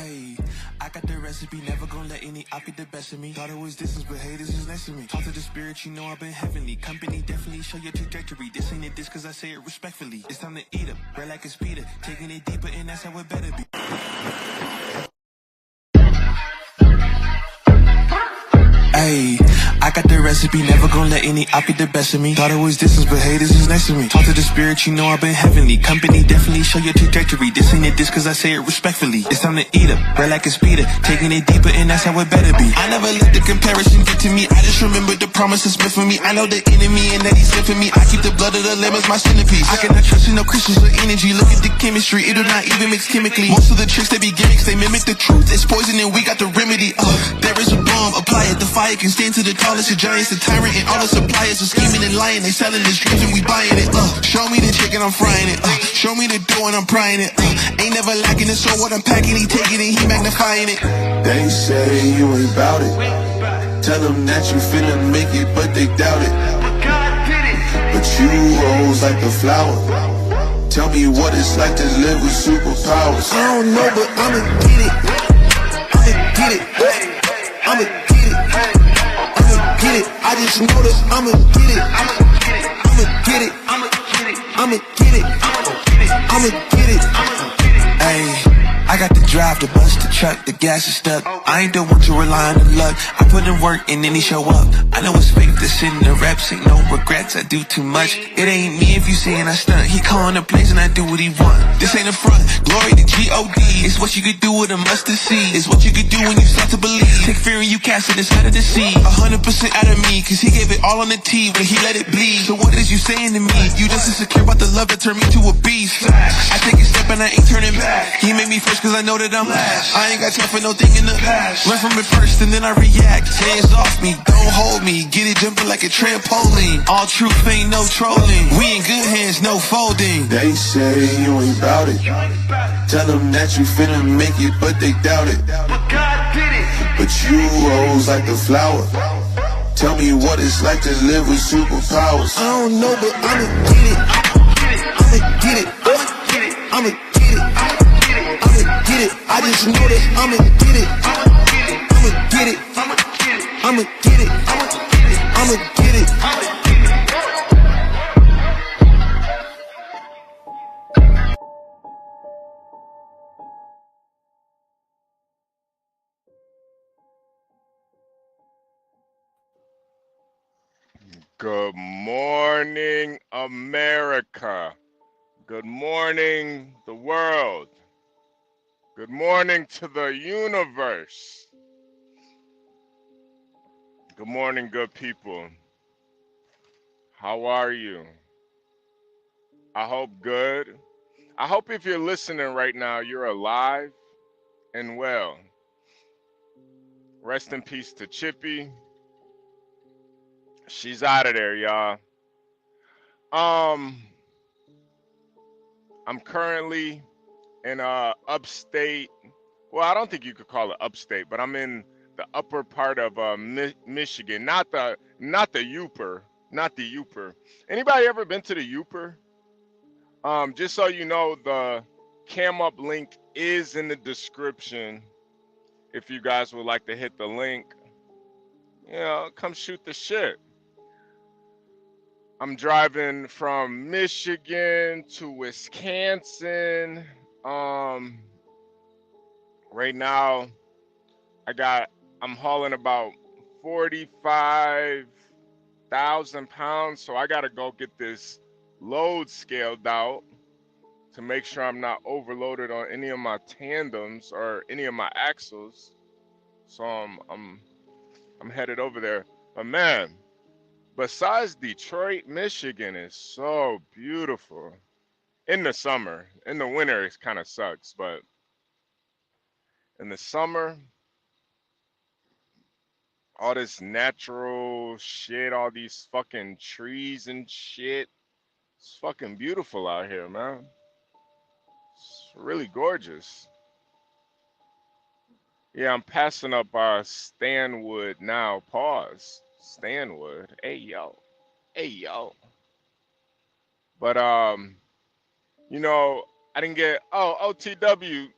Ayy, I got the recipe, never gonna let any op get the best of me. Thought it was distance, but haters is next to me. Talk to the spirit, you know I've been heavenly. Company definitely show your trajectory. This ain't a diss cause I say it respectfully. It's time to eat up, bread like a speeder. Taking it deeper and that's how it better be. Ayy, I got the recipe, never gonna let any op get the best of me. Thought it was distance, but haters is next to me. Talk to the spirit, you know I've been heavenly. Company definitely show your trajectory. This ain't a diss cause I say it respectfully. It's time to eat up, bread like a speeder. Taking it deeper and that's how it better be. I never let the comparison get to me. I just remember the promises meant for me. I know the enemy and that he's sent for me. I keep the blood of the lamb as my centerpiece. I cannot trust in no crystals or energy. Look at the chemistry, it do not even mix chemically. Most of the tricks they be gimmicks, they mimic the truth. It's poison and we got the remedy. There is a bomb, apply it, the fire can stand to the tallest of giants, the tyrant and all the suppliers are scheming and lying. They selling this dreams and we buying it. Show me the chicken, I'm frying it. Show me the dough and I'm prying it. Ain't never lacking it, so what I'm packing, he taking it, he magnifying it. They say you ain't bout it. Tell them that you finna make it, but they doubt it. But you rose like a flower. Tell me what it's like to live with superpowers. I don't know, but I'ma get it. I'ma get it. I'ma get it. Get it. I just know that I'ma get it. I'ma get it. I'ma get it. I'ma get it. I'ma get it. Ayy, I got the drive, the bus, the truck, the gas is stuck. I ain't the one to rely on the luck. I put in work and then he show up. I know it's fake to sit in the reps, ain't no regrets, I do too much. It ain't me if you saying I stunt. He calling the plays and I do what he want. This ain't a front, glory to G-O-D. It's what you could do with a mustard seed. It's what you could do when you start to believe. Take fear and you cast it inside of the sea. 100% out of me, cause he gave it all on the tee when he let it bleed. So what is you saying to me? You just insecure about the love that turned me to a beast. I take a step and I ain't turning back. He made me first cause I know that I'm last. I ain't got time for no thing in the past. Learn from it first and then I react. Hands off me, don't hold me. Get it jumping like a trampoline. All truth ain't no trolling. We in good hands, no folding. They say you ain't bout it. Tell them that you finna make it, but they doubt it. But you rose like a flower. Tell me what it's like to live with superpowers. I don't know, but I'ma get it. I'ma get it. I'ma get it. I'ma get it. I just know that I'ma get it. I'ma get it. I'ma get it. I'ma get it. Good morning, America. Good morning, the world. Good morning to the universe. Good morning, good people. How are you? I hope good. I hope if you're listening right now, you're alive and well. Rest in peace to Chippy. She's out of there, y'all. I'm currently in upstate. Well, I don't think you could call it upstate, but I'm in the upper part of Michigan, not the Yooper, not the Yooper. Anybody ever been to the Yooper? Just so you know, the cam up link is in the description. If you guys would like to hit the link, come shoot the shit. I'm driving from Michigan to Wisconsin. Right now, I'm hauling about 45,000 pounds, so I gotta go get this load scaled out to make sure I'm not overloaded on any of my tandems or any of my axles. So I'm headed over there. But man, besides Detroit, Michigan is so beautiful in the summer. In the winter, it kind of sucks, but in the summer, all this natural shit, all these fucking trees and shit. It's fucking beautiful out here, man. It's really gorgeous. Yeah, I'm passing up Stanwood now. Pause. Stanwood. Hey yo. Hey yo. But I didn't get OTW.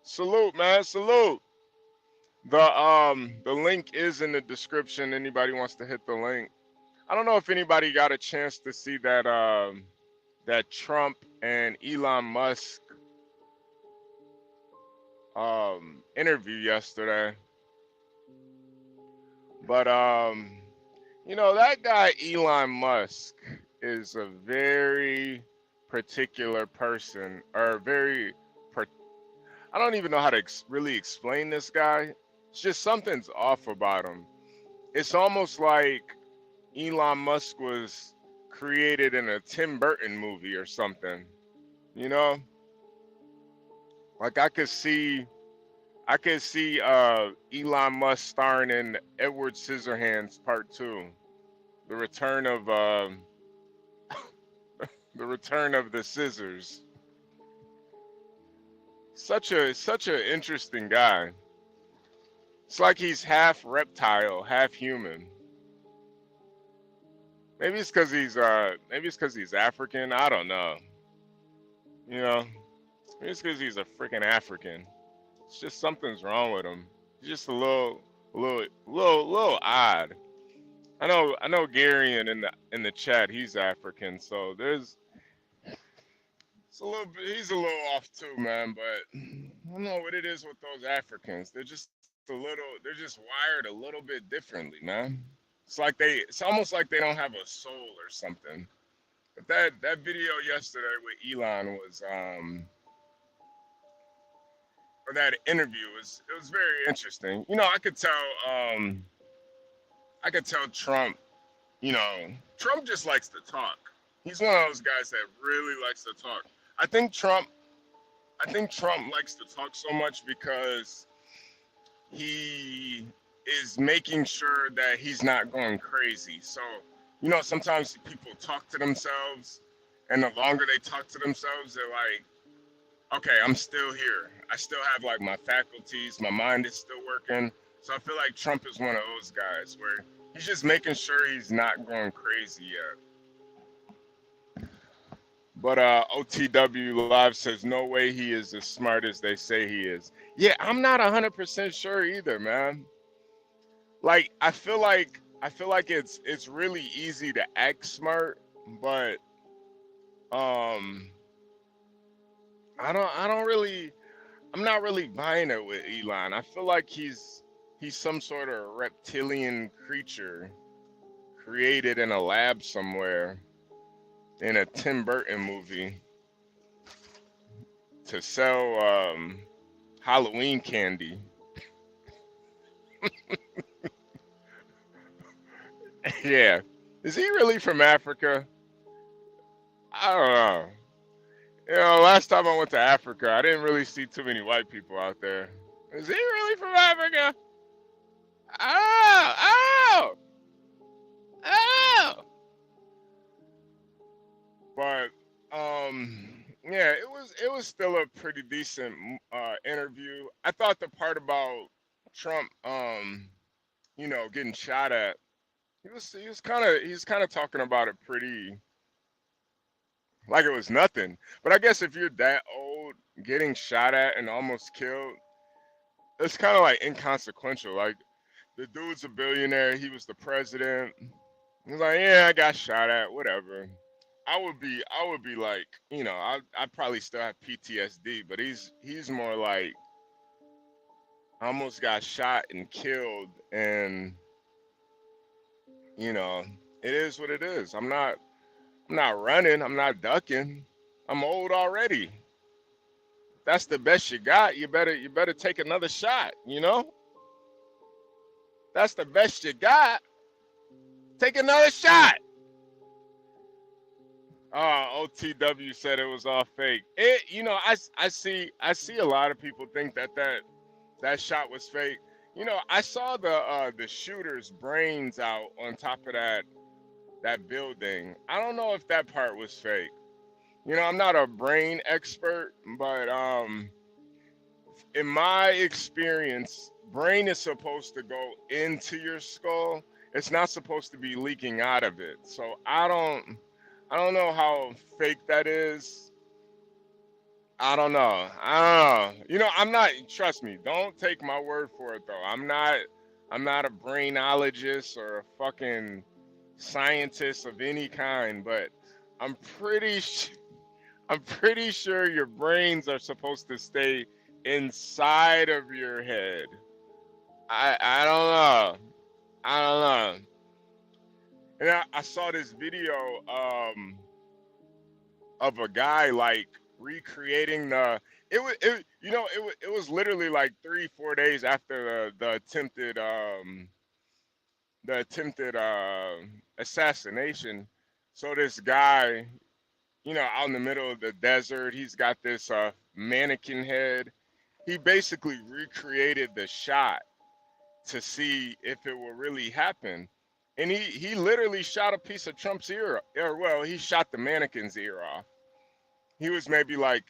Salute, man. Salute. The link is in the description. Anybody wants to hit the link. I don't know if anybody got a chance to see that Trump and Elon Musk interview yesterday. But that guy Elon Musk is a very particular person, or I don't even know how to really explain this guy. It's just something's off about him. It's almost like Elon Musk was created in a Tim Burton movie or something. You know? Like I could see Elon Musk starring in Edward Scissorhands Part 2. The return of the scissors. Such an interesting guy. It's like he's half reptile, half human. Maybe it's because he's African. I don't know. You know, maybe it's because he's a freaking African. It's just something's wrong with him. He's just a little odd. I know Gary in the chat. He's African, so he's a little off too, man. But I don't know what it is with those Africans. They're just wired a little bit differently, man. It's almost like they don't have a soul or something. But that video yesterday with Elon was or that interview was very interesting. You know, I could tell Trump, Trump just likes to talk. He's one of those guys that really likes to talk. I think Trump likes to talk so much because he is making sure that he's not going crazy. So, sometimes people talk to themselves, and the longer they talk to themselves, they're like, okay, I'm still here. I still have like my faculties, my mind is still working. So I feel like Trump is one of those guys where he's just making sure he's not going crazy yet. But OTW Live says, no way he is as smart as they say he is. Yeah, I'm not 100% sure either, man. Like, I feel like it's really easy to act smart, but I'm not really buying it with Elon. I feel like he's some sort of reptilian creature created in a lab somewhere in a Tim Burton movie to sell Halloween candy. Yeah. Is he really from Africa? I don't know. Last time I went to Africa, I didn't really see too many white people out there. Is he really from Africa? Oh! But yeah, it was still a pretty decent interview. I thought the part about Trump, getting shot at, he's kind of talking about it pretty like it was nothing. But I guess if you're that old, getting shot at and almost killed, it's kind of like inconsequential. Like, the dude's a billionaire. He was the president. He's like, yeah, I got shot at, whatever. I would be like, I'd probably still have PTSD, but he's more like, I almost got shot and killed, and it is what it is. I'm not running. I'm not ducking. I'm old already. That's the best you got. You better take another shot. That's the best you got. Take another shot. OTW said it was all fake. I see a lot of people think that shot was fake. I saw the shooter's brains out on top of that building. I don't know if that part was fake. I'm not a brain expert, but in my experience, brain is supposed to go into your skull. It's not supposed to be leaking out of it. So I don't know how fake that is. I don't know. I don't know. You know, I'm not. Trust me. Don't take my word for it, though. I'm not. I'm not a brainologist or a fucking scientist of any kind. But I'm pretty. I'm pretty sure your brains are supposed to stay inside of your head. I don't know. I don't know. And I saw this video of a guy like recreating it was literally like 3 4 days after the attempted assassination. So this guy, out in the middle of the desert, he's got this mannequin head. He basically recreated the shot to see if it will really happen. And he literally shot a piece of Trump's ear, or well, he shot the mannequin's ear off. He was maybe like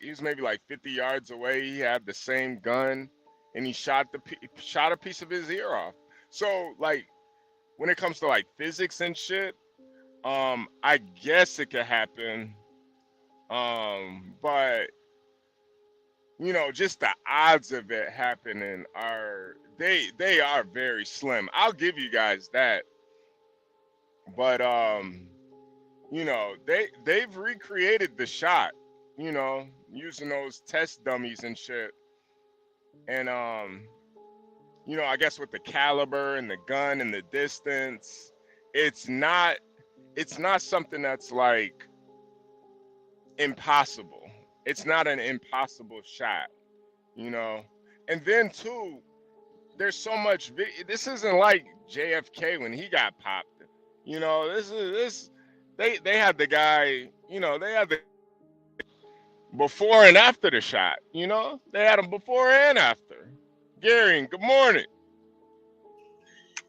50 yards away. He had the same gun, and he shot a piece of his ear off. So like when it comes to like physics and shit, I guess it could happen. But just the odds of it happening they are very slim. I'll give you guys that. But they've recreated the shot, using those test dummies and shit. And I guess with the caliber and the gun and the distance, it's not something that's like impossible. It's not an impossible shot, you know. And then too, there's so much. This isn't like JFK when he got popped. This. They had the guy. They had the before and after the shot. They had him before and after. Gary, good morning.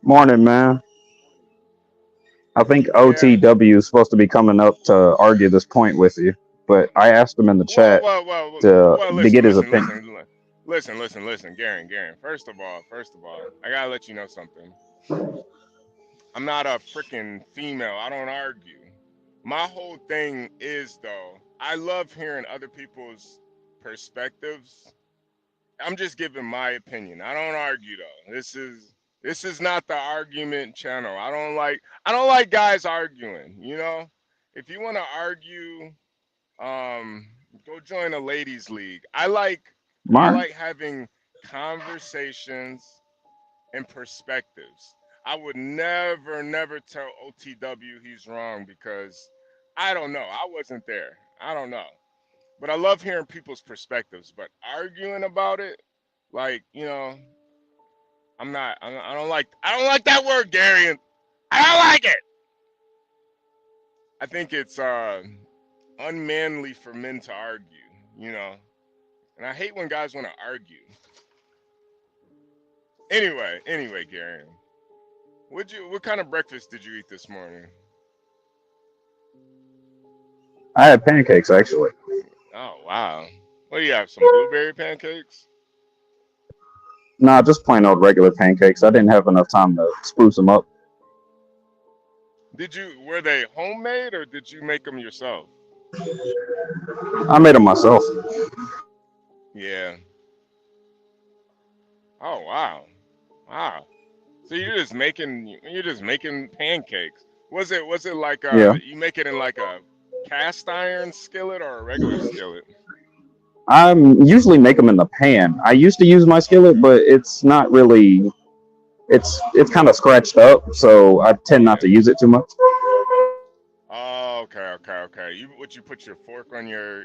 Morning, man. I think Yeah. OTW is supposed to be coming up to argue this point with you, but I asked him in the Well, chat well, well, well. to Listen, get his listen, opinion. listen, listen, Gary. First of all, I gotta let you know something. I'm not a freaking female. I don't argue. My whole thing is though, I love hearing other people's perspectives. I'm just giving my opinion. I don't argue though. This is not the argument channel. I don't like guys arguing. If you want to argue, go join a ladies league. I Mark, like having conversations and perspectives. I would never, never tell OTW he's wrong because I don't know. I wasn't there. I don't know. But I love hearing people's perspectives. But arguing about it, like, I'm not. I don't like that word, Gary. I don't like it. I think it's unmanly for men to argue. You know, and I hate when guys want to argue. Anyway, Gary, what kind of breakfast did you eat this morning? I had pancakes actually. Oh wow. What do you have? Some blueberry pancakes? Nah, just plain old regular pancakes. I didn't have enough time to spruce them up. Were they homemade or did you make them yourself? I made them myself. Yeah. Oh wow. Wow. So you're just making pancakes. Was it like Yeah, you make it in like a cast iron skillet or a regular skillet? I usually make them in the pan. I used to use my skillet, Okay. but it's not really. It's kind of scratched up, so I tend not Yeah. to use it too much. Oh, okay. You put your fork on your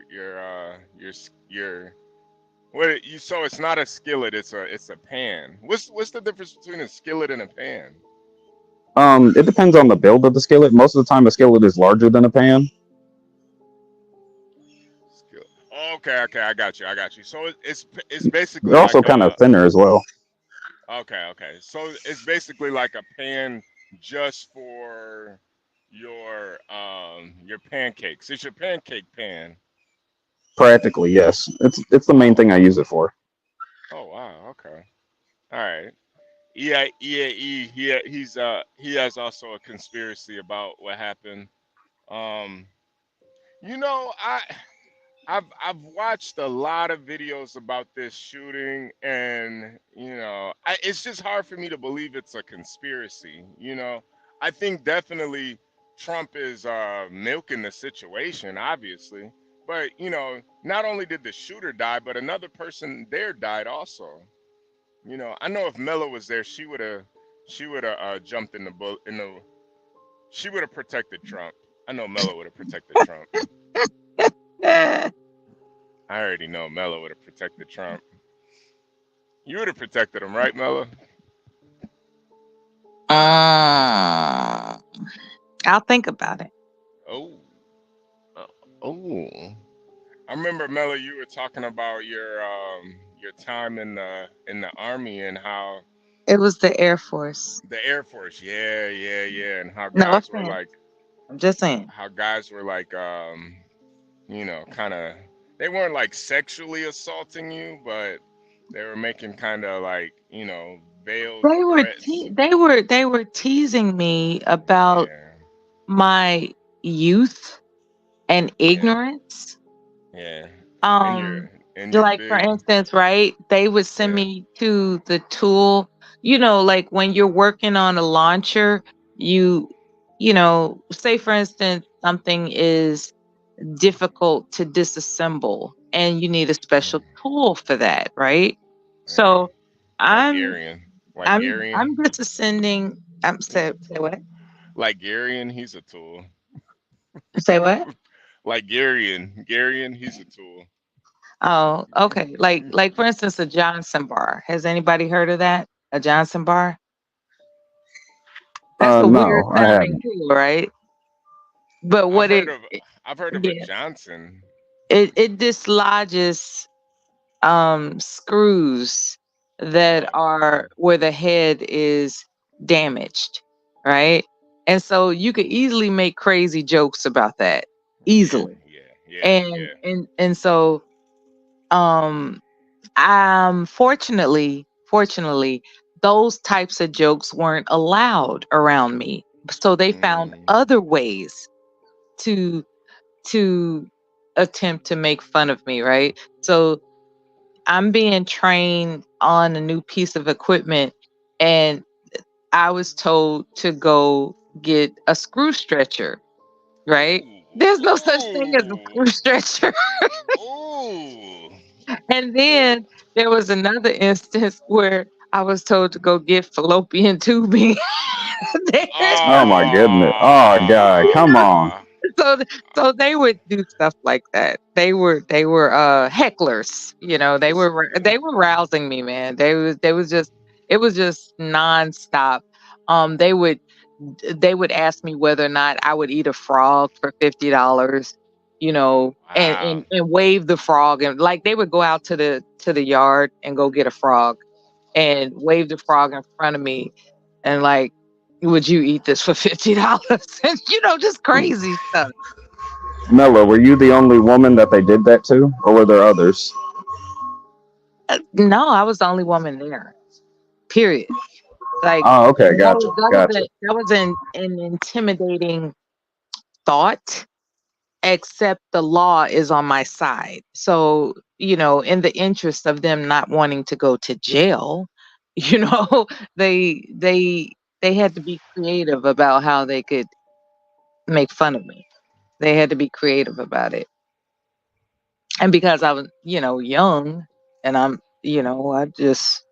so it's not a skillet, it's a pan. What's the difference between a skillet and a pan? It depends on the build of the skillet. Most of the time, a skillet is larger than a pan. Skillet. Okay, I got you. So it's basically They're like also kind of thinner as well. okay. So it's basically like a pan just for your pancakes. It's your pancake pan. Practically, yes. It's the main Oh thing I wow. use it for. Oh wow. Okay. All right. EAE. He has also a conspiracy about what happened. Um, you know, I've watched a lot of videos about this shooting, and it's just hard for me to believe it's a conspiracy. I think definitely Trump is milking the situation, obviously. But not only did the shooter die, but another person there died also. I know if Mela was there, she would have jumped in the bull in the she would have protected Trump. I know Mela would have protected Trump. I already know Mela would have protected Trump. You would have protected him, right, Mela? Uh, I'll think about it. Oh, uh, oh. I remember Mela, you were talking about your time in the army and how It was the Air Force. the Air Force, yeah, yeah, yeah, and how No guys were offense. like, I'm just saying. kind of, they weren't like sexually assaulting you, but they were making kind of like, veiled threats. They were teasing me about Yeah, my youth and yeah, ignorance. yeah. And you're Um, and you're like for big. instance, right? They would send Yeah. me to the tool, like when you're working on a launcher, you say for instance something is difficult to disassemble and you need a special Mm, tool for that, right? yeah. So I'm Like I'm Garion. disascending. I'm say what? Like Garion, he's a tool. Say what? Like Garion, he's a tool. Oh, okay. Like for instance, a Johnson bar. Has anybody heard of that? A Johnson bar? That's a weird No, I sounding haven't. tool, right? But I've what heard it, of I've heard of a yeah, Johnson. it dislodges screws that Oh, are where the head is damaged, right? And so you could easily make crazy jokes about that yeah, easily. yeah, yeah, And yeah. and so um fortunately those types of jokes weren't allowed around me. So they found Mm, other ways to to attempt to make fun of me, right? So I'm being trained on a new piece of equipment and I was told to go get a screw stretcher, right? There's no such thing as a ooh, screw stretcher. ooh, ooh. And then there was another instance where I was told to go get fallopian tubing. There's Oh my goodness. Oh God, you come know, on. so they would do stuff like that. They were hecklers, they were rousing me, man. They was just it was just nonstop. They would ask me whether or not I would eat a frog for $50, and, Wow. and wave the frog, and like they would go out to the yard and go get a frog and wave the frog in front of me and like, would you eat this for $50? And just crazy stuff. Mela, were you the only woman that they did that to, or were there others? No, I was the only woman there. Period. Like Oh, okay, that was gotcha, gotcha. an intimidating thought, except the law is on my side. So, in the interest of them not wanting to go to jail, they they they had to be creative about how they could make fun of me. They had to be creative about it. And because I was, young and I just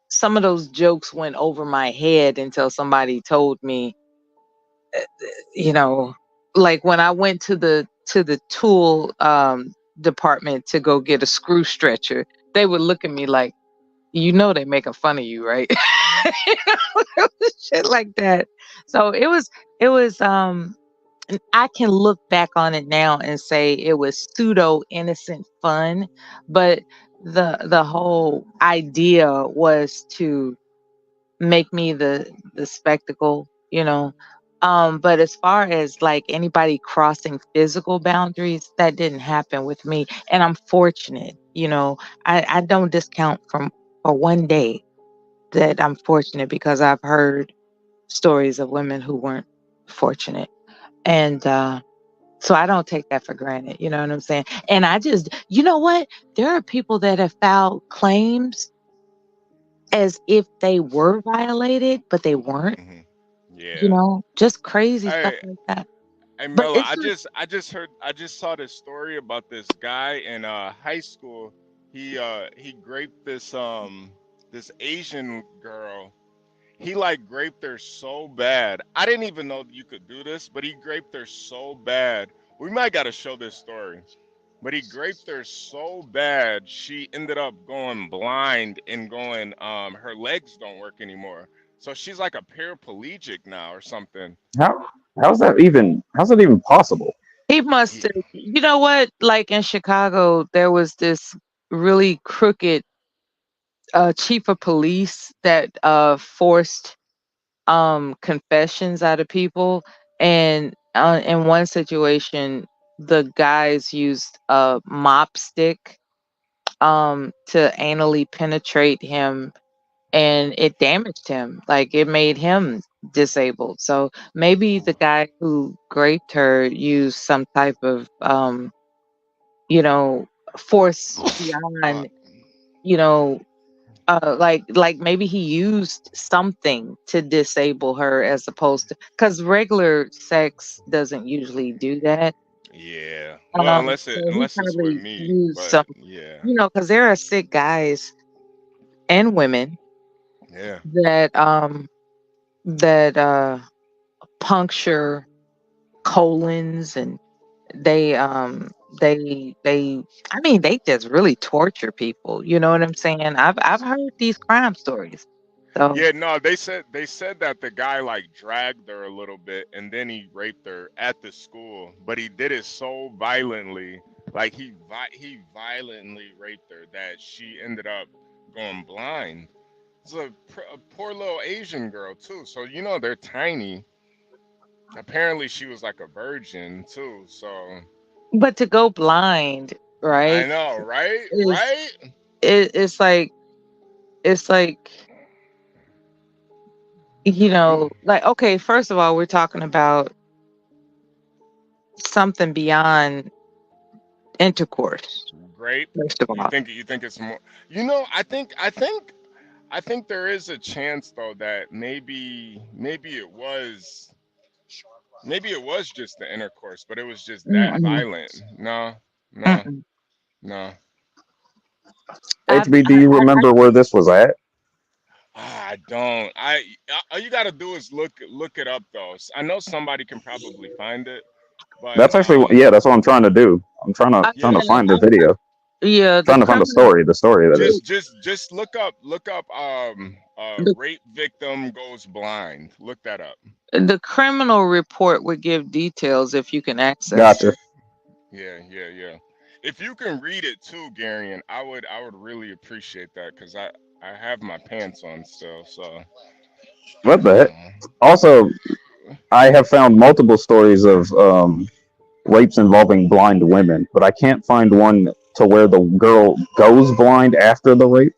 some of those jokes went over my head until somebody told me, you know, like when I went to the tool department to go get a screw stretcher, they would look at me like, they're making fun of you, right? It was shit like that. So it was and I can look back on it now and say it was pseudo innocent fun, but the whole idea was to make me the spectacle, but as far as like anybody crossing physical boundaries, that didn't happen with me, and I'm fortunate. I don't discount from for one day that I'm fortunate because I've heard stories of women who weren't fortunate, and So I don't take that for granted. You know what I'm saying? And I just, you know what? There are people that have filed claims as if they were violated, but they weren't. Hmm. You Yeah. know, just crazy stuff Hey, like that. hey, But Mela, it's I just, just, I just heard, I just saw this story about this guy in high school. He raped this Asian girl. He like raped her so bad. I didn't even know you could do this, but he raped her so bad. We might got to show this story. But he raped her so bad, she ended up going blind and going, her legs don't work anymore. So she's like a paraplegic now or something. How how's that even possible? he must, Yeah. you know what? Like in Chicago, there was this really crooked chief of police that forced confessions out of people, and in one situation the guys used a mop stick to anally penetrate him, and it damaged him, like it made him disabled. So maybe the guy who raped her used some type of you know force Uh, beyond, you know like maybe he used something to disable her, as opposed to, because regular sex doesn't usually do that. yeah. Well, So he unless it's with probably me, used but some, yeah, because there are sick guys and women yeah. that puncture colons, and they I mean, they just really torture people. You know what I'm saying? I've heard these crime stories. So, Yeah, no, they said that the guy like dragged her a little bit and then he raped her at the school, but he did it so violently, like he violently raped her that she ended up going blind. It's a poor little Asian girl too, so they're tiny. Apparently, she was like a virgin too. So but to go blind, I right? know, right? Is Right? it's like like, okay, first of all, we're talking about something beyond intercourse. Grape. First of You all, think you think it's more? I think there is a chance though that maybe it was just the intercourse, but it was just that mm-mm, violent. No, no, mm-mm. no. I, HB, do I, you I, I remember where this was at? I don't. All you gotta do is look it up though. I know somebody can probably find it, but That's actually, yeah, that's what I'm trying to do. I'm trying to trying yeah, to yeah, find the video, yeah, the trying to find criminal, the story that is. just look up the rape victim goes blind. Look that up. the criminal report would give details if you can access Gotcha. it. Yeah, yeah, yeah. If you can read it too, Garion, I would really appreciate that because I have my pants on still. So What the heck? uh, Also, I have found multiple stories of rapes involving blind women, but I can't find one to where the girl goes blind after the rape.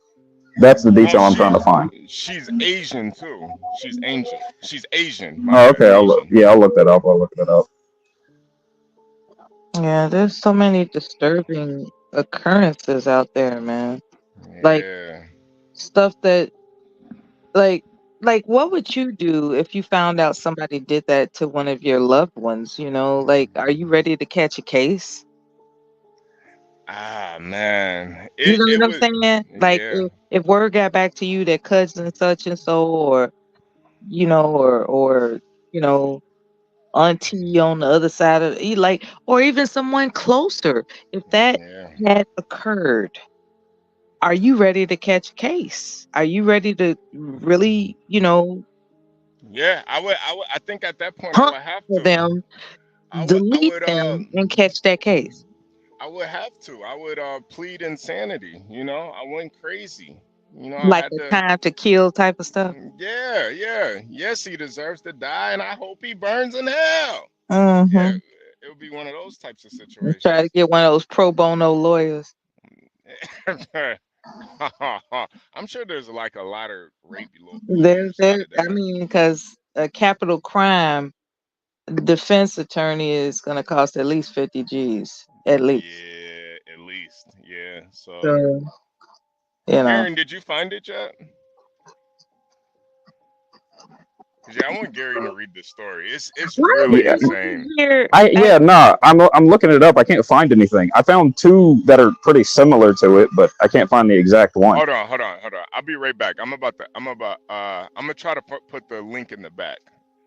That's the oh, detail I'm trying to find. she's Asian too. She's angel. She's Asian. My Oh, bad, okay. Asian. Yeah, I'll look that up. I'll look that up. Yeah, there's so many disturbing occurrences out there, man. Like Yeah. stuff that, like what would you do if you found out somebody did that to one of your loved ones? Like, are you ready to catch a case? Ah man, You it know it what I'm was saying? Like, yeah. if word got back to you that cousin such and so, or or you know auntie on the other side of like, or even someone closer, if that Yeah. had occurred, are you ready to catch a case? Are you ready to really, Yeah, I think at that point I hunt would have for to. them, I would I delete would them, and catch that case? I would have to. I would plead insanity, I went crazy. I Like had a to. time to kill type of stuff. Yeah, yeah. Yes, he deserves to die and I hope he burns in hell. Yeah, Mm-hmm. it would be one of those types of Try to situations. get one of those pro bono lawyers. I'm sure there's like a lot of rape There, lawyers out there. of I there. mean, because a capital crime. The defense attorney is going to cost at least 50 G's, at least. Yeah, at least. Yeah. So, So, you know. Garen, did you find it yet? Cause yeah, I want Gary to read this story. It's Why really Yeah, is insane. here? nah. I'm looking it up. I can't find anything. I found two that are pretty similar to it, but I can't find the exact one. Hold on. I'll be right back. I'm gonna try to put the link in the back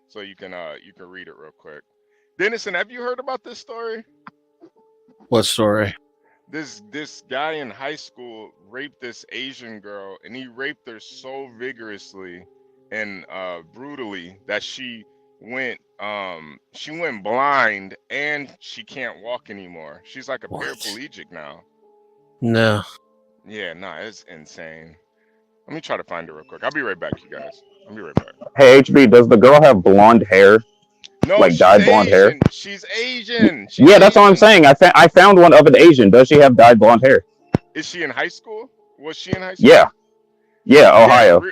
so you can read it real quick. Dennison, have you heard about this story? What story? This guy in high school raped this Asian girl, and he raped her so vigorously and brutally that she went blind and she can't walk anymore. She's like a What? paraplegic now. No. Yeah, nah, it's insane. Let me try to find it real quick. I'll be right back, you guys. I'll be right back. Hey, HB, does the girl have blonde hair, No, like she's dyed blonde hair? Asian. She's Asian. She's Yeah, that's what I'm Asian. saying. I found one of an Asian. Does she have dyed blonde hair? Is she in high school? Was she in high school? Yeah, yeah, Yeah. Ohio.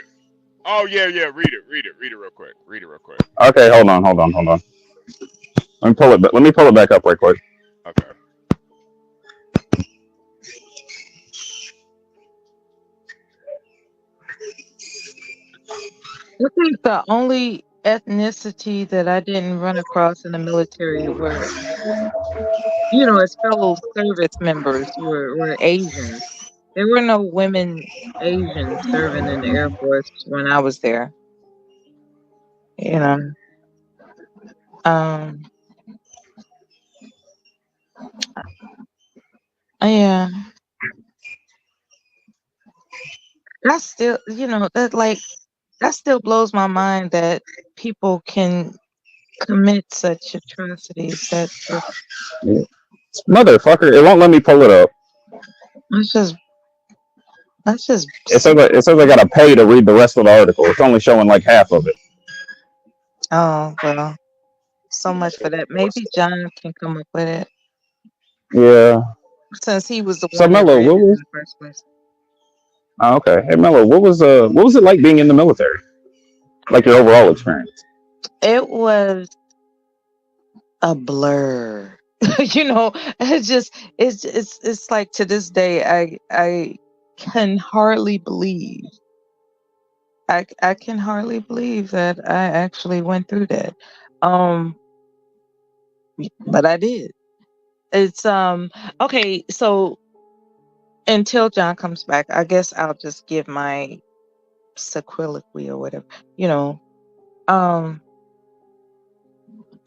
Oh yeah. Read it real quick. Read it real quick. Okay, hold on. Let me pull it. Let me pull it back up right quick. Okay. I think the only ethnicity that I didn't run across in the military were, as fellow service members were Asians. There were no women Asians serving in the Air Force when I was there. You know, um, yeah, that still, that still blows my mind that people can commit such atrocities. Motherfucker! It won't let me pull it up. That's just that's just It says I gotta pay to read the rest of the article. It's only showing like half of it. Oh well, so much for that. Maybe John can come up with it Yeah. since he was the So one that Mello, read what it in was? the first place. Oh, okay. Hey Mello, what was it like being in the military? Like your overall experience? It was a blur. It's like to this day I can hardly believe I can hardly believe that I actually went through that. Um but I did. It's okay, so until John comes back, I guess I'll just give my sequiloquy or whatever. You know, um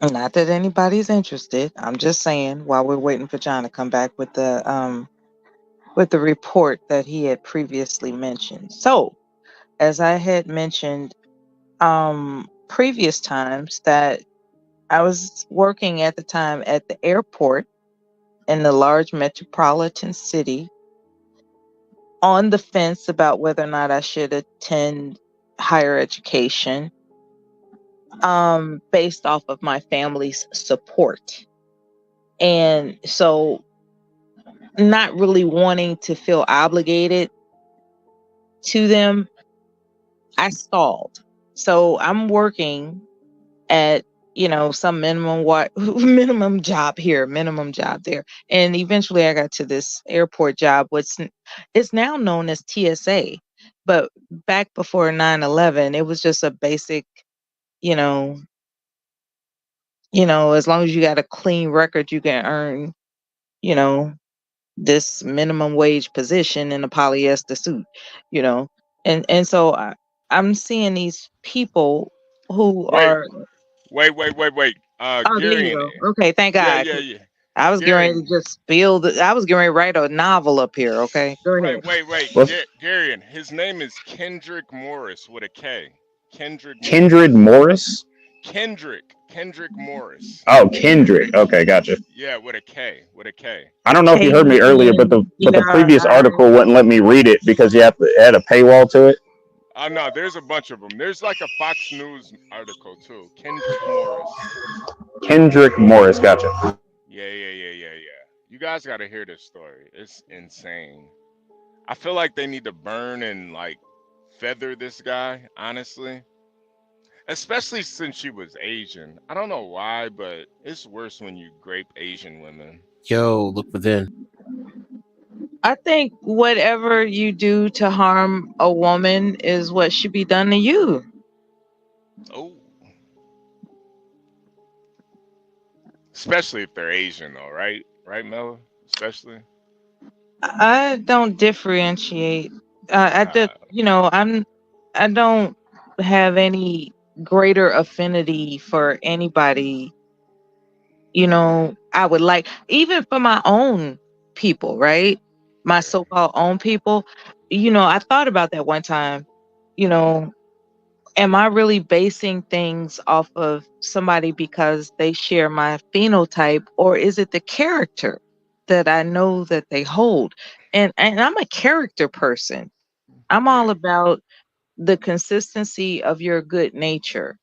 not that anybody's interested. I'm just saying while we're waiting for John to come back with the report that he had previously mentioned. So, as I had mentioned previous times that I was working at the time at the airport in the large metropolitan city on the fence about whether or not I should attend higher education based off of my family's support. And so not really wanting to feel obligated to them, I stalled. So I'm working at some minimum job here, minimum job there, and eventually I got to this airport job. It's now known as TSA, but back before 9/11, it was just a basic, you know, as long as you got a clean record, you can earn, you know, this minimum wage position in a polyester suit, you know, and so I'm seeing these people who Wait, are. wait. Oh, there you Garion. go. Okay, thank God. 'Cause Yeah. I was getting ready to Garion. just spill I was getting ready to write a novel up here. Okay, go ahead. Wait. What's Garion. His name is Kendrick Morris with a K. Kendrick Kindred Morris. Morris? Kendrick Morris. Oh, Kendrick. Okay, gotcha. Yeah, with a K. With a K. I don't know if you heard me earlier, but the previous KENDRI. article wouldn't let me read it because it had a paywall to it. No, there's a bunch of them. There's like a Fox News article too. Kendrick Morris. Kendrick Morris, gotcha. Yeah. You guys got to hear this story. It's insane. I feel like they need to burn and like feather this guy, honestly. Especially since she was Asian. I don't know why, but it's worse when you grape Asian women. Yo, look within. I think whatever you do to harm a woman is what should be done to you. Oh. Especially if they're Asian, though, right? Right, Mella? Especially. I don't differentiate. I just, Uh, I don't have any greater affinity for anybody. I would like, even for my own people, right? My yeah. so-called own people. I thought about that one time. You know, am I really basing things off of somebody because they share my phenotype, or is it the character that I know that they hold? And I'm a character person. I'm Yeah. all about the consistency of your good nature.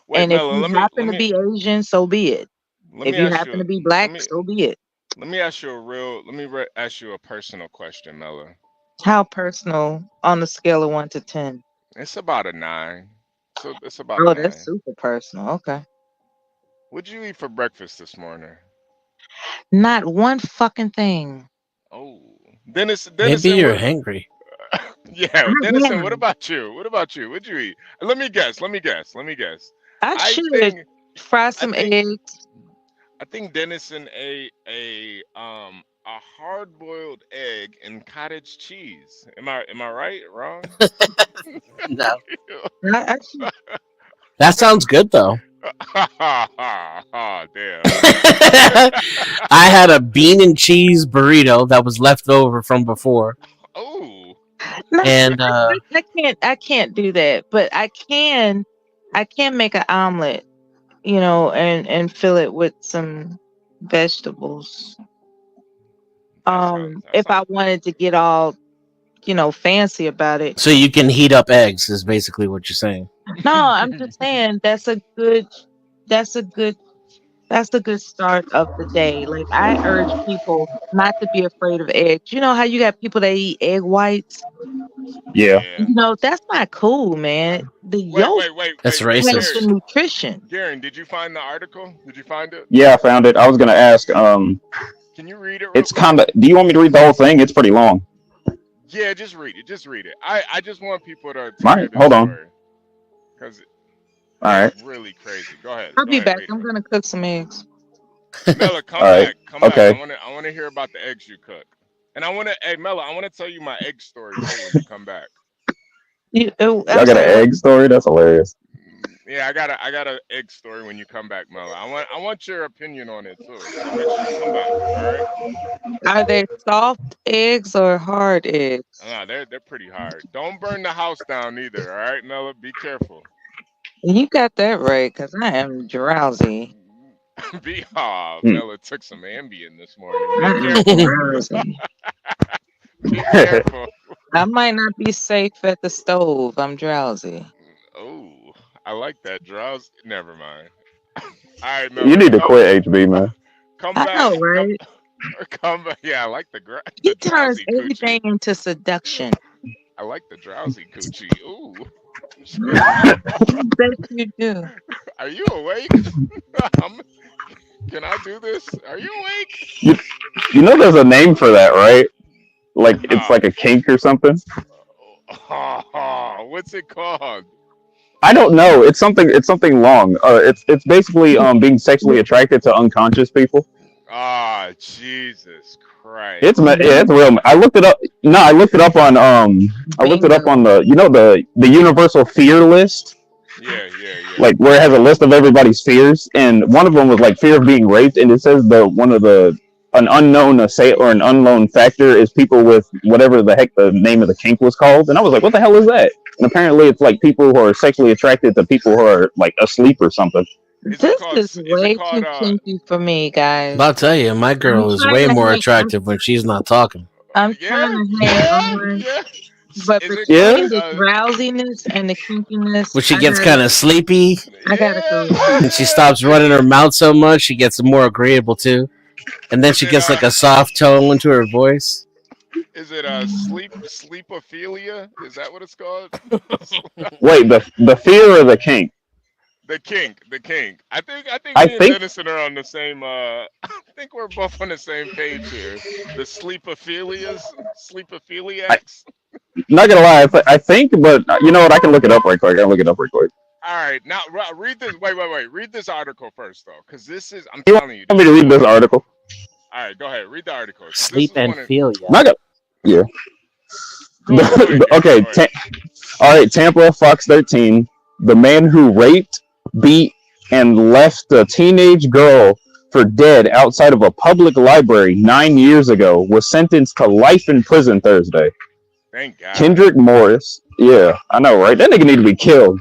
Wait, And if Mella, you let me happen to be Asian, so be it. let If me you ask happen you to be let black, me so be it. let me ask you a real let me ask you a personal question, Mella. How personal on the scale of 1 to 10? It's about a 9. So it's about a Oh, that's 9. super personal. Okay. What'd you eat for breakfast this morning? Not one fucking thing. Oh, Dennis, Maybe Dennison, you're what? hangry. Yeah, I Dennison, what am. about you? What about you? What'd you eat? Let me guess. Let me guess. Let me guess. I I should think, fry I some think, eggs. I think Dennison ate a hard boiled egg and cottage cheese. Am I right? Wrong? No. I should. That sounds good though. Damn. I had a bean and cheese burrito that was left over from before, Oh, No, and I can't do that. But I can make an omelet, and fill it with some vegetables. that If I sounds good. wanted to get all, fancy about it. so you can heat up eggs. Is basically what you're saying. No, I'm just saying that's a good that's a good start of the day. Like, I urge people not to be afraid of eggs. You know how you got people that eat egg whites? Yeah. Yeah. That's not cool, man. The Wait, yolk wait, wait, That's wait. has the racist. Garen, nutrition. Garen, did you find the article? Did you find it? Yeah, I found it. I was gonna ask. Can you read it real It's quick? kind of. Do you want me to read the whole thing? It's pretty long. Yeah, just read it. Just read it. I just want people to All hear right, this hold on. story because All it's right, really crazy. Go ahead. I'll Go be ahead. back. Read it. I'm gonna cook some eggs. Mela, all come right. back. Come back. Okay. I wanna hear about the eggs you cook. And I wanna hey Mela, I wanna tell you my egg story too when you come back. Y'all I'm got an sorry. egg story? That's hilarious. Yeah, I got a egg story when you come back, Mela. I want your opinion on it too. So make sure you come back. All right. Are they soft eggs or hard eggs? They're pretty hard. Don't burn the house down either. All right, Mela. Be careful. You got that right, because I am drowsy. Hmm. Mela took some Ambien this morning. I Be am careful. drowsy. Be careful. I might not be safe at the stove. I'm drowsy. Oh, I like that drowse. Never mind. All right, You Mela, need to quit HB, man. come I back. know, right? Come back. Yeah, I like He the turns drowsy coochie. everything into seduction. I like the drowsy coochie. Ooh, shit. Bet you do. Are you awake? I'm, can I do this? Are you awake? you, you know, there's a name for that, right? Like it's Uh, like a kink or something. what's it called? I don't know. It's something. It's something long. It's basically being sexually attracted to unconscious people. Ah, Jesus Yeah, Christ. it's real. I looked it up. No, I looked it up on I looked it up Bingo. on the universal fear list, Yeah, yeah, yeah. like where it has a list of everybody's fears, and one of them was like fear of being raped, and it says the one of the an unknown or an unknown factor is people with whatever the heck the name of the kink was called, and I was like, what the hell is that? And apparently, it's like people who are sexually attracted to people who are like asleep or something. This is Is it way called too kinky for me, guys. I'll tell you, my I'm girl is trying way to more hang. attractive when she's not talking. I'm trying yeah, to hang yeah, on, yeah. but Is it Yeah, between the drowsiness and the kinkiness, When she gets kind of sleepy I gotta yeah, go. and she yeah. stops running her mouth so much, she gets more agreeable too. And then Is she it gets like a soft tone to her voice. is it sleepophilia? Is that what it's called? wait, the fear or the kink? the kink. I think I me and think Dennison are on the same. I think we're both on the same page here. The I sleepophiliacs. not gonna lie. I think, but you know what? I can look it up right quick. I can look it up right quick. All right, now read this. Wait. Read this article first, though, because this is. I'm You telling you, want this me to is read one this of the. article? All right, go ahead. Read the article, because this Sleep is and one of. philia. Not gonna. Yeah. Go ahead, Campbell. Okay. Go ahead. All right. Tampa Fox 13. The man who raped, beat, and left a teenage girl for dead outside of a public library 9 years ago was sentenced to life in prison Thursday. Thank God, Kendrick Morris. Yeah, I know, right? That nigga need to be killed.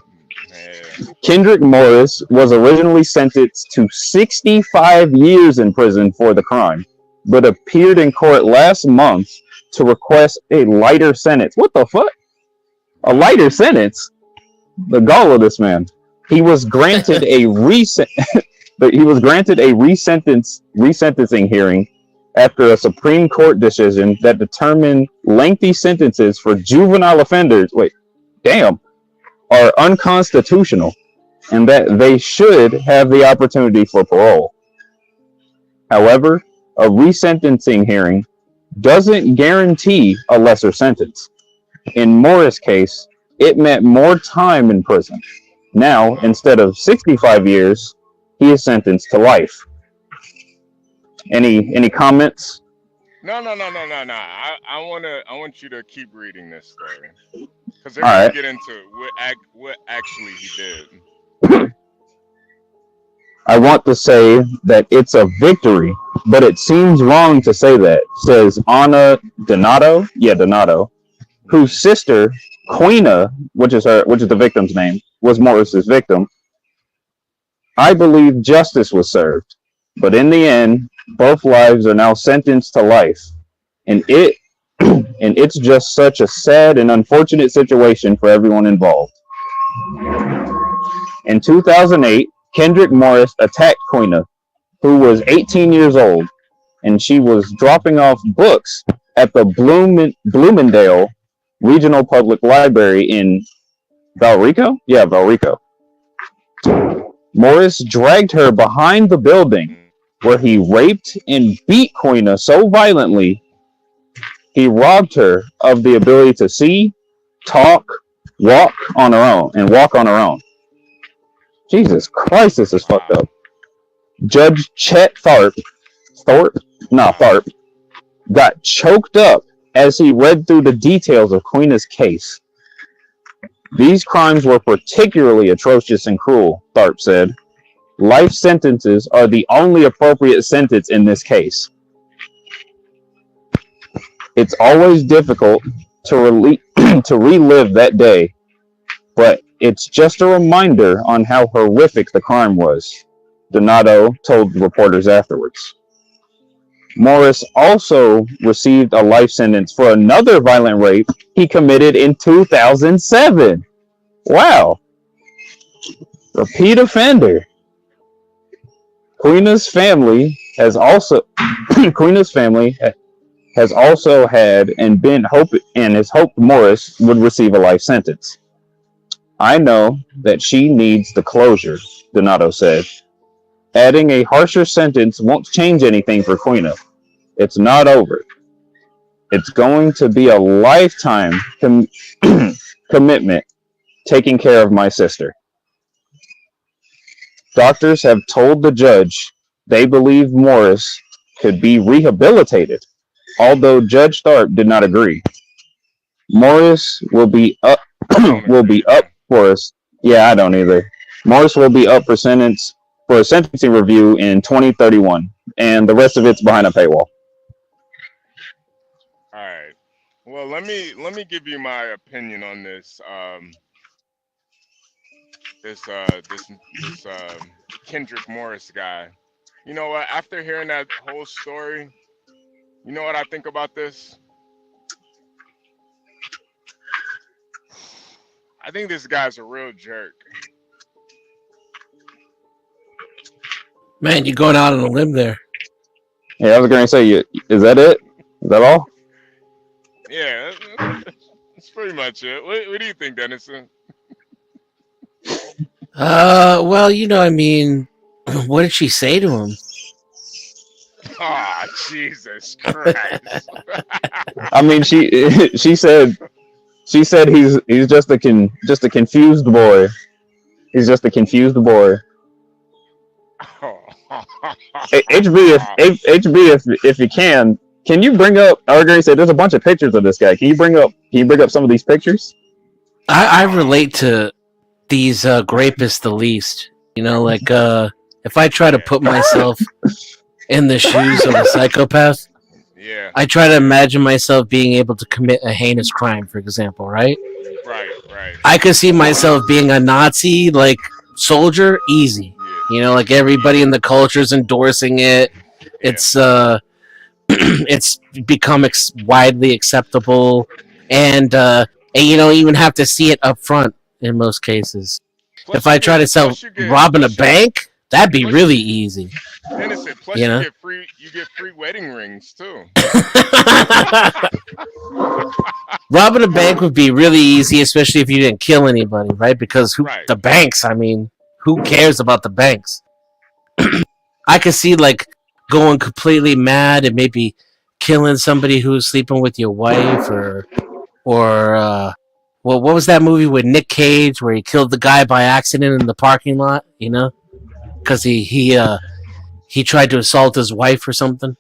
man. Kendrick Morris was originally sentenced to 65 years in prison for the crime, but appeared in court last month to request a lighter sentence. What the fuck? A Wow. lighter sentence? The gall of this man. He was granted a recent but he was granted a resentencing hearing after a Supreme Court decision that determined lengthy sentences for juvenile offenders damn are unconstitutional and that they should have the opportunity for parole. However, a resentencing hearing doesn't guarantee a lesser sentence. In Morris' case, it meant more time in prison. Now, Wow. instead of 65 years, he is sentenced to life. Any comments? No. I want you to keep reading this story, because they're All gonna right. get into what actually he did. I want to say that it's a victory, but it seems wrong to say that, says Anna Donato. Yeah, Donato, Hmm. whose sister, Queena, which is the victim's name, was Morris's victim. I believe justice was served, but in the end, both lives are now sentenced to life, and it's just such a sad and unfortunate situation for everyone involved. In 2008, Kendrick Morris attacked Queena, who was 18 years old, and she was dropping off books at the Bloomingdale Regional Public Library in Valrico? Yeah, Valrico. Morris dragged her behind the building Hmm. where he raped and beat Queena so violently he robbed her of the ability to see, talk, walk on her own. Jesus Christ, this is fucked Wow. up. Judge Chet Tharp, got choked up as he read through the details of Queena's case. These crimes were particularly atrocious and cruel, Tharp said. Life sentences are the only appropriate sentence in this case. It's always difficult to to relive that day, but it's just a reminder on how horrific the crime was, Donato told reporters afterwards. Morris also received a life sentence for another violent rape he committed in 2007. Wow. Repeat offender. Queena's family has also Queena's family has also had and has hoped Morris would receive a life sentence. I know that she needs the closure, Donato said. Adding a harsher sentence won't change anything for Queena. It's not over. It's going to be a lifetime commitment taking care of my sister. Doctors have told the judge they believe Morris could be rehabilitated, although Judge Tharp did not agree. Morris will be up I don't will agree be either. up for us. Yeah, I don't either. Morris will be up for a sentencing review in 2031, and the rest of it's behind a paywall. All right. Well, let me give you my opinion on this. This Kendrick Morris guy. You know what? After hearing that whole story, you know what I think about this? I think this guy's a real jerk. Man, you're going out on a limb there. Yeah, I was going to say, is that it? Is that all? Yeah, that's pretty much it. What do you think, Dennison? Well, I mean, what did she say to him? Oh, Jesus Christ. I mean, she said he's just a confused boy. He's just a confused boy. HB if you can you bring up? Argary said there's a bunch of pictures of this guy. Can you bring up some of these pictures? I relate to these grapists the least. Like if I try to put myself in the shoes of a psychopath, Yeah, I try to imagine myself being able to commit a heinous crime, for example, right? right. I could see myself being a Nazi like soldier, easy. Yeah, Like everybody in easy. the culture is endorsing it. Yeah. It's it's become widely acceptable, and even have to see it up front in most cases. If Plus I you try get, to sell plus you get, robbing a plus you, bank, that'd be plus you, really easy. innocent. Plus You you know. get free wedding rings too. Robbing a bank would be really easy, especially if you didn't kill anybody, right? Because Right. the banks, I mean, who cares about the banks? I could see like going completely mad and maybe killing somebody who's sleeping with your wife, or well, what was that movie with Nick Cage where he killed the guy by accident in the parking lot? Because he tried to assault his wife or something.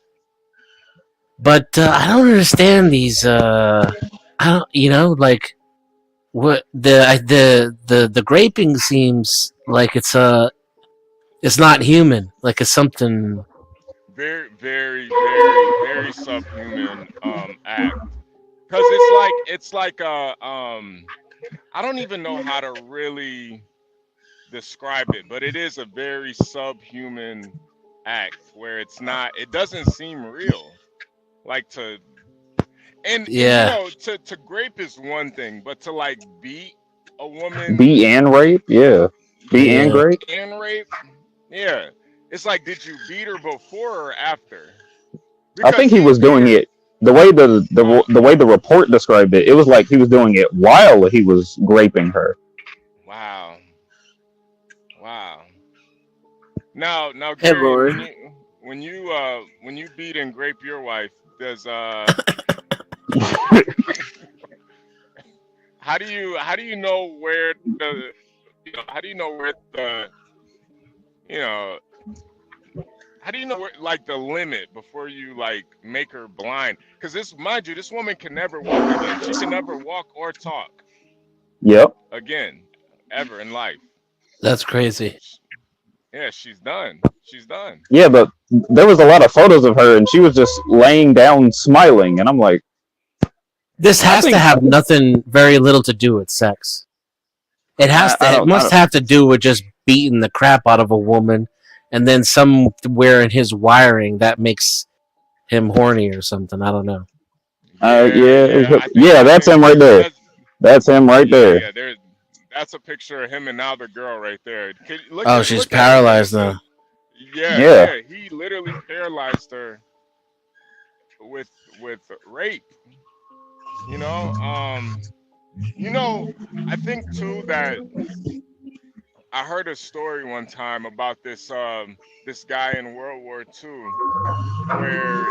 But I don't understand these. I don't, like what the graping seems like it's not human. Like it's something. Very, very, very, very subhuman act. Cause it's like I don't even know how to really describe it, but it is a very subhuman act where it doesn't seem real. Like and Yeah, to grape is one thing, but to like beat a woman, B and rape, yeah. B and yeah. grape. and rape, yeah. It's like, did you beat her before or after? I Because think he he was beat doing her. it the way Uh, the way the report described it. It was like he was doing it while he was raping her. wow, wow. Now, Hey, Gary, Rory. when you beat and grape your wife, does how do you know where the how do you know where the you know how do you know where, like the limit before you like make her blind? Because mind you, this woman can never walk again. She can never walk or talk Yep. again, ever in life. That's crazy. Yeah, she's done. She's done. Yeah, but there was a lot of photos of her, and she was just laying down, smiling, and I'm like, This I has to think have nothing, very little to do with sex. It has to. I It don't, I must don't. have to do with just beating the crap out of a woman, and then somewhere in his wiring that makes him horny or something. I don't know. Yeah, yeah. I think Yeah, I that's think him right there. that's That's him right yeah, there. yeah. That's a picture of him and now the girl right there. Look Oh, at she's look at it, paralyzed Denison. now. Yeah, Yeah. yeah. He literally paralyzed her with rape. You know, you know. I think too that I heard a story one time about this guy in World War II where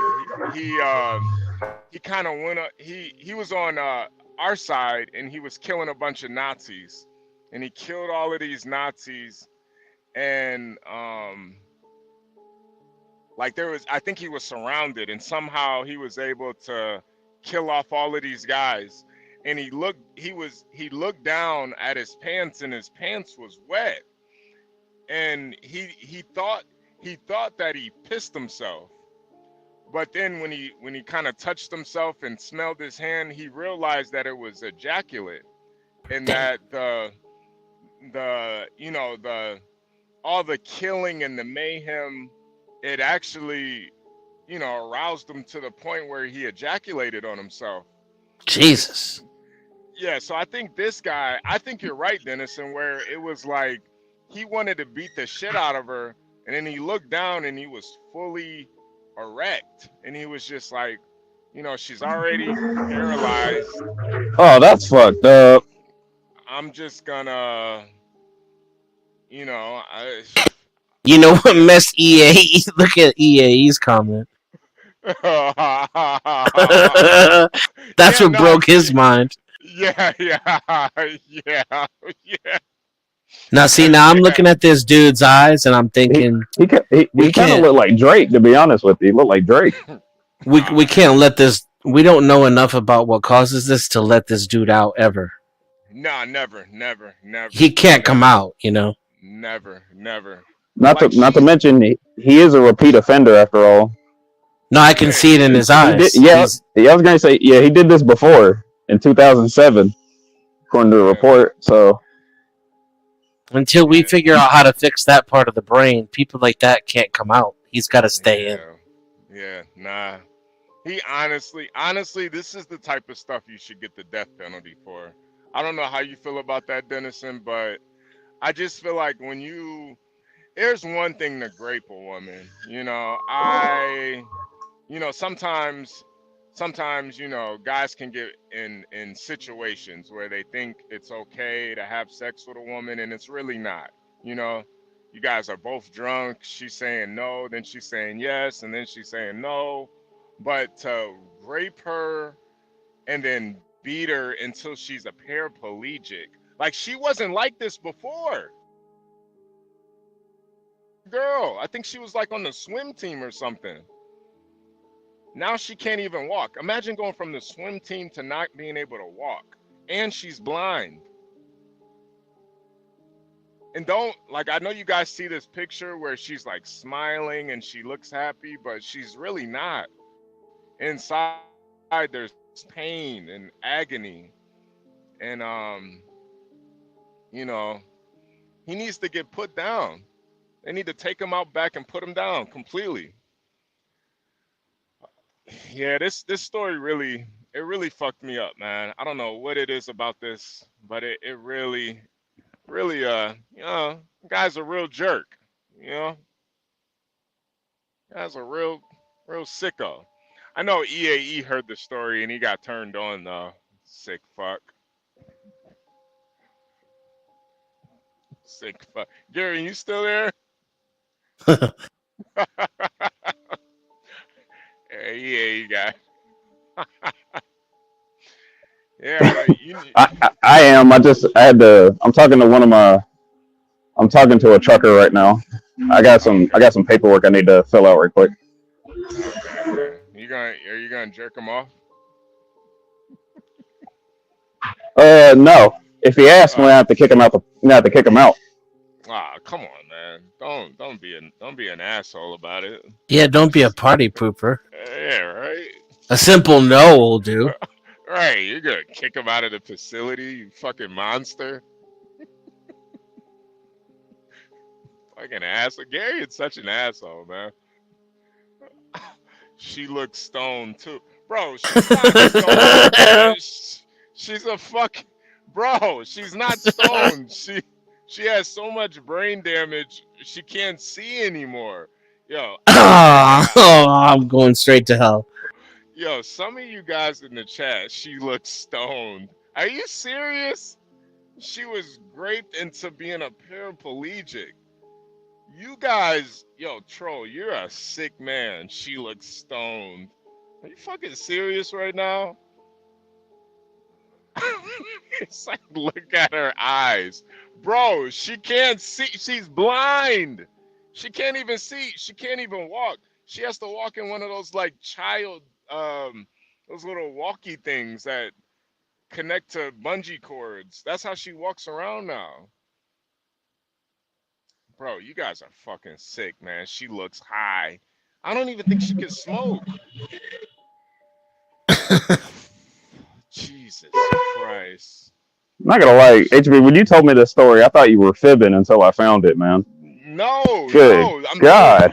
he kind of went up. He was on our side and he was killing a bunch of Nazis, and he killed all of these Nazis, and like I think he was surrounded, and somehow he was able to kill off all of these guys. And he looked down at his pants, and his pants was wet, and he thought that he pissed himself. But then when he kind of touched himself and smelled his hand, he realized that it was ejaculate, and Damn. that the all the killing and the mayhem, it actually aroused him to the point where he ejaculated on himself. Jesus. Yeah, so I think you're right, Dennison, where it was like he wanted to beat the shit out of her, and then he looked down and he was fully erect, and he was just like, she's already paralyzed. Oh, that's fucked up. I'm just gonna I. You know what messed EA? Look at EA's comment. That's Yeah, what no, broke his mind. yeah, yeah, yeah, yeah, Now, see, now I'm yeah. looking at this dude's eyes, and I'm He thinking we he kind of can't looked like Drake, to be honest with you. He looked like Drake. we can't let this. We don't know enough about what causes this to let this dude out ever. Nah, never, never, He never, can't come never, out. You know. never, never. Not Like to not to she's mention he is a repeat offender after all. No, I can yeah, see it he in his is. He did, eyes. yeah, He's yeah. I was gonna say, yeah, he did this before in 2007, according to the Yeah, report. So until we yeah, figure out how to fix that part of the brain. People like that can't come out. He's got to stay in. yeah, yeah. Nah, he honestly, this is the type of stuff you should get the death penalty for. I don't know how you feel about that, Dennison, but I just feel like there's one thing to grape a woman. Sometimes guys can get in situations where they think it's okay to have sex with a woman and it's really not. You know, you guys are both drunk. She's saying no, then she's saying yes, and then she's saying no. But to rape her and then beat her until she's a paraplegic, like she wasn't like this before. Girl, I think she was like on the swim team or something. Now she can't even walk. Imagine going from the swim team to not being able to walk. And she's blind. And don't, like, I know you guys see this picture where she's like smiling and she looks happy, but she's really not. Inside, there's pain and agony. And, you know, he needs to get put down. They need to take him out back and put him down completely. Yeah, this story really fucked me up, man. I don't know what it is about this, but it really guy's a real jerk. You know, guy's a real sicko. I know EAE heard the story and he got turned on though. Sick fuck. Sick fuck. Gary, you still there? Yeah, EAE guy. Yeah, but I am. I had to. I'm talking to a trucker right now. I okay. got some paperwork I need to fill out right quick. Okay, okay. Are you gonna jerk him off? No. If he asks, we Oh, have to kick him out. We have to kick him out. come on, man. Don't be an asshole about it. Yeah, don't be a Just party pooper. yeah, right. A simple no will do. Right, you're gonna kick him out of the facility, you fucking monster. Fucking asshole. Gary is such an asshole, man. She looks stoned too. Bro, she's not stoned, man. She's a fuck bro, she's not stoned. She has so much brain damage she can't see anymore. Yo, Oh, yeah. I'm going straight to hell. Yo, some of you guys in the chat, she looks stoned. Are you serious? She was raped into being a paraplegic. You guys, yo, troll, you're a sick man. She looks stoned. Are you fucking serious right now? It's like, look at her eyes. Bro, she can't see. She's blind. She can't even see. She can't even walk. She has to walk in one of those like those little walkie things that connect to bungee cords. That's how she walks around now. Bro, you guys are fucking sick, man. She looks high. I don't even think she could smoke. Jesus Christ. I'm not gonna lie, HB. When you told me this story, I thought you were fibbing until I found it, man. No, Good no. I'm being, God.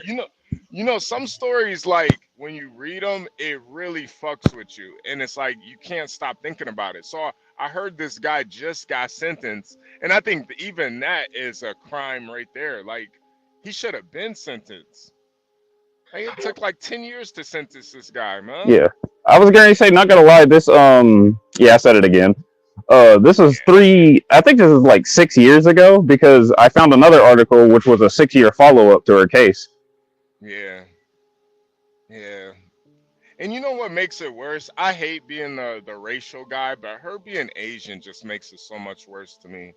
some stories like when you read them, it really fucks with you, and it's like you can't stop thinking about it. So I heard this guy just got sentenced, and I think even that is a crime right there. Like he should have been sentenced. Like, it took like 10 years to sentence this guy, man. Yeah, I was gonna say, not gonna lie. This yeah, I said it again. This is Yeah, three. I think this is like 6 years ago because I found another article which was a 6 year follow up to her case. yeah, yeah. And you know what makes it worse? I hate being the racial guy, but her being Asian just makes it so much worse to me.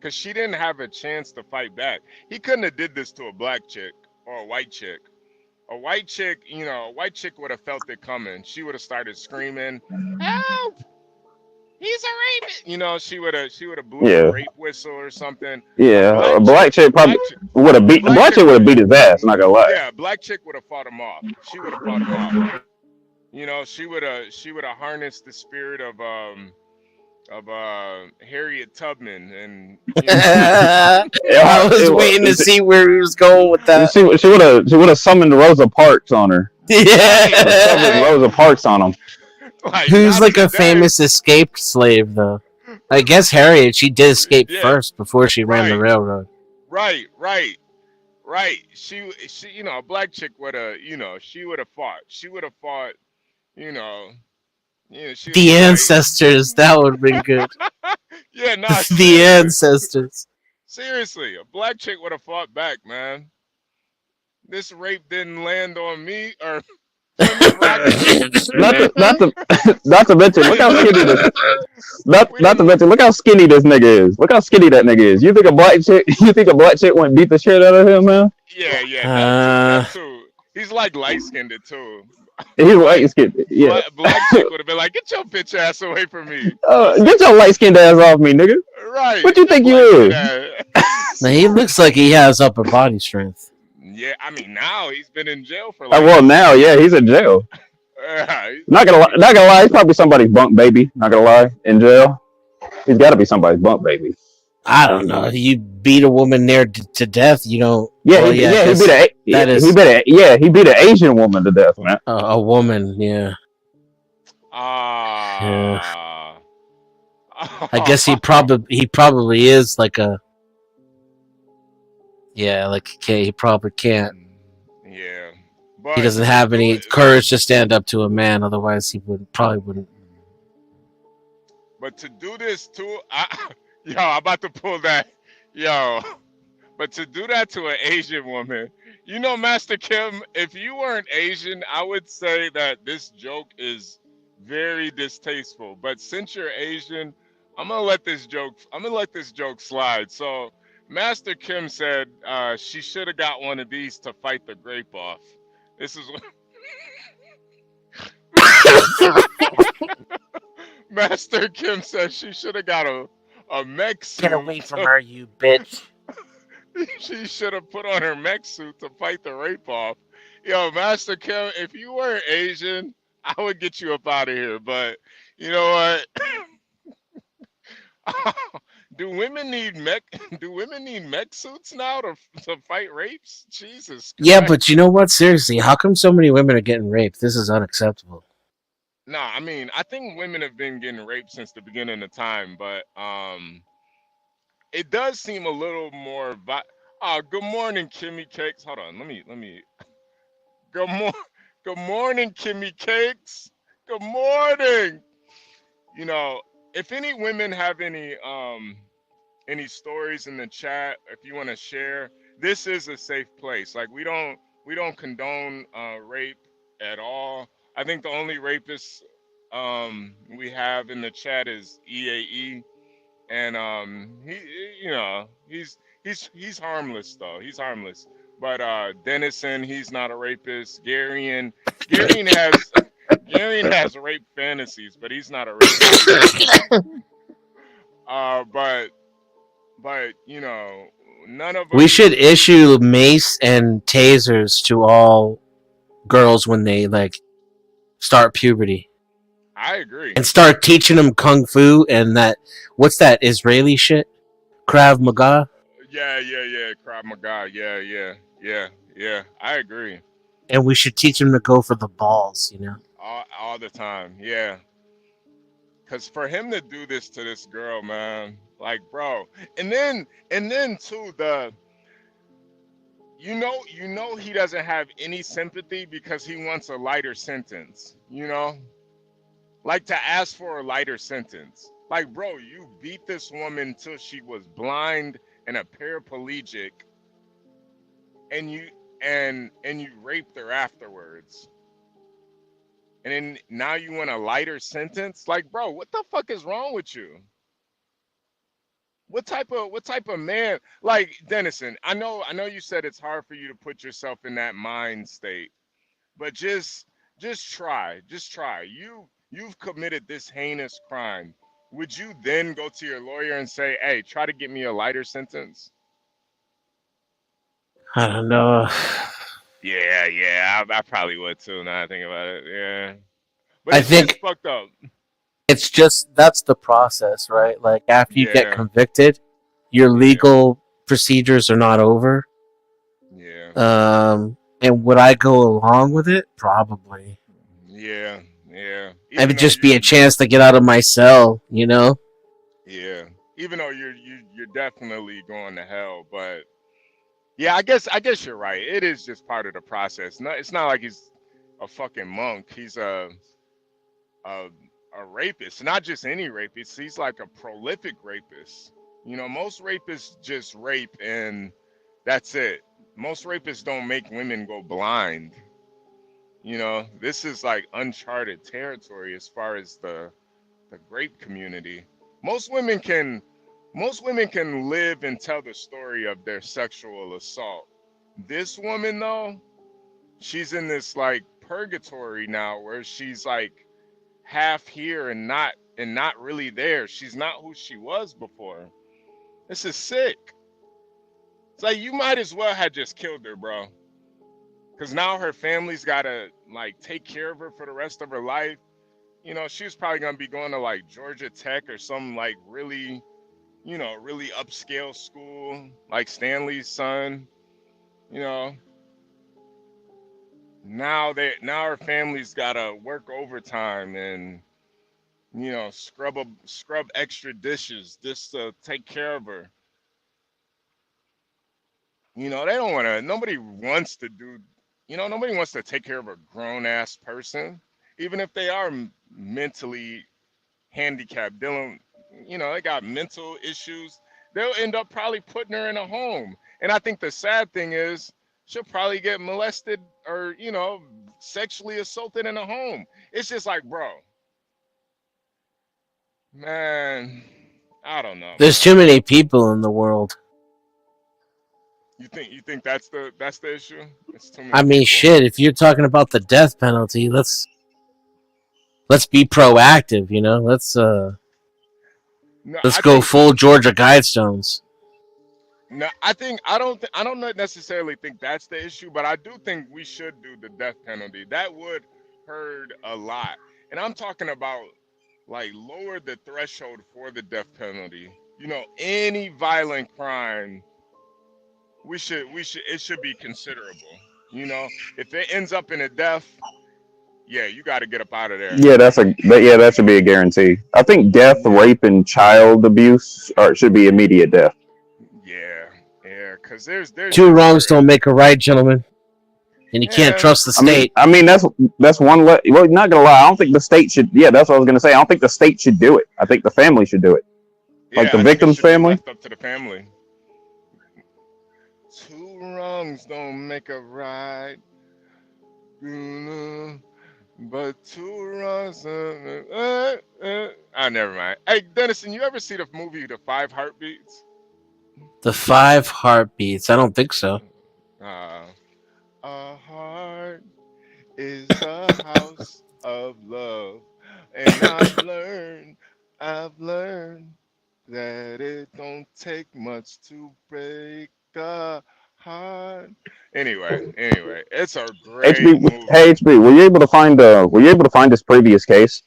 Cause she didn't have a chance to fight back. He couldn't have did this to a black chick or a white chick. A white chick, a white chick would have felt it coming. She would have started screaming, "Help! He's a rapist!" She would have blew the Yeah, rape whistle or something. A yeah. A black black chick, chick probably black chick, would have a beat. A black black chick chick would would have have, beat his ass. Not gonna lie. yeah, a black chick would have fought him off. She would have fought him off. She would have harnessed the spirit of Harriet Tubman, and I was waiting to see where he was going with that. She would have summoned Rosa Parks on her. right, Would have summoned Yeah. Rosa Parks on him. like Who's not like a today. famous escaped slave though? I guess Harriet. She did escape Yeah, first before she ran the right, railroad. right. She, a black chick would have, she would have fought. She would have fought, you know, she would The be like, ancestors. That would have been good. yeah, nah, The seriously, ancestors. seriously, a black chick would have fought back, man. This rape didn't land on me or Plymouth Rock. Not to, not to, not to mention, look we how didn't, skinny this. Not, we not to didn't. mention, look how skinny this nigga is. Look how skinny that nigga is. You think a black chick? You think a black chick wouldn't beat the shit out of him, man? Yeah, yeah, that too, Uh, that too. He's like light skinned too. He's Black white skinny. Yeah. black chick would have been like, "Get your bitch ass away from me." Get your light skinned ass off me, nigga. Right, What you this think you light skinned is? ass. now he looks like he has upper body strength. Yeah, I mean now he's been in jail for like Well, now, yeah, he's in jail. he's Not been gonna lie, he, not gonna lie. He's probably somebody's bunk baby. Not gonna lie. In jail, he's got to be somebody's bunk baby. I don't know. You beat a woman there to death. You don't. Yeah, Well, he, yeah, yeah, he 'cause beat a, that he is beat a, yeah, he beat an Asian woman to death, man. a woman. Yeah, yeah. ah. I guess he probably is like a like okay. He probably can't. Yeah, He but doesn't to have do any it, courage to stand up to a man. Otherwise, he probably wouldn't. but to do this too, yo, I'm about to pull that, yo. But to do that to an Asian woman, Master Kim, if you weren't Asian, I would say that this joke is very distasteful. But since you're Asian, I'm gonna let this joke slide. So Master Kim said she should have got one of these to fight the grape off. This is what Master Kim said she should have got a mech Get suit away from her, you bitch! she should have put on her mech suit to fight the rape off. Yo, Master Kim, if you weren't Asian, I would get you up out of here. But you know what? do women need mech? Do women need mech suits now to fight rapes? Jesus Yeah, Christ! but you know what? Seriously, how come so many women are getting raped? This is unacceptable. Nah, I mean, I think women have been getting raped since the beginning of time, but it does seem a little more. Good morning, Kimmy Cakes. Hold on, let me. Good morning. Good morning, Kimmy Cakes. Good morning. You know, if any women have any stories in the chat, if you want to share, this is a safe place. Like we don't condone rape at all. I think the only rapist we have in the chat is EAE, and he's harmless though. He's harmless. But Dennison, he's not a rapist. Garion has rape fantasies, but he's not a rapist either. Uh, but but none of We us. should issue mace and tasers to all girls when they start puberty, I agree. and start teaching them kung fu and what's that Israeli shit? Krav Maga. Yeah. Krav Maga. Yeah. I agree. And we should teach them to go for the balls. All the time. Yeah. Cause for him to do this to this girl, man, like, bro, and then too he doesn't have any sympathy because he wants a lighter sentence. Like to ask for a lighter sentence. Like, bro, you beat this woman till she was blind and a paraplegic, and you raped her afterwards. And then now you want a lighter sentence? Like, bro, what the fuck is wrong with you? What type of man? Like, Dennison, I know you said it's hard for you to put yourself in that mind state, but just try. Just try. You've committed this heinous crime. Would you then go to your lawyer and say, "Hey, try to get me a lighter sentence"? I don't know. Yeah, I probably would too. Now I think about it, yeah. But I it's just think fucked up. it's just that's the process, right? Like after you get Yeah, convicted, your yeah, legal procedures are not over. yeah, And would I go along with it? Probably. yeah, yeah. It Even would though just be a chance to get out of my cell, you know? yeah, even though you're definitely going to hell, but yeah, I guess you're right. It is just part of the process. No, it's not like he's a fucking monk. He's a a rapist. Not just any rapist. He's like a prolific rapist. Most rapists just rape and that's it. Most rapists don't make women go blind. This is like uncharted territory as far as the rape community. Most women can most women can live and tell the story of their sexual assault. This woman though, she's in this like purgatory now where she's like half here and not really there. She's not who she was before. This is sick. It's like you might as well have just killed her, bro. Cause now her family's gotta like take care of her for the rest of her life. She was probably gonna be going to like Georgia Tech or some like really upscale school, like Stanley's son. You know, now her family's gotta work overtime and scrub extra dishes just to take care of her. They don't want to. Nobody wants to take care of a grown ass person, even if they are mentally handicapped. They got mental issues. They'll end up probably putting her in a home. And I think the sad thing is she'll probably get molested or, sexually assaulted in a home. It's just like, bro, man, I don't know, There's man. too many people in the world. You think that's the issue? It's too I many mean, people. shit, if you're talking about the death penalty, let's be proactive, you know? No, Let's I go think full Georgia Guidestones. no, I don't necessarily think that's the issue, but I do think we should do the death penalty. That would hurt a lot. And I'm talking about like lower the threshold for the death penalty. Any violent crime, we should it should be considerable. If it ends up in a death, yeah, you got to get up out of there. Yeah, that should be a guarantee. I think death, Yeah, rape, and child abuse should be immediate death. yeah, yeah. Cause there's Two just wrongs don't certain, make a right, gentlemen. And you can't yeah, trust the I mean, state. I mean that's one. Well, not gonna lie, I don't think the state should. Yeah, that's what I was gonna say. I don't think the state should do it. I think the family should do it, like yeah. the I think it victim's should be family. left up to the family. Two wrongs don't make a right, mm, but two wrongs. Never mind. Hey, Dennison, you ever see the movie The Five Heartbeats? The 5 heartbeats. I don't think so. Uh, a heart is a house of love, and I've learned that it don't take much to break a heart. Anyway, it's a great HB, hey movie. HB, were you able to find his previous case?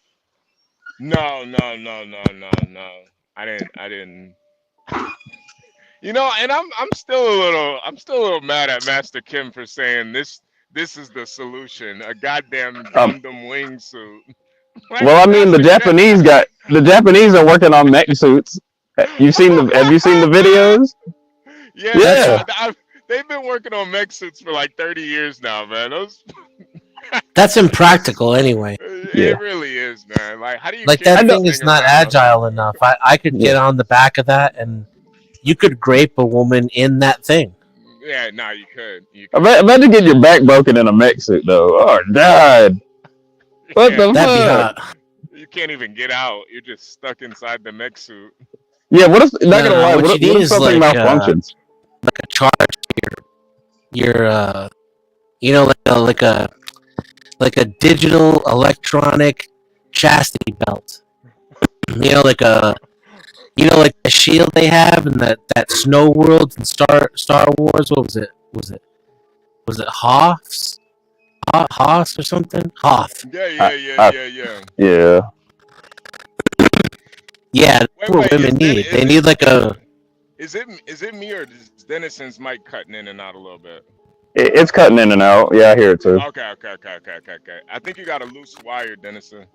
No, no, no, no, no, no. I didn't. And I'm still a little mad at Master Kim for saying this is the solution, a goddamn Um, Gundam wingsuit. Like well, I mean, Master Kim. The Japanese are working on mech suits. Have you seen the videos? Yeah, Yeah, they've been working on mech suits for like 30 years now, man. Those That's impractical anyway. Yeah. It really is, man. Like, how do you Like kick that this thing thing is not around? agile enough. I could Yeah. get on the back of that, and you could grape a woman in that thing. Yeah, no, you could. You could. Imagine getting your back broken in a mech suit, though. Oh, God. What Yeah, the That'd be fuck? hot. you can't even get out. You're just stuck inside the mech suit. Yeah, what if, not No, gonna no, lie, what you what need if is something malfunctions? like a charge. Your you know, like a digital electronic chastity belt. You know, like the shield they have in that Snow World and Star Wars. What was it? Was it Hoths? Hoth or something? Hoth. Yeah, I, yeah, yeah, I, yeah, yeah. yeah. Yeah, that's Wait, what wait. women need. They need like a. Is it me or is Denison's mic cutting in and out a little bit? It's cutting in and out. Yeah, I hear it too. Okay. I think you got a loose wire, Denison.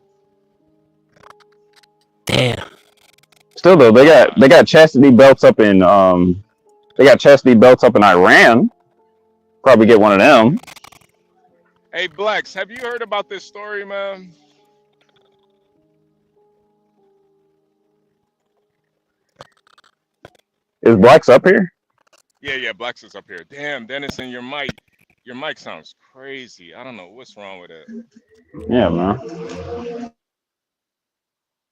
Damn. Still though, they got chastity belts up in Iran. Probably get one of them. Hey, Blacks, have you heard about this story, man? Is Blacks up here? Yeah, Blacks is up here. Damn, Denison, your mic sounds crazy. I don't know what's wrong with it. Yeah, man.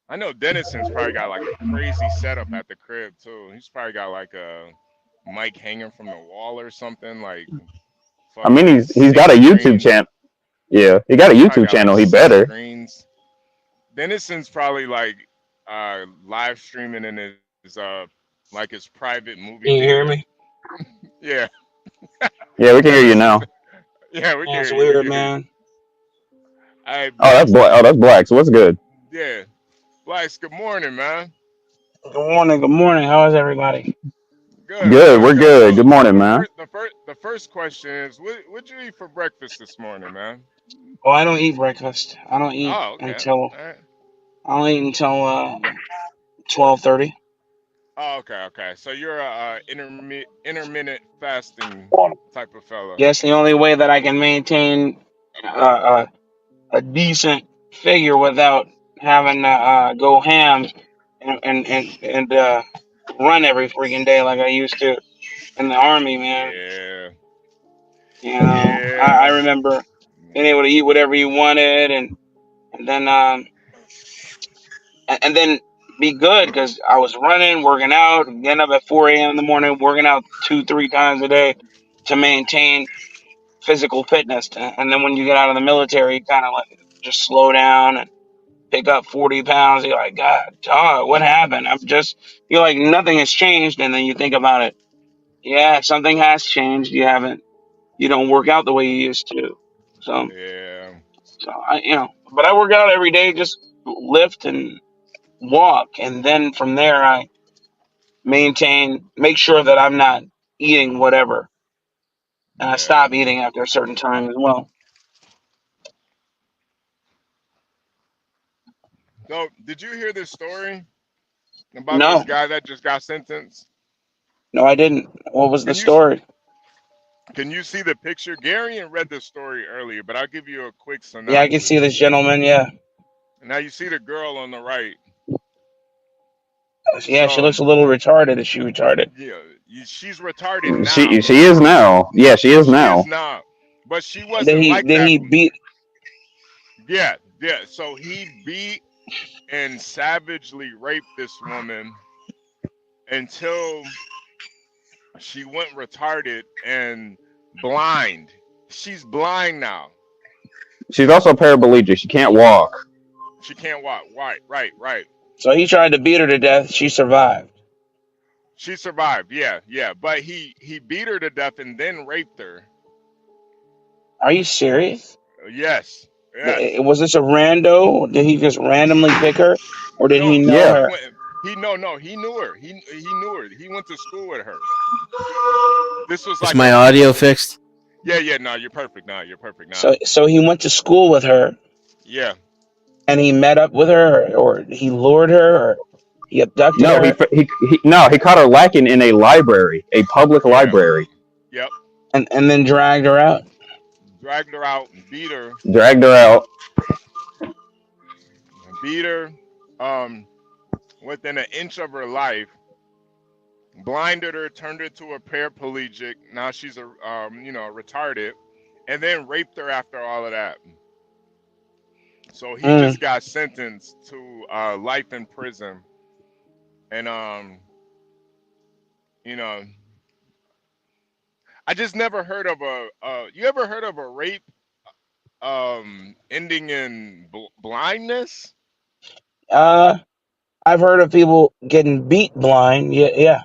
I know Denison's probably got like a crazy setup at the crib too. He's probably got like a mic hanging from the wall or something. Like, I mean, fucking he's got a six YouTube screens. channel. Yeah, he got a Probably YouTube got like channel. He 6 better. screens. Denison's probably like live streaming in his like his private movie Can you hear theater. me? Yeah, Yeah, we can hear you Denison's. now. Yeah, we can That's hear you. We weird, can hear you. man. Hey, Oh, that's Blacks, Black. Oh, that's Blacks. What's good? yeah, Blacks. Good morning, man. Good morning. Good morning. How is everybody? Good. We're Good. good. So, Good morning, man. the first question is, what'd you eat for breakfast this morning, man? Well, I don't eat breakfast. I don't eat Oh, okay. until All right. 12:30. Oh, okay. So you're a intermittent fasting type of fella. Guess the only way that I can maintain a decent figure without having to go ham and run every freaking day like I used to in the army, man. Yeah, You know, I yeah, remember being able to eat whatever you wanted and then and then be good because I was running, working out, getting up at 4 a.m. in the morning, working out 2, 3 times a day to maintain physical fitness. And then when you get out of the military, you kind of like just slow down and pick up 40 pounds. You're like, God, dog, what happened? You're like, nothing has changed. And then you think about it. Yeah, something has changed. You don't work out the way you used to. So, yeah, but I work out every day, just lift and walk. And then from there, I make sure that I'm not eating whatever. And I yeah. stop eating after a certain time as well. So, did you hear this story about this No, guy that just got sentenced? no, I didn't. What was the Can you story? can you see the picture? Gary read the story earlier, but I'll give you a quick Yeah, I can see this synopsis. gentleman. Yeah. Now you see the girl on the right. Yeah, she So, looks a little retarded. Is she retarded? yeah, she's retarded now. She is now. Yeah, she is She is now. not, but she Did wasn't he like did that. he beat Yeah. So he beat and savagely raped this woman until she went retarded and blind. She's blind now. She's also paraplegic. She can't walk. She can't walk. Right. so he tried to beat her to death, she survived. She survived. Yeah. But he beat her to death and then raped her. Are you serious? Yes. Was this a rando? Did he just randomly pick her? Or did he No, know Yeah. he her? went. He knew her. He knew her. He went to school with her. This was Is like a my audio fixed? yeah. No, you're perfect now. You're perfect now. So he went to school with her Yeah. and he met up with her or he lured her or he abducted No, her he caught her lacking in a library, a public Yeah. library. Yep. and then dragged her out. Dragged her out and beat her. Dragged her out. beat her um, within an inch of her life, blinded her, turned her to a paraplegic. Now she's a retarded, and then raped her after all of that. So he Mm. just got sentenced to life in prison, and you know, I just never heard of a. You ever heard of a rape ending in blindness? Uh, I've heard of people getting beat blind. Yeah, yeah.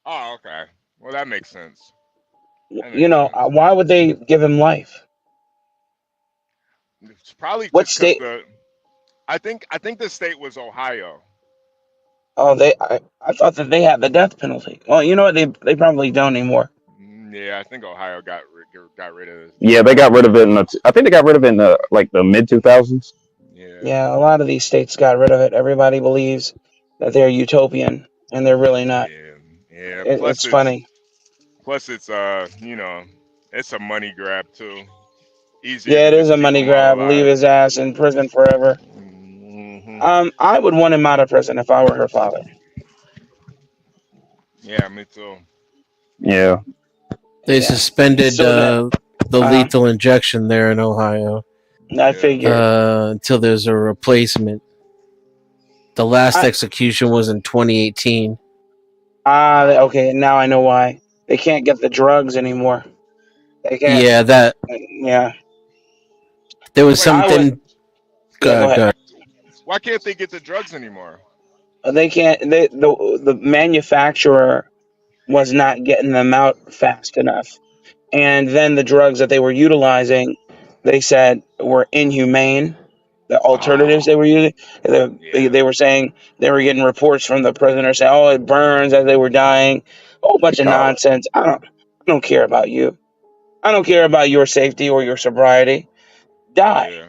Oh, okay. Well, that makes sense. That You makes know, sense. why would they give him life? It's probably What just because state? the. I think the state was Ohio. Oh, I thought that they had the death penalty. Well, you know what? They probably don't anymore. Yeah, I think Ohio got rid of the Yeah, they death got rid of it. penalty. I think they got rid of it in like the mid 2000s. Yeah, Yeah, a lot of these states got rid of it. Everybody believes that they're utopian, and they're really not. yeah, yeah. It's funny. Plus it's it's a money grab too. Easier Yeah, to it is just a keep money them all grab. Leave alive. his ass in prison forever. Hmm. I would want him out of prison if I were her father. Yeah, me too. Yeah, They Yeah, suspended so that the uh, lethal injection there in Ohio I Yeah, figured. until there's a replacement. The last I execution was in 2018. okay. Now I know why they can't get the drugs anymore. They can't. Yeah, that Yeah, there was wait, I would. something. Yeah, go ahead. Good. why can't they get the drugs anymore? They can't. The manufacturer was not getting them out fast enough, and then the drugs that they were utilizing, they said were inhumane. The alternatives they Oh, were using, yeah, they were saying they were getting reports from the prisoners saying, "Oh, it burns," as they were dying. A whole bunch of God. nonsense. I don't care about you. I don't care about your safety or your sobriety. Die. yeah,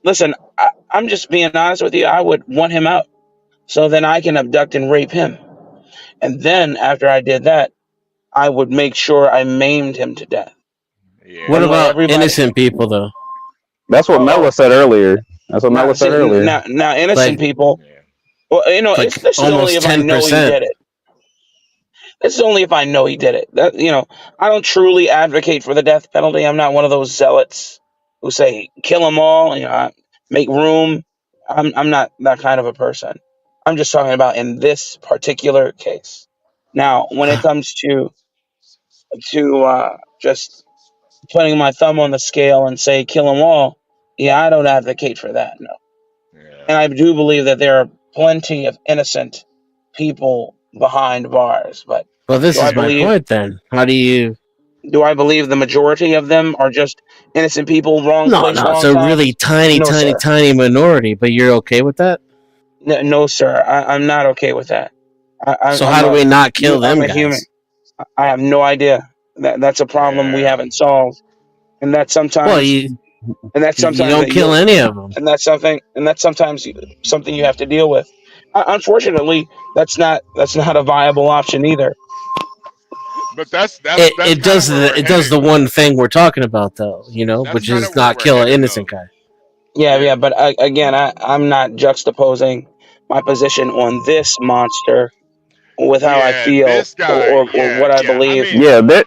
Listen, I'm just being honest with you. I would want him out so then I can abduct and rape him. And then after I did that, I would make sure I maimed him to death What and yeah. let about everybody. innocent people though? That's what Oh, Mela oh, said earlier. That's what now Mela said see, earlier. now innocent Like people. Yeah. Well, like this is only almost if I know he 10%. did it. This is only if I know he did it. I don't truly advocate for the death penalty. I'm not one of those zealots who say kill them all. Make room. I'm not that kind of a person. I'm just talking about in this particular case. Now, when it comes to just putting my thumb on the scale and say kill them all, yeah, I don't advocate for that. No, Yeah. and I do believe that there are plenty of innocent people behind bars, but Well, do this I is my believe point then. How do you? Do I believe the majority of them are just innocent people, wrong No, place, no, it's wrong a time? really tiny, No, tiny, sir. tiny minority. But you're okay with that? No, sir. I'm not okay with that. So I'm how do a we not kill I'm them a human. guys? I have no idea. That's a problem we Yeah. haven't solved, and that Well, sometimes you and that's you sometimes don't that kill you'll any of them. and that's sometimes something you have to deal with. Unfortunately, that's not a viable option either. But that's It that's it kind of does where we're it does headed. the one thing we're talking about though, That's which kind is of where not we're kill an headed, though. innocent guy. Yeah, Yeah. yeah, but again, I'm not juxtaposing my position on this monster with how I Yeah. feel This guy. or Yeah. what I Yeah. I believe mean,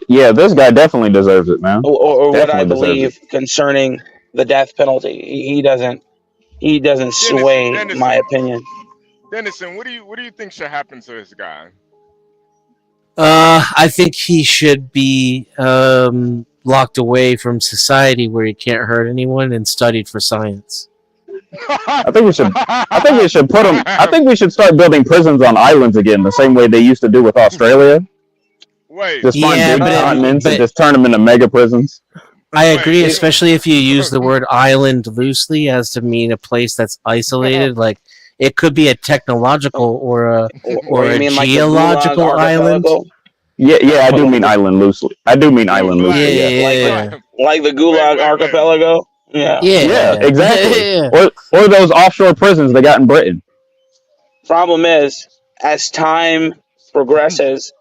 Yeah, this guy definitely deserves it, man. or what I Definitely deserves it. believe concerning the death penalty. He doesn't sway my Dennison. opinion. Dennison. What do you think should happen to this guy? I think he should be locked away from society where he can't hurt anyone and studied for science. I think we should. I think we should put him. I think we should start building prisons on islands again, the same way they used to do with Australia. Wait. Just find Yeah, big continents and but just turn them into mega prisons. I Wait. agree, especially if you use the word island loosely as to mean a place that's isolated. Like it could be a technological Or or you a mean like the Gulag geological island. Archipelago, Yeah, yeah, I do mean like island loosely. I do mean Yo, island Yeah, loosely. Black. Yes. the yeah, Black. like the Wait. Gulag Wait. Wait. Archipelago? Yeah. Yeah, yeah, exactly. yeah. Or those offshore prisons they got in Britain. Problem is, as time progresses,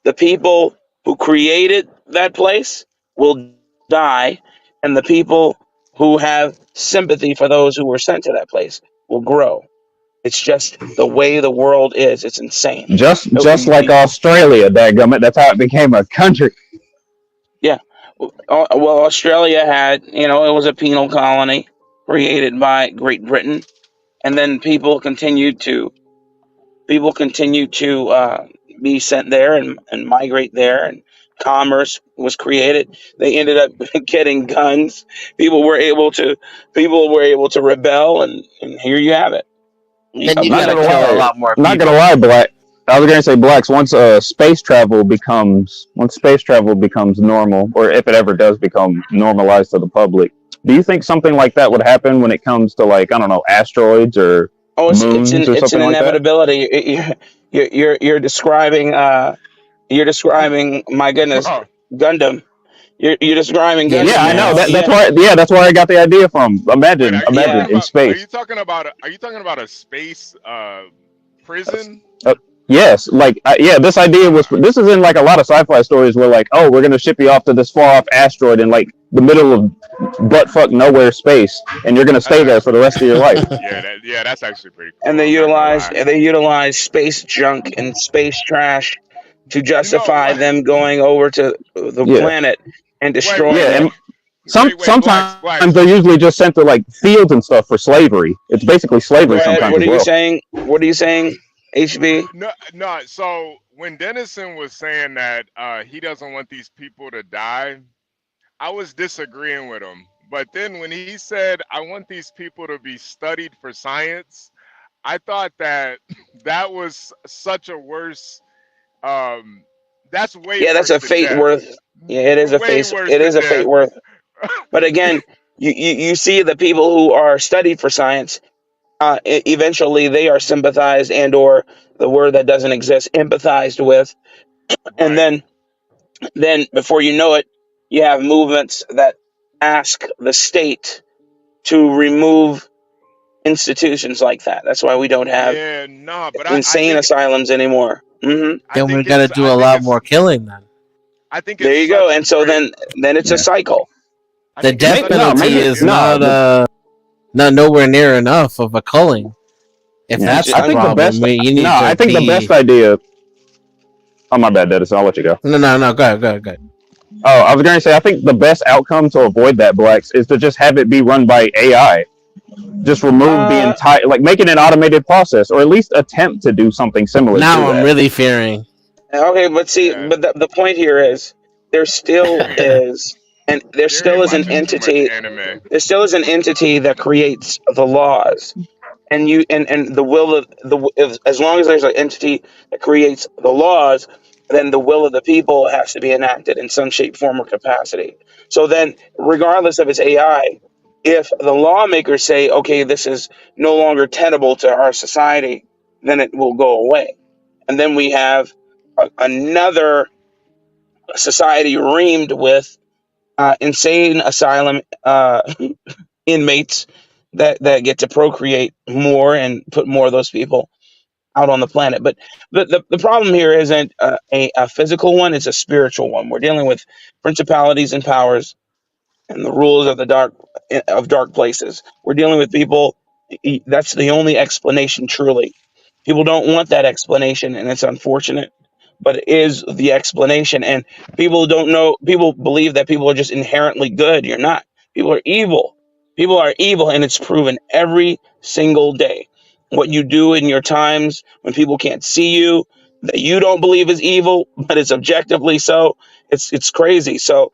the people who created that place will die, and the people who have sympathy for those who were sent to that place will grow. It's just the way the world is. It's insane. Just like Australia, dadgummit. That's how it became a country. Yeah. Well, Australia had, it was a penal colony created by Great Britain, and then people continued to be sent there and migrate there, and commerce was created. They ended up getting guns. People were able to rebel, and here you have it. Then you Not gotta gonna kill a lie. lot more Not people. gonna lie, Black. I was gonna say, Blacks. Once space travel becomes normal, or if it ever does become normalized to the public, do you think something like that would happen when it comes to, like, I don't know, asteroids or Oh, moons or it's an something like that? inevitability. You're describing my goodness, Bro, Gundam. You're describing Yes, Gundam Yeah, I there. know. yes. That's Yeah, why. Yeah, that's where I got the idea from. wait, yeah. Imagine in space. are you talking about a space prison? Yes, like yeah. This idea was. Uh, This is in like a lot of sci-fi stories where, like, oh, we're gonna ship you off to this far-off asteroid in like the middle of butt-fuck nowhere space, and you're gonna that's stay there for actually the rest of your life. yeah, that's actually pretty And cool. I'm not gonna lie. they utilize space junk and space trash to You know, justify them going over to the Yeah, planet and wait, destroying wait, yeah, it. and sometimes blacks. they're usually just sent to like fields and stuff for slavery. It's basically Go slavery ahead. sometimes What as are you well. saying? What are you saying, HB? No, no. So when Dennison was saying that he doesn't want these people to die, I was disagreeing with him. But then when he said, I want these people to be studied for science, I thought that that was such a worse, um, that's way Yeah, that's worse a than fate death. worth. Yeah, it is a Way face. worse It is than a fate death. worth. But again, you see the people who are studied for science. Eventually, they are sympathized and or the word that doesn't exist, empathized with, and Right. then before you know it, you have movements that ask the state to remove institutions like that. That's why we don't have Yeah, no, but insane asylums anymore. Then we gotta do a lot more killing then. I think There it's you go. such a And so great, then it's a Yeah, cycle. I The think it's death such a no, penalty great maybe is idea. no. not nowhere near enough of a culling. If Yeah, that's I the think the problem, best. you need No, I to think the best be. idea. Oh, my bad, Dennis. I'll let you go. No. Go ahead. Oh, I was going to say, I think the best outcome to avoid that, Blacks, is to just have it be run by AI. Just remove the Uh, entire, like, make it an automated process, or at least attempt to do something similar to Now I'm that. really fearing. okay, but see, Yeah, the point here is there still is, and there Jerry still is an watches too much entity. anime. There still is an entity that creates the laws, and the will of as long as there's an entity that creates the laws, then the will of the people has to be enacted in some shape, form, or capacity. So then, regardless of its AI, if the lawmakers say, okay, this is no longer tenable to our society, then it will go away, and then we have another society reamed with insane asylum inmates that get to procreate more and put more of those people out on the planet. But the problem here isn't a physical one; it's a spiritual one. We're dealing with principalities and powers and the rulers of the dark places. We're dealing with people. That's the only explanation. Truly, people don't want that explanation, and it's unfortunate, but it is the explanation. And people don't know. People believe that people are just inherently good. You're not. People are evil. People are evil, and it's proven every single day. What you do in your times when people can't see you, that you don't believe is evil, but it's objectively so. It's crazy. So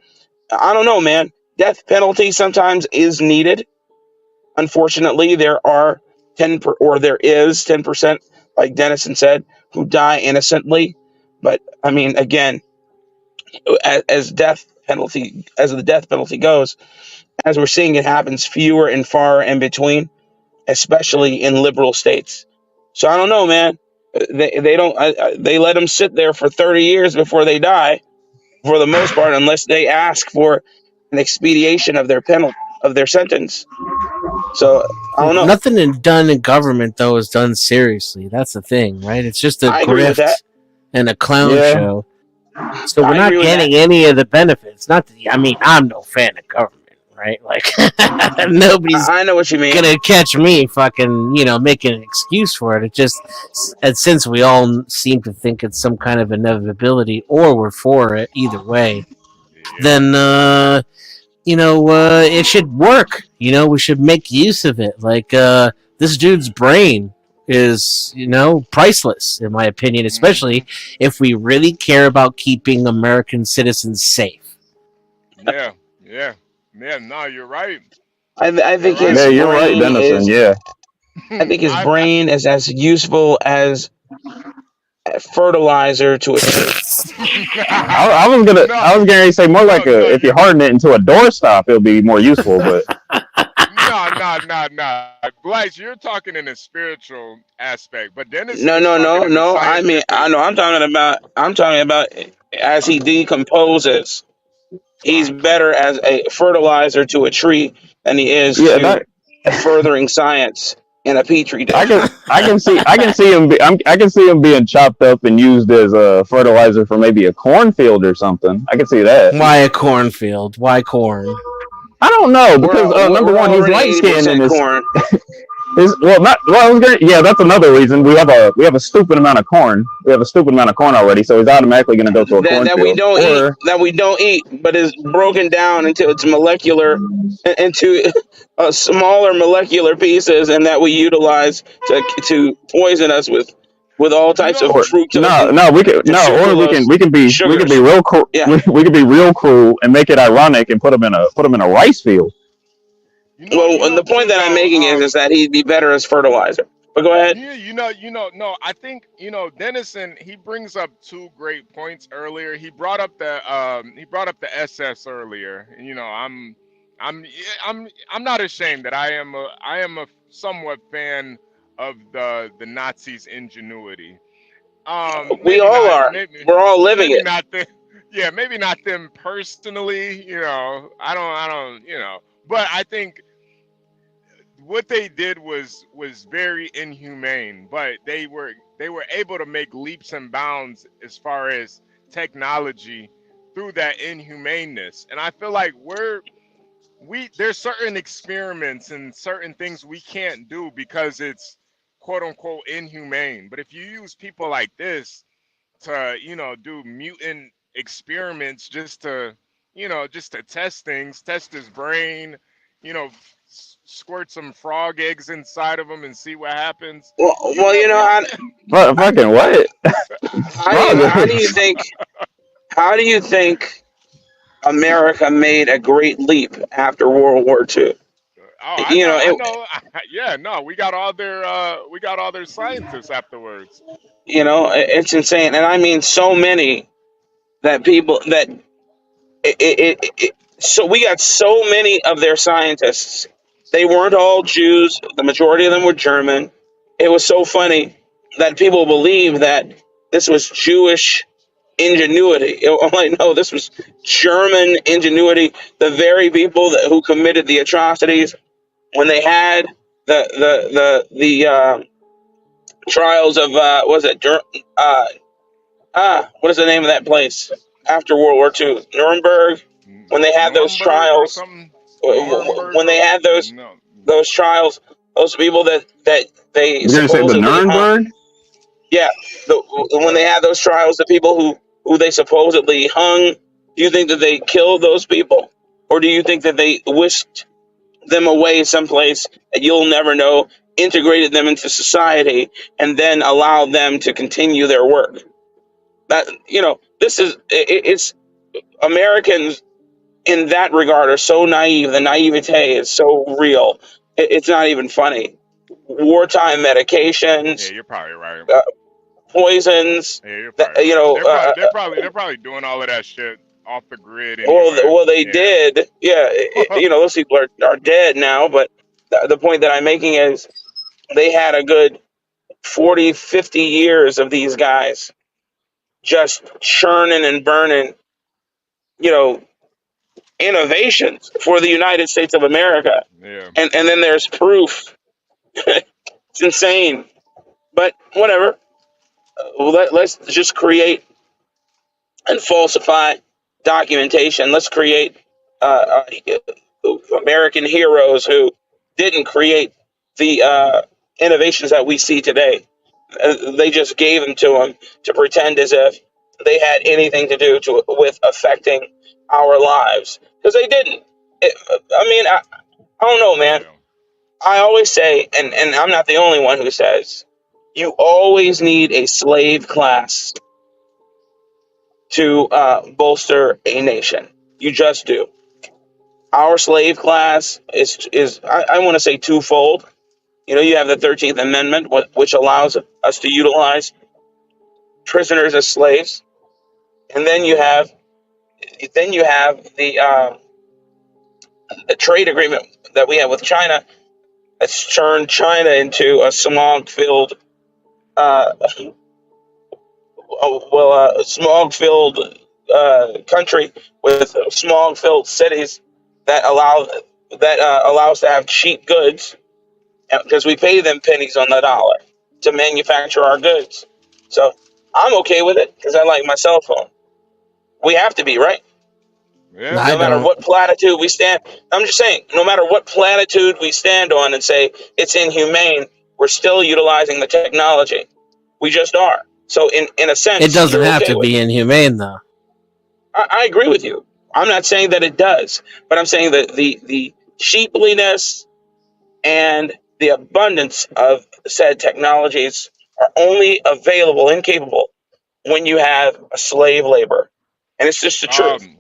I don't know, man. Death penalty sometimes is needed. Unfortunately, there is 10%, like Dennison said, who die innocently. But I mean, again, as the death penalty goes, as we're seeing, it happens fewer and far in between, especially in liberal states. So I don't know, man. They don't they let them sit there for 30 years before they die, for the most part, unless they ask for an expedition of their sentence. So I don't know. Nothing done in government though is done seriously. That's the thing, right? It's just a I agree with that. grift and a clown Yeah. show. So we're I not agree with that. getting any of the benefits. Not that, I mean, I'm no fan of government. right? Like nobody's I know what you mean. gonna catch me fucking, making an excuse for it. It just, and since we all seem to think it's some kind of inevitability, or we're for it, either way, Yeah. then it should work. We should make use of it. Like this dude's brain is, priceless in my opinion, especially if we really care about keeping American citizens safe. Yeah. Yeah. Yeah. No, you're right. I You're think right. his Yeah, you're right, brain Dennison. is. Yeah. I think his I, brain is as useful as fertilizer to a tree. I was gonna no, I was gonna say more no, like no. if you harden it into a doorstop, it'll be more useful. But No. Blythe, you're talking in a spiritual aspect, but Dennison No, is no, talking no, in the no. I mean, I scientific. know. I'm talking about as he decomposes. He's better as a fertilizer to a tree than he is yeah, to furthering science in a petri I dish. can see him I can see him being chopped up and used as a fertilizer for maybe a cornfield or something. I can see that. Why a cornfield? Why corn? I don't know We're because number we're one, he's already light skinned and 80% corn. his well not well. I was gonna, yeah, that's another reason we have a stupid amount of corn. We have a stupid amount of corn already, so he's automatically going to go to a That we cornfield. don't eat, Or but is broken down into its molecular, into smaller molecular pieces, and that we utilize to poison us with all You types of know, or fructose no, and, no, and or sucralose we can be sugars. real cool. Yeah. We can be real cruel and make it ironic and put him in a rice field. Well, and the point too that I'm though. making is that he'd be better as fertilizer. But go ahead. Yeah, no, I think, Dennison, he brings up two great points earlier. He brought up the SS earlier. And, I'm yeah, I'm not ashamed that I am a somewhat fan of the Nazis' ingenuity. We Maybe all not, are. We're all living maybe it. not them, yeah, maybe not them personally, I don't, but I think what they did was very inhumane, but they were able to make leaps and bounds as far as technology through that inhumaneness. And I feel like there's certain experiments and certain things we can't do because it's quote unquote inhumane. But if you use people like this to, do mutant experiments just to test things, test his brain, you know, squirt some frog eggs inside of him and see what happens. Well, But fucking what? how do Frog. you think? How do you think America made a great leap after World War II? Oh, I You know, know, I it, know. Yeah, no, we got all their scientists afterwards. it's insane, and I mean so many that people that so we got so many of their scientists. They weren't all Jews. The majority of them were German. It was so funny that people believe that this was Jewish ingenuity. I'm like, no, this was German ingenuity. The very people who committed the atrocities when they had the trials of was it what is the name of that place after World War II? Nuremberg. When they had those Nuremberg or trials, something. Nuremberg when they or had no. those trials, those people that they You're gonna say the supposedly hung. Nuremberg? Yeah, when they had those trials, the people who they supposedly hung. Do you think that they killed those people, or do you think that they whisked them away someplace that you'll never know, integrated them into society, and then allowed them to continue their work? That this is it's Americans in that regard are so naive. The naivete is so real. It's not even funny. Wartime Yeah, medications, you're probably right. poisons. Yeah, you're That, probably right. They're probably doing all of that shit off the grid anyway. well, they Yeah. did. Yeah, those people are dead now. But the point that I'm making is they had a good 40, 50 years of these guys just churning and burning, you know, innovations for the United States of America. Yeah. And then there's proof. It's insane. But whatever. Let's just create and falsify documentation. Let's create American heroes who didn't create the innovations that we see today. They just gave them to them to pretend as if they had anything to do with affecting our lives, because they didn't. I mean, I don't know, man. Yeah. I always say, and I'm not the only one who says, you always need a slave class to bolster a nation. You just do. Our slave class is I want to say twofold. You know, you have the 13th Amendment, which allows us to utilize prisoners as slaves, and then you have the trade agreement that we have with China. That's turned China into a smog-filled, uh, smog-filled country with smog-filled cities that allow us to have cheap goods because we pay them pennies on the dollar to manufacture our goods. So I'm okay with it because I like my cell phone. We have to be, right? Yeah. I No matter don't. what platitude we stand, I'm just saying, no matter what platitude we stand on and say it's inhumane, we're still utilizing the technology. We just are. So in a It sense, doesn't you're have okay to with be it. inhumane, though. I agree with you. I'm not saying that it does, but I'm saying that the cheapliness and the abundance of said technologies are only available and capable when you have a slave labor. And it's just the truth. Um,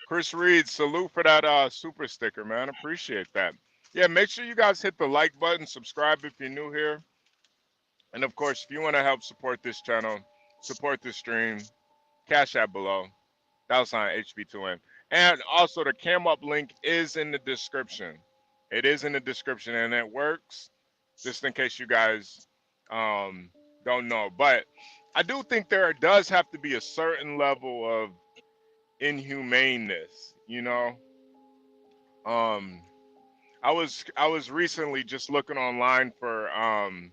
Chris Reed, salute for that super sticker, man. Appreciate that. Yeah, make sure you guys hit the like button, subscribe if you're new here, and of course, if you want to help support this channel, support the stream, cash app below. $ HB2M. And also the cam up link is in the description. It is in the description and it works. Just in case you guys don't know. But I do think there does have to be a certain level of inhumaneness, you know. Um I was recently just looking online for um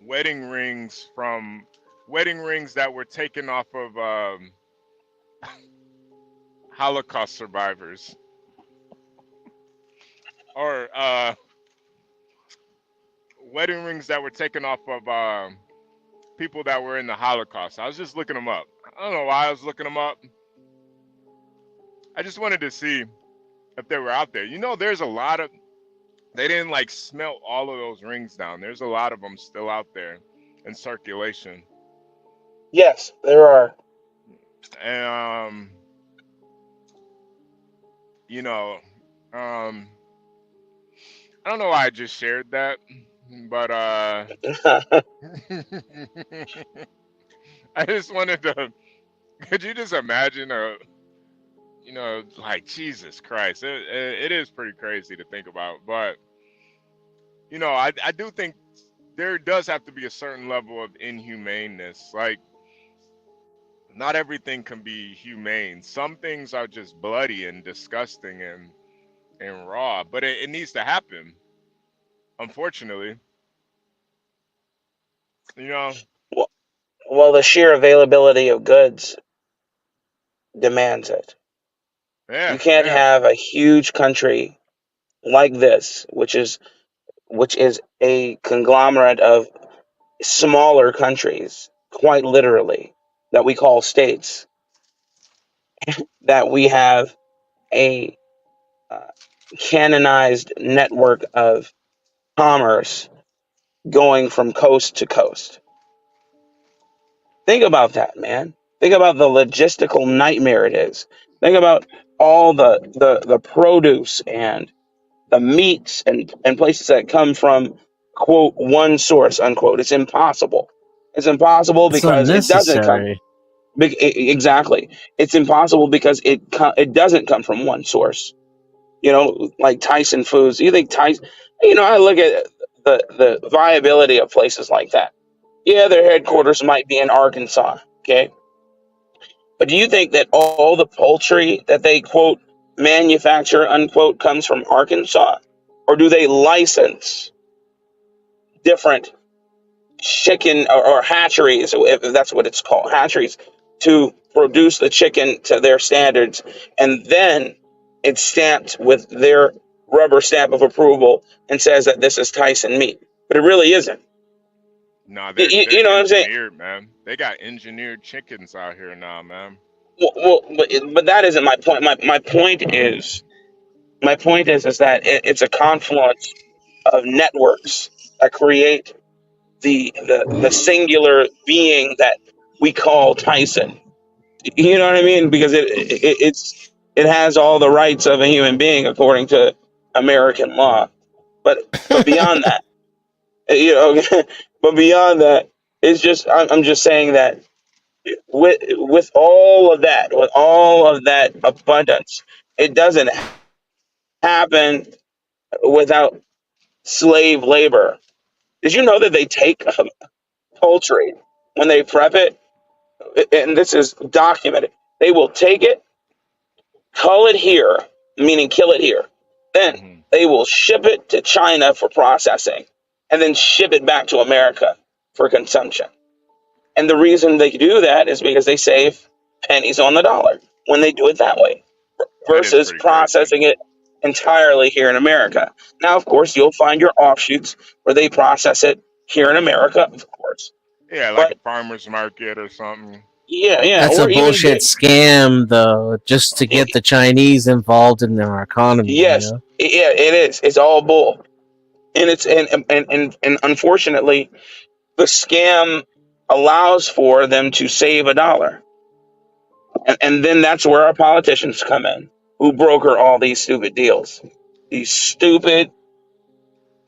wedding rings from wedding rings that were taken off of Holocaust survivors or wedding rings that were taken off of people that were in the Holocaust. I was just looking them up. I don't know why I was looking them up. I just wanted to see if they were out there. You know, there's a lot of, they didn't like smelt all of those rings down. There's a lot of them still out there in circulation. Yes, there are. And, you know, um, I don't know why I just shared that, but I just wanted to. Could you just imagine you know, like Jesus Christ, it is pretty crazy to think about. But you know, I do think there does have to be a certain level of inhumaneness. Like, not everything can be humane. Some things are just bloody and disgusting and raw. But it needs to happen. Unfortunately, you know. well, well, the sheer availability of goods demands it. You Yeah, can't yeah. have a huge country like this, which is a conglomerate of smaller countries, quite literally, that we call states, that we have a uh, canonized network of commerce going from coast to coast. Think about that, man. Think about the logistical nightmare it is. Think about all the produce and the meats and places that come from quote one source unquote. It's impossible. It's impossible It's because it doesn't come. unnecessary. Exactly. It's impossible because it doesn't come from one source. You know, like Tyson Foods. You think Tyson? You know, I look at the viability of places like that. Yeah, their headquarters might be in Arkansas. Okay, but do you think that all the poultry that they quote manufacture unquote comes from Arkansas, or do they license different chicken or hatcheries, if that's what it's called, hatcheries to produce the chicken to their standards, and then it's stamped with their rubber stamp of approval and says that this is Tyson meat, but it really isn't. Nah, You they're know what I'm saying? engineered, man. They got engineered chickens out here now, man. But that isn't my point. My point is that it's a confluence of networks that create the singular being that we call Tyson. You know what I mean? Because it has all the rights of a human being according to American law. But beyond that, you know, but beyond that, it's just I'm just saying that with all of that abundance, it doesn't happen without slave labor. Did you know that they take poultry when they prep it, and this is documented? They will take it, cull it here, meaning kill it here. Then Hmm. they will ship it to China for processing, and then ship it back to America for consumption. And the reason they do that is because they save pennies on the dollar when they do it that way That is versus pretty crazy. processing it entirely here in America. Now, of course, you'll find your offshoots where they process it here in America, of course. Yeah, like a But farmer's market or something. yeah, That's a or even bullshit scam, though, just to get the Chinese involved in our economy. yes, yeah, it is. It's all bull, and it's and unfortunately, the scam allows for them to save a dollar. And then that's where our politicians come in, who broker all these stupid deals. These stupid.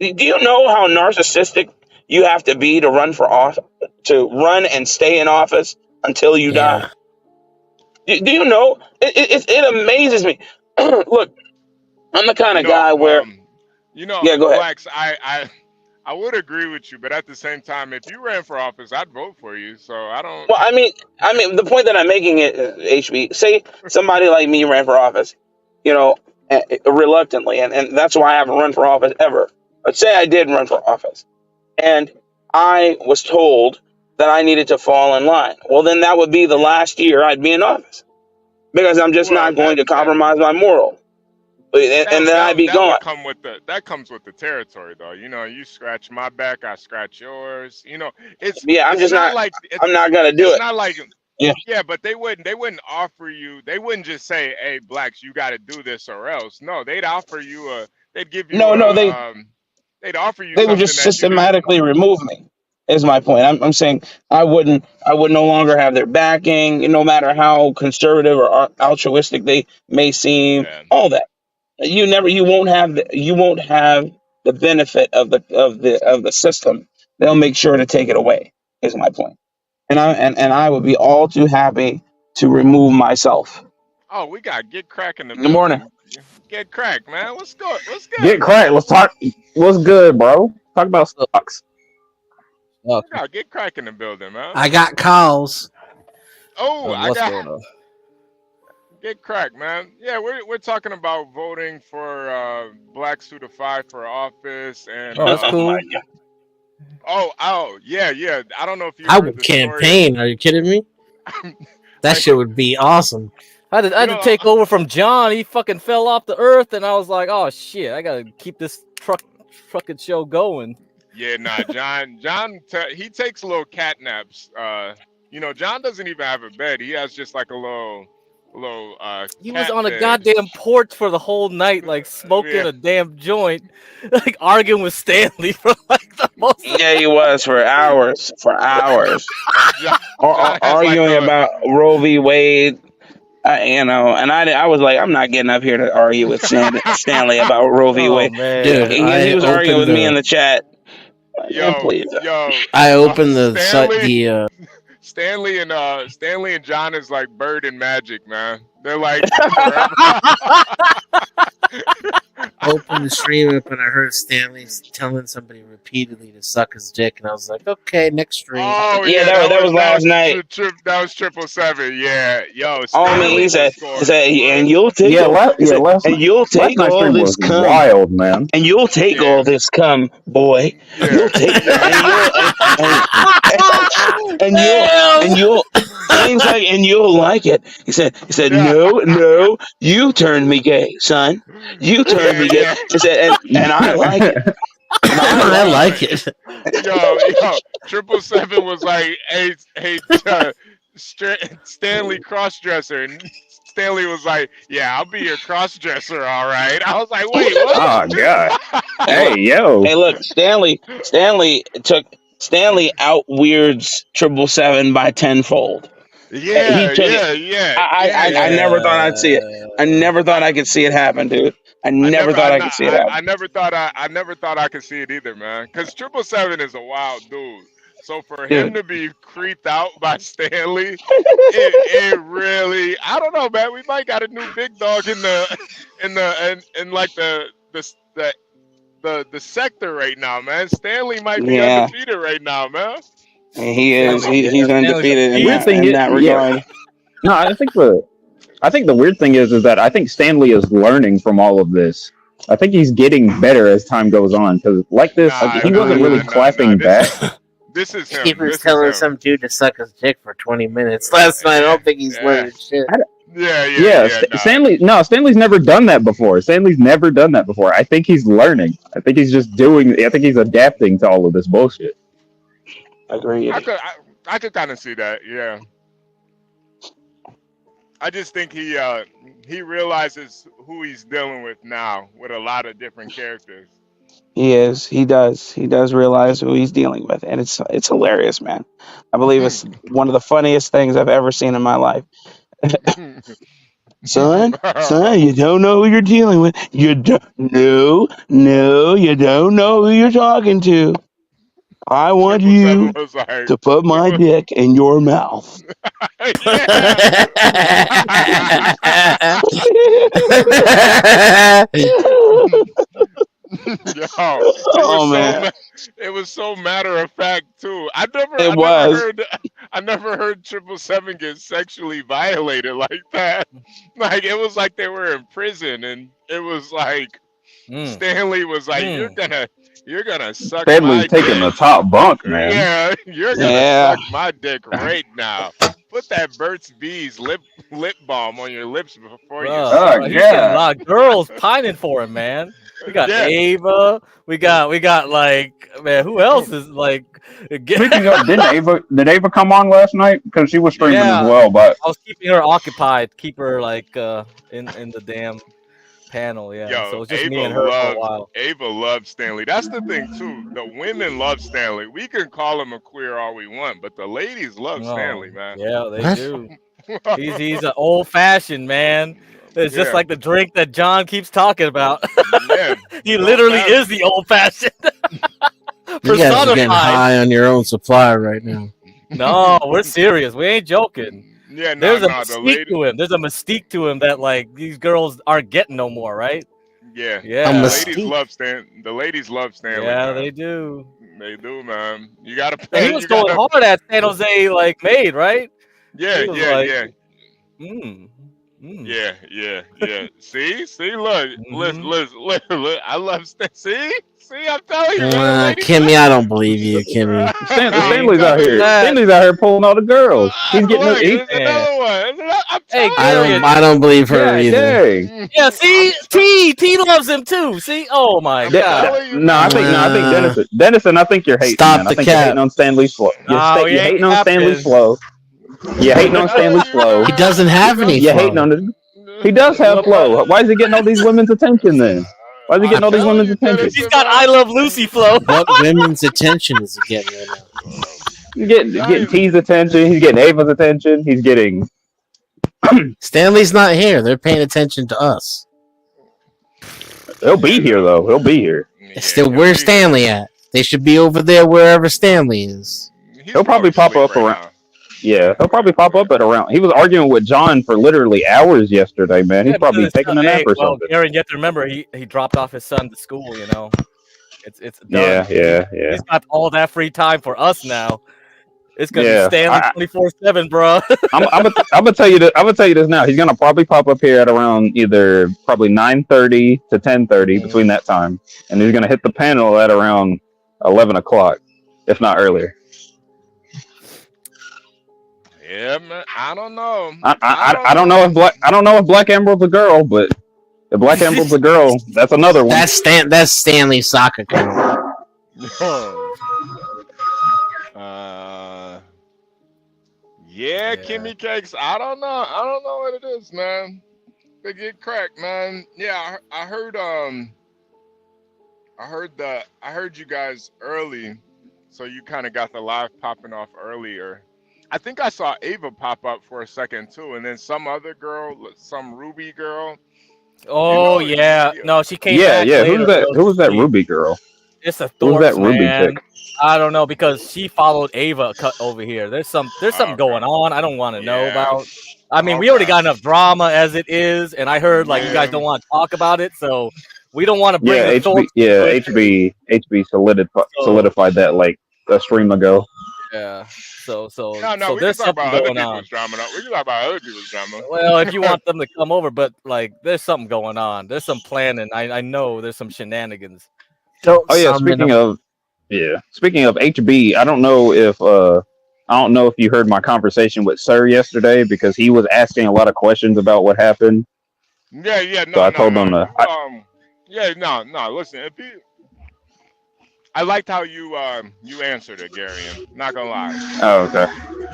Do you know how narcissistic you have to be to run for office, to run and stay in office until you die? Yeah. Do you know? It amazes me. Look, I'm the kind You of know, guy where, yeah, go ahead. Blacks, I would agree with you, but at the same time, if you ran for office, I'd vote for you. So I don't. Well, I mean, the point that I'm making it, HB. Say somebody like me ran for office, you know, reluctantly, and that's why I haven't run for office ever. But say I did run for office, and I was told that I needed to fall in line. Well, then that would be the last year I'd be in office because I'm just Well, not going to compromise my moral, and then I'd be that gone. would come with that comes with the territory, though. You know, you scratch my back, I scratch yours. You know, Yeah, I'm it's just not not. like I'm not gonna do it's it. not like Yeah. yeah, but they wouldn't offer you. They wouldn't just say, "Hey, Blacks, you got to do this or else." No, they'd give you No, they'd offer you they would something just that you didn't. systematically remove me. Is my point. I'm saying I would no longer have their backing, no matter how conservative or altruistic they may seem. Yeah. All that you won't have the benefit of the system. They'll make sure to take it away. Is my point. And I would be all too happy to remove myself. Oh, we got Get Crack in the In the morning. building. Get Crack, man. What's good? What's Get good, cracked. man? Let's talk. What's good, bro? Talk about stocks. Oh, We got Get Crack in the building, man. I got calls. Oh, I what's got going on? Get Crack, man. Yeah, we're talking about voting for blacks to the five for office, and Oh, that's Oh cool. my God. yeah. I don't know if you I heard would the story. campaign. Are you kidding me? That Like, shit would be awesome. I had you to know, take over from John. He fucking fell off the earth, and I was like, oh shit, I gotta keep this trucking show going. yeah, nah, John, he takes little cat naps. You know, John doesn't even have a bed. He has just like a little He was cat on a bed. goddamn porch for the whole night, like smoking Yeah. a damn joint, like arguing with Stanley for like the most. Yeah, he was for hours, John, or John has like arguing a about Roe v. Wade. And I was like, I'm not getting up here to argue with Stanley about Roe v. Oh Wade. man, Dude, He was arguing with me in the chat. Like, man, please. I opened the Stanley and John is like Bird and Magic, man. They're like forever. opened the stream up and I heard Stanley telling somebody repeatedly to suck his dick, and I was like, okay, next stream. Oh Yeah, that was last night. That was 777. Yeah, yo. Oh, I mean, Stanley he said, was going and you'll take and you'll take last all stream this was cum, wild, man. and you'll take Yeah. all this cum, boy. Yeah. You'll take that, and you'll things like, and you'll like it. He said, Yeah. no, you turned me gay, son. You turned Yeah, me gay. yeah. He said, and I like it. And I I like like it. Yo, 777 was like, hey, Stanley crossdresser, and Stanley was like, yeah, I'll be your crossdresser, all right. I was like, wait, what? Oh god. it. Hey yo. Hey, look, Stanley out weirds 777 by tenfold. He Yeah, took it. yeah, yeah, yeah, I yeah. never thought I'd see it. I never thought I could see it happen, dude. I never thought I could see it happen. I never thought I could see it either, man. Because 777 is a wild dude. So for him Dude. to be creeped out by Stanley, it really, I don't know, man. We might got a new big dog in like the sector right now, man. Stanley might be Yeah, undefeated right now, man. he is. Stanley's He's Stanley's a undefeated in Weird beast. that thing in is, that yeah. regard. No, I think the weird thing is that I think Stanley is learning from all of this. I think he's getting better as time goes on because like this, Nah, he wasn't really clapping back. This is him. He was This is telling him. some dude to suck his dick for 20 minutes last night. I don't think he's learning shit. Yeah. Nah. Stanley's never done that before. Stanley's never done that before. I think he's learning. I think he's just doing. I think he's adapting to all of this bullshit. Agreed. I could kind of see that. Yeah. I just think he realizes who he's dealing with now with a lot of different characters. He is. He does. He does realize who he's dealing with, and it's hilarious, man. I believe it's one of the funniest things I've ever seen in my life. Son, you don't know who you're dealing with. You don't. No, you don't know who you're talking to. I want you 777 was like, to put my dick in your mouth. yeah. Yo, it was so matter of fact too. I never heard 777 get sexually violated like that. Like it was like they were in prison, and it was like Stanley was like, "You're gonna suck." Stanley's my taking dick. the top bunk, man. Yeah, you're gonna suck my dick right now. Put that Burt's Bees lip balm on your lips before you. Bro, he's getting a lot of girls pining for him, man. We got Ava. We got like, man, who else is like? Speaking of, did Ava come on last night? Because she was streaming as well. But I was keeping her occupied, keep her like in the damn panel. Yeah, Yo, so it's just Ava me and her for a while. Ava loves Stanley. That's the thing too. The women love Stanley. We can call him a queer all we want, but the ladies love Stanley, man. Yeah, they do. He's an old fashioned man. It's just like the drink that John keeps talking about. Yeah, he literally is the old fashioned. You guys are getting high on your own supply right now. No, we're serious. We ain't joking. Yeah, there's a mystique to him. There's a mystique to him that like these girls aren't getting no more, right? Yeah. The ladies love Stanley. Yeah, man. they do. They do, man. You gotta And pay. he was going hard at San Jose, like made, right? Yeah. Yeah. Yeah. See, look, look. I love See, I'm telling you, man. Kimmy, I don't believe you, Kimmy. Stanley's out here. Stanley's out here pulling all the girls. He's getting another one. I don't believe her either. Yeah, see, T loves him too. See, oh my god. No, I think Dennison. I think you're hating. Stop I think the you're hating on Stanley's flow. You're hating on Stanley's flow. You're hating on Stanley's flow. He doesn't have any. You're hating on it. He does have flow. Why is he getting all these women's attention then? Why is he getting all these women's attention? He's got I Love Lucy flow. What women's attention is he getting right now? He's getting T's attention. He's getting Ava's attention. He's getting. Stanley's not here. They're paying attention to us. He'll be here though. He'll be here. Still, where's Stanley at? They should be over there wherever Stanley is. He'll probably pop up around. Yeah, he'll probably pop up at around. He was arguing with John for literally hours yesterday, man. He's probably taking a nap or something. Aaron, you have to remember he dropped off his son to school. You know, it's done. Yeah. He's got all that free time for us now. It's gonna be Stanley 24/7, bro. I'm gonna tell you this. I'm gonna tell you this now. He's gonna probably pop up here at around either probably 9:30 to 10:30 between that time, and he's gonna hit the panel at around 11 o'clock, if not earlier. Yeah, man. I don't know. I don't know if Black Emerald's a girl, but if Black Emerald's a girl, that's another one. That's Stanley's soccer account. know. uh, yeah, Kimmy Cakes. I don't know. I don't know what it is, man. They get cracked, man. Yeah, I heard. I heard you guys early, so you kind of got the live popping off earlier. I think I saw Ava pop up for a second too, and then some other girl, some Ruby girl. Oh yeah, no, she came back Yeah. later. Who was that Ruby girl? It's a Who was Thorx, that Ruby man. chick? I don't know because she followed Ava cut over here. There's something going on. I don't want to know about. I mean, we already got enough drama as it is, and I heard like you guys don't want to talk about it, so we don't want to bring the Thorx. HB solidified that like a stream ago. Yeah. So No, we can there's talk something about other going on. people's drama. No, we can talk about other people's drama. Well, if you want them to come over, but like there's something going on. There's some planning. I know there's some shenanigans. Don't Oh yeah, sum it speaking of HB, I don't know if you heard my conversation with Sir yesterday because he was asking a lot of questions about what happened. Yeah, So I told him to. Listen, if you, I liked how you answered it, Garion. Not gonna lie. Oh, okay.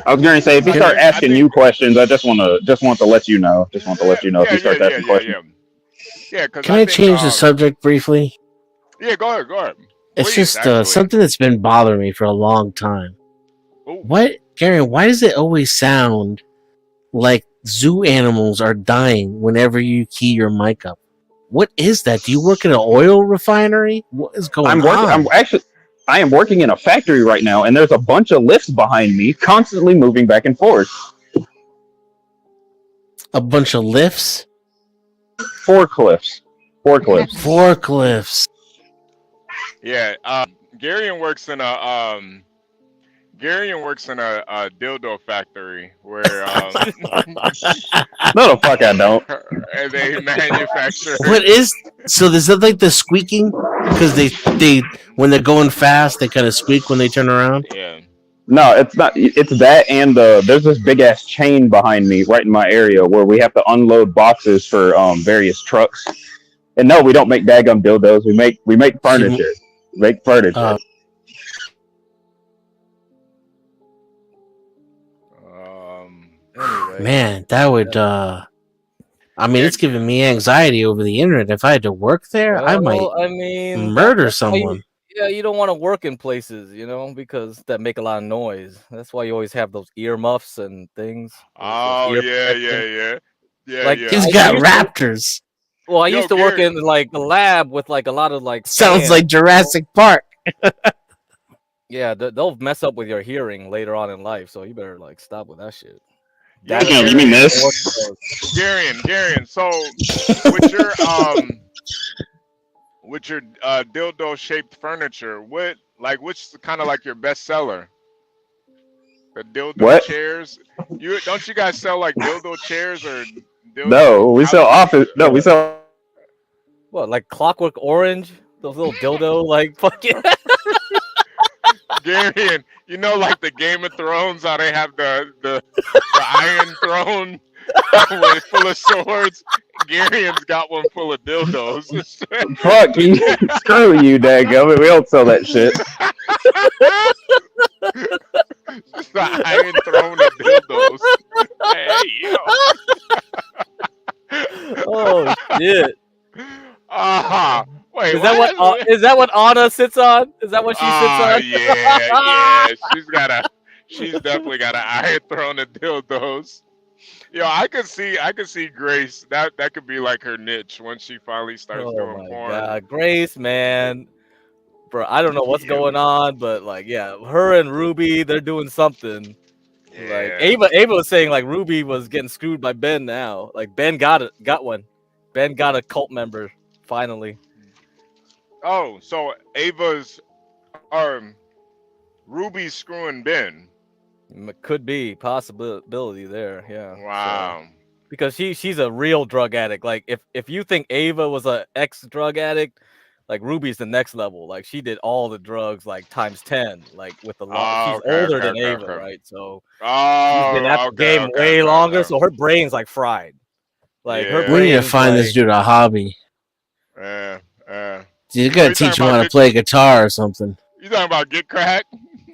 I was going to say if he start asking you questions, I just want to let you know. Just want to let you know if he starts asking questions. Yeah. Can I change the subject briefly? Yeah, go ahead. It's Please, just something that's been bothering me for a long time. Ooh. What, Gary? Why does it always sound like zoo animals are dying whenever you key your mic up? What is that? Do you work in an oil refinery? What is going on? I am working in a factory right now, and there's a bunch of lifts behind me, constantly moving back and forth. A bunch of lifts? Forklifts. Yeah, Garion works in a dildo factory where No, the fuck I don't. and they manufacture. So is that like the squeaking? Because they when they're going fast, they kind of squeak when they turn around. Yeah. No, it's not. It's that, and there's this big ass chain behind me, right in my area, where we have to unload boxes for various trucks. And no, we don't make daggum dildos. We make furniture. Anyway. Man, that would. I mean, it's giving me anxiety over the internet. If I had to work there, I might murder someone. You don't want to work in places, because that make a lot of noise. That's why you always have those earmuffs and things. Oh, yeah. Like, he's got raptors. Well, I used to work in like the lab with like a lot of like. Sounds like Jurassic Park. Yeah, they'll mess up with your hearing later on in life, so you better like stop with that shit. You mean this? Garion. So with your dildo shaped furniture, which kind of like your best seller? The dildo chairs. Don't you guys sell like dildo chairs or? No, we sell office. No, we sell. What, like Clockwork Orange? Those little dildo like fucking. Garion, like the Game of Thrones, how they have the Iron Throne full of swords. Garion's got one full of dildos. Fuck you! Screw you, daggum. We don't sell that shit. Just the Iron Throne of dildos. Hey, yo. Oh shit! Wait, is that what Anna sits on? Is that what she sits on? Yeah. She's definitely got an Iron Throne of dildos. Yo, I could see Grace. That could be like her niche when she finally starts doing porn. God, Grace, man. Bro, I don't know what's going on, but like, yeah, her and Ruby, they're doing something. Yeah. Like Ava was saying, like Ruby was getting screwed by Ben now. Like Ben got one. Ben got a cult member finally. Oh, so Ava's Ruby's screwing Ben. Could be possibility there, yeah. Wow. So, because she's a real drug addict. Like if you think Ava was an ex drug addict, Like Ruby's the next level. Like she did all the drugs like times 10. Like with the Oh, she's okay, older okay, than okay, Ava, okay. right? So she's been at Oh, the okay, game okay, way okay, longer. okay. So her brain's like fried. Like her Yeah, We need to brain's find this like dude a hobby. yeah, yeah. You So gotta you teach talking him how about to play guitar or something. you talking about get cracked?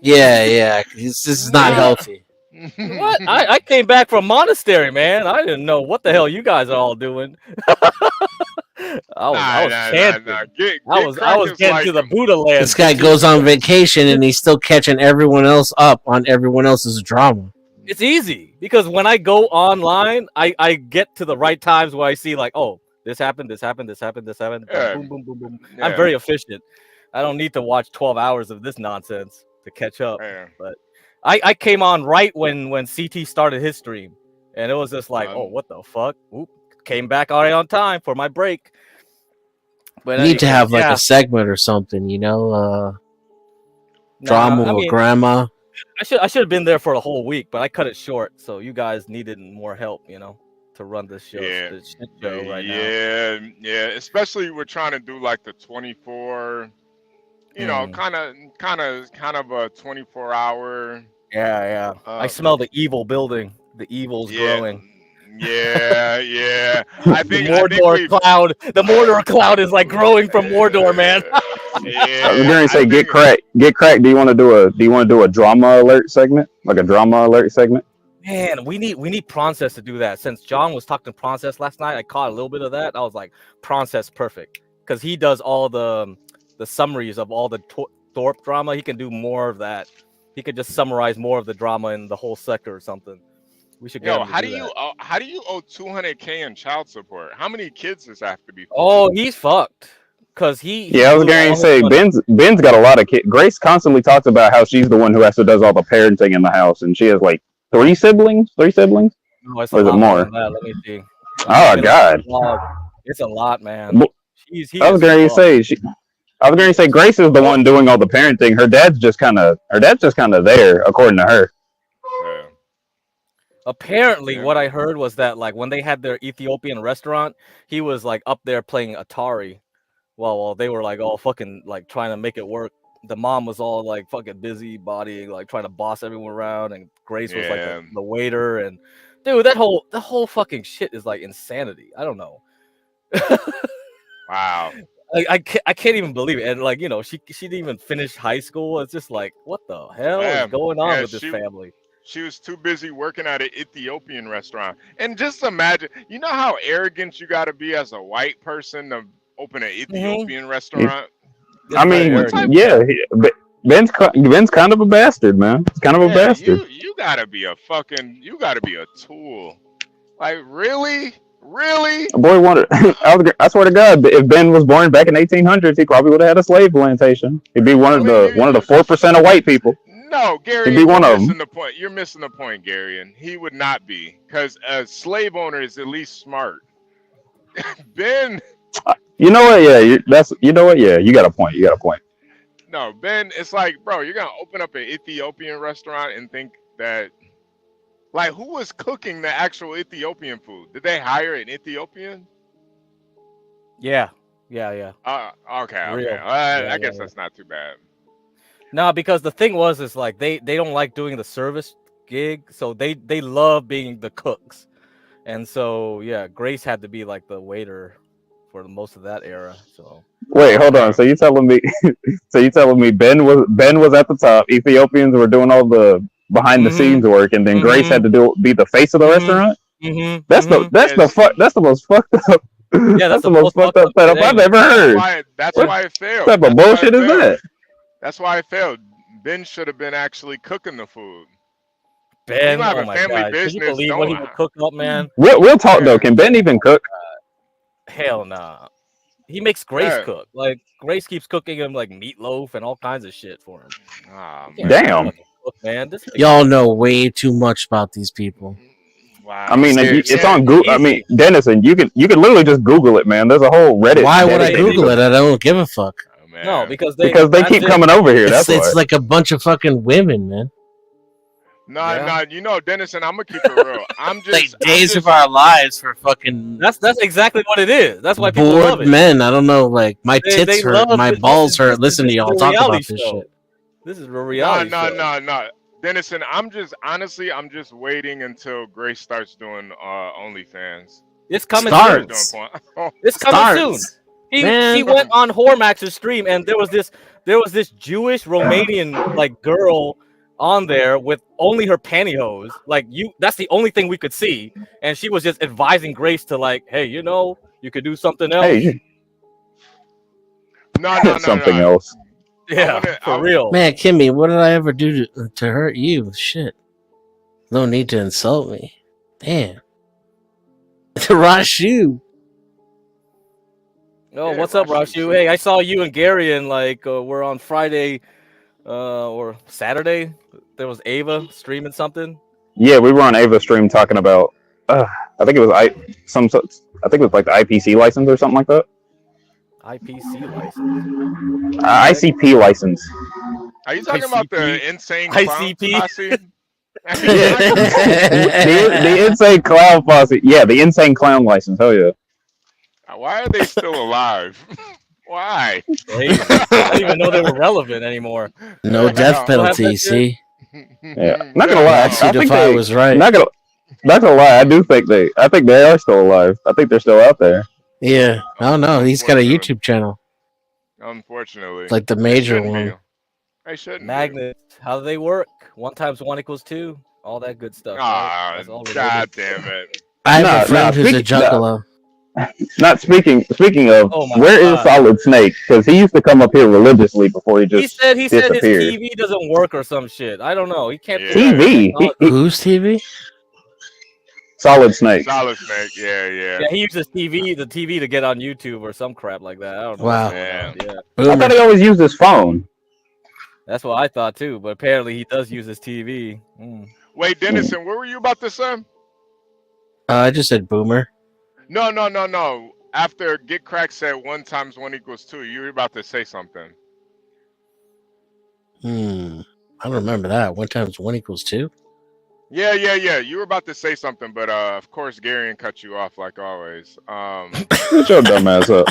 Yeah. This is not what? healthy. What? I came back from monastery, man. I didn't know what the hell you guys are all doing. I Nah, was nah, nah, nah. chanting. Get I cracked was is getting like to the Buddha land This for guy 2 goes on years. vacation and he's still catching everyone else up on everyone else's drama. It's easy because when I go online, I get to the right times where I see like, oh, this happened, this happened, this happened, this happened. yeah, Boom, boom, boom, boom. I'm yeah, very efficient. I don't need to watch 12 hours of this nonsense to catch up. yeah. But I came on right when CT started his stream, and it was just like, oh, what the fuck? Oop, came back already on time for my break. But You need to anyways, have like yeah. a segment or something, you know, Nah, drama I with mean, grandma. I should have been there for the whole week, but I cut it short. So you guys needed more help, you know, to run this show, Yeah, this shit show right now. yeah. Especially we're trying to do like the 24, you know, kind of a 24-hour. Yeah. I smell the evil building. The evil's growing. Yeah. I think The Mordor cloud is like growing from Mordor, man. Yeah, I was going to say, get cracked. Do you want to do a drama alert segment, like a drama alert segment? Man, we need Princess to do that. Since John was talking to Princess last night, I caught a little bit of that. I was like, Princess, perfect, because he does all the summaries of all the Thorpe drama. He can do more of that. He could just summarize more of the drama in the whole sector or something. We should get him to how do do you that. how do you owe $200K in child support? How many kids does that have to be? Oh, he's fucked. Cause he I was going to say, Ben's got a lot of kids. Grace constantly talks about how she's the one who does all the parenting in the house, and she has like 3 siblings. No, it's or is it more? Than that. Let me see. Oh God, it's a lot, man. I was going to say Grace is the one doing all the parenting. Her dad's just kind of there, according to her. Yeah. Apparently, what I heard was that like when they had their Ethiopian restaurant, he was like up there playing Atari, while they were like all fucking like trying to make it work. The mom was all like fucking busy body, like trying to boss everyone around, and Grace was like the waiter. And dude, that whole fucking shit is like insanity. I don't know. Wow. I can't even believe it. And like, you know, she didn't even finish high school. It's just like, what the hell is going on with this family? She was too busy working at an Ethiopian restaurant. And just imagine, you know how arrogant you got to be as a white person to open an Ethiopian restaurant? I mean, Ben's kind of a bastard, man. He's kind of a bastard. You got to be a tool. Like, really? Boy, I swear to God, if Ben was born back in 1800s, he probably would have had a slave plantation. He'd be one of the 4% of white people. No, Gary, he'd be one of them. You're missing the point, Gary. And he would not be, because a slave owner is at least smart. Ben. You know what? Yeah, Yeah, you got a point. No, Ben, it's like, bro, you're gonna open up an Ethiopian restaurant and think that, like, who was cooking the actual Ethiopian food? Did they hire an Ethiopian? Yeah. Okay. I guess that's not too bad. No, because the thing is like they don't like doing the service gig, so they love being the cooks, and so yeah, Grace had to be like the waiter for most of that era. So wait, hold on. So you telling me Ben was at the top, Ethiopians were doing all the behind the scenes work, and then Grace had to be the face of the restaurant? That's the most fucked up. Yeah, that's the most fucked up setup I've ever heard. That's why it failed. What type of bullshit is that? That's why it failed. Ben should have been actually cooking the food. Ben, oh my God. Can you believe what he would cook up, man? We'll talk though. Can Ben even cook? Hell nah. He makes Grace cook. Like Grace keeps cooking him like meatloaf and all kinds of shit for him. Damn. Cook, man. Y'all know way too much about these people. Wow. I mean, it's on Google. I mean, Dennison, you can literally just Google it, man. There's a whole Reddit. Why would I Google it? I don't give a fuck. No, because they keep coming over here. That's it's like a bunch of fucking women, man. Nah, Yeah. nah. You know, Dennison, I'm gonna keep it real. Like days of our lives for fucking That's exactly what it is. That's why people love bored it. men. I don't know. Like my They tits hurt, love my this. balls hurt. Listen to This is y'all a talk reality about this show. shit. This is a Nah, reality nah, show. nah, nah. Dennison, I'm just waiting until Grace starts doing OnlyFans. It's coming Starts soon. doing porn. It's coming soon. Starts. She Man. went on Hormax's stream, and there was this Jewish Romanian like girl on there with only her pantyhose. Like that's the only thing we could see, and she was just advising Grace to like, hey, you could do something else. Hey, No. something else. Yeah, for real. Man, Kimmy, what did I ever do to hurt you? Shit. No need to insult me. Damn. Rashu. Oh, Yeah, what's up, Rashu. Rashu? Hey, I saw you and Gary and like we're on Friday or Saturday. There was Ava streaming something. Yeah, we were on Ava's stream talking about. I think it was I think it was like the IPC license or something like that. IPC license. ICP license. Are you talking about the insane clown ICP? posse? The insane clown posse. Yeah, the insane clown license. Hell yeah. Why are they still alive? Why? Hey, I didn't even know they were relevant anymore. No death penalty, see? Yeah. Not gonna lie. I think Defy they was right. Not gonna lie. I think they are still alive. I think they're still out there. Yeah. I don't know. He's got a YouTube channel. Unfortunately. Like the major one. I shouldn't. Magnets, how do they work? 1 × 1 = 2. All that good stuff. Right? Ah, That's all God damn it. I have a friend who's a juggalo. Not speaking of, Oh my where is God. Solid Snake? Because he used to come up here religiously before he He just said his disappeared. TV doesn't work or some shit. I don't know. He can't. Yeah. TV? Whose TV? Solid Snake. Solid Snake. Yeah. Yeah, he uses the TV to get on YouTube or some crap like that. I don't know. Wow. Yeah. Yeah, I Boomer. thought he always used his phone. that's what I thought too. But apparently he does use his TV. Wait, Dennison, what were you about to say? I just said boomer. No. After Get Crack said 1 × 1 = 2, you were about to say something. I don't remember that. 1 × 1 = 2? Yeah. You were about to say something, but of course Garion cut you off like always. Shut your dumb ass up.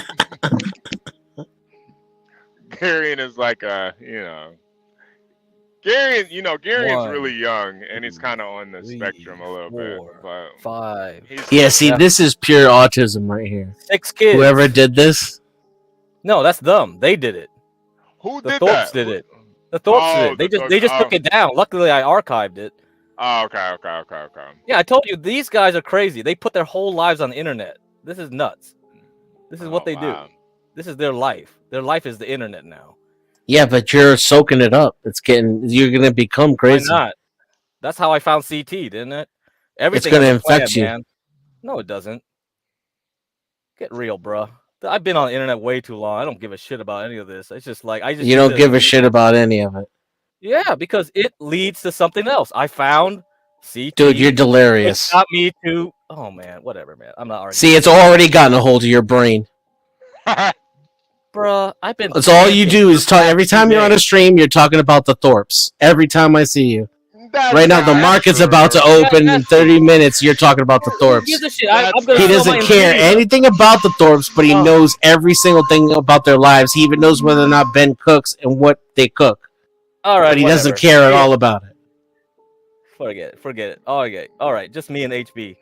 Garion is like Garion, Garion's really young and he's kind of on the spectrum a little bit. But 5. Yeah, see, this is pure autism right here. 6 kids. Whoever did this, No, that's them. They did it. Who The did Thorpes that? did it. The Thorpes did it. They just took it down. Luckily, I archived it. Oh, okay. Yeah, I told you these guys are crazy. They put their whole lives on the internet. This is nuts. This is what they do. This is their life. Their life is the internet now. yeah, but you're soaking it up. You're gonna become crazy. Why not? That's how I found CT, didn't it? Everything gonna has a plan, infect you. man. No, it doesn't. Get real, bro. I've been on the internet way too long. I don't give a shit about any of this. It's just like You don't give a shit about any of it, Yeah, because it leads to something else. I found CT. dude. You're It delirious. got me to. Oh man, whatever, man. I'm not arguing. See, it's already gotten a hold of your brain. Bruh, I've been. That's all you do is talk. Every time you're on a stream, you're talking about the Thorpes. Every time I see you. Right now, the market's about to open in 30 minutes. You're talking about the Who Thorpes. gives a shit? I'm gonna He sell my doesn't care Nvidia. anything about the Thorpes, but he knows every single thing about their lives. He even knows whether or not Ben cooks and what they cook. All right, But he doesn't whatever. care at all about it. Forget it. Oh, okay. All right, just me and HB.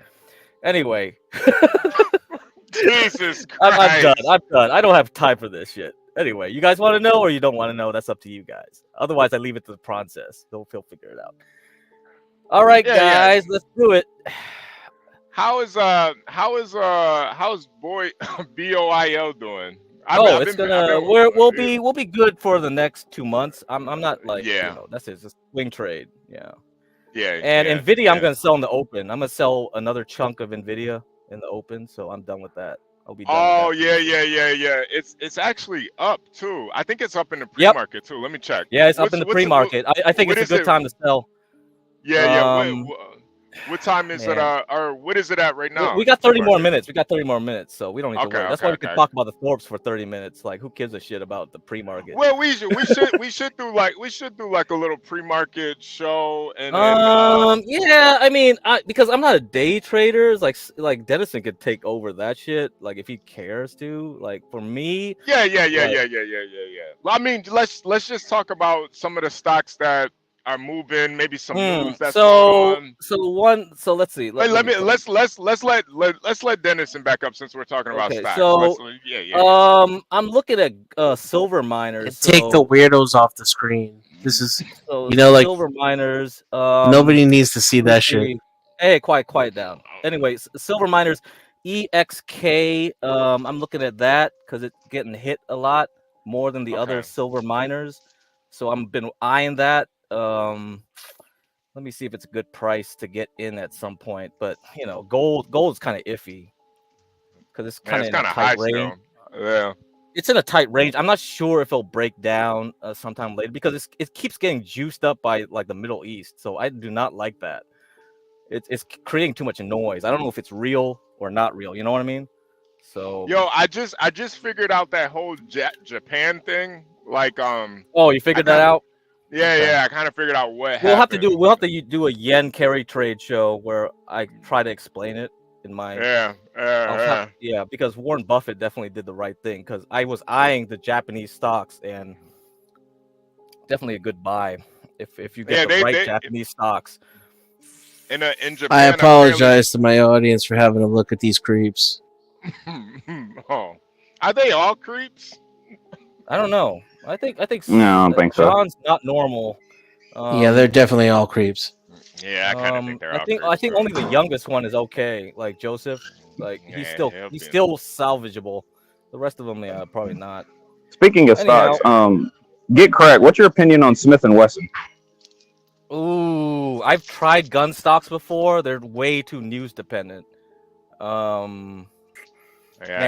Anyway, Jesus I'm Christ. done. I'm done. I don't have time for this shit. Anyway, you guys want to know or you don't want to know? That's up to you guys. Otherwise, I leave it to the process. They'll figure it out. All right, guys, let's do it. How's boy BOIL doing? We'll be good for the next 2 months. I'm not like that's it. It's just swing trade. Yeah. And Nvidia, I'm gonna sell in the open. I'm gonna sell another chunk of Nvidia in the open, so I'm done with that. I'll be done. Oh yeah. It's actually up too. I think it's up in the pre-market too. Let me check. Yeah, it's up in the pre-market. I think it's a good time to sell. Yeah. What time is it? Man, Or what is it at right now? we got The 30 more pre-market. minutes. We got 30 more minutes, so we don't need to Okay, worry. That's okay, why we can okay. talk about the Forbes for 30 minutes. Like, who gives a shit about the pre-market? Well, we should do like a little pre-market show, and then Yeah, I mean, because I'm not a day trader, it's like Dennison could take over that shit, like if he cares to. Like for me, like Well, I mean, let's just talk about some of the stocks that are moving, maybe some news that's going on. so let's see. Wait, Let me pull up. let's let Dennison back up since we're talking about Okay, stocks. Let's so yeah. I'm looking at silver miners. Take the So weirdos off the screen. This is, so you know, like silver miners. nobody needs to see Let me that shit. see. Hey, quiet down. Anyways, silver miners, EXK. I'm looking at that because it's getting hit a lot more than the other Okay. silver miners. So I've been eyeing that. Let me see if it's a good price to get in at some point. But you know, gold's kind of iffy because it's Man, kind of it's in a kind of tight high range. still. Yeah. It's in a tight range. I'm not sure if it'll break down sometime later because it keeps getting juiced up by like the Middle East. So I do not like that. It's creating too much noise. I don't know if it's real or not real. You know what I mean? So Yo, I just figured out that whole Japan thing. Like oh, you figured that out? Yeah, Okay. yeah. I kind of figured out what We'll have to happened. do a yen carry trade show where I try to explain it in my yeah, because Warren Buffett definitely did the right thing because I was eyeing the Japanese stocks and definitely a good buy if you get the right Japanese stocks. In Japan, I apologize to my audience for having to look at these creeps. Oh, are they all creeps? I don't know. I think No, I don't think so. John's not normal. Yeah, they're definitely all creeps. Yeah, I kind of think they're all I creeps. think only the youngest one is okay. Like Joseph, like he's still salvageable. The rest of them, yeah, probably not. Speaking of stocks, get cracked. What's your opinion on Smith and Wesson? Ooh, I've tried gun stocks before. They're way too news dependent. Man,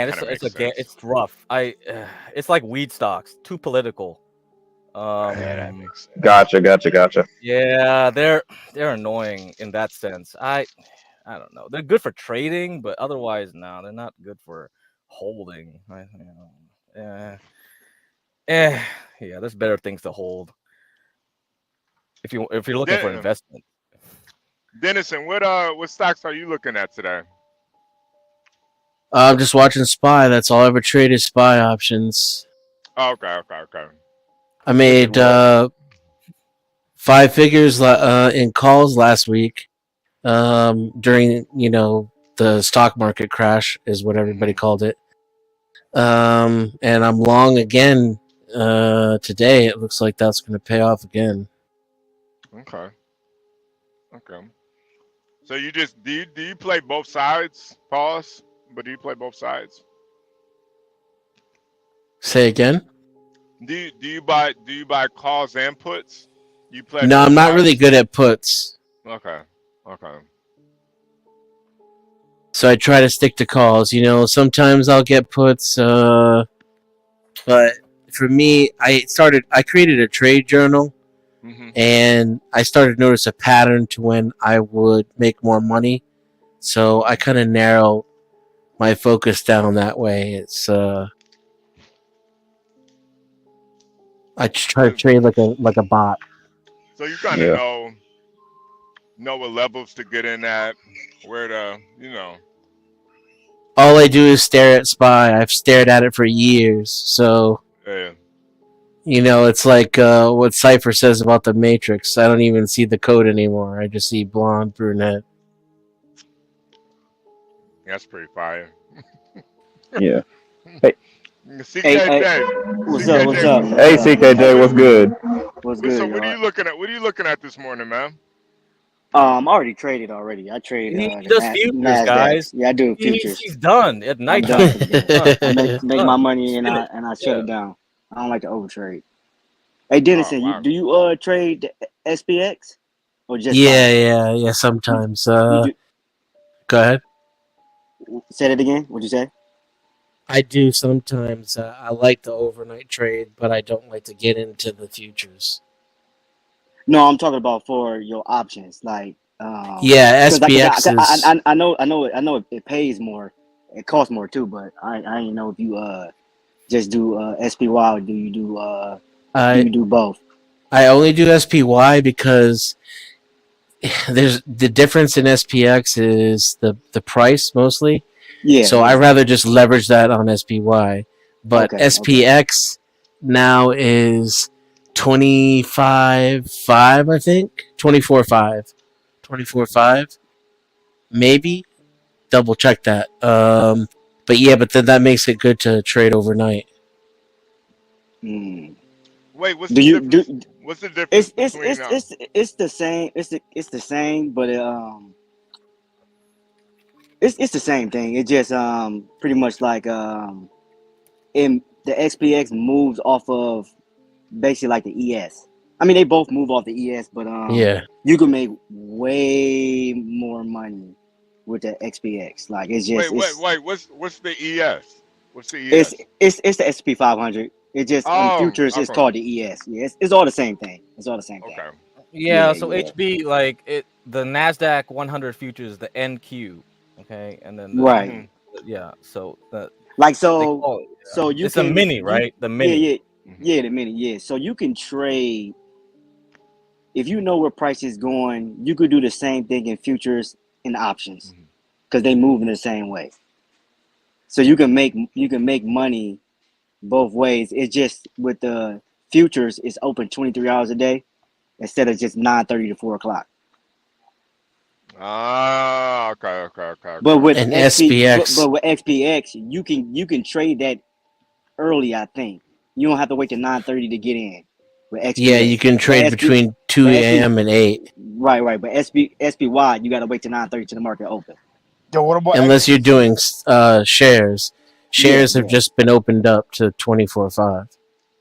it's rough. It's like weed stocks, too political. That makes sense. Gotcha. Yeah, they're annoying in that sense. I don't know. They're good for trading, but otherwise, no, they're not good for holding. Yeah, there's better things to hold. If you're looking for investment. Dennison, what stocks are you looking at today? I'm just watching SPY. That's all I ever traded, SPY options. Oh, okay. I made 5 figures in calls last week during, the stock market crash is what everybody called it. And I'm long again today. It looks like that's going to pay off again. Okay. So you just do you play both sides? Pause. But do you play both sides? Say again? Do you buy calls and puts? You play? No, I'm not sides? really good at puts. Okay. So I try to stick to calls. Sometimes I'll get puts, but for me, I created a trade journal, and I started to notice a pattern to when I would make more money. So I kind of narrow my focus down that way. It's I try to trade like a bot. So you kind of know what levels to get in at, where to All I do is stare at SPY. I've stared at it for years. So it's like what Cypher says about the Matrix. I don't even see the code anymore. I just see blonde brunette. That's pretty fire. Yeah. Hey. CKJ. What's up? Hey, CKJ, what's good? What's good? So what are you looking at? What are you looking at this morning, man? I already traded already. I trade. He does futures, NASDAQ. guys. Yeah, I do futures. He's done at night. I make my money and I shut it down. I don't like to overtrade. Hey, Dennison, do you trade SPX or just? Yeah. Sometimes. Go ahead. Say that again. What'd you say? I do sometimes. I like the overnight trade, but I don't like to get into the futures. No, I'm talking about for your options. Like Yeah, Because SPX is. I know it pays more, it costs more too. But I didn't know if you just do SPY or do I you do both? I only do SPY because there's the difference in SPX is the price mostly. Yeah, So I yeah. rather just leverage that on SPY. But Okay, okay. SPX now is 25.5, I think. 24.5. 24.5, maybe. Double check that. But yeah, but then that makes it good to trade overnight. Mm. Wait, what's Do the you do? difference? What's the difference between It's the same. It's the same, but it's the same thing. It just pretty much like in the XPX moves off of basically like the ES. I mean, they both move off the ES, but Yeah. you can make way more money with the XPX. Like it's just wait? What's the ES? What's the it's ES? it's the SP 500. It just on futures it's Okay, called the ES. Yeah, it's all the same thing. It's all the same thing. okay. Yeah, Yeah, so yeah. HB like it the Nasdaq 100 futures the NQ, okay, and then Right. Mhm. yeah, so Like they so call it, so you it's a can mini, you right? The yeah, mini. yeah. Mhm. Yeah, the minute, yeah. So you can trade if you know where price is going, you could do the same thing in futures and options Mhm. because they move in the same way. So you can make money both ways. It's just with the futures, it's open 23 hours a day instead of just 9:30 to 4 o'clock. Ah, But okay. with And But SPX. with XPX, you can trade that early. I think you don't have to wait till 9:30 to get in with Yeah, you XPX. can trade between 2 a.m. and 8. Right. But SPY, you got to wait till 9:30 to the market open. Yo, what about Unless you're XTC? doing shares. Yeah, Shares have yeah, just been opened up to 24.5.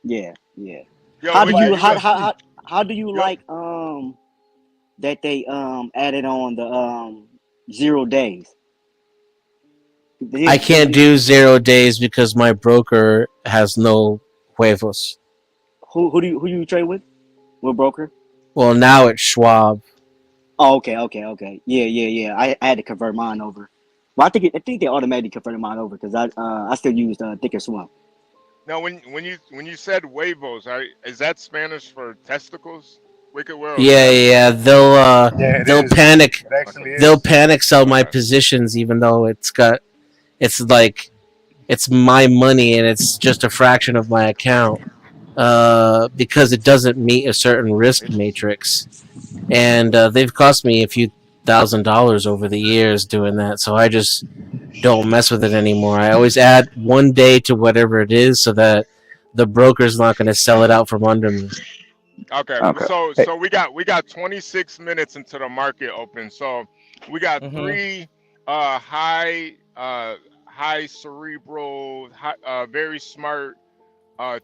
yeah. Yo, What about XTC? How do you yo, like that they added on the 0 days? I can't do 0 days because my broker has no huevos. Who do you trade with? What broker? Well, now it's Schwab. Oh, okay. Yeah. I had to convert mine over. Well, I think they automatically converted mine over because I still used Thicker Swim. now when you said huevos, is that Spanish for testicles? Wicked World, is Yeah, that? yeah. Yeah, it They'll is. panic. It Okay, actually They'll is. panic sell my okay. positions, even though it's like it's my money and it's just a fraction of my account. Because it doesn't meet a certain risk matrix, and they've cost me a few $1,000s over the years doing that. So I just don't mess with it anymore. I always add 1 day to whatever it is, so that the broker's not going to sell it out from under me. Okay, Okay. Hey, so we got 26 minutes into the market open. So we got Mm-hmm. three high cerebral, very smart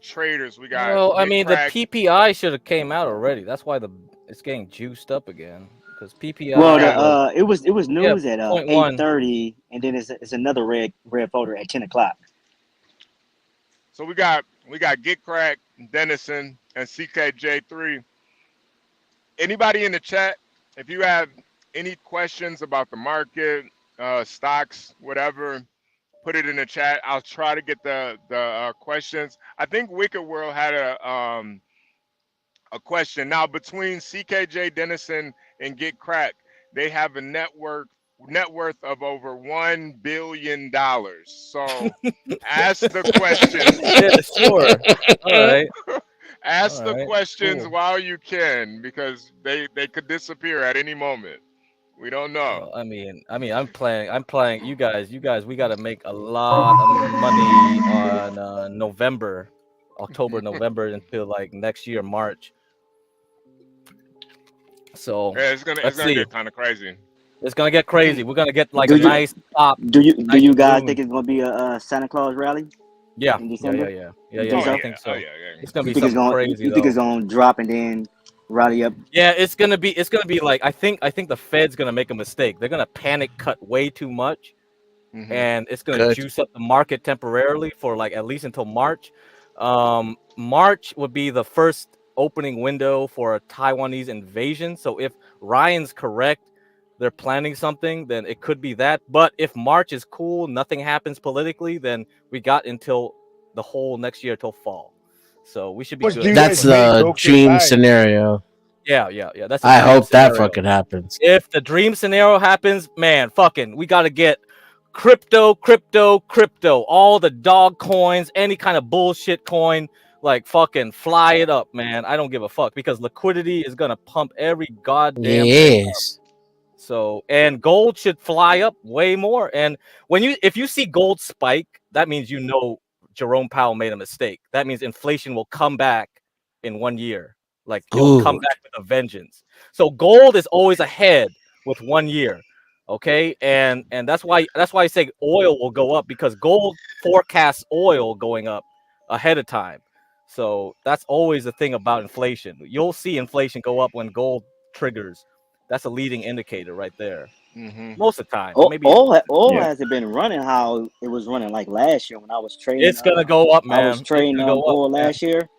traders. We got Well, I Get mean the Crack. PPI should have came out already. That's why it's getting juiced up again because Well, Okay, PPI it was yeah, news at point one. 8:30, and then it's another red folder at 10 o'clock. so we got Get Crack, Dennison, and CKJ3. Anybody in the chat, if you have any questions about the market, stocks, whatever, put it in the chat. I'll try to get the questions. I think Wicked World had a question. Now between CKJ Dennison and Get Crack, they have a net worth of over $1 billion. So ask the questions. Yeah, sure. All right. Ask All the right. questions Cool. while you can, because they could disappear at any moment. We don't know. Well, I'm playing. I'm playing. You guys, we got to make a lot of money on October, November until like next year, March. So Yeah, it's let's gonna see. get kind of crazy. It's gonna get crazy. We're gonna get like Do a you nice pop, do nice you guys boom. think it's gonna be a Santa Claus rally Yeah, in yeah, yeah, December? yeah, yeah, You yeah, think Oh yeah. I so? think yeah, oh so. yeah, yeah. It's gonna be something crazy You think it's though. gonna drop and then rally up? Yeah, it's gonna be like I think the Fed's gonna make a mistake. They're gonna panic cut way too much, Hmm. and it's gonna Good. juice up the market temporarily for like at least until March. March would be the first opening window for a Taiwanese invasion. So if Ryan's correct, they're planning something, then it could be that. But if March is cool, nothing happens politically, then we got until the whole next year till fall. So we should be Which do good. you That's guys make the okay dream live? scenario. Yeah. That's a I dream hope that scenario. fucking happens. If the dream scenario happens, man, fucking, we got to get crypto, all the dog coins, any kind of bullshit coin, like fucking fly it up, man. I don't give a fuck because liquidity is going to pump every goddamn thing up. Yes. So, and gold should fly up way more. And if you see gold spike, that means Jerome Powell made a mistake. That means inflation will come back in 1 year. Like it'll come Ooh. back with a vengeance. So gold is always ahead with 1 year. Okay. And that's why I say oil will go up, because gold forecasts oil going up ahead of time. So that's always the thing about inflation. You'll see inflation go up when gold triggers. That's a leading indicator right there. Most of the time. Maybe Oil Yeah. hasn't been running how it was running like last year when I was trading. it's gonna go up, man. I was trading oil last year.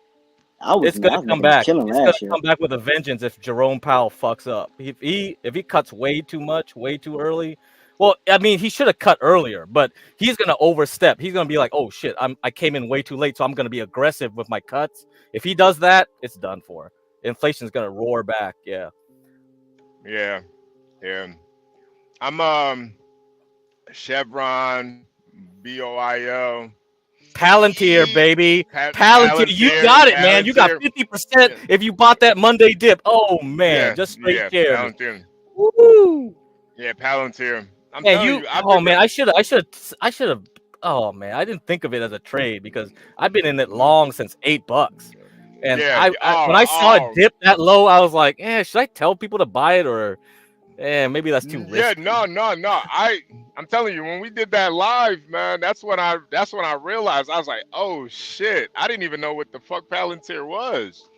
It's gonna come back. Killing It's gonna last year. come back with a vengeance if Jerome Powell fucks up. If he cuts way too much, way too early. Well, I mean, he should have cut earlier, but he's gonna overstep. He's gonna be like, "Oh shit, I came in way too late, so I'm gonna be aggressive with my cuts." If he does that, it's done for. Inflation's gonna roar back. Yeah. Yeah. I'm Chevron, BOIL. Palantir, baby. Palantir, Palantir, you got it, man. You got Palantir. 50% if you bought that Monday dip. Oh man, just straight shares. Palantir. Woo! Yeah, Palantir. I'm Man, telling you, oh man, I should have. Oh man, I didn't think of it as a trade because I've been in it long since $8, and Yeah, when I saw it dip that low, I was like, should I tell people to buy it or, maybe that's too risky. Yeah, no. I'm telling you, when we did that live, man, that's when I realized. I was like, oh shit, I didn't even know what the fuck Palantir was.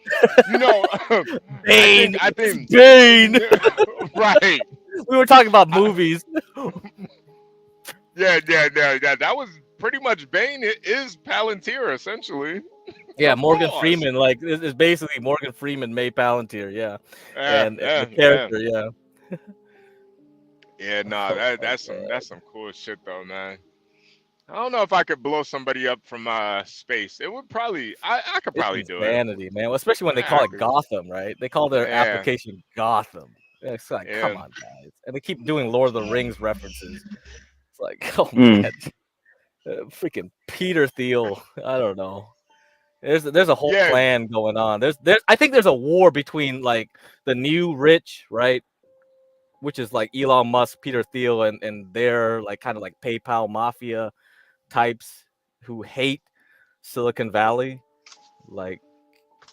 You know, Bane. I think Bane. Right. We were talking about movies. Yeah. That was pretty much Bane. It is Palantir essentially. Yeah, Of Morgan course. Freeman. Like it's basically Morgan Freeman made Palantir. Yeah, and the Yeah. character. Yeah. Yeah, no, that's some cool shit though, man. I don't know if I could blow somebody up from space. It would probably I could probably It's do it. insanity, man. Well, especially when they call it Gotham, right? They call their Yeah. application Gotham. It's like, come on, guys. And they keep doing Lord of the Rings references. It's like, oh man, freaking Peter Thiel. I don't know. There's a whole plan going on. There's I think there's a war between like the new rich, right? Which is like Elon Musk, Peter Thiel, and their like kind of like PayPal mafia types who hate Silicon Valley. Like,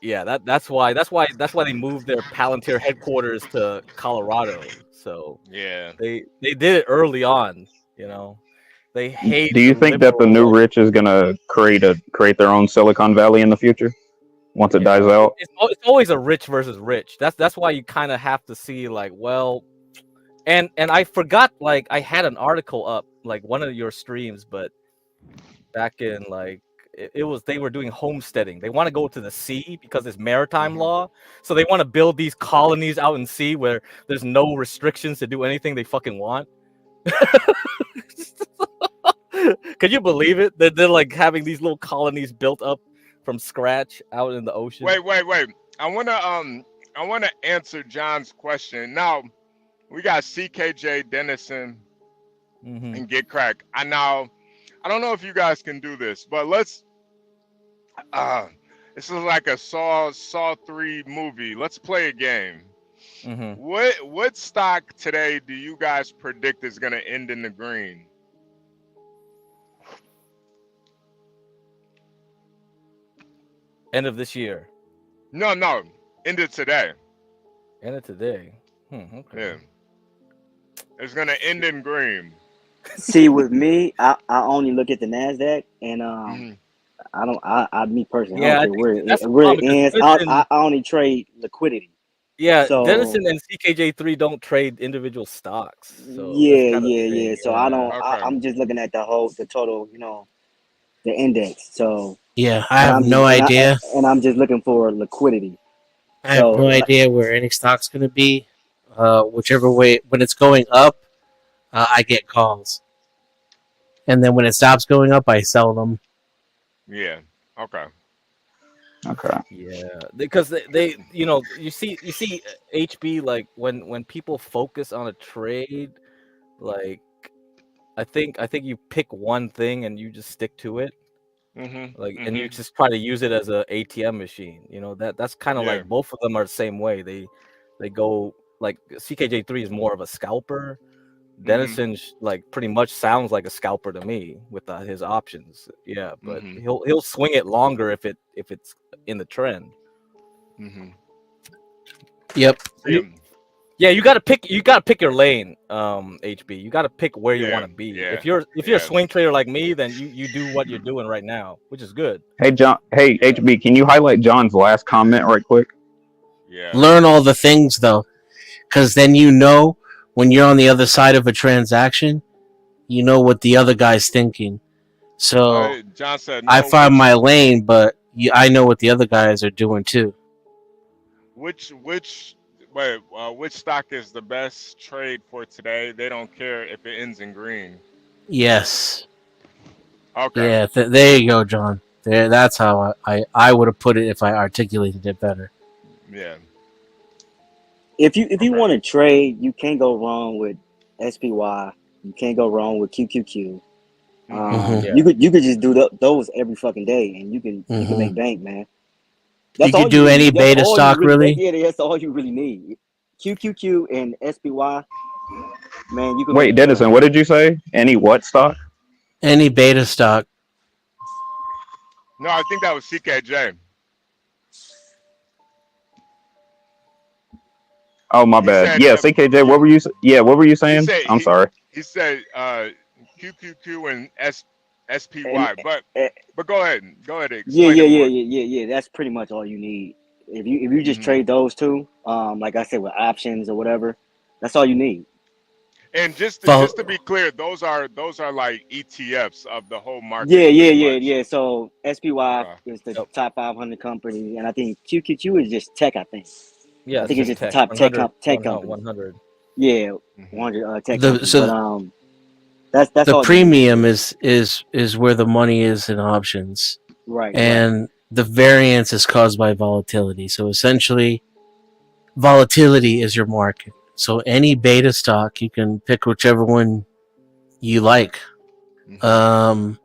yeah, that's why they moved their Palantir headquarters to Colorado. So yeah, they did it early on. You know, they hate. Do you think that the new rich is gonna create their own Silicon Valley in the future once it dies out? It's always a rich versus rich. That's why you kind of have to see like, well, and I forgot, like I had an article up like one of your streams, but back in like it was they were doing homesteading. They want to go to the sea because it's maritime law, so they want to build these colonies out in sea where there's no restrictions to do anything they fucking want. Could you believe it? They're like having these little colonies built up from scratch out in the ocean. Wait. I wanna answer John's question. Now we got CKJ Dennison and Get Crack. I don't know if you guys can do this, but let's this is like a Saw 3 movie. Let's play a game. What stock today do you guys predict is gonna end in the green? End of this year. No. End of today. End of today. Okay. Yeah. It's gonna end in green. See, with me, I only look at the Nasdaq, and me personally, Yeah, I I don't care think that's the where it problem, ends. because I only trade liquidity. Yeah, So Dennison and CKJ3 don't trade individual stocks. So yeah. So I don't. Okay. I'm just looking at the total, the index. So Yeah, I have no idea. And I'm just looking for liquidity. I have no idea where any stock's gonna be. whichever way. When it's going up, I get calls, and then when it stops going up, I sell them. Yeah. Okay. Okay. Yeah, because they you see HB, like when people focus on a trade, like I think you pick one thing and you just stick to it, Mhm. like, and you Mhm. just try to use it as a ATM machine. That's kind of Yeah. like both of them are the same way. They go like CKJ3 is more of a scalper. Mhm. Dennison's like pretty much sounds like a scalper to me with his options. Yeah, but Mhm. he'll swing it longer if it's in the trend. Mhm. Yep. You, See. yeah, you gotta pick your lane, HB. You gotta pick where you want Yeah. to be. Yeah. If you're a Yeah. swing trader like me, then you do what you're doing right now, which is good. Hey John. Hey Yeah. HB, can you highlight John's last comment right quick? Yeah. Learn all the things though, because then you know when you're on the other side of a transaction, you know what the other guy's thinking. So John said I no. find my lane, but I know what the other guys are doing too. Which wait, which stock is the best trade for today? They don't care if it ends in green. Yes. Okay. Yeah. There you go, John. There. That's how I would have put it if I articulated it better. Yeah. If you Okay. want to trade, you can't go wrong with SPY. You can't go wrong with QQQ. Mhm. Mm-hmm. Yeah. You could just do those every fucking day, and you can Mm-hmm. make bank, man. You That's all could you do really any need. That's beta all you stock, really. really. That's all you really need. QQQ and SPY, man, you can Wait, make Dennison, what did you say? Any what stock? Any beta stock. No, I think that was CKJ. Oh, my He bad. said Yeah, CKJ. he, What were you? Yeah, what were you he saying? said I'm sorry. he said QQQ and and, SPY. and But go ahead. Go ahead. yeah, Explain yeah, it yeah, more. yeah, yeah, yeah. That's pretty much all you need. If you just Mhm. trade those two, like I said with options or whatever, that's all you need. And just to Vol- be clear, those are like ETFs of the whole Yeah, market, yeah, pretty yeah, much. yeah. So SPY Okay. is the Yep. top 500 company, and I think QQQ is just tech. Yeah, I it's think it's just just the tech. top 100, tech company. 100. Yeah, Mhm. 100 tech the company. But so that's the all you need. premium is where the money is in options, Right, right. and the variance is caused by volatility. So essentially, volatility is your market. So any beta stock, you can pick whichever one you like. Mhm. Um,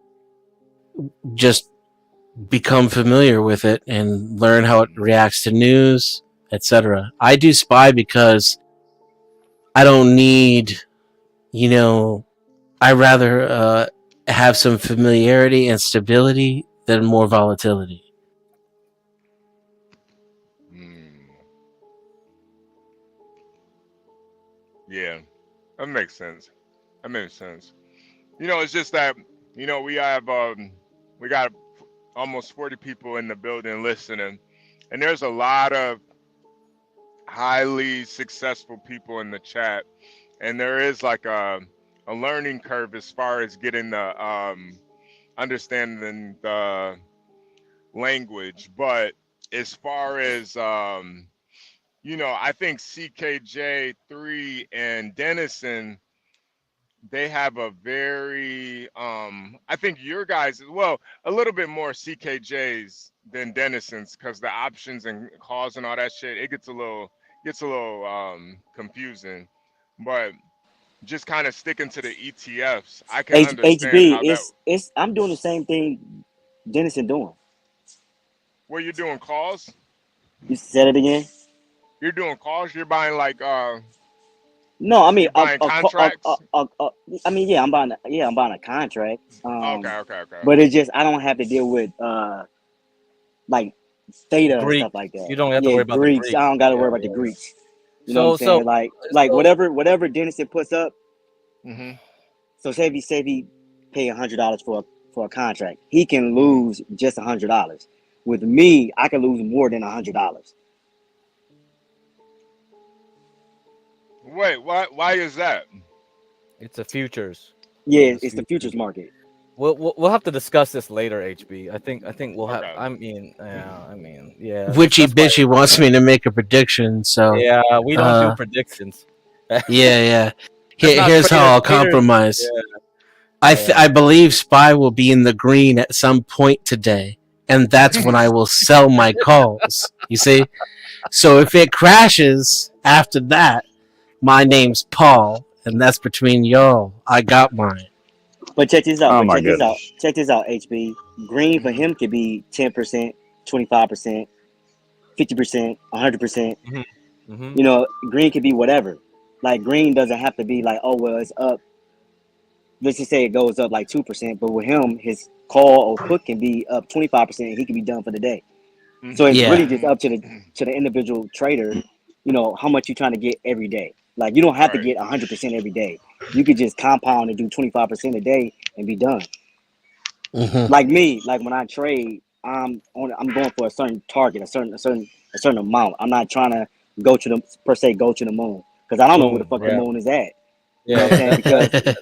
just become familiar with it and learn how it Mhm. reacts to news, etc. I do SPY because I don't need, you know, I rather have some familiarity and stability than more volatility. Mm. Yeah, that makes sense. That makes sense. It's just that we got almost 40 people in the building listening, and there's a lot of highly successful people in the chat, and there is like a learning curve as far as getting the understanding the language. But as far as I think CKJ3 and Dennison, they have a very I think your guys as well, a little bit more CKJs than Dennison's, because the options and calls and all that shit, it gets a little confusing. But just kind of sticking to the ETFs, I can understand HB, how that. it's I'm doing the same thing Dennison doing. What you're doing calls? You said it again. You're doing calls? You're buying like No, I mean, you're buying contracts? I mean, yeah, I'm buying a contract. Okay, okay, okay. But it's just I don't have to deal with like theta and Greek. stuff like that. You don't have to Yeah, worry about the Greeks. I Greeks. don't got to Yeah, worry about the yeah, yeah. Greeks. You know what I'm So so saying? Like so whatever Dennison puts up. Mhm. So say if he pay $100 for a contract, he can Mhm. lose just $100. With me, I can lose more than $100. Wait, why is that? it's a futures. Yeah, It's it's the futures futures. market. We'll have to discuss this later, HB. I think we'll have. Okay. Yeah. Witchy That's why. Bitchy wants me to make a prediction, so Yeah, we don't do uh, predictions. yeah. That's not Here's how traders. I'll Traders. compromise. Yeah. I believe Spy will be in the green at some point today, and that's when I will sell my calls. You see, so if it crashes after that, my name's Paul, and that's between y'all. I got mine. But check this out. Oh But my check this out. goodness. Check this out. HB Green for him could be 10%, 25%, 50%, 100%. Mm-hmm. You know, green could be whatever. Like green doesn't have to be like, oh well, it's up. Let's just say it goes up like 2%, but with him, his call or put can be up 25%, and he can be done for the day. So it's really Yeah. just up to the individual trader. You know how much you're trying to get every day. Like you don't have to Right. get 100% every day. You could just compound and do 25% a day and be done. Hmm. Like me, like when I trade, I'm going for a certain target, a certain amount. I'm not trying to go to the go to the moon because I don't know where the Boom. fuck the Yeah. moon is at. You know Yeah. what I'm saying? Because That's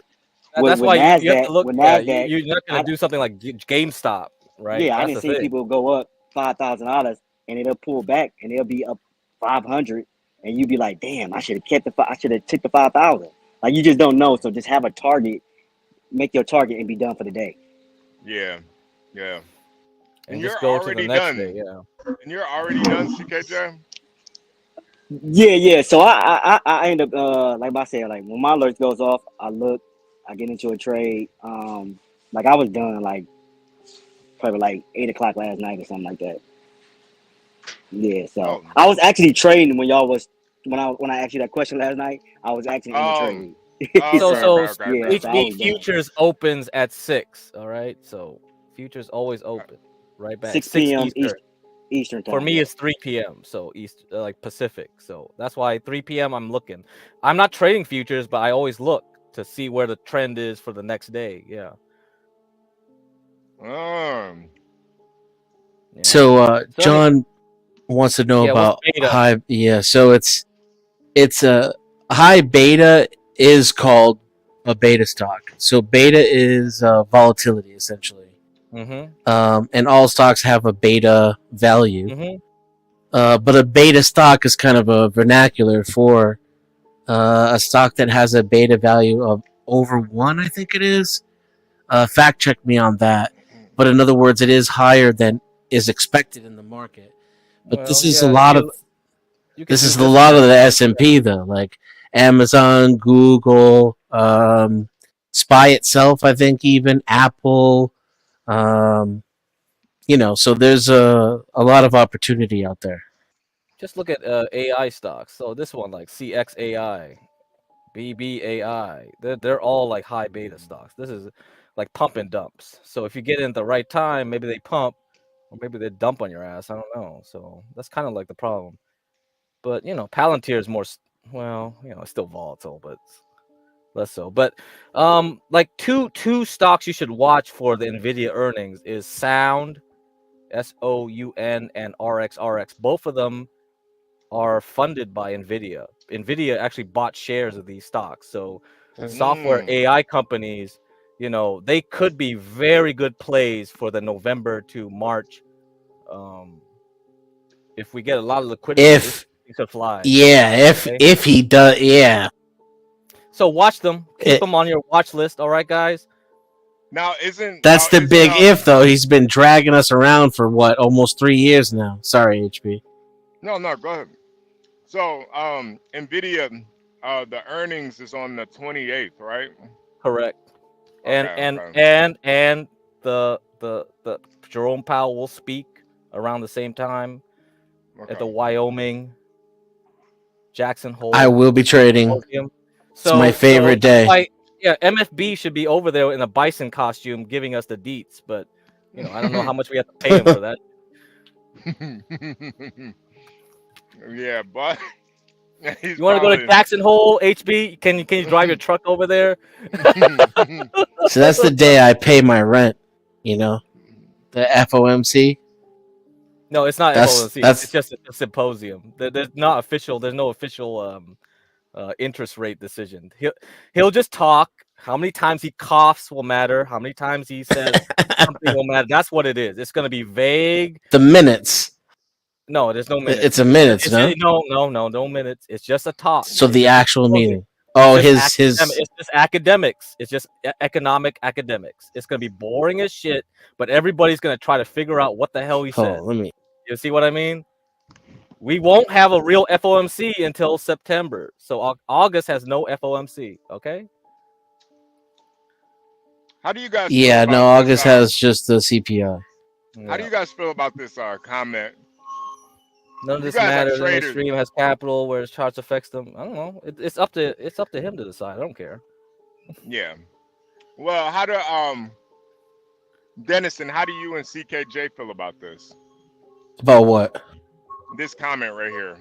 with why you have to Nasdaq, look. Yeah, you're not gonna I do something like GameStop, right? yeah, I That's didn't the see thing. people go up $5,000 and it'll pull back and it'll be up 500, and you be like, damn, I should have kept I should have took the 5,000. Like you just don't know, so just have a target, make your target, and be done for the day. Yeah. Yeah. And And just you're go to the already next day. done. Yeah. And you're already done, CKJ. Yeah. So I end up like I said, like when my alert goes off, I look, I get into a trade. Like I was done like probably like 8 o'clock last night or something like that. Yeah. So Oh. I was actually trading when y'all was when I asked you that question last night. I was actually in the Oh. trade. So Okay. So Okay. so Okay. yeah, Okay. so I HB was done. futures opens at 6. All right. So futures always open right back 6 6 p.m. Eastern. Eastern For time. me, Yeah. it's 3 p.m. So East like Pacific. So that's why 3 p.m. I'm looking. I'm not trading futures, but I always look to see where the trend is for the next day. Yeah. Um. Yeah. So So anyway, John wants to know yeah. What's about beta? high. Yeah. So it's a high beta is called a beta stock. So beta is volatility essentially. Mm-hmm. And all stocks have a beta value. Mm-hmm. But a beta stock is kind of a vernacular for a stock that has a beta value of over 1, I think it is. Fact check me on that. But in other words, it is higher than is expected in the market. But Well, yeah. You can this do is a this lot of the analysis. S&P though, like Amazon, Google, Spy itself, I think even Apple. Um, so there's a lot of opportunity out there. Just look at AI stocks. So this one, like CXAI, BBAI, they're all like high beta stocks. This is like pump and dumps. So if you get in at the right time, maybe they pump, or maybe they dump on your ass. I don't know. So that's kind of like the problem. But Palantir is more. Well, it's still volatile, but less so. But like two stocks you should watch for the Nvidia earnings is Sound, SOUN, and RXRX. Both of them are funded by Nvidia. Nvidia actually bought shares of these stocks. So software Mm. AI companies, they could be very good plays for the November to March. If we get a lot of liquidity, If these could fly. Okay? if he does, yeah. So watch them. Keep It, them on your watch list. All right, guys. Now isn't that's the big if though. He's been dragging us around for what, almost 3 years now. Sorry, HB. no, go ahead. So Nvidia, the earnings is on the 28th, right? Correct. And Okay. and Okay. and the Jerome Powell will speak around the same time at the Okay. Wyoming Jackson Hole I will be trading. Symposium. It's my favorite that's day. why, yeah, MFB should be over there in a bison costume giving us the deets, but I don't know how much we have to pay him for that. Yeah, but he's You want to go to probably. Jackson Hole, HB? Can you drive your truck over there? So that's the day I pay my rent. The FOMC. No, it's not That's FOMC. that's It's just a symposium. There's not official. There's no official interest rate decision. He'll just talk. How many times he coughs will matter. How many times he says something will matter. That's what it is. It's going to be vague. The minutes. No, there's no minutes. It's a minutes, no? No minutes. It's just a talk. So It's the just actual talking. meeting. Oh, It's his just academics. It's just economic academics. It's gonna be boring as shit, but everybody's gonna try to figure out what the hell he Oh, said. let me. You see what I mean? We won't have a real FOMC until September. So August has no FOMC. Okay. How do you guys? Yeah, feel no. about August this, has just the CPI. How do you guys feel about this comment? None of You this guys are matters. No traders. stream has capital where his charts affects them. I don't know. It's up to him to decide. I don't care. Yeah. Well, how do Dennison? How do you and CKJ feel about this? About what? This comment right here.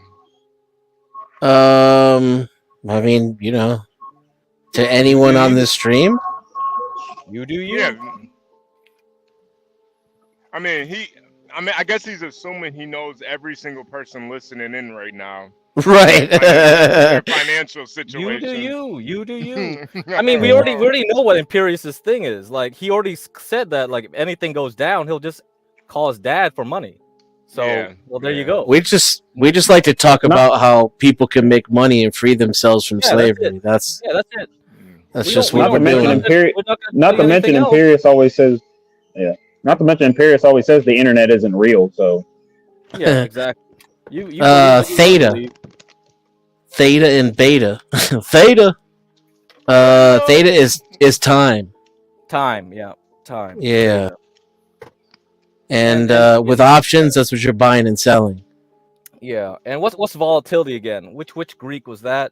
I mean, to anyone on this stream. You do you. Yeah. I mean, I guess he's assuming he knows every single person listening in right now. Right. Their financial situation. You do you. I mean, we already know what Imperius's thing is. Like, he already said that, like, if anything goes down, he'll just call his dad for money. So, there you go. We just like to talk about how people can make money and free themselves from slavery. That's it. That's just what we're doing. Not to mention Imperius always says, Not to mention Imperius always says the internet isn't real. So yeah, exactly. Theta and beta. Theta. Theta is time. Time. Yeah. And with options, that's what you're buying and selling. Yeah. And what's volatility again? Which Greek was that?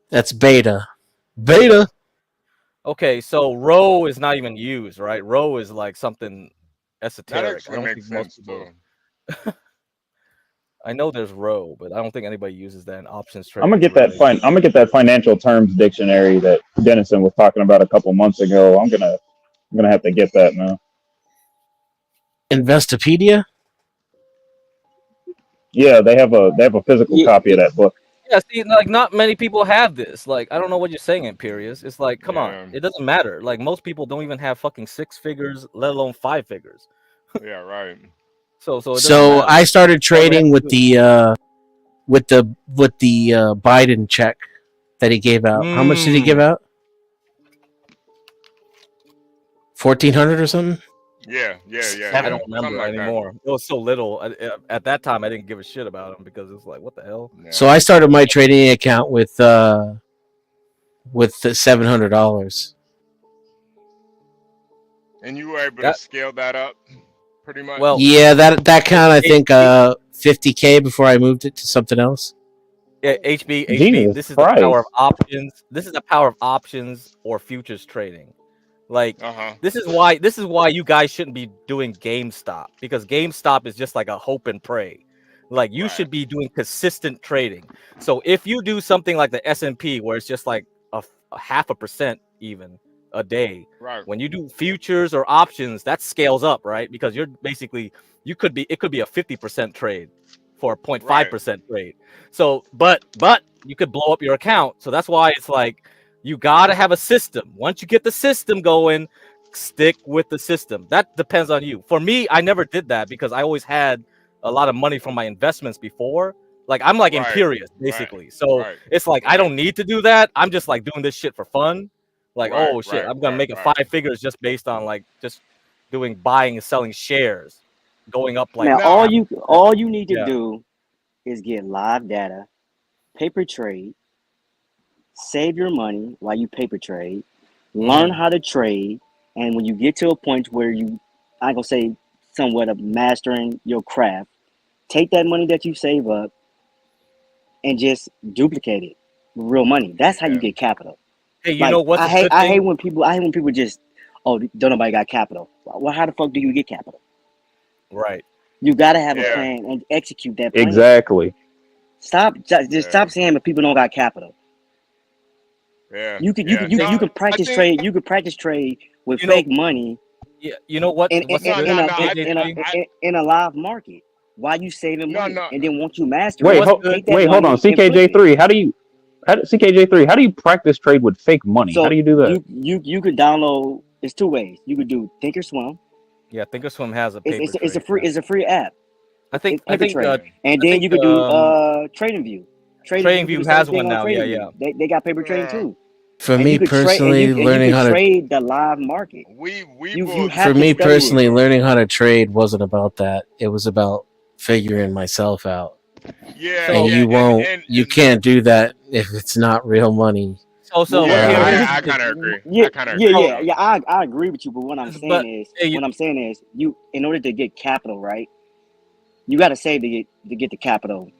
That's beta. Beta. Okay, so rho is not even used, right? Rho is like something esoteric. That actually makes sense too. I know there's rho, but I don't think anybody uses that in options trading. I'm gonna get that financial terms dictionary that Dennison was talking about a couple months ago. I'm gonna have to get that now. Investopedia? Yeah, they have a physical copy of that book. Yeah, see, like not many people have this. Like, I don't know what you're saying, Imperius. It's like, come on, it doesn't matter. Like, most people don't even have fucking 6 figures, let alone 5 figures. Yeah, right. So I started trading with the Biden check that he gave out. How much did he give out? 1,400 or something? Yeah. I don't remember anymore. It was so little. At that time, I didn't give a shit about him because it's like, what the hell? Yeah. So I started my trading account with the $700. And you were able to scale that up pretty much? Well, yeah, that count, I think, 50K before I moved it to something else. Yeah, HB. This is the power of options. This is the power of options or futures trading. Like, this is why you guys shouldn't be doing GameStop, because GameStop is just like a hope and pray. Like, you should be doing consistent trading. So if you do something like the S&P, where it's just like a 0.5% even a day, right? When you do futures or options, that scales up, right? Because you're basically it could be a 50% trade for a 0.5% trade. So, but you could blow up your account. So that's why it's like, you gotta have a system. Once you get the system going, stick with the system. That depends on you. For me, I never did that because I always had a lot of money from my investments before. Like, I'm like Imperius, basically. So it's like, I don't need to do that. I'm just like doing this shit for fun. Like, I'm gonna make it 5 figures just based on like just doing buying and selling shares, going up like. Now, all you need to do is get live data, paper trade. Save your money while you paper trade, learn how to trade, and when you get to a point where I'm gonna say somewhat of mastering your craft, take that money that you save up and just duplicate it with real money. That's how you get capital. Hey, you know what? I hate when people just, don't nobody got capital. Well, how the fuck do you get capital? Right. You gotta have a plan and execute that plan. Exactly. Stop saying that people don't got capital. Yeah. You could practice trade. You could practice trade with fake money. Yeah, you know what? In a live market, why you saving money? And then once you master, hold on, CKJ3. CKJ3, how do you practice trade with fake money? How So do you do that? you could download. It's two ways. You could do Thinkorswim. Yeah, Thinkorswim has a It's paper it's a trade. free Yeah. it's a free app. I think It's paper trade, and I then think you could do TradingView. Trading TradingView do View the same has thing one on now. Yeah, yeah. TradingView. They got paper trading Yeah. too, For and me you could trade personally, learning how to trade the live market. We You both. have for to me study personally, it. learning how to trade wasn't about that. It was about figuring myself out. Yeah, So And yeah, you can't do that if it's not real money. so What, look yeah. here. what Here's I the thing. kind of agree. Yeah, I kind of agree So, too. I agree with you. But what I'm but saying is, hey, you in order to get capital, right? You got to save to get the capital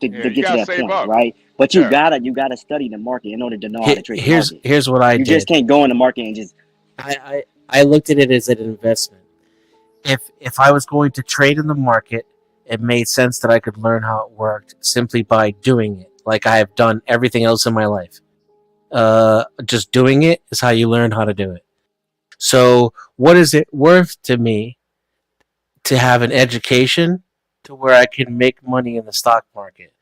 Yeah, to you get to gotta that save point, up. right? But Yeah, you gotta study the market in order to know how to trade the market. Here's what I You just did. can't go in the market and just I looked at it as an investment. If I was going to trade in the market, it made sense that I could learn how it worked simply by doing it, like I have done everything else in my life. Just doing it is how you learn how to do it. So, what is it worth to me to have an education to where I can make money in the stock market?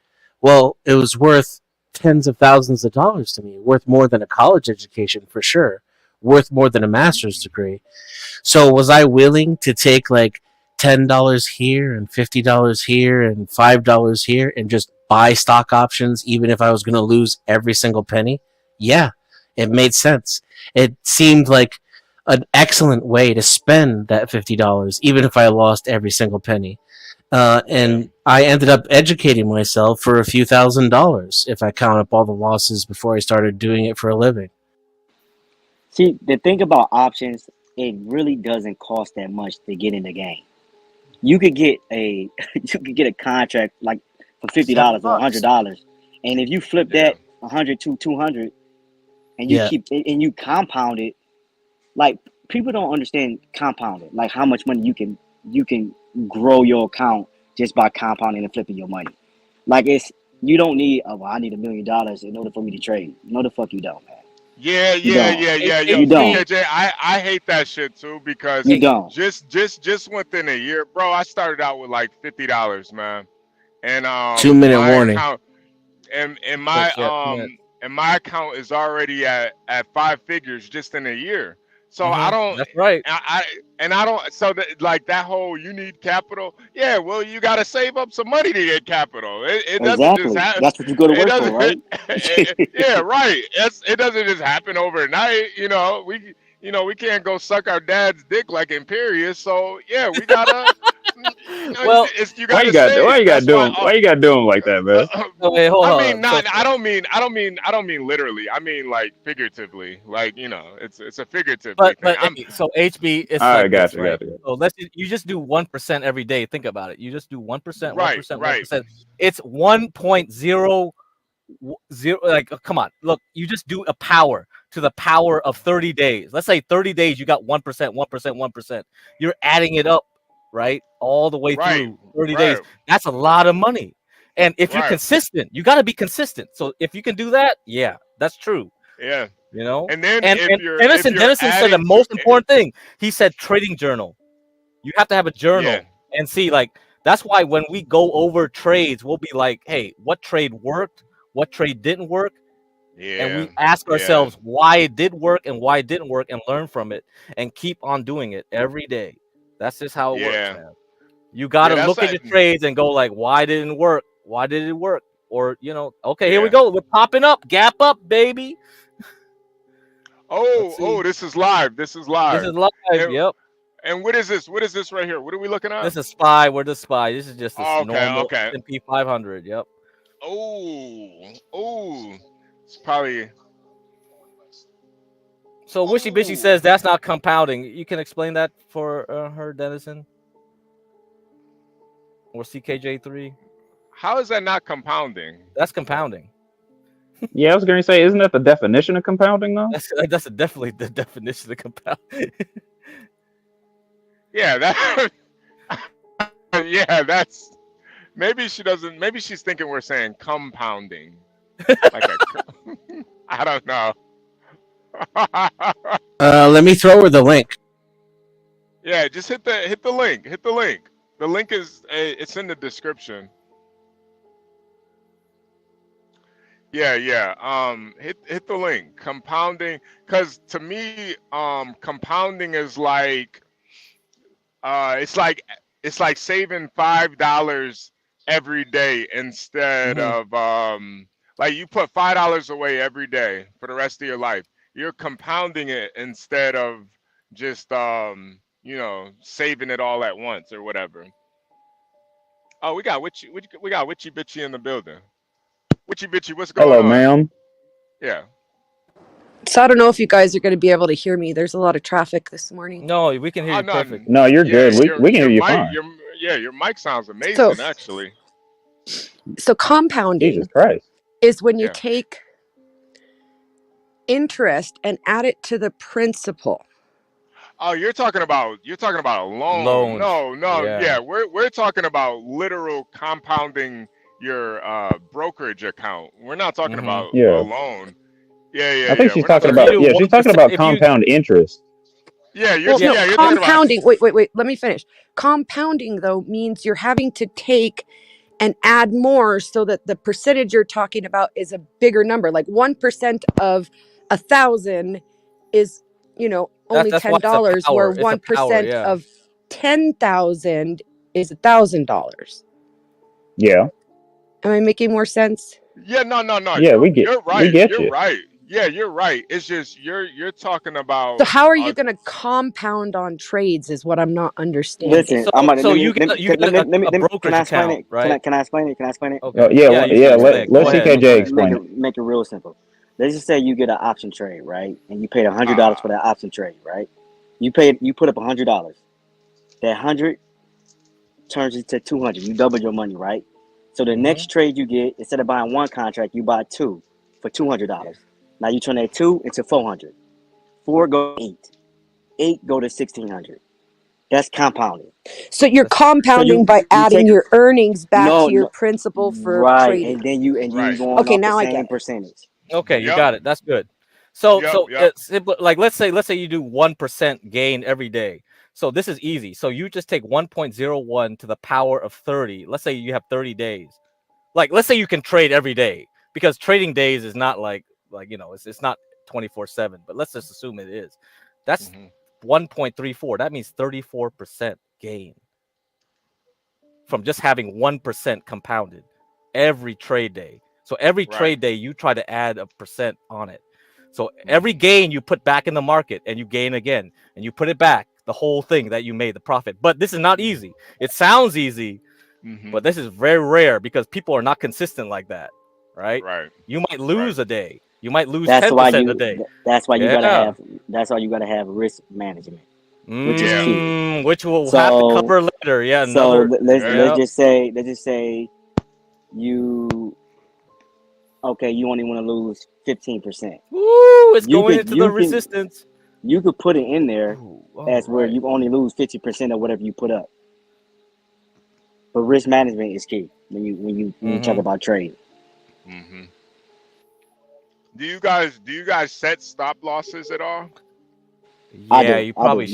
Well, it was worth tens of thousands of dollars to me, worth more than a college education for sure, worth more than a master's degree. So was I willing to take like $10 here and $50 here and $5 here and just buy stock options even if I was going to lose every single penny? Yeah, it made sense. It seemed like an excellent way to spend that $50 even if I lost every single penny. yeah, And I ended up educating myself for a few $1,000s if I count up all the losses before I started doing it for a living. see the thing about options. It really doesn't cost that much to get in the game. You could get a you could get a contract like for Seven $50 or bucks. $100, and if you flip yeah, that 100 to 200, and Yeah. you compound it, like people don't understand compounding, like how much money you can grow your account just by compounding and flipping your money. Like you don't need well, I need $1 million in order for me to trade. No, the fuck you don't, man. yeah, You yeah, don't. yeah, yeah. Yo, You don't. HP. CKJ, I hate that shit too because You Hey, don't. just within a year, bro, I started out with like $50, man, and 2 minute my warning. account and my Chris, yeah, 2 minutes. and my account is already at five figures just in a year. So I Mm-hmm. don't That's right. I don't so that like that whole you need capital. Yeah, well you got to save up some money to get capital. It doesn't just Exactly. happen. That's what you go to It work for, doesn't. right? Yeah, right. It doesn't just happen overnight. We can't go suck our dad's dick like Imperious. So yeah, we gotta. Well, You gotta save. That's why. why you got to do him like that, man? okay, hold I mean, on. not. I don't mean literally. I mean like figuratively. Like it's a figuratively thing. Hey, so HB, it's All right, like this, gotcha, right? gotcha. So you just do 1% every day. Think about it. You just do 1%, Right, 1%, right. 1%. It's 1.0. Like, come on, look, you just do a power to the power of 30 days. Let's say 30 days, you got 1%, 1%, 1%. You're adding it up, right? All the way Right, through 30 days. right, That's a lot of money. And if you're right. consistent, you got to be consistent. So if you can do that, yeah, that's true. Yeah. You know, And then and if you're Dennison said the adding to most important thing. He said trading journal. You have to have a yeah, journal and see, like, that's why when we go over trades, we'll be like, hey, what trade worked, what trade didn't work, and yeah, we ask yeah, ourselves why it did work and why it didn't work, and learn from it and keep on doing it every day. That's just how it works, yeah, man. You got yeah. to That's look at that. your trades and go like, why didn't it work? Why did it work? Or okay, here we Yeah. go. We're popping up, gap up, baby. Let's Oh, see. this is live. This is This live. is live. And, Yep. and what is this? What is this right here? What are we looking at? This is SPY. We're the SPY. This is just this Oh, okay, normal okay. S&P 500. Yep. Oh, it's probably. So Wishy Bishy Oh, says that's not compounding. You can explain that for her, Dennison, or CKJ3. how is that not compounding? That's compounding. Yeah, I was going to say, isn't that the definition of compounding, though? That's definitely the definition of compound. Yeah, that. Yeah, that's. Maybe she doesn't. Maybe she's thinking we're saying compounding, like a. I don't know. Let me throw her the link. Yeah, just hit the link. Hit the link. The link is it's in the description. Yeah. Hit the link. Compounding, because to me, compounding is like, it's like saving $5 every day instead Mhm. of like you put $5 away every day for the rest of your life. You're compounding it instead of just saving it all at once or whatever. Oh, we got Witchy Bitchy in the building. Witchy Bitchy, what's going Hello, on? ma'am. Yeah. So I don't know if you guys are going to be able to hear me. There's a lot of traffic this morning. No, we can hear Oh you no, perfect. No, you're yeah, good. We can hear your you mic, fine. your mic sounds So, amazing actually. so Jesus compounding Christ. is when you Yeah. take interest and add it to the principal. Oh, you're talking about a loan. Loans. No, Yeah. yeah, we're talking about literal compounding your brokerage account. We're not talking Mm-hmm. about a Yeah. loan. I think Yeah. she's We're not talking So if talking you about. about, do yeah, she's talking 1%, about if you compound interest. Yeah, Well, no, you're talking about. compounding. Wait. Let me finish. Compounding, though, means you're having to take and add more so that the percentage you're talking about is a bigger number. Like 1% of 1,000 is, only that's why it's a $10, where power. It's a power, 1% yeah. of 10,000 is $1,000. Yeah. Am I making more sense? Yeah, no. Yeah, You're we right. get You're you. right. Yeah, you're right. It's just you're talking So about. how are you going to compound on trades is what I'm not understanding. Listen, I'm So gonna so let me you let get me a, you get a can brokerage I explain account, it? right? Can I explain it? Can I explain it? Okay. Yeah, Yeah, you yeah. can Make explain. it Go Let ahead. CKJ make explain it it. make it real simple. Let's just say you get an option trade, right? And you paid $100 for that option trade, right? You put up $100. That 100 turns into 200. You double your money, right? So the Mm-hmm. next trade you get, instead of buying one contract, you buy two for $200. Now you turn that two into 400. Four go to eight. Eight go to 1,600. That's compounding. So you're That's So compounding by you adding take your earnings back to your no, principal for right, trading. and then you Right. going Okay, off the now I get same it. percentage. okay. You Yep. got it. That's good. So Yep. it's simple. Like let's say you do 1% gain every day. So this is easy. So you just take 1.01 to the power of 30. Let's say you have 30 days. Like let's say you can trade every day, because trading days is not like it's not 24/7. But let's just assume it is. That's Hmm. 1.34. That means 34% gain from just having 1% compounded every trade day. So every Right. trade day, you try to add a percent on it. So every Hmm. gain you put back in the market and you gain again and you put it back, the whole thing that you made, the profit. But this is not easy. It sounds easy, Hmm. but this is very rare because people are not consistent like that, right? Right. You might Right. lose a day. You might lose That's why 10% a you. day. That's why you gotta Yeah. have. That's why you gotta have risk management, which is Yeah. key. Which we'll have to So cover later. Yeah, so another. Yeah. let's Yeah. just say you okay. You only want to lose 15%. Woo! It's You going could into the you can resistance. you could put it in there Ooh, all as where right. you only lose 50% of whatever you put up. But risk management is key when you talk Mm-hmm. about trade. Hmm. Do you guys set stop losses at all? I Yeah, do. you I do. probably I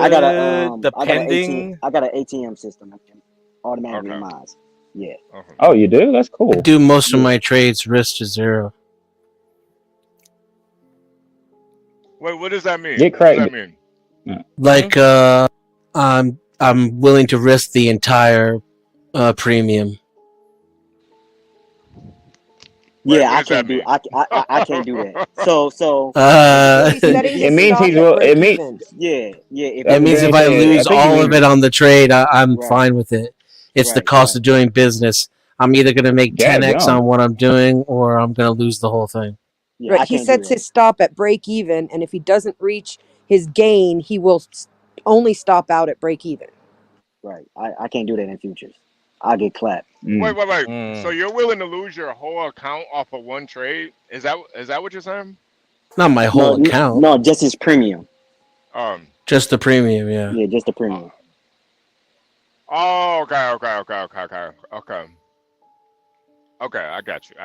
got a should, depending. I got an ATM system that can automatically Okay. mine. Yeah. Okay. Oh, you do? That's I cool. do most of Yeah. my trades risk to zero. Wait, what does that mean? Get What does cracked. that mean? Like I'm willing to risk the entire premium. Wait, Yeah, what I does that can't do mean? I can't do that. So So Uh, he's setting It his means stop he's at it break mean even. yeah, if that's it you what means Danny if I said. I lose think he all of means it on the trade, I'm right, fine with it. It's the right, cost right. of doing business. I'm either going to make 10x dadgum. on what I'm doing, or I'm going to lose the whole thing. Yeah, Right. I He can't do sets that. his stop at break even, and if he doesn't reach his gain, he will only stop out at break even. Right. I can't do that in futures. I'll get clapped. Wait, Mm. wait, wait. So Mm. you're willing to lose your whole account off of one trade? Is that what you're saying? Not my No, whole account, no, just his premium. Um. just the premium. Yeah. Yeah, just the uh, premium. Oh, okay. Okay, I got you.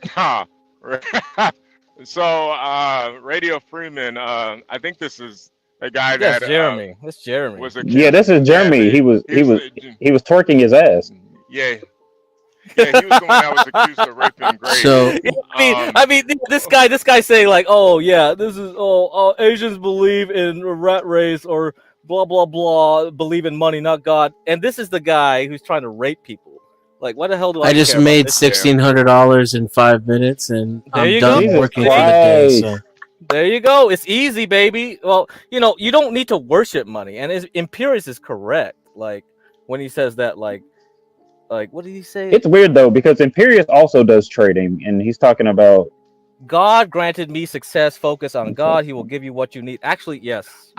Ha. So, Radio Freeman, I think this is a guy Yes, that Jeremy. It's Jeremy. was a Yeah, kid. this is Yeah, so Jeremy. he was He was twerking his ass. Yeah, yeah, he was the one that was accused of raping Grace. So I mean, this guy saying like, oh yeah, this is Asians believe in a rat race or blah blah blah, believe in money, not God, and this is the guy who's trying to rape people. Like, why the hell do I I just care about made this? $1,600 in 5 minutes, and There I'm you done go. Jesus working for the day. So There you go. It's easy, baby. Well, you don't need to worship money, and Imperius is correct. Like when he says that, like what did he say? It's weird though because Imperius also does trading, and he's talking about God granted me success. Focus on God. He will give you what you need. Actually, yes.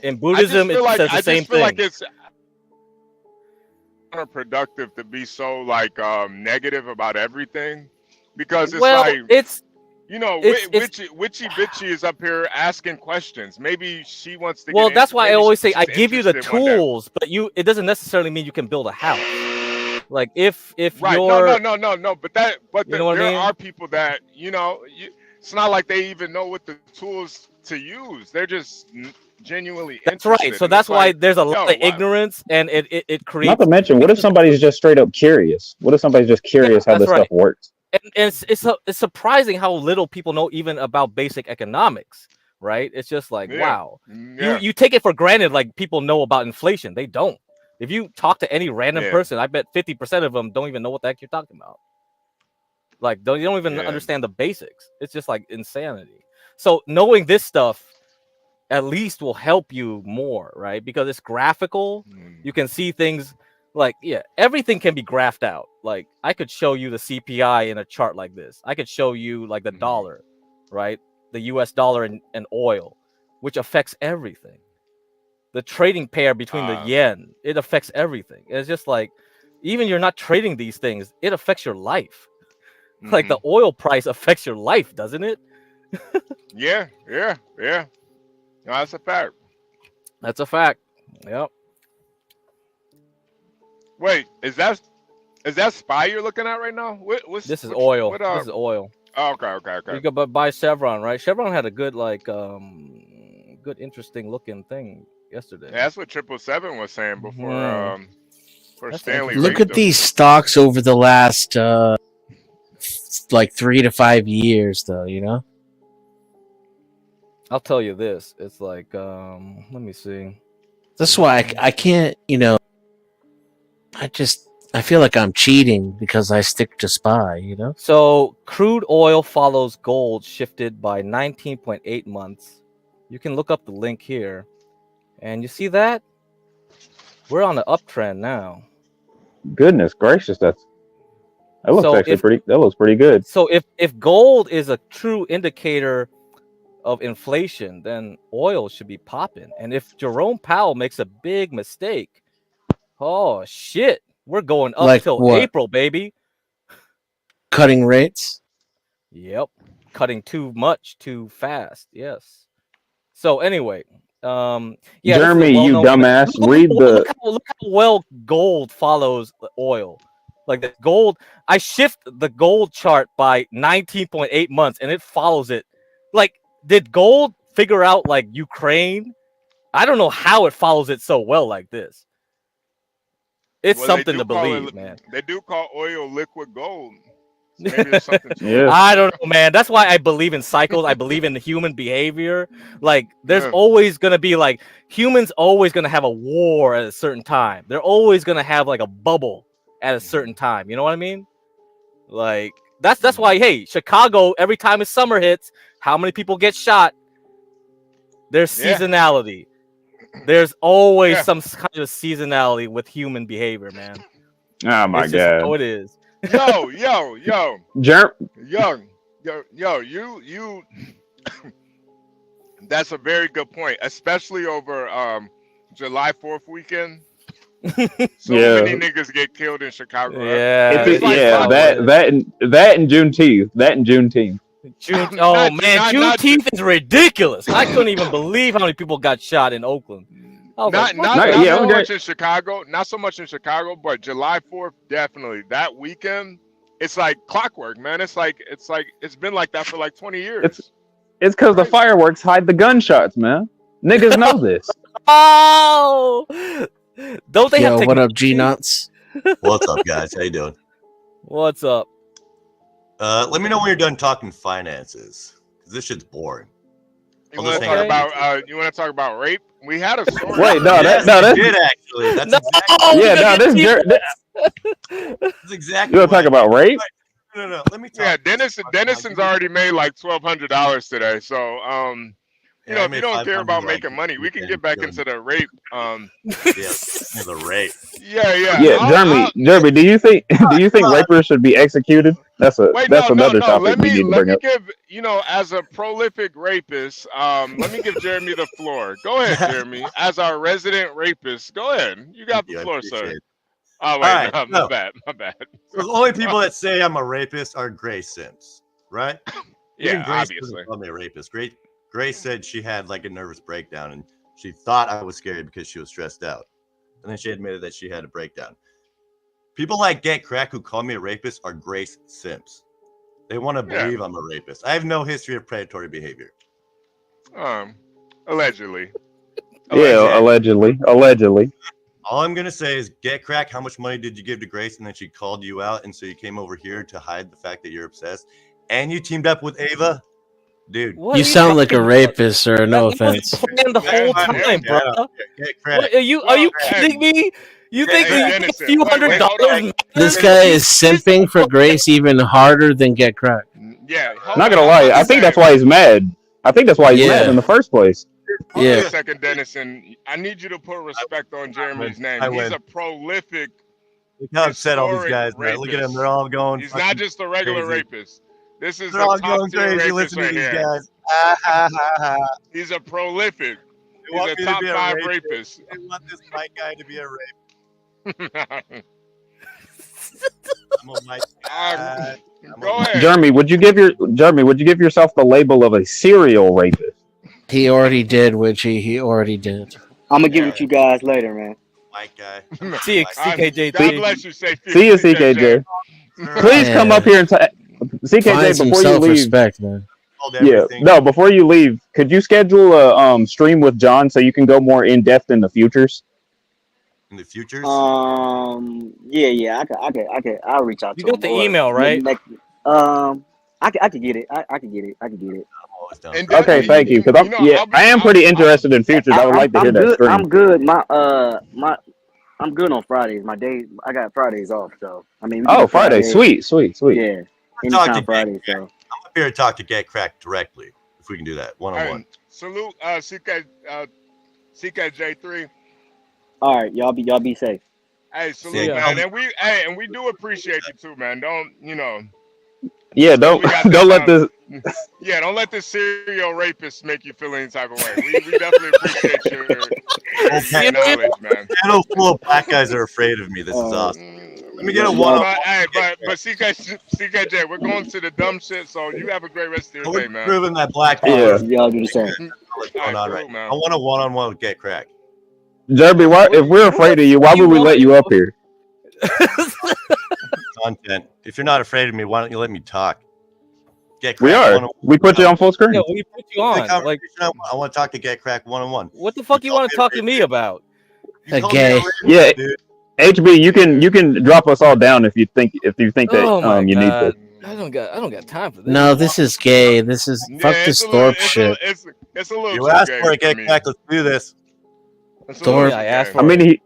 In Buddhism, it says the same thing. Like it's counterproductive to be so like negative about everything, because it's Well, like it's Witchy Bitchy is up here asking questions. Maybe she wants to. well. Get That's why I maybe always say I she's give you the interested one day. tools, but it doesn't necessarily mean you can build a house. Like if Right? you're No. But you know what I there mean? are people that it's not like they even know what the tools to use. They're just genuinely That's interested. right. So And that's it's why like, there's a lot yo, of ignorance, and it not creates. to mention, what if somebody's just straight up curious? What if somebody's just curious how that's this right. stuff works? And it's surprising how little people know even about basic economics, right? It's just like, yeah, wow. yeah, You take it for granted like people know about inflation. They don't. If you talk to any random yeah, person, I bet 50% of them don't even know what the heck you're talking about. Like, you don't even yeah. understand the basics. It's just like insanity. So knowing this stuff at least will help you more, right? Because it's graphical. You can see things like, yeah, everything can be graphed out. Like, I could show you the CPI in a chart like this. I could show you like the dollar, right? The US dollar and oil, which affects everything. The trading pair between the yen, it affects everything. It's just like, even you're not trading these things, it affects your life. Like the oil price affects your life, doesn't it? Yeah. No, that's a fact. That's a fact. Yep. Wait, is that SPY you're looking at right now? This is oil. What, This is oil. Oh, okay. You could buy Chevron, right? Chevron had a good, like, good, interesting looking thing yesterday. Yeah, that's what 777 was saying before. For Stanley. Look at these stocks over the last like 3 to 5 years, though. I'll tell you this. It's like, let me see. That's why I can't. I feel like I'm cheating because I stick to SPY. So crude oil follows gold, shifted by 19.8 months. You can look up the link here, and you see that we're on the uptrend now. Goodness gracious, that looks pretty good. So if gold is a true indicator of inflation, then oil should be popping. And if Jerome Powell makes a big mistake, oh shit, we're going up Like till what? April, baby. Cutting rates. Yep, cutting too much too fast. Yes. So anyway, yeah, Jeremy, you dumbass, look how well gold follows the oil. Like the gold, I shift the gold chart by 19.8 months, and it follows it. Like, did gold figure out like Ukraine? I don't know how it follows it so well like this. It's something to believe, man. They do call oil liquid gold. So maybe there's something to Yeah. it. I don't know, man. That's why I believe in cycles. I believe in human behavior. Like, there's always gonna be like humans always gonna have a war at a certain time. They're always gonna have like a bubble at a certain time. You know what I mean? Like that's why, hey, Chicago, every time summer hits, how many people get shot? There's seasonality. There's always some kind of seasonality with human behavior, man. Oh my It's god. just how it is. Yo. You. That's a very good point, especially over July 4th weekend. So many niggas get killed in Chicago. Yeah, that and Juneteenth. Juneteenth is ridiculous. I couldn't even believe how many people got shot in Oakland. Not so much in Chicago, but July 4th definitely. That weekend, it's like clockwork, man. It's been like that for like 20 years. It's because the fireworks hide the gunshots, man. Niggas know this. Oh, don't they have technology? What up, G-Nuts? What's up, guys? How you doing? What's up? Let me know when you're done talking finances. 'Cause this shit's boring. You want to talk about? You want to talk about rape? We had a story. Wait, no, Yes, that we did actually. That's No! exactly. yeah, no, That's exactly. you want to talk about rape? No. Let me talk. Yeah, Dennison's already made like $1,200 today. So, you know, I if you made don't care 500 about like making money, we can weekend get back doing- into the rape. Yeah, the rape. Yeah. Yeah, Jeremy, do you think rapers should be executed? That's another topic Let we me need to bring up. give, you know, as a prolific rapist, let me give Jeremy the floor. Go ahead, Jeremy. As our resident rapist, go ahead. You got the floor, sir. Oh wait, All right, no, no. my bad. So the only people that say I'm a rapist are Grace Sims, right? Even Yeah, Grace obviously. doesn't call me a rapist. Grace said she had like a nervous breakdown and she thought I was scared because she was stressed out. And then she admitted that she had a breakdown. People like Get Crack who call me a rapist are Grace Sims. They want to believe I'm a rapist. I have no history of predatory behavior. Allegedly. Yeah, allegedly. All I'm gonna say is, Get Crack, how much money did you give to Grace? And then she called you out, and so you came over here to hide the fact that you're obsessed, and you teamed up with Ava, dude. You sound like a rapist, sir. No offense. Planned the whole time, bro. Get Crack. What, are you kidding me? You think Hey, a Dennison, few wait, hold $100? on. This guy is simping for Grace even harder than Get Cracked. Yeah. Not gonna lie, I think that's why he's mad. I think that's why he's mad in the first place. Hold on Yeah. a second, Dennison. I need you to put respect on Jeremy's name. I He's win. a prolific. Look how upset all these guys are. Rapist. Look at them. They're all going. He's not just a regular crazy. rapist. This is They're a all top going tier crazy. rapist Listen to right these here. guys. He's a prolific. They want He's me a to top be a 5 rapist. rapist. They want this white guy to be a rapist. Oh my God. Go ahead. Jeremy, would you give yourself the label of a serial rapist? He already did, Witchy. He already did. I'm gonna give it to you guys later, man. White guy. See you, CKJ. God bless you, safety. See you, CKJ. Please come up here and CKJ Find some before you leave. self-respect, man. Yeah, no. Before you leave, could you schedule a stream with John so you can go more in depth in the futures? In the futures? Yeah. I'll reach out to You him. got the email, right? I could get it. I could get it. I'm always down. And Okay, thank you. Because I am pretty interested in futures. I would like to hear that stream. I'm good. I'm good on Fridays. My days, I got Fridays off, so I mean. Oh, Friday, sweet. Yeah, Talk to anytime Friday. Get So I'm up here to talk to Get Crack directly, if we can do that one-on-one. Salute, CKJ3. all right, y'all be safe. Hey, salute, Yeah. man. And we do appreciate you too, man. Don't, you know. Yeah, don't let this. Yeah, don't let this serial rapist make you feel any type of way. We definitely appreciate your knowledge, man. Channel full of black guys are afraid of me. This is awesome. Let me get a one-on-one. But CKJ, we're going to the dumb shit. So you have a great rest of your day, We're man. proving that black people Yeah. are Y'all do the same. what's going on right man. now. I want a one-on-one with Get Crack. Jeremy, if we're afraid of you, why would we let you up here? Content. If you're not afraid of me, why don't you let me talk? Get Crack. We are. one-on-one. We put you on full screen. Yeah, we put you on. Like, I want to talk to Get Crack one-on-one. what the fuck you want to talk to me about? You A called me gay. rapist, Yeah. dude. HB, you can drop us all down if you think that Oh my you need to. God. I don't got time for this. No, this is gay. This is fuck this Thorpe shit. It's a little. You too asked gay for it, Get me. Crack. Let's do this. It's a little Thorpe. too I asked gay. for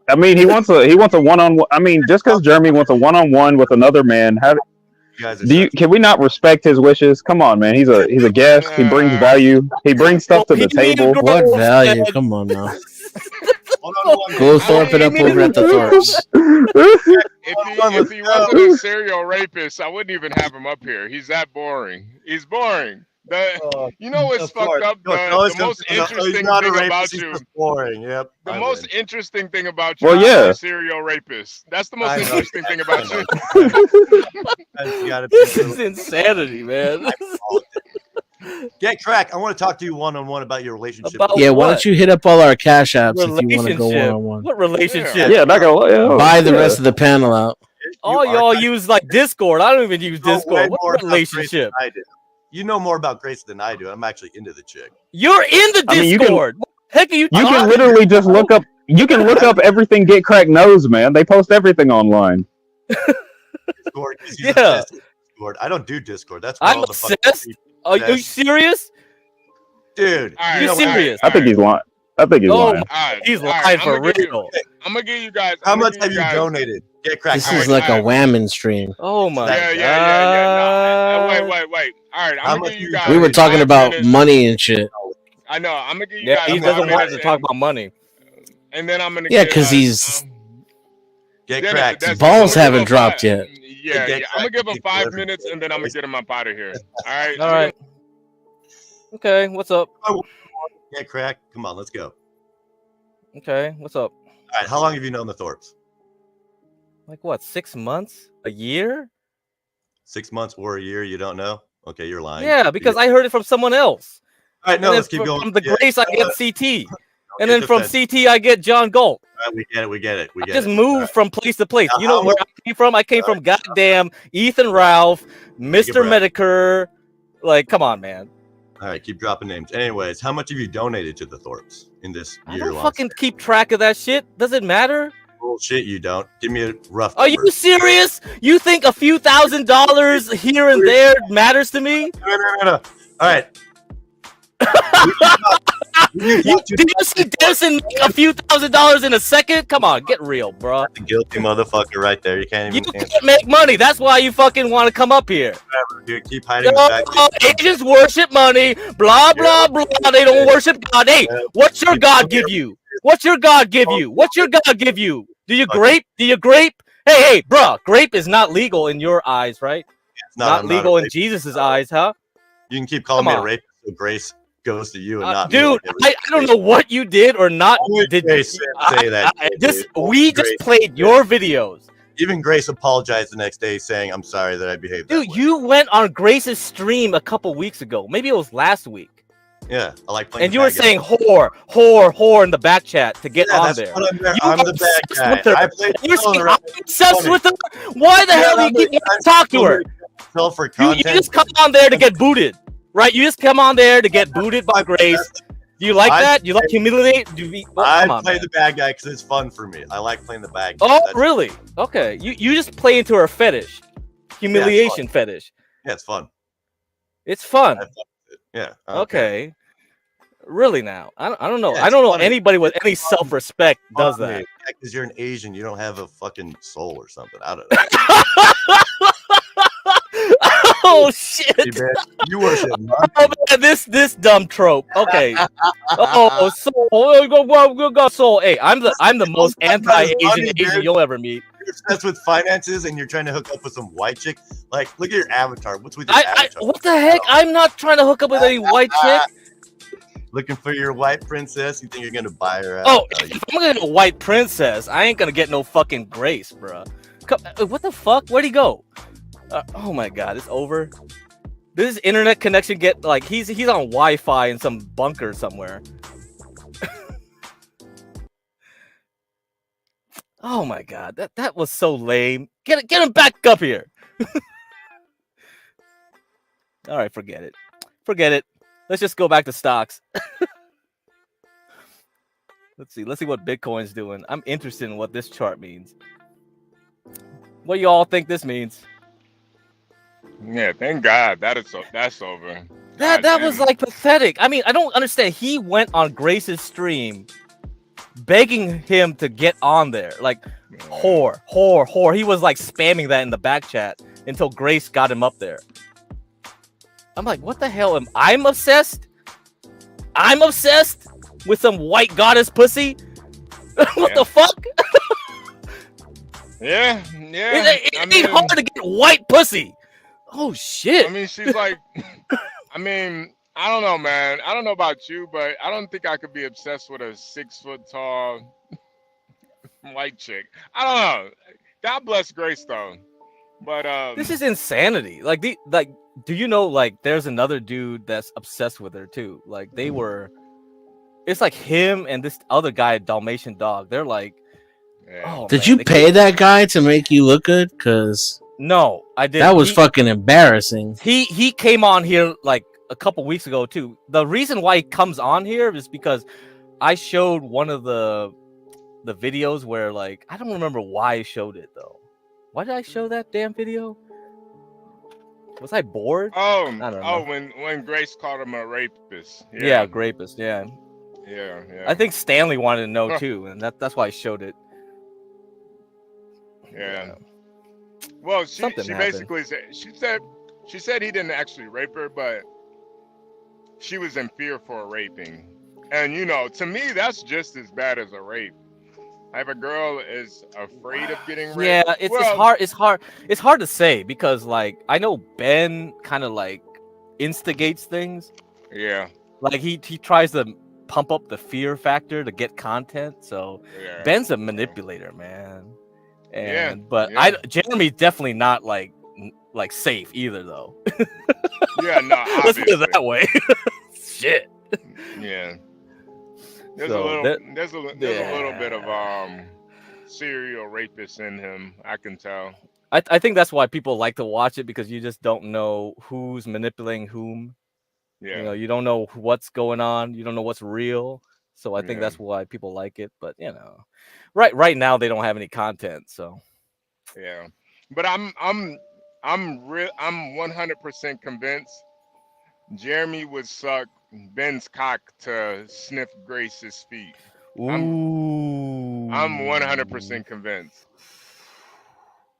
I mean he wants a one-on-one. I mean, just because Jeremy wants a one-on-one with another man, You guys are can we not respect his wishes? Come on, man. He's a guest. He brings value. He brings stuff to the table. What value? Come on now. one-on-one. Go Thorpe it up over at the Thorpes. If he wasn't a serial rapist, I wouldn't even have him up here. He's that boring. He's boring. You know what's Of course. fucked up? No, The most he's interesting not a thing rapist, about he's you. just boring. Yep. The I most win. interesting thing about you Well, is yeah. you're a serial rapist. That's the most I know. interesting thing about you. You gotta This be- is insanity, man. Get Crack. I want to talk to you one-on-one about your relationship. About Yeah, why what? don't you hit up all our cash apps if you want to go Relationship. one-on-one? What relationship? Yeah, not gonna lie. Buy the rest of the panel out. All You are y'all kind use like Discord. I don't even use know way Discord. more What about relationship? Grace than I do. You know more about Grace than I do. I'm actually into the chick. You're in the I mean, Discord. What the heck are you You talking can literally just look up. You can look up everything Get Crack knows, man. They post everything online. Discord, 'cause he's Yeah. obsessed with Discord. I don't do Discord. That's where I'm all the fucking obsessed. people Are you obsessed. serious? Dude, All right, You know what? serious? I think he's lying. I think he's Oh, lying. he's lying for real. I'm gonna give you guys. How I'm gonna much give have you guys- donated? Get Crack. This How is much? like a whammon stream. Oh my Yeah. god. No, wait. All right, How I'm much gonna give you you guys. We were talking 5 about minutes. money and shit. I know. I'm gonna give you Yeah, guys. he 5 doesn't want minutes to talk about money. And then I'm gonna. Yeah, get, because he's Get Dennis, Cracked. that's- balls I'm gonna give haven't him dropped 5 yet. Yeah, Get I'm gonna give him Cracked. 5 minutes, and then I'm gonna get him up out of here. All right. All right. Okay, what's up? Get Cracked. Come on, let's go. Okay, what's up? All right, how long have you known the Thorpes? Like what? 6 months? A year? 6 months or a year? You don't know? Okay, you're lying. Yeah, because I heard it from someone else. All right, no, And then let's keep going. From the Yeah. Grace, I get CT. And get then from defensive. CT, I get John Galt. All right, we get it. We get it. We I get just it. moved from place to place. Now, You know how where much- I came from? I came from goddamn Ethan Ralph, Mr. breath. Medicare. Like, come on, man. All right, keep dropping names. Anyways, how much have you donated to the Thorpes in this I year don't long? fucking keep track of that shit. Does it matter? Bullshit, you don't. Give me a rough. Are number. you serious? You think a few $1,000s here and there matters to me? No. All right. Did you see Dennison make a few $1,000s in a second? Come on, get real, bro. The guilty motherfucker right there. You can't You even can't make money. That's why you fucking want to come up here. Dude, keep hiding the fact Asians worship money. Blah blah blah. They don't worship God. Hey, what's your God give you? What's your God give you? What's your God give you? Do you grape? Do you grape? Hey, bro, grape is not legal in your eyes, right? it's Not I'm legal a in rapist. Jesus's eyes, huh? You can keep calling Come me a on. rapist, so Grace goes to you and not me. Dude, like I don't know what you did or not Only did. Grace say that. Just dude. we just Grace. played your videos. Even Grace apologized the next day, saying, "I'm sorry that I behaved." Dude, that way." you went on Grace's stream a couple weeks ago. Maybe it was last week. Yeah, I like playing. And the you were bad guy. saying whore in the back chat to get Yeah, on that's there. what I'm there. You I'm are the obsessed bad with guy. her. I played You're phone saying around. I'm obsessed Funny. with her. Why the hell do you keep talk to her? Tell for You content. just come on there to get booted, right? You just come on there to get booted by Grace. Do you like I that? You like humiliate? Do you, oh, I come on, play man. the bad guy because it's fun for me. I like playing the bad guy. Oh, That's- really? Okay. You just play into her fetish, humiliation fetish. Yeah, it's fun. It's fun. Yeah. Okay. Really now? I don't know. Yeah, I it's don't know funny. anybody with any self-respect does that. Yeah, because you're an Asian, you don't have a fucking soul or something. I don't know. Oh shit! Hey, man, you worship monkeys. Oh man, this dumb trope. Okay. Oh, so hey, I'm the most anti-Asian funny, Asian dude. you'll ever meet. You're obsessed with finances and you're trying to hook up with some white chick. Like, look at your avatar. What's with your avatar? What the heck? I'm not trying to hook up with any white chick. Looking for your white princess? You think you're gonna buy her out? Oh, No, you- if I'm gonna get a white princess, I ain't gonna get no fucking Grace, bro. What the fuck? Where'd he go? Oh my god, it's over. Does his internet connection get like he's on Wi-Fi in some bunker somewhere? Oh my god, that was so lame. Get him back up here. All right, forget it. Forget it. Let's just go back to stocks. Let's see what Bitcoin's doing. I'm interested in what this chart means. What do you all think this means? Yeah, thank God that's over. That God was damn. like pathetic. I mean, I don't understand. He went on Grace's stream begging him to get on there. Like whore. He was like spamming that in the back chat until Grace got him up there. I'm like, what the hell? I'm obsessed? I'm obsessed with some white goddess pussy? What the fuck? Yeah. It I ain't mean, hard to get white pussy. Oh shit. I mean, she's like, I mean, I don't know, man. I don't know about you, but I don't think I could be obsessed with a 6 foot tall white chick. I don't know. God bless Grace though. But This is insanity. Like do you know like there's another dude that's obsessed with her too? Like they were it's like him and this other guy, Dalmatian dog. They're like oh, Did man, you they pay that guy to make you look good? Cause No, I didn't. that was fucking embarrassing. He came on here like a couple weeks ago too. The reason why he comes on here is because I showed one of the the videos where like I don't remember why I showed it though. Why did I show that damn video? Was I bored? I don't know. When Grace called him a rapist. Yeah, rapist. Yeah. Yeah. I think Stanley wanted to know too, and that's why I showed it. Yeah. Well, she Something basically she said he didn't actually rape her, but she was in fear for raping. And you know, to me, that's just as bad as a rape. If a girl is afraid of getting raped, Yeah, it's hard to say because like I know Ben kind of like instigates things. Yeah. Like he tries to pump up the fear factor to get content. So Yeah. Ben's a manipulator, man. And but yeah. Jeremy's definitely not like safe either though. Yeah, no, let's put it that way. Shit. Yeah. There's a little bit of serial rapist in him. I can tell. I think that's why people like to watch it because you just don't know who's manipulating whom. Yeah. You know, you don't know what's going on. You don't know what's real. So I think that's why people like it. But you know, right now they don't have any content. So. Yeah, but I'm 100% convinced Jeremy would suck Ben's cock to sniff Grace's feet. Ooh. I'm 100% convinced.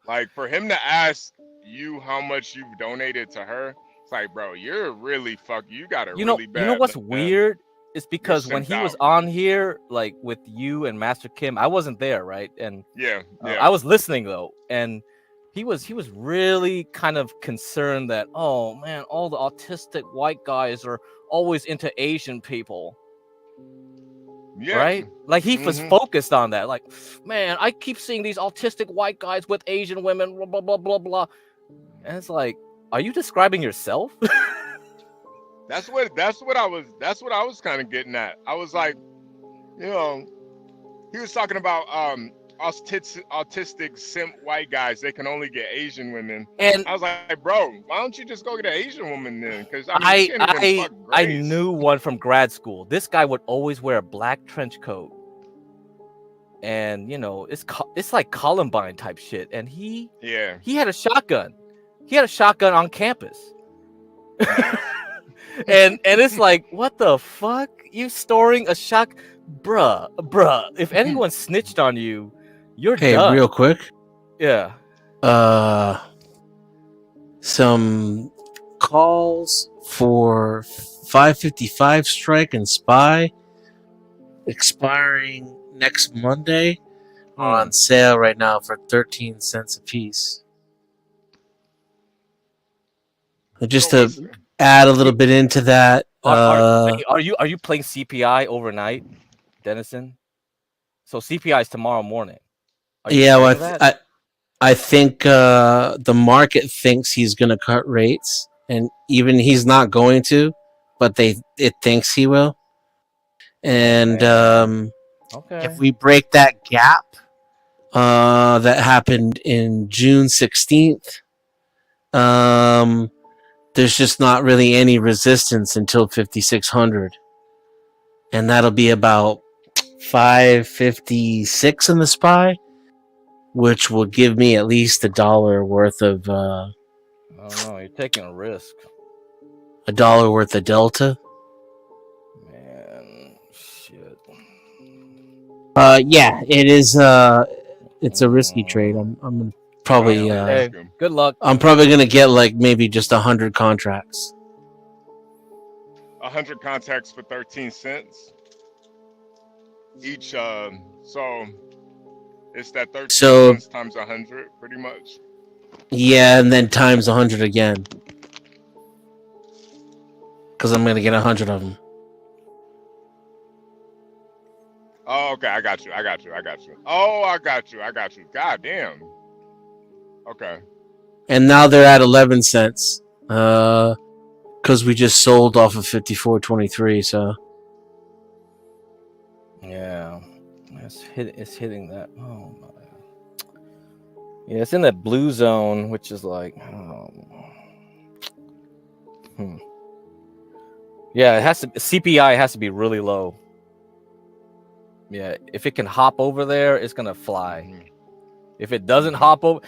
Like for him to ask you how much you've donated to her, it's like, bro, you're really you got a really bad. You know what's weird? It's because when he was on here, like with you and Master Kim, I wasn't there, right? And I was listening though, and he was really kind of concerned that, oh man, all the autistic white guys are always into Asian people. Yeah. Right? Like he was focused on that. Like, man, I keep seeing these autistic white guys with Asian women, blah blah blah blah blah. And it's like, are you describing yourself? That's what I was kind of getting at. I was like, you know, he was talking about autistic simp white guys. They can only get Asian women. And I was like, bro, why don't you just go get an Asian woman then? Because I knew one from grad school. This guy would always wear a black trench coat, and you know, it's like Columbine type shit. And he had a shotgun. He had a shotgun on campus. and it's like, what the fuck? You storing a bruh. If anyone snitched on you, you're done. Real quick. Yeah. Some calls for 555 strike and spy expiring next Monday are on sale right now for 13 cents a piece. Just to add a little bit into that, are you playing CPI overnight, Dennison? So CPI is tomorrow morning. I think the market thinks he's going to cut rates, and even he's not going to, but it thinks he will. And if we break that gap that happened in June 16th, there's just not really any resistance until 5,600. And that'll be about 556 in the SPY, which will give me at least $1 worth of... I don't know, you're taking a risk. $1 worth of delta. Man, shit. Yeah, it is... it's a risky trade. I'm gonna probably... hey, good luck. I'm probably going to get like maybe just 100 contracts. 100 contracts for 13 cents each. So it's that 13 cents times 100, pretty much. Yeah, and then times 100 again, because I'm going to get 100 of them. Oh, okay, I got you. Oh, I got you. God damn. Okay. And now they're at 11 cents. Because we just sold off of 54.23, so. Yeah. It's hitting that. Oh my. Yeah, it's in that blue zone, which is like, Yeah, CPI has to be really low. Yeah, if it can hop over there, it's gonna fly. Mhm. If it doesn't Mhm. hop over,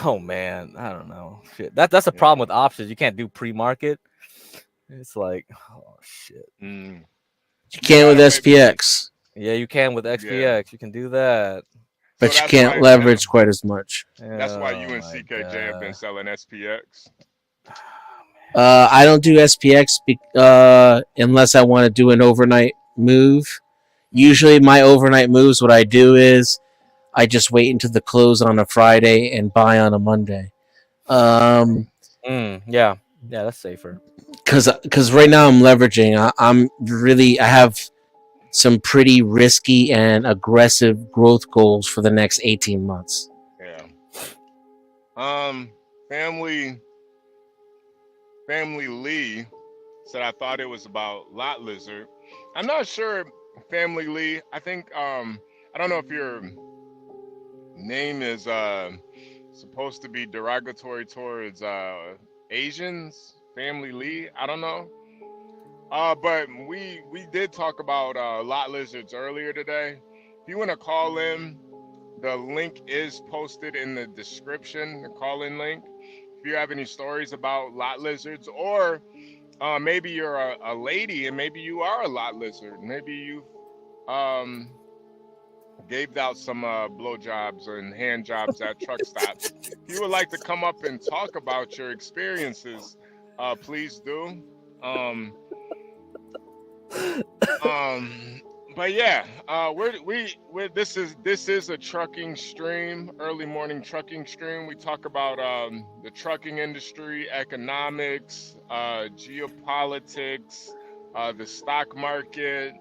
oh man, I don't know. Shit, that's a problem Yeah. with options. You can't do pre-market. It's like, oh shit. Mm. You You can with gotta maybe. SPX, Yeah, you can with Yeah. XPX. You can do that. So but you that's can't why. leverage quite as much. That's why Oh you and my CKJ have been god. selling SPX. I don't do SPX unless I want to do an overnight move. Usually, my overnight moves, what I do is I just wait until the close on a Friday and buy on a Monday. Yeah, that's safer. Because right now I'm leveraging. I have some pretty risky and aggressive growth goals for the next 18 months. Yeah. Family Lee said I thought it was about lot lizard. I'm not sure, Family Lee. I think I don't know if your name is supposed to be derogatory towards Asians. Family Lee. I don't know. But we did talk about lot lizards earlier today. If you want to call in, the link is posted in the description, the call-in link. If you have any stories about lot lizards, or maybe you're a lady and maybe you are a lot lizard. Maybe you um, gave out some blowjobs and hand jobs at truck stops. If you would like to come up and talk about your experiences, please do. Um, but yeah, this is a trucking stream, early morning trucking stream. We talk about the trucking industry, economics, geopolitics, the stock market,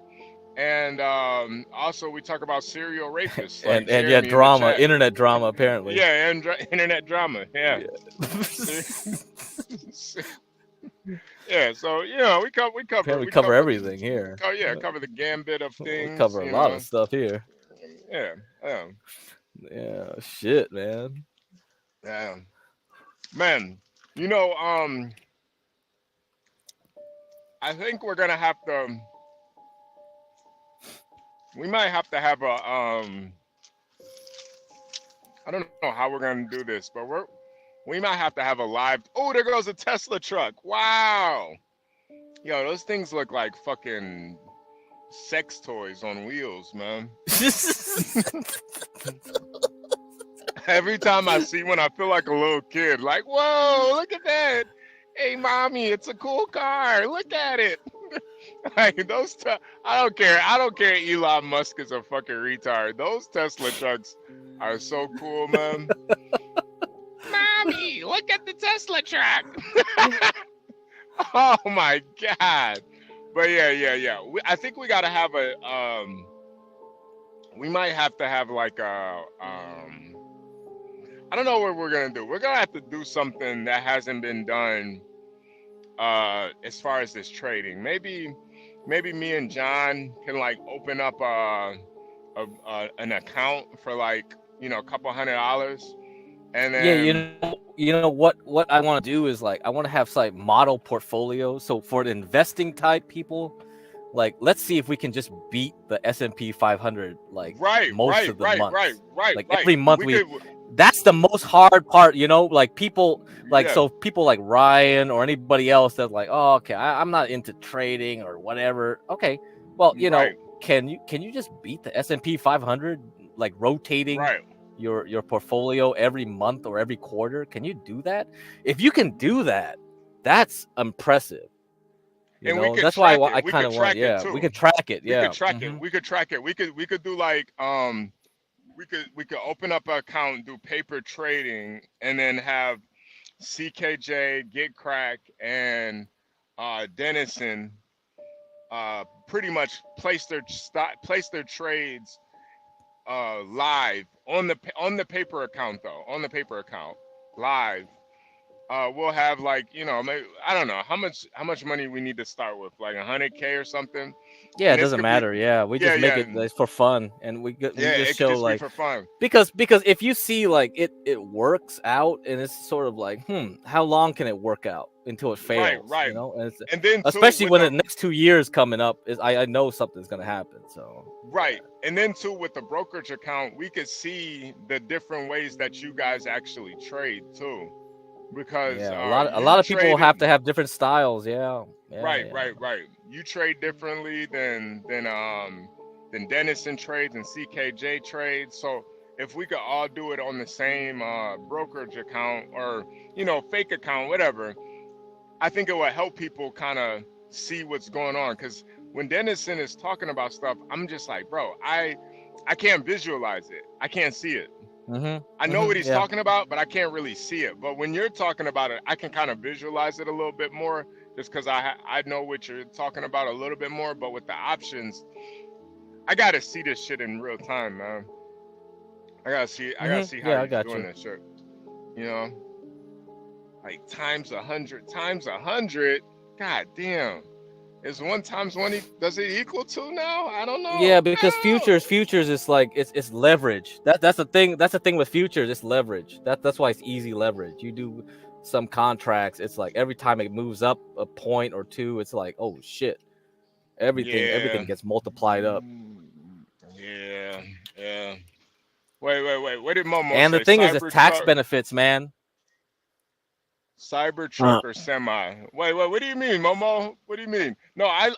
and also we talk about serial rapists like And yeah, Jeremy in the drama, chat. internet drama apparently. Yeah, and internet drama. Yeah. Yeah. Yeah, so we We cover everything here. cover the gambit of We things, cover a lot of stuff here. Yeah, yeah, Yeah, shit, man. yeah. Man, you know, I think we're gonna have to. We might have to have a I don't know how we're gonna do this, but we might have to have a live. Oh, there goes a Tesla truck! Wow, yo, those things look like fucking sex toys on wheels, man. Every time I see one, I feel like a little kid. Like, whoa, look at that! Hey, mommy, it's a cool car. Look at it. Like I don't care. I don't care. Elon Musk is a fucking retard. Those Tesla trucks are so cool, man. Mommy, look at the Tesla truck. Oh my god. But yeah. I think we gotta have a we might have to have like a I don't know what we're gonna do. We're gonna have to do something that hasn't been done as far as this trading. Maybe me and John can like open up an account for like a couple $100, and Yeah, then you know what I want to do is like I want to have like model portfolios. So for the investing type people, like let's see if we can just beat the S&P 500 like most of the months. Like every month that's the most hard part, like people like yeah. So people like Ryan or anybody else that's like, oh, okay, I'm not into trading or whatever. Okay, well, Right. can you just beat the S&P 500 like rotating Right. your portfolio every month or every quarter? Can you do that? If you can do that, that's impressive. And we could That's why track it. I We kind could of want, track it we too. could track it. We Yeah. could track it. We could track it. We could do like we could open up an account, do paper trading, and then have CKJ, Get Crack, and Dennison pretty much place their trades live on the paper account, though, on the paper account live, we'll have like, you know, maybe, I don't know how much money we need to start with, like 100K or something, Yeah, and it this doesn't could be, matter. Yeah, we yeah, just make yeah, it like, for fun, and we yeah, just it could show just be like for fun. because if you see like it works out, and it's sort of like, how long can it work out until it Right, fails? right. You know, and it's, And then too especially with when the the next 2 years coming up is I know something's gonna happen. So right, and then too with the brokerage account, we could see the different ways that you guys actually trade too, because yeah, a you lot of people traded have to have different styles. Yeah, yeah, right, yeah. right, right. You trade differently than Dennison trades and CKJ trades. So if we could all do it on the same brokerage account or, you know, fake account, whatever, I think it will help people kind of see what's going on. Because when Dennison is talking about stuff, I'm just like, bro, I can't visualize it. I can't see it. I know what he's Yeah. talking about, but I can't really see it. But when you're talking about it, I can kind of visualize it a little bit more, just because I know what you're talking about a little bit more. But with the options, I gotta see this shit in real time, man. I gotta see how Yeah, I he's got doing you. this shit. You know, like times 100, times 100. God damn. Is 1 times 1 does it equal 2 now? I don't know. Yeah, because futures is like it's leverage. That's the thing. That's the thing with futures. It's leverage. That's why it's easy leverage. You do some contracts. It's like every time it moves up a point or two, it's like, oh shit, everything Yeah. gets multiplied up. Yeah. Yeah. Wait. What did Momo And the say? thing is, it's tax Cybertruck, benefits, man. Cybertruck or semi? Wait. What do you mean, Momo? What do you mean? No, I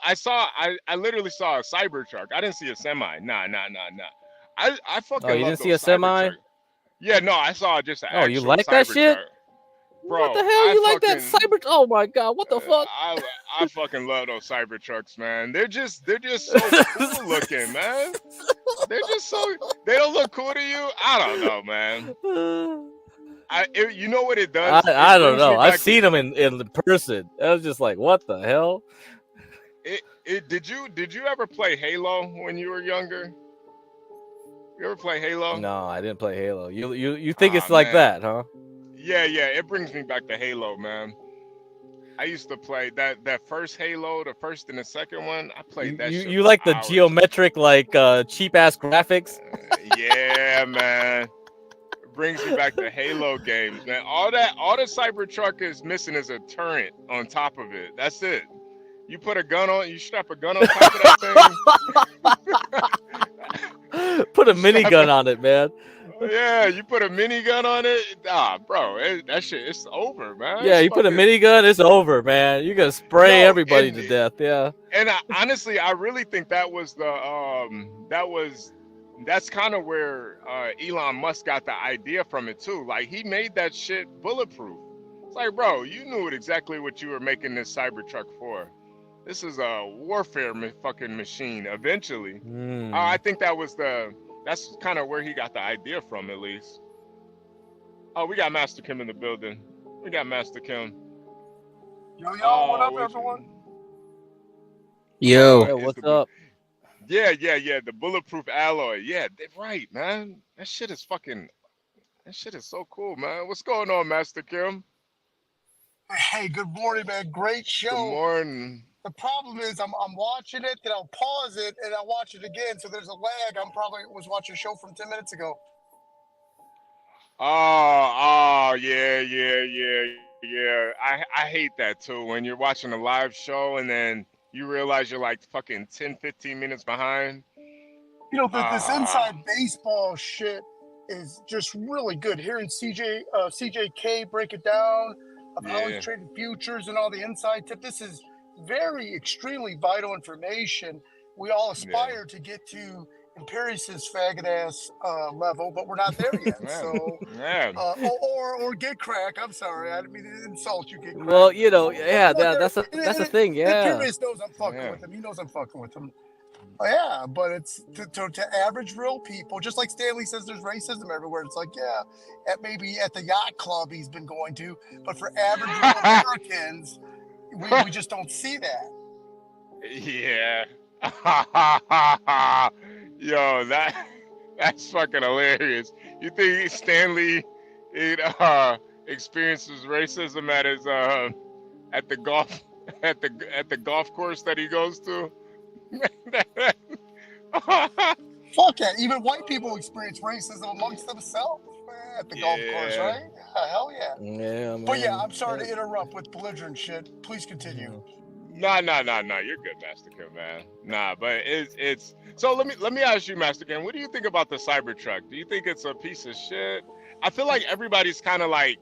literally saw a Cybertruck. I didn't see a semi. Nah. I Oh, fucking you love didn't see a those semi? Cybertruck. Yeah, no, I saw just an Oh, you actual like that shit? Cybertruck. What the Bro, hell? You like that cyber? Oh my god, what the fuck? I fucking love those Cybertrucks, man. They're just so cool looking, man. They're just so, they don't look cool to you. I don't know, man. You know what it does? It I don't brings me know. I've back. seen them in person. I was just like, what the hell? Did you ever play Halo when you were younger? You ever play Halo? No, I didn't play Halo. You think Ah, it's like man. that, huh? Yeah. It brings me back to Halo, man. I used to play that first Halo, the first and the second one. I played that shit You for like the hours. geometric, like cheap ass graphics? Yeah, man. It brings me back to Halo games, man. All the Cybertruck is missing is a turret on top of it. That's it. You put a gun on, you strap a gun on top of that thing. Put a minigun on it, man. Yeah, you put a minigun on it. Ah, bro, that shit, it's over, man. Yeah, It's you put a fucking, minigun, it's over, man. You gonna spray yo, everybody to death. Yeah. and honestly, I really think that was that's kind of where Elon Musk got the idea from it too. Like he made that shit bulletproof. It's like, bro, you knew exactly what you were making this Cybertruck for. This is a warfare fucking machine. Eventually, I think that's kind of where he got the idea from, at least. Oh, we got Master Kim in the building. We got Master Kim. Yo, Oh, what up, everyone? Yo. Yo, what's up? Yeah. The bulletproof alloy. Yeah, right, man. That shit is so cool, man. What's going on, Master Kim? Hey, good morning, man. Great show. Good morning. The problem is I'm watching it, then I'll pause it, and I'll watch it again. So there's a lag. I'm probably was watching a show from 10 minutes ago. Oh, yeah. I hate that too. When you're watching a live show and then you realize you're like fucking 10, 15 minutes behind. You know, this inside baseball shit is just really good. Hearing CJK break it down of how he's trading futures and all the inside tip. This is very extremely vital information. We all aspire to get to Imperius's faggot ass level, but we're not there yet. So, or get crack. I'm sorry, I didn't mean to insult you. Get crack. Well, you know, yeah, that's the thing. Yeah, Imperius knows I'm fucking with him. He knows I'm fucking with him. Yeah, but it's to average real people, just like Stanley says there's racism everywhere. It's like, yeah, maybe at the yacht club he's been going to, but for average real Americans, we just don't see that. Yeah. Yo, that's fucking hilarious. You think Stanley experiences racism at the golf at the golf course that he goes to. Fuck that. Even white people experience racism amongst themselves at the golf course, Yeah. right? Hell yeah. Yeah, But yeah, man. I'm sorry to interrupt with belligerent shit. Please continue. Nah. You're good, Master Kim, man. Nah, but it's so. Let me ask you, Master Kim. What do you think about the Cybertruck? Do you think it's a piece of shit? I feel like everybody's kind of like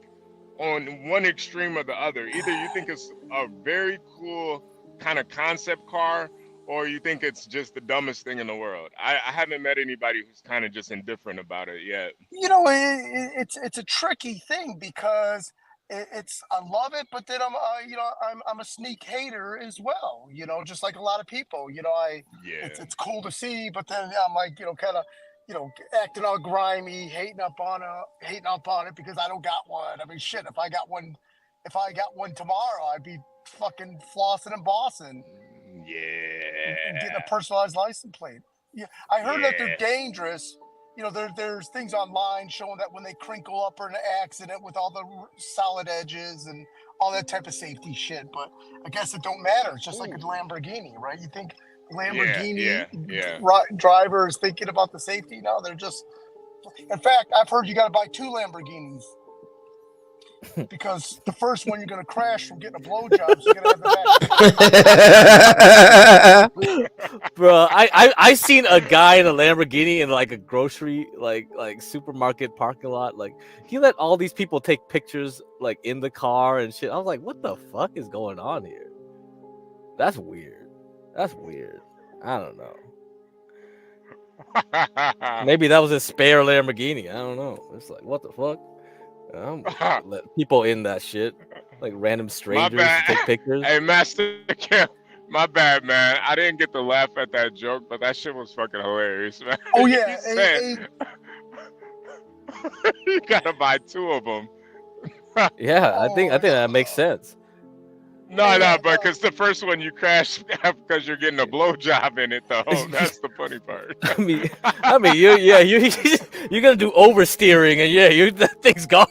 on one extreme or the other. Either you think it's a very cool kind of concept car, or you think it's just the dumbest thing in the world. I haven't met anybody who's kind of just indifferent about it yet. You know, it's a tricky thing because it's I love it, but then I'm a sneak hater as well. You know, just like a lot of people. You know, Yeah. it's cool to see, but then I'm like kind of acting all grimy, hating up on it because I don't got one. I mean, shit, if I got one tomorrow, I'd be fucking flossing and bossing. And getting a personalized license plate. Yeah, I heard that they're dangerous. You know, there's things online showing that when they crinkle up or in an accident with all the solid edges and all that type of safety shit. But I guess it don't matter. It's just like a Lamborghini, right? You think Lamborghini driver is thinking about the safety? No, they're just. In fact, I've heard you got to buy 2 Lamborghinis. Because the first one you're gonna crash from getting a blowjob, so you're gonna have the back. Bro, I seen a guy in a Lamborghini in like a grocery like supermarket parking lot. Like he let all these people take pictures like in the car and shit. I was like, what the fuck is going on here? That's weird. I don't know. Maybe that was a spare Lamborghini. I don't know. It's like, what the fuck? Let people in that shit, like random strangers to take pictures. Hey, Master Kim, my bad, man. I didn't get to laugh at that joke, but that shit was fucking hilarious, man. Oh yeah, you gotta buy 2 of them. Yeah, I think that makes sense. No, but because the first one you crash because you're getting a blowjob in it, though. That's the funny part. I mean, you're gonna do oversteering, and that thing's gone.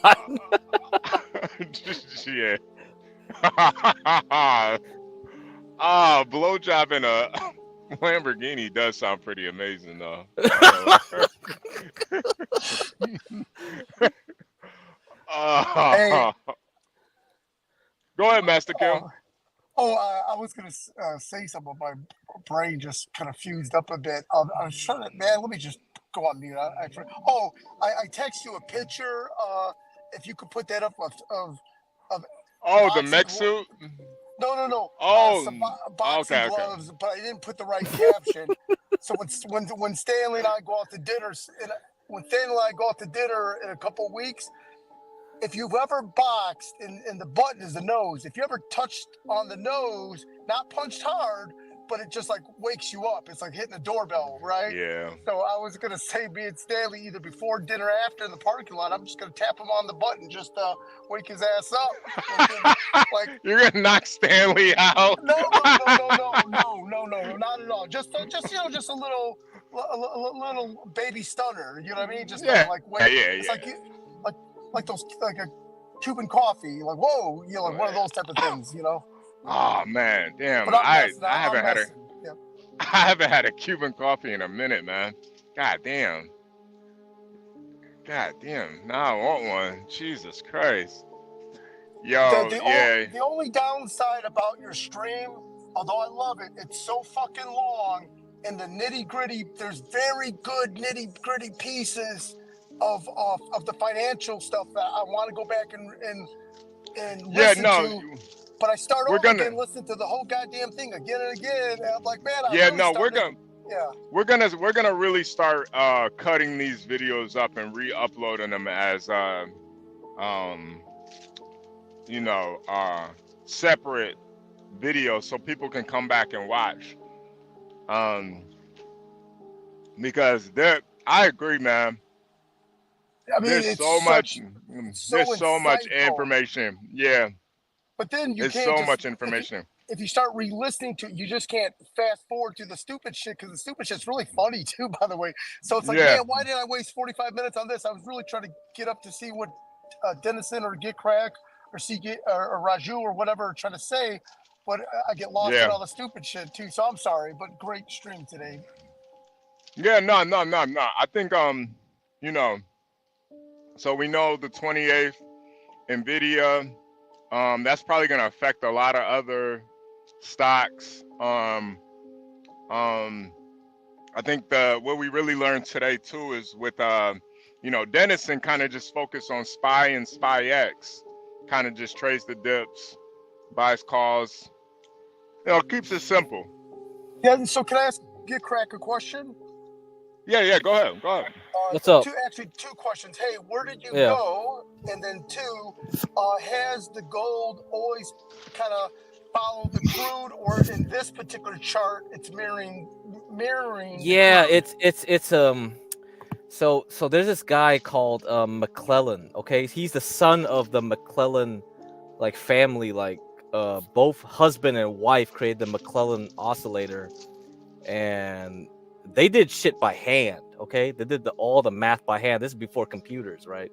Yeah. Blowjob in a Lamborghini does sound pretty amazing, though. Go ahead, Master Kim. I was gonna say something. My brain just kind of fused up a bit. I was trying to, man. Let me just go on mute. I text you a picture. If you could put that up of the mech suit. No. Oh, boxing gloves, but I didn't put the right caption. So when Stanley and I go out to dinner, in a couple of weeks, if you've ever boxed and the button is the nose, if you ever touched on the nose, not punched hard, but it just like wakes you up. It's like hitting a doorbell, right? Yeah. So I was gonna say, me and Stanley, either before dinner or after in the parking lot, I'm just gonna tap him on the button, just wake his ass up. Like you're gonna knock Stanley out? No, not at all. Just a little baby stunner. You know what I mean? Just like wait. It's like those, like a Cuban coffee, like whoa, like one of those type of things, you know. Oh man, damn! I haven't had a Cuban coffee in a minute, man. God damn. Now I want one. Jesus Christ. Yo, the only downside about your stream, although I love it, it's so fucking long, and the nitty gritty. There's very good nitty gritty pieces of the financial stuff that I want to go back and listen to. But I start over again, listen to the whole goddamn thing again and again. And I'm like, man, we're gonna really start cutting these videos up and re-uploading them as separate videos so people can come back and watch. Because I agree, man. I mean, there's so much information. Yeah. But then there's so much information. If you start re-listening to it, you just can't fast forward to the stupid shit, because the stupid shit's really funny too, by the way. So it's like, man, why did I waste 45 minutes on this? I was really trying to get up to see what Dennison or Get Crack or CJ or Raju or whatever are trying to say, but I get lost in Yeah. all the stupid shit too. So I'm sorry, but great stream today. Yeah, no. I think you know, so we know the 28th Nvidia, that's probably gonna affect a lot of other stocks. I think what we really learned today too is with Dennison kind of just focused on SPY and SPY-X, kind of just trades the dips, buys calls, keeps it simple. Yeah. So can I ask Get Crack a question? Yeah, go ahead. What's up? Two questions. Hey, where did you Yeah. go? And then two, has the gold always kind of followed the crude, or in this particular chart, it's mirroring? Yeah, the crude? it's So there's this guy called McClellan. Okay, he's the son of the McClellan like family. Like both husband and wife created the McClellan oscillator, and they did shit by hand. Okay, they did all the math by hand. This is before computers, right?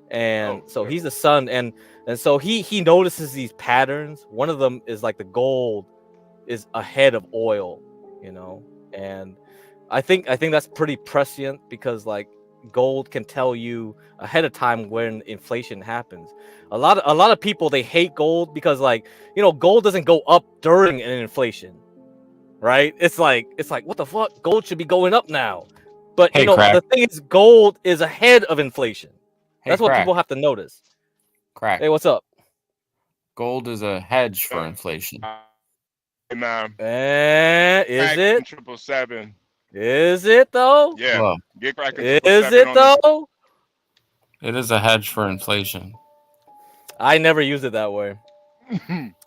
And so he's the son, and so he notices these patterns. One of them is like the gold is ahead of oil, and I think that's pretty prescient, because like gold can tell you ahead of time when inflation happens. A lot of people, they hate gold because gold doesn't go up during an inflation, right? It's like what the fuck, gold should be going up now. But Hey, Crack. the thing is, gold is ahead of inflation. Hey, That's what Crack. people have to notice. Crack. Hey, what's up? Gold is a hedge for inflation. Hey, man. Is it? 777. Is it though? Yeah. Well, Get cracking. Is it though? It is a hedge for inflation. I never use it that way.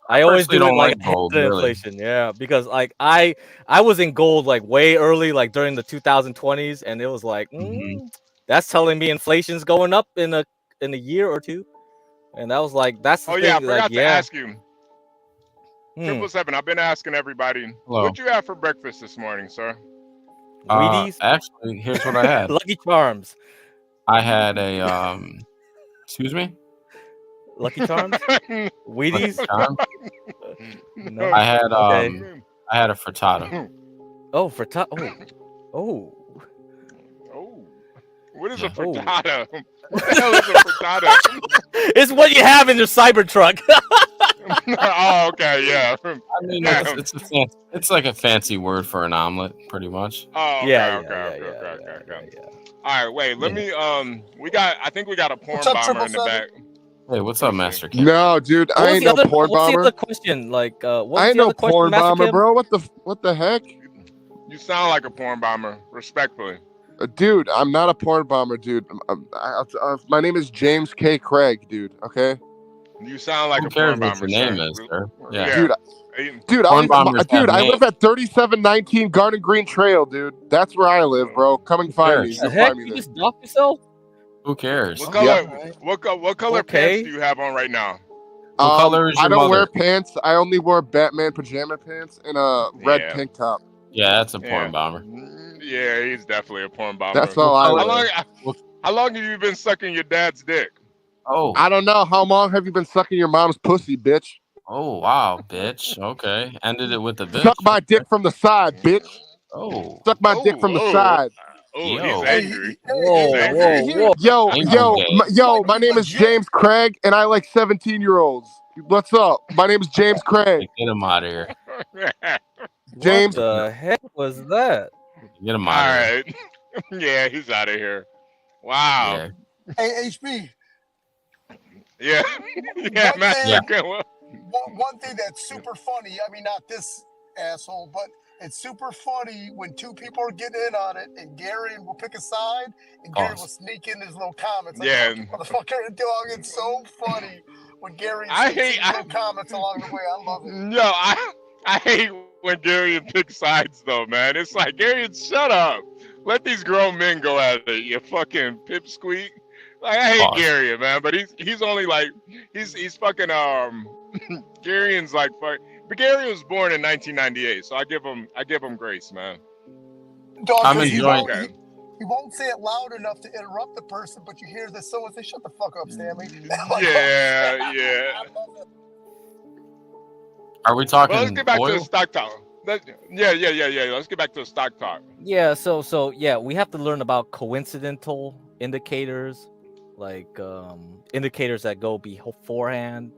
I always do don't it like gold, ahead of really. inflation. Yeah, because like I was in gold like way early, like during the 2020s, and it was like that's telling me inflation's going up in a year or two, and that was like that's the thing. I forgot to ask you. 777. I've been asking everybody. Hello. What'd you have for breakfast this morning, sir? Wheaties. Actually, here's what I had. Lucky Charms. I had a excuse me. Lucky Charms. Wheaties. Lucky Charms? No. I had Okay. I had a frittata. Oh, frittata. Oh. What is a frittata? What the hell is a frittata? It's what you have in your Cybertruck. Oh, okay, yeah. I mean, it's like a fancy word for an omelet, pretty much. Oh, okay, Yeah. okay. All right, wait. Let me. I think we got a porn bomber in the back. Hey, what's up, Master King? No, dude, I ain't no porn What's the bomber. other question? Like, I ain't no porn bomber, bro. What the heck? You sound like a porn bomber, respectfully. Dude, I'm not a porn bomber, dude. My name is James K. Craig, dude. Okay. You sound like Who a cares porn what bomber. your name is, sir? Yeah. Dude, I live at 3719 Garden Green Trail, dude. That's where I live, bro. Come and find me. You'll find me You there. just dock yourself? Who cares? What color? What color pants do you have on right now? What color is your I don't mother? wear pants. I only wear Batman pajama pants and a red tank top. Yeah, that's a porn bomber. Yeah, he's definitely a porn bomber. That's all I wear. How long have you been sucking your dad's dick? Oh, I don't know. How long have you been sucking your mom's pussy, bitch? Oh, wow, bitch. Okay. Ended it with the bitch. Suck my dick from the side, bitch. Oh. Suck my dick from the side. Oh, Yo. he's angry. Whoa. Yo, my name is James Craig, and I like 17-year-olds. What's up? My name is James Craig. Get him out of here. James. What the heck was that? Get him out of here. All right. Yeah, he's out of here. Wow. Yeah. Hey, HB. Yeah. One thing that's super funny. I mean, not this asshole, but it's super funny when two people are getting in on it, and Gary will pick a side, and Gary will sneak in his little comments. Like, Yeah. Motherfucker, dog. It's so funny when Gary I sneaks hate- in little comments along the way. I love it. No, I hate when Garion picks sides though, man. It's like, Garion, shut up. Let these grown men go at it, you fucking pipsqueak. Like, I hate Garion, man, but he's only like he's fucking Garion's like fuck. But Gary was born in 1998, so I give him grace, man. Dog, I'm 'cause enjoying Okay. he won't say it loud enough to interrupt the person, but you hear this someone say, "Shut the fuck up, Stanley." Yeah. Are we talking Well, let's get back to the oil? stock talk. Yeah. Let's get back to the stock talk. Yeah, so yeah, we have to learn about coincidental indicators, like indicators that go beforehand,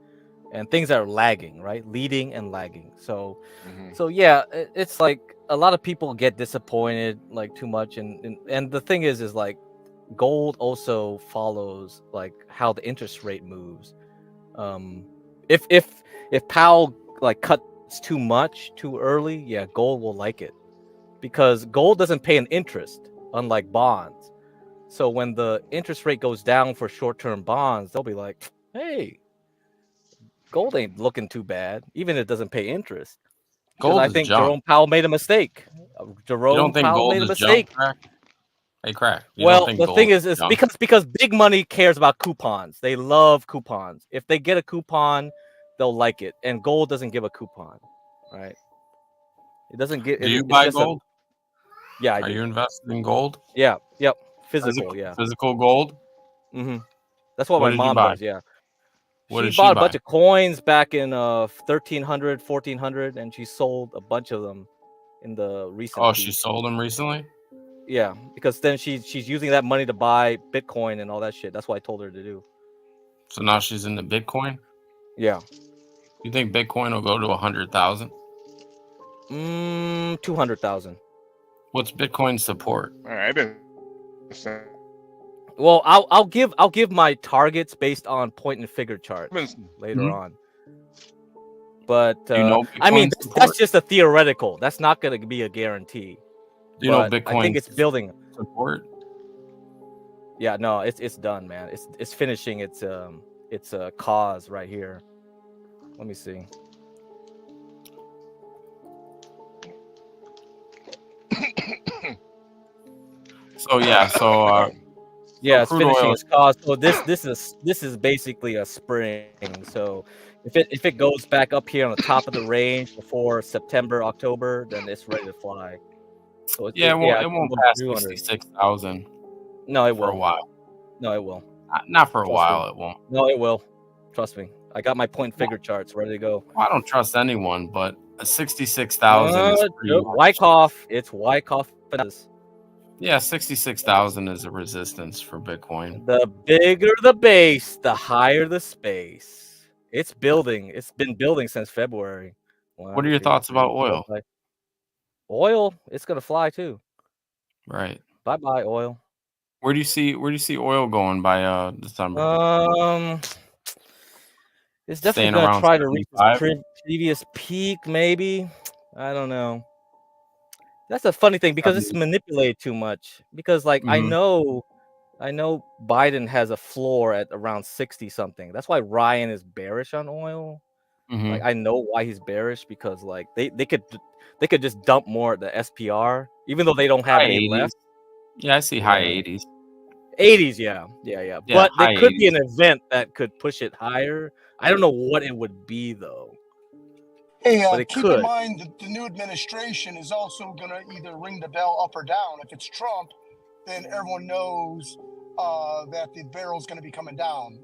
and things that are lagging, right? Leading and lagging. So yeah, it's like a lot of people get disappointed like too much, and the thing is like gold also follows like how the interest rate moves. If Powell like cuts too much too early, yeah, gold will like it, because gold doesn't pay an interest, unlike bonds. So when the interest rate goes down for short-term bonds, they'll be like, hey, gold ain't looking too bad, even if it doesn't pay interest. Because I think Jerome Powell made a mistake. Jerome Powell made a mistake. Hey, Crack. Well, the thing is because big money cares about coupons. They love coupons. If they get a coupon, they'll like it. And gold doesn't give a coupon, right? It doesn't get. Do you buy gold? Yeah, I do. Are you invested in gold? Yeah. Yep. Physical. Yeah. Physical gold. That's what my mom does. Yeah. She bought a bunch of coins back in 1300, 1400, and she sold a bunch of them in the recent. Oh, she sold them recently? Yeah, because then she's using that money to buy Bitcoin and all that shit. That's what I told her to do. So now she's into Bitcoin? Yeah. You think Bitcoin will go to 100,000? 200,000. What's Bitcoin support? All right. Well, I'll give my targets based on point and figure charts later on. But I mean, that's just a theoretical. That's not going to be a guarantee. Do you know Bitcoin? I think it's building support. Yeah, no, it's done, man. It's finishing its cause right here. Let me see. Yeah, it's finishing its cause. So this is basically a spring. So if it goes back up here on the top of the range before September, October, then it's ready to fly. So it won't pass 66,000. No, it will. For a while. No, it will. Not for a while. It won't. No, it will. Trust me. I got my point figure charts ready to go. Well, I don't trust anyone, but 66,000 is pretty Wyckoff. It's Wyckoff. Yeah, 66,000 is a resistance for Bitcoin. The bigger the base, the higher the space. It's building. It's been building since February. What are your thoughts about oil? Oil, it's gonna fly too. Right. Bye oil. Where do you see oil going by December? It's definitely gonna try to reach its previous peak, maybe. I don't know. That's a funny thing because it's manipulated too much. Because like I know Biden has a floor at around 60 something. That's why Ryan is bearish on oil. Like I know why he's bearish, because like they could just dump more at the SPR, even though they don't have any left. Yeah, I see high 80s. 80s, yeah. But there could be an event that could push it higher. I don't know what it would be though. Hey, keep in mind that the new administration is also going to either ring the bell up or down. If it's Trump, then everyone knows that the barrel's going to be coming down.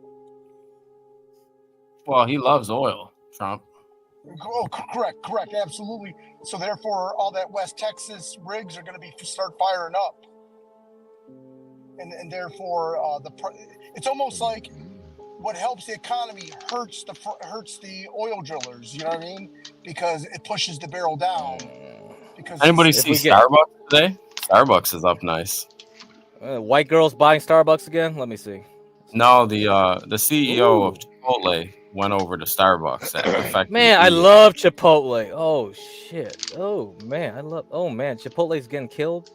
Well, he loves oil, Trump. Oh, correct, absolutely. So therefore, all that West Texas rigs are going to start firing up, and therefore it's almost like what helps the economy hurts the oil drillers. You know what I mean? Because it pushes the barrel down. Because anybody see Starbucks today? Starbucks is up nice. White girls buying Starbucks again? Let me see. No, the CEO of Chipotle went over to Starbucks. Man, I love Chipotle. Oh shit. Oh man, Chipotle's getting killed.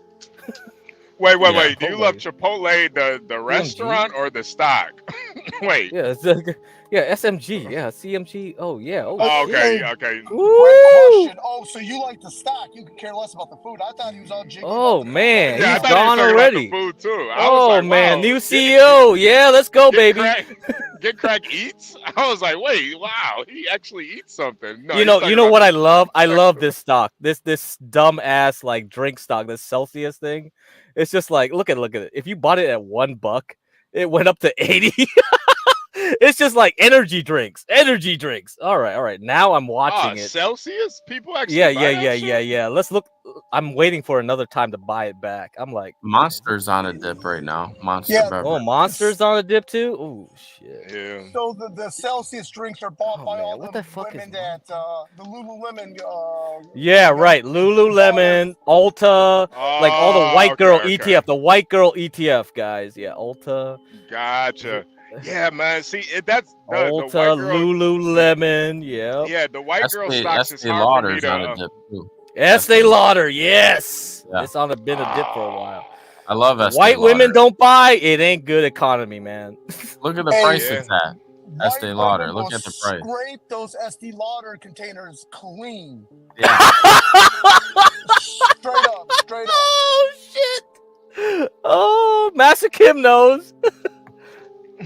Wait. Do you love Chipotle, the restaurant, or the stock? Wait. Yeah, SMG. Yeah, CMG. Oh yeah. Okay. Great question. Oh, so you like the stock? You could care less about the food. I thought he was all jiggy. Oh man, yeah, he's gone already. Food too. New CEO. Yeah, let's go, baby. Get Crack eats? I was like, wait, wow, he actually eats something. No, You know what I love? I love this stock. This dumb ass like drink stock, this Celsius thing. It's just like look at it. If you bought it at $1, it went up to 80. It's just like energy drinks. All right. Now I'm watching it. Celsius? People actually buy that shit? Yeah. Let's look. I'm waiting for another time to buy it back. I'm like, Monster's on a dip right now. Monster beverage. Oh, Monster's on a dip too. Oh shit. Yeah. So the Celsius drinks are bought by all what the the fuck women that the Lululemon. Yeah, right. Lululemon, Ulta, like all the white girl ETF, the white girl ETF guys. Yeah, Ulta. Gotcha. Yeah, man. See, that's the Ulta, white girl, Lululemon. Yeah. Yeah, the white girl stocks is Estee hard for me Lauder's on a to. dip too. Estee Lauder, yes. Yeah. It's been a dip for a while. I love Estee White Lauder. women don't buy. It ain't good economy, man. Look at the price it's at. Estee Lauder. Look at the price. Scrape those Estee Lauder containers clean. Yeah. Straight up. Oh shit. Oh, Master Kim knows.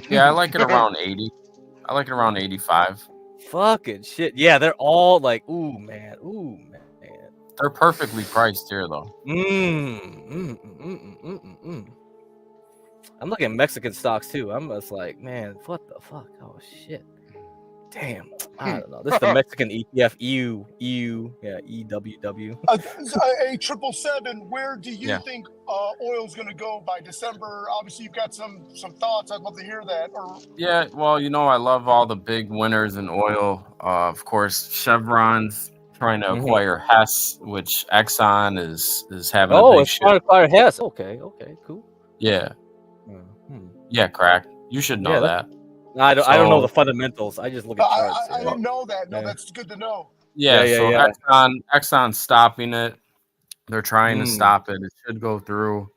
Yeah, I like it around 80. I like it around 85. Fucking shit. Yeah, they're all like, ooh man. They're perfectly priced here though. I'm looking at Mexican stocks too. I'm just like, man, what the fuck? Oh shit. Damn. I don't know. This is the Mexican ETF. EU. Yeah, EWW. A 777. Where do you think oil's going to go by December? Obviously, you've got some thoughts. I'd love to hear that. Yeah, well, I love all the big winners in oil. Of course, Chevron's trying to acquire Hess, which Exxon is having a big it's trying to acquire Hess. Okay, cool. Yeah. Yeah, crack. You should know that. I don't know the fundamentals. I just look at charts. I didn't know that. No, that's good to know. Yeah. Exxon's stopping it. They're trying to stop it. It should go through.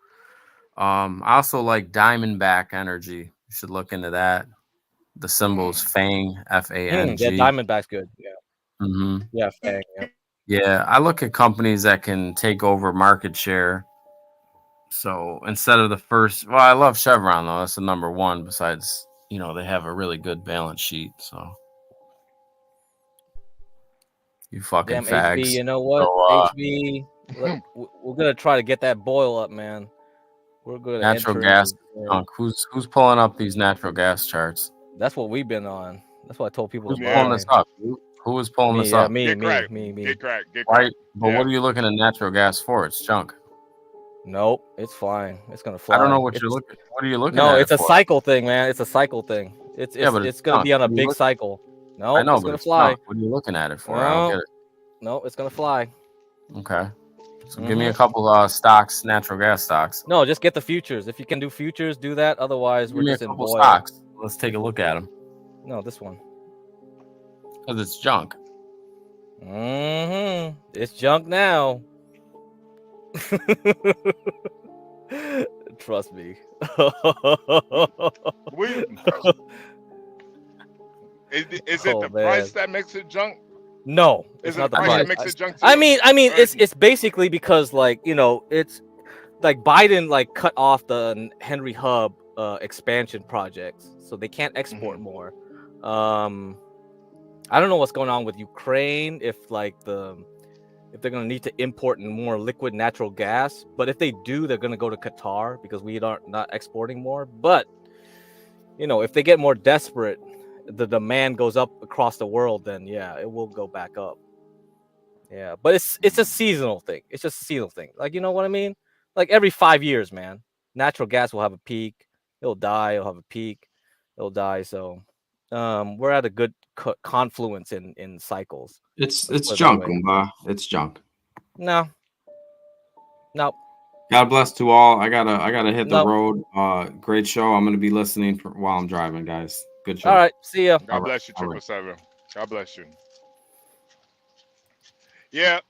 I also like Diamondback Energy. You should look into that. The symbol is FANG, FANG. Yeah, Diamondback's good. Yeah. Yeah, FANG. Yeah, I look at companies that can take over market share. So instead of the first, I love Chevron though. That's the number one. Besides, they have a really good balance sheet. So you fucking fags. HB, you know what? So, HB, we're gonna try to get that boil up, man. We're good. Natural gas. Who's pulling up these natural gas charts? That's what we've been on. That's what I told people. Who's pulling this up? Who is pulling this up? Me. Get crack. Right, but what are you looking at natural gas for? It's junk. Nope, it's flying. It's gonna fly. I don't know what you're looking. What are you looking at? No, it's a cycle thing, man. It's a cycle thing. It's gonna be on a big cycle. No, I know, it's gonna fly. What are you looking at it for? I don't get it. No, it's gonna fly. Okay. So give me a couple stocks, natural gas stocks. No, just get the futures. If you can do futures, do that. Otherwise, we're just in boil. Stocks. Let's take a look at them. No, this one. Because it's junk. It's junk now. Trust me. Is it the price that makes it junk? No, it's not the the price that makes it junk. I mean, it's basically because it's like Biden cut off the Henry Hub expansion projects, so they can't export more. I don't know what's going on with Ukraine if they're going to need to import more liquid natural gas, but if they do, they're going to go to Qatar because we are not exporting more. But if they get more desperate, the demand goes up across the world, then it will go back up. Yeah, but it's a seasonal thing. It's just a seasonal thing. You know what I mean? Every 5 years, man, natural gas will have a peak. It'll die. It'll have a peak. It'll die. So we're at a good confluence in cycles. It's junk, Umba. It's junk. No. God bless to all. I gotta hit the road. Great show. I'm gonna be listening while I'm driving, guys. Good show. All right. See ya. God bless you, 777. God bless you. Yeah.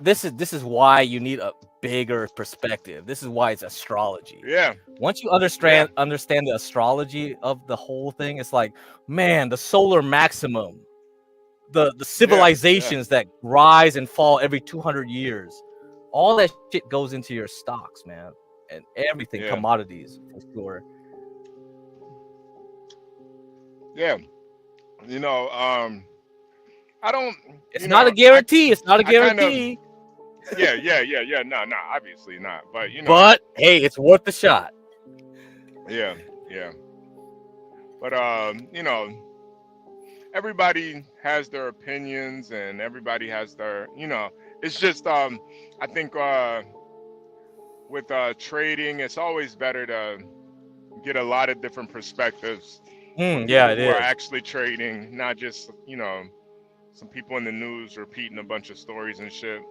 This is why you need a bigger perspective. This is why it's astrology. Yeah. Once you understand the astrology of the whole thing, it's like, man, the solar maximum, the civilizations that rise and fall every 200 years, all that shit goes into your stocks, man. and everything, commodities for sure. Yeah. You know, I don't. It's not a guarantee. It's not a guarantee. Yeah. No, obviously not. But But hey, it's worth the shot. Yeah. But everybody has their opinions, and everybody has their. It's just I think with trading, it's always better to get a lot of different perspectives. From Yeah, people it who are is. actually trading, not just some people in the news repeating a bunch of stories and shit.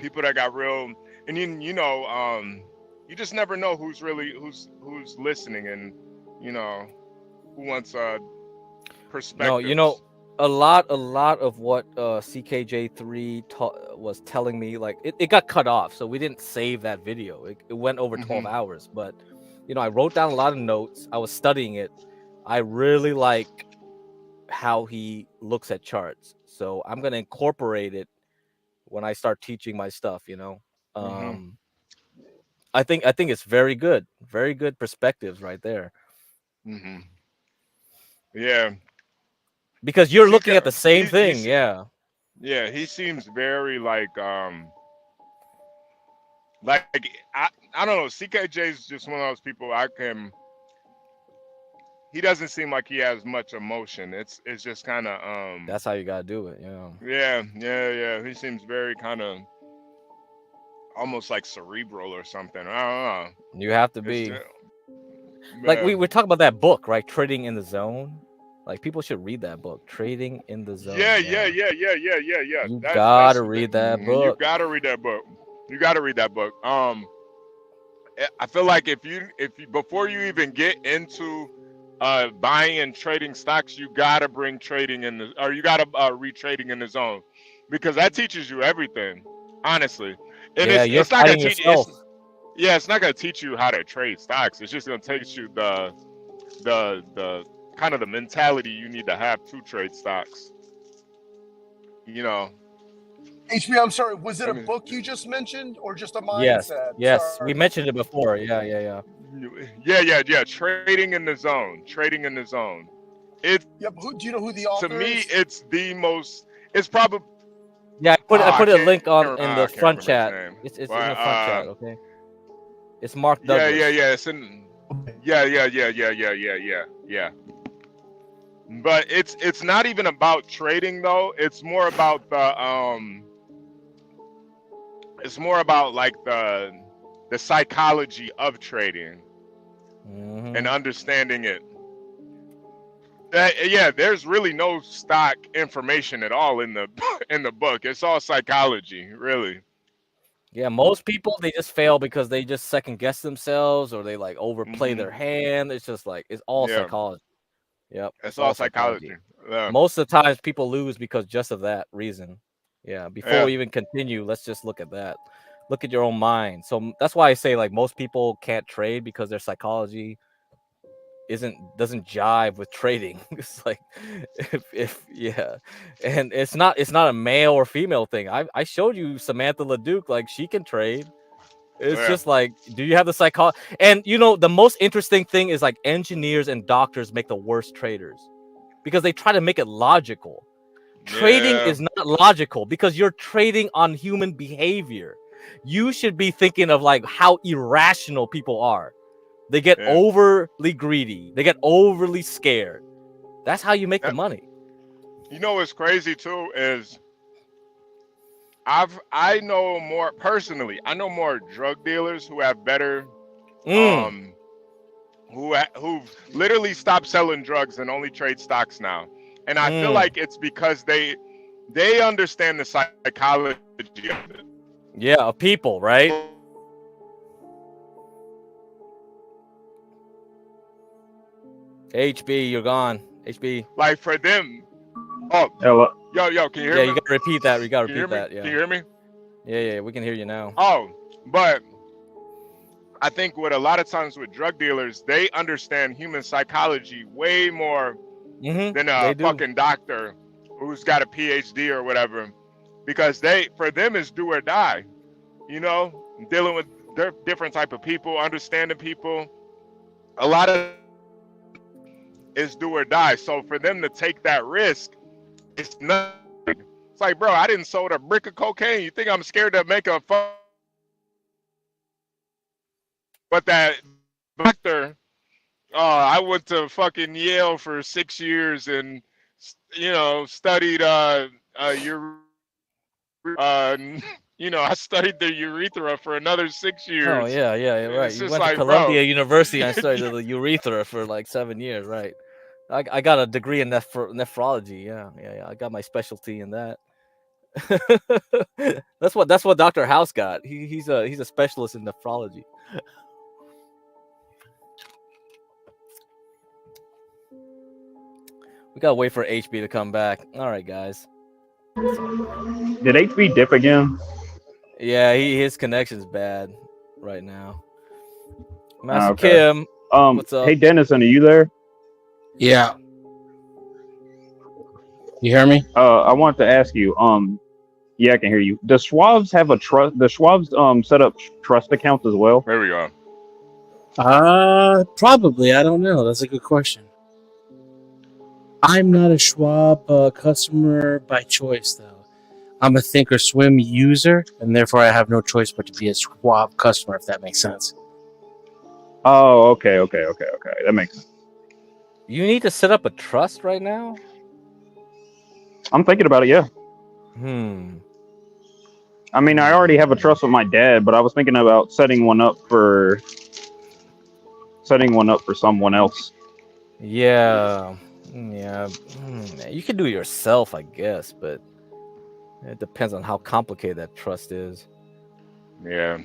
People that got real, and you just never know who's listening, and who wants perspectives. No, a lot of what CKJ3 was telling me, like it got cut off, so we didn't save that video. It went over 12 hours, but I wrote down a lot of notes. I was studying it. I really like how he looks at charts, so I'm gonna incorporate it when I start teaching my stuff. I think it's very good perspectives right there. Yeah, because you're looking at the same thing. Yeah, he seems very like I don't know. CKJ is just one of those people he doesn't seem like he has much emotion. It's just kind of that's how you gotta do it. Yeah. He seems very kind of almost like cerebral or something. I don't know. You have to be like we talk about that book, right? Trading in the Zone. Like people should read that book, Trading in the Zone. Yeah. You gotta read that book. You gotta read that book. I feel like if you before you even get into buying and trading stocks, you gotta bring trading you gotta read Trading in the Zone, because that teaches you everything, honestly. And it's not gonna teach yourself. It's not gonna teach you how to trade stocks. It's just gonna teach you the kind of the mentality you need to have to trade stocks. HB, I'm sorry, was it a book you just mentioned or just a mindset? Yes, sorry. we mentioned it before. Yeah. Trading in the Zone. It's do you know who the author is? To me, it's the most. It's probably. Yeah, I put a link in the front chat. It's in the front chat. Okay. It's Mark Douglas. Yeah. It's in. Yeah. But it's not even about trading though. It's more about the It's more about like the psychology of trading and understanding it. There's really no stock information at all in the book. It's all psychology, really. Yeah, most people, they just fail because they just second guess themselves, or they like overplay their hand. It's just like it's all psychology. Yep, it's all psychology. Yeah. Most of the times people lose because just of that reason. Yeah, before we even continue, let's just look at that. Look at your own mind. So that's why I say like most people can't trade because their psychology doesn't jive with trading. It's like and it's not a male or female thing. I showed you Samantha LeDuc, like she can trade. It's just like, do you have the psychology? And the most interesting thing is like engineers and doctors make the worst traders because they try to make it logical. Trading is not logical because you're trading on human behavior. You should be thinking of like how irrational people are. They get overly greedy. They get overly scared. That's how you make the money. What's crazy too is I know more personally. I know more drug dealers who have better, who've literally stopped selling drugs and only trade stocks now. And I feel like it's because they understand the psychology of it. Yeah, of people, right? HB, you're gone. HB. Like for them. Oh, hello. Yo, can you hear me? Yeah, you gotta repeat that. Yeah. Can you hear me? Yeah, we can hear you now. Oh, but I think what a lot of times with drug dealers, they understand human psychology way more than a fucking doctor who's got a PhD or whatever, because for them it's do or die, dealing with they're different type of people, understanding people. A lot of is do or die. So for them to take that risk, it's nothing. It's like, bro, I didn't sold a brick of cocaine. You think I'm scared to make a phone? But that doctor, I went to fucking Yale for 6 years and studied your I studied the urethra for another 6 years. Oh yeah, right. It's You just went to like, Columbia bro. University and studied the urethra for like 7 years, right? I got a degree in nephrology. Yeah. I got my specialty in that. that's what Dr. House got. He's a specialist in nephrology. We gotta wait for HB to come back. All right, guys. Did HB dip again? Yeah, his connection's bad right now. Master Okay. Kim, what's up? Hey Dennison, are you there? Yeah. You hear me? I wanted to ask you. Yeah, I can hear you. Does Schwab's have a trust? Does Schwab's set up trust accounts as well? There we go. Probably. I don't know. That's a good question. I'm not a Schwab customer by choice, though. I'm a Thinkorswim user, and therefore I have no choice but to be a Schwab customer, if that makes sense. Oh, okay. That makes sense. You need to set up a trust right now? I'm thinking about it, yeah. I mean, I already have a trust with my dad, but I was thinking about setting one up for someone else. Yeah. You can do it yourself, I guess, but it depends on how complicated that trust is. Yeah.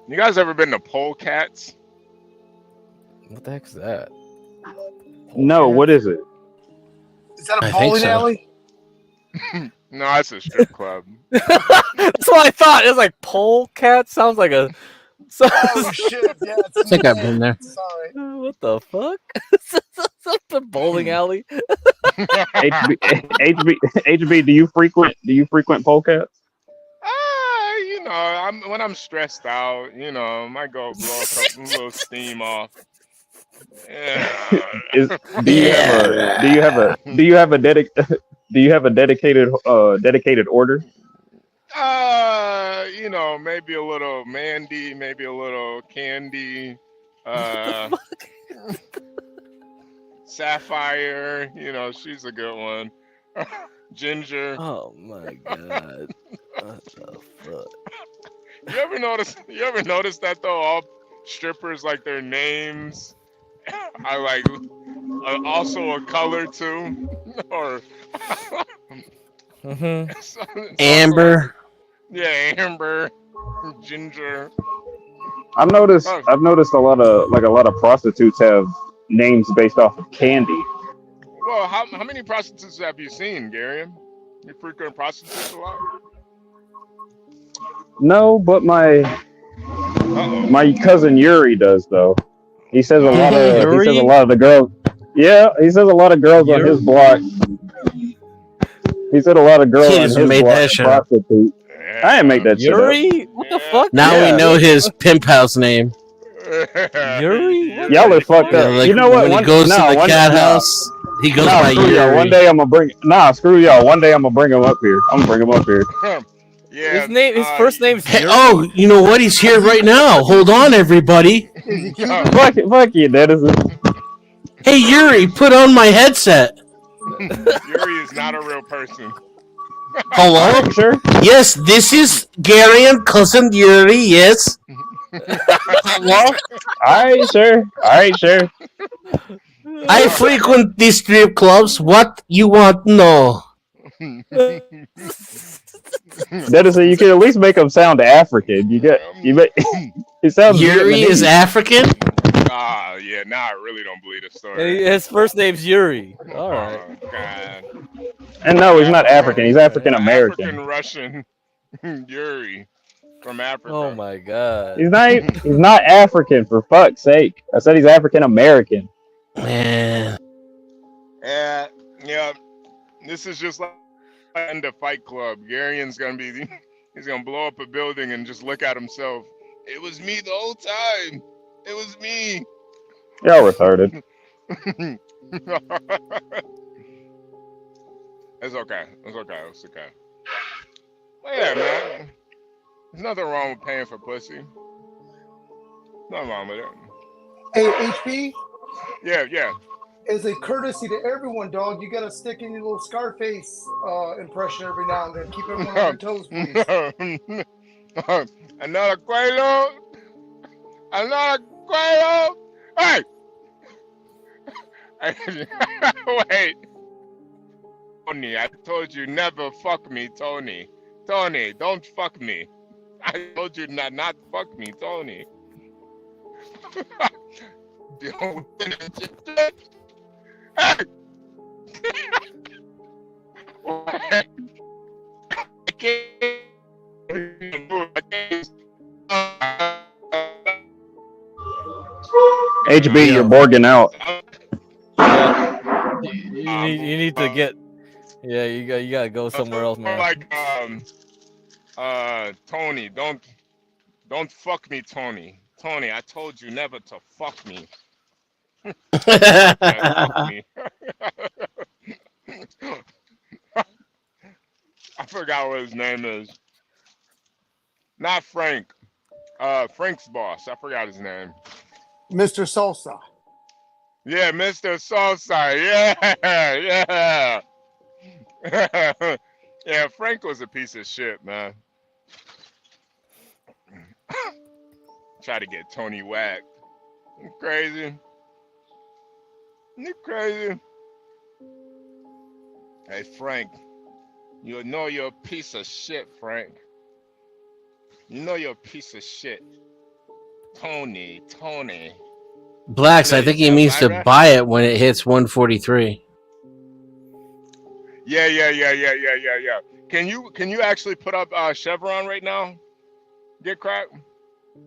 You guys ever been to Polecats? What the heck is that? No, what is it? Is that a bowling alley? No, it's a strip club. That's what I thought. It was like Polecat. Sounds like a. Oh shit! Yeah, I think I've been there. Sorry. What the fuck? The bowling alley. HB, do you frequent Polecats? When I'm stressed out, I might go blow a little steam off. Yeah. Do you have a dedicated order? Maybe a little Mandy, maybe a little Candy, Sapphire. She's a good one. Ginger. Oh my god. What the fuck? You ever notice that though? All strippers, like, their names are like also a color too, or Amber. Yeah, Amber, Ginger. I've noticed a lot of prostitutes have names based off of candy. Well, how many prostitutes have you seen, Gary? You frequent prostitutes a lot? No, but my cousin Yuri does though. He says a lot of the girls. Yeah, he says a lot of girls on his block. He said a lot of girls on his block prostitute. I didn't make that shit up. Yuri? What the fuck? Now we know his pimp house name. Yuri? Y'all are fucked up. Like, you know what? When he goes to the cat house, he goes by Yuri. One day I'm gonna bring. Screw y'all. One day I'm gonna bring him up here. Yeah. His first name's Yuri. Oh, you know what? He's here right now. Hold on, everybody. Fuck you, Dennison. Hey, Yuri, put on my headset. Yuri is not a real person. Hello? Sure. Yes, this is Gary and cousin Yuri. Yes. Hello? All right, sure. I frequent these strip clubs. What you want to know? Dennison, you can at least make him sound African. It sounds. Yuri is African. Yeah. Now I really don't believe the story. His first name's Yuri. All right. Oh, God. And no, he's not African. He's African American. African Russian Yuri from Africa. Oh my God. He's not African, for fuck's sake. I said he's African American. Man. Yeah. This is just like end of Fight Club. Gary's gonna be He's gonna blow up a building and just look at himself. It was me the whole time. It was me. Y'all retarded. It's okay. It's okay. It's okay. Well, yeah, man. There's nothing wrong with paying for pussy. Nothing wrong with it. Hey, HP. Yeah. As a courtesy to everyone, dog, you gotta stick in your little Scarface impression every now and then. Keep everyone on their toes, please. Another Quaalude. Another Quaalude. Hey. Wait. Tony, I told you never fuck me, Tony. Tony, don't fuck me. I told you not fuck me, Tony. Don't hey! I can't. HB, you're borging out. You need to get. Yeah, you gotta go somewhere else, man. Like Tony, don't fuck me, Tony. Tony, I told you never to fuck me. Fuck me. I forgot what his name is. Not Frank. Frank's boss. I forgot his name. Mr. Salsa. Yeah, Mr. Salsa. Yeah. Yeah, Frank was a piece of shit, man. Try to get Tony whacked. You crazy? You crazy? Hey, Frank. You know you're a piece of shit, Frank. You know you're a piece of shit. Tony. Blacks, I think he means to buy it when it hits 143. Yeah. Can you actually put up Chevron right now? Get crack?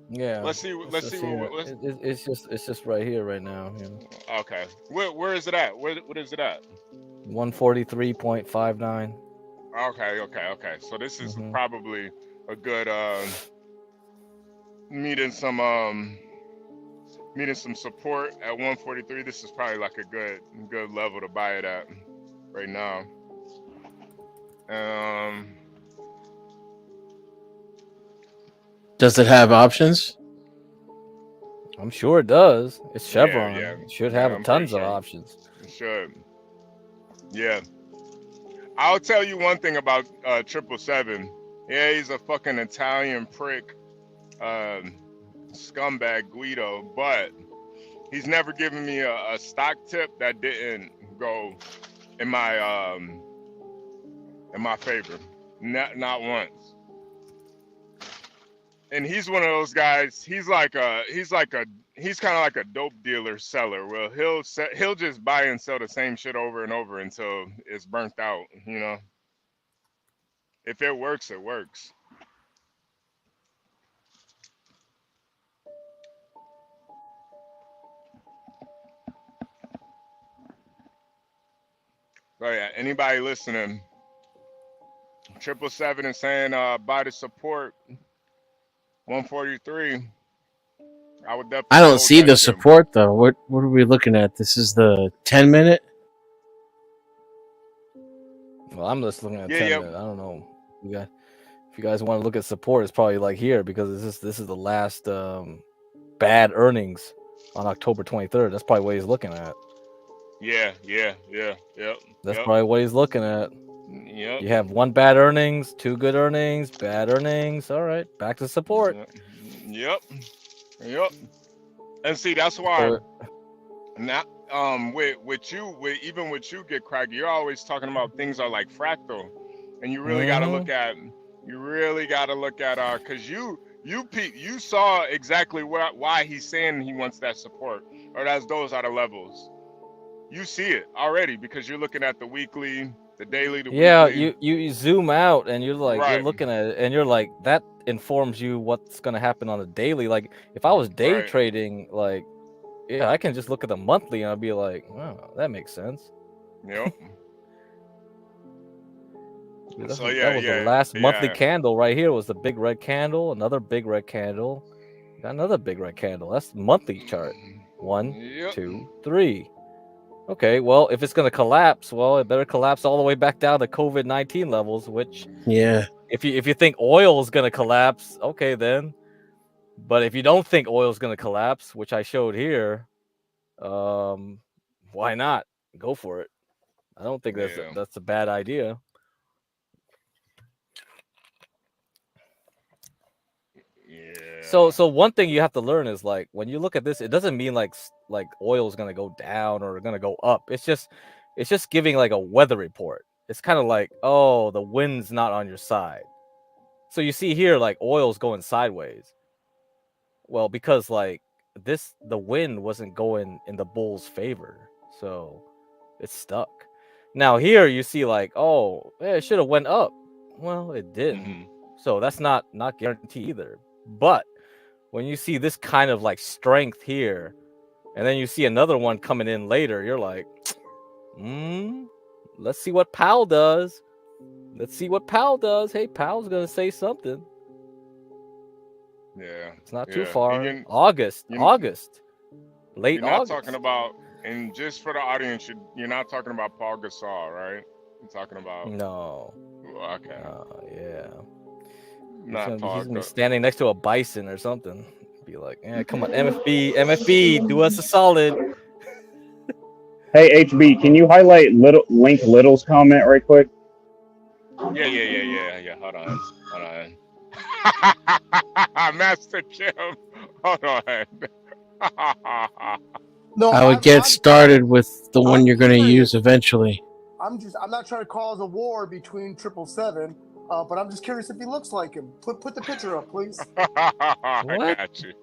Yeah. Let's see. It's just right here right now. Yeah. Okay. Where is it at? What is it at? 143.59. Okay. So this is probably a good meeting some support at 143. This is probably like a good level to buy it at right now. Does it have options? I'm sure it does. It's Chevron. Yeah. It should have tons of options. It should. Yeah. I'll tell you one thing about 777. Yeah, he's a fucking Italian prick, scumbag Guido, but he's never given me a stock tip that didn't go in my favor. Not once. And he's one of those guys. He's kind of like a dope dealer seller. Well, he'll just buy and sell the same shit over and over until it's burnt out. You know, if it works, it works. So yeah, anybody listening, 777 is saying buy the support. 143. I would definitely. I don't see the support though. What are we looking at? This is the 10-minute. Well, I'm just looking at 10 minutes. I don't know. If you guys want to look at support, it's probably like here because this is the last bad earnings on October 23rd. That's probably what he's looking at. Yeah. That's probably what he's looking at. Yep. You have one bad earnings, two good earnings, bad earnings. All right, back to support. Yep. And see, that's why now with you get crack, you're always talking about things are like fractal, and you really got to look at because you saw exactly why he's saying he wants that support, or those are the levels. You see it already because you're looking at the weekly, the daily, the weekly. You zoom out and you're like you're looking at it and you're like that informs you what's gonna happen on a daily. Like if I was day trading, like I can just look at the monthly and I'll be like, oh, that makes sense. Yep. So That was the last monthly yeah. candle right here. Was the big red candle, another big red candle, got another big red candle. That's the monthly chart. 1, Yep. 2, 3. Okay, well, if it's gonna collapse, well, it better collapse all the way back down to COVID-19 levels. Which, Yeah. if you think oil is gonna collapse, okay then. But if you don't think oil is gonna collapse, which I showed here, why not go for it? I don't think that's a bad idea. Yeah. So one thing you have to learn is, like, when you look at this, it doesn't mean like oil is gonna go down or gonna go up. It's just giving like a weather report. It's kind of like, oh, the wind's not on your side. So you see here, like, oil's going sideways. Well, because like the wind wasn't going in the bull's favor, so it's stuck. Now here you see, like, oh, it should have went up. Well, it didn't. So that's not guaranteed either. But when you see this kind of like strength here, and then you see another one coming in later, you're like, let's see what Powell does. Let's see what Powell does. Hey, Powell's gonna say something. Yeah. It's not too far. August. Late You're not August. talking about, and just for the audience, you're not talking about Paul Gasol, right? You're talking about. No. Okay. Yeah. Not Paul. He's gonna be standing next to a bison or something. Be like, yeah, come on, MFB, do us a solid. Hey, HB, can you highlight Link Little's comment right quick? Yeah. Hold on. Master Kim. Hold on. No, I would get started with the one you're going to use eventually. I'm not trying to cause a war between 777, but I'm just curious if he looks like him. Put the picture up, please. I got you.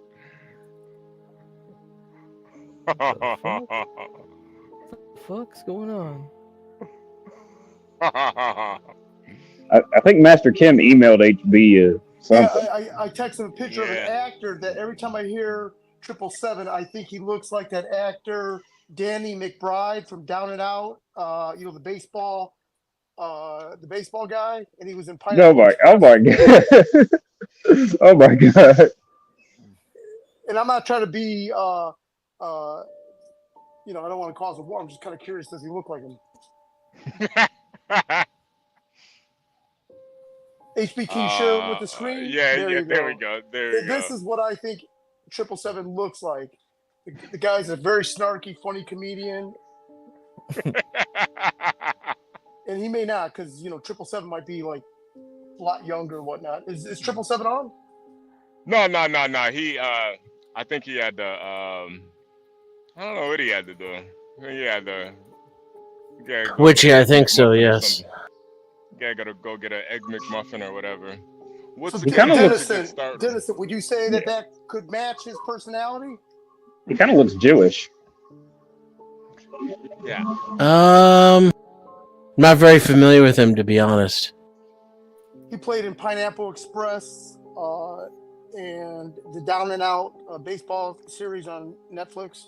What the fuck's going on? I think Master Kim emailed HB something. Yeah, I texted a picture of an actor that every time I hear 777, I think he looks like that actor Danny McBride from Down and Out. The baseball guy, and he was in Pineapple Oh my god! Oh my god! And I'm not trying to be, I don't want to cause a war. I'm just kind of curious. Does he look like him? HB, can you share it with the screen? There we go. This is what I think 777 looks like. The guy's a very snarky, funny comedian. And he may not, because 777 might be like a lot younger or whatnot. Is 777 on? No. He I think he had the I don't know what he had to do. He had the Which I think so, yes. Guy gotta go get an egg McMuffin or whatever. What's so Dennis, would you say that could match his personality? He kind of looks Jewish. Yeah. Not very familiar with him, to be honest. He played in Pineapple Express and the Down and Out baseball series on Netflix.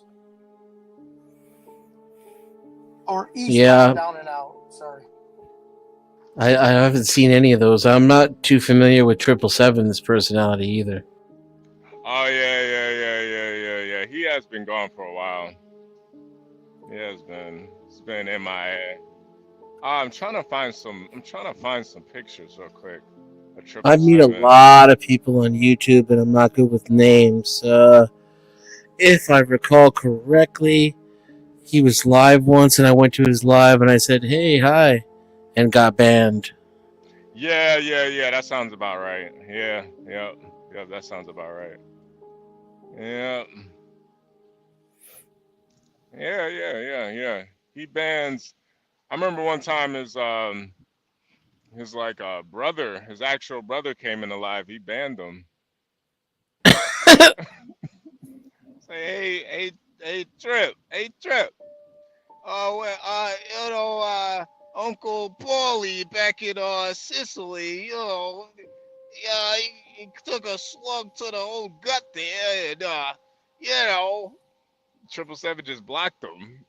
Or Eastbound Down and Out. Sorry. I haven't seen any of those. I'm not too familiar with 777's personality either. Oh yeah. He has been gone for a while. He has been. It's been MIA. I'm trying to find some pictures real quick. I meet a lot of people on YouTube, and I'm not good with names. If I recall correctly, he was live once, and I went to his live, and I said, "Hey, hi," and got banned. Yeah. That sounds about right. Yeah. That sounds about right. Yeah. He bans. I remember one time his actual brother came in alive. He banned him. Say, hey, Trip. Uncle Paulie back in Sicily, he took a slug to the old gut there, and 777 just blocked him,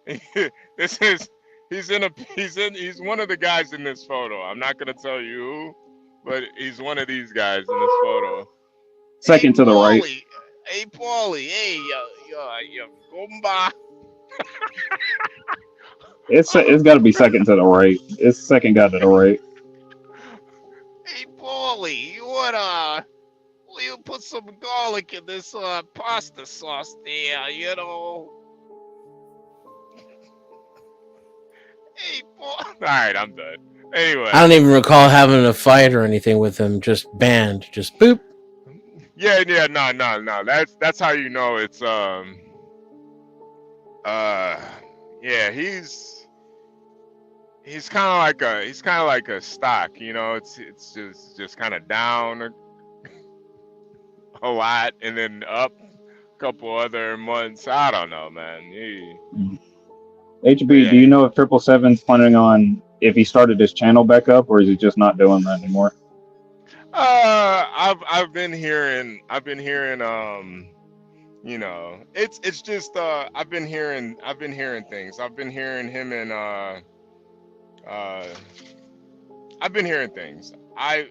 This is he's one of the guys in this photo. I'm not gonna tell you who, but he's one of these guys in this photo. Second to the right. Hey Paulie, hey yo Gumba. It's got to be second to the right. It's second guy to the right. Hey Paulie, will you put some garlic in this pasta sauce there, you know? Hey Paul. Alright, I'm done. Anyway. I don't even recall having a fight or anything with him. Just banned. Just boop. Yeah, no. That's how you know it's yeah, he's kind of like a stock, you know. It's just kind of down a lot and then up a couple other months. I don't know, man. HB, do you know if 777's planning on if he started his channel back up, or is he just not doing that anymore? I've been hearing you know, it's just I've been hearing things. I've been hearing him and I've been hearing things. I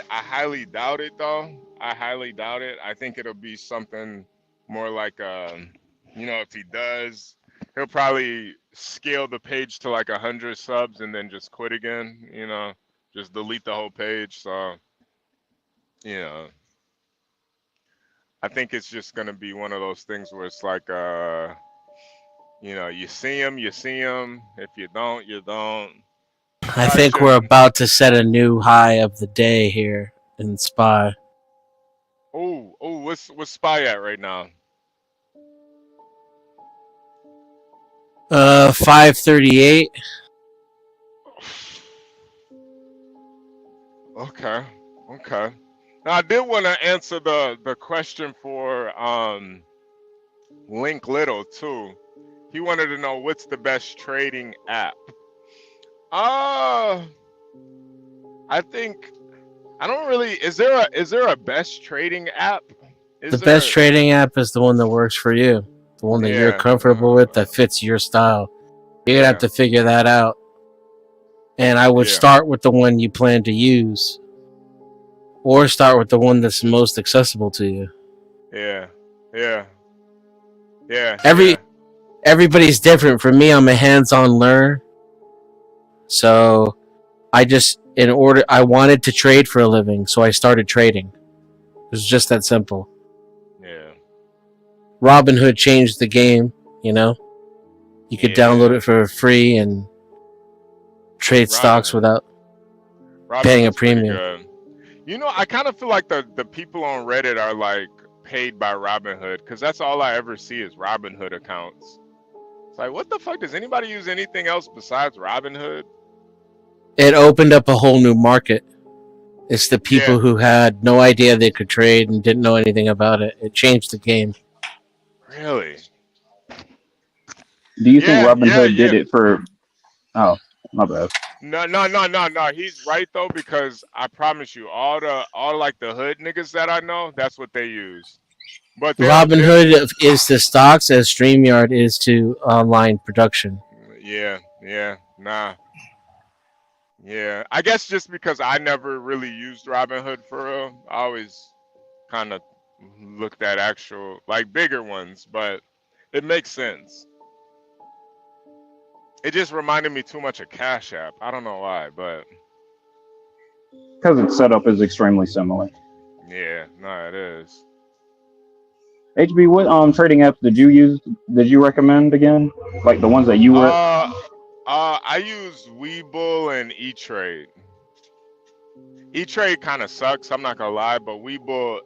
highly doubt it though. I highly doubt it. I think it'll be something more like you know, if he does, he'll probably scale the page to like 100 subs and then just quit again, you know, just delete the whole page. So, you know, I think it's just gonna be one of those things where it's like you know, you see him. If you don't, you don't. I think we're about to set a new high of the day here in Spy. Oh, what's Spy at right now? 538. Okay. Now I did want to answer the question for Link Little too. He wanted to know what's the best trading app. I think I don't really. Is there a best trading app? The best trading app is the one that works for you, the one that you're comfortable with, that fits your style. You're gonna have to figure that out. And I would start with the one you plan to use, or start with the one that's most accessible to you. Yeah. Everybody's different. For me, I'm a hands-on learner, so I wanted to trade for a living, so I started trading. It was just that simple. Yeah. Robinhood changed the game, you know? You could download it for free and trade stocks without paying a premium. You know, I kind of feel like the people on Reddit are like paid by Robinhood, because that's all I ever see is Robinhood accounts. It's like, what the fuck? Does anybody use anything else besides Robinhood? It opened up a whole new market. It's the people who had no idea they could trade and didn't know anything about it. It changed the game. Really? Do you think Robinhood did it for... Oh, my bad. No. He's right though, because I promise you, all like the hood niggas that I know, that's what they use. But Robinhood is to stocks as StreamYard is to online production. Yeah. I guess just because I never really used Robinhood for real, I always kind of looked at actual like bigger ones, but it makes sense. It just reminded me too much of Cash App. I don't know why, but because its setup is extremely similar. Yeah, no, it is. HB, what trading apps did you use? Did you recommend again? Like the ones that you were? I use Webull and E-Trade. E-Trade kind of sucks, I'm not gonna lie, but Webull,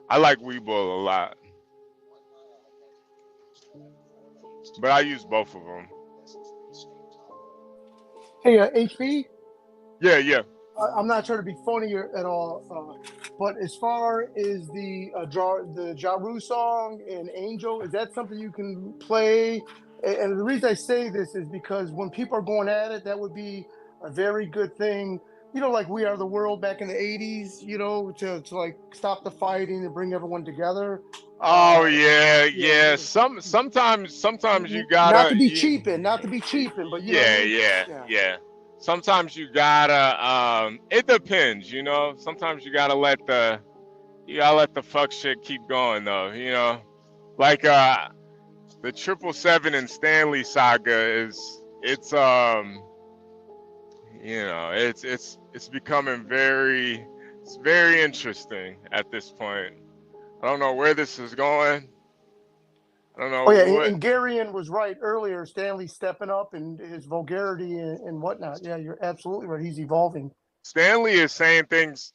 I like Webull a lot. But I use both of them. Hey, HB? Yeah. I'm not trying to be funny at all, but as far as the RawRoots song and Angel, is that something you can play? And the reason I say this is because when people are going at it, that would be a very good thing like We Are the World back in the '80s. To like stop the fighting and bring everyone together. Oh yeah. Sometimes you Not to gotta. be cheaping, but you know what I mean. Yeah. Sometimes you gotta. It depends, Sometimes you gotta let the fuck shit keep going though, Like the 777 and Stanley saga it's becoming it's very interesting at this point. I don't know where this is going. I don't know Oh yeah, what. and Garion was right earlier. Stanley stepping up and his vulgarity and whatnot. Yeah, you're absolutely right. He's evolving. Stanley is saying things.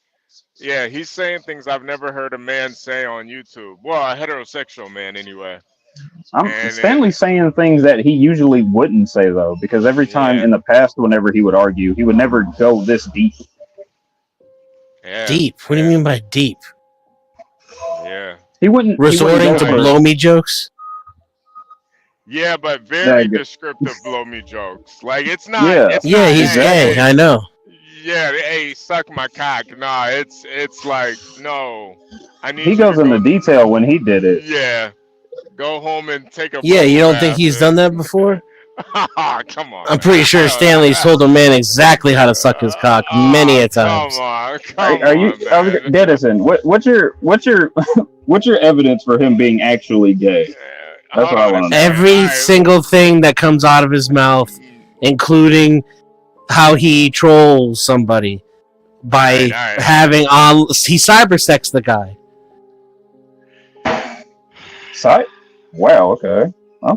Yeah, he's saying things I've never heard a man say on YouTube. Well, a heterosexual man, anyway. Stanley's saying things that he usually wouldn't say though, because every time in the past, whenever he would argue, he would never go this deep. Deep? What do you mean by deep? Yeah. He wouldn't resorting to blow me jokes. Yeah, but very descriptive blow me jokes. Like it's not. Yeah, he's gay. I know. Yeah, hey, suck my cock. Nah, it's like no. I need. He goes into detail when he did it. Yeah. Go home and take a. Yeah, you don't think he's done that before? Come on. I'm pretty sure Stanley's told a man exactly how to suck his cock many a times. Are you, Dedison? What's your evidence for him being actually gay? That's what I want to know. Every single thing that comes out of his mouth, including how he trolls somebody by having on. He cybersexed the guy. Wow. Okay. Oh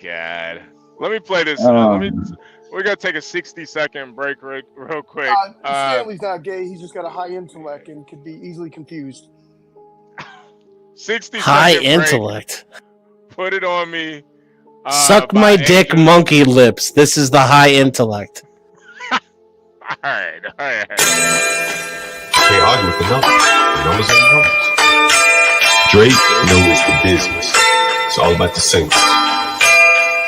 God. Let me play this. We're gonna take a 60-second break real quick. Stanley's not gay. He's just got a high intellect and could be easily confused. 60 high intellect. Put it on me. Suck my dick, monkey lips. This is the high intellect. All right. Can't argue with the numbers. Drake knows the business. It's all about the singles.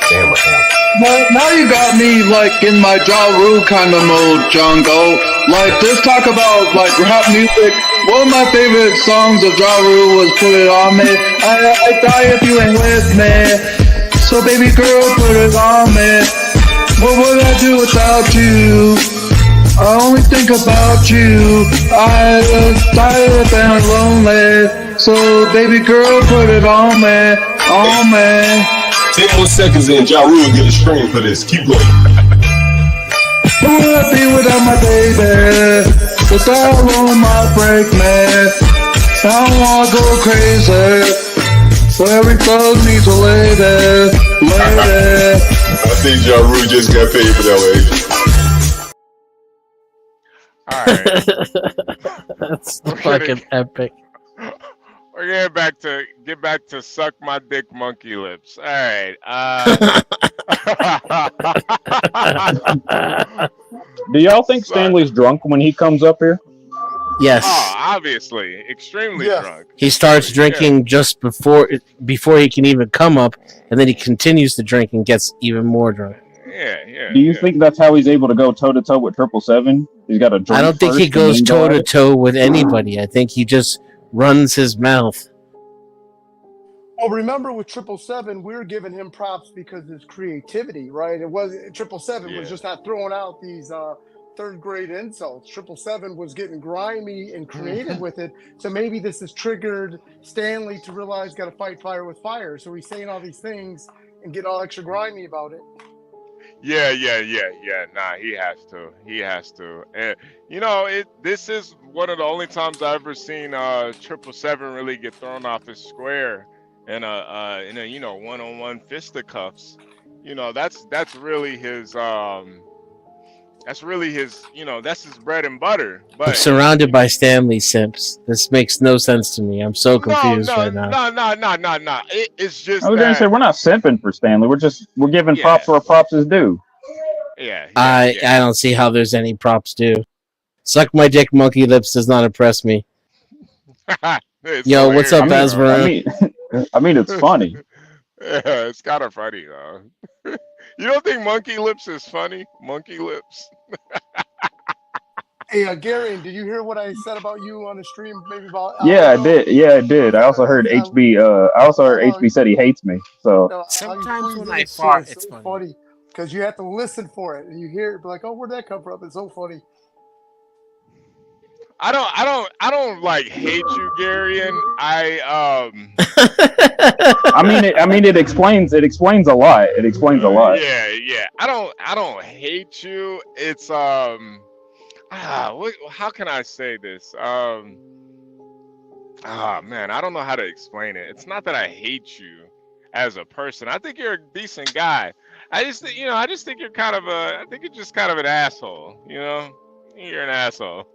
Damn, what happened? Well, now you got me like in my RawRoots kind of mode, Jungle. Like just talk about like rap music. One of my favorite songs of RawRoots was "Put It On Me." I die if you ain't with me. So baby girl, put it on me. What would I do without you? I only think about you. I was tired and lonely. So baby girl, put it on me, on me. 10 more seconds in, Ja Rule get a scream for this. Keep going. Who would I be without my baby? The style on my break, man. I don't wanna go crazy. So every thug needs a lady. I think Ja Rule just got paid for that way. Alright. That's fucking epic. We're get back to suck my dick, monkey lips. All right. Do y'all think Stanley's drunk when he comes up here? Yes. Oh, obviously, extremely drunk. He starts drinking just before he can even come up, and then he continues to drink and gets even more drunk. Yeah. Do you think that's how he's able to go toe to toe with 777? He's got a drink. I don't think he goes toe to toe with anybody. I think he just runs his mouth. Well, remember with 777, we were giving him props because of his creativity, right? It was 777 was just not throwing out these third grade insults. 777 was getting grimy and creative with it. So maybe this has triggered Stanley to realize got to fight fire with fire. So he's saying all these things and getting all extra grimy about it. Yeah. Nah, he has to. And this is one of the only times I've ever seen 777 really get thrown off his square in a one-on-one fisticuffs. That's really his that's his bread and butter. But I'm surrounded by Stanley simps. This makes no sense to me. I'm so confused right now. No. It's just I was gonna say we're not simping for Stanley. We're giving props where props is due. Yeah. I don't see how there's any props due. Suck my dick, monkey lips does not impress me. Yo, what's up, Asveron? I mean, it's funny. Yeah, it's kind of funny though. You don't think monkey lips is funny? Monkey lips. Hey, Gary, did you hear what I said about you on the stream maybe about an hour Yeah, I ago? did. Yeah, I did. I also heard HB. I also heard About HB said he hates me. So how you Sometimes squeeze when in I the shit fart, is it's so funny. funny because you have to listen for it and you hear it, be like, oh, where'd that come from? It's so funny. I don't like hate you, Garion. it explains a lot. It explains a lot. Yeah. I don't hate you. It's how can I say this? Man, I don't know how to explain it. It's not that I hate you as a person. I think you're a decent guy. I just think you're I think you're just kind of an asshole, you know? You're an asshole.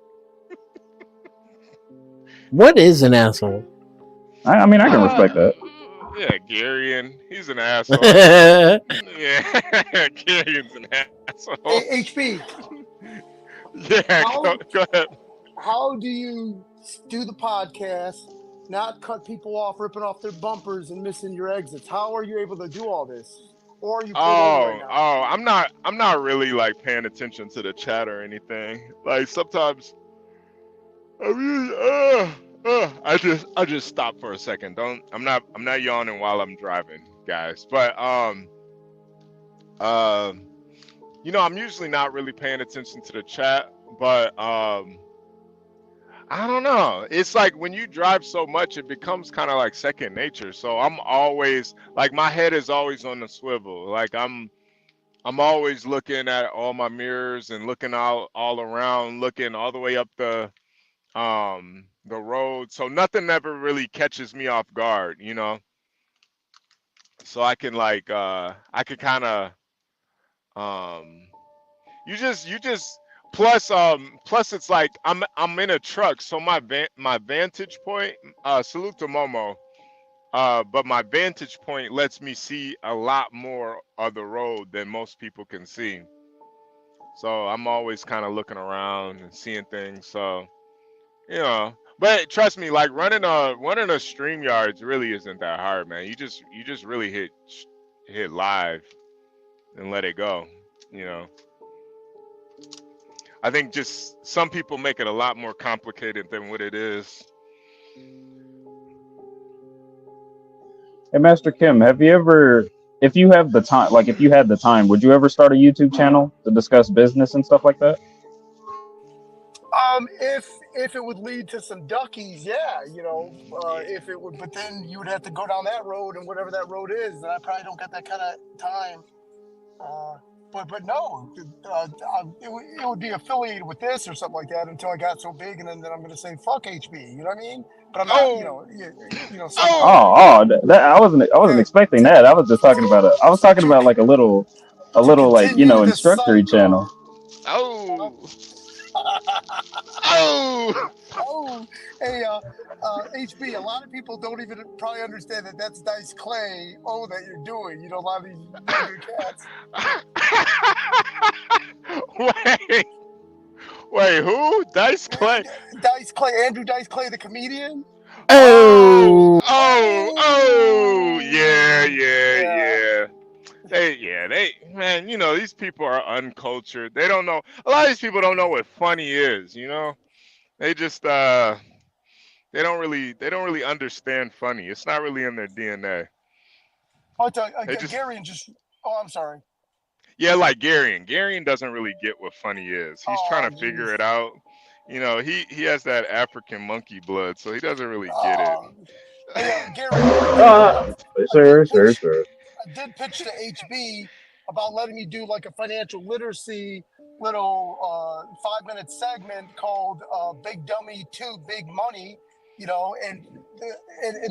What is an asshole? I mean, I can respect that. Yeah, Garion, he's an asshole. Yeah, Garion's an asshole. Hey, HB. Yeah, go ahead. How do you do the podcast, not cut people off, ripping off their bumpers and missing your exits? How are you able to do all this? Or are you pulled over right now? I'm not really like paying attention to the chat or anything. Like sometimes I just stop for a second. I'm not yawning while I'm driving, guys. But I'm usually not really paying attention to the chat, but I don't know. It's like when you drive so much, it becomes kind of like second nature. So I'm always like my head is always on the swivel. Like I'm always looking at all my mirrors and looking out all around, looking all the way up the road. So nothing ever really catches me off guard, you know. So I can I could kind of you just plus it's like I'm in a truck, so my vantage point, salute to Momo, but my vantage point lets me see a lot more of the road than most people can see. So I'm always kind of looking around and seeing things. So but trust me, like running a StreamYards really isn't that hard, man. You just really hit live and let it go, you know. I think just some people make it a lot more complicated than what it is. Hey, Master Kim, have you ever, if you have the time, like if you had the time, would you ever start a YouTube channel to discuss business and stuff like that? If it would lead to some duckies, yeah, if it would, but then you would have to go down that road and whatever that road is, and I probably don't got that kind of time. But no, it would be affiliated with this or something like that until I got so big, and then I'm going to say fuck HB. You know what I mean? But I'm not, I wasn't expecting that. I was just talking about I was talking about like a little like instructory channel. Hey, HB, a lot of people don't even probably understand that that's Dice Clay. That you're doing. A lot of these younger cats. Wait, who? Dice Clay? Dice Clay, Andrew Dice Clay, the comedian. Yeah. They man, these people are uncultured. They don't know. A lot of these people don't know what funny is. They just they don't really understand funny. It's not really in their DNA. Gary I'm sorry. Yeah, like Garion doesn't really get what funny is. He's trying to figure it out. He has that African monkey blood, so he doesn't really get it. Gary, sure. I did pitch to HB about letting me do like a financial literacy little 5-minute segment called Big Dummy to Big Money, and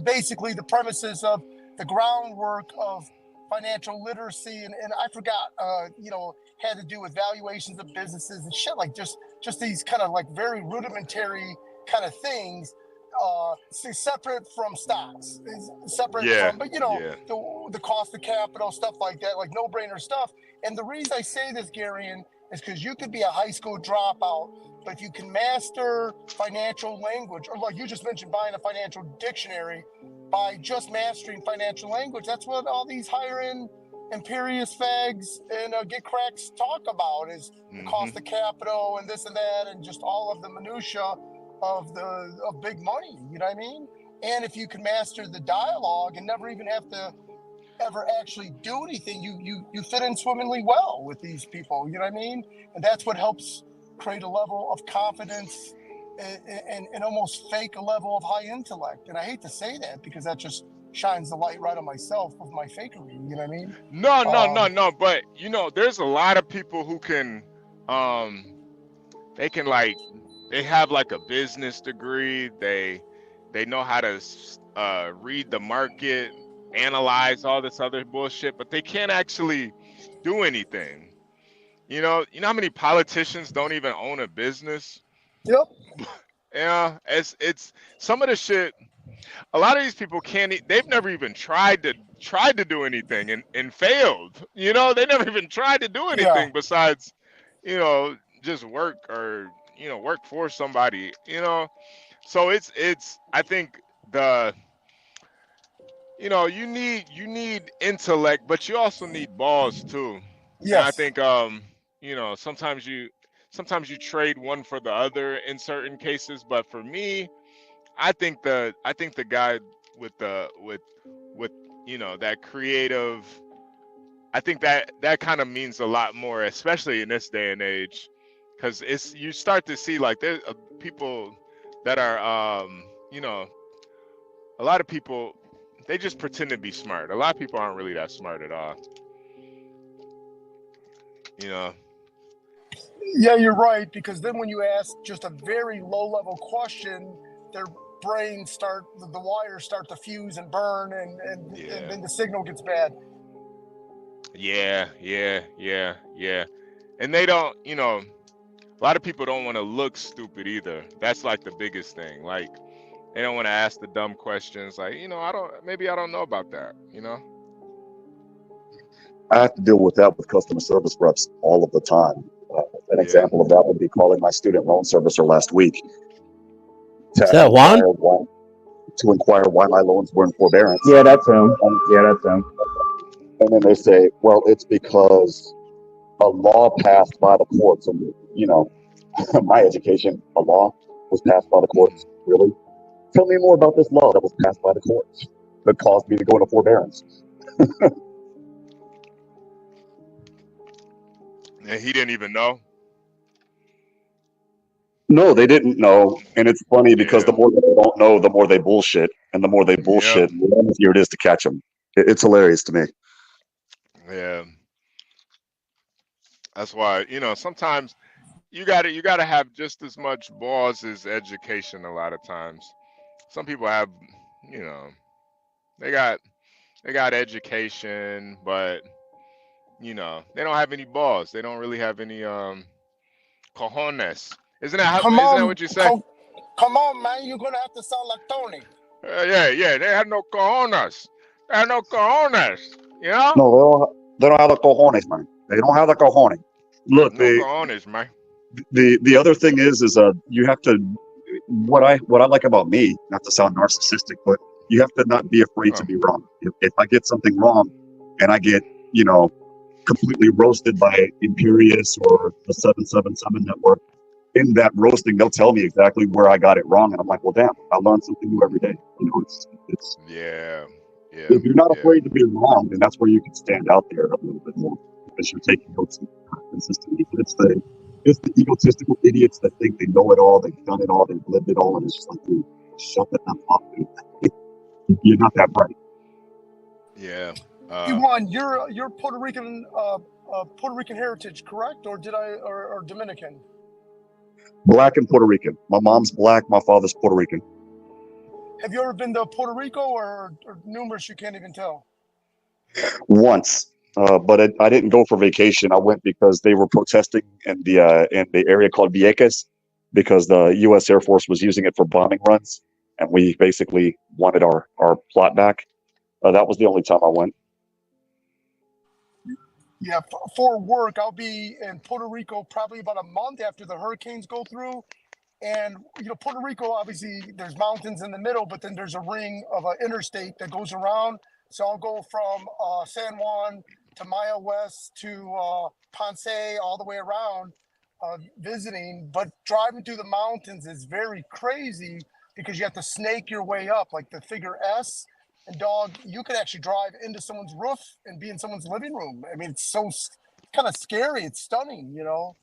basically the premises of the groundwork of financial literacy, and I forgot, had to do with valuations of businesses and shit, like just these kind of like very rudimentary kind of things, separate from stocks, separate from, but the cost of capital, stuff like that, like no-brainer stuff. And the reason I say this, Garion, is because you could be a high school dropout, but if you can master financial language, or like you just mentioned, buying a financial dictionary, by just mastering financial language, that's what all these higher end imperious fags and get cracks talk about is the cost of capital and this and that and just all of the minutia of big money. You know what I mean? And if you can master the dialogue and never even have to ever actually do anything, you fit in swimmingly well with these people. You know what I mean? And that's what helps create a level of confidence and almost fake a level of high intellect. And I hate to say that because that just shines the light right on myself with my fakery. You know what I mean? No. But there's a lot of people who can, they can they have like a business degree. They know how to read the market, analyze all this other bullshit, but they can't actually do anything. You know how many politicians don't even own a business? Yep. Yeah, it's some of the shit. A lot of these people can't. They've never even tried to do anything and failed. They never even tried to do anything besides, just work or work for somebody. So it's. I think you need intellect, but you also need balls too. Yes. And I think sometimes you trade one for the other in certain cases, but for me, I think the guy with that creative, I think that kind of means a lot more, especially in this day and age, because you start to see like there's people that are a lot of people, they just pretend to be smart. A lot of people aren't really that smart at all. Yeah, you're right, because then when you ask just a very low-level question, their brains the wires start to fuse and burn, and then the signal gets bad. Yeah. And they don't, a lot of people don't want to look stupid either. That's like the biggest thing. Like, they don't want to ask the dumb questions. Like, I don't know about that. I have to deal with that with customer service reps all of the time. An example of that would be calling my student loan servicer last week to inquire why my loans were in forbearance. Yeah, that's him. And then they say, well, it's because a law passed by the courts. And, my education, a law was passed by the courts. Really? Tell me more about this law that was passed by the courts that caused me to go into forbearance. And he didn't even know? No, they didn't know. And it's funny because the more they don't know, the more they bullshit. And the more they bullshit, the easier it is to catch them. It's hilarious to me. Yeah. That's why, sometimes you gotta have just as much balls as education a lot of times. Some people have, they got education, but they don't have any balls. They don't really have any cojones. Isn't that what you say? Come on, man. You're gonna have to sound like Tony. Yeah. They have no cojones. No, they don't have the cojones, man. They don't have the cojones. Look, cojones, man. The other thing is you have to. What I like about me, not to sound narcissistic, but you have to not be afraid to be wrong. If I get something wrong, and I get completely roasted by Imperius or the 777 network, in that roasting, they'll tell me exactly where I got it wrong, and I'm like, well, damn, I learn something new every day. It's yeah. If you're not afraid to be wrong, then that's where you can stand out there a little bit more, because you're taking notes consistently. It's the egotistical idiots that think they know it all, they've done it all, they've lived it all, and it's just like, dude, shut the F up, dude. You're not that bright. Yeah. Iwan, you're Puerto Rican heritage, correct? Or or Dominican? Black and Puerto Rican. My mom's black, my father's Puerto Rican. Have you ever been to Puerto Rico or numerous you can't even tell? Once, but I didn't go for vacation. I went because they were protesting in the area called Vieques, because the U.S. Air Force was using it for bombing runs, and we basically wanted our plot back. That was the only time I went. Yeah, for work, I'll be in Puerto Rico probably about a month after the hurricanes go through. And, Puerto Rico, obviously, there's mountains in the middle, but then there's a ring of an interstate that goes around. So I'll go from San Juan to Maya West to Ponce, all the way around, visiting. But driving through the mountains is very crazy because you have to snake your way up, like the figure S. And dog, you could actually drive into someone's roof and be in someone's living room. I mean, it's so kind of scary. It's stunning, you know.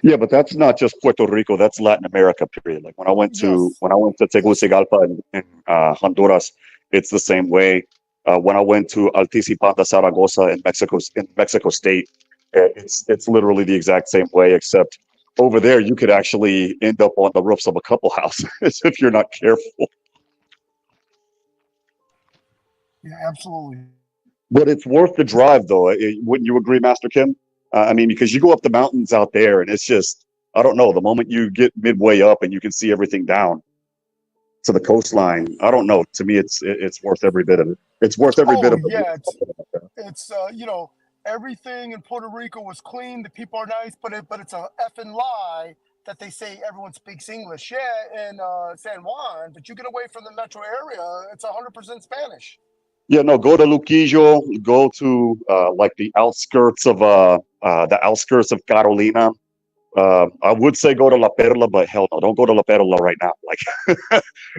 Yeah, but that's not just Puerto Rico. That's Latin America. Period. Like when I went to Tegucigalpa in Honduras, it's the same way. When I went to Altizipanta, Zaragoza in Mexico State, it's literally the exact same way. Except over there, you could actually end up on the roofs of a couple houses if you're not careful. Yeah, absolutely. But it's worth the drive, though. Wouldn't you agree, Master Kim? I mean, because you go up the mountains out there, and it's just, I don't know, the moment you get midway up and you can see everything down to the coastline, I don't know. To me, it's worth every bit of it. It's worth every bit of it. Yeah, it's you know, everything in Puerto Rico was clean. The people are nice, but it's a effing lie that they say everyone speaks English. Yeah, in San Juan, but you get away from the metro area, it's 100% Spanish. Yeah, no, go to Luquillo, go to like the outskirts of Carolina. I would say go to La Perla, but hell no, don't go to La Perla right now. Like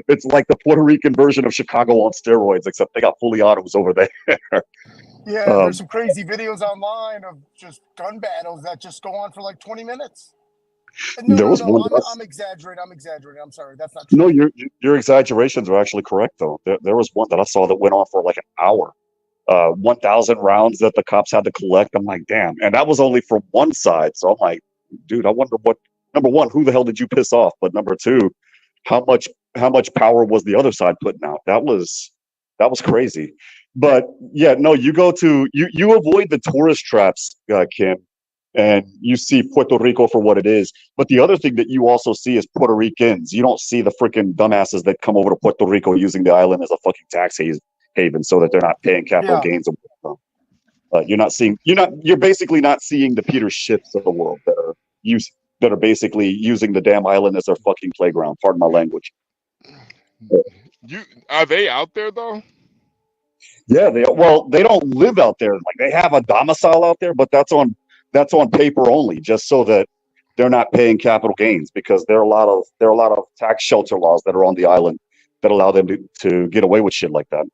it's like the Puerto Rican version of Chicago on steroids, except they got fully autos over there. Yeah, there's some crazy videos online of just gun battles that just go on for like 20 minutes. No, I'm exaggerating. I'm sorry, that's not true. No, your exaggerations are actually correct, though. There was one that I saw that went on for like an hour. 1,000 rounds that the cops had to collect. I'm like, damn. And that was only from one side. So I'm like, dude, I wonder what, number one, who the hell did you piss off? But number two, how much power was the other side putting out? That was crazy. But yeah, no, you avoid the tourist traps, Kim, and you see Puerto Rico for what it is. But the other thing that you also see is Puerto Ricans. You don't see the freaking dumbasses that come over to Puerto Rico using the island as a fucking tax haven so that they're not paying capital gains. You're basically not seeing the Peter Schiffs of the world that are basically using the damn island as their fucking playground. Pardon my language. Are they out there though? Yeah, they don't live out there. Like they have a domicile out there, but that's on paper only, just so that they're not paying capital gains, because there are a lot of tax shelter laws that are on the island that allow them to get away with shit like that.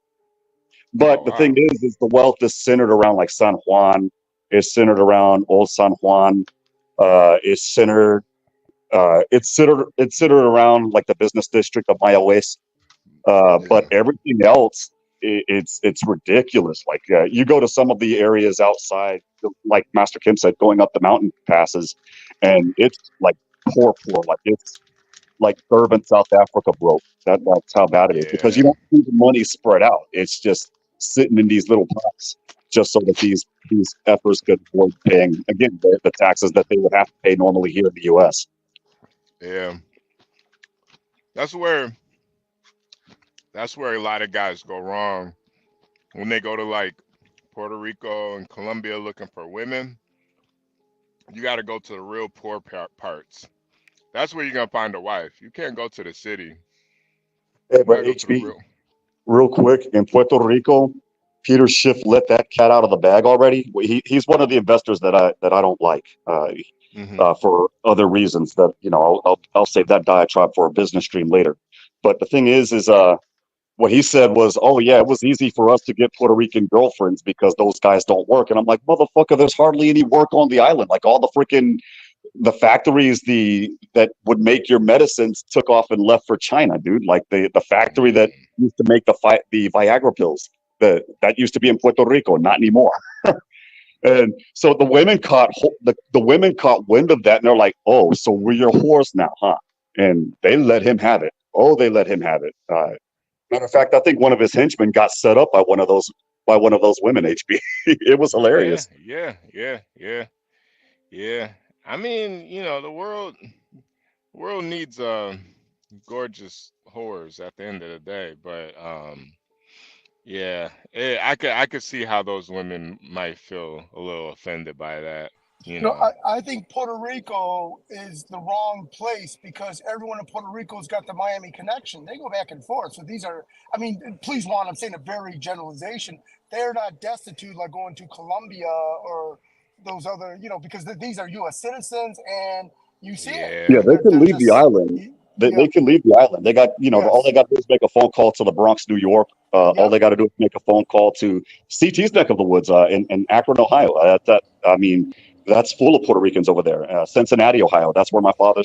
But the thing is the wealth is centered around like San Juan, is centered around Old San Juan, it's centered around like the business district of Maya West. But everything else, it's ridiculous. Like you go to some of the areas outside, like Master Kim said, going up the mountain passes, and it's like poor, like it's like urban South Africa broke. That's how bad it is, because you don't see the money spread out. It's just sitting in these little pots, just so that these efforts could avoid paying again the taxes that they would have to pay normally here in the U.S. Yeah, that's where a lot of guys go wrong when they go to like Puerto Rico and Colombia looking for women. You got to go to the real poor parts. That's where you're gonna find a wife. You can't go to the city. Hey, but HB, real quick, in Puerto Rico, Peter Schiff let that cat out of the bag already. He's one of the investors that I don't like for other reasons that, you know, I'll save that diatribe for a business stream later. But the thing is what he said was, oh yeah, it was easy for us to get Puerto Rican girlfriends because those guys don't work. And I'm like, motherfucker, there's hardly any work on the island. Like all the factories that would make your medicines took off and left for China, dude. Like the factory that used to make the Viagra pills that used to be in Puerto Rico, not anymore. And so the women caught wind of that, and they're like, oh, so we're your whores now, huh? And they let him have it. Oh, they let him have it. Matter of fact, I think one of his henchmen got set up by one of those women. HB, it was hilarious. Yeah. I mean, you know, the world needs gorgeous whores at the end of the day, but yeah, I could see how those women might feel a little offended by that. You No, know. I think Puerto Rico is the wrong place because everyone in Puerto Rico's got the Miami connection. They go back and forth. So these are, I mean, please, Juan, I'm saying a very generalization. They're not destitute like going to Colombia or those other, because these are U.S. citizens, and you see it. Yeah, they can They're leave the just, island. They yeah, can leave the island. They got, all yes, they got to do is make a phone call to the Bronx, New York. All yep. they got to do is make a phone call to CT's neck of the woods in Akron, Ohio. I mean, that's full of Puerto Ricans over there. Cincinnati, Ohio. That's where my father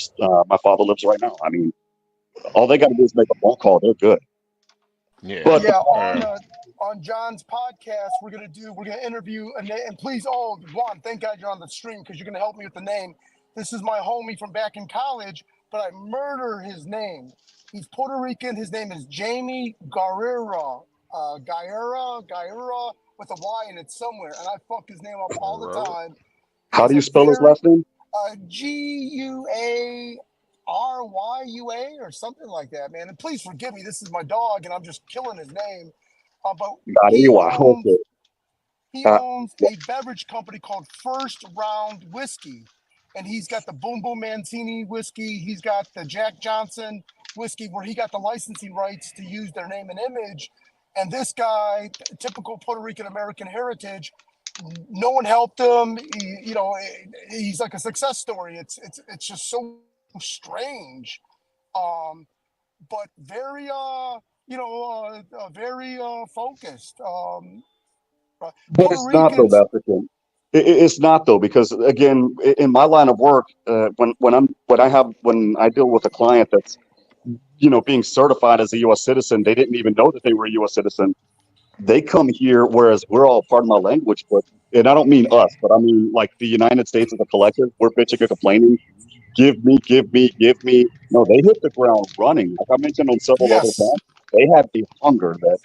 lives right now. I mean, all they got to do is make a phone call. They're good. Yeah. But Yeah, on John's podcast, we're gonna interview and please, Juan, thank God you're on the stream because you're gonna help me with the name. This is my homie from back in college, but I murder his name. He's Puerto Rican. His name is Jamie Guerrera, Guerrera with a Y in it somewhere, and I fuck his name up all the time. How do you spell his last name? Guaryua or something like that, man. And please forgive me. This is my dog, and I'm just killing his name. But he owns a beverage company called First Round Whiskey, and he's got the Boom Boom Mancini whiskey. He's got the Jack Johnson whiskey, where he got the licensing rights to use their name and image. And this guy, typical Puerto Rican American heritage, no one helped him. He's like a success story. It's just so strange, but very very focused. But Puerto it's not though. Ricans. That's the thing. It's not though, because again, in my line of work, when I deal with a client that's being certified as a U.S. citizen, they didn't even know that they were a U.S. citizen. They come here, whereas we're all, pardon my language, and I don't mean us, but I mean like the United States as a collective. We're bitching and complaining. Give me, give me, give me. No, they hit the ground running. Like I mentioned on several other Yes. times, they have the hunger that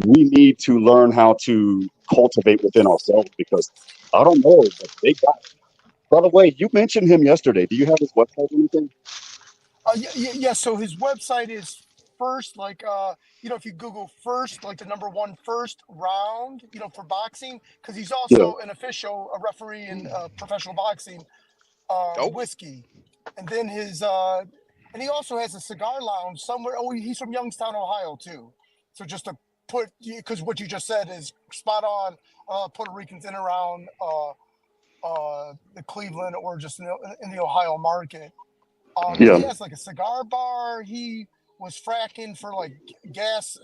we need to learn how to cultivate within ourselves, because I don't know, but they got it. By the way, you mentioned him yesterday. Do you have his website or anything? Yeah. So his website is first, if you Google first, like the number one first round, for boxing, because he's Yeah. also a referee in professional boxing, whiskey. And then and he also has a cigar lounge somewhere. Oh, he's from Youngstown, Ohio, too. So just to put, because what you just said is spot on. Puerto Ricans in around the Cleveland or just in the Ohio market. He has like a cigar bar. He was fracking for like gas,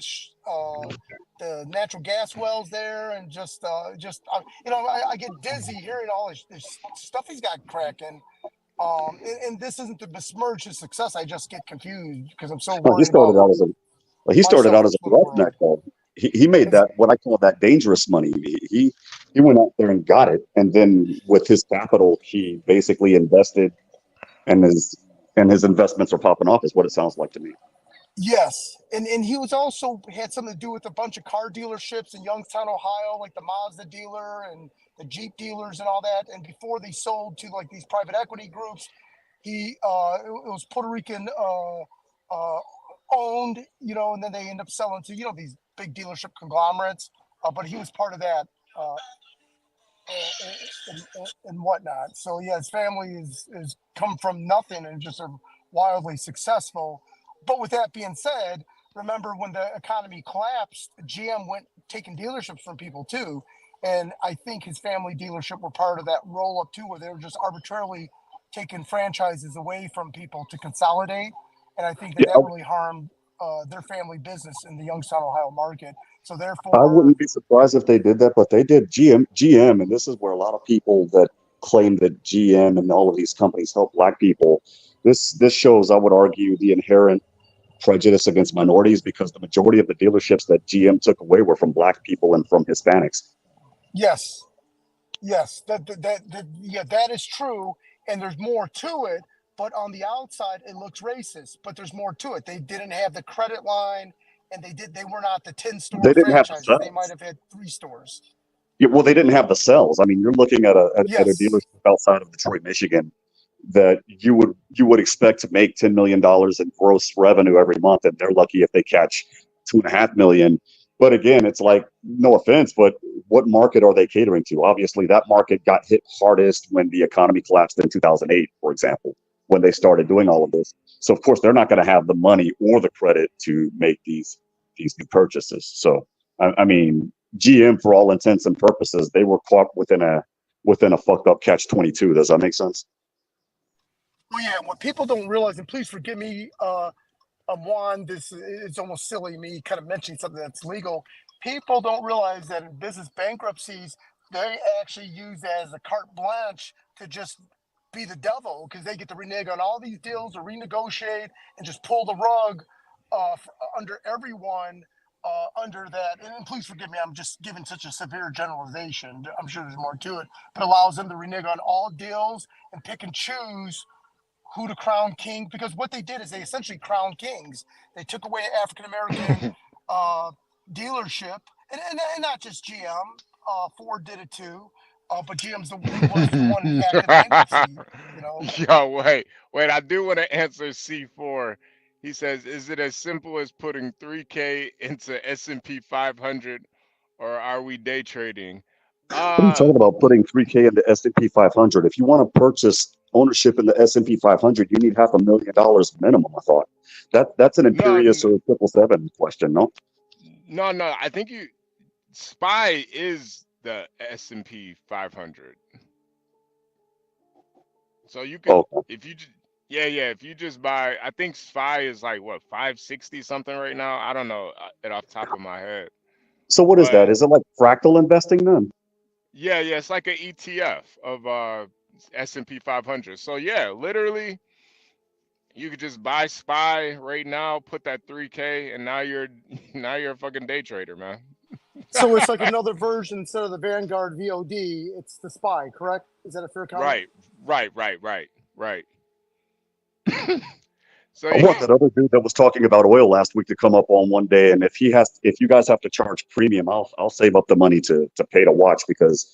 the natural gas wells there, and I get dizzy hearing all this stuff he's got cracking. And this isn't to besmirch his success. I just get confused because I'm so Oh, he worried started about out as he started myself out in as this a little redneck world. though. He made that, what I call that, dangerous money. He went out there and got it, and then with his capital, he basically invested, and his investments are popping off, is what it sounds like to me. Yes, and he was also had something to do with a bunch of car dealerships in Youngstown, Ohio, like the Mazda dealer and the Jeep dealers and all that. And before they sold to like these private equity groups, it was Puerto Rican owned, and then they end up selling to these big dealership conglomerates. But he was part of that and whatnot. So yeah, his family is come from nothing and just are wildly successful. But with that being said, remember when the economy collapsed, GM went taking dealerships from people too. And I think his family dealership were part of that roll up too, where they were just arbitrarily taking franchises away from people to consolidate. And I think that really harmed their family business in the Youngstown, Ohio market. So therefore, I wouldn't be surprised if they did that, but they did. GM, and this is where a lot of people that claim that GM and all of these companies help Black people. This shows, I would argue, the inherent prejudice against minorities, because the majority of the dealerships that GM took away were from Black people and from Hispanics. Yes, that is true, and there's more to it. But on the outside, it looks racist. But there's more to it. They didn't have the credit line, and they were not the 10-store They didn't have the franchises. They sales. might have had 3 stores. Yeah, well, they didn't have the sales. I mean, you're looking at a dealership outside of Detroit, Michigan, that you would expect to make $10 million in gross revenue every month, and they're lucky if they catch $2.5 million. But again, it's like, no offense, but what market are they catering to? Obviously, that market got hit hardest when the economy collapsed in 2008, for example, when they started doing all of this. So of course, they're not going to have the money or the credit to make these new purchases. So I mean, GM, for all intents and purposes, they were caught within a fucked up catch-22. Does that make sense? Well, yeah. What people don't realize, and please forgive me, Juan, this it's almost silly me kind of mentioning something that's legal. People don't realize that in business bankruptcies, they actually use that as a carte blanche to just be the devil, because they get to renege on all these deals or renegotiate and just pull the rug under everyone under that. And please forgive me, I'm just giving such a severe generalization. I'm sure there's more to it, but allows them to renege on all deals and pick and choose who to crown king, because what they did is they essentially crowned kings. They took away African American dealership, and not just GM. Ford did it too, but GM's was the one impacted bankruptcy. You know. Yo, wait. I do want to answer C4. He says, "Is it as simple as putting 3K into S&P 500, or are we day trading?" What are you talking about, putting 3K into S&P 500? If you want to purchase ownership in the S&P 500, you need $500,000 minimum, I thought. That's an Imperious or 777 question, no? No. I think SPY is the S&P 500. So you can, if you just buy, I think SPY is like what, 560 something right now. I don't know it off the top of my head. So what is that? Is it like fractal investing then? Yeah, it's like an ETF of S&P 500. So yeah, literally, you could just buy SPY right now, put that 3K, and now you're a fucking day trader, man. So it's like another version instead of the Vanguard VOD. It's the SPY, correct? Is that a fair comment? Right. So I want that other dude that was talking about oil last week to come up on one day, and if you guys have to charge premium, I'll save up the money to pay to watch, because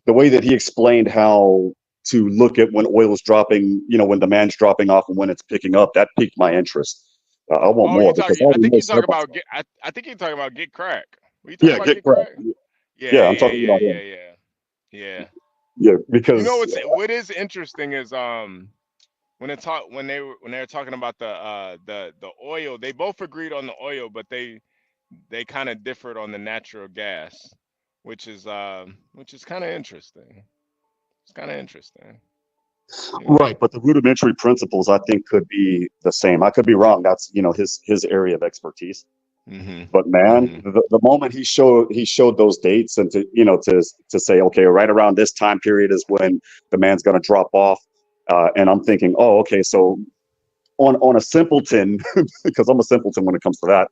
the way that he explained how to look at when oil is dropping, when demand's dropping off and when it's picking up, that piqued my interest. I want more. I think you're talking about Get Crack. Yeah, Get Crack. Yeah, I'm talking about him. Yeah. Yeah, because what is interesting is when they were talking about the oil, they both agreed on the oil, but they kind of differed on the natural gas, which is kind of interesting. It's kind of interesting. Right, but the rudimentary principles I think could be the same. I could be wrong. That's his area of expertise. But man, the moment he showed those dates, and to say, okay, right around this time period is when demand's going to drop off, and I'm thinking, oh, okay, so on a simpleton, because I'm a simpleton when it comes to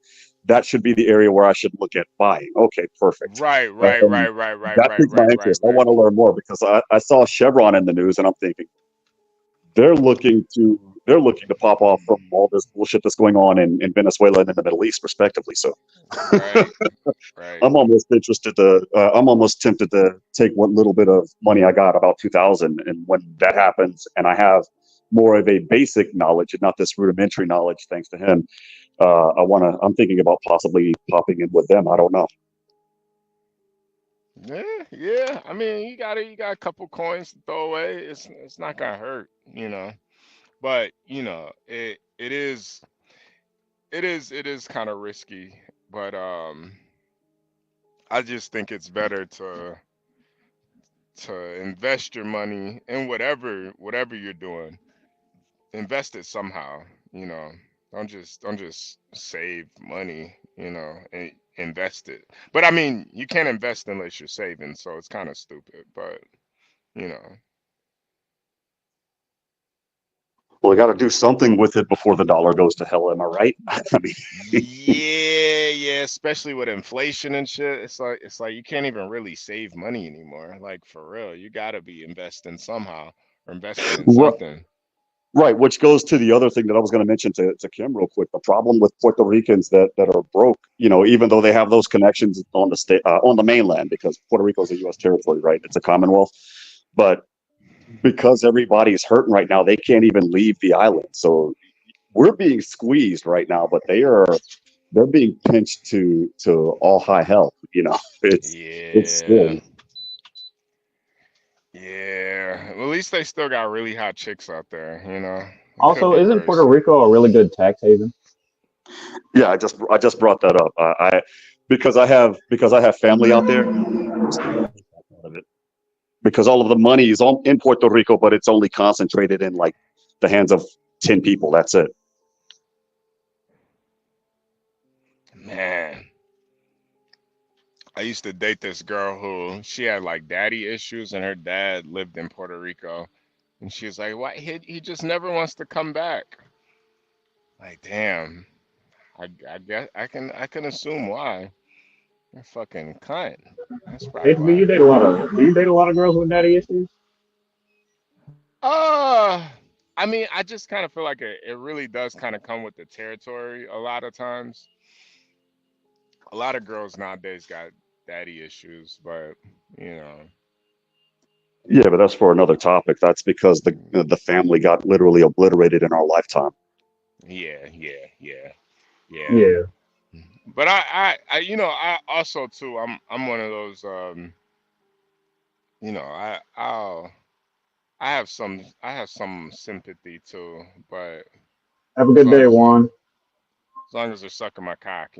that should be the area where I should look at buying. Okay, perfect. Right. That piqued my interest. I want to learn more, because I saw Chevron in the news, and I'm thinking they're looking to pop off from all this bullshit that's going on in Venezuela and in the Middle East, respectively. So right. I'm almost tempted to take what little bit of money I got, about 2,000, and when that happens, and I have more of a basic knowledge and not this rudimentary knowledge, thanks to him, I'm thinking about possibly popping in with them. I don't know. Yeah. I mean, you got a couple coins to throw away. It's not gonna hurt, But it is kind of risky. But I just think it's better to invest your money in whatever you're doing. Invest it somehow. Don't just save money. And invest it. But I mean, you can't invest unless you're saving, so it's kind of stupid. But Well, I got to do something with it before the dollar goes to hell. Am I right? I mean, yeah. Especially with inflation and shit, it's like you can't even really save money anymore. Like, for real, you got to be investing somehow, or investing in something. Right, which goes to the other thing that I was going to mention to Kim real quick. The problem with Puerto Ricans that are broke, even though they have those connections on the mainland, because Puerto Rico is a U.S. territory, right? It's a Commonwealth, but because everybody's hurting right now, they can't even leave the island. So we're being squeezed right now, but they're being pinched to all high hell. It's Yeah. scary. Yeah. At least they still got really hot chicks out there. It could Also, be isn't Puerto worse. Rico a really good tax haven? Yeah, I just brought that up. Because I have family out there. Because all of the money is in Puerto Rico, but it's only concentrated in like the hands of 10 people. That's it. Man, I used to date this girl who she had like daddy issues, and her dad lived in Puerto Rico, and she was like, "Why he just never wants to come back?" Like, damn. I guess I can assume why. You're fucking cunt. That's probably HB, why. do you date a lot of girls with daddy issues? Uh, I mean, I just kind of feel like it really does kind of come with the territory a lot of times. A lot of girls nowadays got daddy issues, but you know, Yeah, but that's for another topic. That's because the family got literally obliterated in our lifetime. yeah, yeah, yeah, yeah. Yeah. But I also too, I'm one of those, I have some sympathy too, but Have a as good long day, as Juan. they're sucking my cock,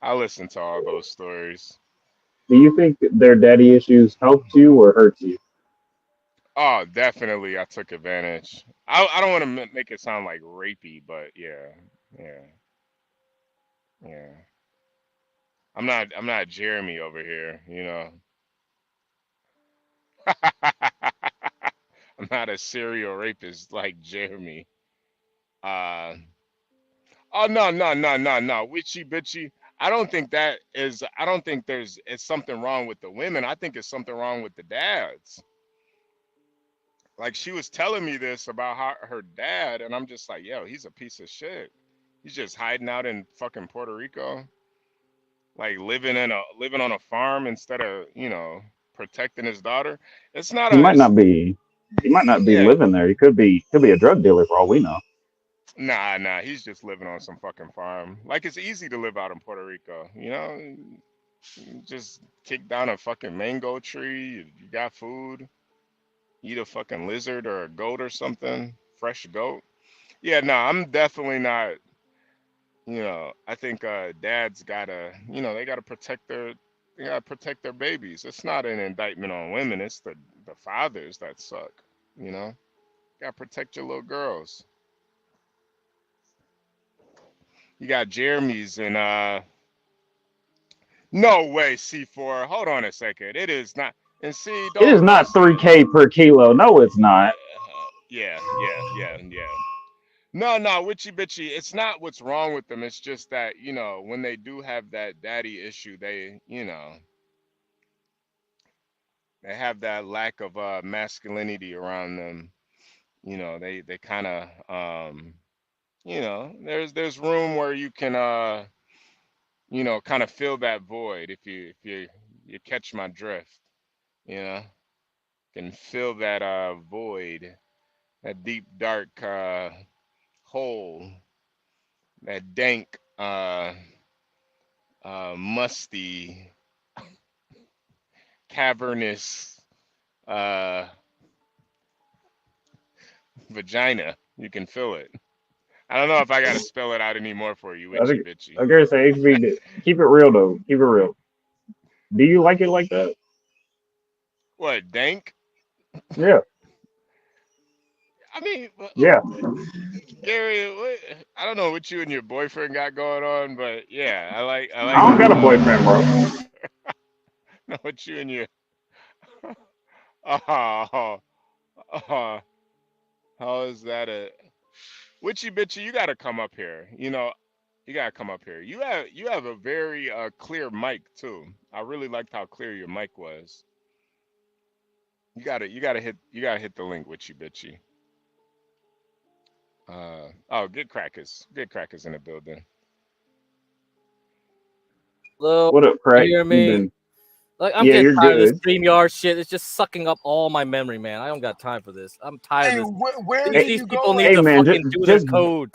I listen to all those stories. Do you think their daddy issues helped you or hurt you? Oh, definitely, I took advantage. I don't want to make it sound like rapey, but yeah, yeah, yeah. I'm not Jeremy over here. I'm not a serial rapist like Jeremy. Uh, oh no, no, no, no, no, witchy bitchy. I don't think it's something wrong with the women. I think it's something wrong with the dads. Like she was telling me this about her dad, and I'm just like, yo, he's a piece of shit. He's just hiding out in fucking Puerto Rico, like living on a farm instead of protecting his daughter. It's not He a might it's not be. He might not be Yeah. living there. He could be a drug dealer for all we know. Nah, he's just living on some fucking farm. Like it's easy to live out in Puerto Rico. You just kick down a fucking mango tree, you got food, eat a fucking lizard or a goat or something, fresh goat. Yeah, no, I'm definitely not, I think dads gotta, they gotta protect their babies. It's not an indictment on women, it's the fathers that suck, you know? Gotta protect your little girls. You got Jeremy's and no way, C4. Hold on a second. It is not. And see, It is don't not say. 3K per kilo. No, it's not. Yeah, yeah, yeah, yeah. No, no, witchy bitchy. It's not what's wrong with them. It's just that when they do have that daddy issue, they have that lack of masculinity around them. They kind of there's room where you can kind of fill that void if you catch my drift. You know, can fill that void, that deep dark hole, that dank musty cavernous uh vagina. You can fill it. I don't know if I gotta spell it out anymore for you, I witchy think bitchy. I gotta say HB. Keep it real though. Keep it real. Do you like it like that? What, dank? Yeah. I mean, Yeah. Gary, I don't know what you and your boyfriend got going on, but yeah, I like I don't got a the boyfriend, bro. know what you and your oh, oh, how is that a witchy bitchy? You gotta come up here. You gotta come up here. You have a very clear mic too. I really liked how clear your mic was. You gotta hit the link, witchy bitchy. Oh, good crackers in the building. Hello, What up, you Crack? hear You me? been Like I'm Yeah, getting you're tired of this good. StreamYard shit. It's just sucking up all my memory, man. I don't got time for this. I'm tired Hey, of this. where These, did these you people go need at? Hey to man, fucking do their code.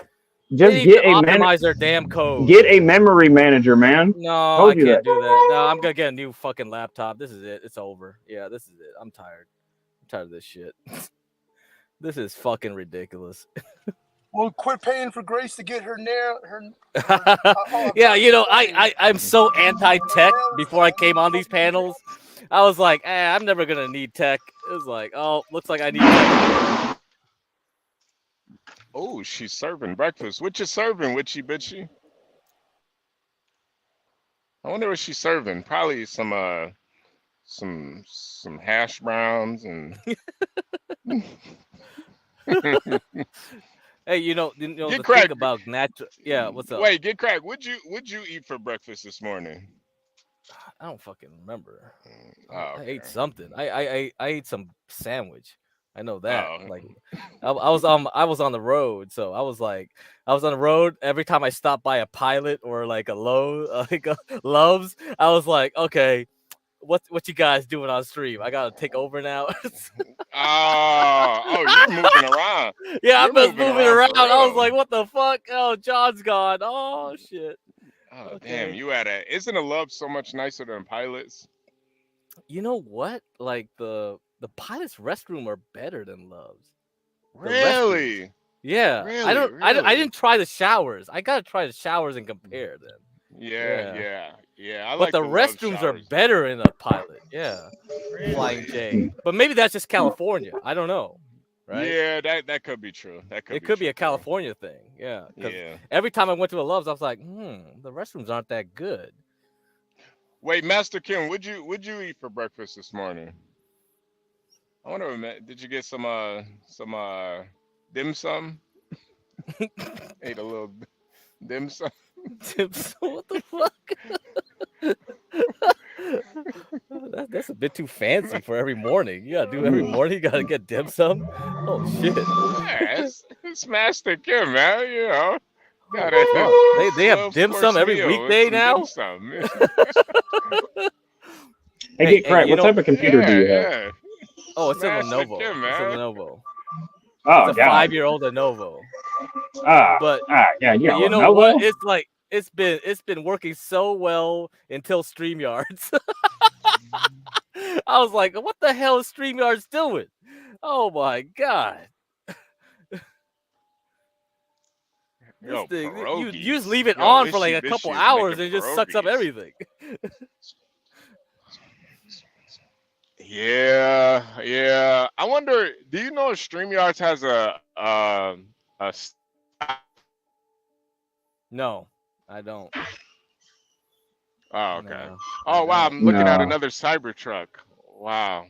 They just need to optimize their damn code. get a memory manager, man. No, I Told you can't that. do that. No, I'm gonna get a new fucking laptop. This is it. It's over. Yeah, this is it. I'm tired. I'm tired of this shit. This is fucking ridiculous. Well, quit paying for Grace to get her nail. Yeah, you know, I'm so anti-tech. Before I came on these panels, I was like, I'm never gonna need tech. It was like, oh, looks like I need tech. Oh, she's serving breakfast. What you serving, witchy bitchy? I wonder what she's serving. Probably some hash browns and. Hey, you know Get the Craig. thing about natural. Yeah, what's up? Wait, get Craig. What'd you eat for breakfast this morning? I don't fucking remember. Oh, I okay. ate something. I ate some sandwich. I know that. Oh. Like, I was on the road, so I was on the road. Every time I stopped by a Pilot or like a Love's, I was like, okay, what you guys doing on stream? I gotta take over now. Oh, you're moving around. Yeah, You're I'm just moving around. for I was real. like, what the fuck? Oh, John's gone. Oh shit. Oh, Okay. damn, you at a isn't a Love so much nicer than Pilots? You know what? Like the Pilot's restroom are better than Love's. The Really? restrooms. Yeah. I didn't try the showers. I gotta try the showers and compare them. Yeah. I But like the Love restrooms are showers. better in a Pilot. Yeah. Flying J. But maybe that's just California. I don't know. Right? Yeah, that could be true. That could It be could true be a too. California thing. Yeah. 'Cause Yeah. every time I went to a Love's, I was like, the restrooms aren't that good. Wait, Master Kim, what'd you eat for breakfast this morning? I wonder, did you get some dim sum? Ate a little dim sum. Dim sum? What the fuck? That's a bit too fancy for every morning. You gotta do every morning. You gotta get dim sum. Oh shit! Yeah, it's Master Kim, man. You know, They have dim sum every weekday now. Hey, get Craig. What type of computer do you have? Yeah. Oh, it's a Master Lenovo. Kim, It's a man. Lenovo. Oh, It's a 5-year-old Lenovo. But yeah, you know what? It's like it's been working so well until StreamYards. I was like, what the hell is StreamYards doing? Oh my god. This thing, you just leave it on for like a couple hours and it just sucks up everything. Yeah. I wonder, do you know if StreamYards has a No, I don't. Oh, okay. No, Oh, wow, I'm looking at No. another Cybertruck. Wow.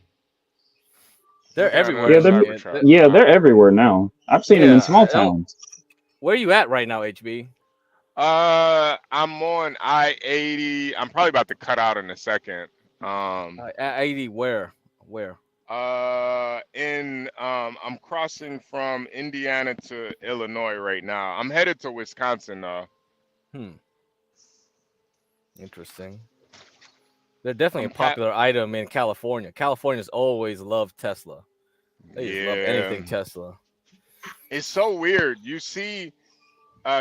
They're Looking at everywhere. another Yeah, Cybertruck. they're everywhere now. I've seen them in small towns. Where are you at right now, HB? I'm on I-80. I'm probably about to cut out in a second. I-80 where? I'm crossing from Indiana to Illinois right now. I'm headed to Wisconsin though. Interesting. They're definitely a popular item in California. Californians always love Tesla. They just love anything Tesla. It's so weird. You see,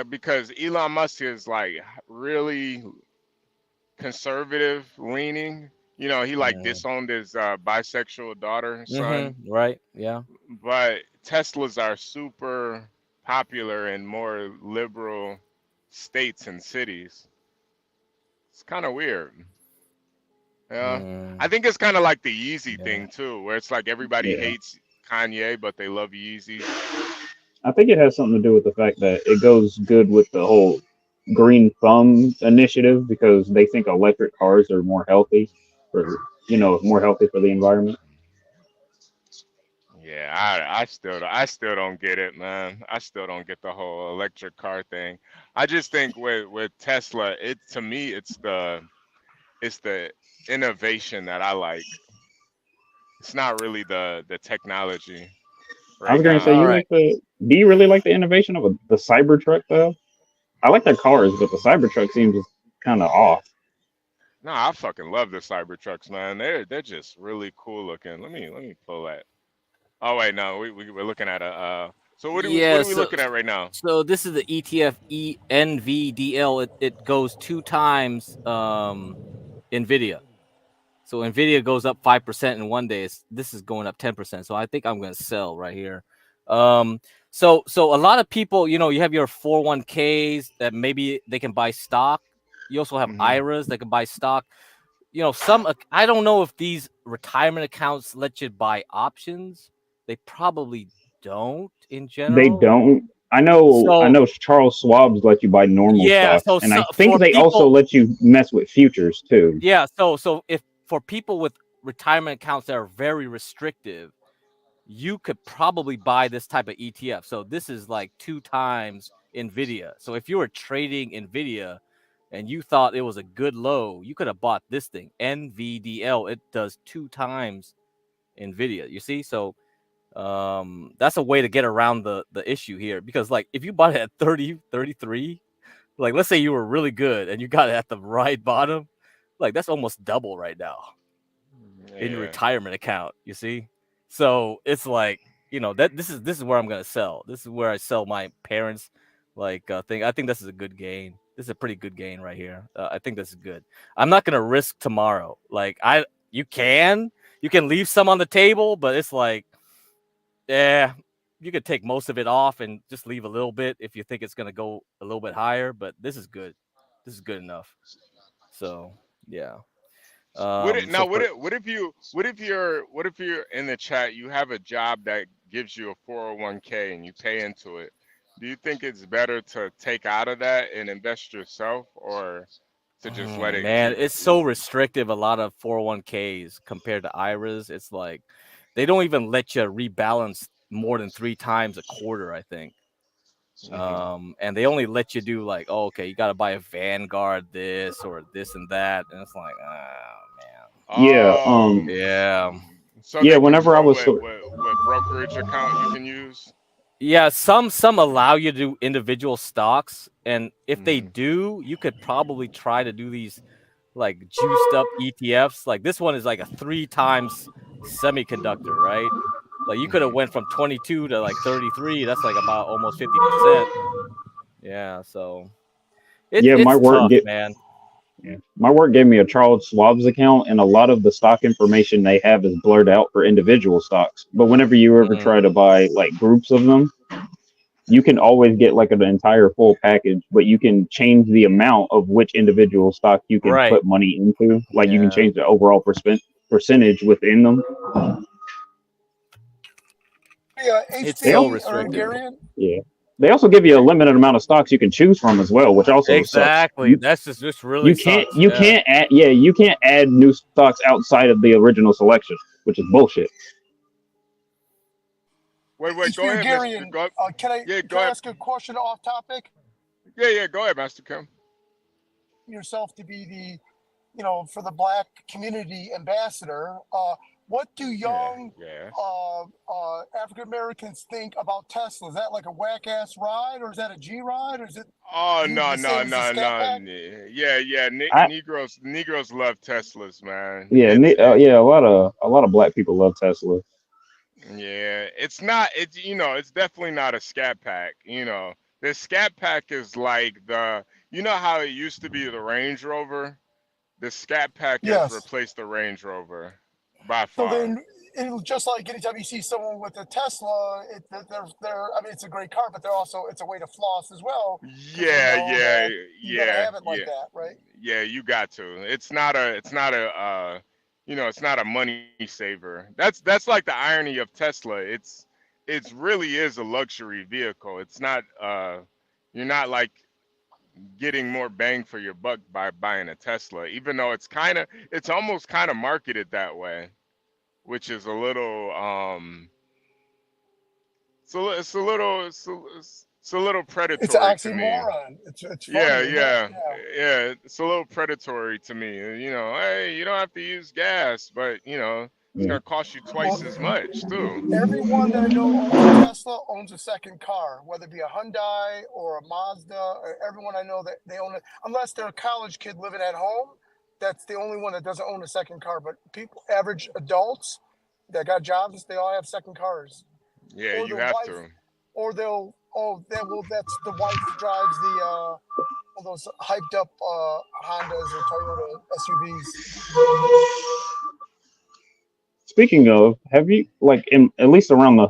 because Elon Musk is like really conservative leaning. You know, he like disowned his bisexual daughter, son. Right, yeah. But Teslas are super popular in more liberal states and cities. It's kind of weird. Yeah. I think it's kind of like the Yeezy thing too, where it's like everybody hates Kanye, but they love Yeezy. I think it has something to do with the fact that it goes good with the whole green thumb initiative because they think electric cars are more healthy more healthy for the environment. Yeah, I still don't get it, man. I still don't get the whole electric car thing. I just think with Tesla, to me it's the innovation that I like. It's not really the technology. I was going to say, do you really like the innovation of the Cybertruck though? I like their cars, but the Cybertruck seems kind of off. Nah, I fucking love the Cybertrucks, man. They're just really cool looking. Let me pull that. Oh wait, no, we're looking at a. So what Yeah, are we looking at right now? so this is the ETF NVDL. It goes 2 times Nvidia. So Nvidia goes up 5% in one day. This is going up 10%. So I think I'm going to sell right here. So a lot of people, you have your 401ks that maybe they can buy stock. You also have IRAs that can buy stock. Some I don't know if these retirement accounts let you buy options. They probably don't in They general. don't. I know So Charles Schwab's let you buy normal yeah, stocks, so, and I for think they also people, let you mess with futures too. yeah, so if for people with retirement accounts that are very restrictive, you could probably buy this type of ETF. So this is like 2 times Nvidia. So if you were trading Nvidia and you thought it was a good low, you could have bought this thing, NVDL. It does 2 times Nvidia. You see? So that's a way to get around the issue here, because like if you bought it at 30, 33, like let's say you were really good and you got it at the right bottom, like that's almost double right now in your retirement account, you see? So it's like, that this is where I'm gonna sell. This is where I sell my parents thing. I think this is a good gain. This is a pretty good gain right here. I think this is good. I'm not gonna risk tomorrow. Like you can leave some on the table, but it's like, yeah, you could take most of it off and just leave a little bit if you think it's gonna go a little bit higher. But this is good. This is good enough. So yeah. What it, So now? What if you're in the chat? You have a job that gives you a 401k and you pay into it. Do you think it's better to take out of that and invest yourself, or to just let it man, keep? it's so restrictive. A lot of 401ks compared to IRAs. It's like they don't even let you rebalance more than 3 times a quarter, I think. And they only let you do like, oh, okay, you got to buy a Vanguard this or this and that, and it's like, Yeah. yeah. So Yeah. they Whenever I control was what brokerage account you can use. Yeah, some allow you to do individual stocks, and if they do, you could probably try to do these like juiced up ETFs. Like this one is like a 3 times semiconductor, right? Like you could have went from 22 to like 33. That's like about almost 50%. Yeah, so yeah, it's tough, man. my work gave me a Charles Schwab's account, and a lot of the stock information they have is blurred out for individual stocks. But whenever you ever try to buy like groups of them, you can always get like an entire full package, but you can change the amount of which individual stock you can Right. put money into. Like you can Yeah. change the overall percentage within them. Yeah, It's They so HB or restrictive. Garion. Yeah. They also give you a limited amount of stocks you can choose from as well, which also sucks. Exactly. That's just really You can't sucks. you Yeah. can't add you can't add new stocks outside of the original selection, which is bullshit. Wait, HB go or ahead, Mr. Garion, Go, can I yeah, can go I ahead. ask a question off topic? Yeah, go ahead, Master Kim. Yourself to be the, for the Black community ambassador. What do young African Americans think about Tesla? Is that like a whack ass ride, or is that a G ride, or is it Oh viewed no. the same as a scat pack? Yeah. I, Negroes love Teslas, man. yeah, a lot of black people love Tesla. Yeah, it's not. It's definitely not a scat pack. The scat pack is like how it used to be the Range Rover. The scat pack has Yes. replaced the Range Rover by So far. then, just like anytime you see someone with a Tesla, I mean, it's a great car, but it's a way to floss as well. Yeah, You gotta have it like that, right? Yeah, you got to. It's not a money saver. That's like the irony of Tesla. It's really is a luxury vehicle. It's not you're not like getting more bang for your buck by buying a Tesla, even though it's almost kind of marketed that way, which is a little it's a little predatory It's an to me. oxymoron. It's funny, isn't it? Yeah. It's a little predatory to me. Hey, you don't have to use gas, but it's gonna cost you twice as much too. Everyone that I know owns a Tesla owns a second car, whether it be a Hyundai or a Mazda. Or everyone I know that they own it, unless they're a college kid living at home, that's the only one that doesn't own a second car. But people, average adults that got jobs, they all have second cars. Yeah, Or you the have wife, to. or they'll that's the wife drives the all those hyped up Hondas or Toyota SUVs. Speaking of, have you like in at least around the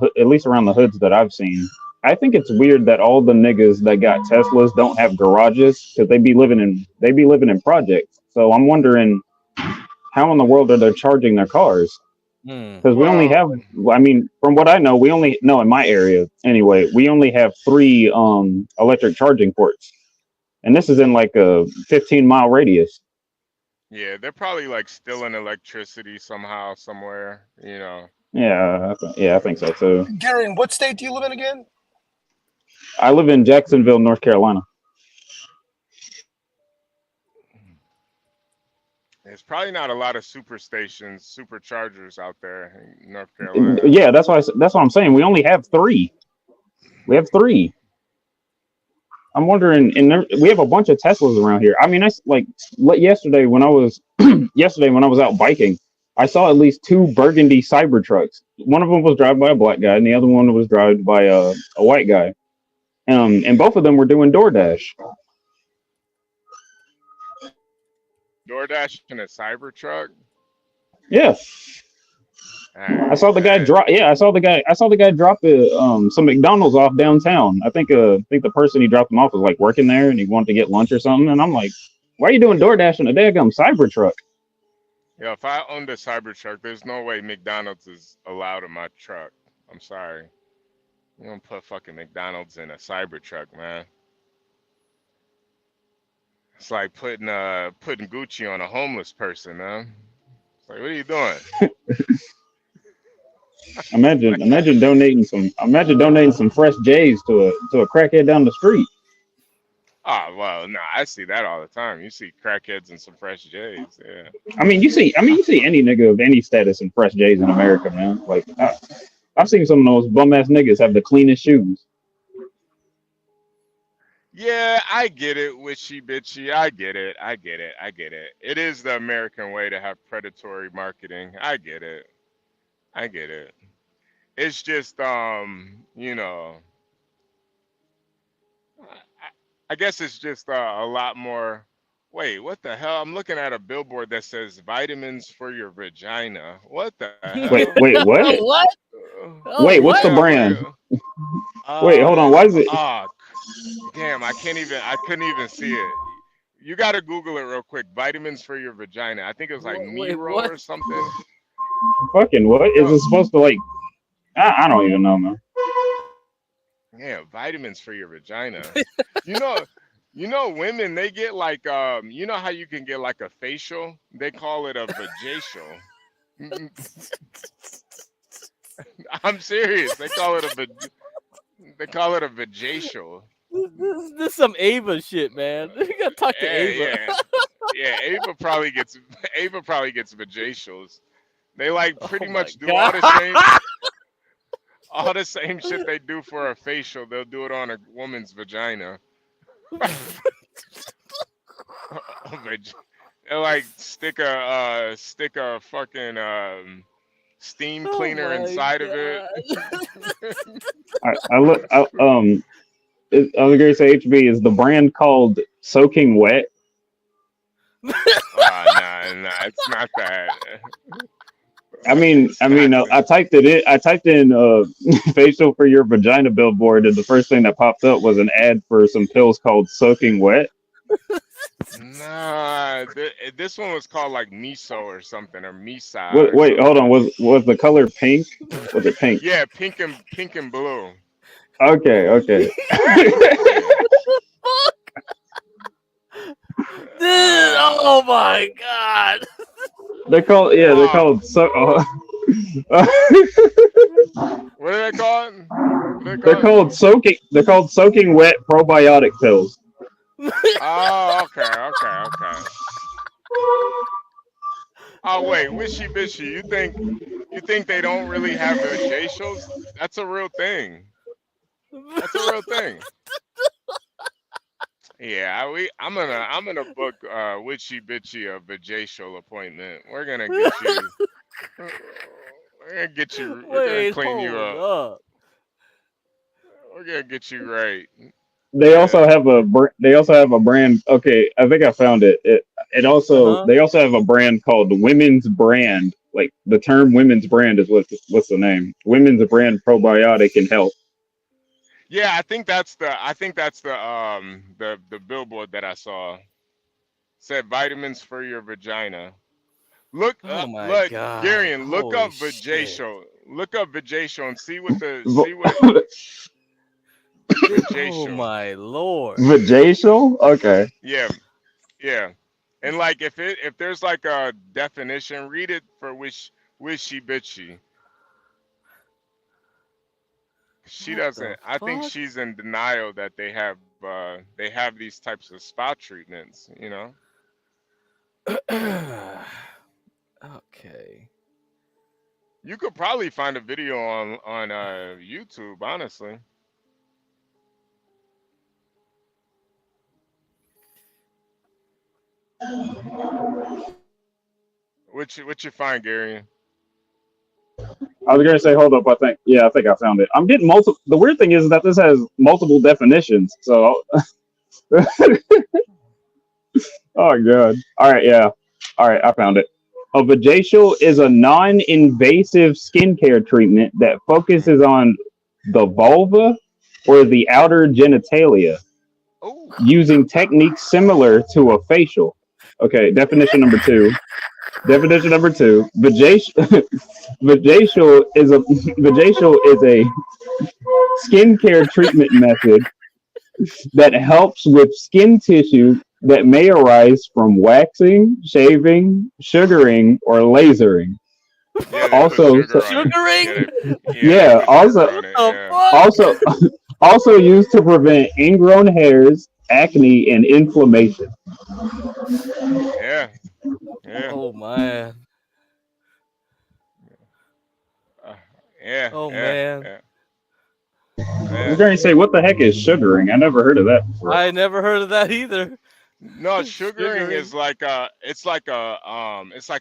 hoods that I've seen? I think it's weird that all the niggas that got Teslas don't have garages because they be living in projects. So I'm wondering how in the world are they charging their cars? Because we only have, I mean, from what I know, we only know in my area anyway, we only have 3 electric charging ports, and this is in like a 15-mile radius. Yeah, they're probably like stealing electricity somehow, somewhere, you know. Yeah, I think so too. Gary, in what state do you live in again? I live in Jacksonville, North Carolina. There's probably not a lot of superchargers out there in North Carolina. Yeah, that's what I'm saying. We only have 3. We have 3. I'm wondering, and we have a bunch of Teslas around here. I mean, that's like yesterday when I was out biking, I saw at least 2 burgundy Cybertrucks. One of them was driven by a black guy, and the other one was driven by a white guy. And both of them were doing DoorDash. DoorDash in a Cybertruck? Yeah. I saw the guy drop. Yeah, I saw the guy drop some McDonald's off downtown. I think the person he dropped them off was like working there, and he wanted to get lunch or something. And I'm like, why are you doing DoorDash in a daggum Cybertruck? Yeah, if I owned a Cybertruck, there's no way McDonald's is allowed in my truck. I'm sorry. You don't put fucking McDonald's in a Cybertruck, man. It's like putting Gucci on a homeless person, man. It's like, what are you doing? Imagine donating some fresh J's to a crackhead down the street. Oh well, no, I see that all the time. You see crackheads and some fresh J's, yeah. I mean, you see any nigga of any status in fresh J's in America, man. Like I've seen some of those bum ass niggas have the cleanest shoes. Yeah, I get it, wishy bitchy. I get it. It is the American way to have predatory marketing. I get it. It's just, you know, I guess it's just a lot more. Wait, what the hell? I'm looking at a billboard that says vitamins for your vagina. What the hell? Wait, what? What? Wait, what's the brand? Wait, hold on. Why is it? Damn, I couldn't even see it. You gotta Google it real quick. Vitamins for your vagina. I think it was like Miro or something. Fucking what? Is it supposed to like? I don't even know, man. Yeah, vitamins for your vagina. You know, women, they get like, you know how you can get like a facial? They call it a vajacial. I'm serious. They call it a vajacial. This is some Ava shit, man. You gotta talk to Ava. Yeah, Ava probably gets vajacials. They like pretty much do all the same shit they do for a facial. They'll do it on a woman's vagina. They'll like stick a fucking steam cleaner inside of it. I was gonna say HB is the brand called Soaking Wet. Nah, it's not that. I mean, I typed in facial for your vagina billboard, and the first thing that popped up was an ad for some pills called Soaking Wet. Nah, this one was called like miso or something, or misa. Wait, hold on. Was the color pink? Was it pink? Yeah, pink and blue. Okay. Oh my god. They're called so. What are they called? They're called soaking wet probiotic pills. Oh, okay. Oh wait, wishy bishy. You think they don't really have vajacials? That's a real thing. I'm gonna book Witchy Bitchy a vajacial appointment. We're gonna get you. We're gonna get you. We're gonna Wait, clean you hold up. up. We're gonna get you right. They also Yeah. have they also have a brand. Okay, I think I found it. It also Uh-huh. they also have a brand called Women's Brand. Like the term Women's Brand is what's the name? Women's Brand Probiotic and Health. Yeah, I think that's the billboard that I saw. Said vitamins for your vagina. Oh my Look, god. Garion, look Holy up shit. vajacial. Look up vajacial and V- see what Oh vajacial. my lord. Vajacial? Okay. Yeah, yeah. And like if there's like a definition, read it for wishy bitchy. She What the doesn't. I think fuck? she's in denial that they have these types of spa treatments. You know. Okay. You could probably find a video on YouTube, honestly. What you find, Gary? I was gonna say, hold up. I think I found it. I'm getting multiple. The weird thing is that this has multiple definitions. So, oh god. All right, yeah. All right, I found it. A vajacial is a non-invasive skincare treatment that focuses on the vulva or the outer genitalia, Oh, using techniques similar to a facial. Okay, definition number two. Definition number two: vajacial is a skincare treatment method that helps with skin tissue that may arise from waxing, shaving, sugaring, or lasering. yeah, they put Also, sugar on it. Sugaring? They yeah, put sugar on it. The Yeah. fuck? also used to prevent ingrown hairs, acne, and inflammation. Yeah. Yeah. Oh man. Uh, yeah. Oh Yeah. man. Yeah. I was Yeah. going to say, what the heck is sugaring? I never heard of that before. I never heard of that either. No, sugaring Sugaring. is it's like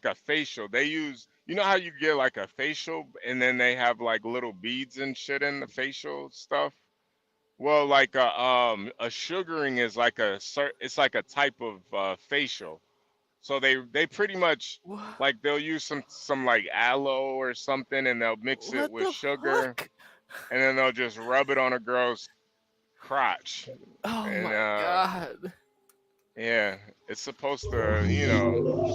a facial. They use you know how you get like a facial and then they have like little beads and shit in the facial stuff. Well, like a sugaring is like it's like a type of facial. So they pretty much What? like they'll use some like aloe or something and they'll mix it What with the sugar fuck? and then they'll just rub it on a girl's crotch. Oh And my god. yeah, it's supposed to, you know,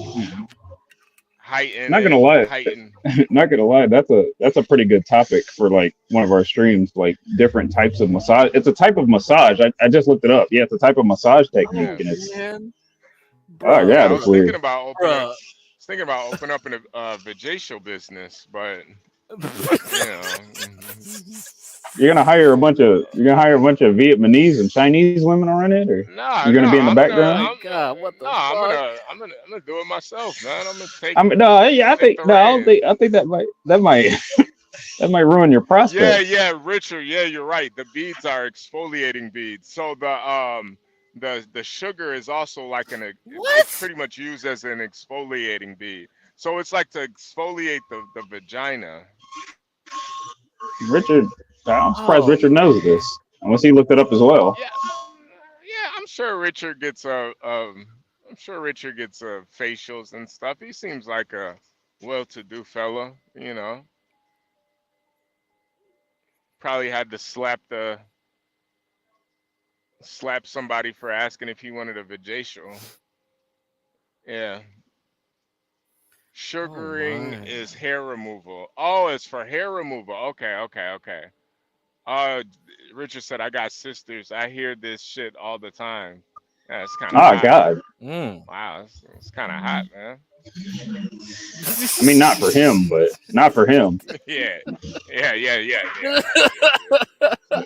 heighten Not gonna it, lie, heighten. not gonna lie. That's a pretty good topic for like one of our streams. Like different types of massage. It's a type of massage. I just looked it up. Yeah, it's a type of massage technique, Oh Yeah. and it's man. oh Bruh. Yeah, god, I it's was thinking weird. about Bruh. opening up a vajacial business, but you know, You're gonna hire a bunch of Vietnamese and Chinese women to run it, or nah, you're no, gonna be in the Oh background? my god, what the nah, fuck? I'm gonna do it myself, man. I'm gonna I mean, no, yeah, take the I don't reins. think that might that might ruin your Yeah, prospects. yeah, Richard. Yeah, you're right. The beads are exfoliating beads. So the sugar is also like it's What? pretty much used as an exfoliating bead. So it's like to exfoliate the vagina. Richard, I'm surprised Oh Richard knows this, unless he looked it up as well. Yeah, yeah. I'm sure Richard gets facials and stuff. He seems like a well-to-do fella. You know, probably had to slap somebody for asking if he wanted a vajacial. Yeah. oh Sugaring my. is hair removal. Oh, it's for hair removal. Okay, okay, okay. Uh, Richard said, I got sisters. I hear this shit all the time. Yeah, it's kind of Oh hot. God, Wow, it's kind of hot, man. I mean, not for him, but not for him. Yeah, yeah, yeah, yeah, yeah, yeah,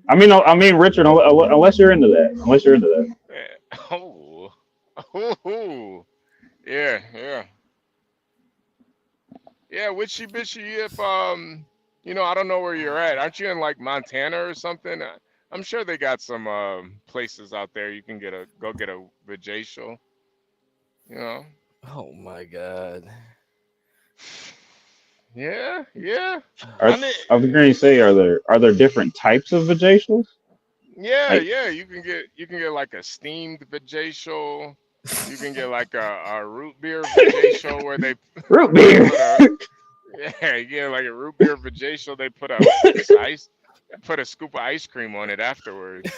I mean, Richard, unless you're into that, yeah. Yeah. Oh, oh, yeah, yeah, yeah. Witchy bitchy. If I don't know where you're at. Aren't you in like Montana or something? I'm sure they got some places out there you can go get a vajacial. You know. Oh my god. Yeah, yeah. I was going to say, are there different types of vajacials? Yeah, yeah. You can get like a steamed vajacial. You can get like a root beer vajacial where they root beer. Yeah, you get like a root beer vajacial. They put a scoop of ice cream on it afterwards.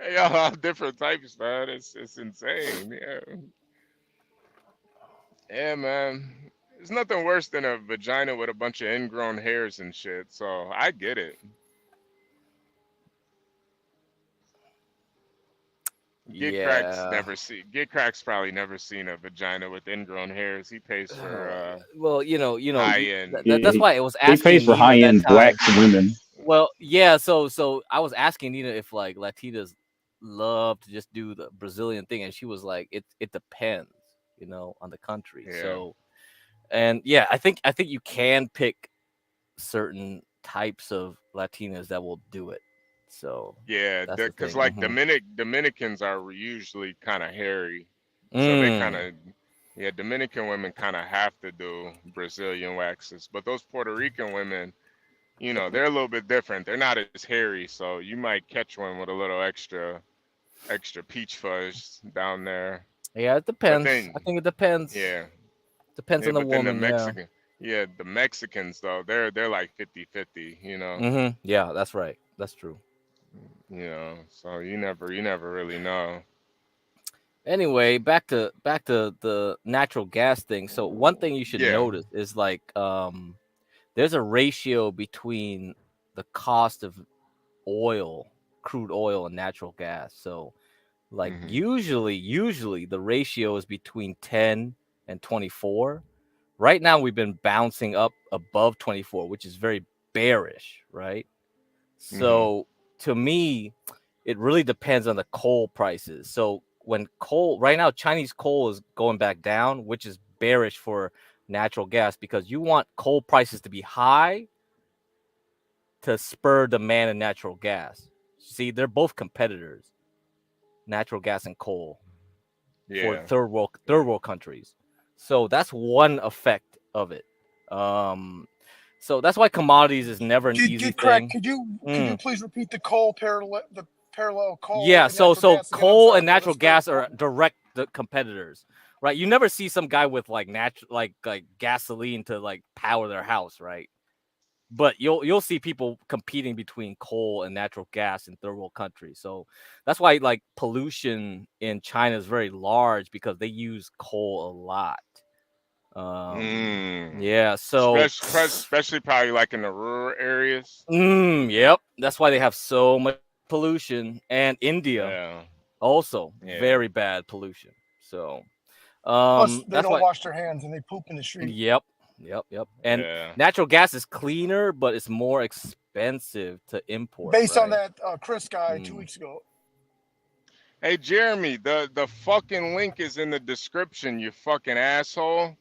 Hey, y'all have different types, man. It's insane. Yeah. Yeah, man. There's nothing worse than a vagina with a bunch of ingrown hairs and shit. So I get it. Get Crack's probably never seen a vagina with ingrown hairs. He pays for well, high end. That's why it was asking. He pays for Nina high that end time. black women. Well, yeah. So I was asking Nina if like Latinas love to just do the Brazilian thing, and she was like, it depends, on the country. Yeah. So, and yeah, I think you can pick certain types of Latinas that will do it. So yeah, because like Dominicans are usually kind of hairy, so they kind of Dominican women kind of have to do Brazilian waxes, but those Puerto Rican women, they're a little bit different. They're not as hairy, so you might catch one with a little extra peach fuzz down there. Yeah, it depends. I think it depends. Yeah, depends on the woman. The Mexicans though, they're like 50-50. Yeah, that's right. That's true. So you never really know. Anyway, back to the natural gas thing. So one thing you should notice is like there's a ratio between the cost of crude oil and natural gas. So like usually the ratio is between 10 and 24. Right now we've been bouncing up above 24, which is very bearish, right? So to me, it really depends on the coal prices. So when right now, Chinese coal is going back down, which is bearish for natural gas because you want coal prices to be high to spur demand in natural gas. See, they're both competitors, natural gas and coal, for third world countries. So that's one effect of it. So that's why commodities is never an easy thing. Could you please repeat the parallel coal? Yeah, so coal and natural gas are direct competitors, right? You never see some guy with like gasoline to like power their house, right? But you'll see people competing between coal and natural gas in third world countries. So that's why like pollution in China is very large because they use coal a lot. Yeah, so especially probably like in the rural areas. Yep, that's why they have so much pollution. And India also very bad pollution. So plus they that's don't wash their hands and they poop in the street. Yep. And natural gas is cleaner, but it's more expensive to import. Based on that Chris guy 2 weeks ago. Hey Jeremy, the fucking link is in the description, you fucking asshole.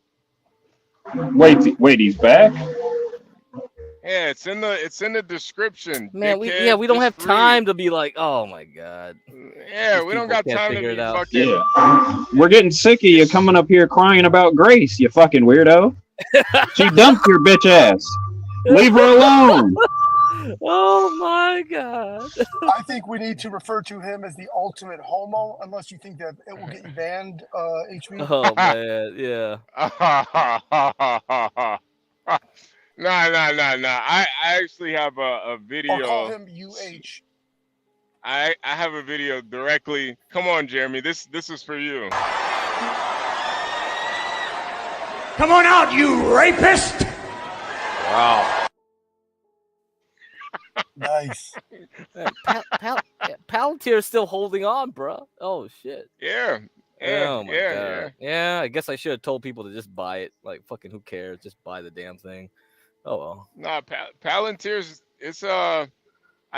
Wait, he's back? Yeah, it's in the description. Man, we don't have time to be like, oh my god. Yeah, we don't got time to be fucking. Yeah. We're getting sick of you coming up here crying about Grace, you fucking weirdo. She dumped your bitch ass. Leave her alone. Oh my god. I think we need to refer to him as the ultimate homo, unless you think that it will get you banned, HB. Oh man, yeah. No. I actually have a video. Or call him UH. I have a video directly. Come on, Jeremy. This is for you. Come on out, you rapist! Wow. Nice. Palantir is still holding on, bro. Oh shit. Yeah. Oh my god. Yeah, I guess I should have told people to just buy it. Like fucking who cares? Just buy the damn thing. Oh well. Nah, Palantir's it's I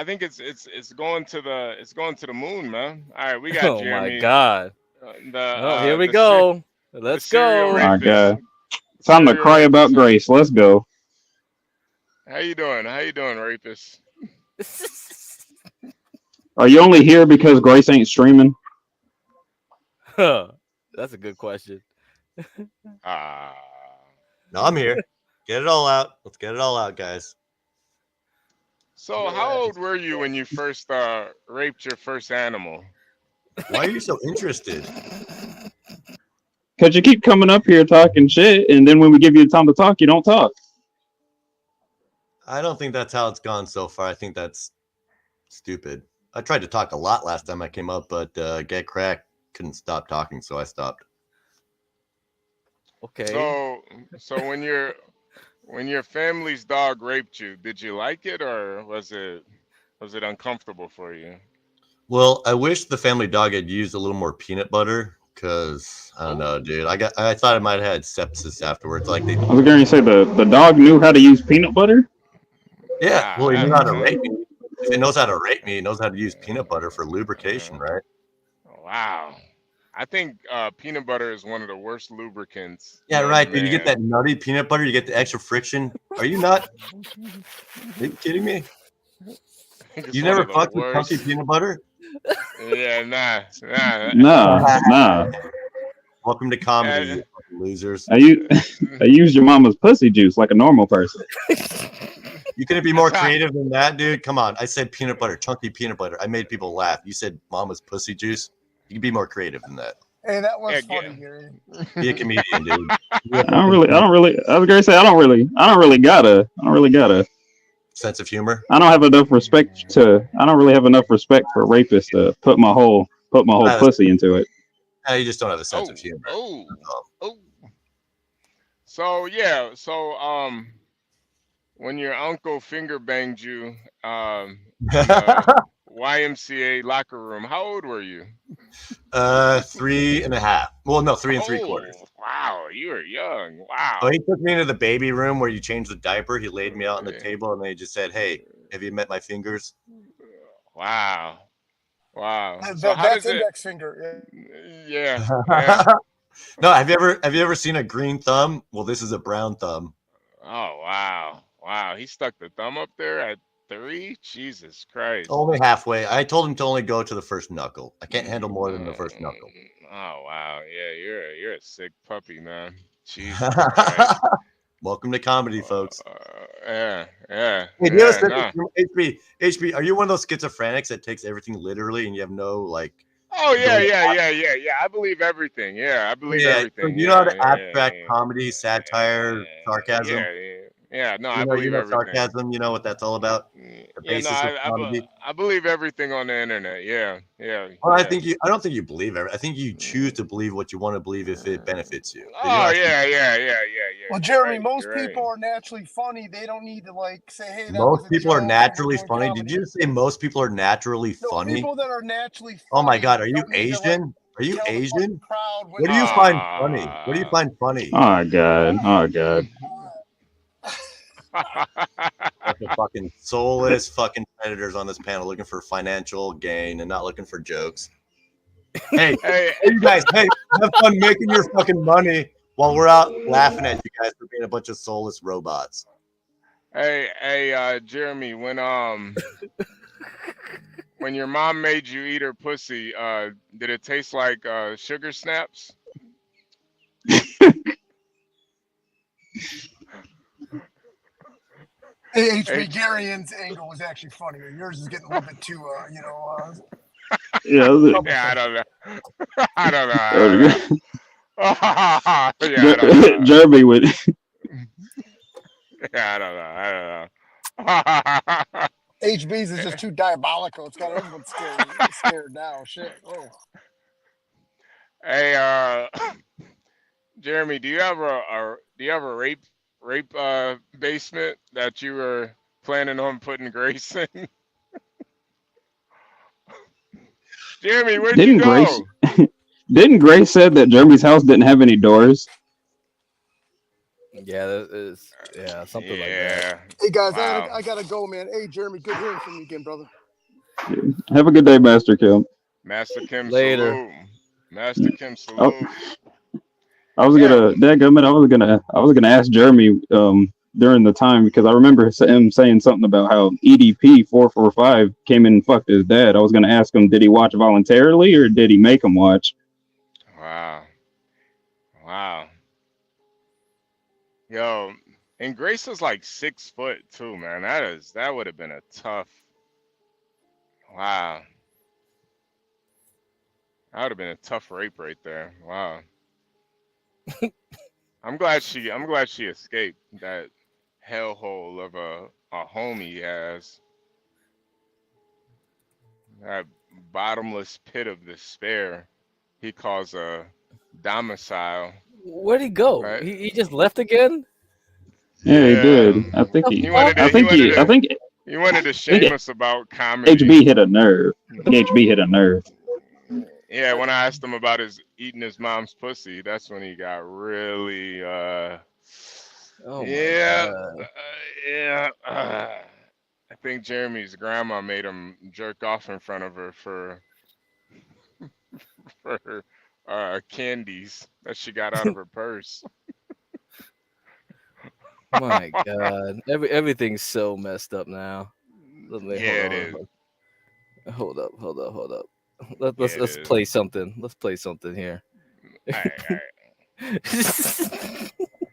think it's going to the moon, man. All right, we got Jeremy. Oh my god. Here we go. Let's go. Oh my god. Time to cry about Grace. Let's go. How you doing? How you doing, rapist? Are you only here because Grace ain't streaming? That's a good question. Ah. No, I'm here. Get it all out. Let's get it all out, guys. So, how old were you when you first raped your first animal? Why are you so interested? Because you keep coming up here talking shit, and then when we give you the time to talk, you don't talk. I don't think that's how it's gone so far. I think that's stupid. I tried to talk a lot last time I came up, but Get Crack couldn't stop talking, so I stopped. Okay. So when your family's dog raped you, did you like it, or was it uncomfortable for you? Well, I wish the family dog had used a little more peanut butter, because I don't know, dude. I thought I might have had sepsis afterwards. Like I was going to say the dog knew how to use peanut butter. Yeah, well, he knew how to rape me. If it knows how to rape me, it knows how to use peanut butter for lubrication, right? Wow. I think peanut butter is one of the worst lubricants. Yeah, right. Dude, you get that nutty peanut butter, you get the extra friction. Are you not? Are you kidding me? You never fucked with chunky peanut butter? Yeah, nah. Nah. Welcome to comedy, you fucking losers. I use your mama's pussy juice like a normal person. You couldn't be more creative than that, dude. Come on. I said peanut butter, chunky peanut butter. I made people laugh. You said mama's pussy juice. You can be more creative than that. Hey, that was funny, Gary. Be a comedian, dude. I don't really. I was gonna say I don't really got a sense of humor. I don't have enough respect for rapists to put my whole pussy into it. You just don't have a sense of humor. So when your uncle finger banged you in the YMCA locker room, how old were you? 3.5. Well, no, 3 3/4. Wow, you were young. Wow. Oh, he took me into the baby room where you change the diaper. He laid me out on the table, and then he just said, "Hey, have you met my fingers?" Wow. That's index finger. Yeah. No, have you ever seen a green thumb? Well, this is a brown thumb. Oh wow. He stuck the thumb up there at 3. Jesus Christ. Only halfway. I told him to only go to the first knuckle. I can't handle more than the first knuckle. Oh wow. Yeah, you're a sick puppy, man. Jesus Christ. Welcome to comedy, folks. Yeah. Hey, do you have HB, are you one of those schizophrenics that takes everything literally and you have no like? Oh yeah. I believe everything. Yeah, I believe everything. You know how to abstract comedy, satire, sarcasm. Yeah. No, I believe everything. Sarcasm. You know what that's all about. The basis of comedy. I believe everything on the internet. Yeah. Well, I don't think you believe everything. I think you choose to believe what you want to believe if it benefits you. Oh yeah. Well, Jeremy, most people are naturally funny. They don't need to say, "Hey." Most people are naturally funny. Did you say most people are naturally funny? People that are naturally funny. Oh my God, are you Asian? Are you Asian? What do you find funny? What do you find funny? Oh God. Like the fucking soulless fucking predators on this panel looking for financial gain and not looking for jokes. Hey, you guys, have fun making your fucking money while we're out laughing at you guys for being a bunch of soulless robots. Hey, Jeremy, when your mom made you eat her pussy, did it taste like sugar snaps? Hey, HB, Gary's angle was actually funnier. Yours is getting a little bit too, Yeah, I don't know. I don't know. Jeremy would. Yeah, I don't know. HB's is just too diabolical. It's got everyone scared now. Shit. Oh. Hey, Jeremy, do you have a rape basement that you were planning on putting Grace in? Jeremy, where'd you go? Didn't Grace said that Jeremy's house didn't have any doors? Yeah, that is something like that. Hey guys, I gotta go, man. Hey Jeremy, good hearing from you again, brother. Have a good day, Master Kim. Master Kim, later. Salute. Master Kim, salute. I was gonna ask Jeremy during the time, because I remember him saying something about how EDP 445 came in and fucked his dad. I was gonna ask him, did he watch voluntarily or did he make him watch? Wow. Wow. Yo, and Grace was like 6 foot too, man. That would have been a tough. Wow. That would have been a tough rape right there. Wow. I'm glad she escaped that hellhole of a home he has. That bottomless pit of despair he calls a domicile. Where'd he go? Right? He just left again? Yeah, he did. I think he wanted to shame us about comedy. HB hit a nerve. HB hit a nerve. Yeah, when I asked him about eating his mom's pussy, that's when he got really I think Jeremy's grandma made him jerk off in front of her for candies that she got out of her purse. My God, everything's so messed up now. It is. Hold up. Let's play something. Let's play something here. All right.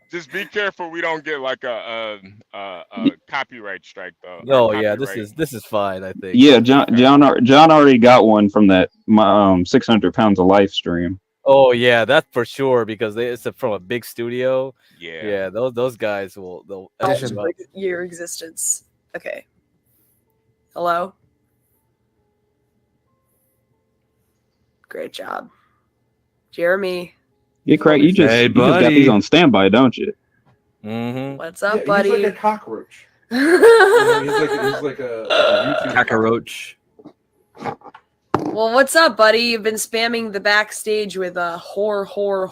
Just be careful we don't get like a copyright strike though. Oh yeah, this is fine. I think. Yeah, John already got one from that 600 pounds of life stream. Oh yeah, that's for sure because it's from a big studio. Yeah. Those guys they'll your existence. Okay. Hello. Great job, Jeremy. Yeah, Craig, you just got these on standby, don't you? Mm-hmm. What's up, buddy? He's like a cockroach. He's like a YouTube cockroach. Well, what's up, buddy? You've been spamming the backstage with a whore for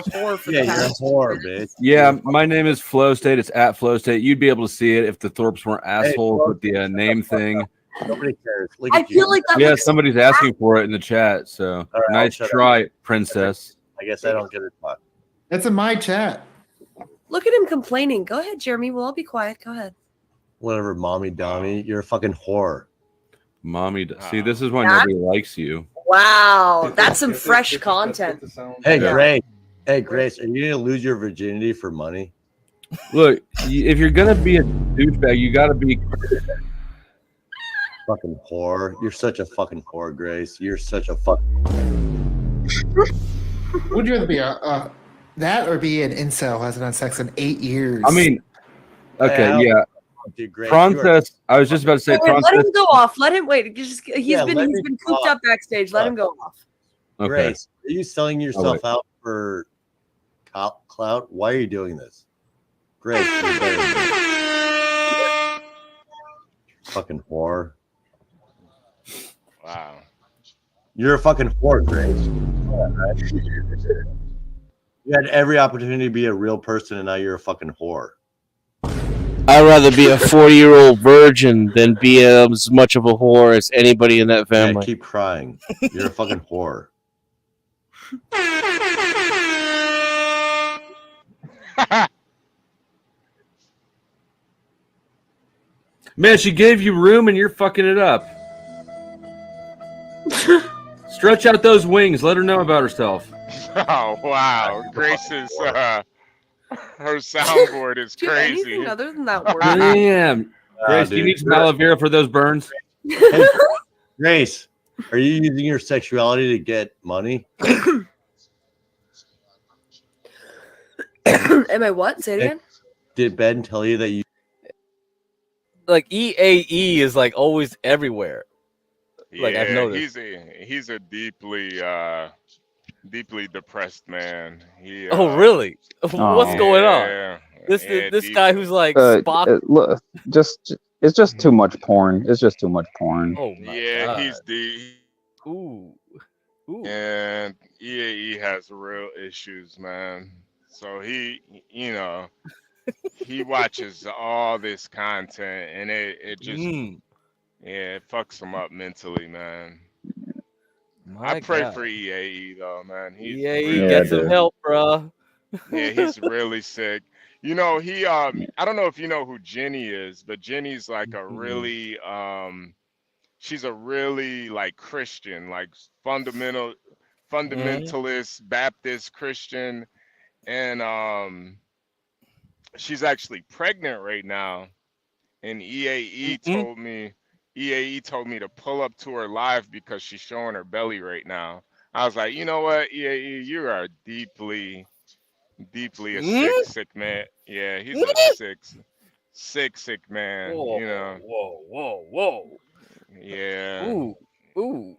the past. You're a whore, bitch. Yeah, my name is Flow State. It's at Flow State. You'd be able to see it if the Thorpes weren't assholes with the name thing. Nobody cares. I feel like that somebody's asking for it in the chat. So right, nice try, princess. I guess I don't get it. That's in my chat. Look at him complaining. Go ahead, Jeremy. We'll all be quiet. Go ahead. Whatever, mommy, Donnie. You're a fucking whore. Mommy, see, this is why nobody likes you. Wow, that's some fresh content. Hey, Grace. Hey, Grace, are you gonna lose your virginity for money? Look, if you're gonna be a douchebag, you gotta be. Fucking whore. You're such a fucking whore, Grace. You're such a fucking. Would you rather be that or be an incel who hasn't had sex in 8 years? I mean, okay, yeah. Dude, Grace, Princess, I was just about to say, Wait, let him go off. Let him wait. He's been cooped up backstage. Let him go off. Okay. Grace, are you selling yourself out for clout? Why are you doing this? Grace, you're better than this. Fucking whore. Wow. You're a fucking whore, Grace. You had every opportunity to be a real person, and now you're a fucking whore. I'd rather be a 40-year-old virgin than be as much of a whore as anybody in that family. Yeah, keep crying. You're a fucking whore. Man, she gave you room and you're fucking it up. Stretch out those wings. Let her know about herself. Oh wow, Grace's her soundboard is crazy. Anything other than that word? Damn, Grace, do you need some aloe vera for those burns? Hey, Grace, are you using your sexuality to get money? Am I what? Say it again. Did Ben tell you that you? Like EAE is like always everywhere. Like I've Yeah, noticed. he's a deeply depressed man. He Oh really? What's going on? This guy who's like Spock. Look, it's just too much porn. It's just too much porn. Oh my yeah, God. he's deep. Ooh. And EAE has real issues, man. So he watches all this content, and it just it fucks him up mentally, man. I pray for EAE though, man. EAE, get some help, bro. Yeah, he's really sick. You know, he I don't know if you know who Jenny is, but Jenny's like a really she's a really like Christian, like fundamentalist Baptist Christian, and she's actually pregnant right now. And EAE told me to pull up to her live because she's showing her belly right now. I was like, you know what, EAE, you are deeply a sick man. Yeah, he's a sick man. Whoa, You know. whoa. Yeah. Ooh.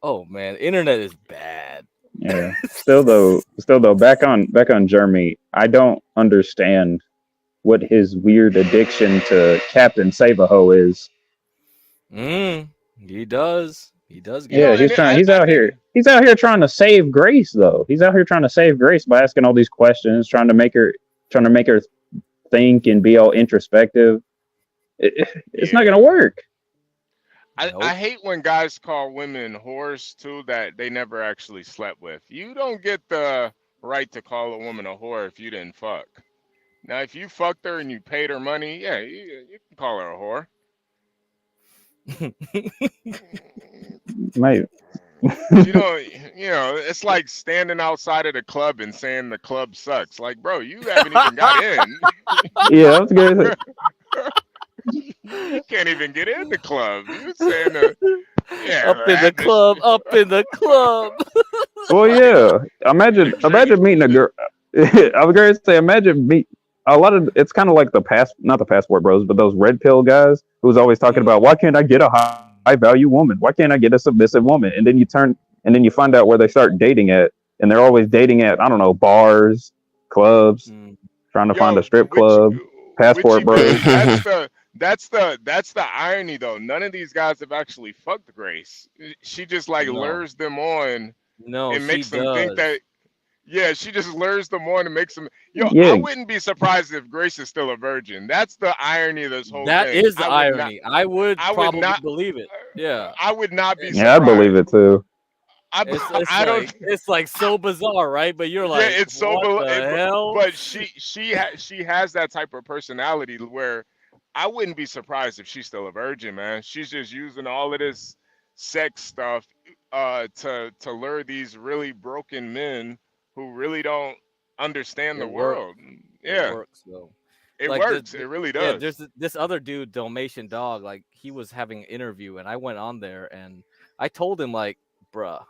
Oh man, internet is bad. Yeah. Still though, back on Jeremy, I don't understand what his weird addiction to Captain Save-A-Ho is. He does. He does. Yeah, he's out here trying to save Grace though. He's out here trying to save Grace by asking all these questions, trying to make her think and be all introspective. It's not gonna work. I hate when guys call women whores too that they never actually slept with. You don't get the right to call a woman a whore if you didn't fuck. Now, if you fucked her and you paid her money, yeah, you can call her a whore. Mate. You know, it's like standing outside of the club and saying the club sucks. Like, bro, you haven't even got in. Yeah, I was gonna say. You can't even get in the club. You're saying up in the club. Well, yeah. Imagine meeting a girl. I was going to say, it's kind of like not the passport bros, but those red pill guys who's always talking about, why can't I get a high value woman? Why can't I get a submissive woman? And then you find out where they start dating at, and they're always dating at, I don't know, bars, clubs, trying to find a strip club, passport bros. That's the irony though. None of these guys have actually fucked Grace. She just lures them on. And makes them think that. Yeah, she just lures them on and makes them. I wouldn't be surprised if Grace is still a virgin. That's the irony of this whole thing. That is the irony. I would probably believe it. Yeah. I would not be surprised. Yeah, I believe it too. It's like so bizarre, right? But you're like, yeah, it's so what the hell? But she has that type of personality where I wouldn't be surprised if she's still a virgin, man. She's just using all of this sex stuff to lure these really broken men who really don't understand the world. Yeah, it works though. It works. It really does. Yeah, there's this other dude, Dalmatian Dog. Like he was having an interview, and I went on there, and I told him like, bruh,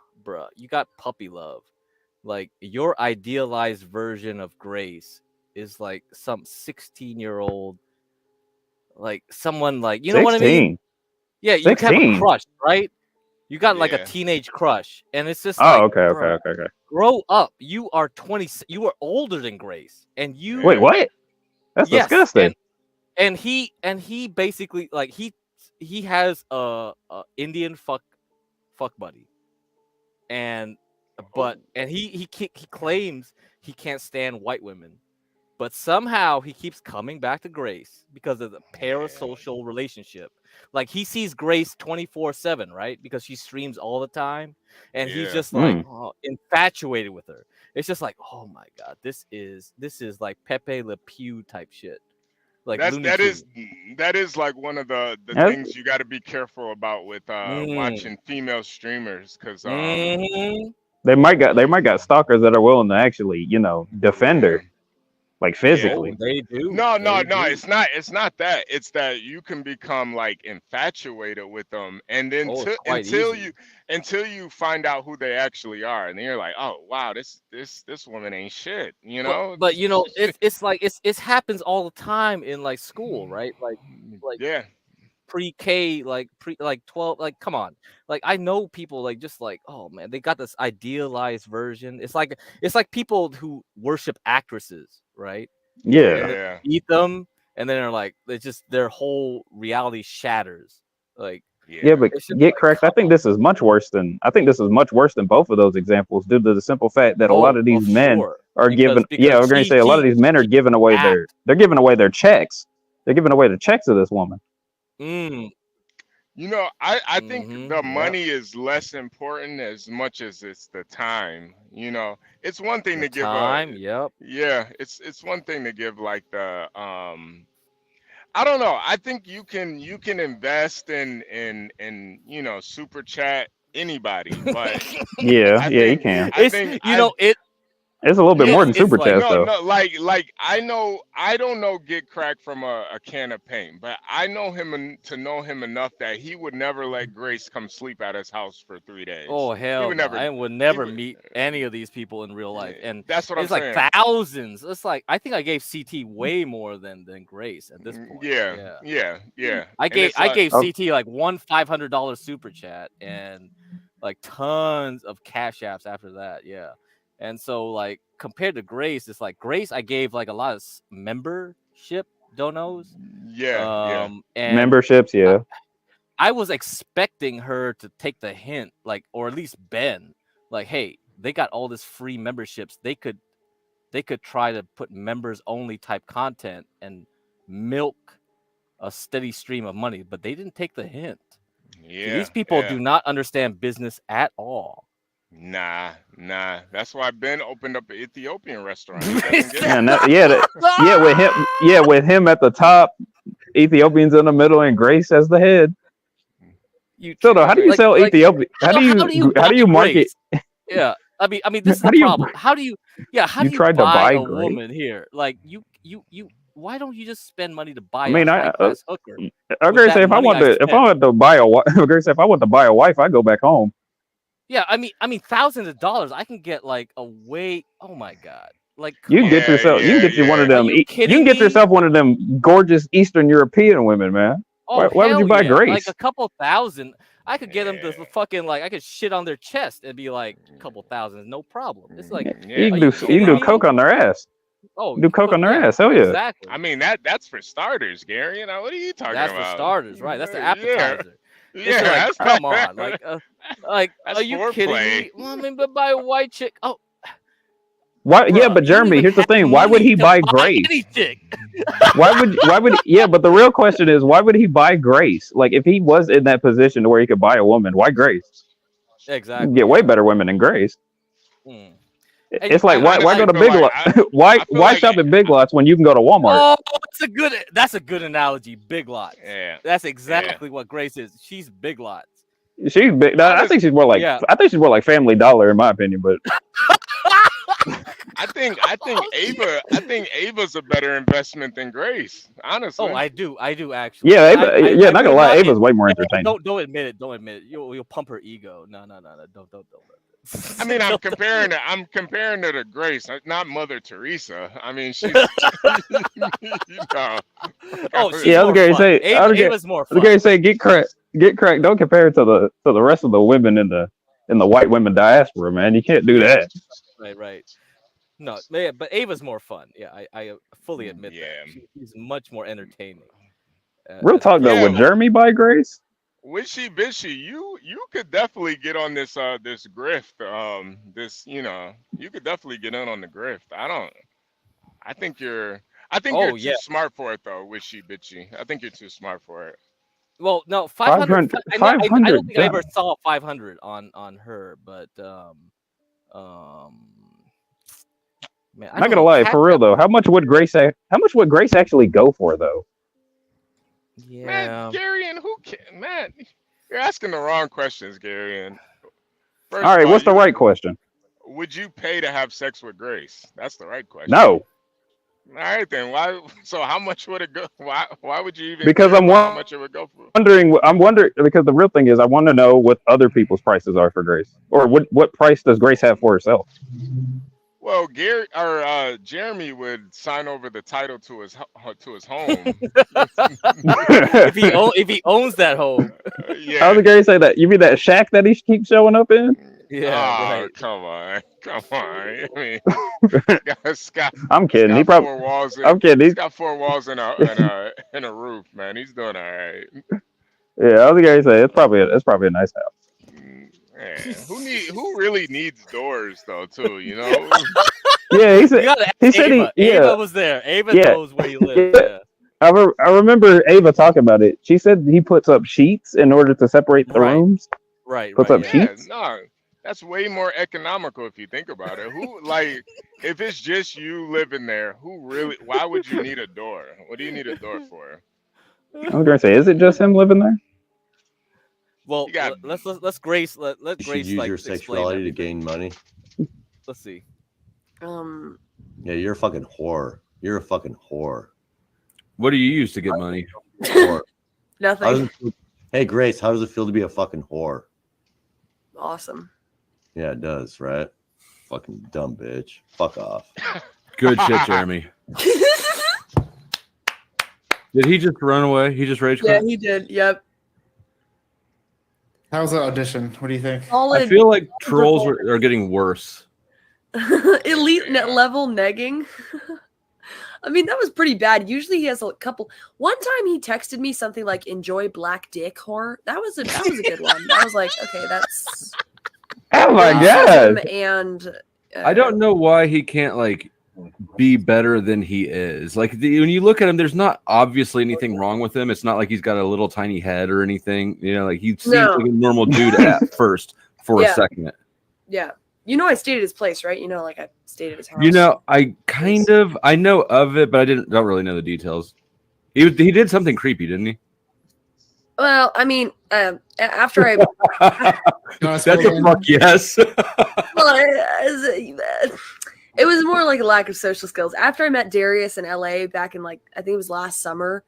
you got puppy love. Like your idealized version of Grace is like some 16-year-old. Like someone like, you know 16. What I mean? Yeah, you 16. Have a crush, right? You got like a teenage crush, and it's just okay. Grow up. You are 20. You are older than Grace, and you wait. What? That's disgusting. And he basically like he has a Indian fuck buddy, and he claims he can't stand white women. But somehow he keeps coming back to Grace because of the parasocial relationship. Like he sees Grace 24/7, right? Because she streams all the time, and he's just like infatuated with her. It's just like, oh my god, this is like Pepe Le Pew type shit. Like that is like one of the things you got to be careful about with watching female streamers because they might got stalkers that are willing to actually defend her. Like physically, they do. No. It's not that. It's that you can become like infatuated with them, and then until you find out who they actually are, and then you're like, oh wow, this woman ain't shit, you know. But it's like it happens all the time in like school, right? Like yeah. Pre-K, like 12, like come on, like I know people like just like, oh man, they got this idealized version. It's like people who worship actresses, right? Yeah. Eat them, and then they're like, it's just their whole reality shatters. Like but get correct. I think this is much worse than both of those examples, due to the simple fact that a lot of these men are giving. Yeah, we're going to say a lot of these men are giving away they're giving away their checks. They're giving away the checks of this woman. You know, I think the money is less important as much as it's the time. You know, it's one thing to give Time. Yep. yeah, it's one thing to give like the I don't know. I think you can invest in you know, super chat anybody, but Yeah, yeah, you can. I think you know it. It's a little bit more than super chats, no, though. no, like I don't know Get Crack from a can of paint, but I know him to know him enough that he would never let Grace come sleep at his house for 3 days. Oh He hell would no! never. I would never meet any of these people in real life, and That's what I'm it's like saying. thousands. It's like I think I gave CT way more than Grace at this point. Yeah. I And gave it's like, CT like one $500 super chat and like tons of cash apps after that. Yeah, and so like compared to Grace, it's like Grace I gave like a lot of membership donos. yeah. And Memberships, yeah. I was expecting her to take the hint, like, or at least Ben, like, hey, they got all this free memberships. They could try to put members only type content and milk a steady stream of money, but they didn't take the hint. Yeah. So these people do not understand business at all. Nah. That's why Ben opened up an Ethiopian restaurant. With him at the top, Ethiopians in the middle, and Grace as the head. So though, how do you sell Ethiopia? How do you market? Yeah, I mean, this is the problem. How do you buy a woman here? Like you, why don't you just spend money to buy a high-class hooker? I'm gonna say if I want to buy a wife, I go back home. Yeah, I mean, thousands of dollars. I can get like a way. Oh my god! Like you can get yourself, you can get one of them. You can get yourself one of them gorgeous Eastern European women, man. Oh, why would you buy Grace? Like a couple thousand. I could get them to fucking like I could shit on their chest and be like a couple thousand, no problem. It's like you can do coke on their ass. Oh, do coke on their ass. Hell yeah. Exactly. I mean that's for starters, Gary. You know what are you talking about? That's for starters, right? That's the appetizer. Yeah, like, come on, like are you kidding me? Well, I mean, but buy a white chick. Oh, why? Yeah, but Jeremy, here's the thing. Why would he buy Grace? why would? Yeah, but the real question is, why would he buy Grace? Like, if he was in that position to where he could buy a woman, why Grace? Exactly. You get way better women than Grace. Mm. It's like why go to Big Lots? why shop at Big Lots when you can go to Walmart? Oh, that's a good analogy. Big Lots. Yeah. That's exactly what Grace is. She's Big Lots. She's big. No, I think she's more like Family Dollar in my opinion, but I think Ava's a better investment than Grace, honestly. Oh, I do actually. Yeah, not gonna lie, Ava's way more entertaining. Don't admit it. You'll pump her ego. No. Don't. I mean, I'm comparing her to Grace, not Mother Teresa. I mean, she's. Oh, yeah, I was gonna say. Ava's more fun. I was gonna say, get cracked. Don't compare it to the rest of the women in the white women diaspora, man. You can't do that. Right. No, but Ava's more fun. Yeah, I fully admit that. She's much more entertaining. Real talk though, would Jeremy buy Grace? Wishy bishy, you could definitely get on this this grift. You could definitely get in on the grift. I think you're too smart for it though, wishy bitchy. I think you're too smart for it. Well, no, 500. I don't think I ever saw 500 on her, but man, I'm not gonna lie, for real though. How much would Grace actually go for though? Yeah, man, Gary, and man, you're asking the wrong questions, Gary. And all right, what's the right question? Would you pay to have sex with Grace? That's the right question. No. All right then. Why? So how much would it go? Why would you even? Because how much it would go for? I'm wondering because the real thing is I want to know what other people's prices are for Grace, or what price does Grace have for herself? Well, Jeremy would sign over the title to his home. if he owns that home. Yeah. I was gonna say that. You mean that shack that he keeps showing up in? Yeah. Right. Come on. I mean, I'm kidding. He's got 4 walls and a roof, man. He's doing all right. Yeah, I was gonna say it's probably a nice house. Man, who really needs doors though? Too, you know. Yeah, he said. He said Ava was there. Ava knows where you live. I remember Ava talking about it. She said he puts up sheets in order to separate the Right. rooms. Right. Puts Right. up Yeah. Yeah, sheets. no, that's way more economical if you think about it. Who like if it's just you living there, who really? Why would you need a door? What do you need a door for? I was gonna say, is it just him living there? Well, You got let's Grace let You should Grace use like your explain sexuality to everything. gain money. Let's see. Yeah, you're a fucking whore. You're a fucking whore. What do you use to get money? Whore. Nothing. Hey, Grace, how does it feel to be a fucking whore? Awesome. Yeah, it does, right? Fucking dumb bitch. Fuck off. Good shit, Jeremy. Did he just run away? He just rage Yeah, quit? he did. Yep. How was the audition? What do you think? Solid. I feel like trolls are getting worse. Elite net level negging. I mean, that was pretty bad. Usually he has a couple. One time he texted me something like "enjoy black dick horror." That was a good one. I was like, okay, that's. Oh my god! And I don't know why he can't like be better than he is. Like when you look at him, there's not obviously anything wrong with him. It's not like he's got a little tiny head or anything. You know, like he seems No. like a normal dude at first for a second. Yeah. You know, I stayed at his place, right? You know, like I stayed at his house. You know, I know of it, but I don't really know the details. He did something creepy, didn't he? Well, I mean, after I. That's a fuck yes. Well, it was more like a lack of social skills. After I met Darius in LA back in I think it was last summer,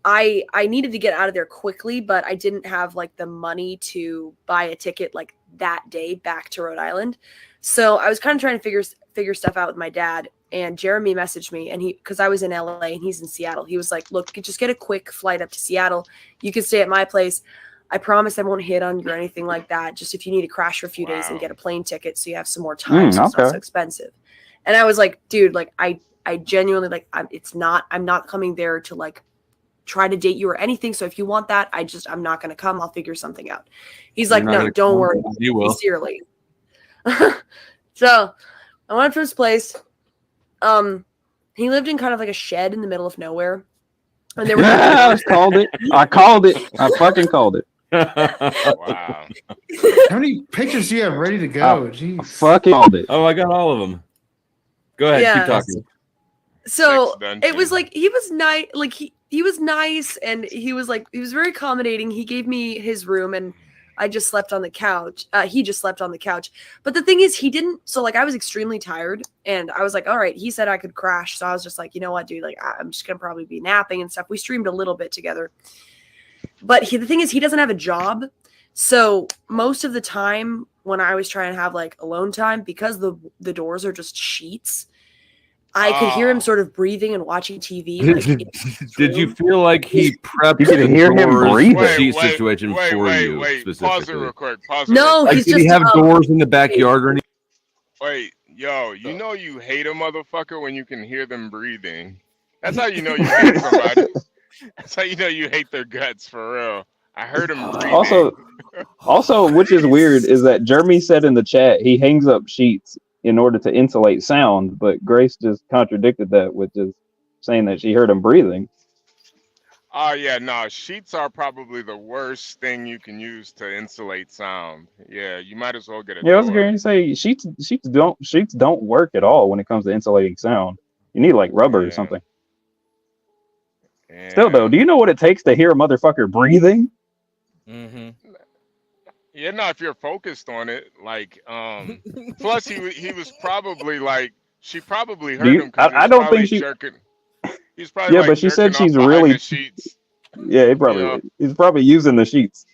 I needed to get out of there quickly, but I didn't have like the money to buy a ticket like that day back to Rhode Island. So I was kind of trying to figure stuff out with my dad, and Jeremy messaged me, and because I was in LA and he's in Seattle, he was like, "Look, just get a quick flight up to Seattle. You can stay at my place. I promise I won't hit on you or anything like that. Just if you need to crash for a few days and get a plane ticket so you have some more time, so it's not so expensive." And I was like, dude, like I genuinely I'm not coming there to like try to date you or anything. So if you want that, I'm not going to come. I'll figure something out. He's like, no, don't worry. You will. Sincerely. So I went to his place. He lived in kind of like a shed in the middle of nowhere. And there were I called it. I fucking called it. Wow. How many pictures do you have ready to go? Jeez. I fucking called it. Oh, I got all of them. Go ahead, Yeah. keep talking. So it was like he was nice, like he was nice, and he was very accommodating. He gave me his room, and I just slept on the couch. He just slept on the couch. But the thing is, he didn't. So like I was extremely tired, and I was like, all right. He said I could crash, so I was just like, you know what, dude? Like I'm just gonna probably be napping and stuff. We streamed a little bit together, but the thing is, he doesn't have a job, so most of the time when I was trying to have like alone time, because the doors are just sheets, I could hear him sort of breathing and watching TV. Like, Did you feel like he prepped You could hear him breathing. the sheet situation for you Wait. specifically? Pause it real quick. No, Like, he's did just he have doors in the backyard or anything? Wait, yo, you know you hate a motherfucker when you can hear them breathing. That's how you know you hate somebody. That's how you know you hate their guts for real. I heard him breathing. Also, which is weird, is that Jeremy said in the chat he hangs up sheets in order to insulate sound, but Grace just contradicted that with just saying that she heard him breathing. Oh yeah, no, sheets are probably the worst thing you can use to insulate sound. Yeah, you might as well get a Yeah, I was door. going to say sheets don't work at all when it comes to insulating sound. You need like rubber or something. Yeah. Still though, do you know what it takes to hear a motherfucker breathing? Mm-hmm. Yeah, no, if you're focused on it, like, plus he was probably like, she probably heard him. I don't think she. Jerking. He's probably Yeah, but she said she's really. Yeah, he's probably using the sheets.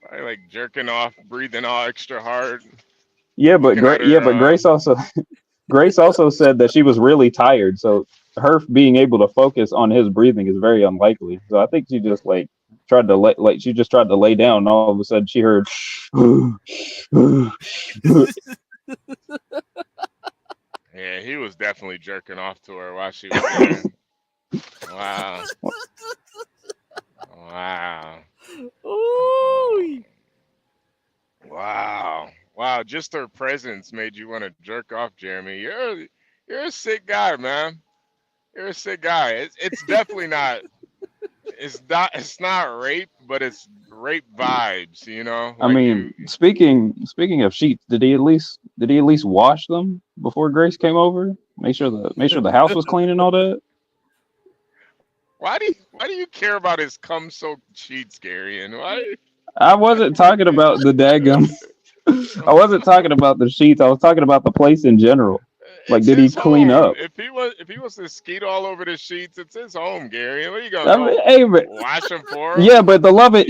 Probably like jerking off, breathing all extra hard. Yeah, but Grace also said that she was really tired, so her being able to focus on his breathing is very unlikely. So I think she just tried to lay down, and all of a sudden she heard. Yeah, he was definitely jerking off to her while she was there. Wow. Wow. Ooh. Wow. Just her presence made you want to jerk off, Jeremy. You're a sick guy, man. You're a sick guy. It's definitely not. It's not rape, but it's rape vibes. You know, I like mean, speaking of sheets, did he at least wash them before Grace came over? Make sure the house was clean and all that. Why do you care about his cum soaked sheets, Gary? And why? I wasn't talking about the daggum. I wasn't talking about the sheets. I was talking about the place in general. Like, It's did he his clean home. up? If he wants to skeet all over the sheets, it's his home, Gary. What are you I gonna mean, go hey, but wash them for him? yeah, but the love of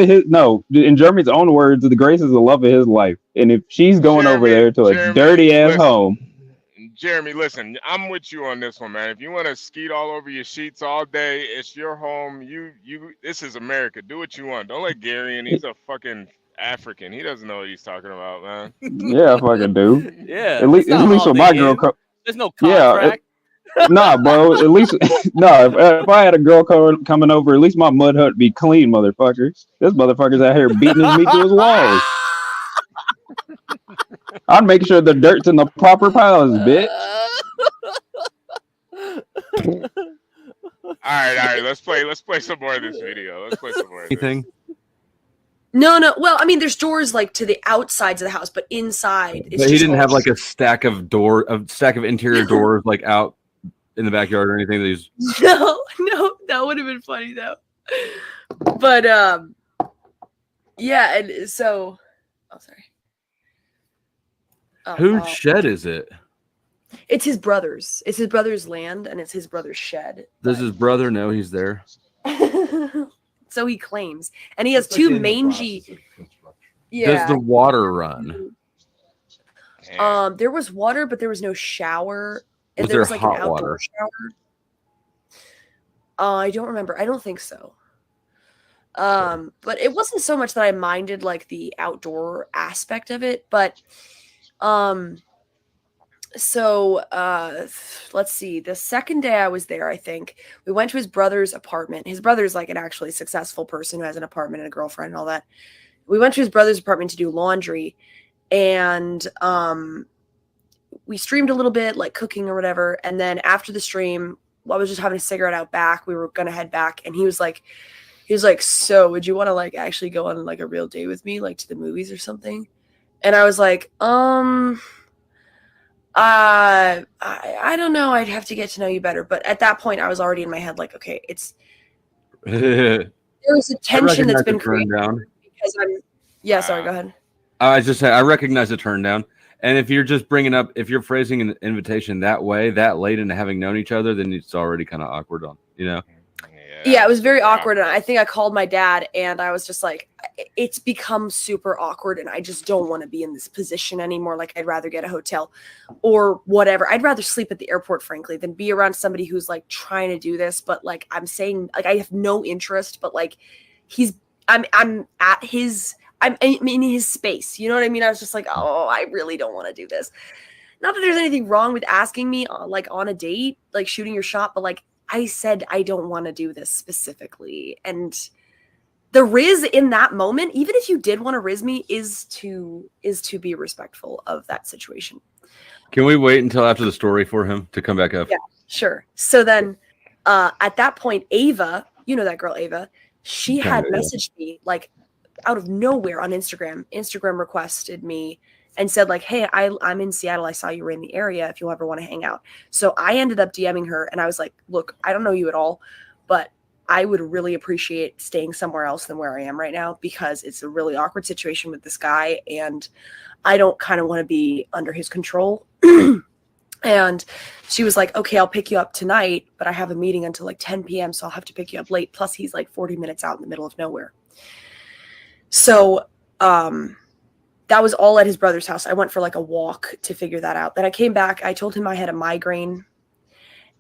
his in Jeremy's own words, the Grace is the love of his life. And if she's going over there to a dirty ass home, Jeremy, listen, I'm with you on this one, man. If you want to skeet all over your sheets all day, it's your home. You this is America. Do what you want. Don't let Gary in. He's a fucking African. He doesn't know what he's talking about, man. yeah, I fucking do. Yeah, At least with my girl. There's no contract. Nah, bro. At least if I had a girl coming over, at least my mud hut would be clean, motherfuckers. This motherfucker's out here beating his meat to his walls. I'd make sure the dirt's in the proper piles, bitch. All right. Let's play some more of this video. Let's play some more of Anything? No. Well, I mean, there's doors like to the outsides of the house, but inside. It's But he just didn't all have like a stack of interior doors like out in the backyard or anything. That he's No, that would have been funny though. But yeah, and so sorry. Whose shed is it? It's his brother's. It's his brother's land, and it's his brother's shed. Does his brother know he's there? So he claims, and he has two mangy. Yeah. Does the water run? There was water, but there was no shower. And Was there there was like hot an outdoor water? shower. I don't remember. I don't think so. But it wasn't so much that I minded like the outdoor aspect of it, but so let's see. The second day I was there, I think we went to his brother's apartment. His brother's like an actually successful person who has an apartment and a girlfriend and all that. We went to his brother's apartment to do laundry, and we streamed a little bit, like cooking or whatever. And then after the stream, I was just having a cigarette out back. We were gonna head back, and he was like, so would you want to like actually go on like a real date with me, like to the movies or something? And I was like, I don't know. I'd have to get to know you better. But at that point, I was already in my head like, okay, there was a tension that's been created because sorry, go ahead. I just said I recognize the turn down. And if you're just if you're phrasing an invitation that way, that late into having known each other, then it's already kind of awkward Yeah, it was very awkward. And I think I called my dad and I was just like, it's become super awkward and I just don't want to be in this position anymore. Like, I'd rather get a hotel or whatever. I'd rather sleep at the airport, frankly, than be around somebody who's like trying to do this. But like, I'm saying, like, I have no interest, but like, I'm in his space. You know what I mean? I was just like, oh, I really don't want to do this. Not that there's anything wrong with asking me like on a date, like shooting your shot, but like, I said, I don't want to do this specifically. And the riz in that moment, even if you did want to riz me, is to be respectful of that situation. Can we wait until after the story for him to come back up? Yeah, sure. So then at that point, Ava, you know that girl, Ava, she had messaged me like out of nowhere on Instagram. Instagram requested me and said like, hey, I'm in Seattle. I saw you were in the area if you ever want to hang out. So I ended up DMing her and I was like, look, I don't know you at all, but I would really appreciate staying somewhere else than where I am right now because it's a really awkward situation with this guy and I don't kind of want to be under his control. And she was like, okay, I'll pick you up tonight, but I have a meeting until like 10 p.m. So I'll have to pick you up late. Plus he's like 40 minutes out in the middle of nowhere. So, that was all at his brother's house. I went for like a walk to figure that out. Then I came back. I told him I had a migraine.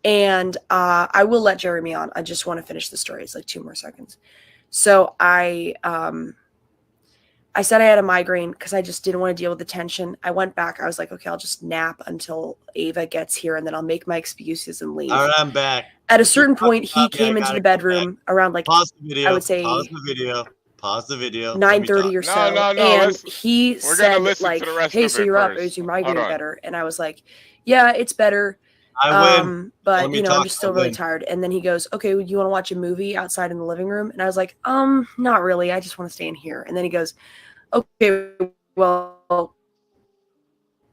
And I will let Jeremy on. I just want to finish the story. It's like 2 more seconds. So I said I had a migraine because I just didn't want to deal with the tension. I went back. I was like, okay, I'll just nap until Ava gets here. And then I'll make my excuses and leave. All right, I'm back. At a certain point, he came into the bedroom around like, pause the video. I would say, pause the video. 9:30 or so. No, and he said like, to the rest hey, of so it you're up. first. Is your migraine better? And I was like, yeah, it's better. I win. But Let me I'm talk, just still I really win. tired. And then he goes, "Okay, you want to watch a movie outside in the living room?" And I was like, not really. I just want to stay in here." And then he goes, "Okay, well,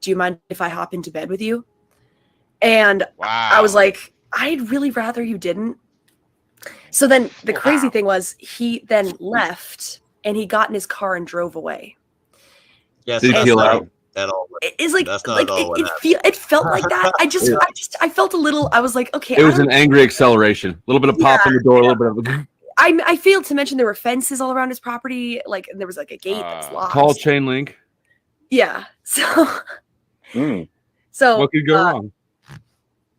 do you mind if I hop into bed with you?" And I was like, "I'd really rather you didn't." So then the crazy thing was he then left and he got in his car and drove away. Yes, Did he that's peel not out? at all. It's like, That's not at all what happened. it felt like that. I felt a little, I was like, okay. It was an angry acceleration. A little bit of pop in the door, a little bit of I failed to mention there were fences all around his property. Like, and there was like a gate that was locked. tall chain link. Yeah. So, What could go wrong?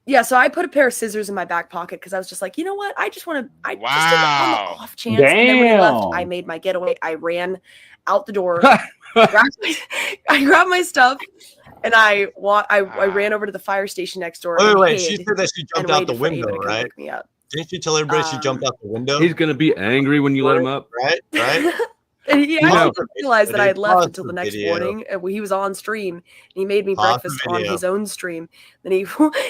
yeah, so I put a pair of scissors in my back pocket because I was just like, you know what? I just want to, just on the off chance. And then when he left, I made my getaway. I ran out the door. I grabbed my stuff and I ran over to the fire station next door. Wait, she said that she jumped out the window, right? Didn't she tell everybody she jumped out the window? He's gonna be angry when you let him up. Right? And he actually know. didn't realize that I had left Pause until the the next video. morning. And he was on stream and he made me Pause the breakfast on video. his own stream. Then he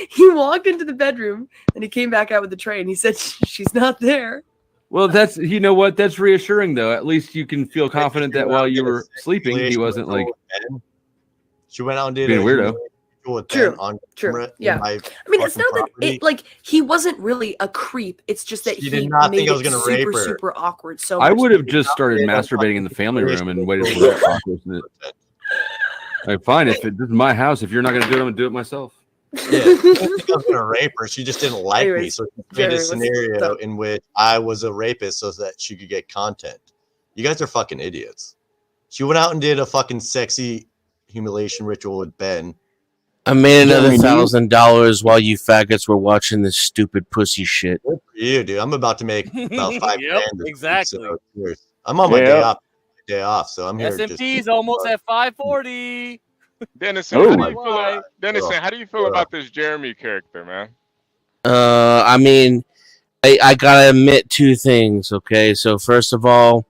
he walked into the bedroom and he came back out with the tray and he said, "She's not there." Well, that's what that's reassuring though. At least you can feel confident that while you were sleeping, he wasn't like She went out and did being a weirdo. True. On True. camera Yeah. in my I mean, it's fucking not that property. it like he wasn't really a creep. It's just that She he did not made think I was it gonna rape super, her. super awkward. So I much would that have he- just started masturbating in the family room and waited for that awkwardness. Like, fine, if this is my house, if you're not gonna do it, I'm gonna do it myself. Yeah, she didn't think I was gonna rape her. She just didn't like me. Anyways, So she made Jerry, a what's scenario up? in which I was a rapist so that she could get content. You guys are fucking idiots. She went out and did a fucking sexy humiliation ritual with Ben. I made another Jeremy, do you- $1,000 while you faggots were watching this stupid pussy shit. Good for you, dude. I'm about to make about $5 Yep, grand. this week, exactly. so cheers. I'm on my day off, so I'm here. S&P's almost at 540. Dennison, how do you feel about this Jeremy character, man? I mean, I gotta admit two things, okay? So first of all,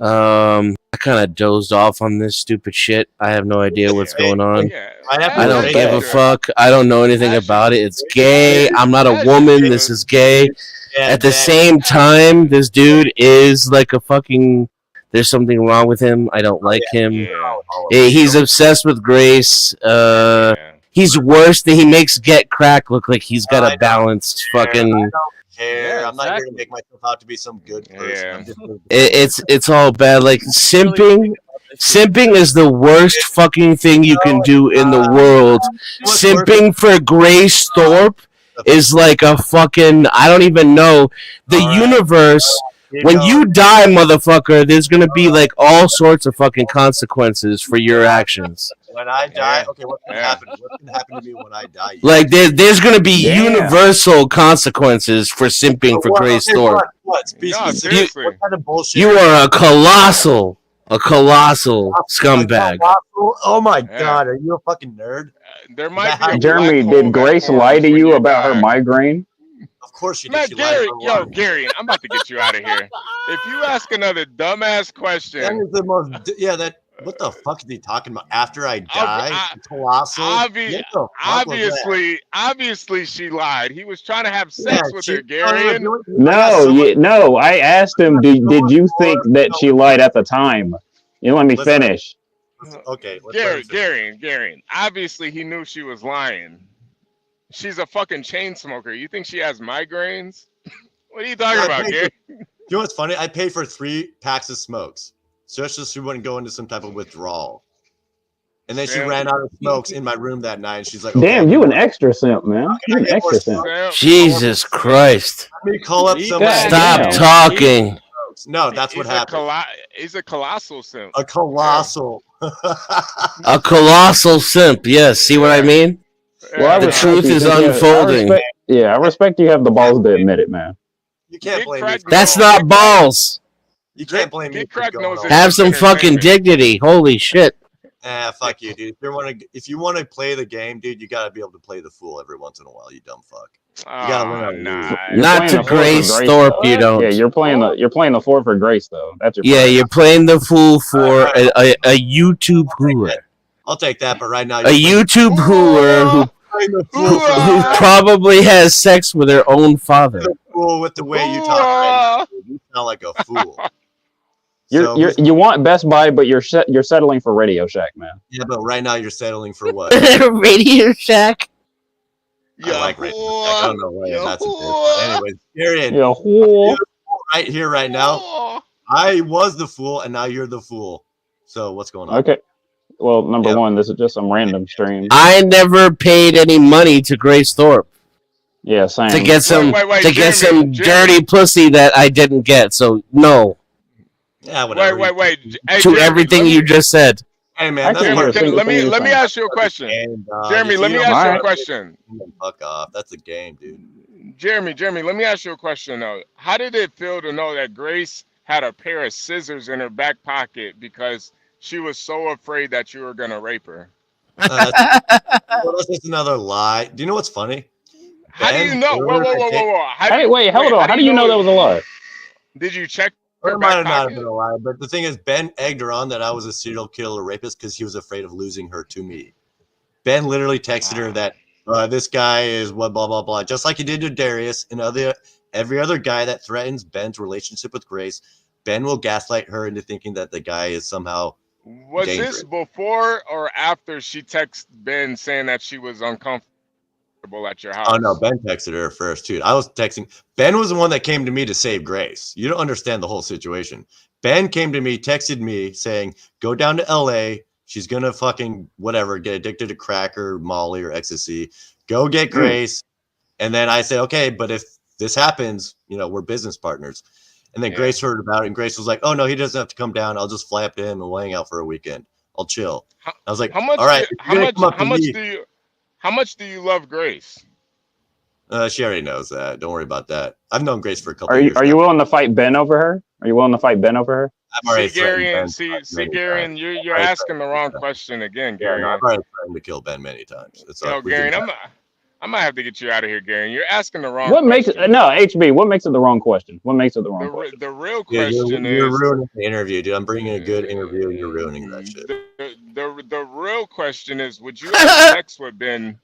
I kind of dozed off on this stupid shit. I have no idea what's going on. I don't give a fuck. I don't know anything about it. It's gay. I'm not a woman. This is gay. At the same time, this dude is like a fucking... There's something wrong with him. I don't like him. He's obsessed with Grace. He's worse than he makes Get Crack look like he's got a balanced fucking... I'm not here to make myself out to be some good person. I'm just It's all bad. Like simping is the worst fucking thing you can do in the world. Simping for Grace Thorpe is like a fucking... I don't even know. The universe... When you die, motherfucker, there's gonna be like all sorts of fucking consequences for your actions. When I die, okay, what's gonna happen? What's gonna happen to me when I die? Like there's gonna be universal consequences for simping for Grace Thorpe. What? Be specific. What kind of bullshit? You are a colossal scumbag. Oh my god, are you a fucking nerd? There might be a Jeremy, did Grace lie to you about her migraine? Of course she did. Man, She lied for one. Gary, I'm about to get you out of here. If you ask another dumbass question, That is the most. What the fuck is he talking about? After I die, colossal. What the fuck was that? obviously, she lied. He was trying to have sex with her, Gary. No. I asked him, did you think that she lied at the time? You let me finish. Okay, Gary. Obviously, he knew she was lying. She's a fucking chain smoker. You think she has migraines? What are you talking about, Gary? You know what's funny? I paid for 3 packs of smokes, so she wouldn't go into some type of withdrawal. And then she ran out of smokes in my room that night. And she's like, okay, Damn, you an extra simp, man. You an extra simp. Jesus Christ! Let me call up somebody. Stop talking. No, that's what happened. He's a colossal simp. A colossal. A colossal simp. Yes. See what I mean? Well, The truth is unfolding. I respect you have the balls to admit it, man. You can't blame me. That's not balls. You can't blame me. For going on. Have some fucking dignity. Holy shit. Fuck you, dude. If you want to play the game, dude, you gotta be able to play the fool every once in a while. You dumb fuck. You gotta learn how to lose. Not to Grace Thorpe, you don't. Yeah, you're playing the floor for Grace though. That's your. Yeah, you're playing the fool for a YouTube hooer. I'll take that, but right now A YouTube hooer who probably has sex with her own father. Fool with the way you talk right now. You sound like a fool. You want Best Buy, but you're settling for Radio Shack, man. Yeah, but right now you're settling for what? Radio Shack. I like Radio Shack. I don't know why that's a bit. Anyways, Darian, right here, right now. I was the fool, and now you're the fool. So what's going on? Okay. Well, number one, this is just some random stream. I never paid any money to Grace Thorpe. Yeah, same. To get some get some dirty pussy that I didn't get. So no. Yeah, whatever. Wait. Hey, to Jeremy, everything you just said. Hey man, let me ask you a question. Jeremy, let me ask you a question. Fuck off. That's a game, dude. Jeremy, let me ask you a question though. How did it feel to know that Grace had a pair of scissors in her back pocket because she was so afraid that you were gonna rape her? That's just another lie. Do you know what's funny? How do you know? Whoa. Hey, wait, hold on. How do you know that was a lie? Did you check? It might have not been a lie, but the thing is, Ben egged her on that I was a serial killer rapist because he was afraid of losing her to me. Ben literally texted her that this guy is what blah blah blah, just like he did to Darius and every other guy that threatens Ben's relationship with Grace. Ben will gaslight her into thinking that the guy is somehow dangerous. This before or after she texted Ben saying that she was uncomfortable at your house? Oh no, Ben texted her first too. I was texting. Ben was the one that came to me to save Grace. You don't understand the whole situation. Ben came to me, texted me saying, "Go down to LA. She's gonna fucking whatever, get addicted to crack or Molly or ecstasy. Go get Grace." And then I said, "Okay, but if this happens, we're business partners." And then Grace heard about it, and Grace was like, "Oh no, he doesn't have to come down. I'll just fly up to him and we'll hang out for a weekend. I'll chill." I was like, "All right, how much do you love Grace?" She already knows that. Don't worry about that. I've known Grace for a couple Are years. Are you willing to fight Ben over her? Are you willing to fight Ben over her? I'm already Garion, you're asking the wrong question again, Garion. I've already threatened to kill Ben many times. Garion, I might have to get you out of here, Garion. You're asking the wrong. What makes it? No, HB. What makes it the wrong question? What makes it the wrong question? The real question is you're ruining the interview, dude. I'm bringing a good interview, and you're ruining that shit. The real question is: would you have sex with Ben?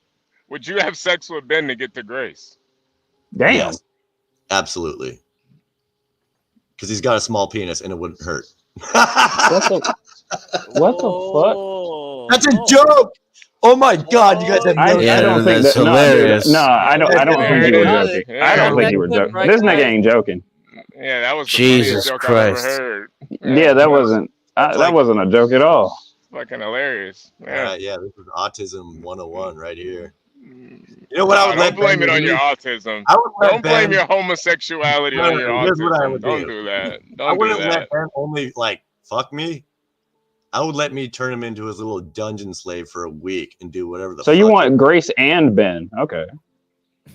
Would you have sex with Ben to get to Grace? Damn. Yes, absolutely. Because he's got a small penis, and it wouldn't hurt. What the fuck? That's a joke. Oh my God, you guys have no I don't think that's hilarious. No, I don't think you were joking. I don't think you were joking. This nigga ain't joking. Yeah, that was the Jesus joke Christ. I've ever heard. Yeah, that wasn't a joke at all. Fucking hilarious. Yeah, this is autism 101 right here. You know what I would don't blame it on your autism. Don't blame your homosexuality on your autism. Don't do that. I wouldn't let Ben only fuck me. I would let me turn him into his little dungeon slave for a week and do whatever the fuck. So you want Grace and Ben? Okay.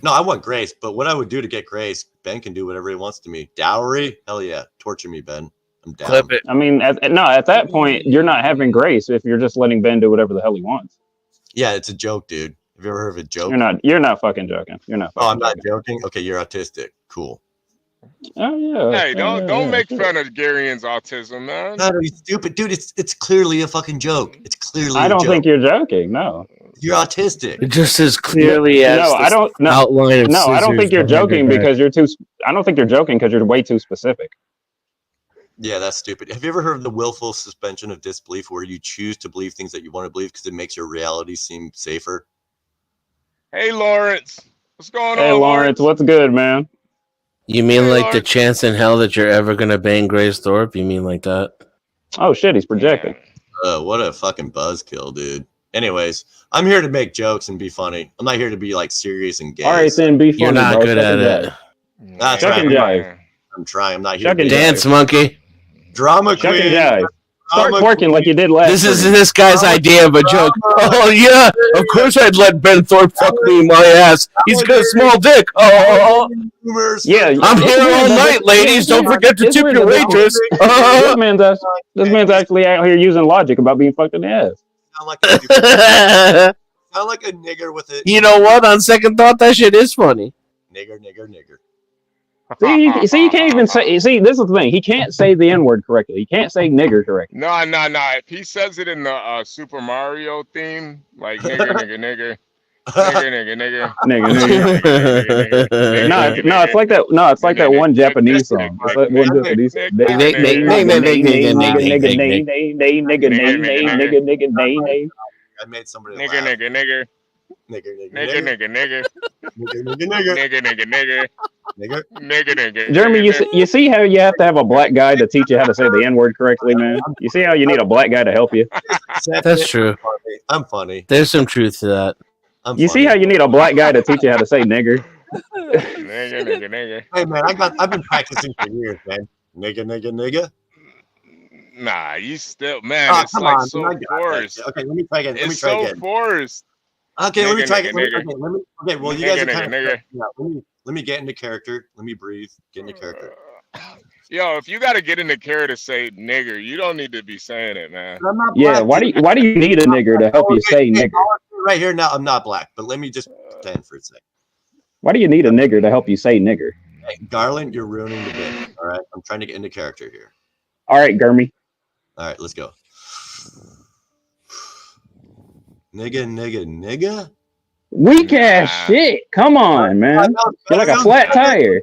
No, I want Grace, but what I would do to get Grace, Ben can do whatever he wants to me. Dowry? Hell yeah. Torture me, Ben. I'm down. Clip it. I mean, at that point, you're not having Grace if you're just letting Ben do whatever the hell he wants. Yeah, it's a joke, dude. Have you ever heard of a joke? You're not fucking joking. You're not fucking I'm not joking? Okay, you're autistic. Cool. Oh yeah. Hey, don't make fun of Garion's autism, man. No, he's stupid, dude. It's clearly a fucking joke. It's clearly. I don't think you're joking. No. You're autistic. It just as clearly as outline of I don't think you're joking because you're too. I don't think you're joking because you're way too specific. Yeah, that's stupid. Have you ever heard of the willful suspension of disbelief, where you choose to believe things that you want to believe because it makes your reality seem safer? Hey, Lawrence, what's going on? Hey, Lawrence, what's good, man? You mean like the chance in hell that you're ever gonna bang Grace Thorpe? You mean like that? Oh shit, he's projecting. What a fucking buzzkill, dude. Anyways, I'm here to make jokes and be funny. I'm not here to be serious and gay. All right, then be funny. You're not good at it. I'm trying. I'm not here to dance, monkey. Drama queen. Start twerking like you did last. This guy's idea of a joke. Oh yeah, of course I'd let Ben Thorpe fuck me in my ass. He's got a small dick. Oh yeah, I'm here all night, ladies. Don't forget to tip your waitress. This man's actually out here using logic about being fucked in the ass. Sound like a nigger with it. You know what? On second thought, that shit is funny. Nigger. See, you can't even say. See, this is the thing. He can't say the N-word correctly. He can't say nigger correctly. No. If he says it in the Super Mario theme, like nigger, Nigga. No, it's like that. No, it's like that one Japanese song. It's like one Japanese. I made somebody Nigga, laugh. nigga. Jeremy, you see how you have to have a black guy to teach you how to say the N-word correctly, man? You see how you need a black guy to help you? That's true. I'm funny. There's some truth to that. You see how you need a black guy to teach you how to say nigger? Nigga. Hey man, I've been practicing for years, man. Nigga. Nah, you still, man. It's like so forced. Okay, let me try again. It's so forced. Okay, let me try again. Nigga. Okay, well, you guys are kind of. Let me get into character. Let me breathe. Get into character. Yo, if you got to get in the character to say nigger, you don't need to be saying it, man. Yeah, why do you need a nigger to help you say nigger? Right here now, I'm not black, but let me just pretend for a second. Why do you need a nigger to help you say nigger? Hey, Garland, you're ruining the bit. All right, I'm trying to get into character here. All right, Gurmy. All right, let's go. Nigga. Weak ass shit. Come on, man. You're like a flat tire.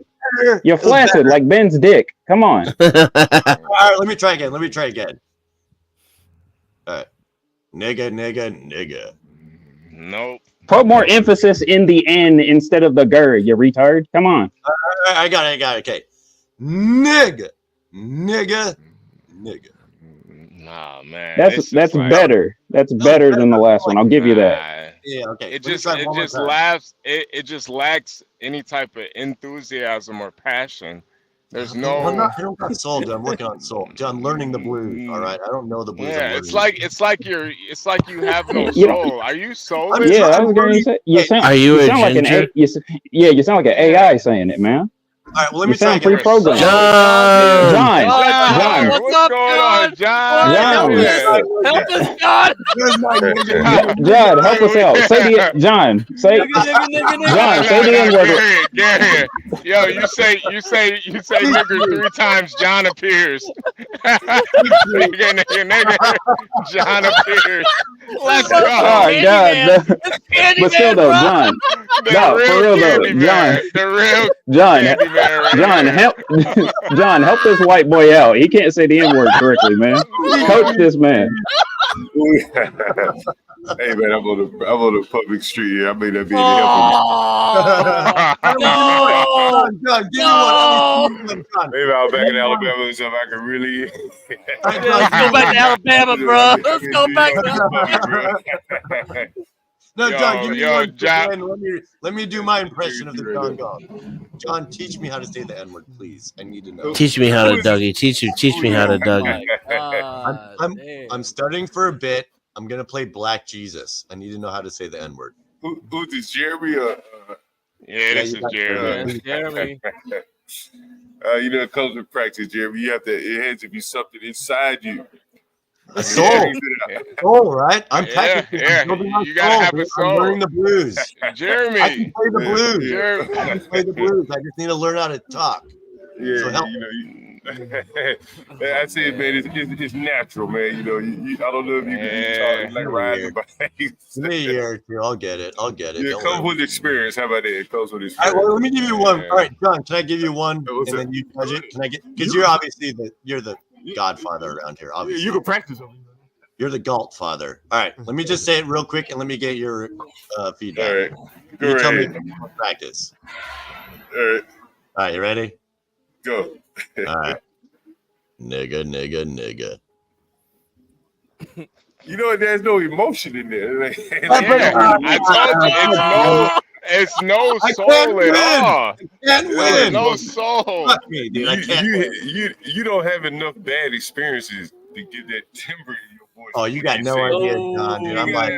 You're flaccid like Ben's dick. Come on. All right, let me try again. All right. Nigga. Nope. Put more emphasis in the N instead of the gur, you retard. Come on. I got it. Okay. Nigga. Nah, man. That's like, better. That's better than the last one. I'll give you that. Yeah, okay. It just lacks any type of enthusiasm or passion. There's no. I don't got soul, dude. I'm working on soul. I'm learning the blues. All right, I don't know the blues. Yeah, it's like you have no soul. Are you soulless? Yeah, I was going to say. You sound like an you sound like an AI saying it, man. All right, well, let me try again. Pre-programmed. John. What's up, John? John, help us, John. John, help us out. Say the John. Say the N-word. Yo, you say nigger 3 times. John appears. nigga. John appears. Let's go. Oh God. But still though, John. No, for real though, John. The real John, help this white boy out. He can't say the N-word correctly, man. Coach this man. Hey man, I'm on the public street here. I may not be able to help him. Maybe I was back in Alabama or something. I can really. Let's go back to Alabama, bro. Let's go back to. No, John, give me one. John. Let me do my impression of the John Galt. John, teach me how to say the N-word, please. I need to know. Teach me how to Dougie. Teach me how to Dougie. I'm starting for a bit. I'm gonna play Black Jesus. I need to know how to say the N-word. Who's this, Jeremy? Yeah, this is Jeremy. Jeremy. You know, it comes with practice, Jeremy. You have to. It has to be something inside you. A soul, right? I'm practicing. You gotta have a soul. I'm learning the blues. Jeremy. I can play the blues. I can play the blues. I just need to learn how to talk. Yeah, so help. I say, man, it's natural, man. You know, I don't know if you can talk like riding bikes. Give me a year or two. I'll get it. Yeah, it comes with experience. How about that? It comes with experience. All right, well, let me give you one. All right, John, can I give you one? And then you judge it? Can I get? Because you're obviously you're the godfather around here. Obviously, you can practice them. You're the Galt father. All right, let me just say it real quick, and let me get your feedback. All right, you tell me practice. All right, you ready? Go. All right. Nigga. You know, there's no emotion in there. I told you, it's no soul at all. There's no soul. Fuck me, dude. I can't you don't have enough bad experiences to get that timbre in your voice. Oh, you got no idea, John, dude. I'm like,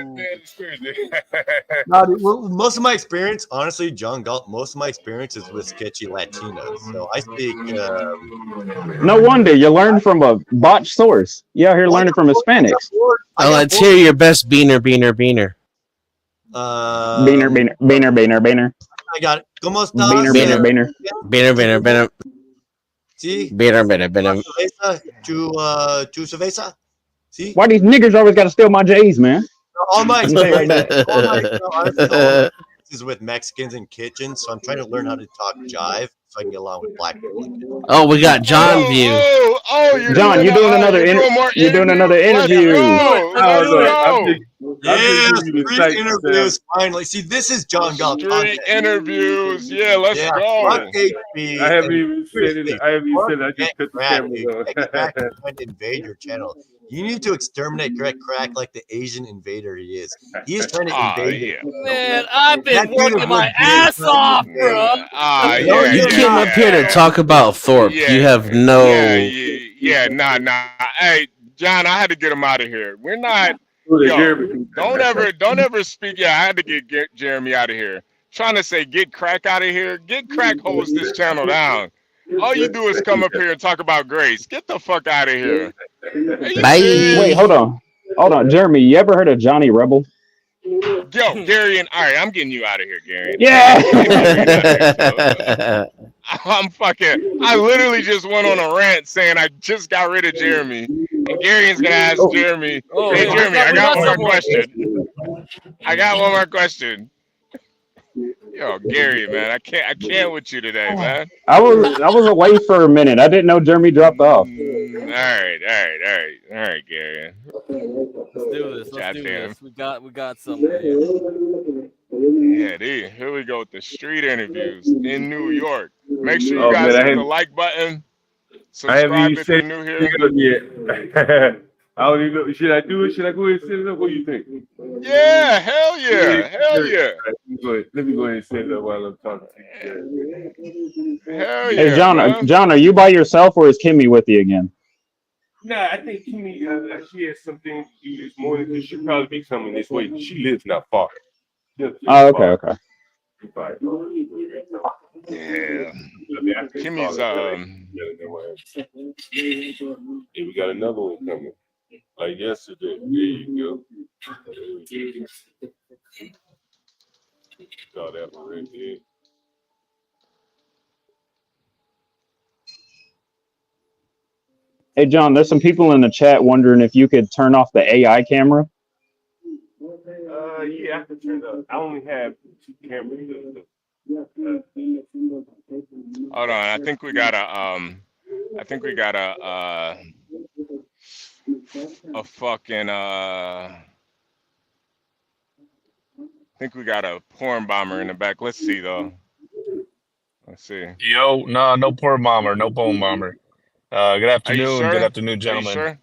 no, dude, well, most of my experience, honestly, John Galt, most of my experience is with sketchy Latinos. So I speak. No wonder you learned from a botched source. You out here learning from Hispanics. Let's hear your best beaner. Beaner. I got it. ¿Cómo estás? Beaner. See? Beaner. Tu cerveza? See? Why these niggers always got to steal my J's, man? All my I'm saying right now. is with Mexicans in kitchens, so I'm trying to learn how to talk jive so I can get along with black people in kitchens. Oh, we got John view. John, you're doing another you're doing more interview. Let's go. Yes, street interviews. Finally, see, this is John Galt Street interviews. Yeah, let's go. Fuck HP. I haven't even said it. I haven't even said it. I just cut the camera Get Crack is trying to invade your channel. You need to exterminate Get Crack like the Asian invader he is. He is trying to invade your channel. Man, I've been working my ass off, bro. You came up here to talk about Thorpe. You have no. Nah. Hey, John, I had to get him out of here. We're not. Yo, don't ever speak. Yeah, I had to get Jeremy out of here. Trying to say get Crack out of here. Get Crack holds this channel down. All you do is come up here and talk about Grace. Get the fuck out of here. Bye. Wait, hold on, Jeremy. You ever heard of Johnny Rebel? Yo, Gary, all right, I'm getting you out of here, Gary. Yeah. I literally just went on a rant saying I just got rid of Jeremy, and Gary's gonna ask Jeremy. Hey, Jeremy, I got one more question. Yo, Gary, man, I can't with you today, man. I was away for a minute. I didn't know Jeremy dropped off. All right, Gary. Let's do this. Let's do this. We got some. Yeah, dude. Here we go with the street interviews in New York. Make sure you guys hit the like button. Subscribe if you're new here. I don't even know. Should I do it? Should I go ahead and set it up? What do you think? Yeah, hell yeah. Let me go ahead and set it up while I'm talking to you. Hell yeah. Hey, John, are you by yourself or is Kimmy with you again? Nah, I think Kimmy, she has something to do this morning because she'll probably be coming this way. She lives not far. Oh, okay. Yeah. Kimmy's Hey, we got another one coming. Like yesterday. There you go. Saw that one right there. Hey, John, there's some people in the chat wondering if you could turn off the AI camera. Yeah, I can turn it up. I only have 2 cameras. Hold on, I think we got a fucking I think we got a porn bomber in the back. Let's see though. Let's see. Yo, no porn bomber, no porn bomber. Good afternoon, sure? Good afternoon, gentlemen. Sure?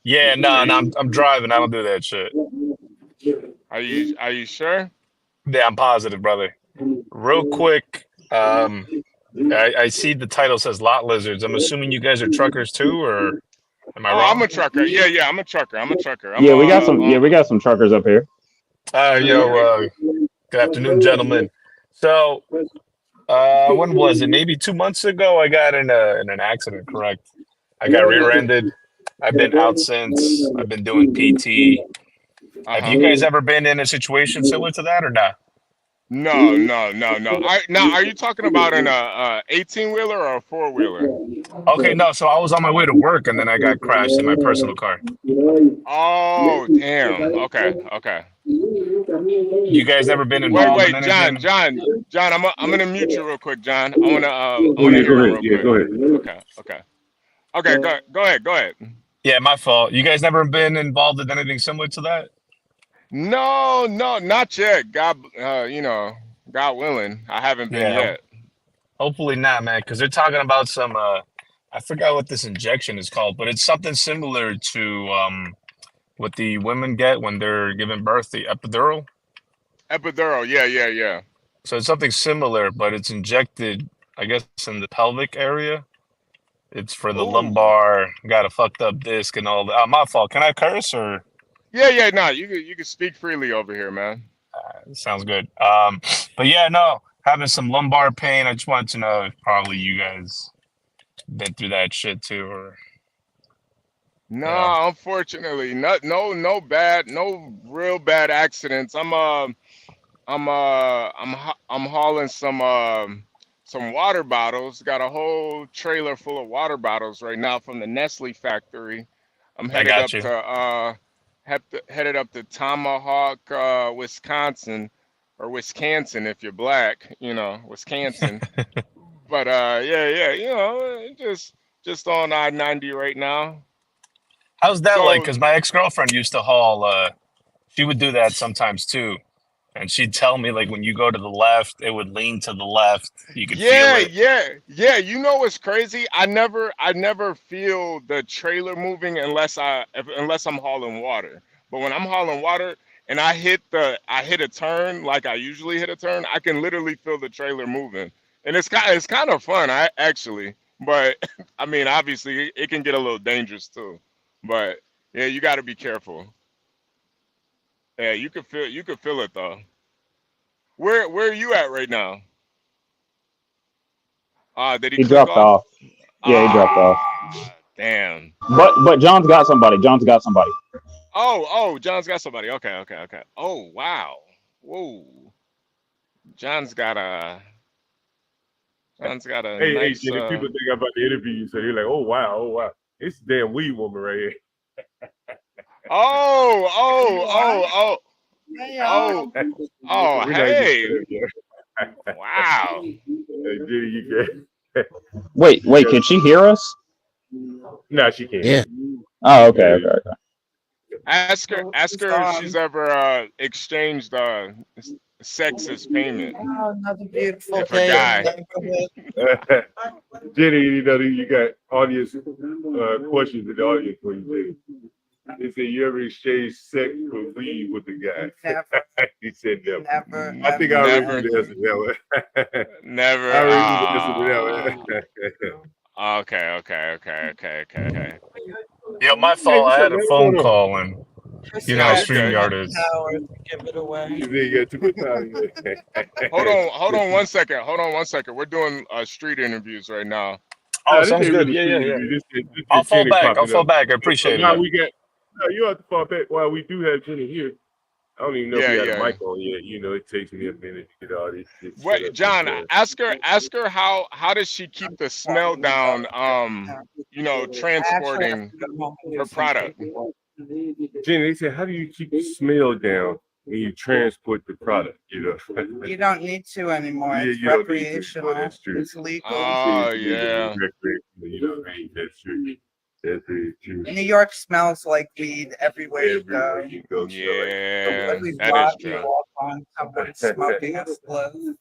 Yeah, I'm driving. I don't do that shit. Are you sure? Yeah, I'm positive, brother. Real quick, I see the title says lot lizards. I'm assuming you guys are truckers too, or am I wrong? I'm a trucker. Yeah, I'm a trucker. We got some truckers up here. Good afternoon, gentlemen. So, when was it? Maybe 2 months ago, I got in an accident. Correct. I got rear-ended. I've been out since. I've been doing PT. Have you guys ever been in a situation similar to that or not? No. Now, are you talking about an 18-wheeler or a 4-wheeler? Okay, no. So I was on my way to work and then I got crashed in my personal car. Oh, damn. Okay. You guys never been involved? Wait, John. I'm gonna mute you real quick, John. I wanna hear it real quick. Okay. Go ahead. Yeah, my fault. You guys never been involved in anything similar to that? No, not yet. God willing, I haven't been yet. Hopefully not, man, because they're talking about some. I forgot what this injection is called, but it's something similar to what the women get when they're giving birth, the epidural. Epidural, yeah. So it's something similar, but it's injected, I guess, in the pelvic area. It's for the lumbar, got a fucked up disc and all that. My fault. Can I curse or? Yeah. No, you can speak freely over here, man. Sounds good. But yeah, no, having some lumbar pain. I just wanted to know if probably you guys been through that shit too, or. No, unfortunately, no real bad accidents. I'm hauling some water bottles. Got a whole trailer full of water bottles right now from the Nestle factory. I'm headed headed up to Tomahawk, Wisconsin, or Wisconsin if you're black, you know, Wisconsin. But yeah, you know, just on I-90 right now. How's that So like? Because my ex-girlfriend used to haul. She would do that sometimes too, and she'd tell me like when you go to the left, it would lean to the left. You could feel it. yeah. You know what's crazy? I never feel the trailer moving unless I'm hauling water. But when I'm hauling water and I hit a turn like I usually hit a turn, I can literally feel the trailer moving, and it's kind of fun. Actually, but I mean, obviously, it can get a little dangerous too. But yeah, you got to be careful. Yeah, you can feel it though. Where are you at right now? Did he He click dropped off? off. Yeah, he dropped off. Damn. But John's got somebody. John's got somebody. Oh, John's got somebody. Okay. Oh, wow. Whoa. John's got a Hey, nice. Jenny, people think I'm about to interview you, so they're like, oh wow. It's the damn weed woman right here. Oh, We're not hey. even yet. Wow. Hey, Jenny, you can. Wait, can she hear us? No, she can't. Yeah. Oh, okay. Ask her if she's ever exchanged sex as payment. Oh, another beautiful If a day guy. in the neighborhood. Jenny, you know, you got audience questions in the audience for you, Jenny. They say you ever exchange sex for weed with the guy? Never. He said never. Never. I think I already knew the answer to that one. Never. I already knew the answer to that one. Okay. Yeah, my fault. I had a phone call, and you know how StreamYard is. Give it away. You got too much time. Hold on 1 second. We're doing street interviews right now. Oh, sounds good. Yeah. I'll fall back. I appreciate it. We got. No, you have to fall back while we do have Jenny here. I don't even know if we got a mic on yet. You know, it takes me a minute to get all this shit. Wait, John, ask her how does she keep the smell down? You know, transporting her product. Jenny, they said, how do you keep the smell down when you transport the product? You know, You don't need to anymore. Yeah, It's you don't need to. recreational. That's true. It's legal. Oh yeah. You know what I mean? That's true. That's very true. New York smells like weed everywhere you go. Everywhere you go. Yeah, Every that block is you true. walk on, somebody's smoking a spliff.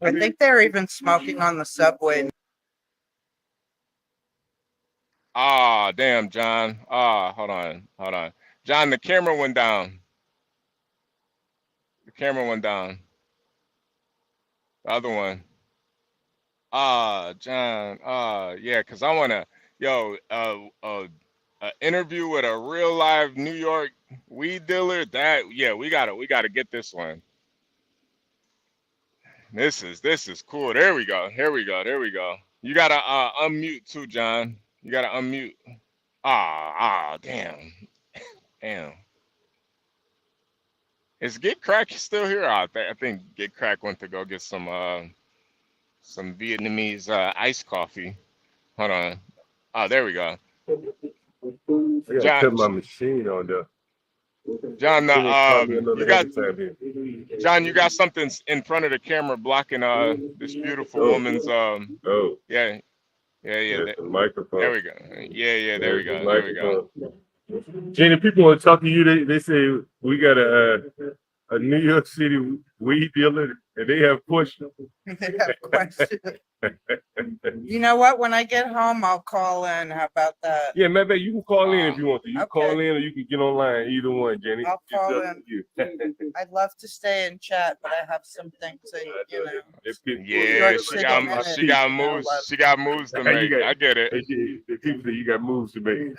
I think they're even smoking on the subway. Ah, damn, John. Hold on. John, the camera went down. The other one. John. Yeah, cause I wanna, interview with a real live New York weed dealer. We gotta get this one. This is cool. There we go. You gotta unmute too, John. You gotta unmute. Damn. Is Get Crack still here? I think Get Crack went to go get some Vietnamese iced coffee. Hold on. There we go. I gotta put my machine on there. John, you got something in front of the camera blocking this beautiful woman's yeah. The microphone. There we go. Yeah, there we go. Jenny, people want to talk to you. They say we got a New York City weed dealer, and they have questions. They have questions. You know what? When I get home, I'll call in. How about that? Yeah, maybe you can call in if you want to. You can call in or you can get online. Either one, Jenny. I'll call in. I'd love to stay and chat, but I have some things that, you know. Yeah, she got moves. She got moves to make. I get it. The people say you got moves to make.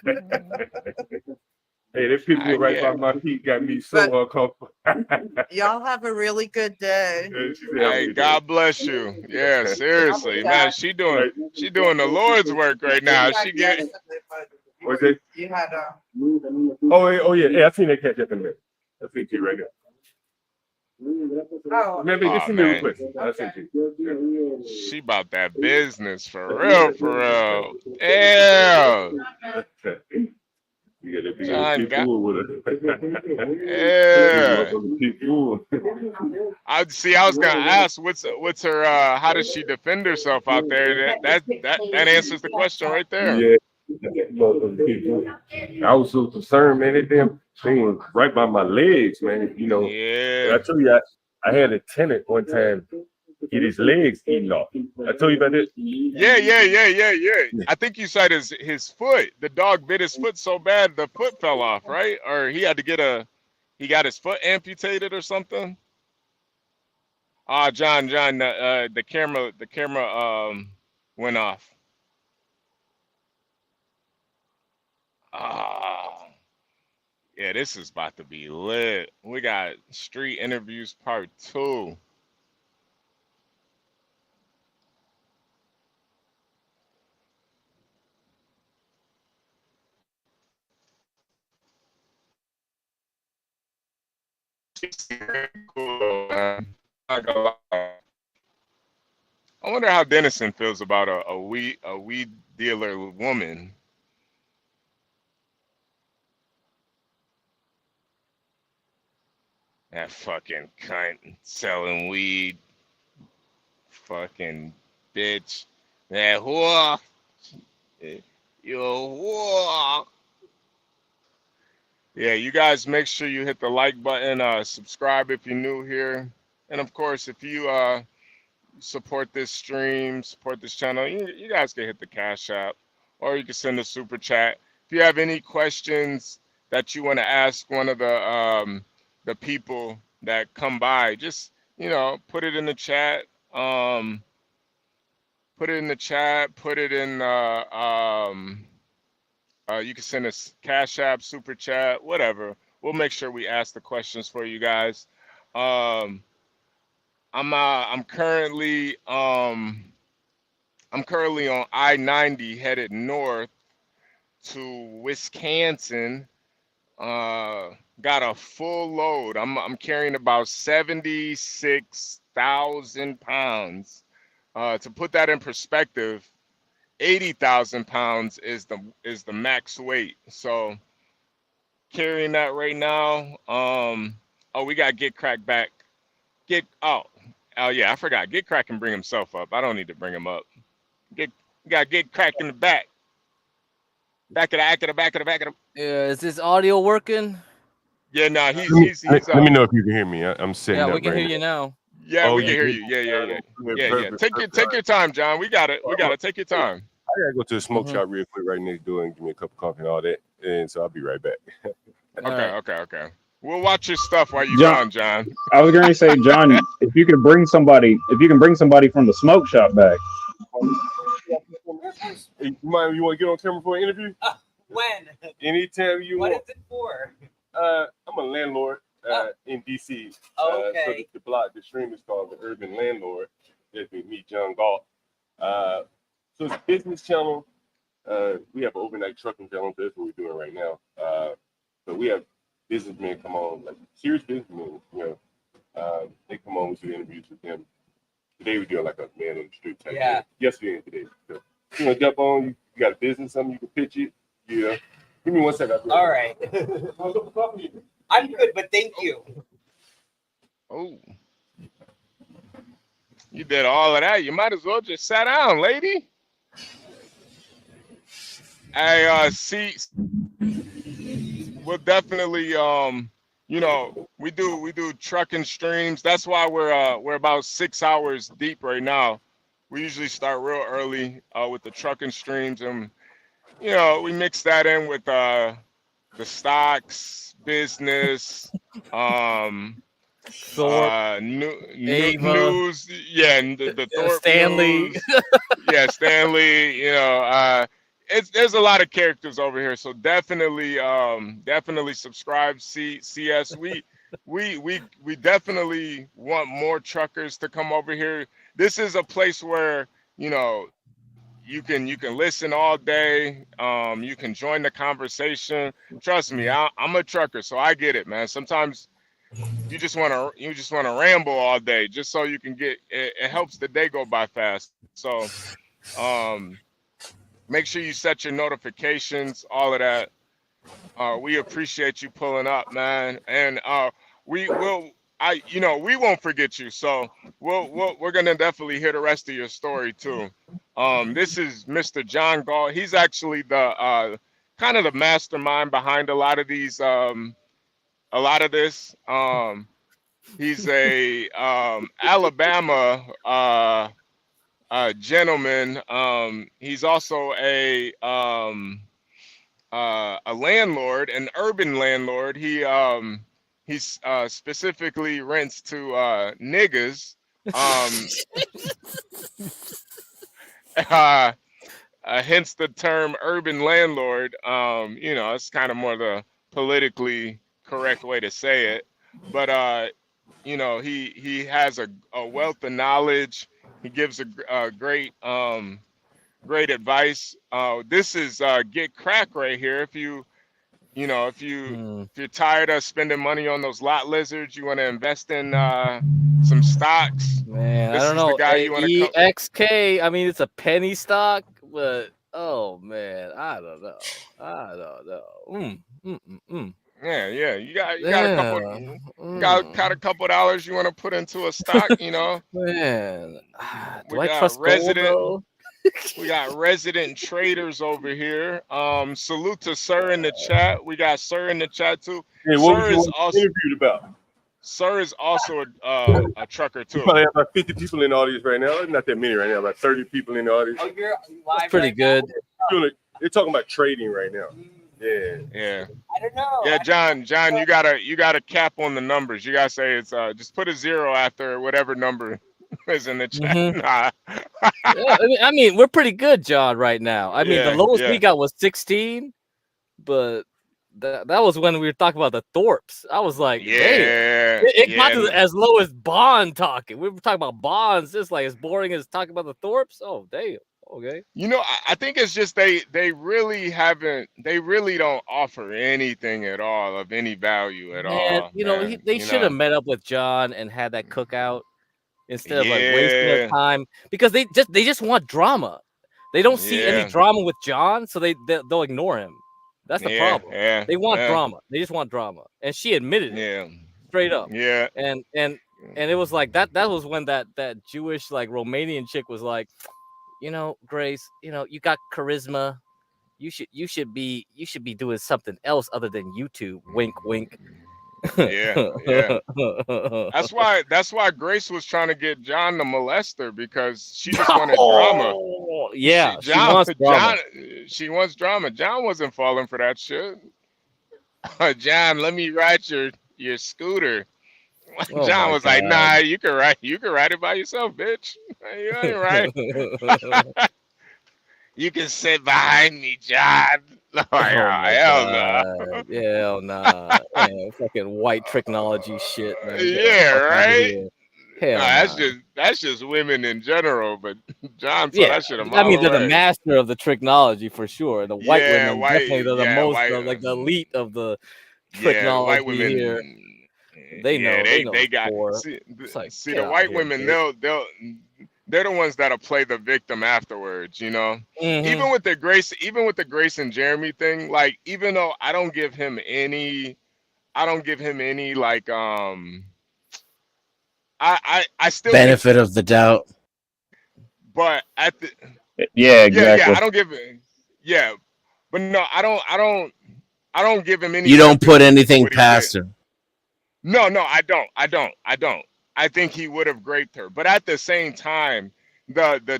Hey, the people right by my feet got me so uncomfortable. Y'all have a really good day. Hey, God bless you. Yeah, seriously, man. She doing the Lord's work right now. She get. What's it? You had Oh yeah. Hey, I seen that catch up in there. I see you right now. Oh, maybe just send me a request. I sent you. She about that business for real. Yeah. You got the John got. I see. I was gonna ask, what's her? How does she defend herself out there? That answers the question right there. Yeah. I was so concerned, man. That damn thing was right by my legs, man. You know. Yeah. I told you I had a tenant one time get his legs eaten off. I told you about this. Yeah. I think you said his foot. The dog bit his foot so bad the foot fell off, right? Or he had to he got his foot amputated or something. John, the camera went off. Yeah, this is about to be lit. We got street interviews part 2. I wonder how Dennison feels about a weed dealer woman. That fucking cunt selling weed. Fucking bitch. That whore. You whore. Yeah, you guys make sure you hit the like button, subscribe if you're new here. And of course, if you support this stream, support this channel, you guys can hit the Cash App or you can send a super chat. If you have any questions that you want to ask one of the people that come by, just, put it in the chat. Put it in the chat, put it in you can send us Cash App, super chat, whatever. We'll make sure we ask the questions for you guys. I'm currently on I-90 headed north to Wisconsin. Got a full load. I'm carrying about 76,000 pounds. To put that in perspective, 80,000 pounds is the max weight. So carrying that right now. We got Get Crack back. Oh yeah, I forgot. Get Crack can bring himself up. I don't need to bring him up. We got Get Crack in the back. Back of the. Yeah, is this audio working? Yeah, no, he's Let me know if you can hear me. I'm sitting up. Yeah, we can right hear now. you now. Yeah, we can hear you. Yeah. Take your time, John. We got it. Take your time. I gotta go to the smoke shop real quick right next door and give me a cup of coffee and all that. And so I'll be right back. Okay. We'll watch your stuff while you're gone, John. I was going to say, John, if you can bring somebody from the smoke shop back. Hey, you want to get on camera for an interview? When? Anytime you want. What is it for? I'm a landlord in DC. Okay. So the stream is called The Urban Landlord. Let me meet John Galt. So it's a business channel. We have an overnight trucking channel. That's what we're doing right now. But we have businessmen come on, like serious businessmen. They come on, we do interviews with them. Today we're doing like a man on the street type thing. Yesterday and today. So you want to jump on? You got a business, something you can pitch it. Yeah. Give me 1 second. All right. I'm good, but thank you. Oh. You did all of that. You might as well just sat down, lady. I see. We'll definitely we do trucking streams. That's why we're about 6 hours deep right now. We usually start real early with the trucking streams, and we mix that in with the stocks, business, news, and the Thorpe Stanley. news. Yeah, Stanley. There's a lot of characters over here, so definitely subscribe. CS. We definitely want more truckers to come over here. This is a place where you can listen all day. You can join the conversation. Trust me, I'm a trucker, so I get it, man. Sometimes you just want to ramble all day just so you can get. It helps the day go by fast. So, make sure you set your notifications, all of that. We appreciate you pulling up, man, and we will. We won't forget you. So we're gonna definitely hear the rest of your story too. This is Mr. John Galt. He's actually the kind of the mastermind behind a lot of these, a lot of this. He's a Alabama gentleman. He's also a landlord, an urban landlord. He's specifically rents to niggas. Hence the term urban landlord. It's kind of more the politically correct way to say it. But he has a wealth of knowledge. He gives a great great advice. This is get crack right here. If you're tired of spending money on those lot lizards, you want to invest in some stocks. Man, This I don't is the know. guy you want to come. EXK. I mean, it's a penny stock, but oh man, I don't know. Yeah. You got a couple dollars you want to put into a stock, Man, We do I got trust gold though? We got resident traders over here. Salute to Sir in the chat. We got Sir in the chat too. Hey, what was you interviewed about? Sir is also a trucker You too. probably have about 50 people in the audience right now. Not that many right now, about 30 people in the audience. Oh, you're live. Pretty good. They're talking about trading right now. Yeah. I don't know. Yeah, John, you gotta cap on the numbers. You gotta say it's just put a 0 after whatever number is in the chat. Nah. Yeah, I mean, we're pretty good, John, right now. I mean, the lowest we got was 16, but that was when we were talking about the Thorpes. I was like, damn. It got to as low as Bond talking. We were talking about bonds, just like as boring as talking about the Thorpes. Oh, damn. Okay. I think it's just they really don't offer anything at all of any value at all. They should have met up with John and had that cookout instead of like wasting their time, because they just want drama. They don't see any drama with John, so they'll ignore him. That's the problem. They want drama. They just want drama, and she admitted it straight up. Yeah. And it was like that was when that Jewish like Romanian chick was like, Grace, you got charisma. You should be doing something else other than YouTube. Wink, wink. Yeah. That's why Grace was trying to get John to molest her, because she just wanted drama. Yeah, she wants drama. John wasn't falling for that shit. John, let me ride your scooter. John was like, nah, you can ride it by yourself, bitch. You ain't right. You can sit behind me, John. Hell nah. Fucking white technology shit, man. Yeah, right. Hell that's just women in general, but John said that shit. I mean, they're the master of the technology for sure. The white women definitely they're the most like the elite of the technology white women here. They know. They got. See the white women. They're the ones that'll play the victim afterwards. Even with the Grace and Jeremy thing. Like, even though I don't give him any like I still benefit of the doubt. But at the exactly. I don't give it. Yeah, but no, I don't give him any. You don't put anything past him. No, I don't. I think he would have raped her, but at the same time, the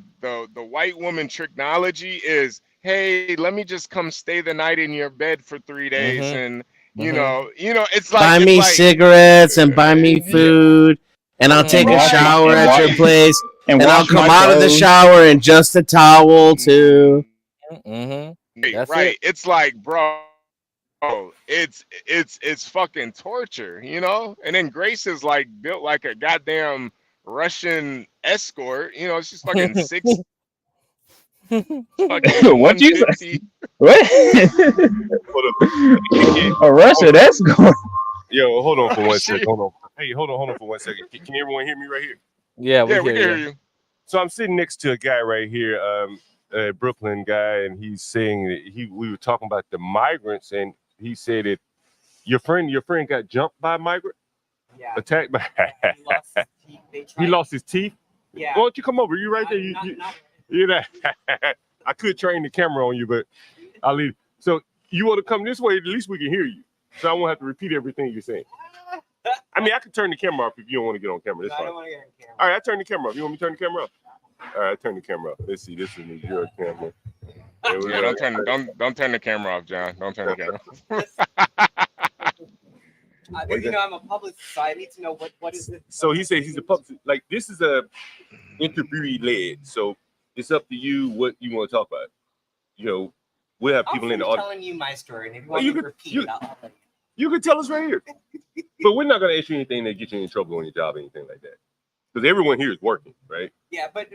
white woman technology is, hey, let me just come stay the night in your bed for 3 days, and it's like buy me cigarettes and buy me food, and I'll take a shower at your place, and I'll come out of the shower in just a towel too. Right? It's like, bro. Oh, it's fucking torture, And then Grace is like built like a goddamn Russian escort, she's fucking 6. What you say? What? A Russian escort? Yo, hold on for 1 second. Hold on. Hey, hold on for 1 second. Can everyone hear me right here? Yeah, we can hear you. So I'm sitting next to a guy right here, a Brooklyn guy, and he's saying that we were talking about the migrants, and he said that your friend got jumped by a migrant, attacked by. He lost his teeth. Yeah. Why don't you come over? You right there. You know. I could train the camera on you, but I'll leave. So you want to come this way? At least we can hear you. So I won't have to repeat everything you're saying. I mean, I can turn the camera off if you don't want to get on camera. That's fine. I don't want to get on camera. All right, I turn the camera off. You want me to turn the camera off? All right, I turn the camera off. Let's see. This is New York camera. Yeah, don't turn the camera off, John. Don't turn the camera off. I'm a publicist, so I need to know what is it. So he said he's a publicist. Like, this is a interviewee led. So it's up to you what you want to talk about. You know, we'll have people in the audience. I'm telling you my story, and if you want me to repeat it, I'll let you can tell us right here. But we're not going to ask you anything that gets you in trouble on your job or anything like that. Because everyone here is working, right? Yeah, but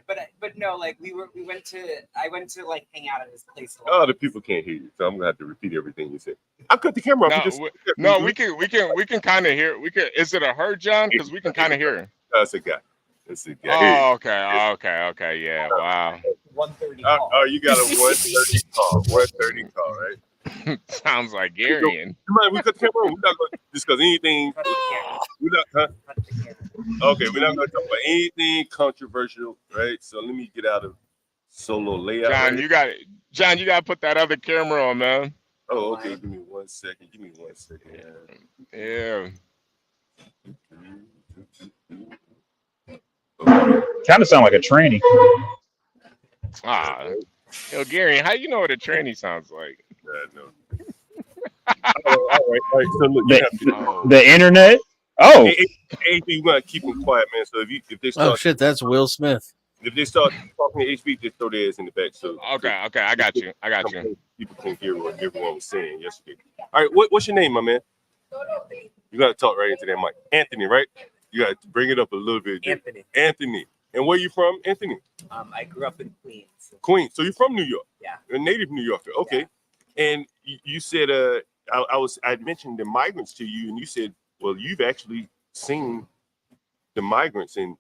no, like I went to like hang out at this place. Oh, the people can't hear you, so I'm gonna have to repeat everything you said. I cut the camera off. We can kind of hear. Is it a her, John? Because we can kind of hear. It's a guy. It's a guy. Oh, okay. Yeah, wow. 1:30 call. Oh, you got a 1:30 call. 1:30 call, right? Sounds like Garian. We cut the camera on. We're not going to discuss anything. We're not. Okay, we're not going to talk about anything controversial, right? So let me get out of solo layout. John, right? you got to put that other camera on, man. Oh, okay. Give me 1 second. Yeah. Kind of sound like a tranny. Yo, Gary, how you know what a tranny sounds like? No. All right. So look, The internet. Oh, HB, we gotta keep them quiet, man. So if they start, Oh shit, that's Will Smith. if they start talking to HB, just throw their ass in the back. So Okay, I got you. people can hear what everyone was saying yesterday. All right, what's your name, my man? You gotta talk right into that mic, Anthony. Right? You gotta bring it up a little bit. Anthony. And where you from, Anthony? I grew up in Queens. Queens. So you're from New York? Yeah. A native New Yorker. Okay. Yeah. And you said I mentioned the migrants to you, and you said, well, you've actually seen the migrants, and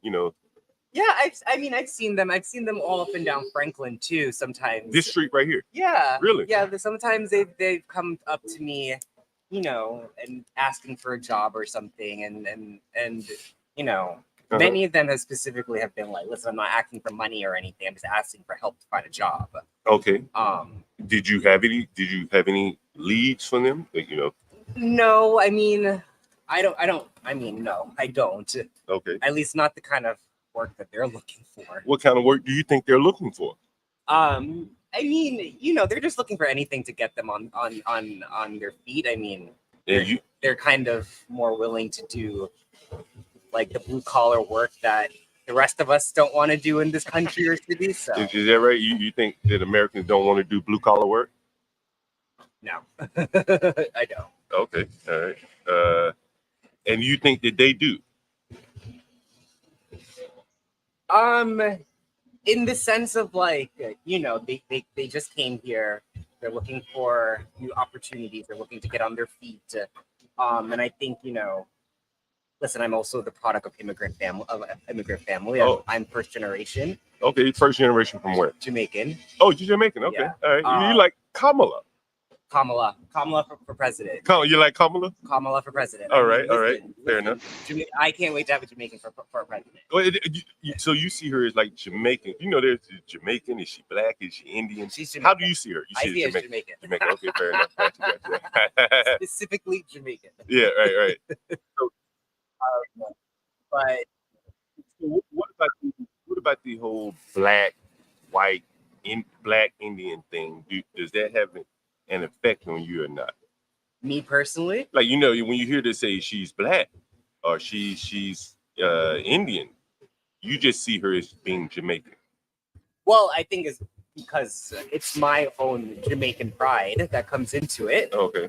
Yeah, I've seen them. I've seen them all up and down Franklin too. Sometimes this street right here. Yeah. Really? Yeah. Sometimes they've come up to me, and asking for a job or something, and many of them specifically have been like, listen, I'm not asking for money or anything. I'm just asking for help to find a job. Okay. Did you have any leads from them? No, I don't. No, I don't. Okay. At least not the kind of work that they're looking for. What kind of work do you think they're looking for? They're just looking for anything to get them on their feet. They're kind of more willing to do like the blue collar work that the rest of us don't want to do in this country or city. So Is that right? You think that Americans don't want to do blue collar work? no, I don't. Okay. All right. And you think that they do? In the sense of like, they just came here. They're looking for new opportunities. They're looking to get on their feet. And I think, listen, I'm also the product of immigrant family. Oh. I'm first generation. Okay, first generation from where? Jamaican. Oh, you're Jamaican. Okay. Yeah. All right. You like Kamala? Kamala for president. You like Kamala? Kamala for president. All right. Fair enough. I can't wait to have a Jamaican for president. Well, so you see her as like Jamaican. There's Jamaican. Is she black? Is she Indian? She's Jamaican. How do you see her? You I see her as Jamaican. Jamaican. Okay, fair enough. Gotcha. Specifically Jamaican. Yeah, right. So, but what about the whole black, white, black Indian thing? Does that have an effect on you or not? Me personally? Like, when you hear this say she's black or she's Indian, you just see her as being Jamaican. Well, I think it's because it's my own Jamaican pride that comes into it. Okay.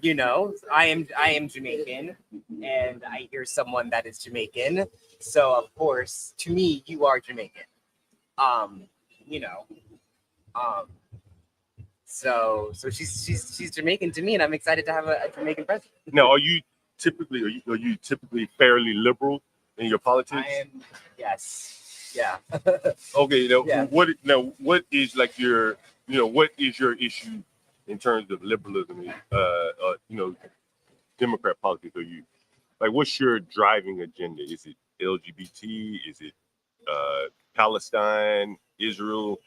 I am Jamaican, and I hear someone that is Jamaican. So of course, to me, you are Jamaican. So she's Jamaican to me, and I'm excited to have a Jamaican president. Now, are you typically fairly liberal in your politics? I am. Yes. Yeah. Okay. Yeah. What is like your what is your issue in terms of liberalism, Democrat politics? Are you like, what's your driving agenda? Is it LGBT? Is it Palestine, Israel,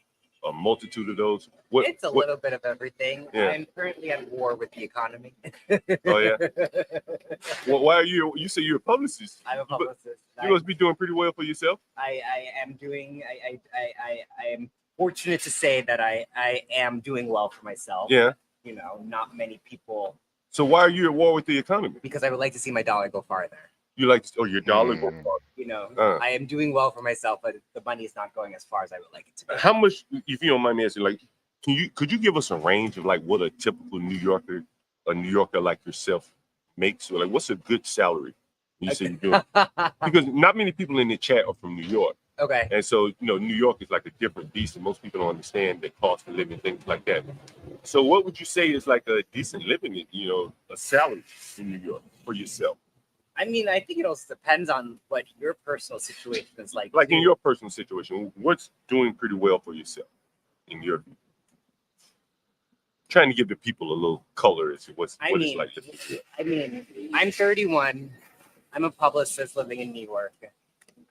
a multitude of those? It's a little bit of everything. Yeah. I'm currently at war with the economy. Oh yeah. Well, why are you? You say you're a publicist. I'm a publicist. You must be doing pretty well for yourself. I am doing. I am fortunate to say that I am doing well for myself. Yeah. Not many people. So why are you at war with the economy? Because I would like to see my dollar go farther. You like to, your dollar go farther. I am doing well for myself, but the money is not going as far as I would like it to be. How much, if you don't mind me asking, like, could you give us a range of like what a typical New Yorker like yourself makes? Or like, what's a good salary? You say you're doing because not many people in the chat are from New York. Okay. And so New York is like a different beast, and most people don't understand the cost of living, things like that. So, what would you say is like a decent living? A salary in New York for yourself? I mean, I think it also depends on what your personal situation is like. Like in your personal situation, what's doing pretty well for yourself in your view? Trying to give the people a little color as to what it's like to be. I mean, I'm 31. I'm a publicist living in New York.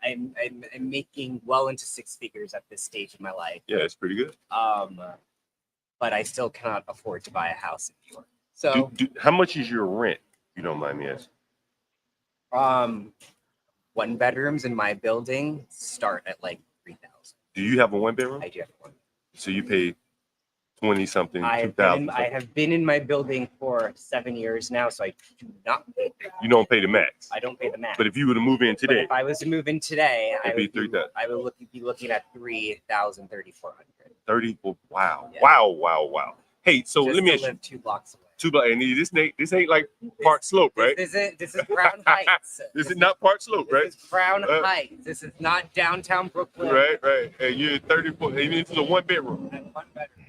I'm making well into six figures at this stage of my life. Yeah, it's pretty good. But I still cannot afford to buy a house in New York. So, how much is your rent? If you don't mind me asking. 1 bedrooms in my building start at like $3,000. Do you have a 1 bedroom? I do have one. So you pay 20 something, I 2,000. have been in my building for 7 years now, so I do not pay. You don't pay the max. I don't pay the max. But if you were to move in But today, if I was to move in today, it'd be 3,000. I would be looking at 3,000, 3,400. 30. Wow. Yeah. Wow. Hey, so Just let me to ask you. live 2 blocks away. 2 blocks. And this ain't like Park Slope, right? This is Crown Heights. This is not Park Slope, right? This is Crown Heights. This is not downtown Brooklyn. Right. And you're 34. And this is a 1 bedroom. One bedroom.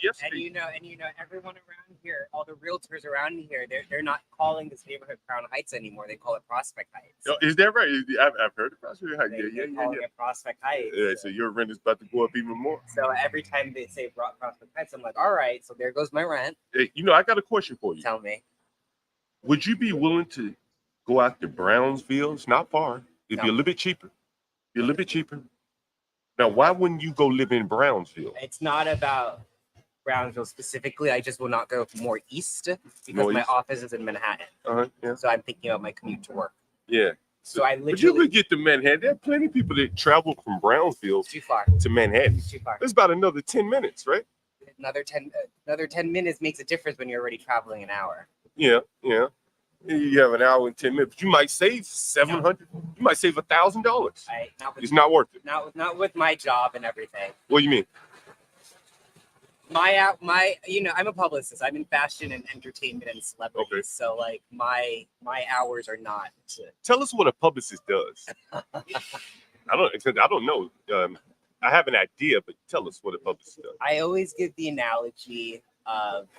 Yesterday. And everyone around here, all the realtors around here, they're not calling this neighborhood Crown Heights anymore. They call it Prospect Heights. Oh, is that right? I've heard of Prospect Heights. They're calling it Prospect Heights. Yeah, so your rent is about to go up even more. So every time they say Prospect Heights, I'm like, all right, so there goes my rent. Hey, I got a question for you. Tell me. Would you be willing to go out to Brownsville? It's not far. It'd be a little bit cheaper. Now, why wouldn't you go live in Brownsville? It's not about Brownsville specifically. I just will not go more east because my office is in Manhattan. Yeah. So I'm thinking of my commute to work. Yeah. So I But you could get to Manhattan. There are plenty of people that travel from Brownsville too far to Manhattan. Too far. It's about another 10 minutes, right? Another 10 minutes makes a difference when you're already traveling an hour. Yeah. You have an hour and 10 minutes. But you might save $700. You might save $1,000. It's not worth it. Not with my job and everything. What do you mean? I'm a publicist. I'm in fashion and entertainment and celebrity. Okay. So like my hours are not. Tell us what a publicist does. I don't know. I have an idea, but tell us what a publicist does. I always give the analogy of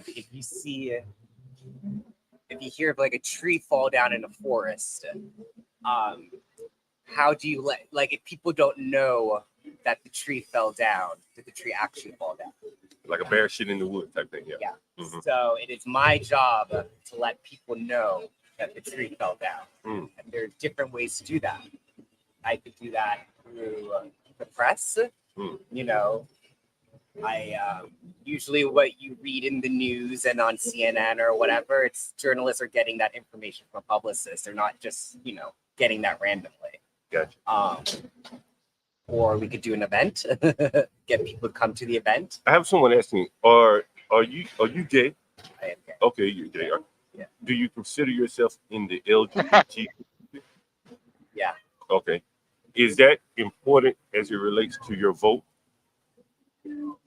if you hear of like a tree fall down in a forest, how do you if people don't know that the tree fell down, did the tree actually fall down? Like a bear shit in the wood type thing, yeah. Yeah. Mm-hmm. So it is my job to let people know that the tree fell down. And there are different ways to do that. I could do that through the press. I usually what you read in the news and on CNN or whatever, it's journalists are getting that information from publicists. They're not just getting that randomly. Gotcha. Or we could do an event, get people to come to the event. I have someone asking, are you gay? I am gay. Okay, you're gay. Yeah. Do you consider yourself in the LGBT? Yeah. Okay. Is that important as it relates to your vote?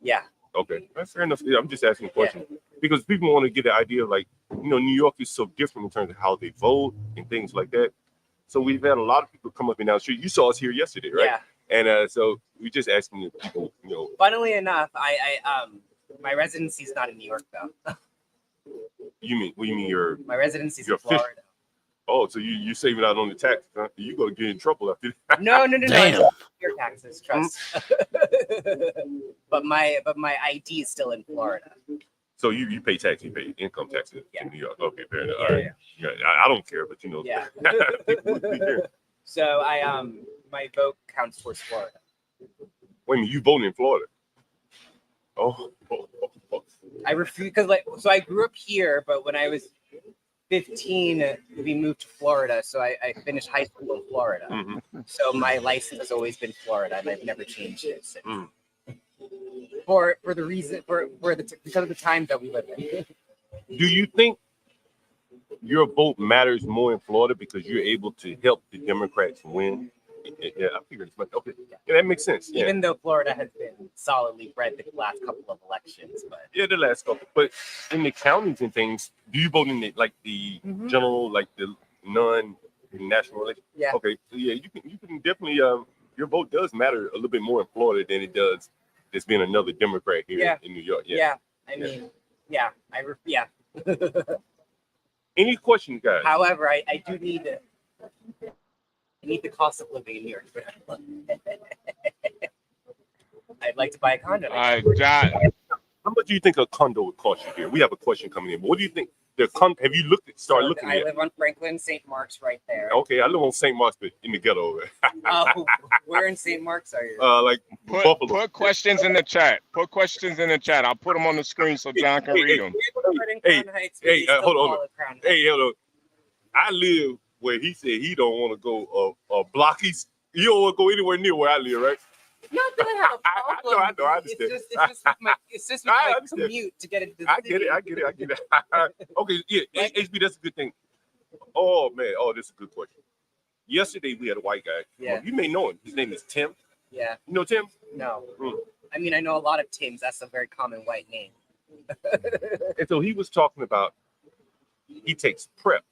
Yeah. Okay, that's fair enough. Yeah, I'm just asking a question because people want to get the idea of New York is so different in terms of how they vote and things like that. So we've had a lot of people come up and down the street. You saw us here yesterday, right? Yeah. And so we just asking people, Funnily enough, my residency is not in New York though. What do you mean My residency is in official? Florida. Oh, so you saving out on the taxes, huh? You gonna get in trouble after that. No. Your taxes, trust. but my ID is still in Florida. So you pay tax, you pay income taxes in New York. Okay, fair enough. All right. Yeah, I don't care, but you know. Yeah. People do care. So my vote counts towards Florida. Wait a minute, you voting in Florida? Oh. I refuse because so I grew up here, but when I was 15, we moved to Florida. So I finished high school in Florida. Mm-hmm. So my license has always been Florida, and I've never changed it since. For the reason because of the times that we live in. Do you think your vote matters more in Florida because you're able to help the Democrats win? Yeah, I figured it's much. Okay, yeah, that makes sense. Yeah. Even though Florida has been solidly red the last couple of elections, but Yeah, the last couple. But in the counties and things, do you vote in the general, like the non-national election? Yeah. Okay. So yeah, you can definitely your vote does matter a little bit more in Florida than it does there's being another Democrat here in New York. Yeah. I mean, yeah. Any questions, guys? However, I do need I need the cost of living in New York. I'd like to buy a condo. How much do you think a condo would cost you here? We have a question coming in. But what do you think? Have you started looking I at? live on Franklin, St. Mark's, right there. Okay, I live on St. Mark's, but in the ghetto. Oh, where in St. Mark's are you? Like Buffalo. Put questions in the chat. Put questions in the chat. I'll put them on the screen so John can read them. Hey, hold on. Hey, hold on. I live where he said he don't want to go a block. You don't want to go anywhere near where I live, right? Not that I have a problem. I know. I understand. It's just with my commute to get into the city. I get it. Okay, yeah, HB, that's a good thing. Oh, man. Oh, this is a good question. Yesterday, we had a white guy. Yeah. You may know him. His name is Tim. Yeah. You know Tim? No. I mean, I know a lot of Tims. That's a very common white name. And so he was talking about he takes PrEP.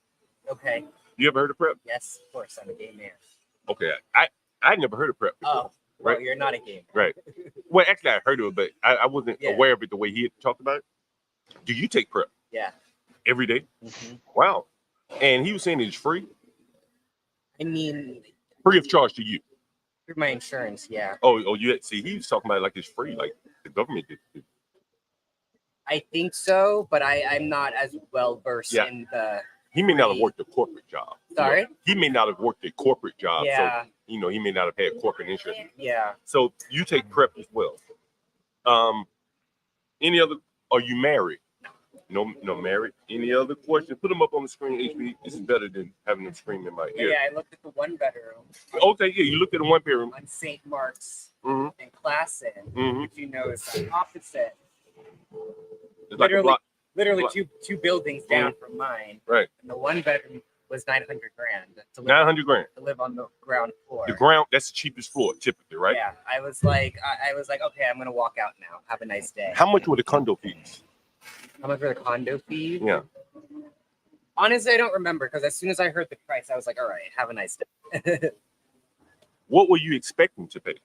Okay. You ever heard of PrEP? Yes, of course. I'm a gay man. Okay. I never heard of PrEP before. Oh, well, right? you're not a gay man. Right. Well, actually, I heard of it, but I wasn't aware of it the way he had talked about it. Do you take PrEP? Yeah. Every day? Mm-hmm. Wow. And he was saying it's free? I mean, free of charge to you. Through my insurance, yeah. Oh, you see, he was talking about it like it's free, like the government did. I think so, but I'm not as well versed in the. He may not have worked a corporate job. Sorry? You know, he may not have worked a corporate job. Yeah. So, he may not have had corporate insurance. Yeah. So you take PrEP as well. Any other? Are you married? No, married. Any other questions? Put them up on the screen, HB. This is better than having them scream in my ear. Yeah, I looked at the one bedroom. Okay, yeah, you looked at the one bedroom. On St. Mark's Mm-hmm. and Classen, which you know is the opposite. It's like a block. Literally two buildings down from mine. Right. And the one bedroom was $900,000 to live. $900,000 to live on the ground floor. The ground, that's the cheapest floor, typically, right? Yeah. I was like, okay, I'm gonna walk out now. Have a nice day. How much were the condo fees? How much were the condo fees? Yeah. Honestly, I don't remember because as soon as I heard the price, I was like, all right, have a nice day. What were you expecting to pay?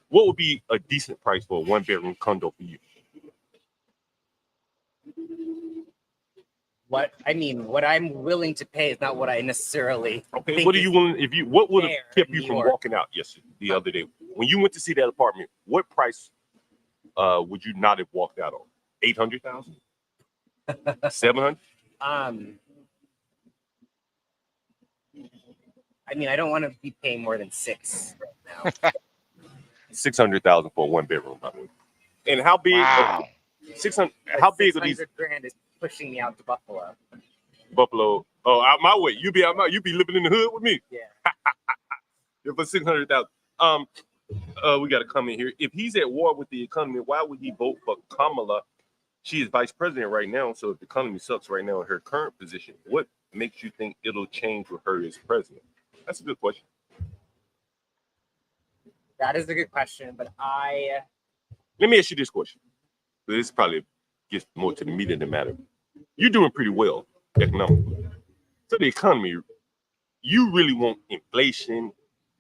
What would be a decent price for a one bedroom condo for you? What I'm willing to pay is not what I necessarily. Okay, think what are you willing? What would have fair kept in you New from York. walking out the other day when you went to see that apartment? What price would you not have walked out on? 800,000, 700. I mean, I don't want to be paying more than $6 right now. 600,000 for a one bedroom, by the way. And how big? Wow. 600. How big are these? $600,000 is pushing me out to Buffalo. Buffalo. Oh, out my way. You be out my. You be living in the hood with me. Yeah. Yeah, for 600,000. We got to come in here. If he's at war with the economy, why would he vote for Kamala? She is vice president right now. So if the economy sucks right now in her current position, what makes you think it'll change with her as president? That's a good question. That is a good question, but Let me ask you this question. This probably gets more to the meat of the matter. You're doing pretty well economically. So the economy, you really want inflation.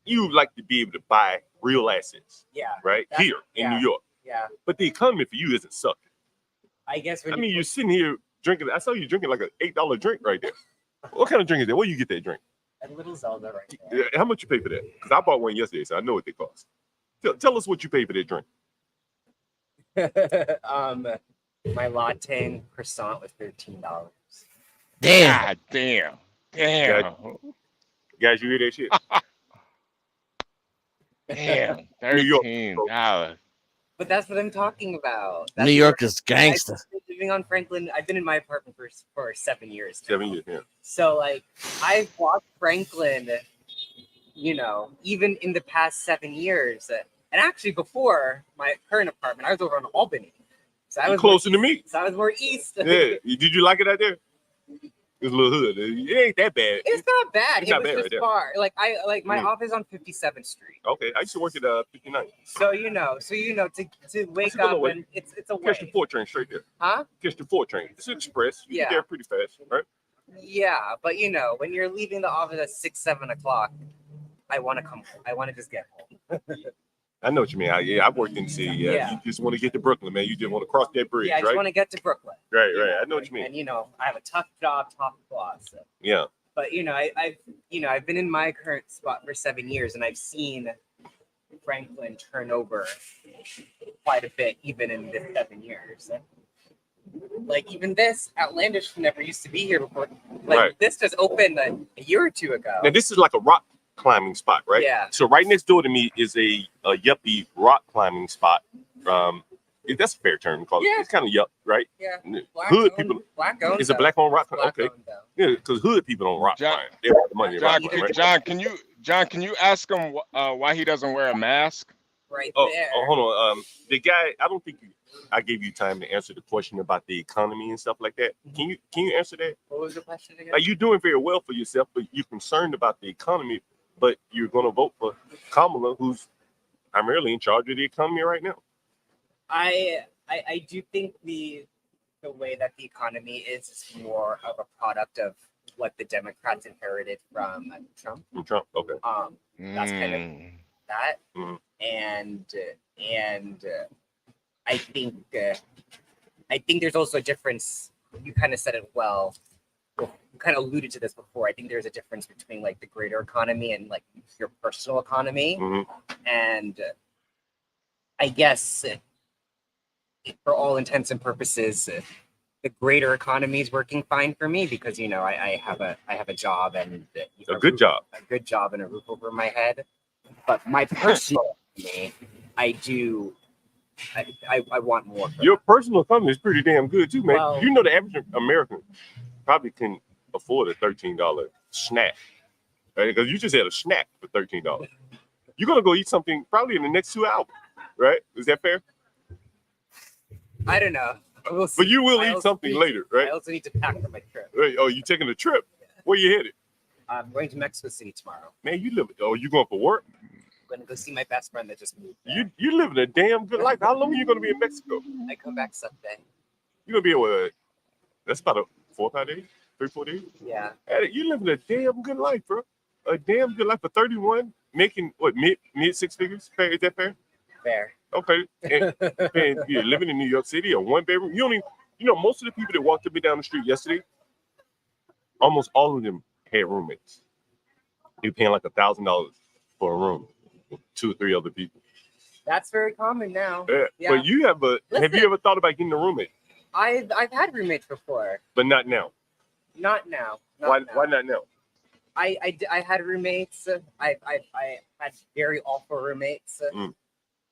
You like to be able to buy real assets. Yeah. Right? Here in New York. Yeah. But the economy for you isn't sucking. I guess. You're sitting here drinking. I saw you drinking like an $8 drink right there. What kind of drink is that? Where you get that drink? A little Zelda right there. How much you pay for that? Because I bought one yesterday, so I know what they cost. Tell us what you paid for that drink. My latte and croissant was $13. Damn. God damn. Guys, you hear that shit? Damn. New York. $13. But that's what I'm talking about. New York is gangster. I've been living on Franklin. I've been in my apartment for 7 years now. 7 years, yeah. So like I've walked Franklin, you know, even in the past 7 years. And actually before my current apartment, I was over on Albany. So I was closer to me. So I was more east. Yeah. Did you like it out there? It's a little hood. It ain't that bad. It's not bad. It's It not was bad just right there. far. Like my office on 57th Street. Okay, I used to work at 59. So you know, to wake up and it's a Catch the way. 4 train straight there. Huh? Catch the 4 train. It's express. You Yeah. get there pretty fast, right? Yeah, but you know, when you're leaving the office at 6-7 o'clock, I want to come home. I want to just get home. I know what you mean. I worked in the city. Yeah. You just want to get to Brooklyn, man. You just want to cross that bridge, Yeah, I just right? want to get to Brooklyn. Right. I know what you mean. And you know, I have a tough job, top boss. So. Yeah. But you know, I've been in my current spot for 7 years, and I've seen Franklin turn over quite a bit, even in this 7 years. Like even this Outlandish never used to be here before. Like Right. this just opened a year or two ago. Now this is like a rock climbing spot, right? Yeah. So right next door to me is a yuppie rock climbing spot. That's a fair term. Call it. Yeah. It's kind of yup, right? Yeah. Hood people. Black owned. It's a black owned rock. Black Okay. owned, though. Yeah, because hood people don't rock John- climb. They want the money. to rock John, climb, right? John, can you ask him why he doesn't wear a mask? Right Oh, there. hold on. The guy, I don't think I gave you time to answer the question about the economy and stuff like that. Can you answer that? What was the question again? Are you doing very well for yourself, but you're concerned about the economy, but you're going to vote for Kamala, who's primarily in charge of the economy right now? I do think the way that the economy is more of a product of what the Democrats inherited from Trump. From Trump, okay. That's kind of that, and I think there's also a difference. You kind of said it well. You kind of alluded to this before. I think there's a difference between like the greater economy and like your personal economy, and I guess for all intents and purposes, the greater economy is working fine for me because you know I have a job and a good job and a roof over my head. But my personal economy, I want more. Your personal economy is pretty damn good too, man. Well- You know the average American probably can afford a $13 snack, right? Because you just had a snack for $13. You're gonna go eat something probably in the next 2 hours, right? Is that fair? I don't know. We'll see. But you will I eat also something need- later, right? I also need to pack for my trip. Oh, you taking a trip? Where you headed? I'm going to Mexico City tomorrow. Man, you live. Oh, you going for work? I'm going to go see my best friend that just moved. You living a damn good life. How long are you gonna be in Mexico? I come back Sunday. You're gonna be able. That's about a 4 or 5 days, 3 or 4 days. Yeah. Hey, you living a damn good life, bro. A damn good life for 31, making what mid 6 figures. Fair? Is that fair? Fair. Okay. And you're living in New York City, a 1-bedroom. You don't even. You know, most of the people that walked up and down the street yesterday, almost all of them had roommates. You're paying like $1,000 for a room with 2 or 3 other people. That's very common now. Yeah. But you have a. Have you ever thought about getting a roommate? I've had roommates before. But not now. Not now. Why not now? I had roommates. I had very awful roommates.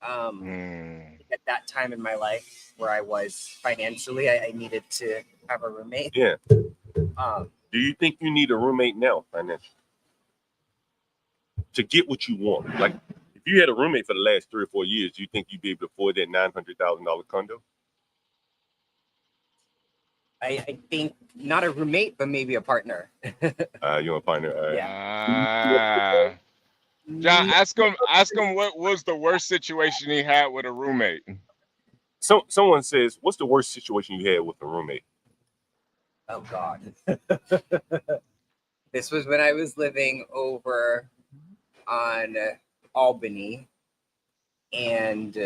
At that time in my life where I was financially, I needed to have a roommate. Yeah. Do you think you need a roommate now, financially, to get what you want? Like, if you had a roommate for the last 3 or 4 years, do you think you'd be able to afford that $900,000 condo? I think not a roommate, but maybe a partner. You want a partner? All right. Yeah. John, ask him what was the worst situation he had with a roommate. So someone says, "What's the worst situation you had with a roommate?" Oh God. This was when I was living over on Albany, and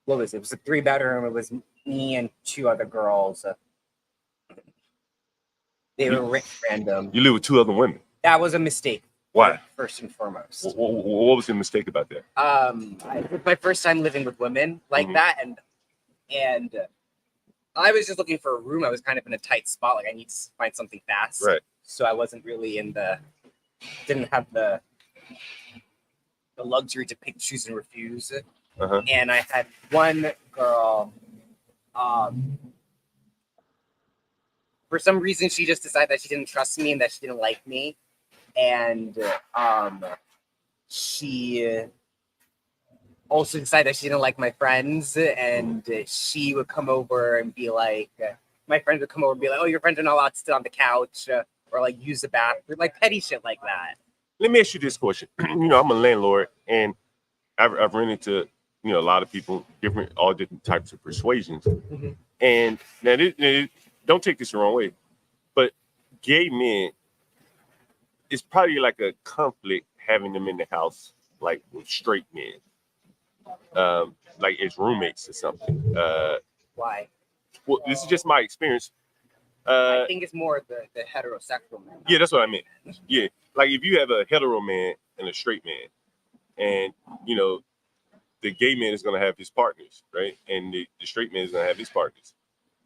what was it? It was a 3-bedroom. It was me and 2 other girls. They were random. You live with 2 other women. That was a mistake. Why? First and foremost. What was the mistake about that? It was my first time living with women like that, and I was just looking for a room. I was kind of in a tight spot. Like I need to find something fast. Right. So I wasn't really didn't have the luxury to pick, choose, and refuse. And I had one girl. For some reason, she just decided that she didn't trust me and that she didn't like me, and she also decided that she didn't like my friends, and she would come over and be like, my friends would come over and be like, oh, your friends are not allowed to sit on the couch or like use the bathroom, like petty shit like that. Let me ask you this question. I'm a landlord, and I've run into a lot of people, all different types of persuasions. And now, don't take this the wrong way, but gay men, it's probably like a conflict having them in the house, like with straight men, like as roommates or something. Why? Well, this is just my experience. I think it's more the heterosexual man. Yeah, that's what I meant. Yeah, like if you have a hetero man and a straight man, and the gay man is going to have his partners, right? And the straight man is going to have his partners.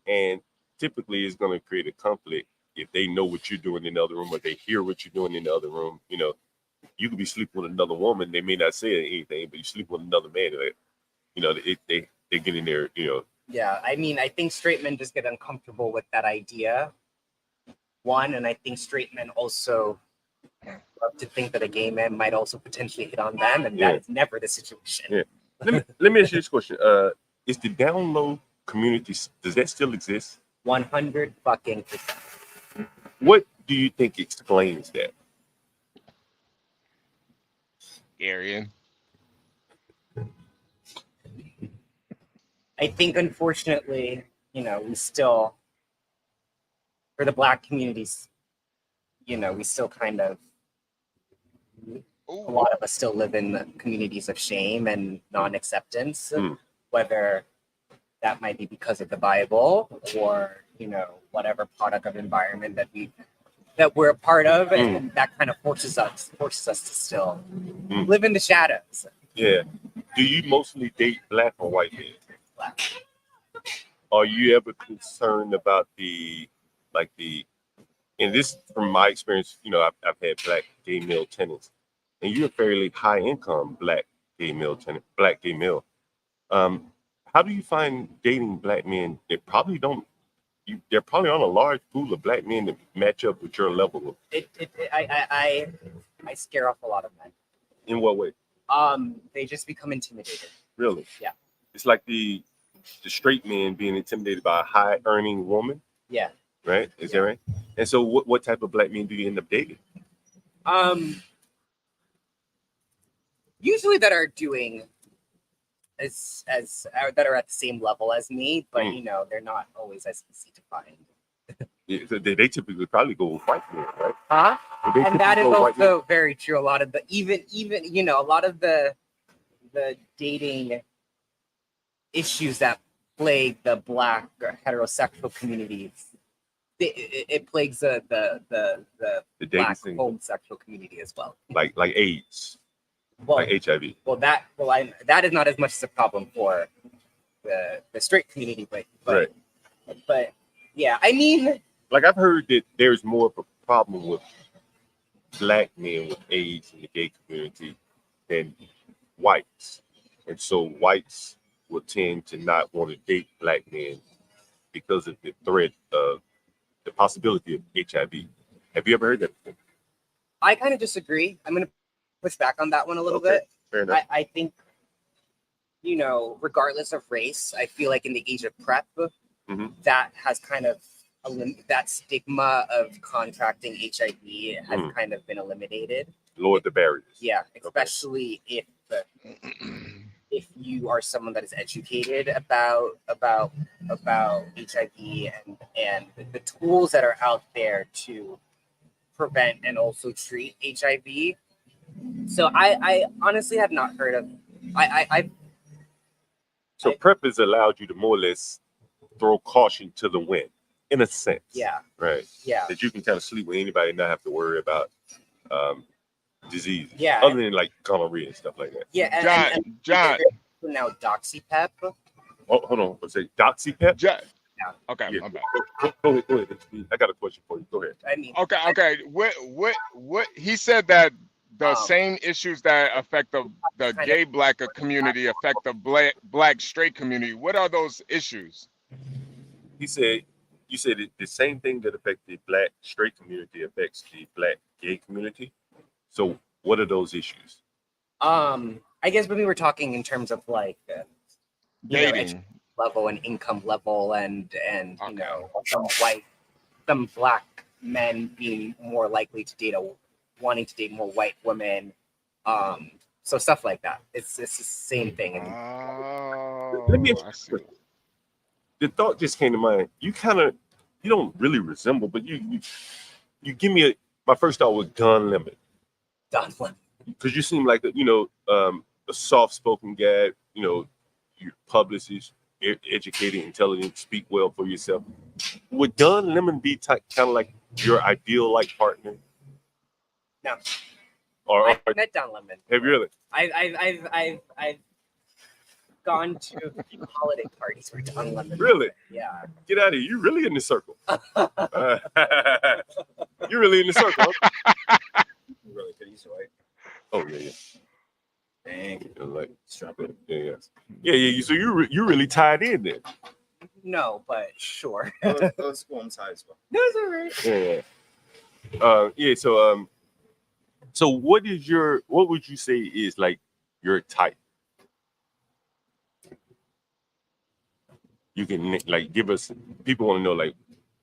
And typically it's going to create a conflict if they know what you're doing in the other room or they hear what you're doing in the other room. You could be sleeping with another woman. They may not say anything, but you sleep with another man. They get in there, Yeah, I mean, I think straight men just get uncomfortable with that idea. One, and I think straight men also love to think that a gay man might also potentially hit on them, and that is never the situation. Yeah. Let me ask you this question. Is the down low community, does that still exist? 100 fucking %. What do you think explains that? Arian. I think, unfortunately, we still, for the Black communities, we still kind of, a lot of us still live in the communities of shame and non-acceptance, whether that might be because of the Bible or, whatever product of environment that we're a part of, and that kind of forces us to still live in the shadows. Yeah. Do you mostly date Black or white men? Black. Are you ever concerned about and this from my experience, I've had Black gay male tenants, and you're a fairly high income Black gay male tenant, Black gay male. How do you find dating Black men that probably don't, they're probably on a large pool of Black men that match up with your level of? I scare off a lot of men. In what way? They just become intimidated. Really? Yeah. It's like the straight man being intimidated by a high earning woman. Yeah. Right? Is that right? And so what type of Black men do you end up dating? Usually that are doing as that are at the same level as me, but they're not always as easy to find. Yeah, so they typically probably go with white men, right? Huh? They And that is typically go white men. also very true. A lot of the even a lot of the dating issues that plague the Black or heterosexual communities, it plagues the dating Black scene. homosexual community as well. Like AIDS, Well, like HIV. that is not as much as a problem for the straight community, but yeah, I mean, Like I've heard that there's more of a problem with Black men with AIDS in the gay community than whites, and so whites will tend to not want to date Black men because of the threat of the possibility of HIV. Have you ever heard that before? I kind of disagree. I'm going to push back on that one a little bit. Fair enough. I think, regardless of race, I feel like in the age of PrEP, that has kind of that stigma of contracting HIV has kind of been eliminated. Lower the barriers. Yeah, especially if you are someone that is educated about HIV and the tools that are out there to prevent and also treat HIV. So I honestly have not heard of So PrEP has allowed you to more or less throw caution to the wind, in a sense. Yeah. Right. Yeah. That you can kind of sleep with anybody and not have to worry about diseases. Yeah. Other than like gonorrhea and stuff like that. Yeah, and John. Now DoxyPep. Oh, hold on. What's it? DoxyPep? John. Yeah. Okay, Yeah. my bad. Go ahead. I got a question for you. Go ahead. I mean, Okay. What he said that the same issues that affect the gay black community affect the black straight community. What are those issues? He said, you said the same thing that affects the black straight community affects the black gay community. So what are those issues? I guess when we were talking in terms of like dating level and income level and you know, some black men being more likely to wanting to date more white women, so stuff like that. It's the same thing. Let me ask you, the thought just came to mind. You don't really resemble, but you give me my first thought was Don Lemon. Don Lemon. Because you seem like a soft-spoken guy. You know, you're publicist, educated, intelligent, speak well for yourself. Would Don Lemon be kind of like your ideal like partner? No. Or I've met Don Lemon. Have you really? I've gone to a few holiday parties for Don Lemon. Really? Yeah. Get out of here! You're really in the circle. You're really in the circle. Really good. He's white. Oh yeah. Dang. Like strap it. Yeah. So you're really tied in there. No, but sure. Those ones high as well. No, it's all right. Yeah. So what would you say is like your type? You can like give us. People want to know like,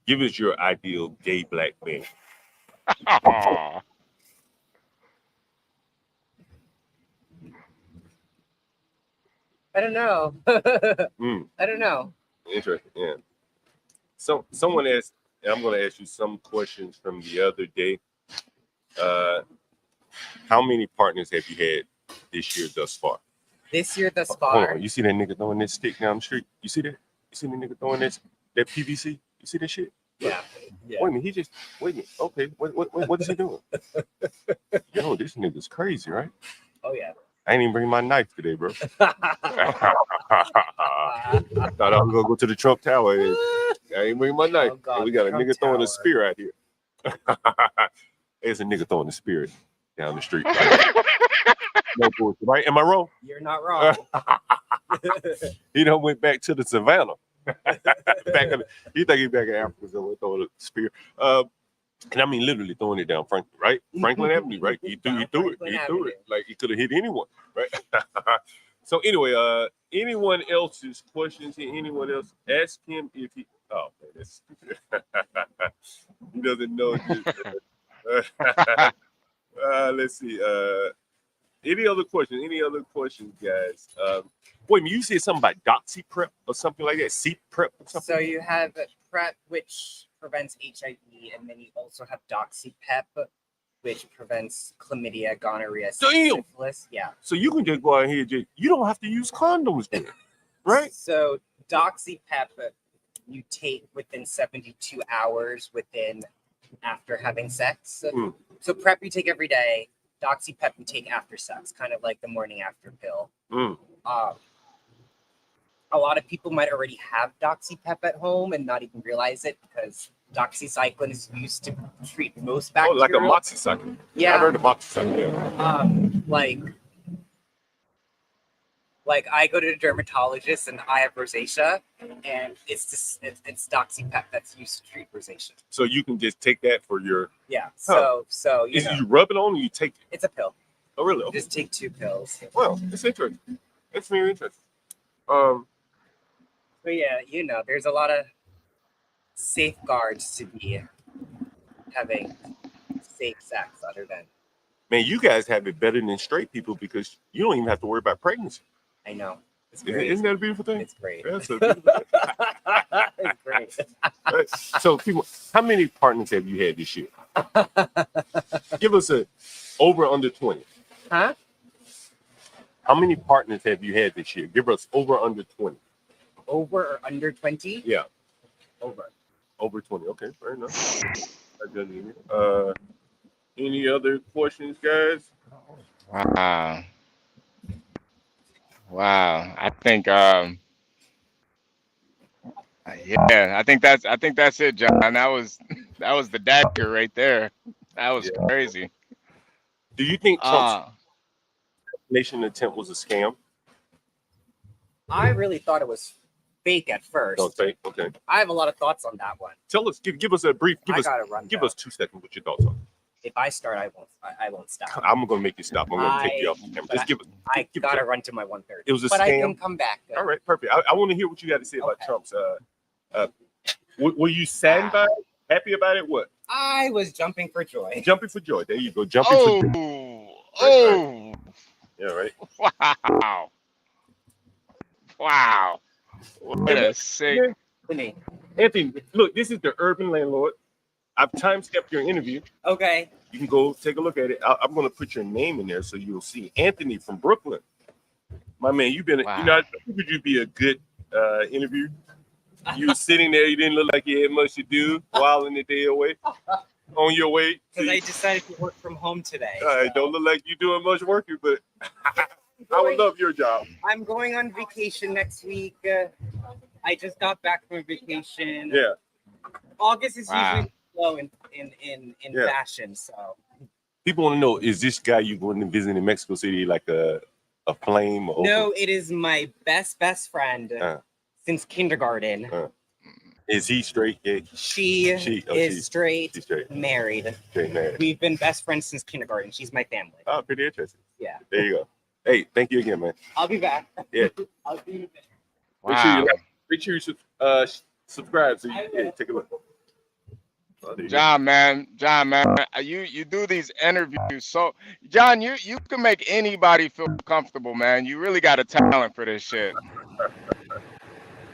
give us your ideal gay black man. I don't know. I don't know. Interesting. Yeah. So someone asked, and I'm going to ask you some questions from the other day. How many partners have you had this year thus far? This year thus Hold far. on. You see that nigga throwing that stick down the street? You see that? You see the nigga throwing that PVC? You see that shit? Yeah. Wait a minute. Wait a minute. Okay. What is he doing? Yo, this nigga's crazy, right? Oh yeah. I ain't even bring my knife today, bro. I thought I was gonna go to the Trump Tower. I ain't bring my knife. God, we got a Trump nigga throwing Tower. a spear out here. There's a nigga throwing a spear down the street. No bullshit, right? Am I wrong? You're not wrong. He done went back to the savannah. He think he back in Africa, so throwing a spear. And I mean literally throwing it down Franklin, right? Franklin Avenue, right? He threw it. Like he could have hit anyone, right? So anyway, anyone else's questions here? Anyone else? Ask him if he. Oh man, that's stupid. He doesn't know. Let's see. Any other questions? Any other questions, guys? Wait, you said something about Doxy Prep or something like that? Seat Prep or something? So you have PrEP, which prevents HIV, and then you also have DoxyPep, which prevents chlamydia, gonorrhea, syphilis. Yeah. So you can just go out here, you don't have to use condoms then, right? So DoxyPep you take within 72 hours after having sex. So PrEP you take every day. DoxyPep you take after sex, kind of like the morning after pill. A lot of people might already have DoxyPep at home and not even realize it because doxycycline is used to treat most bacteria. Oh, like a moxycycline. Yeah. I've heard of moxycycline. Yeah. Like I go to a dermatologist and I have rosacea, and it's DoxyPep that's used to treat rosacea. So you can just take that for your So you you rub it on or you take it? It's a pill. Oh really? You just take 2 pills. Well, it's interesting. It's very interesting. But yeah, there's a lot of safeguards to be having safe sex other than. Man, you guys have it better than straight people because you don't even have to worry about pregnancy. I know. It's great. Isn't that a beautiful thing? It's great. That's a beautiful thing. It's great. Right. So, people, how many partners have you had this year? Give us a over under 20. Huh? How many partners have you had this year? Give us over under 20. Over or under 20? Yeah. Over. Over 20. Okay, fair enough. Any other questions, guys? Wow. Wow. I think yeah, I think that's it, John. That was the dagger right there. That was crazy. Do you think Trump's nation attempt was a scam? I really thought it was fake at first. No, fake. Okay. I have a lot of thoughts on that one. Tell us. Give us a brief. Give us 2 seconds. What your thoughts are? If I start, I won't stop. I'm gonna make you stop. I'm gonna take you off the camera. Just give it. I gotta run to my 1:30. It was a but scam. I can come back. All right, perfect. I want to hear what you got to say about Trump's. Were you sad about it? Happy about it? What? I was jumping for joy. Jumping for joy. There you go. Jumping for joy. Oh. Yeah, right. Wow. Wow. What a sick. Anthony, look, this is the urban landlord. I've time-stamped your interview. Okay. You can go take a look at it. I'm going to put your name in there so you'll see. Anthony from Brooklyn. My man, you've been, Wow. you know, I think you'd be a good interview. You were sitting there, you didn't look like you had much to do, whiling the day away, on your way. Because I decided to work from home today. Don't look like you're doing much work, but I would love your job. I'm going on vacation next week. I just got back from vacation. Yeah. August is Wow. usually slow in Yeah. fashion, so. People want to know, is this guy you going to visit in Mexico City like a flame? Or No, it is my best friend since kindergarten. Is he straight? Yeah. She is straight, She's straight. married. Straight married. We've been best friends since kindergarten. She's my family. Oh, pretty interesting. Yeah. There you go. Hey, thank you again, man. I'll be back. Yeah. I'll be back. Make sure you Wow. like, make sure you subscribe so you take a look. Oh, there you go. John, man, you do these interviews. So, John, you can make anybody feel comfortable, man. You really got a talent for this shit.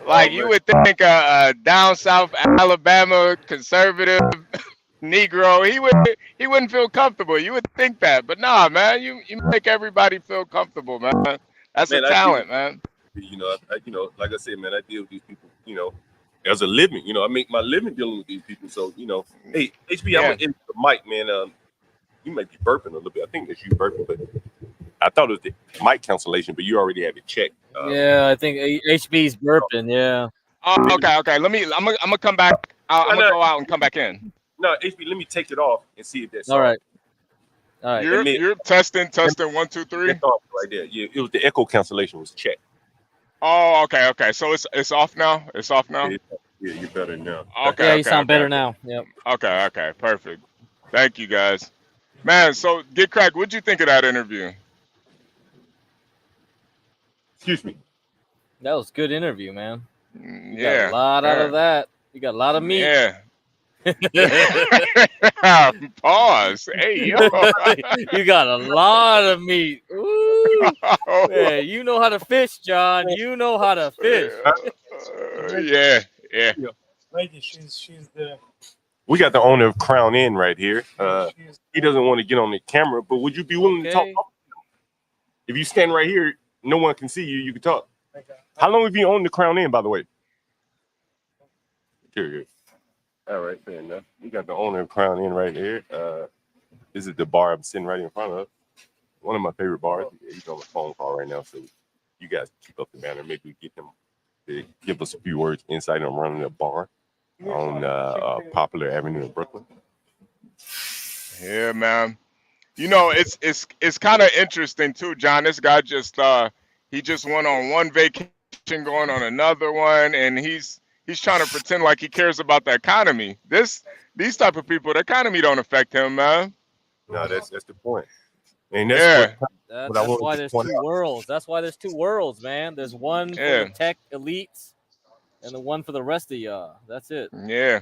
Like you would think a down south Alabama conservative Negro, he wouldn't feel comfortable. You would think that, but nah, man, you make everybody feel comfortable, man. That's Man, a talent, man. You know, like I said, man, I deal with these people, you know, as a living. You know, I make my living dealing with these people. So, you know, hey, HB, I'm gonna end the mic, man. You might be burping a little bit. I think it's you burping, but I thought it was the mic cancellation, but you already have it checked. Yeah, I think HB's burping. Yeah. Oh, okay. I'm gonna come back. I'm gonna go out and come back in. No, HB, let me take it off and see if that's All right. All right. You're testing 1, 2, 3. It's off right there. Yeah, it was the echo cancellation was checked. Oh, okay. So it's off now. It's off now. Yeah, you're better now. Okay. Yeah, you sound better now. Yep. Okay. Perfect. Thank you, guys. Man, so Get Crack, what'd you think of that interview? Excuse me. That was a good interview, man. You Yeah. got a lot out of that. You got a lot of meat. Yeah. Pause. Hey, yo. You got a lot of meat. Ooh. Man, you know how to fish, John. You know how to fish. Yeah. Lady, she's the. We got the owner of Crown Inn right here. He doesn't want to get on the camera, but would you be willing to talk? If you stand right here, no one can see you. You can talk. How long have you owned the Crown Inn, by the way? Here. All right, fair enough. We got the owner of Crown Inn right here. This is the bar I'm sitting right in front of. One of my favorite bars. He's on a phone call right now, so you guys keep up the banner. Maybe we get him to give us a few words insight on running a bar on Popular Avenue in Brooklyn. Yeah, man. You know, it's kind of interesting too, John. This guy just he just went on one vacation, going on another one, and he's trying to pretend like he cares about the economy. These type of people, the economy don't affect him, man. No, that's the point. And that's That's why there's two worlds. That's why there's two worlds, man. There's one for the tech elites and the one for the rest of y'all. That's it. Yeah.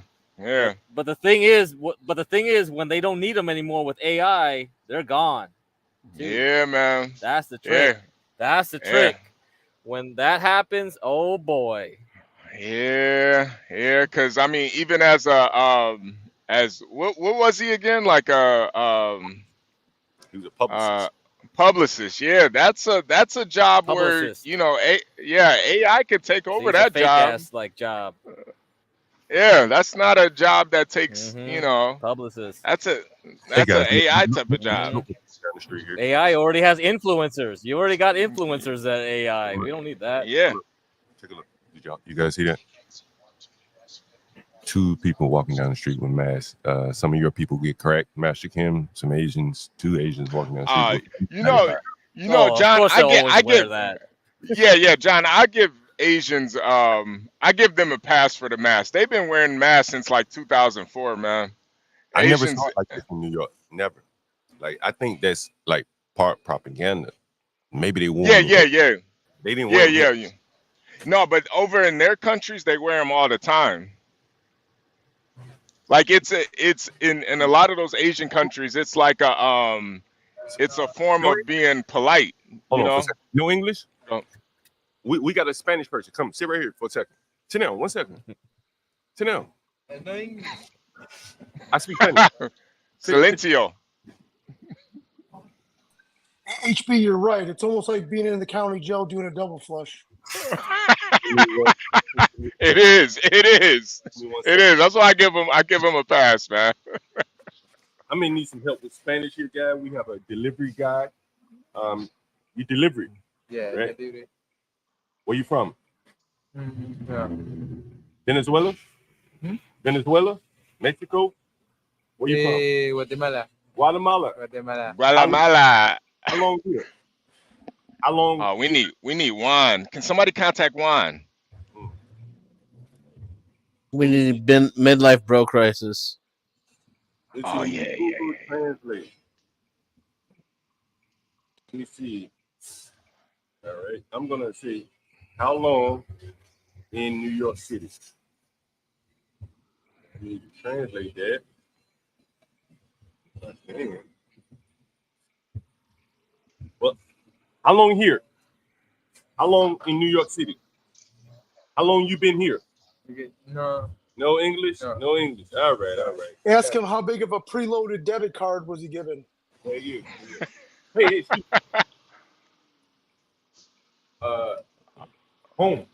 But the thing is, when they don't need them anymore with AI, they're gone. Dude, yeah, man. That's the trick. Yeah. That's the trick. When that happens, oh boy. Yeah. Because I mean, even as a as what was he again? Like he was a publicist. Publicist. Yeah, that's a job Publicist. where AI could take over that fake job. ass, like job. Yeah, that's not a job that takes, you know, Publicist. that's a Hey that's an guys, AI type of job. down the street here. AI already has influencers. You already got influencers at AI. We don't need that. Yeah. Take a look. You guys see that? Two people walking down the street with masks. Some of your people get cracked. Master Kim, some Asians, two Asians walking down the street. You know, Oh, of John, course I they'll get, always I wear get, that. yeah, John, I give Asians, I give them a pass for the mask. They've been wearing masks since like 2004, man. I never Asians, saw it like this in New York. Never. Like I think that's like part propaganda. Maybe they wore them. yeah. They didn't wear them. Yeah. No, but over in their countries, they wear them all the time. Like it's in a lot of those Asian countries, it's like it's a form of being polite. Hold You on for a know? second. No English? Oh. We got a Spanish person. Come sit right here for a second. Sit down. 1 second. Sit down. No English. I speak Spanish. Silencio. HB, you're right. It's almost like being in the county jail doing a double flush. It is. That's why I give them a pass, man. I may need some help with Spanish here, guy. We have a delivery guy. You deliver it. Yeah, right? I do it. Where you from? Yeah. Venezuela? Venezuela? Mexico? Where you from? Guatemala. Guatemala. Guatemala. How long here? How long? Oh, we need Juan. Can somebody contact Juan? We need midlife bro crisis. Oh yeah. Translate. Let me see. All right. I'm gonna say how long in New York City. I need to translate that. Dang. Well, how long here? How long in New York City? How long you been here? No. No English? No English. All right. Ask him how big of a preloaded debit card was he given. Hey, you. Hey, home.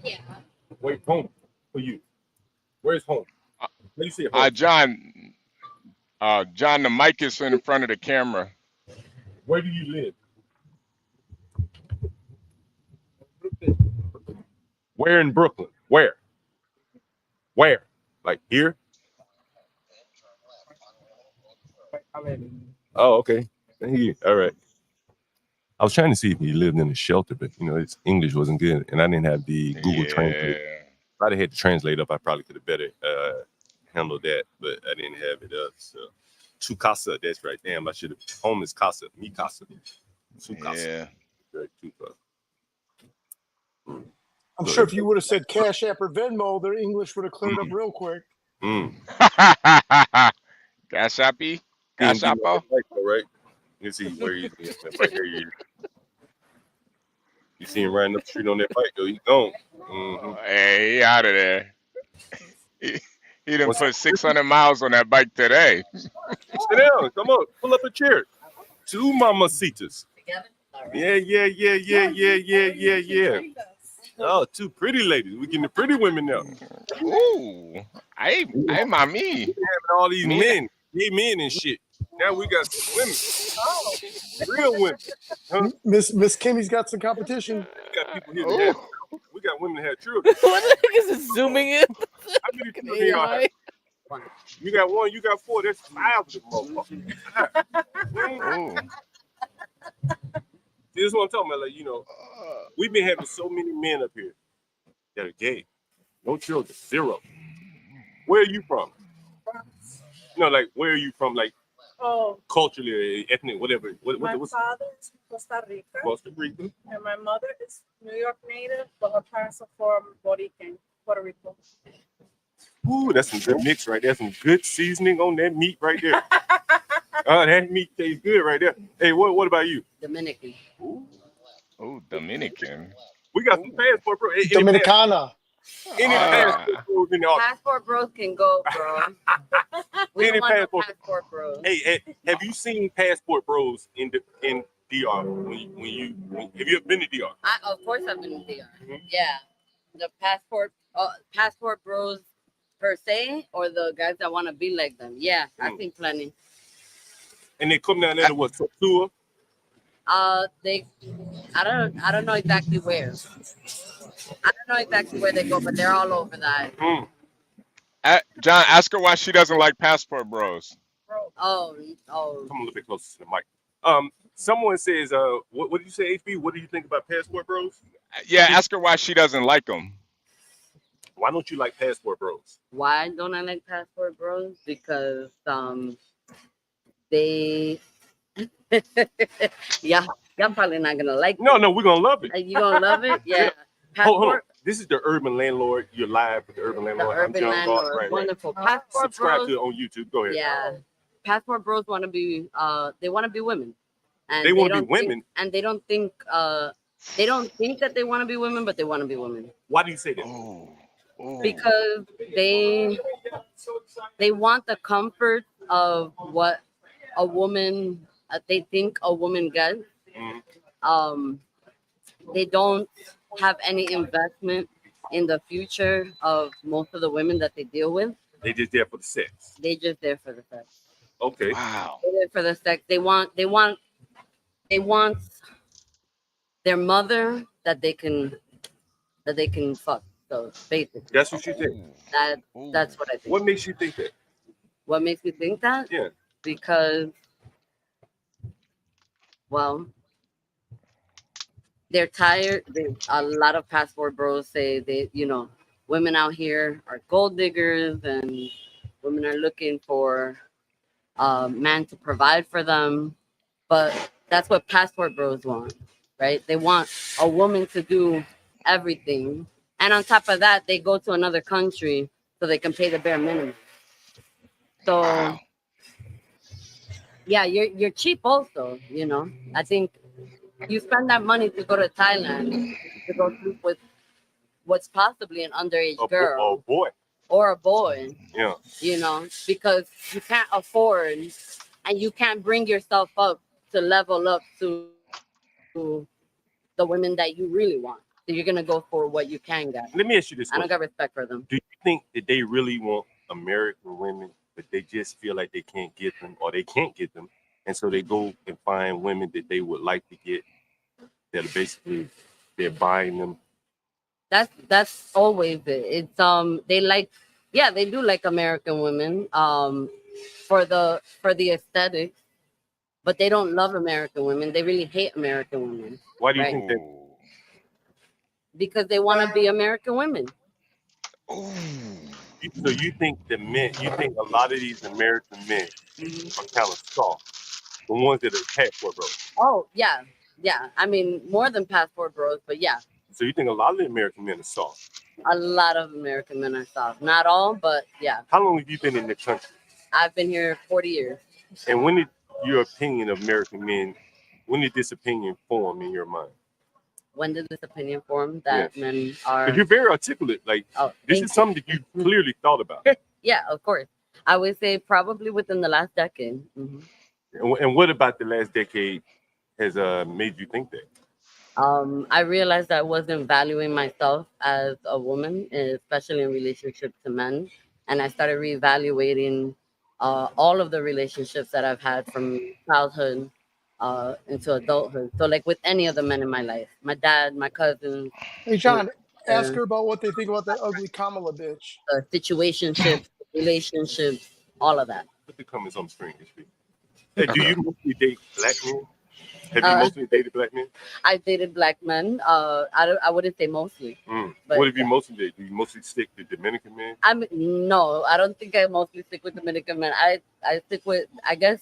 Yeah. Wait, home for you. Where's home? Let me see. John, the mic is in front of the camera. Where do you live? Where in Brooklyn? Where? Like here? Oh, okay. Thank you. All right. I was trying to see if he lived in a shelter, but his English wasn't good, and I didn't have the Google Translate. If I'd have had to translate up, I probably could have better handled that, but I didn't have it up. So, tu casa, that's right. Damn, I should have. Home is casa, mi casa. Tu casa. Yeah. Right, tu casa. I'm sure if you would have said Cash App or Venmo, their English would have cleared up real quick. Cash Appy? Cash Appo? Right? You see where he's right here. You see him riding up the street on that bike, though. He's gone. Hey, he out of there. He done put 600 miles on that bike today. Sit down. Come on. Pull up a chair. Two mamacitas. Yeah. Oh, two pretty ladies. We getting the pretty women now. Ooh. Hey, mommy. Having all these men, gay men and shit. Now we got some women. Real women. Huh? Miss Kimmy's got some competition. We got people here that have, we got women that have children. What the heck is it zooming in? How many people here are? You got one, you got four. There's 5 of them motherfuckers. This is what I'm talking about. Like, we've been having so many men up here that are gay. No children. 0. Where are you from? Like, where are you from? Like, culturally, ethnic, whatever. My father is Costa Rica. Costa Rica. And my mother is New York native, but her parents are from Puerto Rico. Ooh, that's some good mix right there. Some good seasoning on that meat right there. That meat tastes good right there. Hey, what about you? Dominican. Oh, Dominican. We got some passport, bro. Dominicana. Any passport bros in the office? Passport bros can go, bro. We Any don't want no passport. passport bros. Hey, have you seen passport bros in DR? Have you ever been to DR? Of course I've been there. Yeah. The passport bros, per se, or the guys that want to be like them. Yeah, I've seen plenty. And they come down there to what, tour? They, I don't know exactly where. I don't know exactly where they go, but they're all over that. John, ask her why she doesn't like Passport Bros. Oh. Come a little bit closer to the mic. Someone says, what did you say, HB? What do you think about Passport Bros? Yeah, ask her why she doesn't like them. Why don't you like Passport Bros? Why don't I like Passport Bros? Because they yeah, y'all probably not gonna like No, it. no, we're gonna love it. You gonna love it? Yeah. Hold on. Passport, This is the Urban Landlord. You're live with the Urban Landlord. I'm Urban John Galt. Landlord, Right. wonderful. Passport Subscribe Bros. to it on YouTube. Go ahead. Yeah, Passport Bros want to be they want to be women, and They wanna be don't think- women? and they don't think that they want to be women, but they want to be women. Why do you say that? Because they want the comfort of what a woman they think a woman gets. They don't have any investment in the future of most of the women that they deal with. They just there for the sex. They just there for the sex. Okay. Wow. They're there for the sex. They want their mother that they can fuck. So basically, That's what you think. That's what I think. What makes you think that? What makes me think that? Yeah. Because, well, they're tired. A lot of Passport Bros say women out here are gold diggers and women are looking for a man to provide for them. But that's what Passport Bros want, right? They want a woman to do everything. And on top of that, they go to another country so they can pay the bare minimum. So, yeah, you're cheap also, I think you spend that money to go to Thailand to go sleep with what's possibly an underage girl. A boy. Or a boy. Yeah. Because you can't afford and you can't bring yourself up to level up to the women that you really want. So you're gonna go for what you can get. Let me ask you this I don't question. got respect for them. Do you think that they really want American women, but they just feel like they can't get them or they can't get them, and so they go and find women that they would like to get that are basically they're buying them? That's always it. It's they do like American women for the aesthetics, but they don't love American women. They really hate American women. Why do you right? think that? Because they want to be American women. So you think a lot of these American men are kind of soft, the ones that are Passport Bros? Oh yeah. I mean, more than Passport Bros, but yeah. So you think a lot of the American men are soft? A lot of American men are soft. Not all, but yeah. How long have you been in the country? I've been here 40 years. And when did your opinion of American men, when did this opinion form in your mind? When did this opinion form that men are? Because you're very articulate. Like, this is something that you clearly thought about. Yeah, of course. I would say probably within the last decade. Mm-hmm. And what about the last decade has made you think that? I realized I wasn't valuing myself as a woman, especially in relationship to men. And I started reevaluating all of the relationships that I've had from childhood into adulthood. So like with any of the men in my life, my dad, my cousins. Hey, John, ask her about what they think about that ugly Kamala bitch. Situationships, relationships, all of that. Put the comments on the screen. Hey, do you mostly date black men? Have you mostly dated black men? I dated black men. I wouldn't say mostly. But What have you mostly dated? Do you mostly stick to Dominican men? No, I don't think I mostly stick with Dominican men. I stick with, I guess,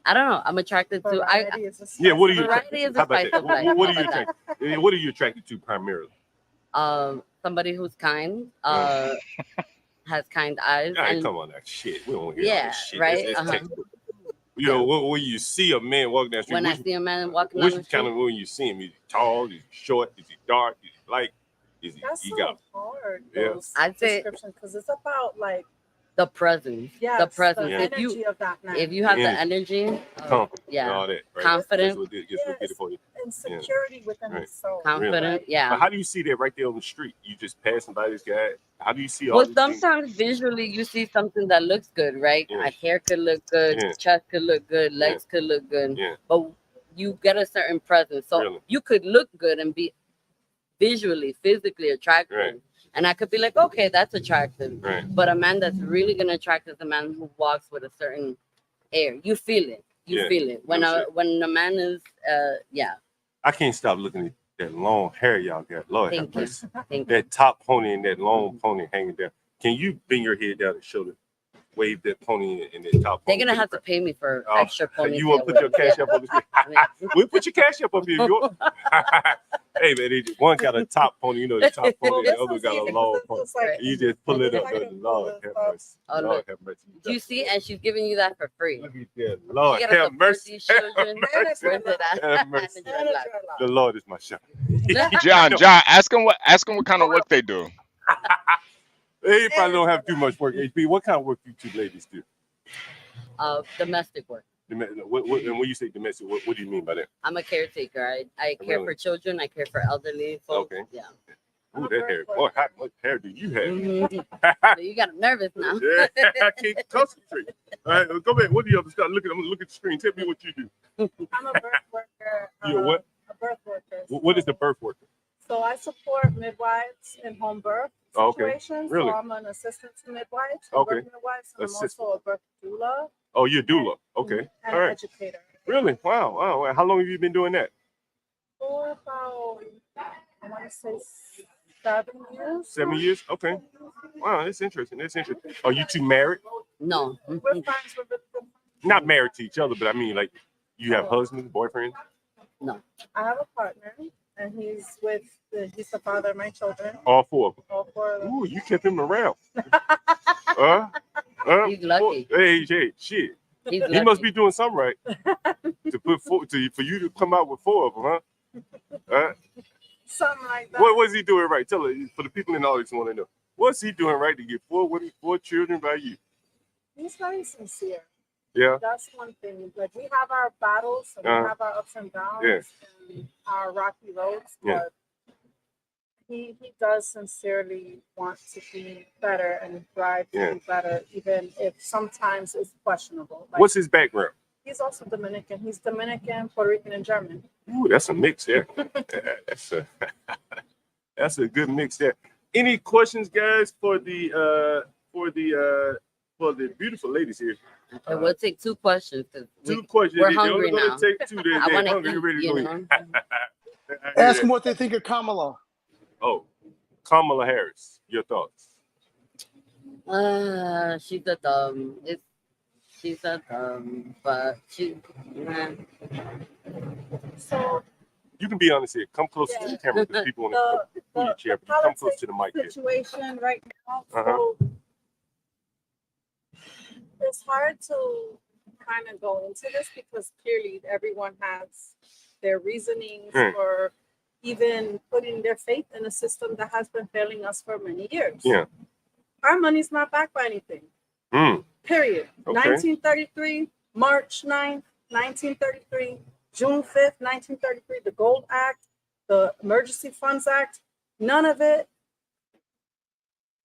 I don't know. I'm attracted to. What are you? Variety is How a about spice that? of life. What are you attracted? What are you attracted to primarily? Somebody who's kind, has kind eyes. All right, and- come on now, shit. We don't want to hear all Yeah, this shit. right. It's textbook. When you see a man walking down the street, When I which see a man walking down which the kind street, of when you see him? Is he tall? Is he short? Is he dark? Is he light? Is he? That's he so got hard. Yeah. Those I'd say descriptions, because it's about like the presence. yes, The presence. the If energy you of that man. if you have the Energy. energy, confidence yeah, and all that. Right? confident. That's what did it for you. insecurity within Right. his soul. Confident, yeah. But how do you see that right there on the street? You just passing by this guy. How do you see all Well, these things? sometimes visually you see something that looks good, right? Yeah. A hair could look good, Yeah. chest could look good, Yeah. legs could look good, Yeah. but you get a certain presence. So Really? you could look good and be visually, physically attractive. Right. And I could be like, okay, that's attractive. Right. But a man that's really gonna attract is a man who walks with a certain air. You feel it. You Yeah. feel it. When a man is yeah. I can't stop looking at that long hair y'all got. Lord have Thank you. mercy. Thank That top pony and that long pony hanging down. Can you bring your head down and show the wave that pony and that top They're pony? gonna have to pay me for Oh, extra ponytail. You want to put your cash up on the screen? We'll put your cash up here. You want? Hey man, one got a top pony, you know the top pony, the other got a long pony. You just pull it up. Lord have mercy. Oh, Lord look. have mercy. Do you see? And she's giving you that for free. Look at that. Lord You gotta have support mercy. these children. Have Where's it at? Have mercy. The Lord is my shepherd. John, ask them what kind of work they do. They probably don't have too much work. HB, what kind of work you two ladies do? Domestic work. And when you say domestic, what do you mean by that? I'm a caretaker. I care for children. I care for elderly folks. Okay. Yeah. Ooh, that hair. Boy, how much hair do you have? So you got nervous now. Yeah, I can't concentrate. All right, go back. What do you have to start looking? I'm gonna look at the screen. Tell me what you do. I'm a birth worker. You're what? A birth worker. What is the birth worker? So I support midwives in home birth Oh, okay. situations. Really? So I'm an assistant to midwives, Okay. birth midwives, and I'm Assistant. also a birth doula Oh, you're a doula. Okay. and All an right. educator. Really? Wow. Wow. How long have you been doing that? For about, I want to say 7 years. 7 years? Okay. Wow, that's interesting. That's interesting. Are you two married? No. We're friends. We're really good friends. Not married to each other, but I mean, like, you have husbands, boyfriends? No. I have a partner, and he's the father of my children. All four of them. All four of them. Ooh, you kept him around. He's lucky. Hey, shit. He's He must lucky. be doing something right to put for you to come out with four of them, huh? Something like that. What was he doing right? Tell her for the people in the audience who want to know. What's he doing right to get four children by you? He's very sincere. Yeah. That's one thing. Like we have our battles and we have our ups and downs and our rocky roads, Yeah. but he does sincerely want to be better and thrive to be better, even if sometimes it's questionable. Like, What's his background? he's also Dominican. He's Dominican, Puerto Rican, and German. Ooh, that's a mix there. That's a good mix there. Any questions, guys, for the beautiful ladies here? It will take 2 questions. 2 questions. We're They hungry only gonna now. take 2. I They're wanna hungry. You're ready to eat, go you eat. Ask them what they think of Kamala. Oh, Kamala Harris. Your thoughts? She's a she's a but she. Nah. So You can be honest here. Come closer to the camera because people want to pull your chair. But you come close to the mic here. situation right now. Uh-huh. So it's hard to kind of go into this because clearly everyone has their reasonings for even putting their faith in a system that has been failing us for many years. Yeah. Our money's not backed by anything. Period. Okay. 1933, March 9th, 1933, June 5th, 1933, the Gold Act, the Emergency Funds Act, none of it.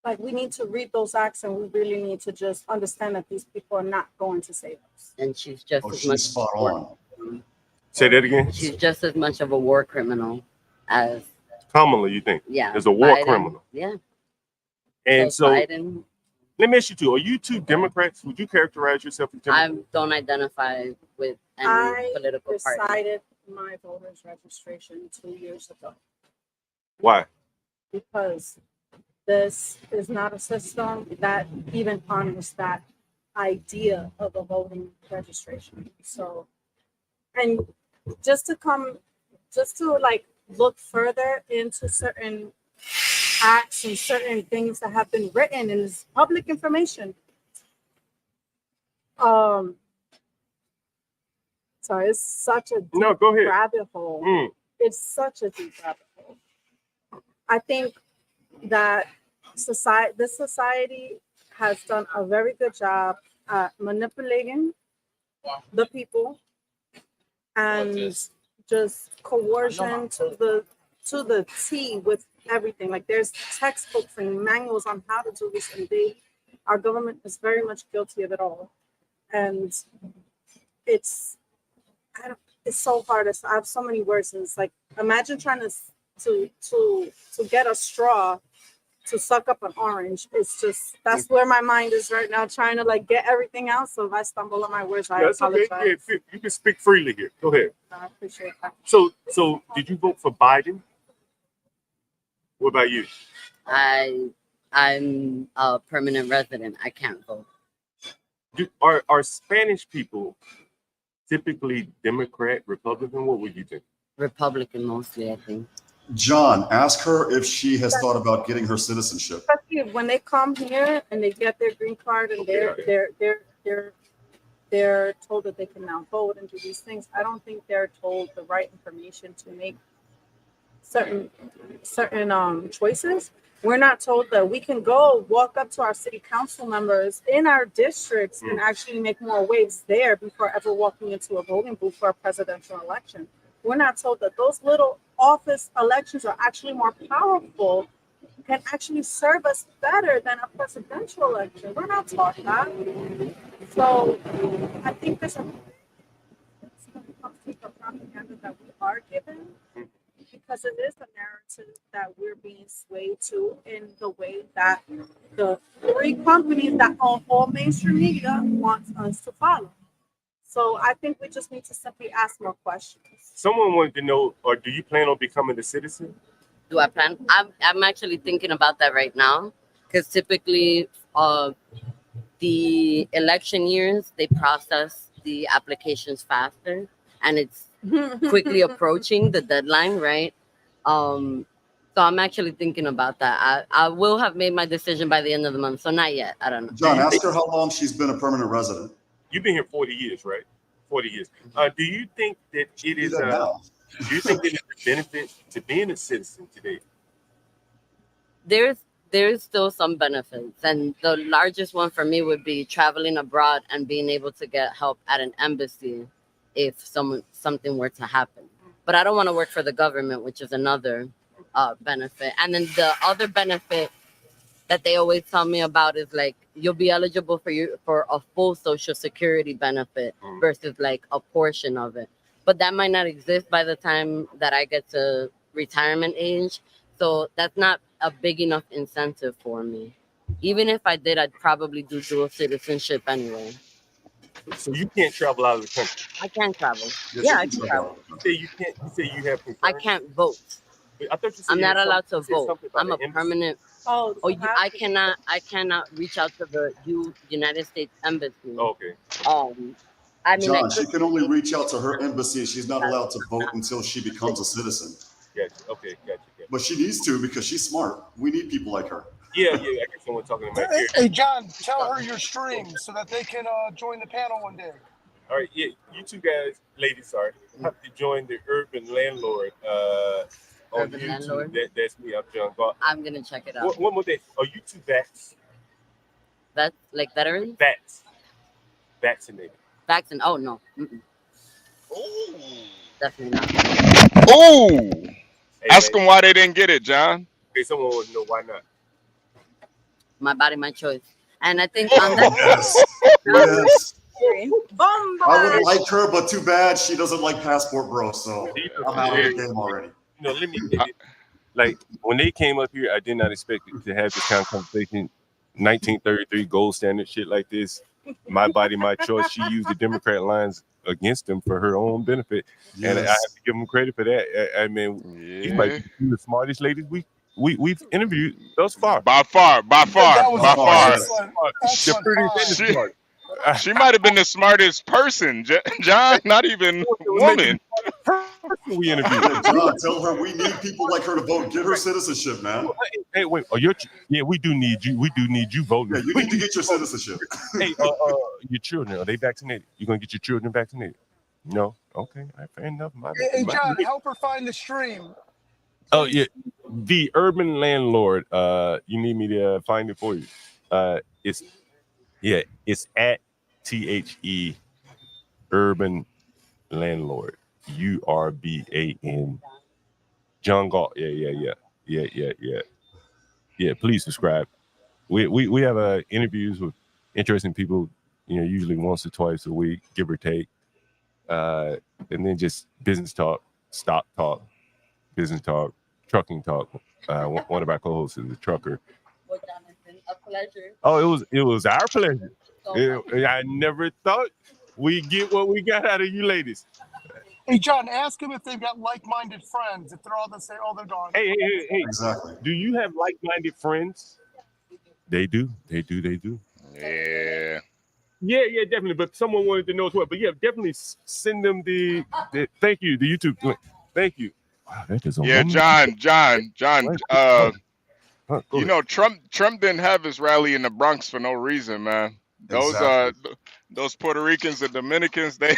Like, we need to read those acts and we really need to just understand that these people are not going to save us. And she's just as much. spot on. Say that again. She's just as much of a war criminal as Kamala, you think? yeah. Is a war Biden. criminal. Yeah. And so Biden, let me ask you two. Are you two Democrats? Would you characterize yourself as I Democrat? don't identify with any I political party. decided my voters registration 2 years ago Why? because this is not a system that even honors that idea of a voting registration. So, and just to like look further into certain acts and certain things that have been written and is public information. Sorry, it's such a deep go ahead. rabbit hole. It's such a deep rabbit hole. I think that this society has done a very good job at manipulating the people and just coercion to the T with everything. Like there's textbooks and manuals on how to do this, and our government is very much guilty of it all. And it's so hard. I have so many words, and it's like imagine trying to get a straw to suck up an orange. It's just that's where my mind is right now, trying to like get everything out. So if I stumble on my words, I apologize. Okay. Yeah, you can speak freely here. Go ahead. I appreciate that. So did you vote for Biden? What about you? I'm a permanent resident. I can't vote. Are Spanish people typically Democrat, Republican? What would you think? Republican mostly, I think. John, ask her if she has thought about getting her citizenship. Especially when they come here and they get their green card and they're told that they can now vote and do these things. I don't think they're told the right information to make certain choices. We're not told that we can go walk up to our city council members in our districts and actually make more waves there before ever walking into a voting booth for a presidential election. We're not told that those little office elections are actually more powerful, can actually serve us better than a presidential election. We're not taught that. So I think there's a propaganda that we are given, because it is a narrative that we're being swayed to in the way that the three companies that own all mainstream media want us to follow. So I think we just need to simply ask more questions. Someone wanted to know, or do you plan on becoming a citizen? Do I plan? I'm actually thinking about that right now, because typically the election years, they process the applications faster, and it's quickly approaching the deadline, right? So I'm actually thinking about that. I will have made my decision by the end of the month, so not yet. I don't know. John, ask her how long she's been a permanent resident. You've been here 40 years, right? 40 years. Do you think that it is do you think that it's a benefit to being a citizen today? There's still some benefits, and the largest one for me would be traveling abroad and being able to get help at an embassy if something were to happen. But I don't want to work for the government, which is another benefit. And then the other benefit that they always tell me about is like you'll be eligible for a full Social Security benefit versus like a portion of it. But that might not exist by the time that I get to retirement age. So that's not a big enough incentive for me. Even if I did, I'd probably do dual citizenship anyway. So you can't travel out of the country? I can travel. Yes, Yeah, I can travel. You say you can't. You say you have concerns? I can't vote. I thought you said I'm you not had allowed to you said vote. something about I'm a the embassy. permanent. I cannot reach out to the United States Embassy. Okay. I mean, John, she can only reach out to her embassy. She's not allowed to vote until she becomes a citizen. Gotcha. Okay, gotcha. But she needs to because she's smart. We need people like her. Yeah. I guess someone talking about here. Hey, John, tell her your stream so that they can join the panel one day. All right, yeah, you two guys, ladies, sorry, have to join the Urban Landlord on Urban YouTube. Landlord? That's me. I'm John Galt. I'm gonna check it out. One more thing. Are you two vax? That's like veterans? Vaccinated. Vaccine? Oh no. Oh. Definitely not. Oh, Hey, ask man. them why they didn't get it, John. Okay, someone wants to know why not. My body, my choice. And I think on that. Yes. I would Bomba! like her, but too bad she doesn't like Passport Bro, so I'm out of the game already. You know, like when they came up here, I did not expect to have this kind of conversation. 1933 gold standard shit like this. My body, my choice. She used the Democrat lines against them for her own benefit, and I have to give them credit for that. I mean, these might be the smartest ladies we've interviewed thus far. By far. They're pretty smart. She might have been the smartest person, John. Not even woman. We interviewed. John, tell her we need people like her to vote. Get her citizenship, man. Hey, wait. We do need you. We do need you voting. Yeah, you need to get your citizenship. Hey, your children, are they vaccinated? You gonna get your children vaccinated? No. Okay. All right, fair enough. Hey, John, help her find the stream. Oh yeah, the Urban Landlord. You need me to find it for you. It's at THE Urban Landlord. URBAN. John Galt. Yeah. Please subscribe. We have interviews with interesting people. Usually once or twice a week, give or take. And then just business talk, stock talk, business talk, trucking talk. One of our co-hosts is a trucker. Well, Jonathan, a pleasure. Oh, it was our pleasure. I never thought we'd get what we got out of you ladies. Hey, John, ask them if they've got like-minded friends. If they're all the same, oh, they're gone. Hey. Exactly. Do you have like-minded friends? They do. Yeah. Yeah, definitely. But someone wanted to know as well. But yeah, definitely send them the thank you, the YouTube link. Thank you. Wow, that is a Yeah, woman. John. Go ahead. Trump didn't have his rally in the Bronx for no reason, man. Those Puerto Ricans and Dominicans, they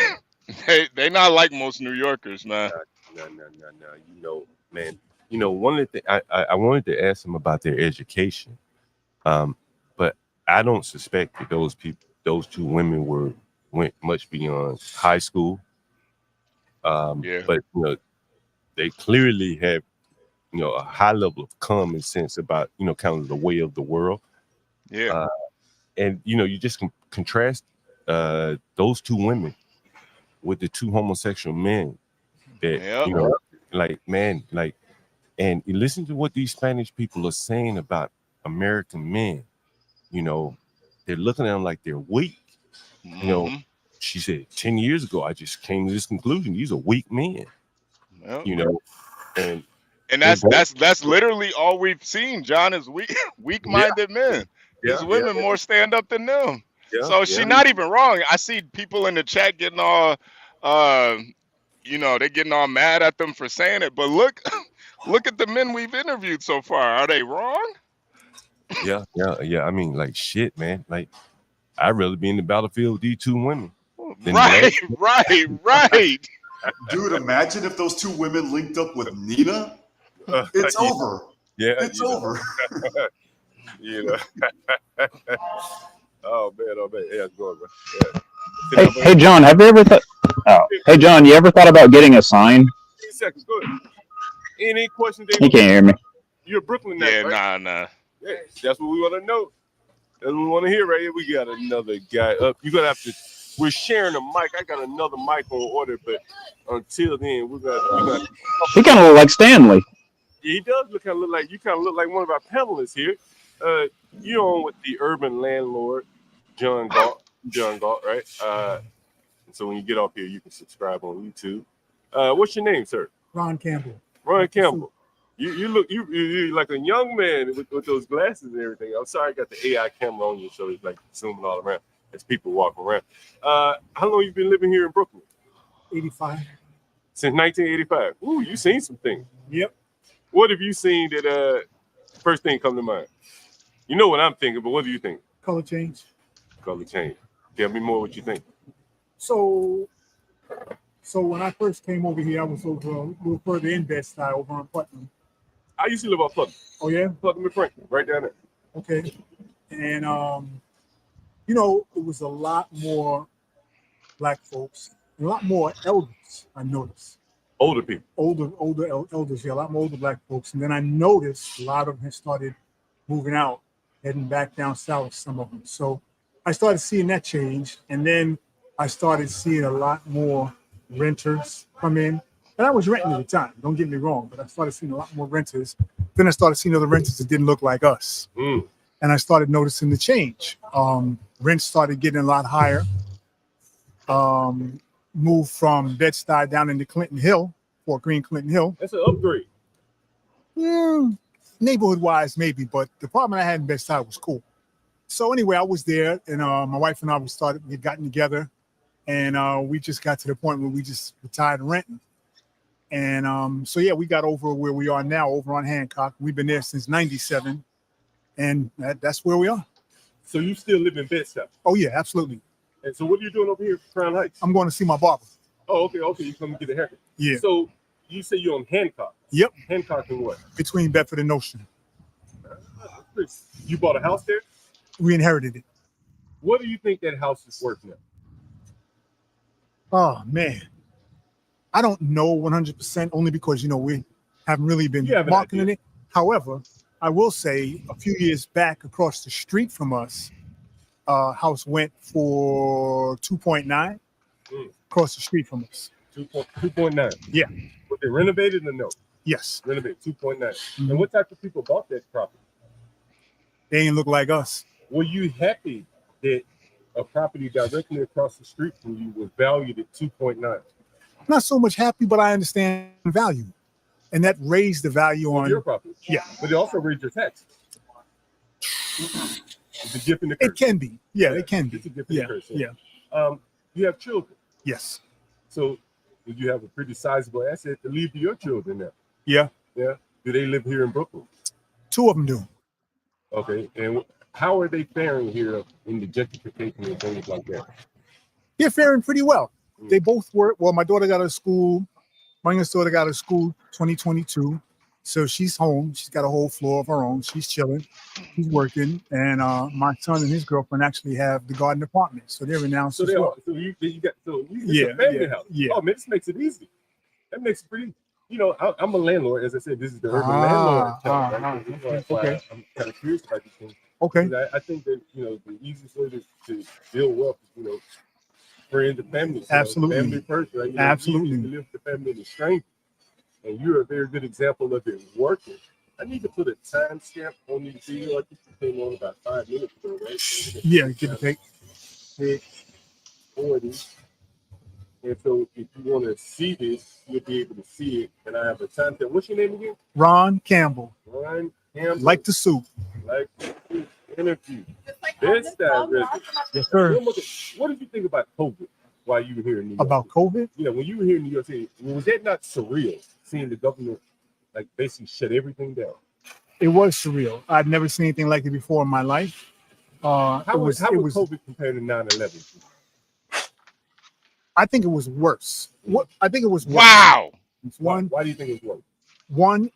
not like most New Yorkers, man. No. Man. One of the things I wanted to ask them about their education. But I don't suspect that those two women went much beyond high school. But they clearly have a high level of common sense about kind of the way of the world. Yeah. And you just contrast those two women with the two homosexual men that and you listen to what these Spanish people are saying about American men. They're looking at them like they're weak. Mm-hmm. She said 10 years ago, I just came to this conclusion: these are weak men. Yep. And that's literally all we've seen. John is weak-minded men. These women more stand up than them. So she's not even wrong. I see people in the chat getting all, they're getting all mad at them for saying it. But look at the men we've interviewed so far. Are they wrong? Yeah. I mean, like shit, man. Like I'd rather be in the battlefield with these two women. Right. Dude, imagine if those two women linked up with Nina. It's over. Yeah, it's over. Oh man. Yeah, it's going. Hey, John, have you ever thought? Hey, John, you ever thought about getting a sign? 10 seconds. Go ahead. Any questions? You can't hear me. You're Brooklyn now, right? Nah. Yeah, that's what we want to know. That's what we want to hear right here. We got another guy up. You're gonna have to. We're sharing a mic. I got another mic on order, but until then, we got. He kind of look like Stanley. Yeah, he does look kind of look like one of our panelists here. You're on with the urban landlord, John Galt, right? So when you get off here, you can subscribe on YouTube. What's your name, sir? Ron Campbell. Ron Campbell. You look like a young man with those glasses and everything. I'm sorry I got the AI camera on you, so it's like zooming all around as people walk around. How long you been living here in Brooklyn? 85. Since 1985. Ooh, you seen some things. Yep. What have you seen that first thing come to mind? You know what I'm thinking, but what do you think? Color change. Color change. Tell me more what you think. So when I first came over here, I was over a little further in Bed-Stuy, over on Putnam. I used to live on Putnam. Oh yeah? Putnam and Franklin, right down there. Okay. And it was a lot more black folks, a lot more elders, I noticed. Older people. Older elders, yeah, a lot more older black folks. And then I noticed a lot of them had started moving out, heading back down south, some of them. So I started seeing that change. And then I started seeing a lot more renters come in. And I was renting at the time, don't get me wrong, but I started seeing a lot more renters. Then I started seeing other renters that didn't look like us. Mm. And I started noticing the change. Rents started getting a lot higher. Moved from Bed-Stuy down into Clinton Hill, Fort Greene, Clinton Hill. That's an upgrade. Neighborhood-wise, maybe, but the apartment I had in Bed-Stuy was cool. So anyway, I was there, and my wife and I we had gotten together, and we just got to the point where we just retired renting. And so yeah, we got over where we are now, over on Hancock. We've been there since '97, and that's where we are. So you still live in Bed-Stuy? Oh yeah, absolutely. And so what are you doing over here at Crown Heights? I'm going to see my barber. Oh, okay. You come get a haircut. Yeah. So you say you're on Hancock? Yep. Hancock and what? Between Bedford and Nostrand. You bought a house there? We inherited it. What do you think that house is worth now? Oh man. I don't know 100% only because we haven't really been marketing it. However, I will say a few years back, across the street from us, house went for 2.9. Across the street from us. 2.9. Yeah. Was it renovated or no? Yes. Renovated 2.9. And what type of people bought that property? They ain't look like us. Were you happy that a property directly across the street from you was valued at 2.9? Not so much happy, but I understand value, and that raised the value on your property. Yeah, but it also raised your taxes. It's a gift and a curse. It can be. Yeah, it can be. It's a gift and a curse. Yeah. You have children. Yes. So you have a pretty sizable asset to leave to your children now. Yeah. Yeah. Do they live here in Brooklyn? 2 of them do. Okay. And how are they faring here in the gentrification and things like that? They're faring pretty well. They both work. Well, my daughter got out of school. My youngest daughter got out of school 2022. So she's home. She's got a whole floor of her own. She's chilling. She's working. And my son and his girlfriend actually have the garden apartment. So they're renowned. So they are. So you got. So it's a family house. Yeah. Oh man, this makes it easy. That makes it pretty. I'm a landlord. As I said, this is the urban landlord. Right? Okay. I'm kind of curious about these things. Okay. I think that the easiest way to build wealth is friends and family. Absolutely. Family first, right? Absolutely. To live the family and the strength. And you're a very good example of it working. I need to put a time stamp on these video. I think you came on about 5 minutes ago, right? Yeah, give it take. 40. And so if you want to see this, you'll be able to see it. And I have a time stamp. What's your name again? Ron Campbell. Ron Campbell. Like the soup. Like the soup interview. This time, Yes, sir. What did you think about COVID while you were here in New York? About COVID? When you were here in New York City, was that not surreal seeing the government basically shut everything down? It was surreal. I've never seen anything like it before in my life. How was COVID compared to 9/11? I think it was worse. I think it was worse. Wow. Why do you think it was worse? One,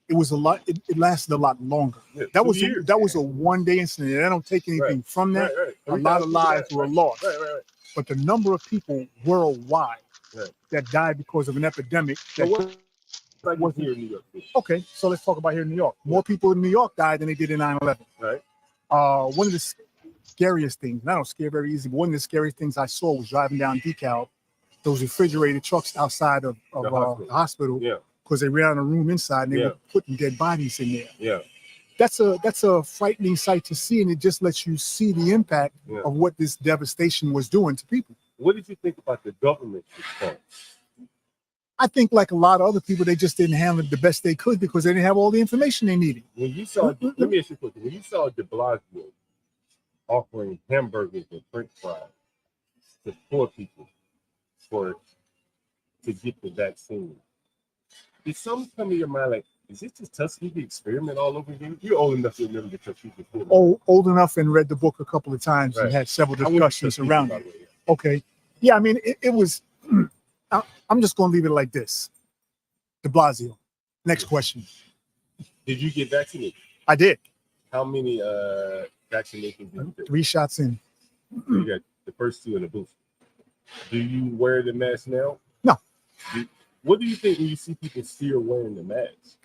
it was a lot. It lasted a lot longer. Yeah, that was a one-day incident. I don't take anything from that. Right. A lot of lives were lost. Right. But the number of people worldwide that died because of an epidemic. Was here in New York. Okay, so let's talk about here in New York. More people in New York died than they did in 9/11. Right. One of the scariest things, and I don't scare very easy, but one of the scariest things I saw was driving down DeKalb, those refrigerated trucks outside of the hospital. Yeah. Because they ran a room inside and they were putting dead bodies in there. Yeah. That's a frightening sight to see, and it just lets you see the impact of what this devastation was doing to people. What did you think about the government's response? I think, like a lot of other people, they just didn't handle it the best they could because they didn't have all the information they needed. When you saw, let me ask you a question. When you saw De Blasio offering hamburgers and French fries to poor people to get the vaccine, did something come to your mind like, is this just Tuskegee experiment all over again? You're old enough to remember the Tuskegee experiment. Old enough and read the book a couple of times and had several discussions around it. Okay. Yeah, I mean, it was, I'm just going to leave it like this. De Blasio. Next question. Did you get vaccinated? I did. How many vaccinations did you get? 3 shots in. You got the first 2 in the booth. Do you wear the mask now? No. What do you think when you see people still wearing the mask?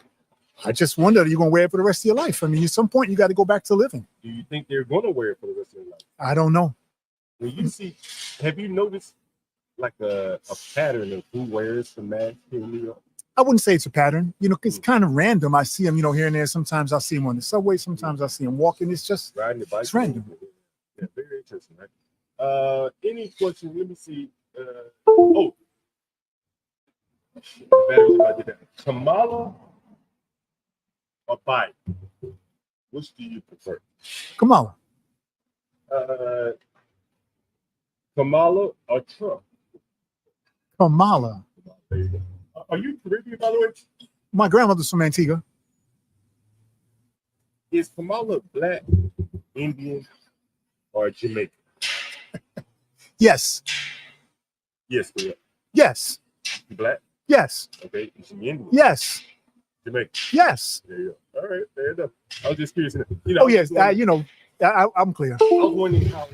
I just wonder, are you going to wear it for the rest of your life? I mean, at some point, you got to go back to living. Do you think they're going to wear it for the rest of their life? I don't know. When you see, have you noticed like a pattern of who wears the mask here in New York? I wouldn't say it's a pattern. It's kind of random. I see them, here and there. Sometimes I'll see them on the subway. Sometimes I'll see them walking. It's just riding the bike. It's random. Yeah, very interesting, right? Any questions? Let me see. Battery's about to die. Kamala or Biden? Which do you prefer? Kamala. Kamala or Trump? Kamala. There you go. Are you Caribbean, by the way? My grandmother's from Antigua. Is Kamala black, Indian, or Jamaican? Yes. Yes, correct. Yes. You black? Yes. Okay. Is she Indian? Yes. Jamaican? Yes. There you go. All right. There you go. I was just curious. Oh, yes. I'm clear. I was wondering how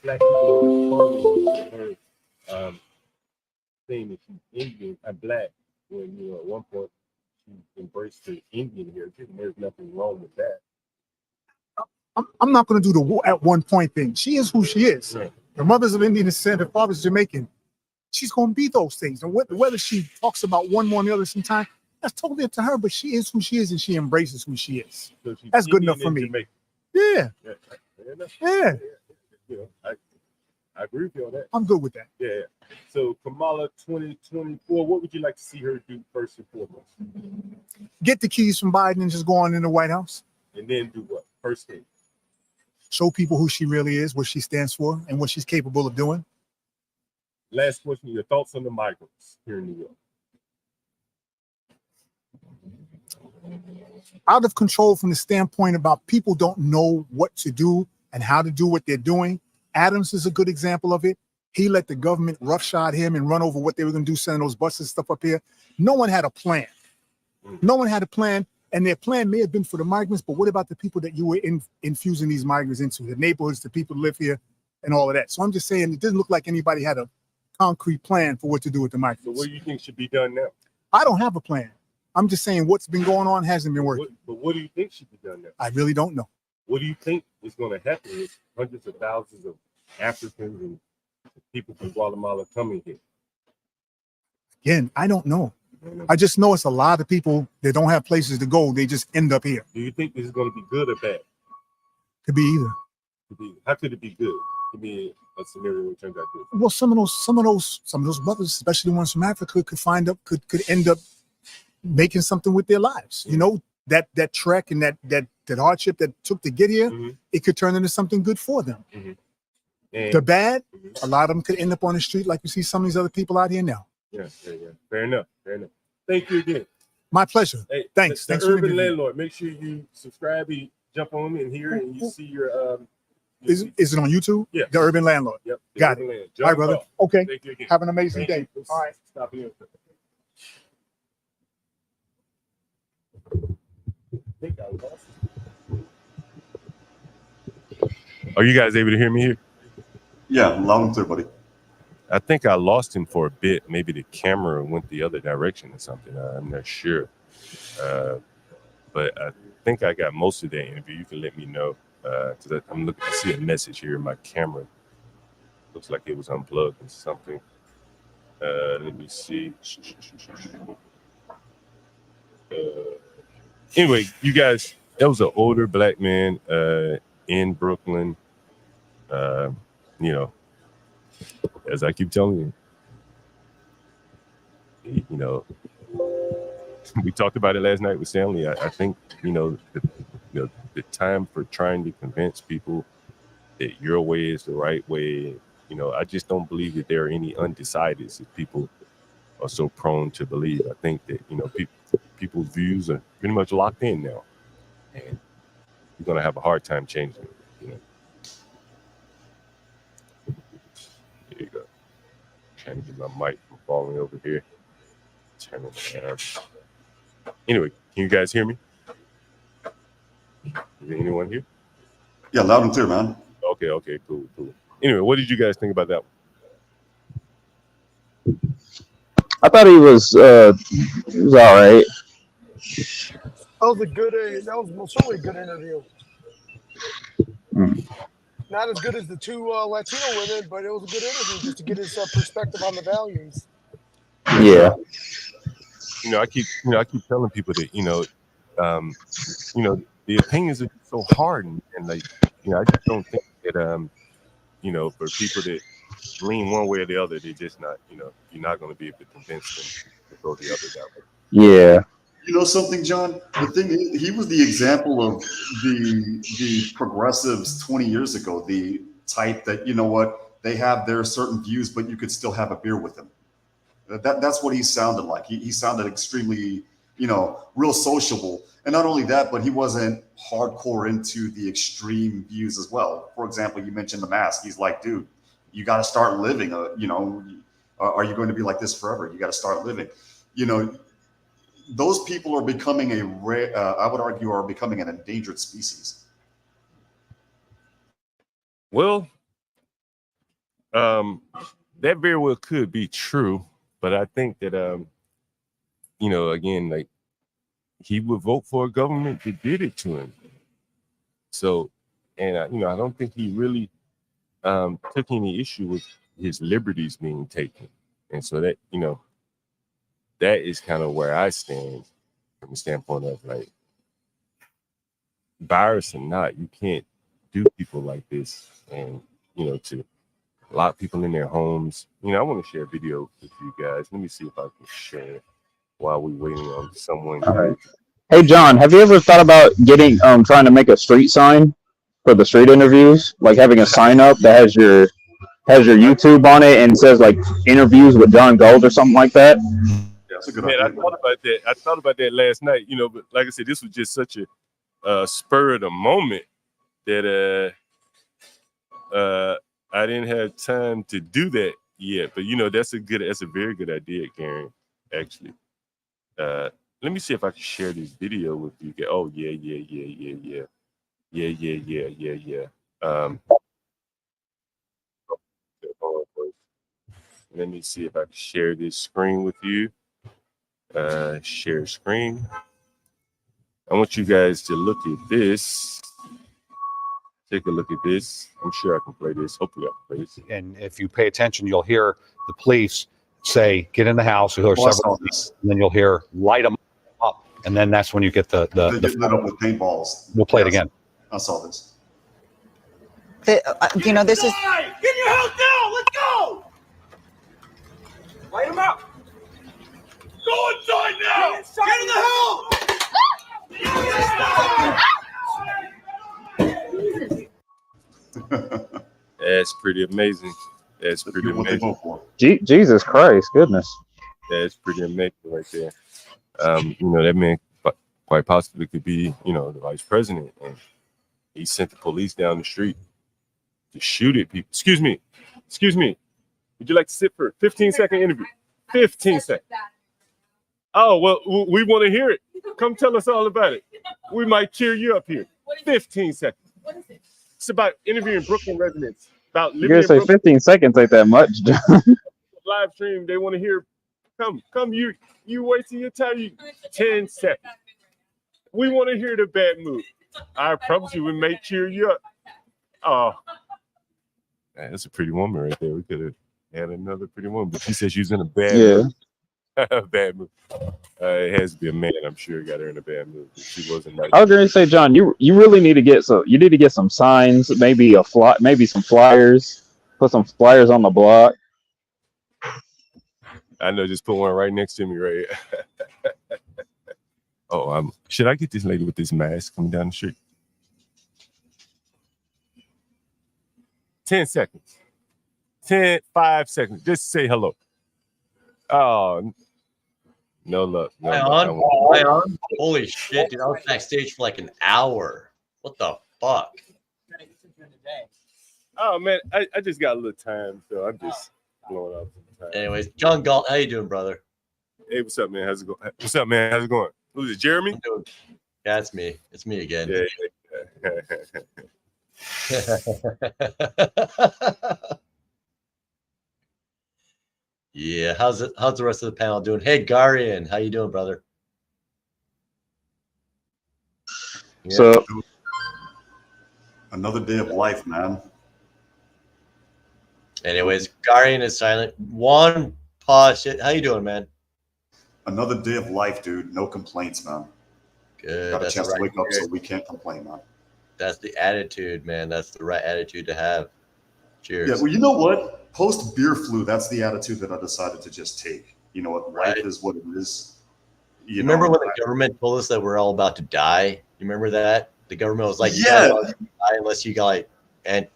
black people responded to her saying that she's Indian and black when at one point she embraced the Indian heritage, and there's nothing wrong with that. I'm not going to do the at one point thing. She is who she is. Right. Her mother's of Indian descent, her father's Jamaican. She's going to be those things. And whether she talks about one more than the other sometime, that's totally up to her. But she is who she is, and she embraces who she is. So she's That's good Indian enough for and me. Jamaican. Yeah. Fair enough. Yeah. You know, I agree with you on that. I'm good with that. Yeah. So Kamala 2024, what would you like to see her do first and foremost? Get the keys from Biden and just go on in the White House. And then do what? First thing. Show people who she really is, what she stands for, and what she's capable of doing. Last question, your thoughts on the migrants here in New York? Out of control from the standpoint about people don't know what to do and how to do what they're doing. Adams is a good example of it. He let the government roughshod him and run over what they were going to do, sending those buses and stuff up here. No one had a plan. No one had a plan, and their plan may have been for the migrants, but what about the people that you were infusing these migrants into, the neighborhoods, the people who live here, and all of that? So I'm just saying, it doesn't look like anybody had a concrete plan for what to do with the migrants. So what do you think should be done now? I don't have a plan. I'm just saying what's been going on hasn't been working. But what do you think should be done now? I really don't know. What do you think is going to happen with hundreds of thousands of Africans and people from Guatemala coming here? Again, I don't know. I just know it's a lot of people that don't have places to go. They just end up here. Do you think this is going to be good or bad? Could be either. How could it be good? Give me a scenario where it turns out good. Well, some of those brothers, especially the ones from Africa, could end up making something with their lives. You know, that trek and that hardship that took to get here, it could turn into something good for them. And The bad, a lot of them could end up on the street like we see some of these other people out here now. yeah. Fair enough. Thank you again. My pleasure. Hey, Thanks. The Thanks for the Urban interview. Landlord. Make sure you subscribe and jump on in here and you see your Is it on YouTube? Yeah. The Urban Landlord. Yep. The Got Urban it. Land. All right, brother. Galt. Okay. Thank you again. Have an amazing Thank day. you. All right. Stop here. Are you guys able to hear me here? Yeah, loud and clear, buddy. I think I lost him for a bit. Maybe the camera went the other direction or something. I'm not sure. But I think I got most of that interview. You can let me know. Because I'm looking to see a message here in my camera. Looks like it was unplugged or something. Let me see. Anyway, you guys, that was an older black man in Brooklyn. You know, as I keep telling you, you know, we talked about it last night with Stanley. I think, you know, the time for trying to convince people that your way is the right way, you know, I just don't believe that there are any undecideds that people are so prone to believe. I think that, you know, people's views are pretty much locked in now, and you're going to have a hard time changing it, you know. There you go. Trying to get my mic from falling over here. Turn it down. Anyway, can you guys hear me? Is there anyone here? Yeah, loud and clear, man. Okay, cool. Anyway, what did you guys think about that one? I thought he was all right. That was certainly a good interview. Not as good as the two Latino women, but it was a good interview just to get his perspective on the values. Yeah. I keep telling people that, the opinions are so hard and like, I just don't think that, for people that lean one way or the other, they're just not, you're not going to be able to convince them to go the other that way. Yeah. You know something, John? The thing is, he was the example of the progressives 20 years ago, the type that, you know what, they have their certain views, but you could still have a beer with them. That's what he sounded like. He sounded extremely, real sociable. And not only that, but he wasn't hardcore into the extreme views as well. For example, you mentioned the mask. He's like, dude, you got to start living. Are you going to be like this forever? You got to start living. Those people are becoming a rare, I would argue, are becoming an endangered species. Well, that very well could be true. But I think that again, like he would vote for a government that did it to him. So, and I don't think he really took any issue with his liberties being taken. And so that, that is kind of where I stand from the standpoint of like, virus or not, you can't do people like this. And, to lock people in their homes. I want to share a video with you guys. Let me see if I can share it while we're waiting on someone. All right. Hey John, have you ever thought about getting trying to make a street sign for the street interviews? Like having a sign up that has your YouTube on it and says like interviews with John Galt or something like that? That's a good idea. I thought about that. I thought about that last night, but like I said, this was just such a spur of the moment that I didn't have time to do that yet. But that's a very good idea, Karen, actually. Let me see if I can share this video with you. Oh, yeah. Let me see if I can share this screen with you. Share screen. I want you guys to look at this. Take a look at this. I'm sure I can play this. Hopefully I can play this. And if you pay attention, you'll hear the police say, "Get in the house." You'll hear several, and then you'll hear, "Light them up," and then that's when you get the They get lit up with paintballs. We'll play it again. I saw this. This is Get in your house now! Let's go! Light him up! Go inside now! Get in the house! That's pretty amazing. That's pretty amazing. Jesus Christ, goodness. That's pretty amazing right there. That man quite possibly could be, the vice president. And he sent the police down the street to shoot at people. Excuse me. Would you like to sit for a 15-second interview? 15 seconds. Oh, well, we want to hear it. Come tell us all about it. We might cheer you up here. 15 seconds. What is it? It's about interviewing Brooklyn residents. About living You're gonna say Brooklyn. 15 seconds ain't that much, John. Live stream, they want to hear. Come, you wasting your time. 10 seconds. We want to hear the bad mood. I promise you, we may cheer you up. Oh, man, that's a pretty woman right there. We could have had another pretty woman, but she said she was in a bad mood. Bad mood. It has to be a man. I'm sure got her in a bad mood. She wasn't right. I was going to say, John, you really need to get some signs, maybe maybe some flyers. Put some flyers on the block. I know, just put one right next to me, right? Oh, should I get this lady with this mask coming down the street? 10 seconds. 5 seconds. Just say hello. Oh, no luck. No luck. Am I on? Holy shit, dude. I was backstage for like an hour. What the fuck? Oh, man. I just got a little time, so I'm just blowing up some time. Anyways, John Galt, how you doing, brother? Hey, what's up, man? How's it going? What's up, man? How's it going? Who's it, Jeremy? Yeah, it's me. It's me again. Yeah, how's the rest of the panel doing? Hey, Garian, how you doing, brother? So, another day of life, man. Anyways, Garian is silent. One pause. How you doing, man? Another day of life, dude. No complaints, man. Good. Got a That's chance the to wake up, spirit. so we can't complain, man. That's the attitude, man. That's the right attitude to have. Cheers. Yeah, well, you know what? Post beer flu, that's the attitude that I decided to just take. You know what? Life is what it is. You remember when the government told us that we're all about to die? You remember that? The government was like, Yeah. "You gotta die unless you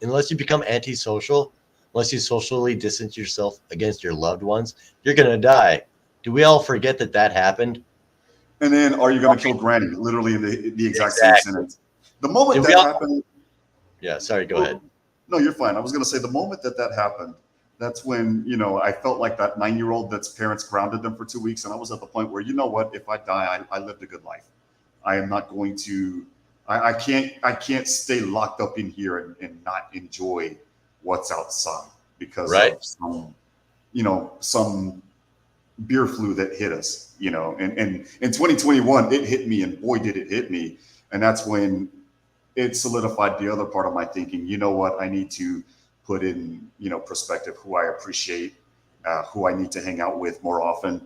unless you become antisocial, unless you socially distance yourself against your loved ones, you're gonna die." Do we all forget that happened? And then, are you going to kill Granny? Literally in the exact same sentence. The moment Did we that all- happened. Yeah, sorry, go ahead. No, you're fine. I was going to say the moment that happened, that's when, I felt like that 9-year-old that's parents grounded them for 2 weeks. And I was at the point where, you know what, if I die, I lived a good life. I am not going to, I can't stay locked up in here and not enjoy what's outside because of some beer flu that hit us, you know, and in 2021, it hit me, and boy, did it hit me. And that's when it solidified the other part of my thinking. You know what? I need to put in, you know, perspective who I appreciate, who I need to hang out with more often,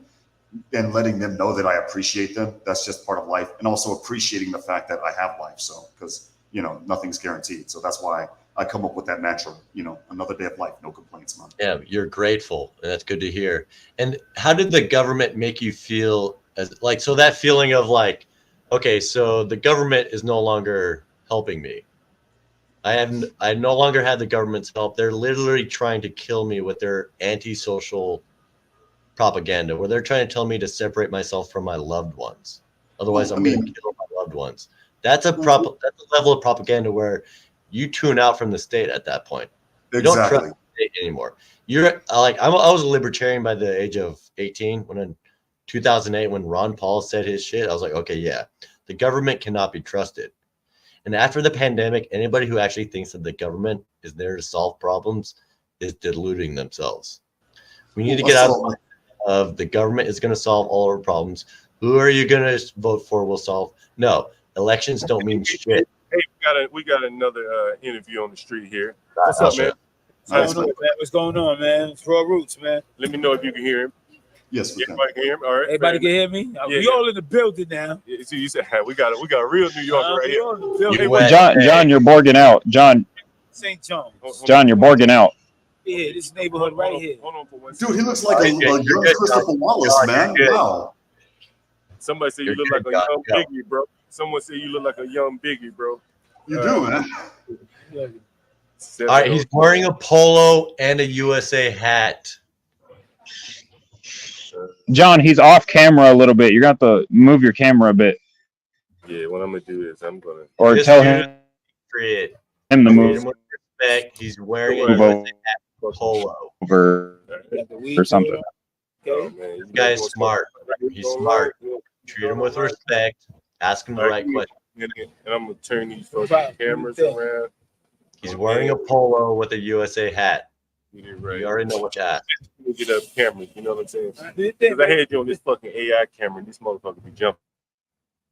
and letting them know that I appreciate them. That's just part of life. And also appreciating the fact that I have life. So, because, you know, nothing's guaranteed. So that's why I come up with that mantra, you know, another day of life, no complaints, man. Yeah, you're grateful, and that's good to hear. And how did the government make you feel as like, so that feeling of like, okay, so the government is no longer helping me. I no longer have the government's help. They're literally trying to kill me with their antisocial propaganda, where they're trying to tell me to separate myself from my loved ones. Otherwise, I'm going to kill my loved ones. That's a level of propaganda where you tune out from the state at that point. You don't trust the state anymore. You're like, I was a libertarian by the age of 18 when in 2008, when Ron Paul said his shit. I was like, okay, yeah, the government cannot be trusted. And after the pandemic, anybody who actually thinks that the government is there to solve problems is deluding themselves. We need to get out of the government is going to solve all our problems. Who are you going to vote for will solve? No, elections don't mean shit. Hey, we got another interview on the street here. What's up, man? What's going on, man? It's RawRoots, man. Let me know if you can hear him. Yes, we everybody can hear him. All right, everybody can hear me. We all in the building now. Yeah, so you said we got a real New Yorker right here. John, you're borging out. John, St. John. John, you're borging out. Yeah, this neighborhood right here. Hold on for one Dude, he looks like a young Christopher Wallace, man. Wow. Somebody say you look like a young Biggie, bro. Someone say you look like a young Biggie, bro. You do, man. All right, he's wearing a polo and a USA hat. John, he's off camera a little bit. You're going to have to move your camera a bit. Yeah, what I'm going to do is I'm going to... Or tell him to move. Respect. He's wearing a USA hat, polo. Over or something. Oh, This guy's smart. He's smart. Treat him with respect. Ask him the right question. And I'm going to turn these fucking cameras around. He's wearing a polo with a USA hat. You right. You already know what you asked. Get up cameras, you know what I'm saying? Because I had you on this fucking AI camera, and this motherfucker be jumping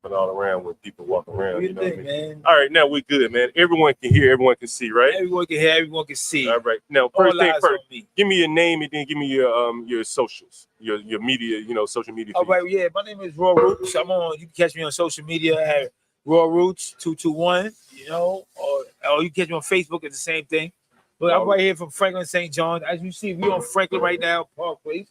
all around when people walk around. You know what I mean? All right, now we good, man. Everyone can hear, everyone can see, right? Everyone can hear, everyone can see. All right. Now, first thing first, give me your name and then give me your socials, your media, social media. All right, yeah. My name is RawRoots. You can catch me on social media at RawRoots 221. Or you can catch me on Facebook. It's the same thing. But I'm right here from Franklin, St. John. As you see, we on Franklin right now, Park Place.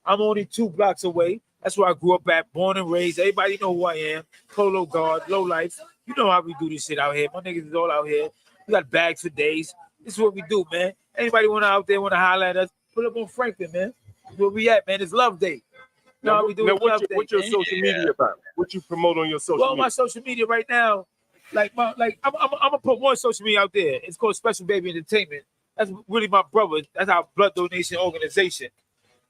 I'm only 2 blocks away. That's where I grew up at, born and raised. Everybody know who I am. Polo guard, low life. You know how we do this shit out here. My niggas is all out here. We got bags for days. This is what we do, man. Anybody want to holler at us, put up on Franklin, man. Where we at, man? It's Love Day. You know how we do it. What's your social media about? What you promote on your social media? Well, my social media right now, I'm gonna put one social media out there. It's called Specialbaby Entertainment. That's really my brother. That's our blood donation organization.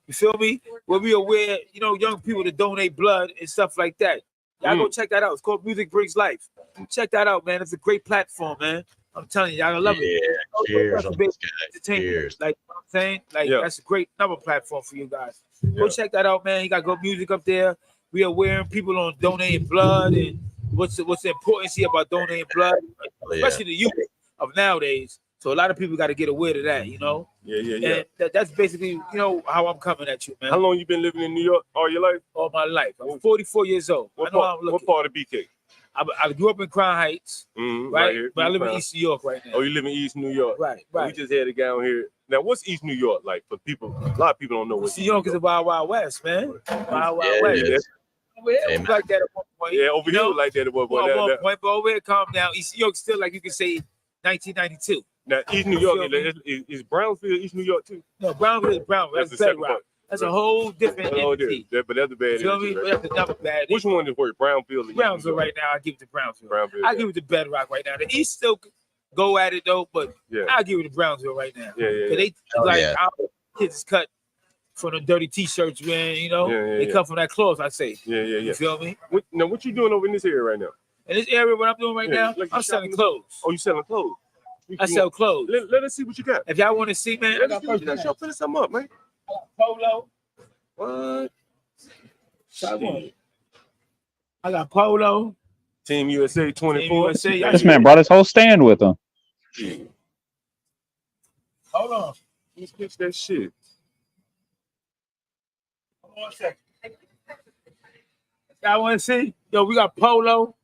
You feel me? Where we aware, young people to donate blood and stuff like that. Y'all go check that out. It's called Music Brings Life. Check that out, man. It's a great platform, man. I'm telling you, y'all gonna love it. Cheers. Cheers. Like what I'm saying, that's a great number platform for you guys. Go check that out, man. You got good music up there. We are wearing people on donating blood and what's the importance here about donating blood, especially the youth of nowadays. So a lot of people got to get aware of that, Yeah. And that's basically, how I'm coming at you, man. How long you been living in New York? All your life? All my life. I'm 44 years old. What part of BK? I grew up in Crown Heights, right here, but I live in East New York right now. Oh, you live in East New York? Right. We just had a guy on here. Now, what's East New York like for people? A lot of people don't know what East New York is a Wild Wild West, man. Wild Wild West. It was like that at one point. Yeah, over here was like that at one point. But over here, calm down. East New York still, like you can say, 1992. Now, East New York, is Brownsville East New York too? No, Brownsville is Brownsville. That's Bedrock. That's a whole different entity. But that's a bad entity. Right? That's another bad. Which one is worse, Brownsville? Brownsville right now. I give it to Brownsville. I give it to Bedrock right now. The East still go at it though, but I'll give it to Brownsville right now. Yeah. Our kids is cut from the dirty T-shirts, man. They come from that cloth. I say. Yeah. You feel me? Now, what you doing over in this area right now? In this area, what I'm doing right now, I'm selling clothes. Oh, you selling clothes? I sell clothes. Let us see what you got. If y'all want to see, man, I got put something up, man. Polo. What? Shot one. I got Polo. Team USA 24. USA. This man brought his whole stand with him. Hold on. Let's fix that shit. Hold on 1 second. Y'all want to see? Yo, we got Polo.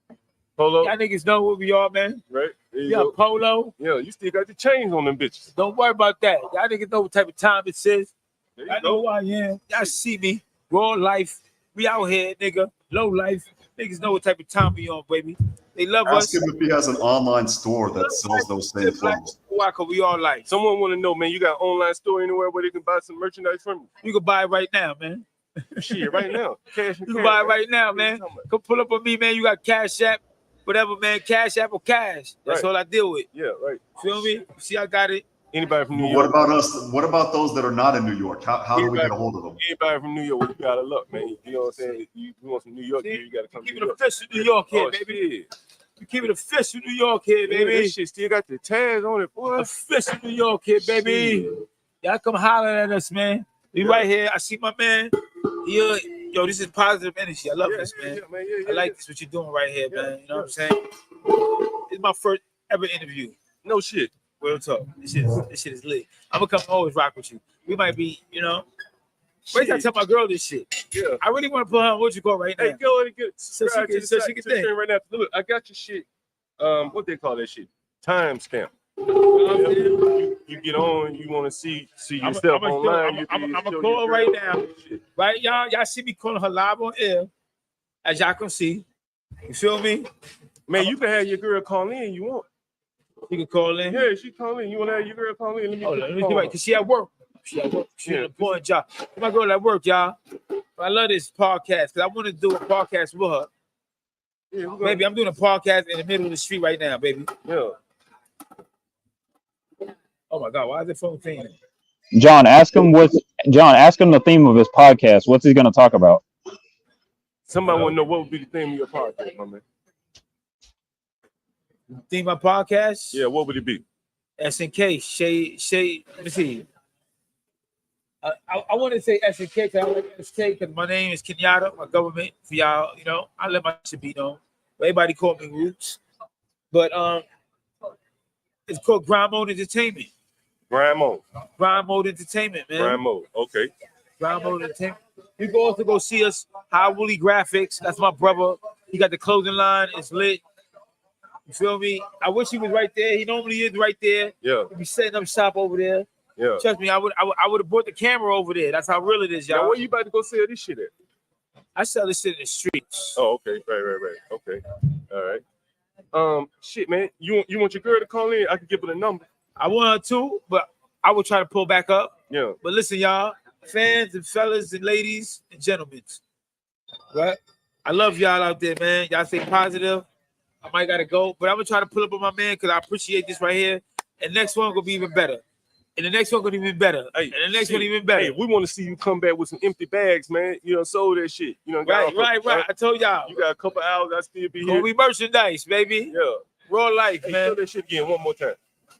Polo. Y'all niggas know what we are, man. Right. There We you got go. Polo. Yeah, you still got the chains on them bitches. Don't worry about that. Y'all niggas know what type of time it is. There you I know who I am. Y'all see me. Raw life. We out here, nigga. Low life. Niggas know what type of time we on, baby. They love Ask us. him if he has an online store that sells those same clothes. Why? Cause we all like. Someone want to know, man, you got an online store anywhere where they can buy some merchandise from you? You can buy it right now, man. Shit, right now. Cash and You can cash, buy it right now, man. Come pull up on me, man. You got Cash App, whatever, man. Cash App or cash. That's Right. all I deal with. Yeah, right. Feel me? See, I got it. Anybody from New But York? what about us? What about those that are not in New York? How do we get a hold of them? Anybody from New York, you got to luck, man. You know what I'm saying? You want some New York gear, you got to come to Keep New it York. official New York here, Oh, baby. shit. We keep it official New York here, Yeah, baby. that shit still got the tags on it, boy. Official New York here, baby. Y'all come holler at us, man. We right here. I see my man. Yo, this is positive energy. I love this, man. I like this, what you're doing right here, man. You know what I'm saying? This is my first ever interview. No shit. Real talk. This shit is lit. I'm gonna come always rock with you. We might be, you know. Wait till I tell my girl this shit. Yeah. I really want to put her on what you call right now. Hey, go and get So she can think think. right now. Look, I got your shit. What they call that shit? Timestamp. You get on, you want to see yourself online. I'm a call her right now. Right, y'all? Y'all see me calling her live on air. As y'all can see. You feel me? Man, you can have your girl call in. You want? You can call in. Yeah, she call in. You want to have your girl call in? Let me get right, because she at work. She at work. She an important job. My girl at work, y'all. I love this podcast because I want to do a podcast with her. Yeah, baby, I'm doing a podcast in the middle of the street right now, baby. Yeah. Oh my God, why is the phone pinging? John, ask him the theme of his podcast. What's he going to talk about? Somebody want to know what would be the theme of your podcast, my man. Theme of my podcast? Yeah, what would it be? SNK, Shay. Let me see. I want to say SNK because I like SNK because my name is Kenyatta, my government. For y'all, you know, I let my shit be known. Everybody call me Roots. But it's called Grind Mode Entertainment. Grind Mode. Grind Mode Entertainment, man. Grind Mode. Okay. Grind Mode Entertainment. You can also go see us, High Woolly Graphics. That's my brother. He got the clothing line. It's lit. You feel me? I wish he was right there. He normally is right there. Yeah. He'd be setting up shop over there. Yeah. Trust me, I would have brought the camera over there. That's how real it is, y'all. Now, where you about to go sell this shit at? I sell this shit in the streets. Oh, okay. Right. Okay. All right. Shit, man. You want your girl to call in? I can give her the number. I want her to, but I will try to pull back up. Yeah. But listen, y'all, fans and fellas and ladies and gentlemen, right? I love y'all out there, man. Y'all stay positive. I might gotta go, but I'm gonna try to pull up on my man because I appreciate this right here. And next one gonna be even better. And the next one gonna be even better. Hey, and the next one even better. Hey, we want to see you come back with some empty bags, man. You know, sold that shit. You know, Right. I told y'all. You got a couple hours. I still be Gonna here. be merchandise, baby. Yeah. Raw life, Hey, man. show that shit again one more time.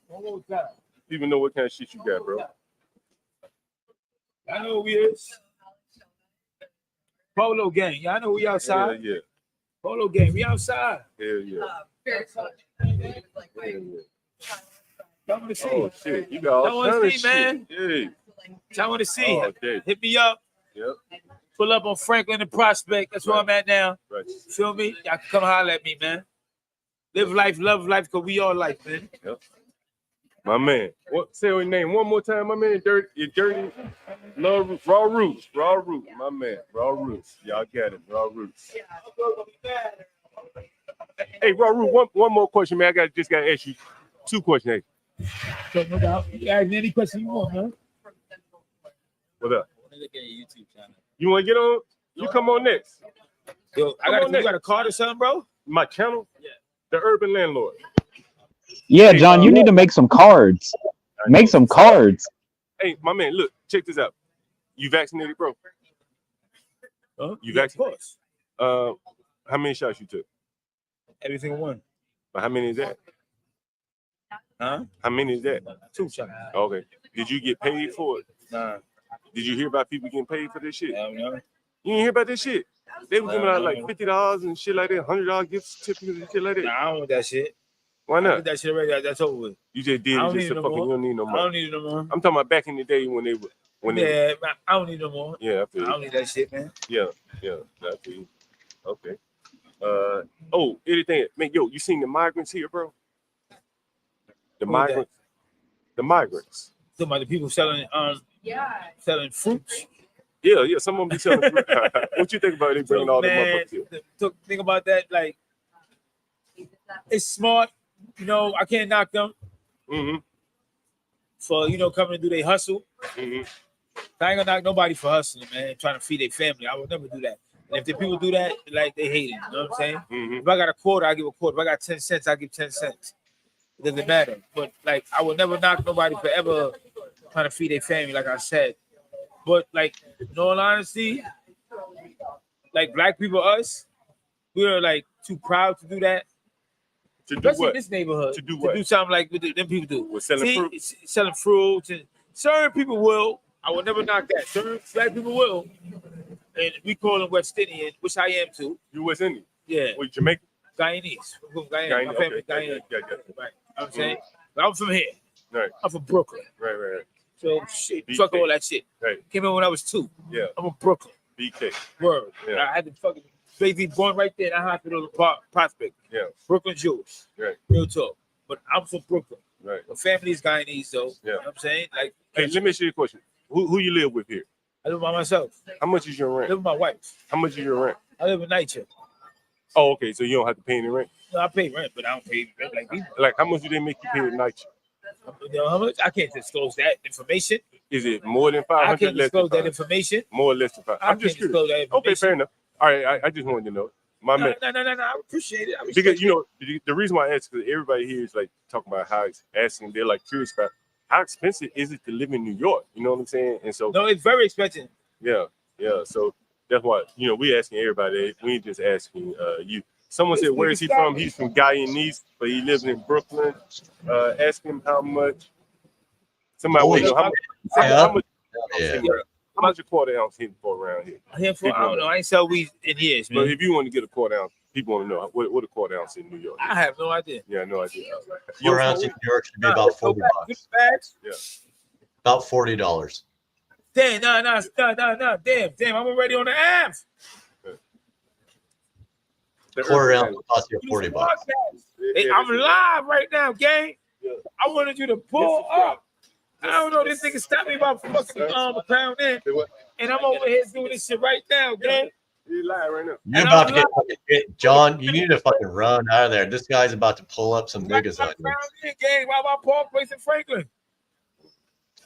One more time. Even know what kind of shit you got, bro. I know who we is. Polo gang. Y'all know we outside. Yeah. Polo gang. We outside. Hell yeah. Y'all want to see? Oh shit, you got all Y'all want kind to of see, shit. man? Yeah. Y'all want to see? Oh, okay. Hit me up. Yep. Pull up on Franklin and Prospect. That's where I'm at now. Right. Feel me? Y'all can come holler at me, man. Live life, love life, because we all life, man. Yep. My man. What? Say your name one more time, my man. Dirty. Love RawRoots. RawRoots, my man. RawRoots. Y'all got it. RawRoots. Hey, RawRoots. One more question, man. Just gotta ask you 2 questions. Hey. So no doubt. You ask me any question you want, man. What up? Look at your YouTube channel. You want to get on? You come on next. Yo, you got a card or something, bro? My channel? Yeah. The Urban Landlord. Yeah, John, you need to make some cards. Make some cards. Hey, my man, look, check this out. You vaccinated, bro? Huh? You Yeah, vaccinated? of course. How many shots you took? Every single one. But how many is that? Huh? How many is that? 2 shots. Okay. Did you get paid for it? Nah. Did you hear about people getting paid for this shit? Hell no. You didn't hear about this shit? They were giving out like $50 and shit like that, $100 gift certificates and shit like that. Nah, I don't want that shit. Why I not? did that shit already. That's over with. You just did I it don't just need to it no fucking. more. You don't need no I money. don't need it no more. I'm talking about back in the day when they were Yeah, man, I don't need no more. Yeah, I feel I don't need that shit, man. Yeah, I feel you. Okay. Anything, man, yo, you seen the migrants here, bro? The Who is that? migrants. The migrants. Talking about the people selling selling fruits. Yeah, some of them be selling fruit. What you think about it bringing all the Man, motherfuckers here? think about that. Like, it's smart. You know, I can't knock them for coming to do their hustle. I ain't gonna knock nobody for hustling, man. Trying to feed their family. I would never do that. And if the people do that, like they hate it. You know what I'm saying? If I got a quarter, I give a quarter. If I got 10 cents, I give 10 cents. It doesn't matter. But like, I would never knock nobody for ever trying to feed their family, like I said. But like, in all honesty, like black people, us, we're like too proud to do that. To do Especially what? in this neighborhood. To do what? To do something like what them people do. With selling fruit? Selling fruits. And certain people will. I will never knock that. Certain black people will. And we call them West Indian, which I am too. You West Indian? Yeah. What, Jamaican? Guyanese. I'm from Guyana. My family okay. Guyana. Yeah. Right. You know what I'm saying? But I'm from here. Right. I'm from Brooklyn. Right. So shit, BK. fuck all that shit. Right. Came in when I was 2. Yeah. I'm from Brooklyn. BK. Word. Yeah. I had to fucking baby born right there in that hospital prospect. Yeah. Brooklyn Jewish. Right. Real talk. But I'm from Brooklyn. Right. My family is Guyanese though. Yeah. You know what I'm saying? Like, Hey, let me ask you a question. Who you live with here? I live by myself. How much is your I rent? live with my wife. How much is your rent? I live in NYCHA. Oh, okay. So you don't have to pay any rent? No, I pay rent, but I don't pay rent like people. Like, how much do they make you pay at night? You know how much? I can't disclose that information. Is it more than 500? I can't less than disclose that 500? information. More or less than 500? I I'm just can't disclose curious. that Okay, fair enough. All right, I just wanted to know. My man. No. I appreciate it. Because the reason why I ask is everybody here is like talking about how it's asking. They're like curious about how expensive is it to live in New York. You know what I'm saying? And so No, it's very expensive. yeah. So that's why we asking everybody. We ain't just asking you. Someone said, "Where is he from?" He's from Guyanese, but he lives in Brooklyn. Ask him how much. Somebody want to know how much. How much a quarter ounce hitting for around here? I don't know. I ain't sell weed in years, man. But if you want to get a quarter ounce, people want to know what a quarter ounce in New York. I have no idea. Yeah, no idea. 4 ounces in New York should be about $40. Yeah. About $40. Damn, no. Damn, I'm already on the app. Quarter ounce will cost you $40. Hey, I'm live right now, gang. I wanted you to pull up. I don't know, this nigga stopped me about fucking a pound in. And I'm over here doing this shit right now, gang. You live right now. You're about to get fucking hit. John, you need to fucking run out of there. This guy's about to pull up some niggas on you. Pound in, gang. Why my Park Place in Franklin?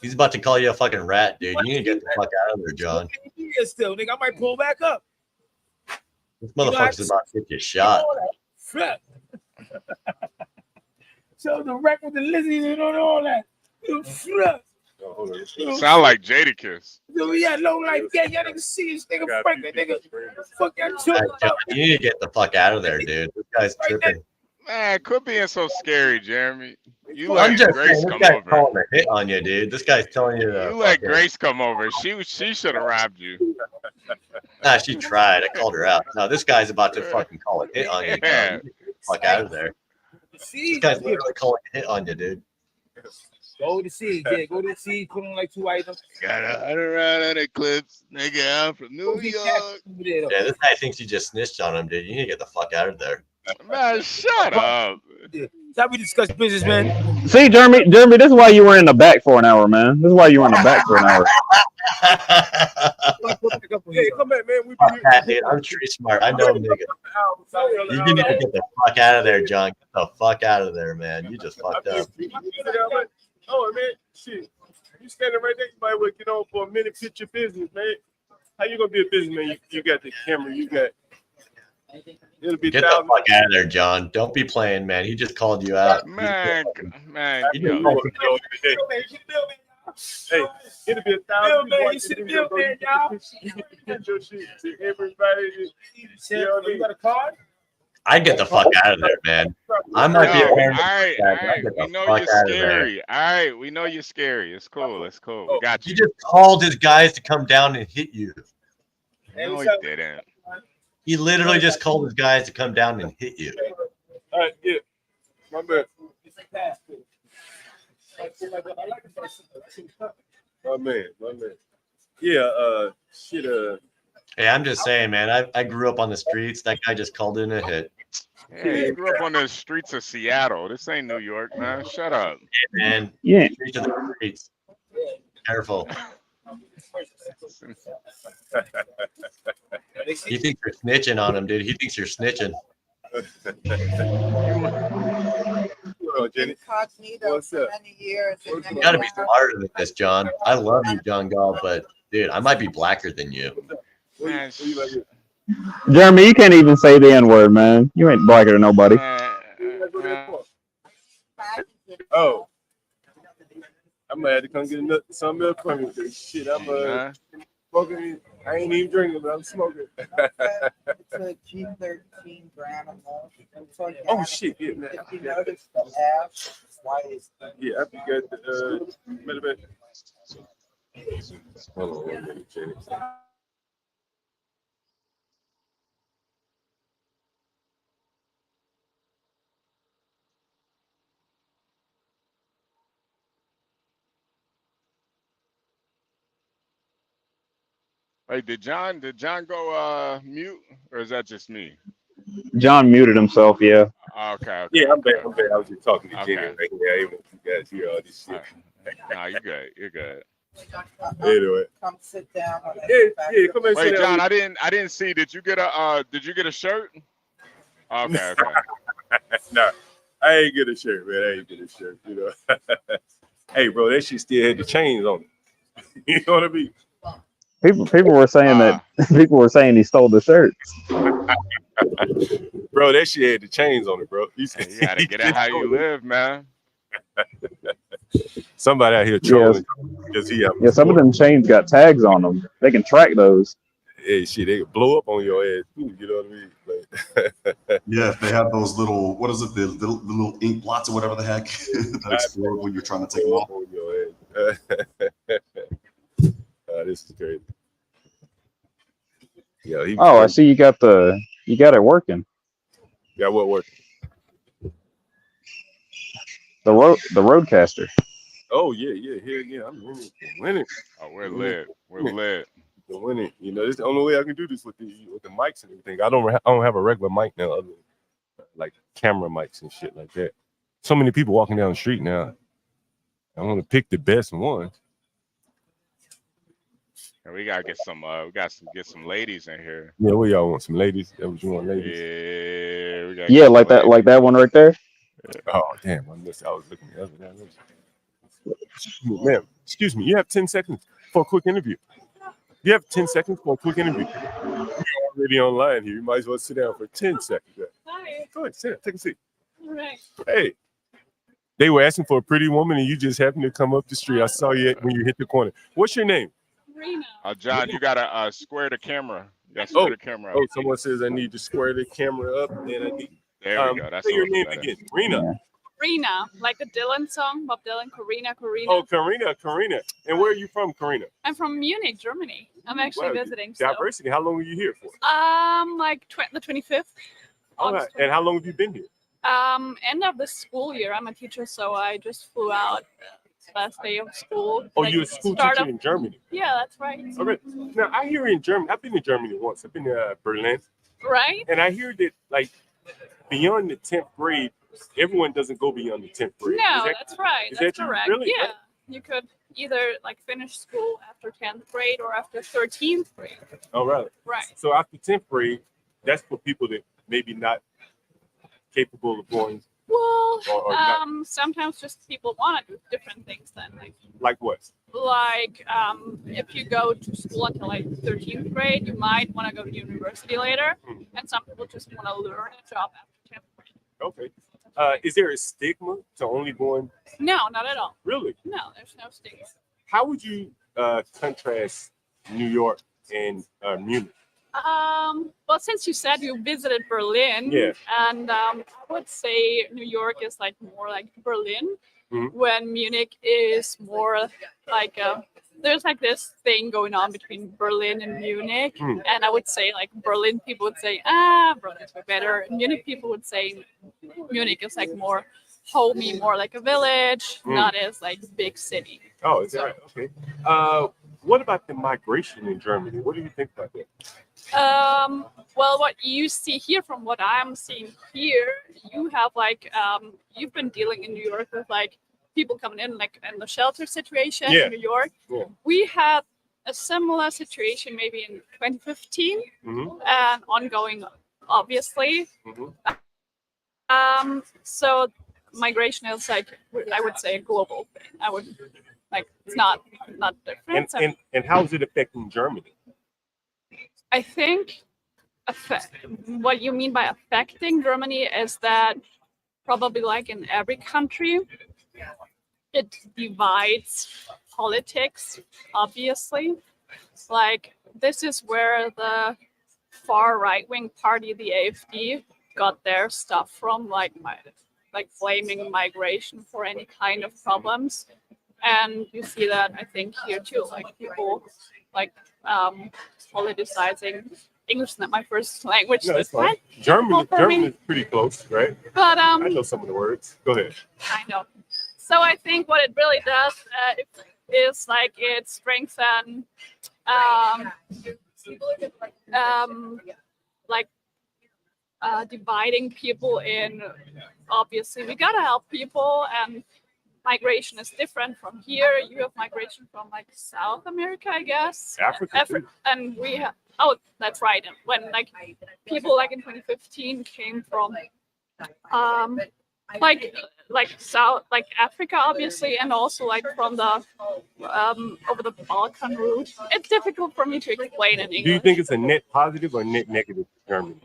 He's about to call you a fucking rat, dude. You need to get the fuck out of there, John. Still, nigga, I might pull back up. This motherfucker's about to get you shot. Flip. So the wreck with the lizzies and all that. You flip. Sound like Jadakiss. Yeah, low life gang. Y'all niggas see this nigga Franklin, nigga. Fuck y'all John, talking you need to get the fuck out of there, dude. This guy's tripping. Man, quit being so scary, Jeremy. You I'm let just Grace saying, this come guy's over. calling a hit on you, dude. This guy's telling you to You let fucking- Grace come over. She should have robbed you. Nah, she tried. I called her out. No, this guy's about to fucking call a hit on you. Yeah. John. Get the fuck out of there. This guy's literally calling a hit on you, dude. Go to see, yeah. Go to see. Put on like 2 items. Got 100 round of Eclipse. Nigga, I'm from New York. Yeah, this guy thinks you just snitched on him, dude. You need to get the fuck out of there. Man, shut up. How we discuss business, man? See, Jeremy, this is why you were in the back for an hour, man. This is why you were in the back for an hour. Hey, come back, man. We Fuck that, dude. I'm street smart. I know nigga. You need to get the fuck out of there, John. Get the fuck out of there, man. You just fucked up. Oh man, shit. You standing right there, you might well get on for a minute, pitch your business, man. How you gonna be a businessman? You got the camera, you got it'll be Get the fuck out of there, John. Don't be playing, man. He just called you out. Man, He just yo. called Hey, it'll be 1,000 Bill, man, you see the bill, man, y'all. Get your shit to everybody. You got a card? I'd get the fuck out of there, man. I might be a All parent. right, I'd get we the know fuck you're out of there. scary. All right, we know you're scary. It's cool. It's cool. We got He you. just called his guys to come down and hit you. No, he didn't. He literally just called his guys to come down and hit you. All right, yeah. My bad. My man. Yeah, shit, Hey, I'm just saying, man. I grew up on the streets. That guy just called in a hit. Yeah, you grew up on the streets of Seattle. This ain't New York, man. Shut up. And Yeah. streets of the streets. Careful. He thinks you're snitching on him, dude. He thinks you're snitching. Incognito What's for up? many years. And then You gotta be smarter than this, John. I love you, John Galt, but dude, I might be blacker than you. Man, Jeremy, you can't even say the N word, man. You ain't blacker than nobody. Oh. I might have to come get some milk from you. Because shit, I'm smoking. I ain't even drinking, but I'm smoking. It's a G13 granimal. Oh shit! Yeah, man. If you notice the F, why is Yeah, I forgot the matter. Hold on 1 minute, Jenny. Wait, did John go mute, or is that just me? John muted himself, yeah. Okay. Yeah, I'm back. I was just talking to Jenny Okay. right here. I didn't want you guys to hear all this shit. Nah, you're good. You're good. Anyway. Come sit down. Yeah, come and sit Wait, down. John, I didn't see. Did you get a shirt? Okay. Nah, I ain't get a shirt, man. I ain't get a shirt, you know. Hey, bro, that shit still had the chains on it. You know what I mean? People were saying that people were saying he stole the shirts. Bro, that shit had the chains on it, bro. You gotta get it how you live, man. Somebody out here trolling because he Yeah, some of them chains got tags on them. They can track those. Hey, shit, they could blow up on your ass too. You know what I mean? Like, Yeah, if they have those little, what is it, the little ink blots or whatever the heck that explode when you're trying to take them off. on your ass. This is crazy. Yeah. Oh, I see you got it working. Yeah, what working? The Roadcaster. Oh yeah. I'm winning. Oh, we're lit. We're lit. The winning. You know, this is the only way I can do this with the mics and everything. I don't have a regular mic now, other than like camera mics and shit like that. So many people walking down the street now. I want to pick the best one. And we gotta get some. We got to get some ladies in here. Yeah, what y'all want? Some ladies? That what you want, ladies? Yeah, we gotta Yeah, get like some that, like that one right there. Oh damn! I was looking at the other guy. Ma'am, excuse me. You have 10 seconds for a quick interview. You have 10 seconds for a quick interview. You're already online here. You might as well sit down for 10 seconds. Hi. Go ahead, sit down. Take a seat. All right. Hey, they were asking for a pretty woman, and you just happened to come up the street. I saw you when you hit the corner. What's your name? Rena. John, you gotta square the camera. You gotta square the camera up. Oh, someone says I need to square the camera up, and I need. There we go. That's say your a little name better. again, Rena. Rena, like the Dylan song, Bob Dylan, Karina. Oh, Karina. And where are you from, Karina? I'm from Munich, Germany. I'm actually Wow, visiting. So. Diversity. How long were you here for? Like the 25th. All right. And how long have you been here? End of the school year. I'm a teacher, so I just flew out last day of school. Oh, like, you're a school start teacher of- in Germany. Yeah, that's right. Okay. Now I hear in Germany. I've been to Germany once. I've been to Berlin. Right? And I hear that like beyond the 10th grade, everyone doesn't go beyond the 10th grade. No, Is that- that's right. is That's that true? correct. Really? Yeah. You could either like finish school after 10th grade or after 13th grade. Oh, right. Right. So after 10th grade, that's for people that maybe not capable of going. Well, Or not. sometimes just people want to do different things then. Like what? If you go to school until like 13th grade, you might want to go to university later. And some people just want to learn a job after 10th grade. Okay. Is there a stigma to only going? No, not at all. Really? No, there's no stigma. How would you contrast New York and Munich? Well, since you said you visited Berlin, Yeah. and I would say New York is like more like Berlin, Mhm. when Munich is more like there's like this thing going on between Berlin and Munich, and I would say like Berlin people would say, Berlin's way better. And Munich people would say Munich is like more homey, more like a village, not as like big city. Oh, is that right? Okay. What about the migration in Germany? What do you think about that? Well, what you see here, from what I'm seeing here, you have like you've been dealing in New York with like people coming in like in the shelter situation in New York. Yeah. We had a similar situation maybe in 2015 and ongoing, obviously. So migration is like, I would say, a global thing. I would like, it's not different. And how is it affecting Germany? I think what you mean by affecting Germany is that probably like in every country, it divides politics, obviously. Like, this is where the far right-wing party, the AfD, got their stuff from, like blaming migration for any kind of problems. And you see that, I think, here too, like people like politicizing. English is not my first language. No, So it's it's kind fine. of German difficult for me. is pretty close, right? But I know some of the words. Go ahead. I know. So I think what it really does is like it strengthens dividing people in. Obviously, we gotta help people, and migration is different from here. You have migration from like South America, I guess. Africa too. And we have. Oh, that's right. And when like people like in 2015 came from like South, like Africa, obviously, and also like from the over the Balkan route. It's difficult for me to explain in English. Do you think it's a net positive or net negative for Germany?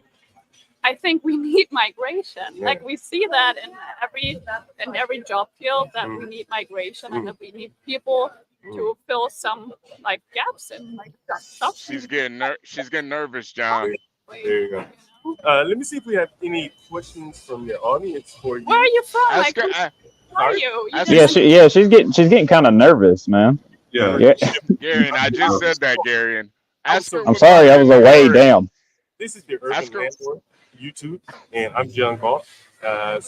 I think we need migration. Yeah. Like we see that in every job field that we need migration and that we need people to fill some like gaps in like stuff. She's getting nervous, John. There you go. Let me see if we have any questions from the audience for you. Where are you from? Ask Like, her, who are you? She's getting kind of nervous, man. Yeah. Garion, I just said that, Garion. Ask her I'm what sorry, I brought was her in away. New York. Damn. This is the Urban Landlord YouTube, and I'm John Galt.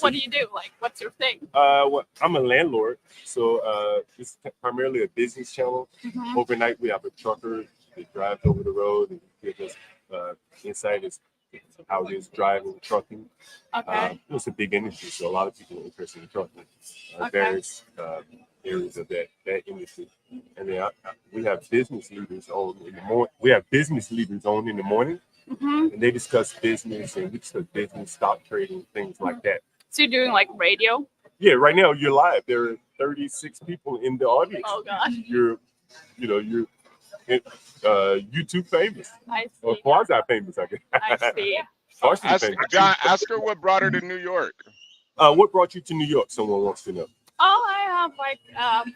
What do you do? Like, what's your thing? Well, I'm a landlord, so it's primarily a business channel. Mhm. Overnight, we have a trucker that drives over the road and gives us insight as how it is driving, trucking. Okay. It's a big industry, so a lot of people are interested in trucking. Okay. Various areas of that industry, and then we have business leaders on in the morning. We have business leaders on in the morning. Mhm. And they discuss business and we discuss business, stock trading, things like that. So you're doing like radio? Yeah, right now you're live. There are 36 people in the audience. Oh God. You're YouTube famous. I see. Or quasi famous, I guess. I see. Partially Ask, famous. John, ask her what brought her to New York. What brought you to New York? Someone wants to know. Oh, I have like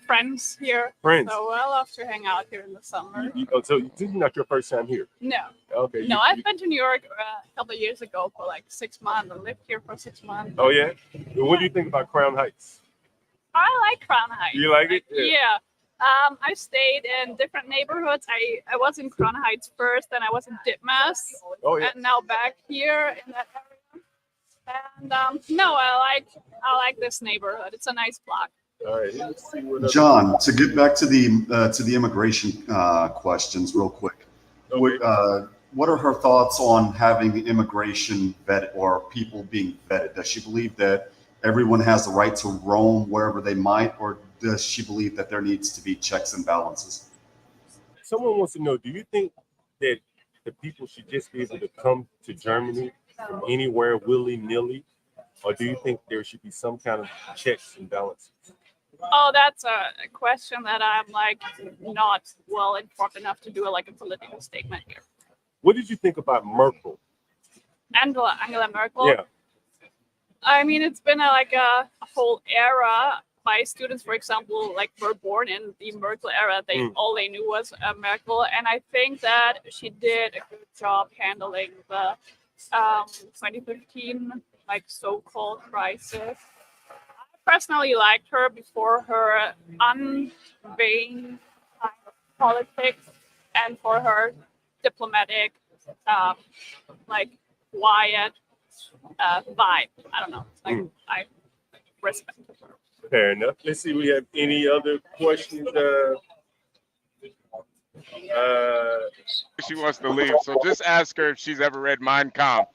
friends here. Friends. So I love to hang out here in the summer. So this is not your first time here? No. Okay. No, I've been to New York a couple of years ago for like 6 months. I lived here for 6 months. Oh yeah. And what do you think about Crown Heights? I like Crown Heights. You like it? Yeah. I stayed in different neighborhoods. I was in Crown Heights first, then I was in Ditmas, Oh yeah. and now back here in that area. And no, I like this neighborhood. It's a nice block. All right. Let's see what John, to get back to the immigration questions real quick. What are her thoughts on having immigration vetted or people being vetted? Does she believe that everyone has the right to roam wherever they might, or does she believe that there needs to be checks and balances? Someone wants to know, do you think that the people should just be able to come to Germany from anywhere willy-nilly, or do you think there should be some kind of checks and balances? Oh, that's a question that I'm like not well informed enough to do like a political statement here. What did you think about Merkel? Angela Merkel. Yeah. I mean, it's been a whole era. My students, for example, like were born in the Merkel era. All they knew was Merkel, and I think that she did a good job handling the 2015 like so-called crisis. I personally liked her before her unvain kind of politics and for her diplomatic, like quiet vibe. I don't know. Like I respect her. Fair enough. Let's see. We have any other questions? She wants to leave, so just ask her if she's ever read Mein Kampf.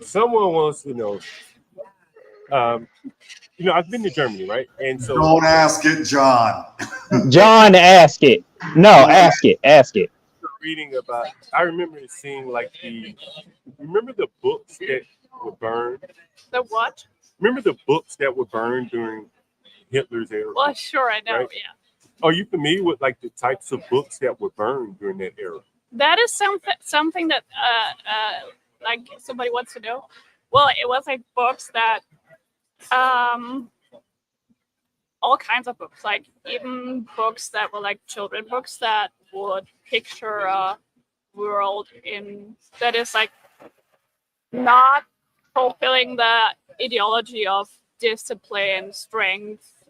Someone wants to know. I've been to Germany, right? And so Don't ask it, John. John, ask it. No, ask it. Ask it. Reading about, I remember seeing like remember the books that were burned? The what? Remember the books that were burned during Hitler's era? Well, sure, I know. Right? Yeah. Are you familiar with like the types of books that were burned during that era? That is something that like somebody wants to know. Well, it was like books that all kinds of books, like even books that were like children books that would picture a world that is like not fulfilling the ideology of discipline, strength,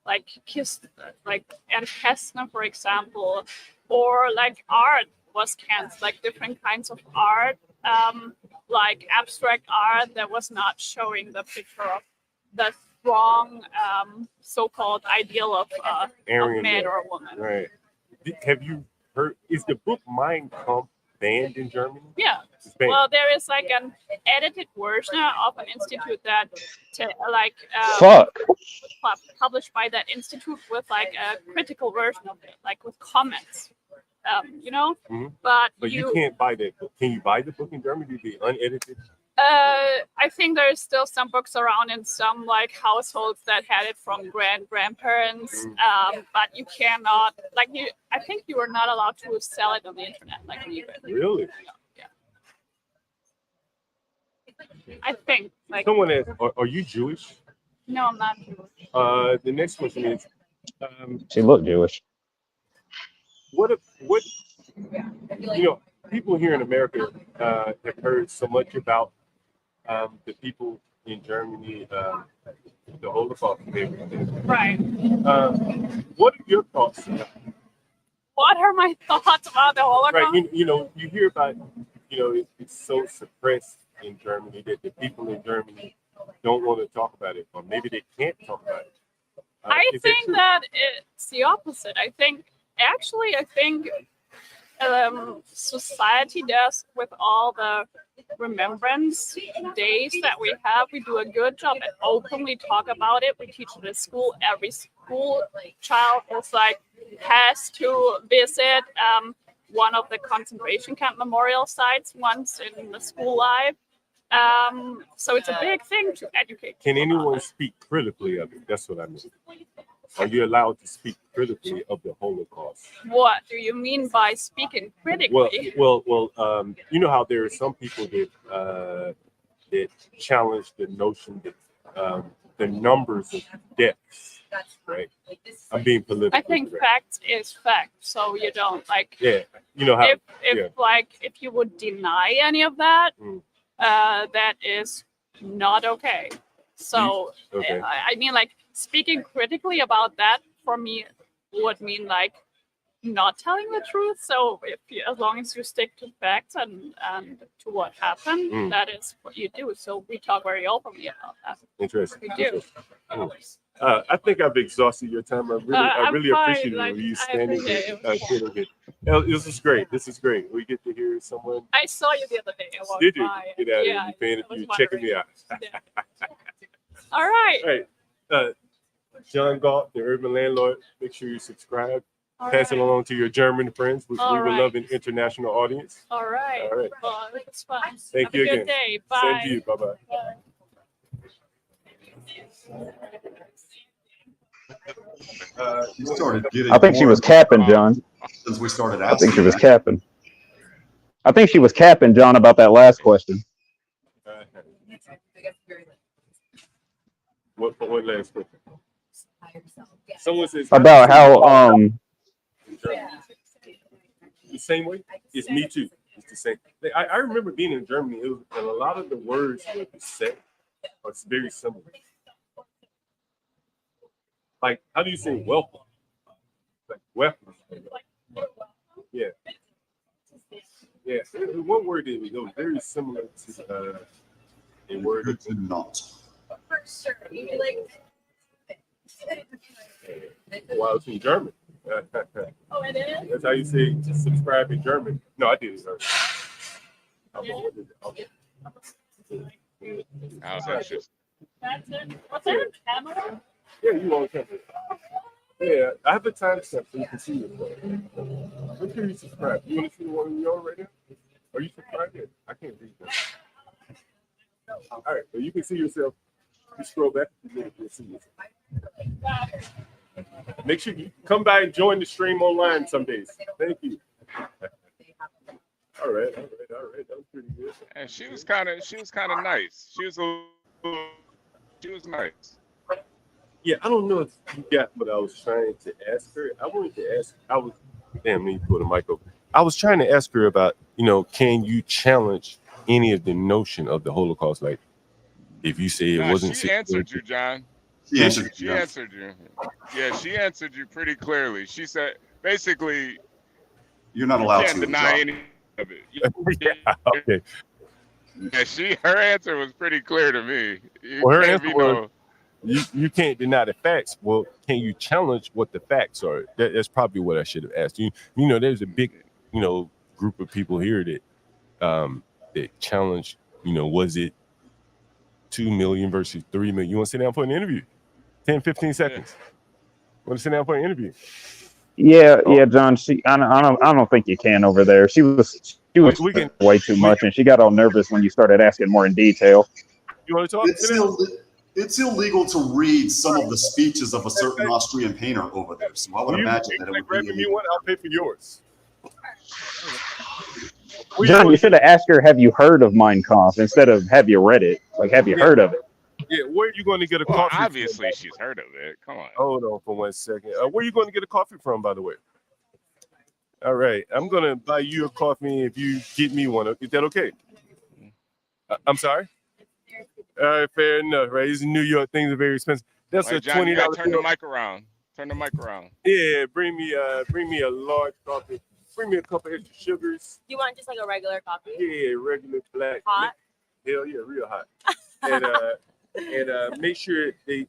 like Ernst Kästner, for example, or like art was canceled, like different kinds of art, like abstract art that was not showing the picture of the strong so-called ideal of a man or a woman. Right. Have you heard? Is the book Mein Kampf banned in Germany? Yeah. Well, there is like an edited version of an institute that published by that institute with like a critical version of it, like with comments. Mm-hmm. But you can't buy that book. Can you buy the book in Germany? The unedited? I think there's still some books around in some like households that had it from grandparents, but you cannot I think you are not allowed to sell it on the internet like on eBay. Really? Yeah. I think like Someone asked, are you Jewish? No, I'm not Jewish. The next question is, She looked Jewish. what people here in America have heard so much about the people in Germany, the Holocaust and everything. Right. What are your thoughts? What are my thoughts about the Holocaust? Right, you hear about, it's so suppressed in Germany that the people in Germany don't want to talk about it, or maybe they can't talk about it. I think that it's the opposite. I think society does, with all the remembrance days that we have, we do a good job at openly talk about it. We teach it at school. Every school child has to visit one of the concentration camp memorial sites once in the school life. So it's a big thing to educate. Can anyone speak critically of it? That's what I mean. Are you allowed to speak critically of the Holocaust? What do you mean by speaking critically? Well, you know how there are some people that challenge the notion that the numbers of deaths, right? I'm being political. I think fact is fact, so you don't Yeah, you know how. If you would deny any of that, that is not okay. So okay. I mean, speaking critically about that for me would mean not telling the truth. So as long as you stick to facts and to what happened, that is what you do. So we talk very openly about that. Interesting. We do. I think I've exhausted your time. I really appreciate you standing here. This is great. This is great. We get to hear someone. I saw you the other day. I walked Did you? by. Get out of here. You're checking me out. All right. Right. John Galt, the urban landlord. Make sure you subscribe. All Pass it right. along to your German friends, which All we would right. love an international audience. All right. All right. Well, it's fun. Thank Have you a good again. day. Bye. Same to you. Bye-bye. You started getting. I think she was capping, John. Since we started I asking. think she was capping. I think she was capping, John, about that last question. What last question? Someone says About how the same way. It's me too. It's the same. I remember being in Germany. It was, and a lot of the words were the same, or it's very similar. Like, how do you say welcome? Like, welcome. Yeah. Yeah. One word that was very similar to a word. Good to not. For sure. You like. Well, it's in German. Oh, it is? That's how you say subscribe in German. No, I did it. How's that shit? That's it. What's that? Kamala? Yeah, you want to. Yeah, I have a time stamp so you can see it. Make sure you subscribe. You want to see the one in your right now? Are you subscribed yet? I can't read that. All right, so you can see yourself. You scroll back, you can see yourself. Make sure you come by and join the stream online some days. Thank you. All right. That was pretty good. And she was kind of nice. She was nice. Yeah, I don't know if you got what I was trying to ask her. I wanted to ask. Damn, let me put the mic over. I was trying to ask her about, can you challenge any of the notion of the Holocaust? Like, if you say it wasn't. She answered you, John. She answered you. Yeah, she answered you pretty clearly. She said, basically, you're not allowed to deny any of it. Yeah, okay. Yeah, her answer was pretty clear to me. Well, her answer was, you can't deny the facts. Well, can you challenge what the facts are? That's probably what I should have asked you. There's a big, group of people here that challenge. Was it 2 million versus 3 million? You want to sit down for an interview? 10, 15 seconds. Want to sit down for an interview? Yeah, John. I don't think you can over there. She was way too much, and she got all nervous when you started asking more in detail. You want to talk? It's illegal to read some of the speeches of a certain Austrian painter over there. So I would imagine that it would be illegal. One, I'll pay for yours. John, you should have asked her, have you heard of Mein Kampf instead of have you read it? Like, have you heard of it? Yeah, where are you going to get a coffee? Obviously, she's heard of it. Come on. Hold on for 1 second. Where are you going to get a coffee from, by the way? All right. I'm going to buy you a coffee if you get me one. Is that okay? I'm sorry? All right, fair enough, right? It's in New York. Things are very expensive. That's a John, $20. you gotta turn the mic around. Turn the mic around. Yeah, bring me a large coffee. Bring me a couple extra sugars. You want just like a regular coffee? Yeah, regular black. Hot? Hell yeah, real hot. And make sure they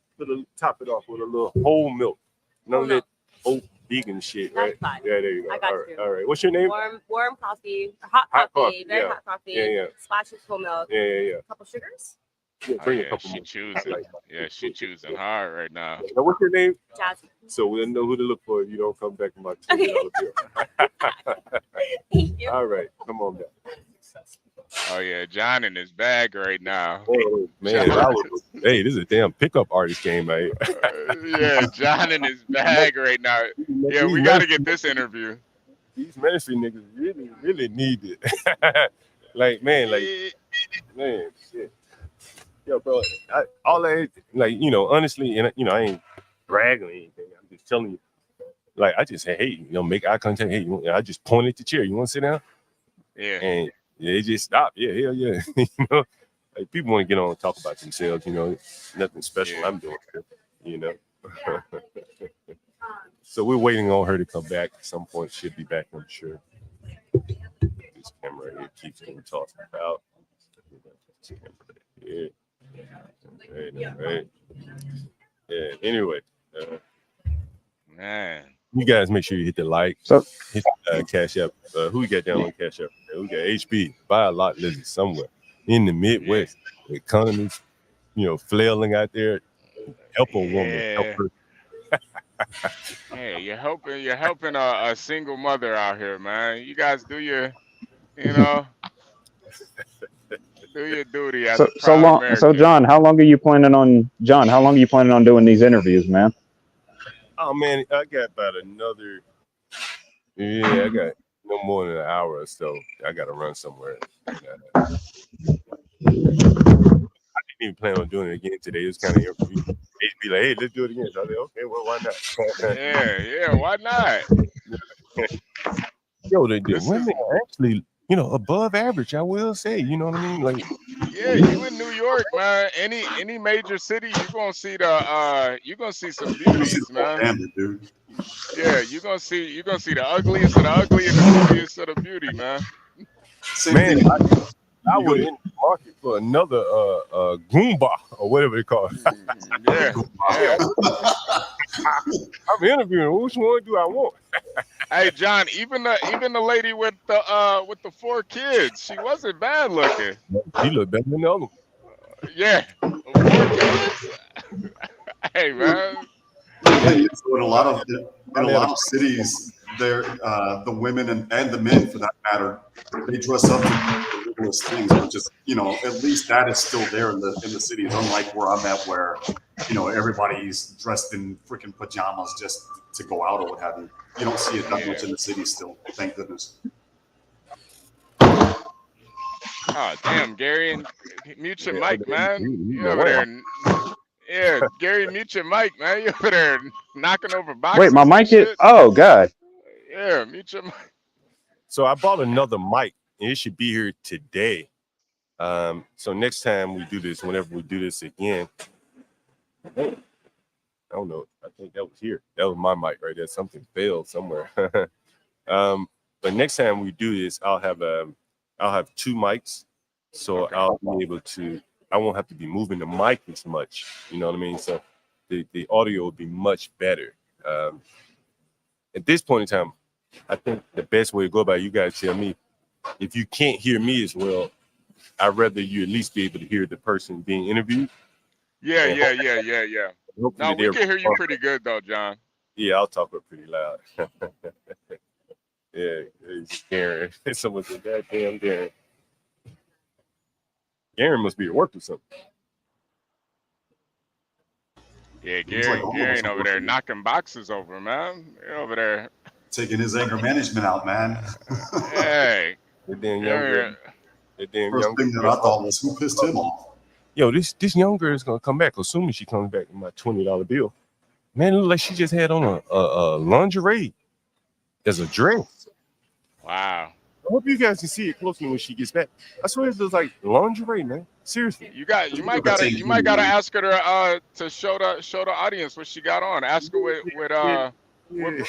top it off with a little whole milk. None of that oat vegan shit, right? That's fine. Yeah, there you go. I got all right, you. all right. What's your name? Warm coffee, hot coffee, very hot coffee. Yeah. Splash with full milk. Yeah. A couple sugars. Yeah, bring a couple she more. choosing. Yeah, she choosing hard right now. Now, what's your name? Jasmine. So we'll know who to look for if you don't come back to my $20 bill. Thank you. All right, come on down. Oh yeah, John in his bag right now. Oh man, hey, this is a damn pickup artist game, man. Yeah, John in his bag right now. Yeah, we got to get this interview. These ministry niggas really need it. man, shit. Yo, bro, honestly, and I ain't bragging or anything. I'm just telling you. Like, I just say, hey, make eye contact. Hey, I just pointed the chair. You want to sit down? Yeah. And they just stop. Yeah, hell yeah. Like people want to get on and talk about themselves. Nothing special I'm doing. So we're waiting on her to come back. At some point, she'll be back, I'm sure. This camera here keeps getting tossed about. Yeah. Right. Yeah. Anyway, man, you guys make sure you hit the like, hit the Cash App. Who we got down on Cash App? We got HB. Buy a lot lizard somewhere in the Midwest. The economy's, flailing out there. Help a woman. Help her. Hey, you're helping a single mother out here, man. You guys do your, do your duty as a proud American. So John, how long are you planning on doing these interviews, man? Oh man, I got about another. Yeah, I got no more than an hour or so. I got to run somewhere. I didn't even plan on doing it again today. It was kind of be like, hey, let's do it again. So I was like, okay, well, why not? Yeah, why not? Yo, the women are actually, above average. I will say, you know what I mean? Like, Yeah, you in New York, man. Any major city, you're gonna see some beauties, man. Damn, dude. Yeah, you're gonna see the ugliest of the ugly and the beautiest of the beauty, man. Man, I was in the market for another Goomba or whatever they call it. Yeah, yeah. I'm interviewing. Which one do I want? Hey, John, even the lady with the 4 kids, she wasn't bad looking. She looked better than the other one. Yeah, 4 kids. Hey, man. So in a lot of cities, there the women and the men, for that matter, they dress up to do ridiculous things, which is, at least that is still there in the cities. Unlike where I'm at, where everybody's dressed in freaking pajamas just to go out or what have you. You don't see it that much in the cities still. Thank goodness. Oh, damn, Gary, and mute your mic, man. You over there? Yeah, Gary, mute your mic, man. You over there knocking over boxes? Wait, my and mic is. shit? Oh God. Yeah, mute your mic. So I bought another mic, and it should be here today. So next time we do this, whenever we do this again, I don't know. I think that was here. That was my mic right there. Something failed somewhere. But next time we do this, I'll have 2 mics, so I'll be able to. I won't have to be moving the mic as much. You know what I mean? So the audio will be much better. At this point in time, I think the best way to go about it, you guys tell me. If you can't hear me as well, I'd rather you at least be able to hear the person being interviewed. Yeah. No, we can hear you pretty good though, John. Yeah, I'll talk up pretty loud. Yeah, it's Garen. Someone said, "God damn, Garen." Garen must be at work or something. Yeah, Gary over there knocking boxes over, man. You're over there taking his anger management out, man. Hey, that damn young girl. First thing that I thought was, who pissed him off? Yo, this young girl is gonna come back. Assuming she comes back with my $20 bill. Man, it look like she just had on a lingerie as a dress. Wow. I hope you guys can see it closely when she gets back. I swear it looks like lingerie, man. Seriously. You might gotta ask her to show the audience what she got on. Ask her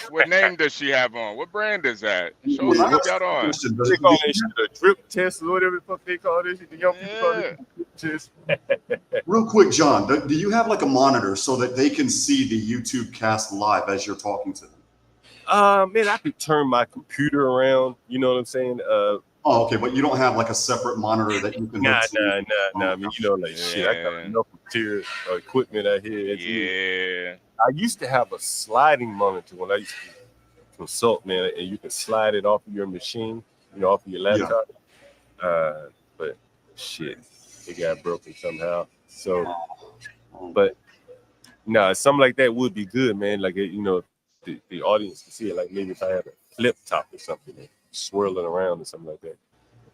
what name does she have on? What brand is that? Show us what she got on. They call that shit a drip test or whatever the fuck they call this. The young people call it drip test. Real quick, John, do you have like a monitor so that they can see the YouTube cast live as you're talking to them? Man, I could turn my computer around. You know what I'm saying? Oh, okay, but you don't have like a separate monitor that you can. Nah. I mean, shit. I got enough material equipment out here. Yeah. I used to have a sliding monitor when I used to consult, man, and you can slide it off of your machine, off of your laptop. Yeah. But shit, it got broken somehow. So, but something like that would be good, man. Like the audience can see it. Like maybe if I had a flip top or something, and swirling around or something like that.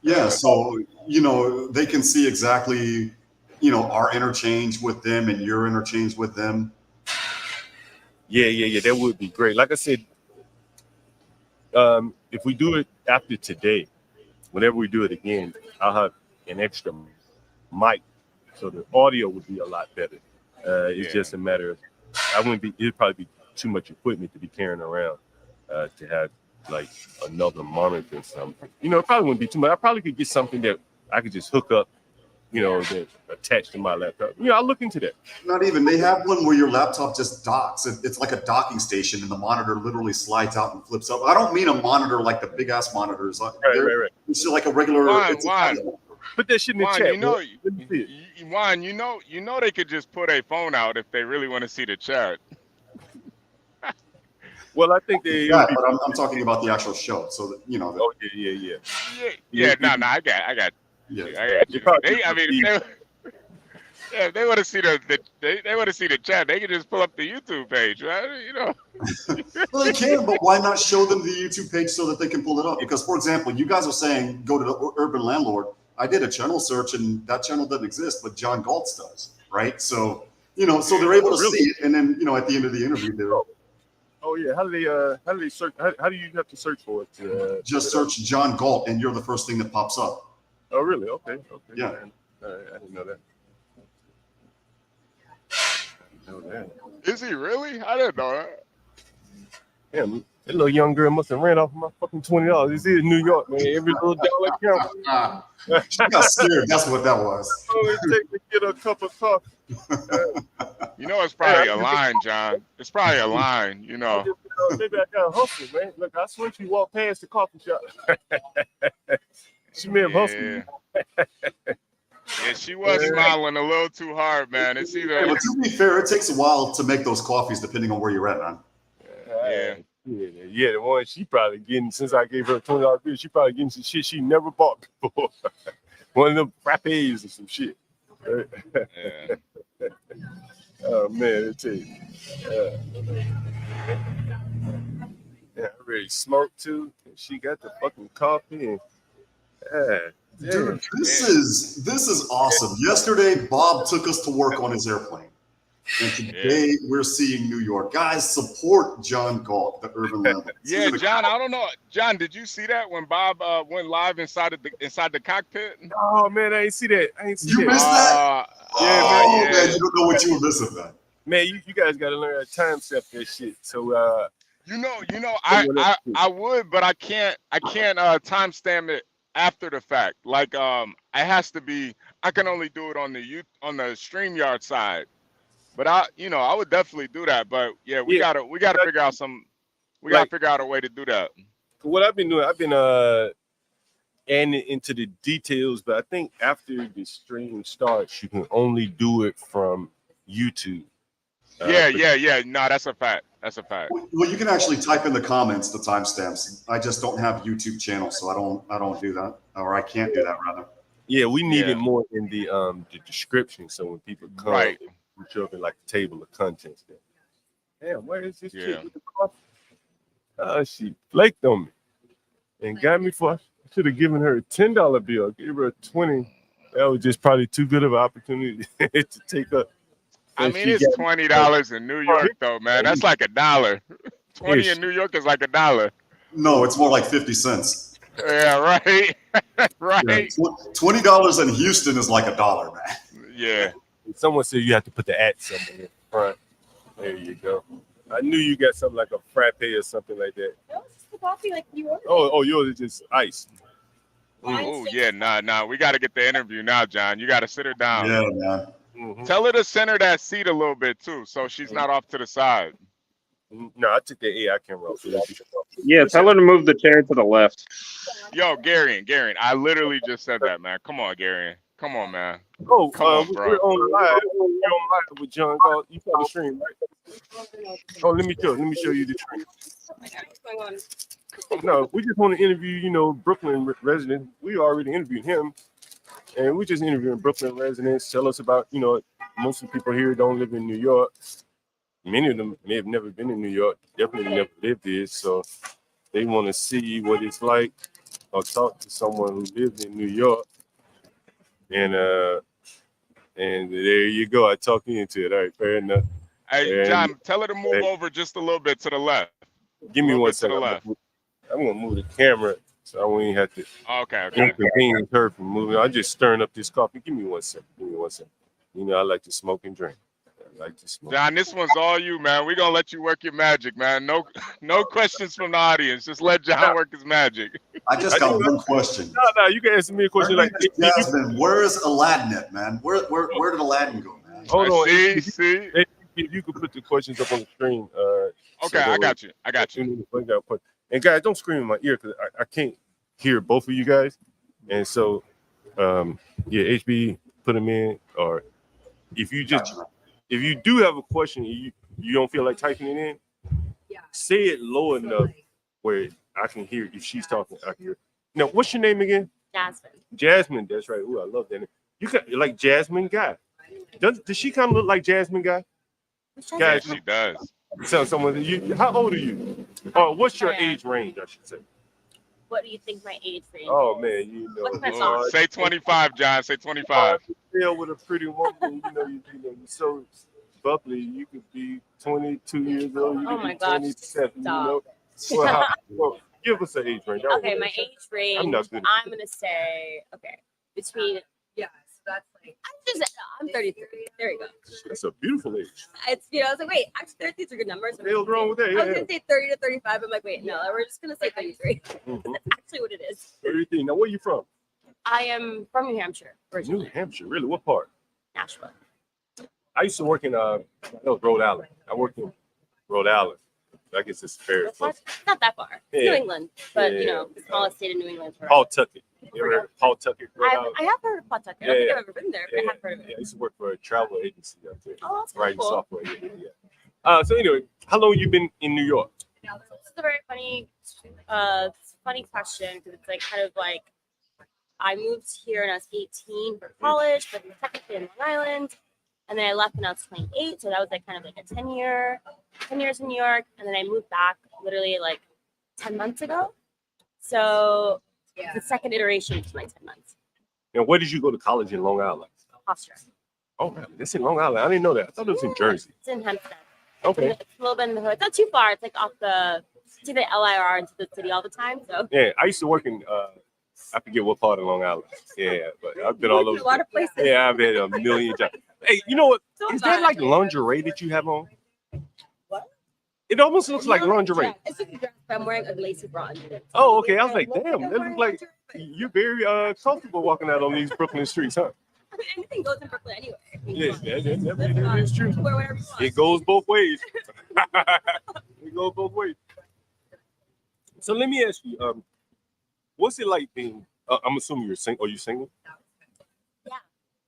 Yeah, so they can see exactly, our interchange with them and your interchange with them. Yeah, that would be great. Like I said, if we do it after today, whenever we do it again, I'll have an extra mic, so the audio would be a lot better. It's just a matter of it'd probably be too much equipment to be carrying around to have like another monitor or something. It probably wouldn't be too much. I probably could get something that I could just hook up, that attached to my laptop. I'll look into that. Not even. They have one where your laptop just docks. It's like a docking station, and the monitor literally slides out and flips up. I don't mean a monitor like the big ass monitors. Right. It's just like a regular. Put that shit in the chat. Juan, they could just put a phone out if they really want to see the chat. Well, I think they. Yeah, but I'm talking about the actual show, so that Oh Yeah. I got. Yeah. I got you. If they want to see they want to see the chat, they can just pull up the YouTube page, right? Well, they can, but why not show them the YouTube page so that they can pull it up? Because, for example, you guys are saying go to the Urban Landlord. I did a channel search, and that channel doesn't exist, but John Galt does, right? So so they're able to see it, and then at the end of the interview, they're. Oh yeah, how do they search? How do you have to search for it? Just search John Galt, and you're the first thing that pops up. Oh really? Okay. Yeah. I didn't know that. Is he really? I didn't know that. Damn, that little young girl must have ran off my fucking $20. This is New York, man. Every little dollar counts. She got scared. That's what that was. All it takes to get a cup of coffee. You know, it's probably a line, John. It's probably a line, you know. Maybe I got hustled, man. Look, I swear she walked past the coffee shop. She may have hustled me. Yeah, she was smiling a little too hard, man. It's either. But to be fair, it takes a while to make those coffees depending on where you're at, man. Yeah, the one she probably getting since I gave her a $20 bill, she probably getting some shit she never bought before. One of them frappes or some shit. Oh man, I tell you. Yeah, I really smoked too. She got the fucking coffee and Dude, this is awesome. Yesterday, Bob took us to work on his airplane. And today we're seeing New York. Guys, support John Galt, the urban landlord. Yeah, John, I don't know. John, did you see that when Bob went live inside the cockpit? Oh man, I ain't see that. You missed that? Man, you don't know what you were missing, man. Man, you guys gotta learn how to time step that shit. So you know, I would, but I can't timestamp it after the fact. Like it has to be. I can only do it on the StreamYard side. But I would definitely do that. But yeah, we gotta figure out gotta figure out a way to do that. What I've been doing, I've been adding into the details, but I think after the stream starts, you can only do it from YouTube. Yeah. No, that's a fact. That's a fact. Well, you can actually type in the comments the timestamps. I just don't have YouTube channel, so I don't do that, or I can't do that rather. Yeah, we need it more in the description, so when people come, right. We show up in like the table of contents there. Damn, where is this chick with the coffee? Oh, she flaked on me and got me for. I should have given her a $10 bill. I gave her a 20. That was just probably too good of an opportunity to take up. I mean, it's $20 in New York, though, man. That's like $1. 20 in New York is like $1. No, it's more like 50 cents. Yeah, right. Right. Yeah, $20 in Houston is like $1, man. Yeah. Someone said you have to put the @ symbol in front. There you go. I knew you got something like a frappe or something like that. No, it's just the coffee like you ordered. Oh, yours is just ice. Oh yeah, nah. We got to get the interview now, John. You got to sit her down. Yeah, man. Mm-hmm. Tell her to center that seat a little bit too, so she's not off to the side. No, I took the AI camera off. Yeah, tell her to move the chair to the left. Yo, Garion, I literally just said that, man. Come on, Garion. Come on, man. Oh, come on, bro. We're on live. We're on live with John Galt. You saw the stream, right? Oh, let me show you the stream. No, we just want to interview, Brooklyn resident. We already interviewed him, and we just interviewing Brooklyn residents. Tell us about, most of the people here don't live in New York. Many of them may have never been in New York, definitely never lived there, so they want to see what it's like or talk to someone who lives in New York. And there you go. I talked you into it. All right, fair enough. Hey, John, tell her to move over just a little bit to the left. Give me 1 second. I'm gonna move the camera so I won't have to inconvenience her from moving. I'm just stirring up this coffee. Give me 1 second. I like to smoke and drink. John, this one's all you, man. We're gonna let you work your magic, man. No questions from the audience. Just let John work his magic. I just got one question. No, you can answer me a question like Jasmine, where is Aladdin at, man? Where did Aladdin go, man? Hold on. See. If you could put the questions up on the screen. Okay, I got you. And guys, don't scream in my ear because I can't hear both of you guys. And so, HB, put them in. Or if you do have a question, you don't feel like typing it in, say it low enough where I can hear. If she's talking, I can hear. Now, what's your name again? Jasmine. Jasmine, that's right. Ooh, I love that name. You got like Jasmine Guy. Does she kind of look like Jasmine Guy? Yeah, she does. So how old are you? What's your age range, I should say? What do you think my age range? Oh man, What's my song? Say 25, John. Say 25. With a pretty woman, you're so bubbly. You could be 22 years old. You could be 27. Stop. Well, give us an age range. Okay, my age range. I'm not good. I'm gonna say between I'm 33. There you go. That's a beautiful age. It's I was like, wait, actually 33 is a good number. So What the hell's wrong with that? I was gonna say 30 to 35. I'm like, wait, no, we're just gonna say 33. Mhm. That's actually what it is. 33. Now, where you from? I am from New Hampshire originally. New Hampshire, really? What part? Nashville. I used to work in that was Rhode Island. I worked in Rhode Island. I guess it's fair. It's not that far. It's Yeah. New England, but Yeah. the smallest state in New England. Pawtucket. You ever heard of Pawtucket? Rhode I Island? have heard of Pawtucket. I don't think I've ever been there, but I have heard of it. Yeah, I used to work for a travel agency out there. Oh, that's Writing cool. software. Yeah. So anyway, how long you been in New York? This is a very funny question because it's like kind of like I moved here when I was 18 for college, but technically in Long Island, and then I left when I was 28. So that was like kind of like a 10 years in New York, and then I moved back literally like 10 months ago. So the second iteration to my 10 months. And where did you go to college in Long Island? Hofstra. Oh, man, it's in Long Island. I didn't know that. I thought it was in Jersey. It's in Hempstead. Okay. It's a little bit in the hood. It's not too far. It's like off the to the LIR into the city all the time. So Yeah, I used to work in I forget what part of Long Island. Yeah, but I've been You all worked over. in a lot of places. Yeah, I've had a million jobs. Hey, you know what? So Is that like lingerie that you have on? It almost looks like lingerie. It's just a dress, but I'm wearing a lacy bra under it. Oh, okay. I was like, damn, that looks like you're very comfortable walking out on these Brooklyn streets, huh? I mean, anything goes in Brooklyn anyway. Yes, that is true. Wear whatever you want. It goes both ways. It goes both ways. So let me ask you, what's it like being? I'm assuming you're single. Are you single? Yeah.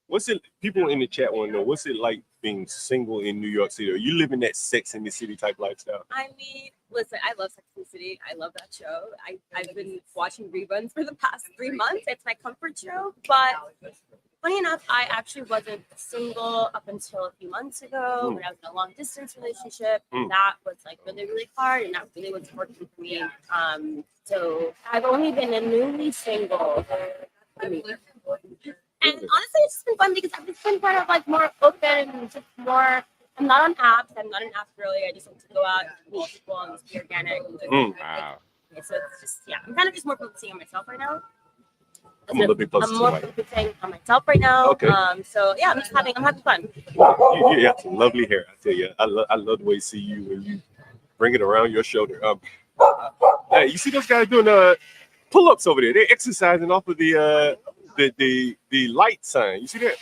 What's it? People in the chat want to know what's it like being single in New York City? Are you living that Sex in the City type lifestyle? I mean, listen, I love Sex and the City. I love that show. I've been watching reruns for the past 3 months. It's my comfort show. But funny enough, I actually wasn't single up until a few months ago when I was in a long distance relationship. That was like really, really hard, and that really was working for me. So I've only been a newly single. And honestly, it's just been fun because I've just been kind of like more open and just more. I'm not on apps. I'm not an app girly. I just like to go out, meet people, and just be organic. And Wow. Yeah, so it's just I'm kind of just more focusing on myself right now. I'm a little bit closer I'm to more the mic. focusing on myself right now. Okay. So yeah, I'm having fun. You got some lovely hair. I tell you, I love the way I see you when you bring it around your shoulder. Hey, you see those guys doing pull-ups over there? They're exercising off of the light sign. You see that?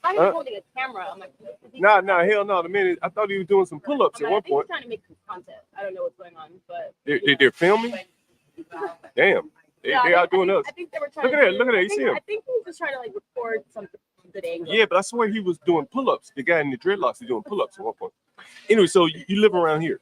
I'm Huh? holding a camera. I'm like, Nah, hell no. The minute I thought he was doing some pull-ups at I one think he's point. trying to make some content. I don't know what's going on, but They're filming. Damn, they out doing us. I think they were trying. Look at that! Look at that! You see him? I think he was just trying to like record something from a good angle. Yeah, but I swear he was doing pull-ups. The guy in the dreadlocks is doing pull-ups at one point. Anyway, so you live around here.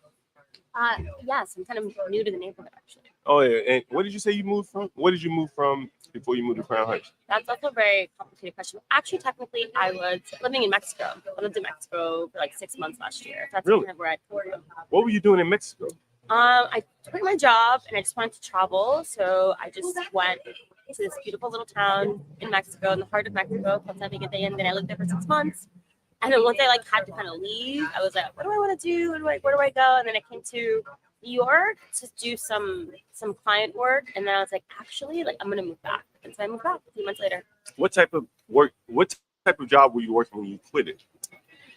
Yes, I'm kind of new to the neighborhood actually. Oh yeah, and what did you say you moved from? What did you move from before you moved to Crown Heights? That's also a very complicated question. Actually, technically, I was living in Mexico. I lived in Mexico for like 6 months last year. That's Really? kind of where I toured. What were you doing in Mexico? I quit my job and I just wanted to travel. So I just went to this beautiful little town in Mexico, in the heart of Mexico, called San Miguel. And then I lived there for 6 months. And then once I like had to kind of leave, I was like, what do I want to do? Where do I go? And then I came to New York to do some client work. And then I was like, actually, like I'm gonna move back. And so I moved back a few months later. What type of work? What type of job were you working when you quit it?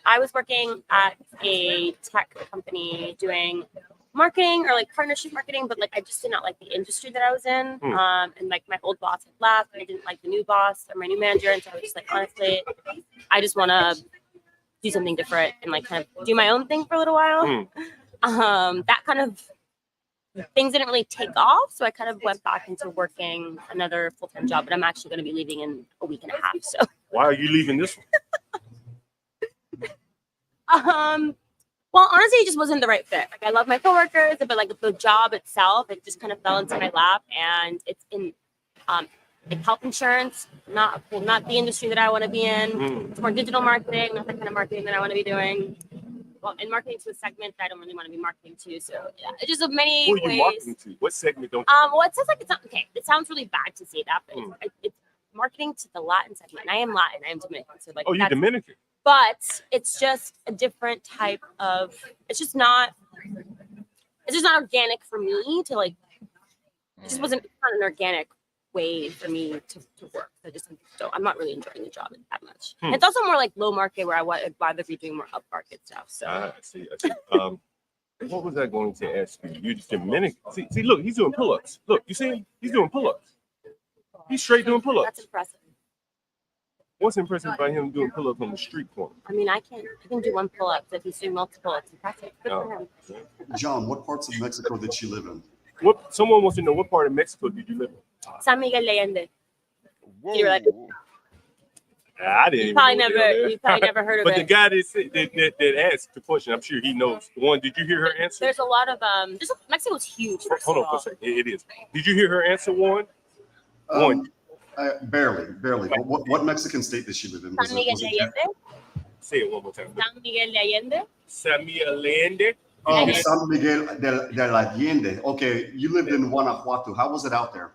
I was working at a tech company doing marketing or like partnership marketing, but like I just did not like the industry that I was in. And like my old boss had left, and I didn't like the new boss or my new manager. And so I was just like, honestly, I just want to do something different and like kind of do my own thing for a little while. That kind of things didn't really take off, so I kind of went back into working another full-time job. But I'm actually going to be leaving in a week and a half. So Why are you leaving this one? well, honestly, it just wasn't the right fit. Like I love my coworkers, but like the job itself, it just kind of fell into my lap, and it's in like health insurance, not the industry that I want to be in. It's more digital marketing, not the kind of marketing that I want to be doing. Well, and marketing to a segment that I don't really want to be marketing to. So yeah, it's just of many Who are you ways. marketing to? What segment don't? Well, it sounds like it's not okay. It sounds really bad to say that, but it's marketing to the Latin segment. And I am Latin. I am Dominican. So like, Oh, you're that's- Dominican. But it's just a different type of. It's just not organic for me to like. It just wasn't. It's not an organic way for me to work. I'm not really enjoying the job that much. Hmm. It's also more like low market where I'd rather be doing more upmarket stuff. So I see. What was I going to ask you? You're Dominican. See, look, he's doing pull-ups. Look, you see him? He's doing pull-ups. He's straight doing pull-ups. that's impressive. What's impressive about him doing pull-ups on the street corner? I mean, I can do one pull up. If he's doing multiple, it's impressive. Good for him. John, what parts of Mexico did she live in? Someone wants to know what part of Mexico did you live in? San Miguel de Allende. You're like, I didn't. you probably even know never, you probably never heard of But it. the guy that asked the question, I'm sure he knows. The one, did you hear her answer? There's a lot of Mexico's huge. First Hold of on for all. a second. It is. Did you hear her answer, Warren? Barely. What Mexican state did she live in? San Miguel de Allende. Say it one more time. San Miguel de Allende. San Miguel Allende. Oh, San Miguel de Allende. Okay, you lived in Guanajuato. How was it out there?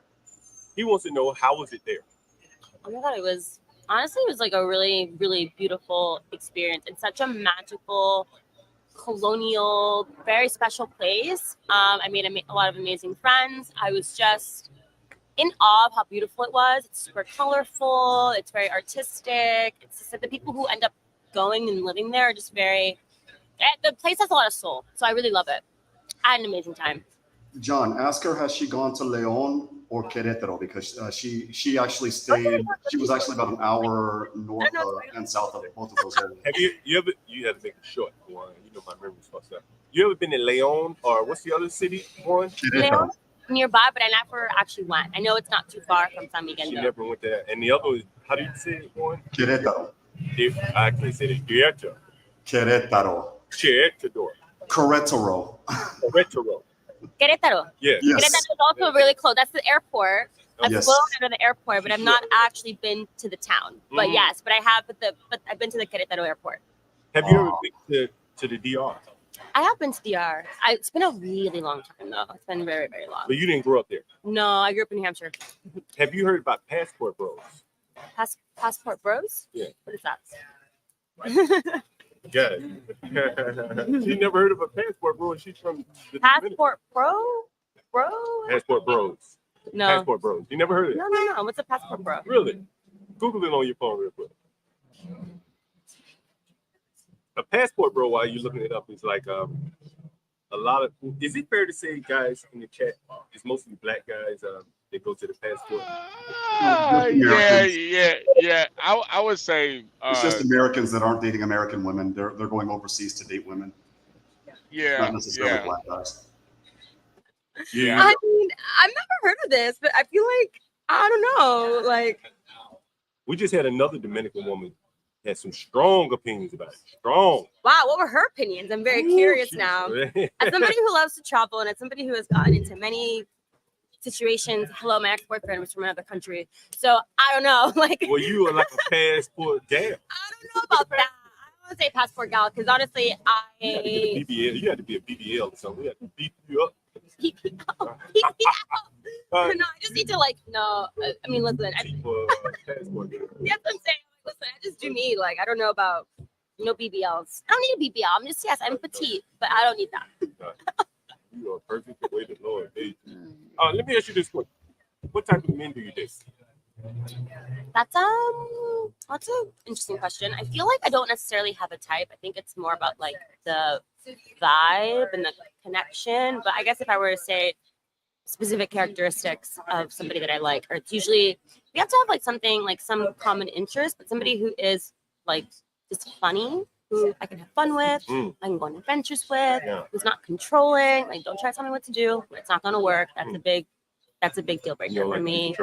He wants to know, how was it there? Oh my God, it was like a really, really beautiful experience. It's such a magical, colonial, very special place. I made a lot of amazing friends. I was just in awe of how beautiful it was. It's super colorful. It's very artistic. It's just that the people who end up going and living there are just very. The place has a lot of soul, so I really love it. I had an amazing time. John, ask her, has she gone to León or Querétaro? Because she actually stayed. She was actually about an hour north and south of both of those areas. Have you have to make it short, Warren. You know my memory's fucked up. You ever been to León or what's the other city, Warren? León, nearby, but I never actually went. I know it's not too far from San Miguel. She never went there. And the other one, how do you say it, Warren? Querétaro. I can't say it. Querétaro. Querétaro. Querétaro. Querétaro. Querétaro. Yeah. Yes. Querétaro is also really close. That's the airport. I've Yes. flown out of the airport, but I've not actually been to the town. But Mhm. yes, but I have. But I've been to the Querétaro airport. Have you ever been to the DR? I have been to DR. It's been a really long time though. It's been very, very long. But you didn't grow up there. No, I grew up in New Hampshire. Have you heard about Passport Bros? Passport Bros? Yeah. What is that? Yeah. She never heard of a Passport Bro. She's from the Passport Bro? Passport Bros. No. Passport Bros. You never heard of it? No. What's a Passport Bro? Really? Google it on your phone real quick. A Passport Bro, while you're looking it up, is like a lot of. Is it fair to say, guys, in the chat, it's mostly black guys that go to the passport? Yeah. I would say It's just Americans that aren't dating American women. They're going overseas to date women. Not necessarily black guys. Yeah. I mean, I've never heard of this, but I feel like I don't know. Like, We just had another Dominican woman had some strong opinions about it. Strong. wow, what were her opinions? I'm very curious now. As somebody who loves to travel and as somebody who has gotten into many situations, hello, my ex-boyfriend was from another country, so I don't know. Like, Well, you are like a passport gal. I don't know about that. I don't want to say passport gal because honestly, You had to get a BBL. You had to be a BBL or something. We had to beat you up. no, I just need to no. I mean, listen. Passport gal. Yes, I'm saying. Listen, I just do me. Like, I don't know about BBLs. I don't need a BBL. I'm just I'm petite, but I don't need that. You are perfect the way the Lord made you. Let me ask you this question. What type of men do you date? That's an interesting question. I feel like I don't necessarily have a type. I think it's more about like the vibe and the connection. But I guess if I were to say specific characteristics of somebody that I like, or it's usually we have to have like something like some common interest, but somebody who is like just funny, who I can have fun with, I can go on adventures with, who's not controlling. Like, don't try to tell me what to do. It's not gonna work. That's a big deal breaker for me.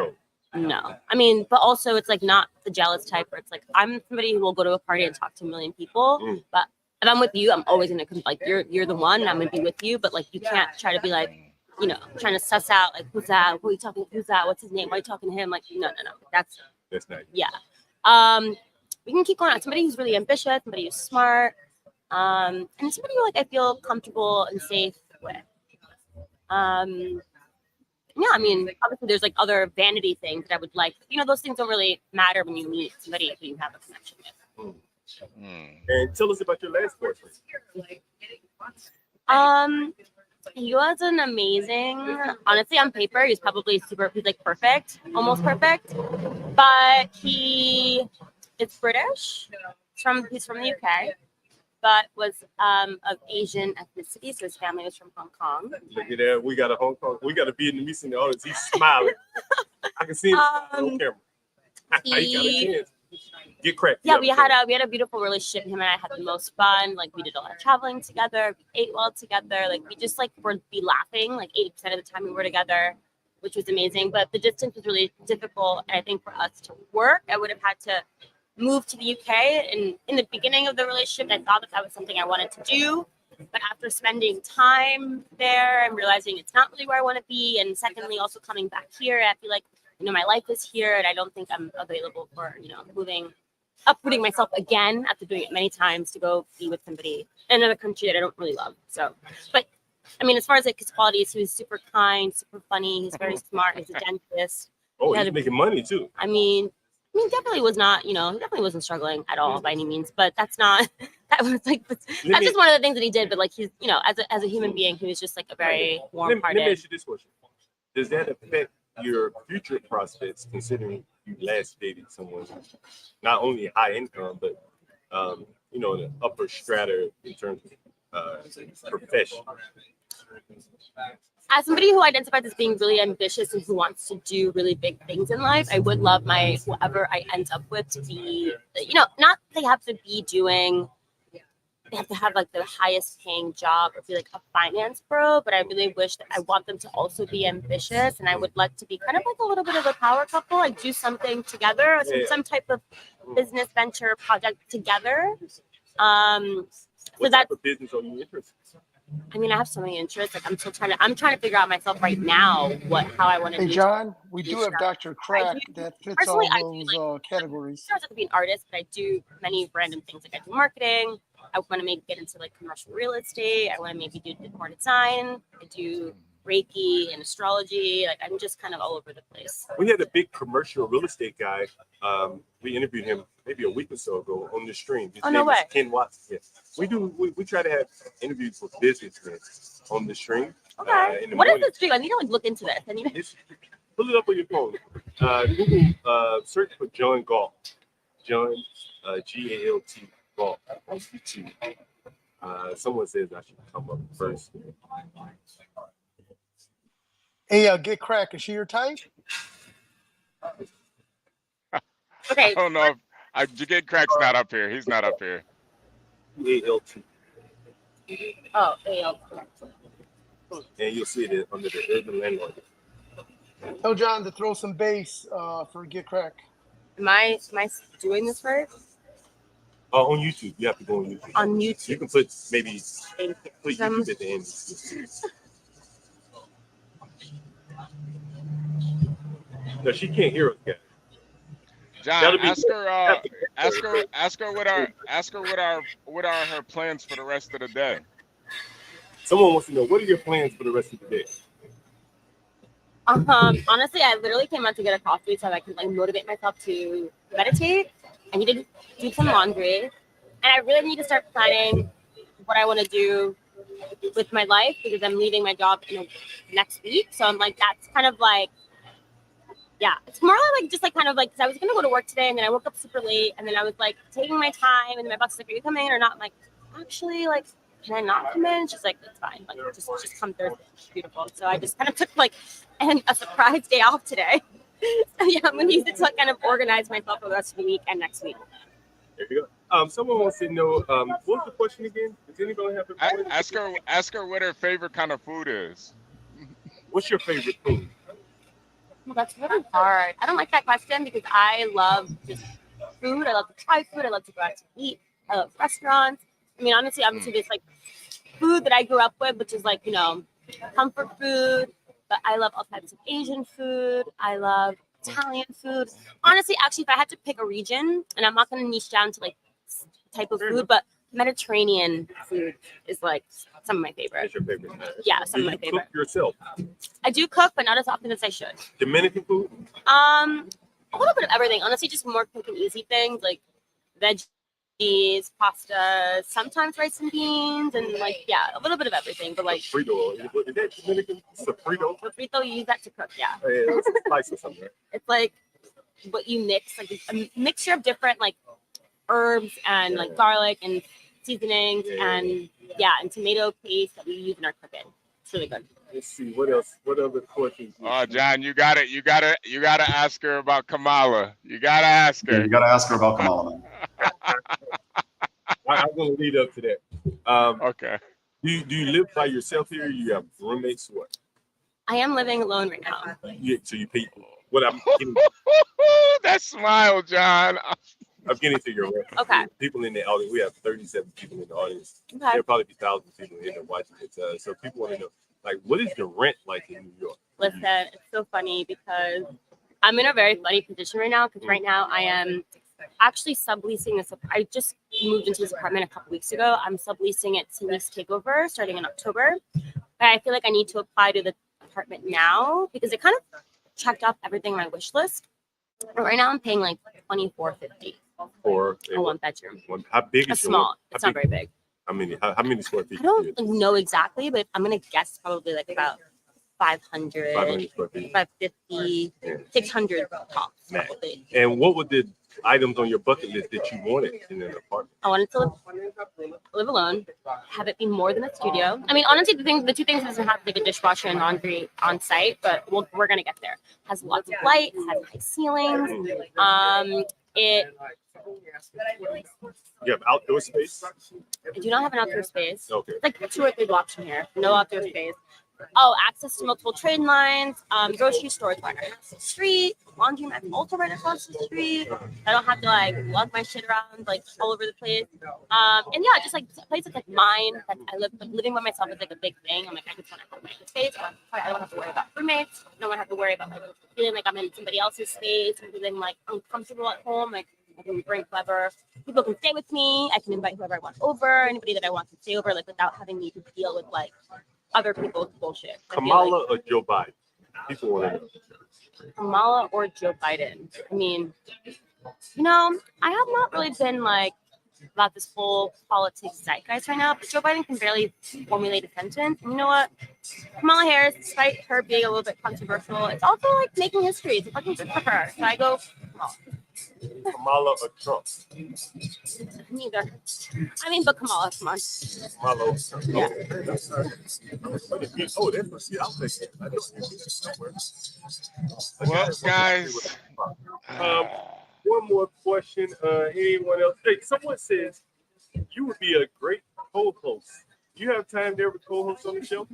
No, I mean, but also it's like not the jealous type where it's like I'm somebody who will go to a party and talk to a million people, but if I'm with you, I'm always gonna like you're the one, and I'm gonna be with you. But like you can't try to be like, trying to suss out like who's that, who are you talking, who's that, what's his name, why are you talking to him? Like no, that's nice. Yeah. We can keep going on. Somebody who's really ambitious, somebody who's smart, and somebody who like I feel comfortable and safe with. Yeah, I mean, obviously there's like other vanity things that I would like. Those things don't really matter when you meet somebody who you have a connection with. And tell us about your last boyfriend. He was an amazing, honestly, on paper, he's probably he's like perfect, almost perfect. But he is British. He's from the UK, but was of Asian ethnicity, so his family was from Hong Kong. Look at that. We got a Hong Kong. We got a Vietnamese in the audience. He's smiling. I can see him on camera. He got a chance. Get cracked. Yeah, we had a beautiful relationship. Him and I had the most fun. Like we did a lot of traveling together. We ate well together. Like we just like would be laughing like 80% of the time we were together, which was amazing. But the distance was really difficult. And I think for us to work, I would have had to move to the UK. And in the beginning of the relationship, I thought that was something I wanted to do. But after spending time there and realizing it's not really where I want to be, and secondly, also coming back here, I feel like, my life is here and I don't think I'm available for, uprooting myself again after doing it many times to go be with somebody in another country that I don't really love. So, but I mean, as far as like his qualities, he was super kind, super funny. He's very smart. He's a dentist. Oh, he's making money too. I mean, definitely was not, he definitely wasn't struggling at all by any means, but that's not, that was like, that's just one of the things that he did. But like, he's, as a human being, he was just like a very warm-hearted. Let me ask you this question. Does that affect your future prospects, considering you last dated someone not only high income, but the upper strata in terms of profession? As somebody who identifies as being really ambitious and who wants to do really big things in life, I would love whoever I end up with to be, not they have to be doing, they have to have like the highest paying job or be like a finance bro, but I really wish that I want them to also be ambitious, and I would like to be kind of like a little bit of a power couple, like do something together, some type of business venture project together. What type of business are you interested in? I mean, I have so many interests. Like I'm trying to figure out myself right now how I want to. Hey, John, we do have Dr. Crack that fits all those categories. I don't have to be an artist, but I do many random things. Like I do marketing. I want to maybe get into like commercial real estate. I want to maybe do more design. I do Reiki and astrology. Like I'm just kind of all over the place. We had a big commercial real estate guy. We interviewed him maybe a week or so ago on the stream. His name is Ken Watson. Yeah. We try to have interviews with businessmen on the stream. Okay. What is the stream? I need to like look into this. Pull it up on your phone. Google search for John Galt. John G-A-L-T Galt. Someone says I should come up first. Hey, Get Crack, is she your type? Okay. I don't know if Get Crack's not up here. He's not up here. A-L-T. Oh, A-L-T. And you'll see it under the urban landlord. Tell John to throw some bass for Get Crack. Am I doing this right? On YouTube. You have to go on YouTube. On YouTube. You can put YouTube at the end. No, she can't hear us yet. John, ask her what are her plans for the rest of the day. Someone wants to know, what are your plans for the rest of the day? Honestly, I literally came out to get a coffee so that I can like motivate myself to meditate. I need to do some laundry, and I really need to start planning what I want to do with my life because I'm leaving my job next week. So I'm like, that's kind of like, yeah, it's more like just like kind of like, because I was gonna go to work today and then I woke up super late and then I was like taking my time and then my boss was like, are you coming in or not? I'm like, actually, like, can I not come in? She's like, it's fine, like just come Thursday. It's beautiful. So I just kind of took like a surprise day off today. So yeah, I'm gonna use it to like, kind of organize myself for the rest of the week and next week. There you go. Someone wants to know, what was the question again? Does anybody have a question? Ask her what her favorite kind of food is. What's your favorite food? Well, that's really hard. I don't like that question because I love just food. I love to try food. I love to go out to eat. I love restaurants. I mean, honestly, obviously, there's like food that I grew up with, which is like, comfort food. But I love all types of Asian food. I love Italian food. Honestly, actually, if I had to pick a region, and I'm not going to niche down to like type of food, but Mediterranean food is like some of my favorite. That's your favorite? Yeah, some of my favorite. Cook yourself? I do cook, but not as often as I should. Dominican food? A little bit of everything. Honestly, just more quick and easy things like veg these pastas, sometimes rice and beans, and like a little bit of everything. But like Sofrito. Is that Dominican sofrito? sofrito, you use that to cook. Yeah, It's a spice or something. Right? it's like what you mix, like a mixture of different like herbs and like garlic and seasonings and tomato paste that we use in our cooking. It's really good. Let's see what else. What other questions? Oh, John, you got it. You gotta ask her about Kamala. You gotta ask her. Yeah, you got to ask her about Kamala, man. I'm going to lead up to that. Okay. Do you live by yourself here? Or you have roommates? What? I am living alone right now. So you pay. What I'm getting, that smile, John. I'm getting to your Okay. people in the audience. We have 37 people in the audience. Okay. There'll probably be thousands of people in there watching it. So people want to know, like, what is the rent like in New York? Listen, it's so funny because I'm in a very funny position right now because right now I am actually subleasing this. I just moved into this apartment a couple weeks ago. I'm subleasing it to lease takeover starting in October. But I feel like I need to apply to the apartment now because it kind of checked off everything on my wish list. But right now I'm paying like $24.50 for a one bedroom. How big It's is your small. one? It's not very big. How many square feet? I don't know exactly, but I'm gonna guess probably like about 500, 500 square feet. 550, 600 tops. Max. Probably. And what were the items on your bucket list that you wanted in an apartment? I wanted to live alone, have it be more than a studio. I mean, honestly, the two things doesn't have like a dishwasher and laundry on site, but we're gonna get there. Has lots of light, has high ceilings. You have outdoor space? I do not have an outdoor space. Okay. It's like 2 or 3 blocks from here. No outdoor space. Oh, access to multiple trade lines, grocery stores right across the street, laundromat also right across the street. I don't have to like lug my shit around like all over the place. And yeah, just like places like mine that I live, like, living by myself is like a big thing. I'm like, I just want to have my own space. I don't have to worry about roommates. I don't have to worry about like feeling like I'm in somebody else's space and feeling like uncomfortable at home. Like I can bring whoever, people can stay with me. I can invite whoever I want over, anybody that I want to stay over, like without having me to deal with like other people's bullshit. Kamala or Joe Biden? People want to know. Kamala or Joe Biden? I mean, you know, I have not really been like about this whole politics zeitgeist right now, but Joe Biden can barely formulate a sentence. And you know what? Kamala Harris, despite her being a little bit controversial, it's also like making history. It's fucking good for her. So I go Kamala. Kamala or Trump? Neither. I mean, but Kamala, come on. Kamala. Yeah. Oh, that's what she. I'll take it. I know it's somewhere. Well, guys. One more question. Anyone else? Hey, someone says you would be a great co-host. You have time to ever co-host on the show?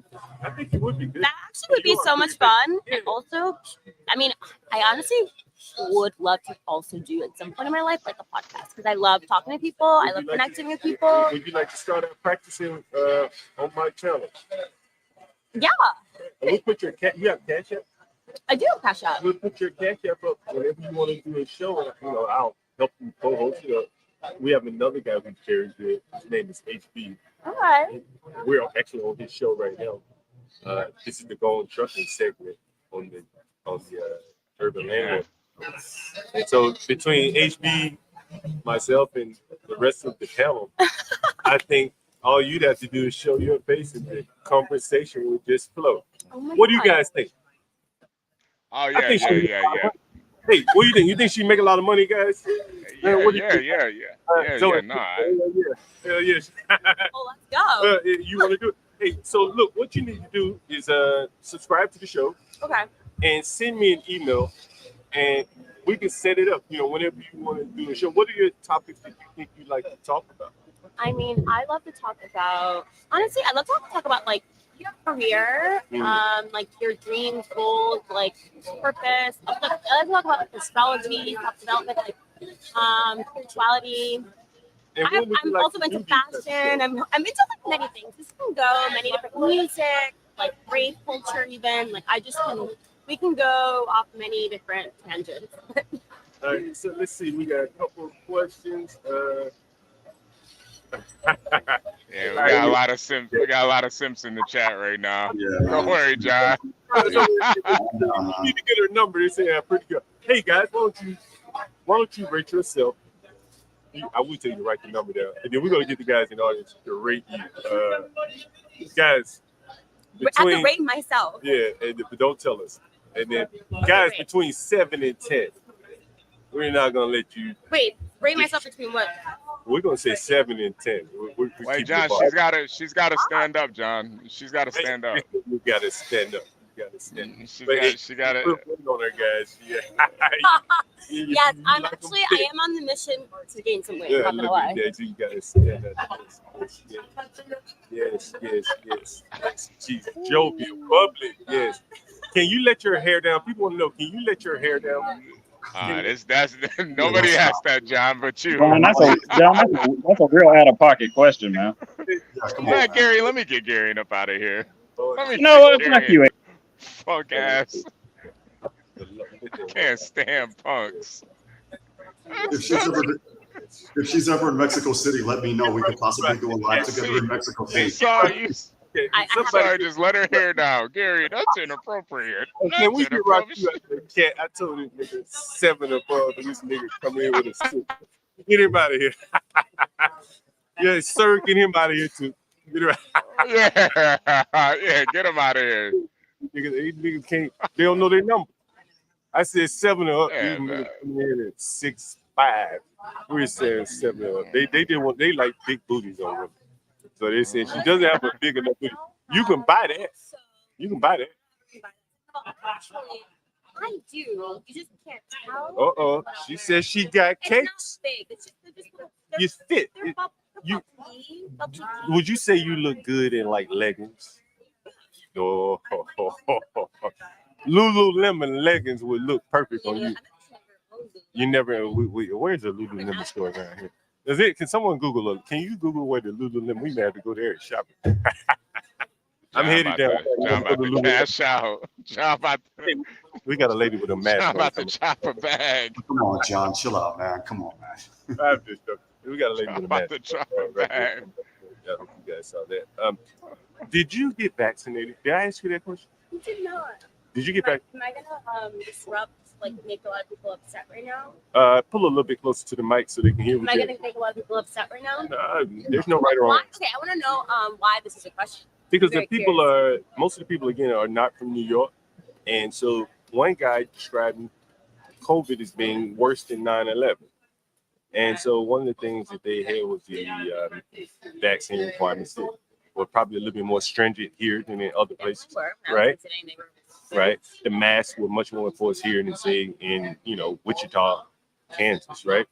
I think you would be good. That actually would be so much fun. And also, I mean, I honestly would love to also do at some point in my life like a podcast because I love talking to people. I love connecting with people. Would you like to start out practicing on my channel? Yeah. We'll put your you have Cash App? I do have Cash App. We'll put your Cash App up whenever you want to do a show. You know, I'll help you co-host. You know, we have another guy who's very good. His name is HB. All right. We're actually on his show right now. This is the Golden Trucking segment on the Urban Landlord. And so between HB, myself, and the rest of the panel, I think all you'd have to do is show your face and the conversation would just flow. What do you guys think? Oh yeah, yeah. Hey, what do you think? You think she make a lot of money, guys? Yeah, what do you think? yeah. Hell yeah. Well, let's go. You want to do it? Hey, so look, what you need to do is subscribe to the show. Okay. And send me an email, and we can set it up. You know, whenever you want to do a show. What are your topics that you think you like to talk about? I mean, I love to talk about, honestly, I love to talk about like your career, like your dreams, goals, like purpose. I like to talk about like astrology, self-development, like spirituality. I'm also into fashion. I'm into like many things. This can go many different music, like rave culture, even. Like we can go off many different tangents. All right, so let's see. We got a couple of questions. Yeah, we got a lot of simps. We got a lot of simps in the chat right now. Yeah. Don't worry, John. You need to get her number. They say pretty good. Hey guys, why don't you rate yourself I will tell you to write the number down, and then we're gonna get the guys in the audience to rate you. Guys, I have to rate myself. Yeah, but don't tell us. And then guys between 7 and 10, we're not gonna let you. Wait, rate myself between what? We're gonna say 7 and 10. Wait, John, she's gotta stand up, John. She's gotta stand up. We gotta stand up. We gotta stand up. She gotta. We're waiting on her, guys. Yeah. Yes, I am on the mission to gain some weight. Yeah, I'm not look gonna at lie. that. You gotta stand up. Yes. She's jovial, bubbly. Yes. Can you let your hair down? People want to know. Can you let your hair down? That's nobody asked that, John, but you. John, that's a real out of pocket question, man. Man, Gary, let me get Gary up out of here. Let me No, get it's not Gary. you. Fuck ass. Can't stand punks. If she's ever in Mexico City, let me know. We could possibly go live together in Mexico City. Sorry, just let her hair down. Gary, that's inappropriate. Can we get right to it? I told you, nigga, 7 above, and this nigga come in with a suit. Get him out of here. Yeah, sir, get him out of here too. Get him out. Yeah, get him out of here. Niggas can't. They don't know their number. I said 7 or up. Yeah, These niggas come in at 6'5". We're saying 7 or up. They like big booties on women. So they said she doesn't have a big enough booty. You can buy that. You can buy that. Actually, I do. You just can't tell. She says she got cakes. Big. It's just, You fit. Would you say you look good in like leggings? Oh, Lululemon leggings would look perfect on you. You never. Where's the Lululemon store around here? Is it? Can someone Google it? Can you Google where the Lululemon? We may have to go there and shop. I'm headed down. John about to cash out. John about to, we got a lady with a mask. John about to chop a bag. Come on, John, chill out, man. Come on, man. We got a lady with a mask. About to chop a bag. I hope you guys saw that. Did you get vaccinated? Did I ask you that question? You did not. Did you get back? Am I gonna disrupt, make a lot of people upset right now? Pull a little bit closer to the mic so they can hear Am me. I gonna make a lot of people upset right now? There's no right or wrong. Why? Okay, I want to know why this is a question. Because Very the people most of the people again are not from New York, and so one guy described COVID as being worse than 9/11. And so one of the things that they had was the vaccine requirements that were probably a little bit more stringent here than in other places, right? Right. The masks were much more enforced here than say in Wichita, Kansas, right?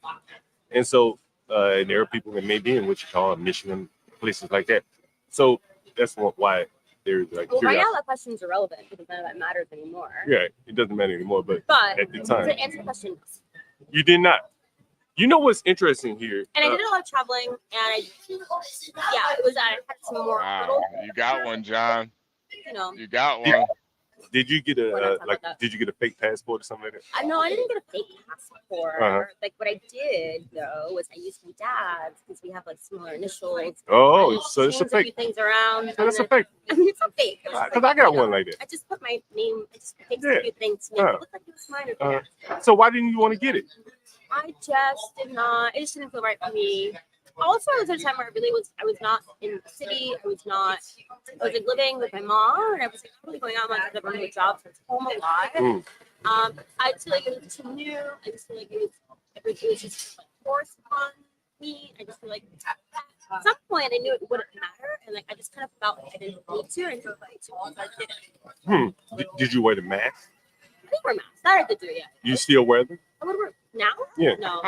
And so there are people that may be in Wichita, Michigan, places like that. So that's why there's like. Well, right now that question is irrelevant because none of that matters anymore. Yeah, it doesn't matter anymore. But at the time, to answer the question, you did not. You know what's interesting here? And I did a lot of traveling, and I had some more. Wow, you got one, John. You got one. Yeah. Did you get Did you get a fake passport or something like that? No, I didn't get a fake passport. Like what I did though was I used my dad's because we have like similar initials. Oh, so it's a fake. A few things around. So it's a fake. I mean, it's a fake. Because I got one like that. I just put my name. I just fixed a few things to make it look like it was mine. So why didn't you want to get it? I just did not. It just didn't feel right for me. Also, it was at a time where I was not in the city. I was like living with my mom, and I was like really going out much because I running a job, so I was home a lot. I just feel like it was too new. I just feel like it was just like forced upon me. I just feel like at some point I knew it wouldn't matter, and like I just kind of felt like I didn't need to, and so I did it. Did you wear the mask? I didn't wear masks. I had to do it. Yeah. You still wear them? I would wear now. Yeah. No.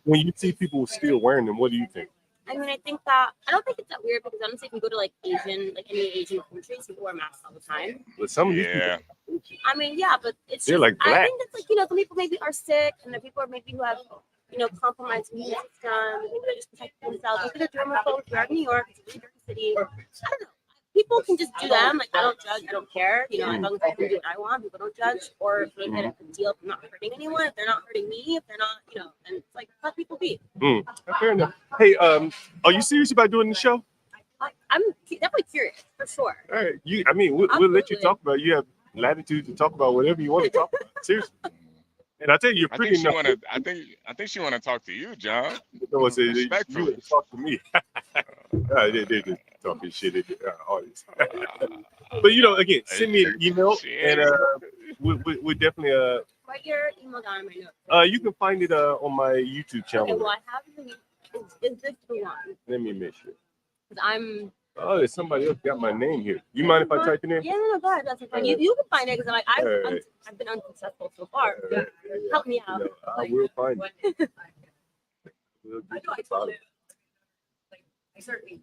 When you see people still wearing them, what do you think? I mean, I don't think it's that weird because honestly, if you go to like any Asian countries, people wear masks all the time. But some of these people, I mean, yeah, but it's they're just, like black. I think it's like some people maybe are sick, and the people are maybe who have compromised immune system. Maybe they're just protecting themselves. Maybe they're germaphobes. We're in New York. It's a really dirty city. I don't know. People can just do them. Like I don't judge. I don't care. As long as I can do what I want, people don't judge or make it a deal. If I'm not hurting anyone, if they're not hurting me, if they're not, and it's like let people be. Fair enough. Hey, are you serious about doing the show? I'm definitely curious for sure. All right. We'll let you talk about it. You have latitude to talk about whatever you want to talk about. Seriously. And I tell you, you're I pretty think she enough. wanna. I think she wanna talk to you, John. No, it's you Respectfully. would talk to me. They just talking shit in the audience. But again, send me an email, and we definitely Write your email down in my notes. you can find it on my YouTube channel. Okay, well, I have is this the one? Let me make sure. Because I'm. Oh, there's somebody else got my name here. You mind if I type it in? Yeah, no, go ahead. That's fine. You can find it because Alright. I've been unsuccessful so far. Alright. Help me out. I will find it. I know I told it. I certainly.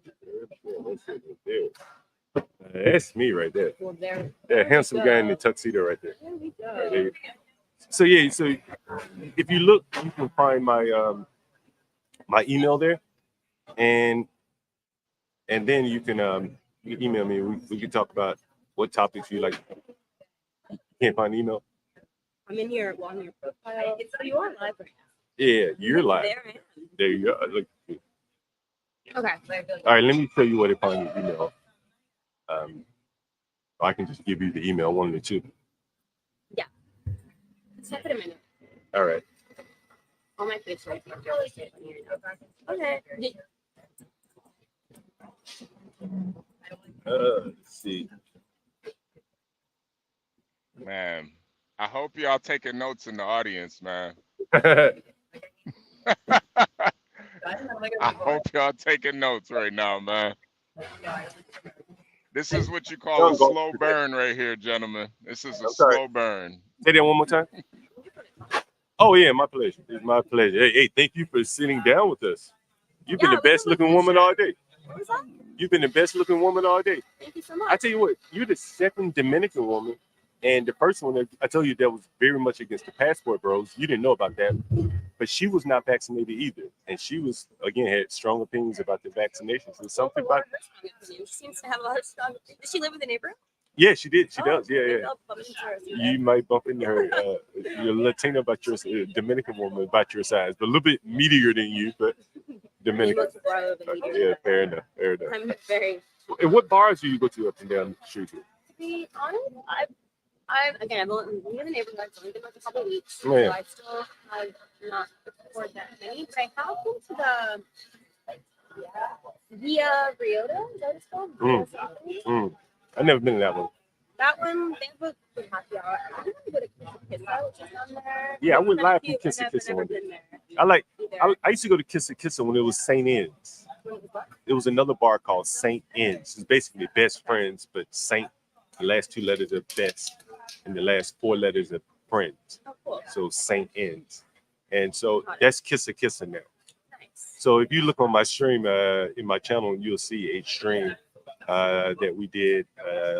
That's me right there. Well, there. That handsome guy in the tuxedo right there. There we go. Right there. So yeah, so if you look, you can find my my email there, and then you can email me. We can talk about what topics you like. Can't find the email? I'm in your profile. So you are live right Yeah, you're live. There I am. There you go. Look. now. Okay. All right, let me tell you where to find your email. I can just give you the email, one of the two. Yeah. Let's type it in a minute. All right. All my face right there. Okay. Let's see. Man, I hope y'all taking notes in the audience, man. I hope y'all taking notes right now, man. This is what you call a slow burn right here, gentlemen. This is a slow burn. Say that one more time. Oh yeah, my pleasure. It's my pleasure. Hey, thank you for sitting down with us. You've been the best looking woman all day. What was that? You've been the best looking woman all day. Thank you so much. I tell you what, you're the second Dominican woman, and the first one that I told you that was very much against the passport bros. You didn't know about that, but she was not vaccinated either, and she was again had strong opinions about the vaccinations. And something about She seems to have a lot of strong. Does she live in the neighborhood? yeah, she did. She does. Yeah, maybe yeah. I'll bump into her. You might bump into her. You're Latina about your Dominican woman about your size, but a little bit meatier than you, but Dominican. Yeah, fair enough. Fair enough. I'm very. And what bars do you go to up and down the street? To be honest, I've only been in the neighborhood. I've only been like a couple of weeks, so Man. I still have not explored that many. But I have been to the Via Riota. Is that what it's called? Via something? I've never been to that one. That one, they have a good happy hour. I didn't go to Kiss which is on there. Yeah, I went live from Cute, Kiss I've Kiss never one day. been there. I used to go to Kiss when it was St. Anne's. It was another bar called St. Anne's. It's basically best friends, but Saint, the last two letters are best, and the last four letters are friends. Oh, cool. So St. Anne's. And so that's Kiss now. So if you look on my stream in my channel, you'll see a stream that we did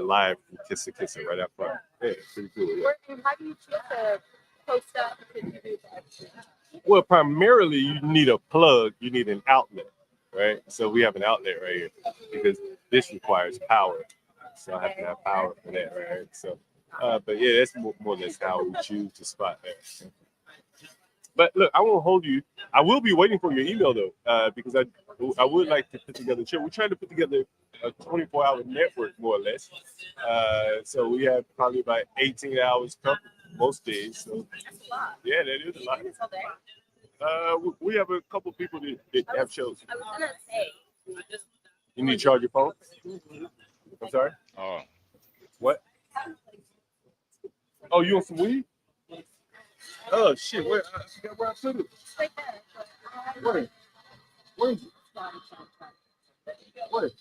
live from Kiss right up front. Yeah, pretty cool. Yeah. How do you choose to post up to do that? Well, primarily you need a plug, you need an outlet, right? So we have an outlet right here because this requires power. So I have to have power for that, right? So, but yeah, that's more or less how we choose to spot that. But look, I won't hold you. I will be waiting for your email though, because I would like to put together a show. We're trying to put together a 24-hour network, more or less. So we have probably about 18 hours covered most days. So yeah, that is a lot. We have a couple people that have shows. I was gonna say. You need to charge your phone? I'm sorry? Oh. What? Oh, you want some weed? Oh shit! Where? I forgot where I put it. Where is it? What?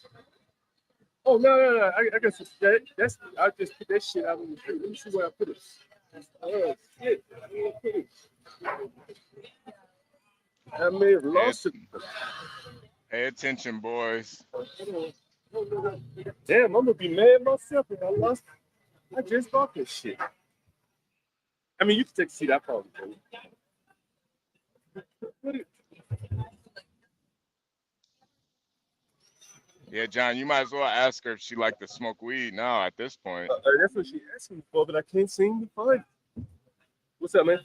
Oh no! I guess that's. I just put that shit out on the street. Let me see where I put it. Oh shit! I may have lost it. Pay attention, boys. Damn, I'm gonna be mad myself if I lost. I just bought this shit. I mean, you can take a seat. I probably can. Yeah, John, you might as well ask her if she like to smoke weed now at this point. That's what she asked me for, but I can't seem to find it. What's up, man?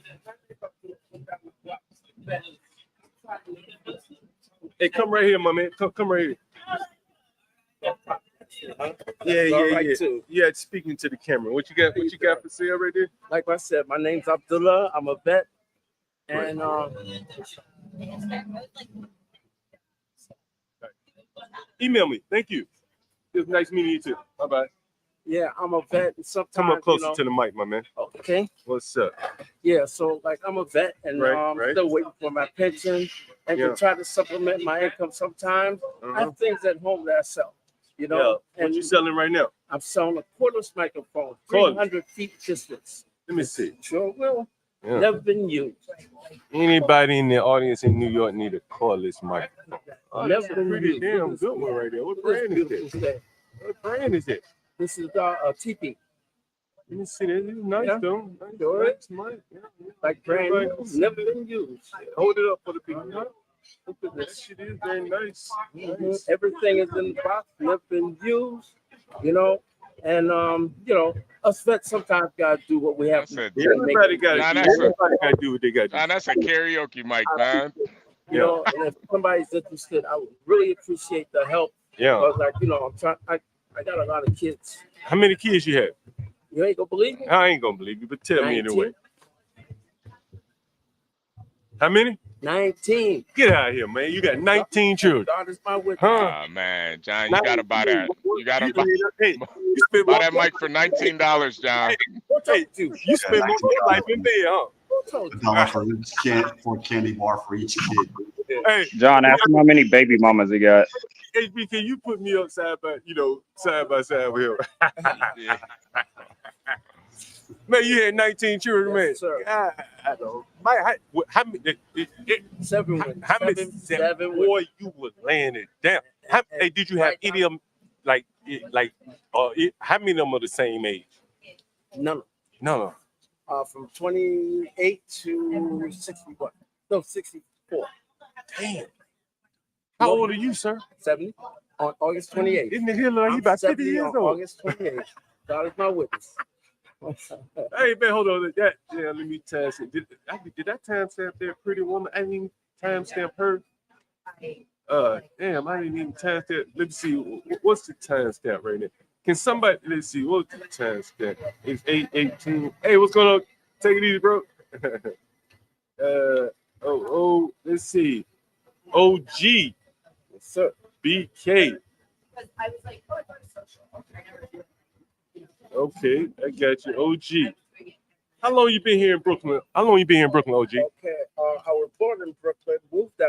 Hey, come right here, my man. Come right here. Yeah. Yeah, speaking to the camera. What you got? What you got for sale right there? Like I said, my name's Abdullah. I'm a vet, and Email me. Thank you. It was nice meeting you too. Bye bye. yeah, I'm a vet. And sometimes Come up closer you know, to the mic, my man. Okay. What's up? Yeah, so like I'm a vet, and Right. still waiting for my pension, and Yeah. to try to supplement my income. Sometimes I have things at home that I sell. You know, Yeah. What you selling right now? I'm selling a cordless microphone, Cordless. 300 feet distance. Let me see. Sure will. Yeah. Never been used. Anybody in the audience in New York need a cordless mic? Oh, that's a Never been pretty used. damn Look at good this. one right there. What This brand is beautiful it? thing. What brand is it? This is a TP. Let me see that. This is nice Yeah. though. Nice, Sure. nice mic. Yeah. Like brand Everybody new, can see. never been used. Hold it up for the people. Look at that shit is very nice. Nice. Everything is in the box, never been used. You know, and you know, us vets sometimes gotta do what we have to do. to make Everybody it. got to do. Everybody got to do what they got to do. Nah, that's a karaoke mic, man. You know, and if somebody's interested, I would really appreciate the help. Yeah. Because, like, you know, I'm trying. I got a lot of kids. How many kids you have? You ain't gonna believe me. I ain't gonna believe you, but tell me 19. anyway. How many? 19. Get out of here, man. You got 19 children. God is my witness. Huh? Ah, man, John, you gotta buy that. You gotta buy, Hey, you spend buy more that mic for $19, John. Hey, you spend more of your life in bed, huh? $1 for candy bar for each kid. Hey, John, ask him how many baby mamas he got. HB, can you put me up side by side with him? Man, you had 19 children, man. Yes, sir. I know. How many? Seven. How many? Seven. Boy, you was laying it down. Hey, did you have any of them? How many of them are the same age? None. No. From 28 to 61. No, 64. Damn. How old are you, sir? 70. On August 28th. Isn't it here like you I'm about 50 70 years on old? August 28th. God is my witness. Hey, man, hold on. Let me timestamp. Did I timestamp that pretty woman? I didn't even timestamp her. Damn, I didn't even timestamp. Let me see. What's the timestamp right now? Can somebody, let's see, what's the timestamp? It's 8:18. Hey, what's going on? Take it easy, bro. Let's see. OG. Yes, sir. BK. Okay, I got you. OG. How long you been here in Brooklyn? OG? Okay, I was born in Brooklyn, moved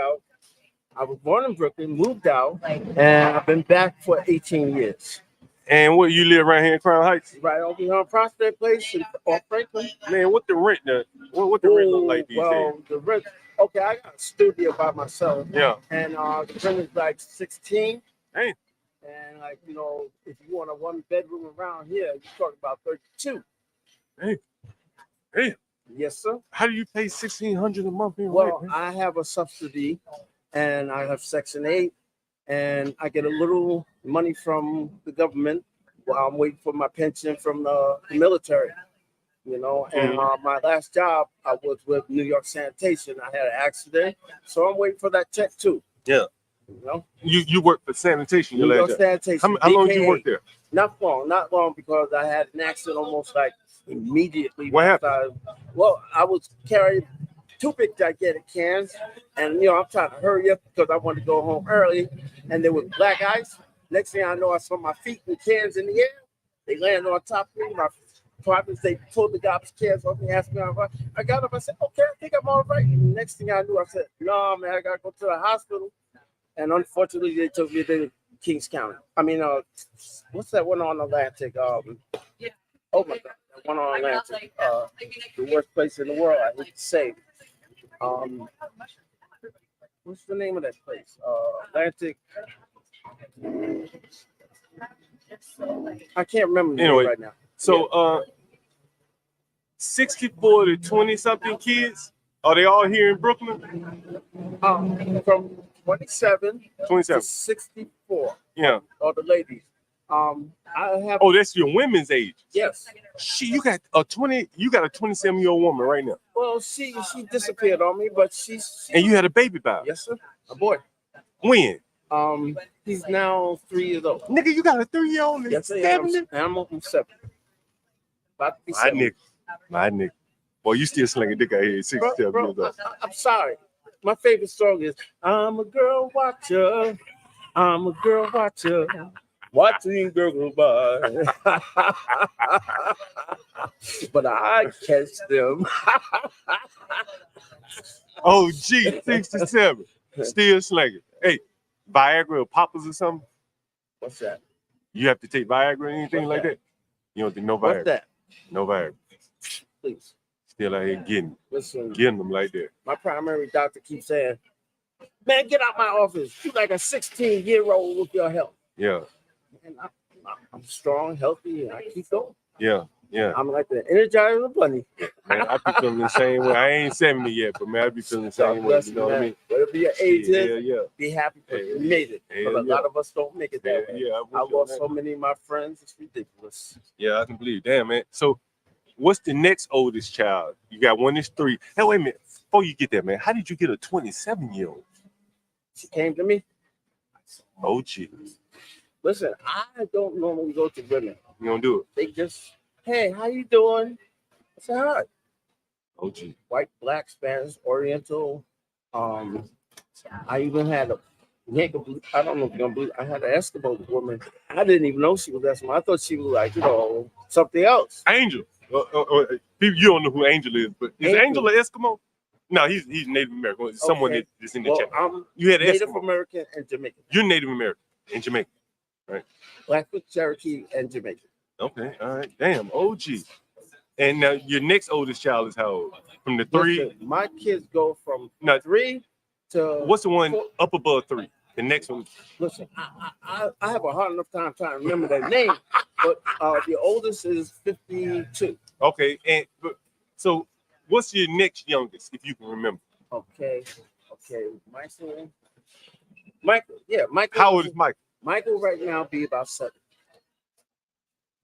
out. And I've been back for 18 years. And what, you live right here in Crown Heights? Right over here on Prospect Place or Franklin. Man, what the rent? What the rent look like these days? The rent. Okay, I got a studio by myself. Yeah. And the rent is like 16. Hey. And like, you know, if you want a one bedroom around here, you're talking about 32. Hey. Yes, sir. How do you pay $1,600 a month in Well, rent? I have a subsidy, and I have Section 8, and I get a little money from the government while I'm waiting for my pension from the military. You know, and my last job, I was with New York Sanitation. I had an accident, so I'm waiting for that check too. Yeah. You know, You work for sanitation. New your York last job. Sanitation. How long did you BKA. work there? Not long because I had an accident almost like immediately. What happened? I was carrying 2 big gigantic cans, and you know I'm trying to hurry up because I wanted to go home early, and there was black ice. Next thing I know, I saw my feet in cans in the air. They landed on top of me. My partners, they pulled the garbage cans off me, asked me how I got up. I said, okay, I think I'm all right. And next thing I knew, I said, no, man, I got to go to the hospital. And unfortunately, they took me to Kings County. I mean, what's that one on Atlantic? Oh my God, that one on Atlantic. The worst place in the world, I hate to say. What's the name of that place? Atlantic. I can't remember the name right now. So 64 to 20 something kids, are they all here in Brooklyn? From 27 to 64. Yeah. All the ladies. I have. Oh, that's your women's age. Yes. You got a 27-year-old woman right now. Well, she disappeared on me, but she's and you had a baby by her. Yes, sir. A boy. When? He's now 3 years old. Nigga, you got a 3-year-old? Yes, I am. And I'm on 7. About to be My 7. nigga. My nigga. Boy, you still slinging dick out here, 67 years old. I'm sorry. My favorite song is I'm a girl watcher. I'm a girl watcher. Watching girl go by. But I catch them. Oh, gee, 67. Still slinging. Hey, Viagra or poppers or something? What's that? You have to take Viagra or anything like that? You don't think no Viagra? What's that? No Viagra. Please. Still out here Listen, getting them like that. my primary doctor keeps saying, man, get out my office. You like a 16-year-old with your health. Yeah, And I'm strong, healthy, and I keep going. yeah, yeah. I'm like the Energizer Bunny. Man, I be feeling the same way. I ain't 70 yet, but man, I be feeling the same way. You know what I mean? Whatever your age Yeah, is, yeah. be happy because Yeah, you made it. yeah, But a yeah. lot of us don't make it that way. Yeah, I lost so many of my friends. It's ridiculous. Yeah, I can believe. Damn, man. So, what's the next oldest child? You got one that's 3. Hey, wait a minute. Before you get that, man, how did you get a 27-year-old? She came to me. Oh, gee. Listen, I don't normally go to women. You don't do it? They just, hey, how you doing? I said, hi. Oh, gee. White, black, Spanish, Oriental. I even had a, I don't know if you're gonna believe, I had an Eskimo woman. I didn't even know she was Eskimo. I thought she was like, something else. Angel. People, you don't know who Angel is, but is Angel an Eskimo? No, he's Native American. Someone Okay. that's in the Well, chat. I'm You had an Native Eskimo. American and Jamaican. You're Native American and Jamaican, right? Blackfoot, Cherokee, and Jamaican. Okay, all right. Damn, OG. And now your next oldest child is how old? From the 3? Listen, my kids go from No, 3 to. what's the one up above 3? The next one. Listen, I have a hard enough time trying to remember their name, but the oldest is 52. Okay, and so what's your next youngest, if you can remember? Okay, Michael, yeah, Michael. How old is Michael? Michael right now be about 7.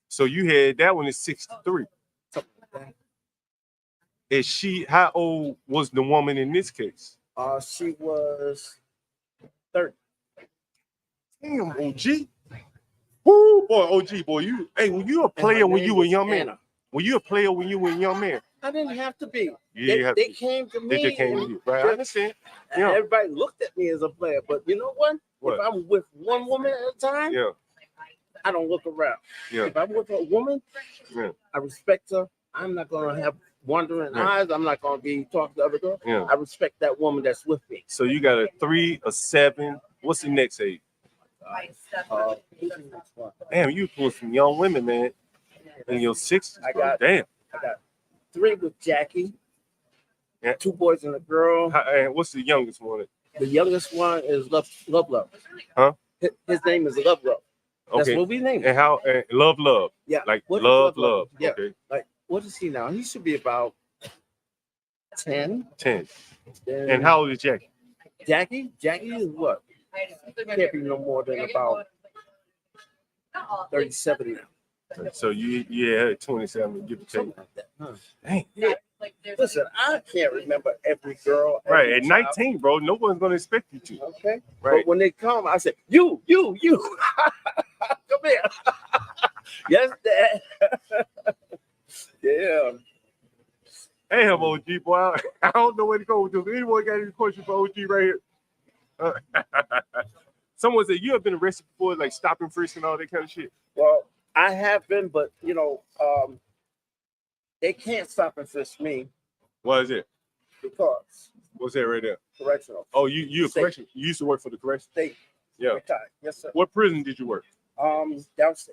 So you had that one is 63. Something like that. Is she? How old was the woman in this case? She was 30. Damn, OG. Woo, boy, OG, boy, you. Hey, were you a player when you were a young man? Anna. Were you a player when you were a young man? I didn't have to be. You didn't have They to. came to me. They just came to and you, right? I understand. and Yeah. Everybody looked at me as a player, but you know what? What? If I'm with one woman at a time, Yeah, I don't look around. yeah, If I'm with a woman, yeah, I respect her. I'm not gonna have wandering Yeah. eyes. I'm not gonna be talking to other girls. yeah. I respect that woman that's with me. So you got a 3, a 7. What's the next age? Who's the next one? Damn, you pulled some young women, man. In your 60s. I got- Damn. I got 3 with Jackie. Yeah. 2 boys and a girl. And what's the youngest one? The youngest one is Love. Huh? His name is Love. That's Okay. what we named him. And how? Love. Yeah. Like What is love. Yeah. Okay. Like, what is he now? He should be about 10. 10. Then And how old is Jackie? Jackie? Jackie is what? Can't be no more than about 37 now. So you had 27, give or take. Something like that. Huh. Dang. Yeah. Listen, I can't remember every girl. Right. every At child. 19, bro, no one's gonna expect you to. Okay. Right. But when they come, I say, you. Come here. Yes, Dad. Yeah. Hey, I'm OG, boy. I don't know where to go with this. Anyone got any questions for OG right here? Someone said you have been arrested before, like stopping, frisk, and all that kind of shit. Well, I have been, but they can't stop and frisk me What is it? because What's that right there? correctional. Oh, you a State. correction? You used to work for the correction? State. Yeah. Retired. Yes, sir. What prison did you work? Downstate.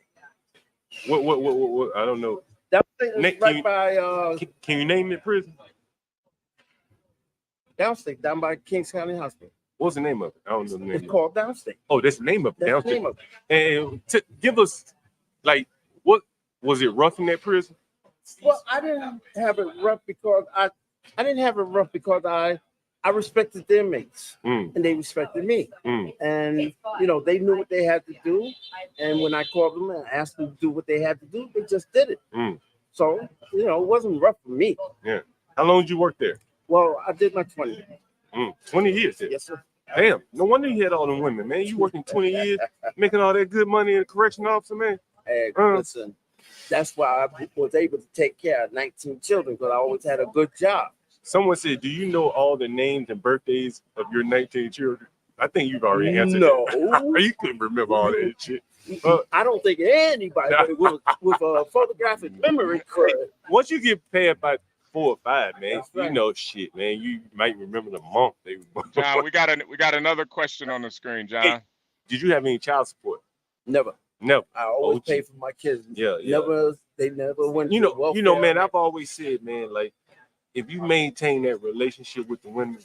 What? I don't know. Downstate is Nick, right by Can you name the prison? Downstate, down by Kings County Hospital. What's the name of it? I don't know the name. It's called Downstate. Oh, that's the name of it. That's the Downstate. name of And give us, like, what was it rough in that prison? Well, I didn't have it rough because I respected the inmates and they respected me. And they knew what they had to do. And when I called them and asked them to do what they had to do, they just did it. So, it wasn't rough for me. Yeah. How long did you work there? Well, I did my 20. 20 years. Yes, sir. Damn, no wonder you had all them women, man. You working 20 years, making all that good money in a correction officer, man. Hey, listen, that's why I was able to take care of 19 children because I always had a good job. Someone said, do you know all the names and birthdays of your 19 children? I think you've already answered No. that. You couldn't remember all that shit. I don't think anybody with a photographic memory could. Once you get past about 4 or 5, man, That's right. you know shit, man. You might remember the month they were born. John, we got another question on the screen, John. Hey, did you have any child support? Never. No. I always OG. paid for my kids. Yeah, yeah. They never went. You to know, welfare. man. I've always said, man, like if you maintain that relationship with the women,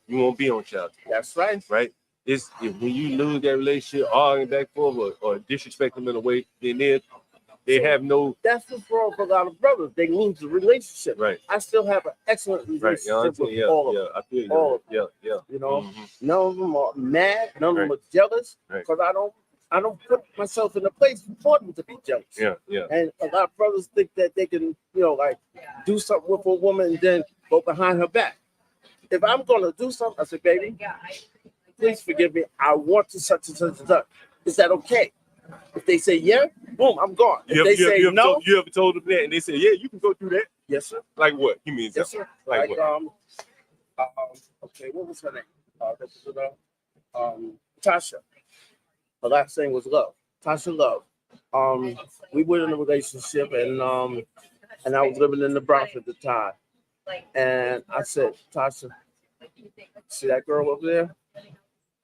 you won't be on child support. That's right. Right. It's when you lose that relationship, arguing back and forth, or disrespect them in a way, then they have no. That's what's wrong for a lot of brothers. They lose the relationship. Right. I still have an excellent Right. Yeah, relationship with yeah, all of yeah. them. I feel you. All of yeah, yeah. You know, Mhm. none of them are mad. None of them Right. are jealous Right. because I don't put myself in a place for them to be jealous. Yeah, yeah. And a lot of brothers think that they can, like do something with a woman and then go behind her back. If I'm gonna do something, I say, baby, please forgive me. I want to such and such and such. Is that okay? If they say yeah, boom, I'm gone. If they say no, you ever told them that, and they say, yeah, you can go through that. yes, sir. Like what? You mean Yes, something? sir. Like what? Okay, what was her name? Tasha. Her last name was Love. Tasha Love. We were in a relationship, and I was living in the Bronx at the time. And I said, Tasha, see that girl over there?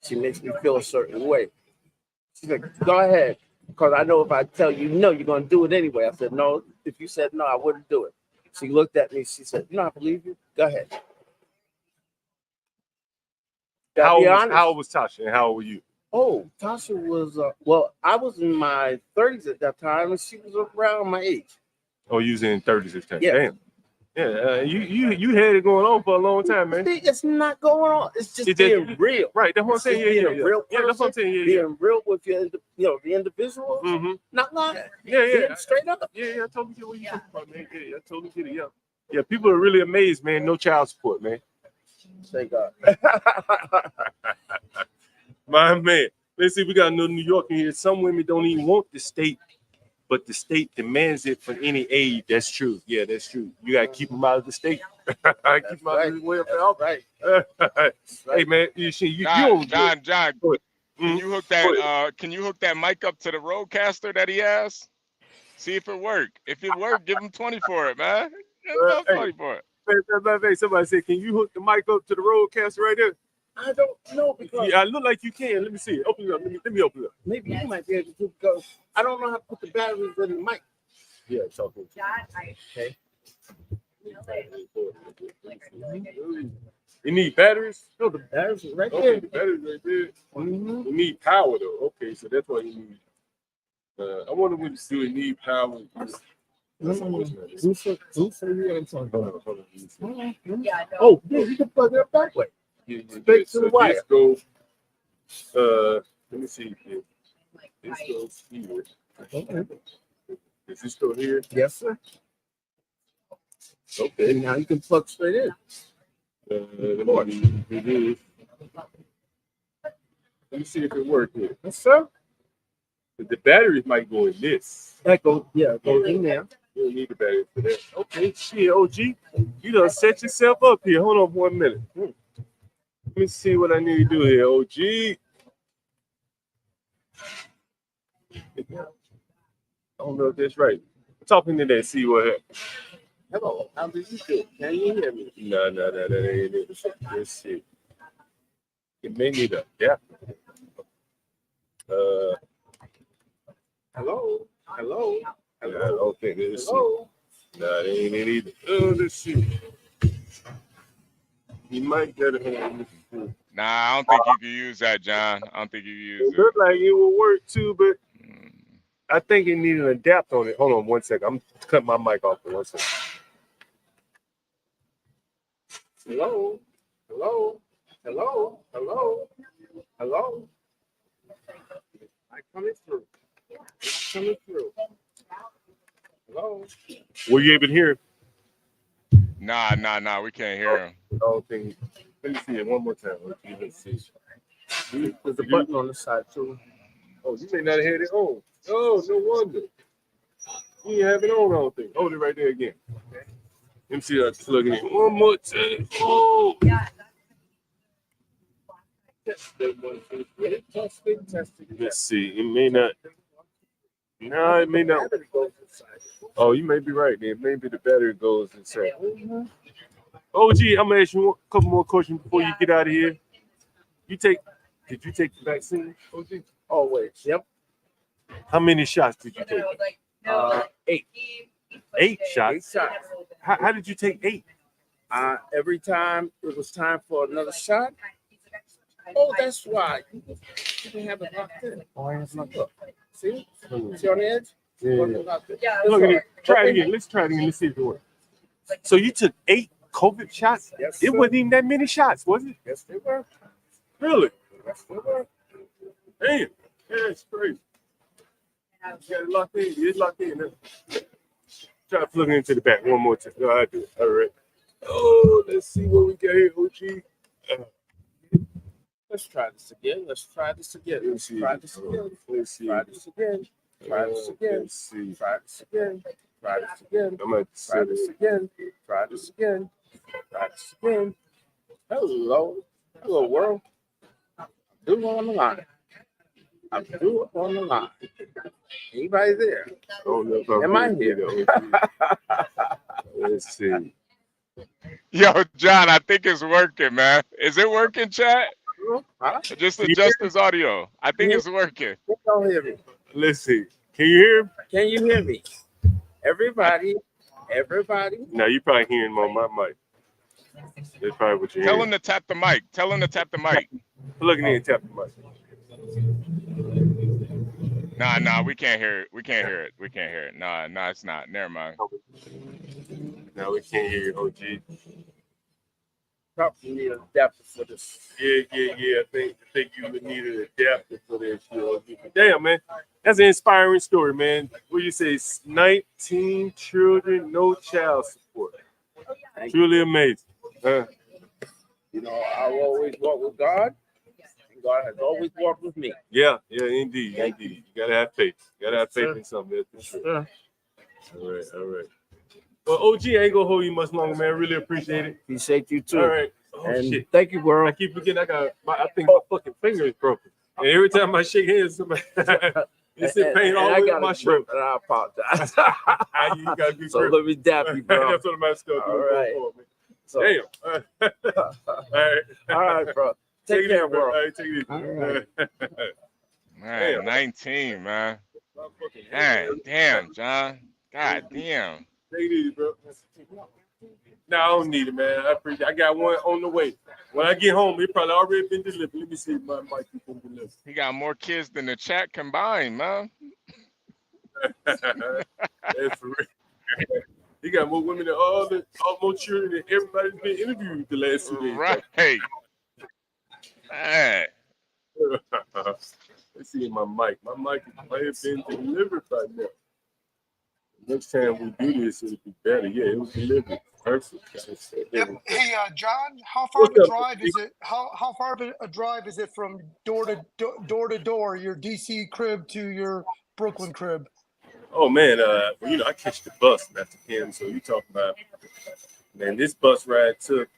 She makes me feel a certain way. She's like, go ahead, because I know if I tell you no, you're gonna do it anyway. I said, no. If you said no, I wouldn't do it. She looked at me. She said, I believe you. Go ahead. How Be old, honest. how old was Tasha, and how old were you? Oh, Tasha was I was in my 30s at that time, and she was around my age. Oh, you was in 30s this time. Yeah. Damn. Yeah, you had it going on for a long time, man. See, it's not going on. It's just It's being just- real. Right, that's what I'm It's saying. just Yeah, being yeah, a real yeah. That's what I'm person, saying. Yeah, yeah. being real with the individual, not lying. Yeah, yeah. Being straight up. Yeah, I totally get what you're talking about, man. Yeah, I totally get it. Yeah. Yeah, people are really amazed, man. No child support, man. Thank God. My man. Let's see, we got another New York in here. Some women don't even want the state, but the state demands it for any aid. That's true. Yeah, that's true. You gotta keep them out of the state. Keep them out of the welfare. Right. Hey, man, you John, don't John, can you hook that mic up to the roadcaster that he has? See if it worked. If it worked, give him 20 for it, man. Give him 20 for it. Hey, somebody said, can you hook the mic up to the roadcaster right there? I don't know because Yeah, I look like you can. Let me see. Open it up. Let me open it up. maybe you might be able to because I don't know how to put the batteries in the mic. Yeah, it's all good. Okay. You need batteries? No, the batteries are right Okay, there. the batteries right there. You need power though. Okay, so that's why you need. I wonder what do it need power. Oh, yeah, you can plug it up that way. Straight to the wire. This goes, let me see here. This goes here. Does this go here? Yes, sir. Okay. And now you can plug straight in. Let me see if it works here. Yes, sir. The batteries might go in this. That goes, yeah, go in there. You don't need the batteries for that. Okay, shit, OG. You done set yourself up here. Hold on for 1 minute. Let me see what I need to do here, OG. I don't know if that's right. I'm talking to that, see what happens. Hello, how did you do? Can you hear me? No, that ain't it. Let's see. It may need a adapter. Hello? Hello? I don't think it is. Hello? No, it ain't it either. Let's see. You might get it. Nah, I don't think you can use that, John. I don't think you can use It looked like it will work too, but I think it needed an adapter on it. Hold on 1 second. I'm cutting my mic off for 1 second. Hello? Hello? Hello? Hello? Hello? I'm coming through. I'm coming through. Hello? Were you able to hear? Nah, we can't hear him. I don't think. Let me see it one more time. Let's see. There's a button on the side too. Oh, you may not have had it on. Oh, no wonder. You didn't have it on, I don't think. Hold it right there again. Let me see how to plug it in. One more time. Oh! Let's see. It may not. No, it may not. Oh, you may be right there. Maybe the battery goes inside. OG, I'm gonna ask you a couple more questions before you get out of here. Did you take the vaccine, OG? Always. Yep. How many shots did you take? 8. 8 shots. 8 shots. How did you take 8? Every time it was time for another shot. Oh, that's why. You didn't have it locked in. Oh, I have locked up. See? See on the edge? Yeah. Look at it. Try it again. Let's try it again. Let's see if it works. So you took 8 COVID shots? Yes, it wasn't even that many shots, was it? Yes, they were. Really? Yes, they were. Damn. Yeah, it's crazy. You got it locked in. It's locked in. Try to plug it into the back one more time. No, I do it. All right. Oh, let's see what we got here, OG. Let's try this again. Let's try this again. Let's see. Try this again. Let's see. Try this again. Try this again. Let's see. Try this again. Try this again. I'm going to Try this again. Try this again. Try this again. Hello. Hello, world. Do it on the line. I do it on the line. Anybody there? Oh, no, Am I here? Let's see. Yo, John, I think it's working, man. Is it working, chat? Huh? Just adjust his audio. I think it's working. Don't hear me. Let's see. Can you hear him? Can you hear me? Everybody. No, you're probably hearing him on my mic. That's probably what you're Tell hearing. him to tap the mic. Tell him to tap the mic. Plug it in and tap the mic. Nah, we can't hear it. We can't hear it. Nah, it's not. Never mind. No, we can't hear you, OG. Probably need an adapter for this. Yeah. I think you would need an adapter for this. Damn, man. That's an inspiring story, man. What you say? 19 children, no child support. Truly amazing. You know, I always walk with God. And God has always walked with me. Yeah, indeed. You gotta have faith. You gotta have faith in something. That's for sure. All right. Well, OG, I ain't gonna hold you much longer, man. Really appreciate it. Appreciate you too. All right. And Shit. thank you, world. I keep forgetting I think my fucking finger is broken. And every time I shake hands, somebody it's in pain all over my shirt. And I apologize. You gotta be So let me dap you, bro. That's what I'm about to do. All right. So, Damn. all right, bro. Take care, bro. world. All right, take it easy. All right. Man, Damn. 19, man. Damn, John. God damn. Take it easy, bro. No, I don't need it, man. I appreciate it. I got one on the way. When I get home, it probably already been delivered. Let me see if my mic has been delivered. He got more kids than the chat combined, man. That's for real. He got more women than all more children than everybody's been interviewed the last 2 days. Right. Hey. Let's see my mic. My mic might have been delivered by now. Next time we do this, it'll be better. Yeah, it was delivered. Perfect. Yep. Hey, John, how far of a drive is it? How far of a drive is it from door to door, your DC crib to your Brooklyn crib? Oh man, I catch the bus after him. So you talk about, man, this bus ride took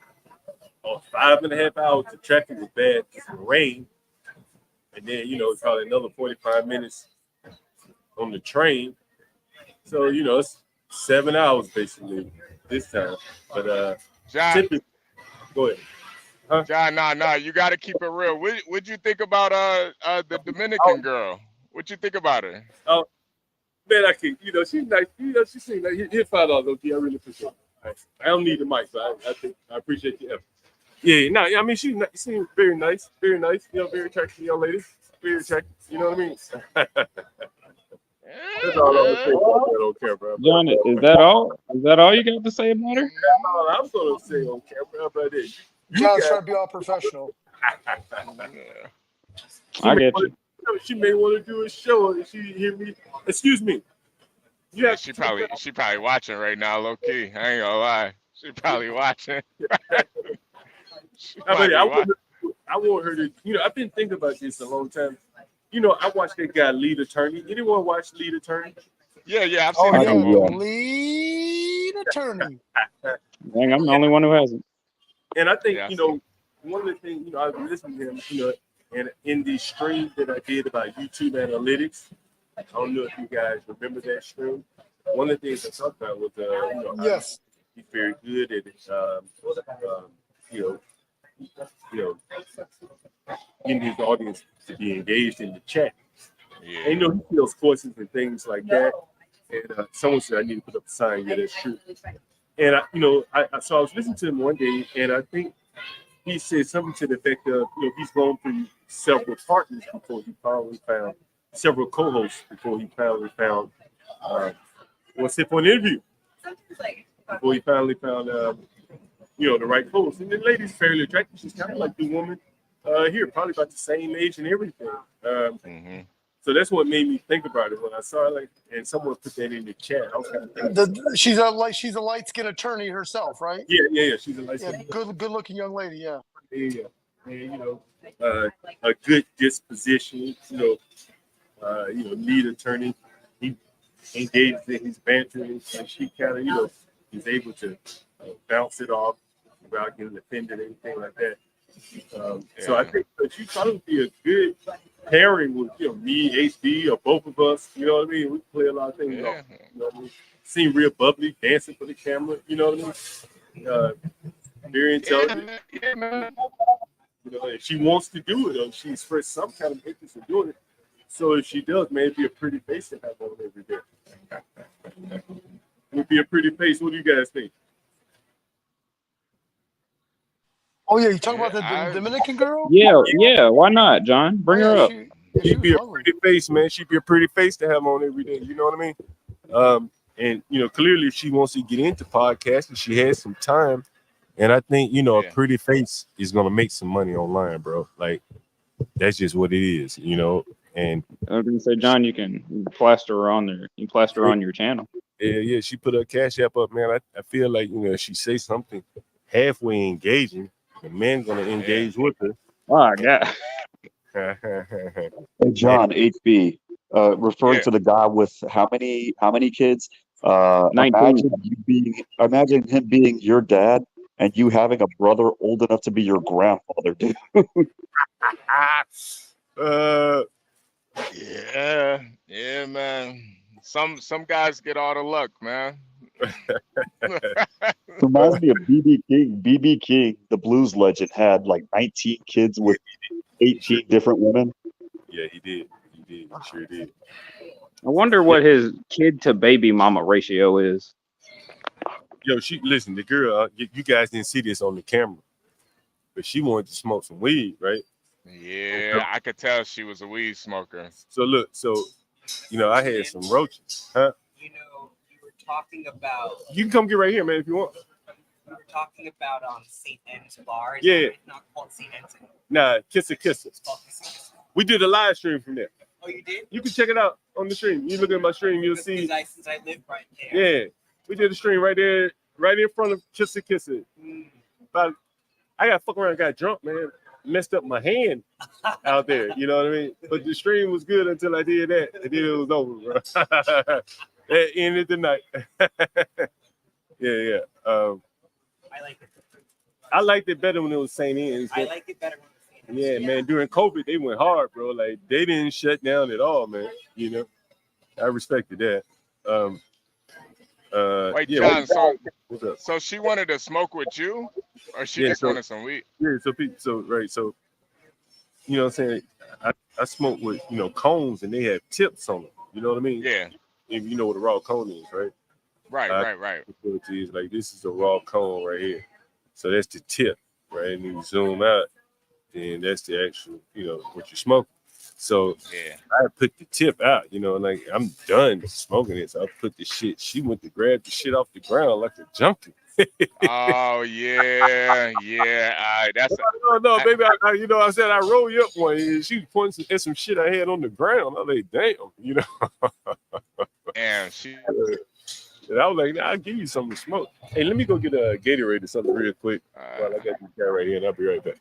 5.5 hours. The traffic was bad because of the rain, and then probably another 45 minutes on the train. So it's 7 hours basically this time. But John, typically, go ahead. Huh? John, nah, you got to keep it real. What'd you think about the Dominican girl? What'd you think about her? Oh, man, I can. She's nice. She seems like here's $5. Okay, I really appreciate it. I don't need the mic, but I appreciate the effort. Yeah, no, I mean she seems very nice, very very attractive young lady, very attractive. You know what I mean? That's all I'm gonna say about that on camera. John, is that all? Is that all you got to say about her? That's all I'm gonna say on camera. How about that? John's trying to be all professional. I get you. She may want to do a show and she hear me. Excuse me. Yeah, she probably watching right now, low key. I ain't gonna lie. She probably watching. I want her to, I've been thinking about this a long time. I watched that guy Lead Attorney. Anyone watch Lead Attorney? Yeah, I've Oh seen a yeah, couple of them. lead attorney. Dang, I'm the only one who hasn't. And I think, Yeah, one of the things, I was listening to him, and in the stream that I did about YouTube analytics, I don't know if you guys remember that stream. One of the things I talked about was, Yes. he's very good at, getting his audience to be engaged in the chat. Yeah. And, he feels voices and things like that. And someone said I need to put up a sign. Yeah, that's true. And so I was listening to him one day, and I think he said something to the effect of, he's gone through several partners before he finally found several co-hosts before he finally found what's it for an interview. Before he finally found the right host. And the lady's fairly attractive. She's kind of like the woman here, probably about the same age and everything. So that's what made me think about it when I saw it, and someone put that in the chat. I was kind of thinking, She's a light skinned attorney herself, right? Yeah. She's a light skinned. Good looking young lady. Yeah. Yeah. And a good disposition. Lead attorney. He engages in his banter, and she kind of is able to bounce it off without getting offended or anything like that. So I think that she'd probably be a good pairing with me, HB, or both of us. You know what I mean? We play a lot of things. You know what I mean? Seem real bubbly, dancing for the camera. You know what I mean? Very intelligent. Yeah, man. If she wants to do it, or she expressed some kind of interest in doing it. So if she does, man, it'd be a pretty face to have on every day. It would be a pretty face. What do you guys think? Oh yeah, you talking about the Dominican girl? Yeah. Why not, John? Bring her up. She'd be a pretty face, man. She'd be a pretty face to have on every day. You know what I mean? And clearly, if she wants to get into podcasting, she has some time. And I think a pretty face is gonna make some money online, bro. Like that's just what it is, And I was gonna say, John, you can plaster her on there. You plaster her on your channel. Yeah. She put her Cash App up, man. I feel like if she say something halfway engaging, the man's gonna engage with her. Oh God. Hey, John, HB, referring to the guy with how many kids? 19. Imagine him being your dad and you having a brother old enough to be your grandfather, dude. Yeah, man. Some guys get all the luck, man. Reminds me of BB King. BB King, the blues legend, had like 19 kids with 18 different women. Yeah, he did. He sure did. I wonder what his kid to baby mama ratio is. Yo, listen, the girl, you guys didn't see this on the camera, but she wanted to smoke some weed, right? Yeah, I could tell she was a weed smoker. So look, I had some roaches, huh? You were talking about. You can come get right here, man, if you want. We were talking about St. N's bar. Yeah. It's not called St. N's anymore. Nah, Kiss It. It's called Kiss It. We did a live stream from there. Oh, you did? You can check it out on the stream. You look at my stream, you'll see. Since I live right there. Yeah, we did a stream right there, right in front of Kiss It. But I got fuck around, got drunk, man. Messed up my hand out there. You know what I mean? But the stream was good until I did that, and then it was over, bro. That ended the night. Yeah. I like it. I liked it better when it was St. Anne's. I like it better when it was St. Yeah, man. During COVID, they went hard, bro. Like they didn't shut down at all, man. I respected that. Wait, yeah, John. So she wanted to smoke with you, or she just wanted some weed? Yeah. So you know what I'm saying? I smoke with cones, and they have tips on them. You know what I mean? Yeah. If you know what a raw cone is, right? Right. It is like this is a raw cone right here. So that's the tip, right? And you zoom out, then that's the actual, what you're smoking. So I put the tip out, like I'm done smoking it. So I put the shit. She went to grab the shit off the ground like a junkie. Oh yeah. That's no, baby. I said I roll you up one. And she pointing at some shit I had on the ground. I'm like, damn, Damn, she. And I was like, I'll give you something to smoke. Hey, let me go get a Gatorade or something real quick while I got this guy right here, and I'll be right back.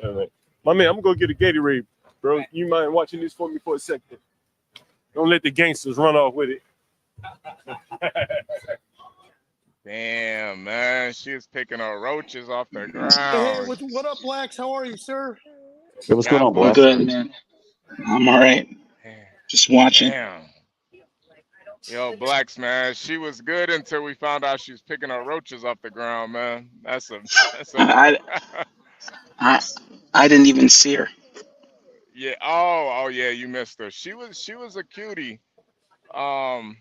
All right. My man, I'm gonna go get a Gatorade, bro. You mind watching this for me for a second? Don't let the gangsters run off with it. Damn, man. She was picking up roaches off the Hey, ground. what up, Blacks? How are you, sir? Hey, what's going God on, I'm Black? bless good, you. man. I'm all right. Just watching. Damn. Yo, Blacks, man. She was good until we found out she was picking up roaches off the ground, man. That's a I, I, I didn't even see her. yeah. Oh yeah, you missed her. She was a cutie. Um,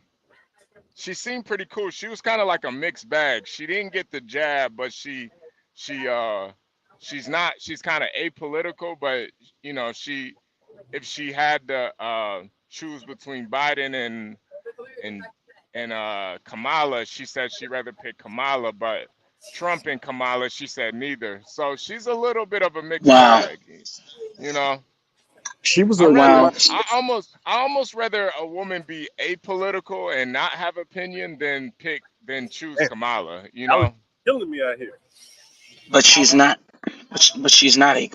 she seemed pretty cool. She was kind of like a mixed bag. She didn't get the jab, but she she's kind of apolitical, but you know, if she had to choose between Biden and Kamala, she said she'd rather pick Kamala, but Trump and Kamala, she said neither. So she's a little bit of a mixed Wow. bag, you know. She was I Wow. almost rather a woman be apolitical and not have opinion than choose Hey, Kamala, you I was know. killing me out here. But she's not. But she's not a.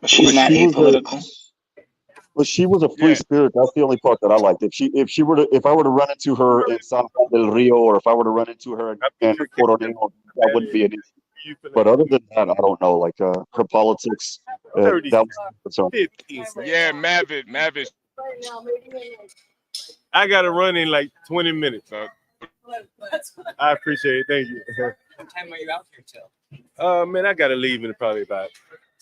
But she's But not she was apolitical. she was a free Yeah, spirit. That's the only part that I liked. If I were to run into her in San Juan del Rio, or if I were to run into her in Coronel, that wouldn't be an issue. You finna But other than that, I don't know. Like her politics, that was concern. 15 seconds. yeah, Mavic. I gotta run in like 20 minutes. I appreciate it. Thank you. What time are you out here till? Man, I gotta leave in probably about,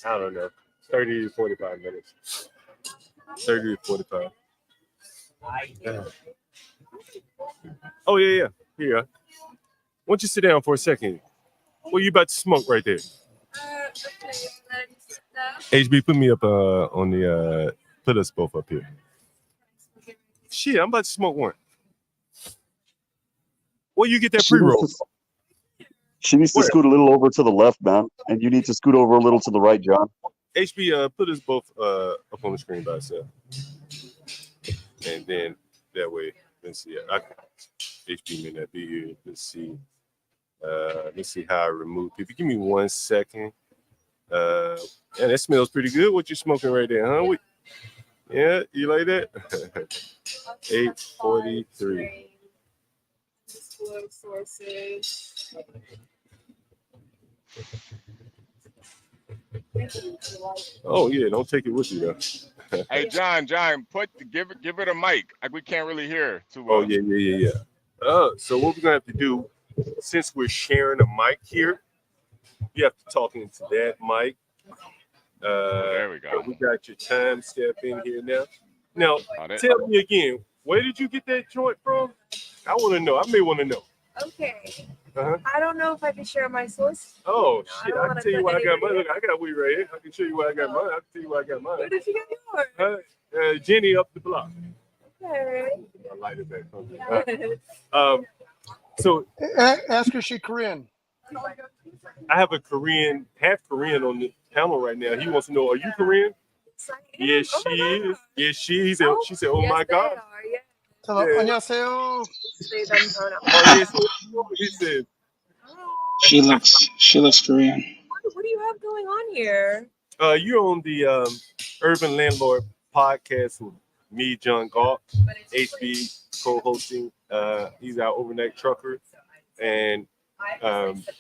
I don't know, 30 to 45 minutes. 30 to 45. Oh yeah. Here. Why don't you sit down for a second? What you about to smoke right there? HB, put me up on the put us both up here. Shit, I'm about to smoke one. Where you get that pre-roll? She needs to scoot a little over to the left, man, and you need to scoot over a little to the right, John. HB, put us both up on the screen by itself, and then that way, let's see. HB may not be here. Let's see how I remove people. Give me 1 second. Yeah, that smells pretty good. What you smoking right there, huh? Yeah, you like that? 8:43. Sources. Oh yeah, don't take it with you though. Hey John, give it a mic. We can't really hear too well. Oh yeah. So what we're gonna have to do, since we're sharing a mic here, you have to talk into that mic. There we go. We got your time step in here now. Now, tell me again, where did you get that joint from? I want to know. I may want to know. Okay. Uh-huh. I don't know if I can share my source. Oh shit! I don't can wanna tell you put where I got anybody mine. Look, I got weed right here. I can show you where I got mine. I can tell you where I got mine. Where did you get yours? Jenny up the block. Okay. I light it back. So Ask her she Korean. I have a Korean, half Korean on the panel right now. He wants to know, are you Korean? Yes, she is. Yes, she is. She said, "Oh my God." Hello, 안녕하세요. Oh, yes. He said. She looks Korean. What do you have going on here? You're on the Urban Landlord podcast with me, John Galt, HB co-hosting. He's our overnight trucker, and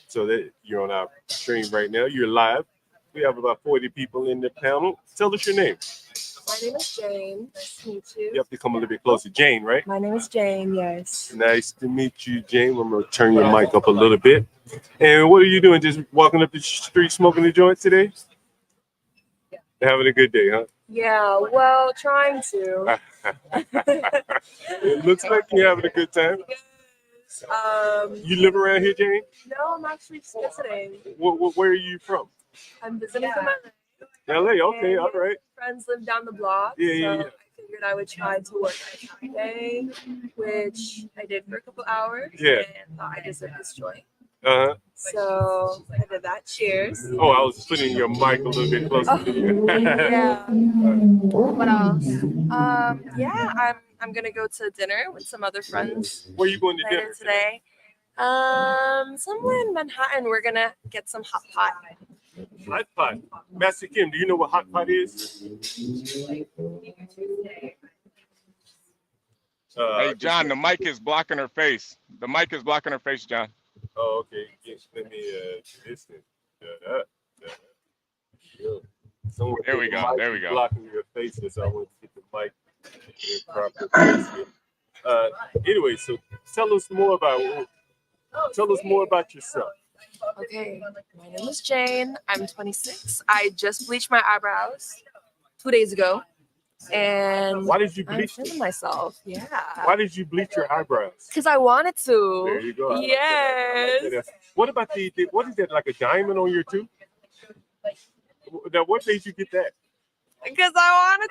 so that you're on our stream right now. You're live. We have about 40 people in the panel. Tell us your name. My name is Jane. Nice to meet you. You have to come a little bit closer. Jane, right? My name is Jane, yes. Nice to meet you, Jane. I'm going to turn your mic up a little bit. And what are you doing? Just walking up the street smoking the joint today? Having a good day, huh? Yeah, well, trying to. It looks like you're having a good time. You live around here, Jane? No, I'm actually just visiting. Where are you from? I'm visiting from LA, okay, all right. friends live down the block. Yeah. I figured I would try to work at a cafe, which I did for a couple hours. Yeah. And thought I deserved this joint. Uh-huh. So I did that. Cheers. Oh, I was putting your mic a little bit closer to you. Yeah. What else? Yeah, I'm gonna go to dinner with some other friends. Where are you going to later dinner today? Somewhere in Manhattan. We're gonna get some hot pot. Hot pot. Master Kim, do you know what hot pot is? Hey, John, the mic is blocking her face. The mic is blocking her face, John. Oh, okay. Yes, let me do this then. Someone There we said the go. mic There we is go. blocking your faces, so I want to get the mic in proper place here. Anyway, so tell us more about yourself. Okay, my name is Jane. I'm 26. I just bleached my eyebrows 2 days ago, and Why did you I'm bleach feeling them? myself. Yeah. Why did you bleach your eyebrows? Because I wanted to. There you go. I like that. Yes. I like that. What about what is that, like a diamond on your tooth? Now, what made you get that? Because I wanted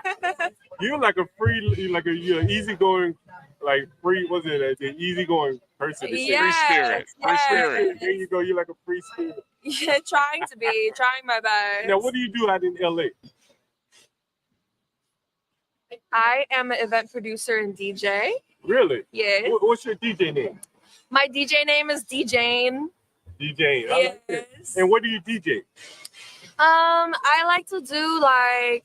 to. You're like you're an easygoing, like free, what's it, an easygoing person. Yes, Free spirit. Free spirit. There you go. You're like a free spirit. Yeah, trying my best. Now, what do you do out in LA? I am an event producer and DJ. Really? Yes. What's your DJ name? My DJ name is DJane. DJ. I like it. And what do you DJ? I like to do like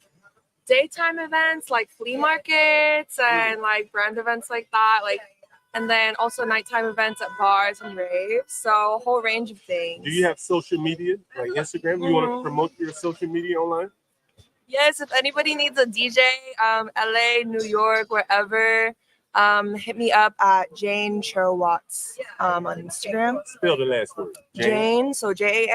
daytime events like flea markets and like brand events like that, and then also nighttime events at bars and raves. So a whole range of things. Do you have social media, like Instagram? You want to promote your social media online? Yes, if anybody needs a DJ, LA, New York, wherever, hit me up at Jane Cho Watts on Instagram. Spell the last word. Jane, so Jane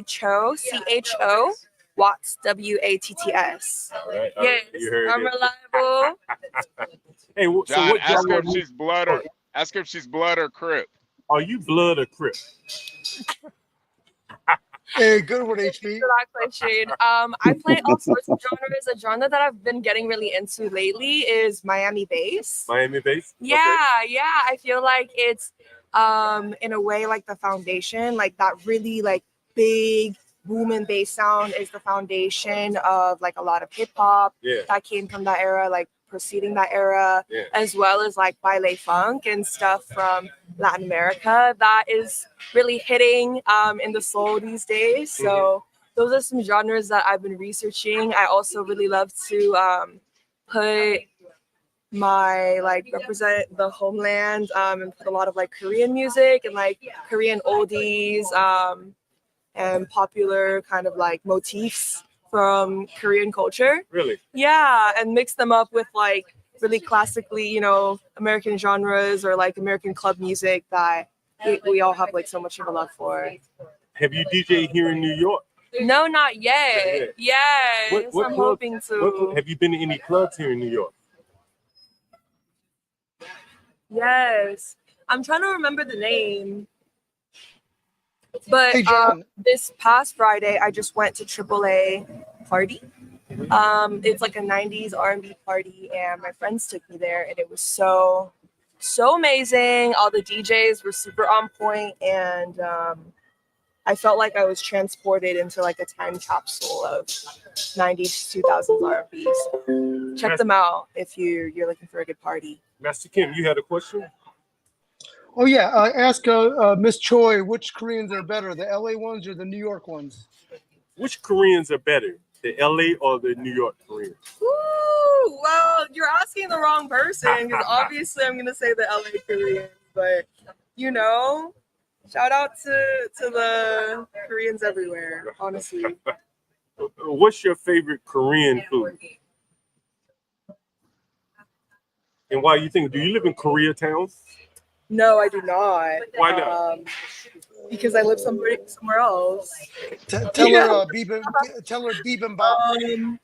Cho, CHO, Watts, WATTS. All right. Yes, You heard I'm it. reliable. Hey, so John, what ask her genre if she's blood or ask her if she's blood or Crip. Are you blood or Crip? Hey, good one, HB. That question. I play all sorts of genres. A genre that I've been getting really into lately is Miami bass. Miami bass? Yeah, yeah. I feel like it's in a way like the foundation, like that really like big boom and bass sound is the foundation of like a lot of hip hop that came from that era, like preceding that era, as well as like baile funk and stuff from Latin America that is really hitting in the soul these days. So those are some genres that I've been researching. I also really love to put my represent the homeland and put a lot of like Korean music and like Korean oldies and popular kind of like motifs from Korean culture. Really? Yeah, and mix them up with like really classically, American genres or like American club music that we all have like so much of a love for. Have you DJed here in New York? No, not yet. Yes, What I'm club- hoping to. Have you been to any clubs here in New York? Yes, I'm trying to remember the name. But Hey, John. this past Friday, I just went to AAA party. It's like a 90s R&B party, and my friends took me there, and it was so amazing. All the DJs were super on point, and I felt like I was transported into like a time capsule of 90s to 2000s R&B. So check them out if you're looking for a good party. Master Kim, you had a question? Oh yeah, ask Miss Choi which Koreans are better, the LA ones or the New York ones? Which Koreans are better, the LA or the New York Koreans? Ooh, well, you're asking the wrong person because obviously I'm gonna say the LA Koreans, but shout out to the Koreans everywhere, honestly. What's your favorite Korean food? And why you think? Do you live in Koreatown? No, I do not. Why not? Because I live somewhere else. Tell her bibimbap.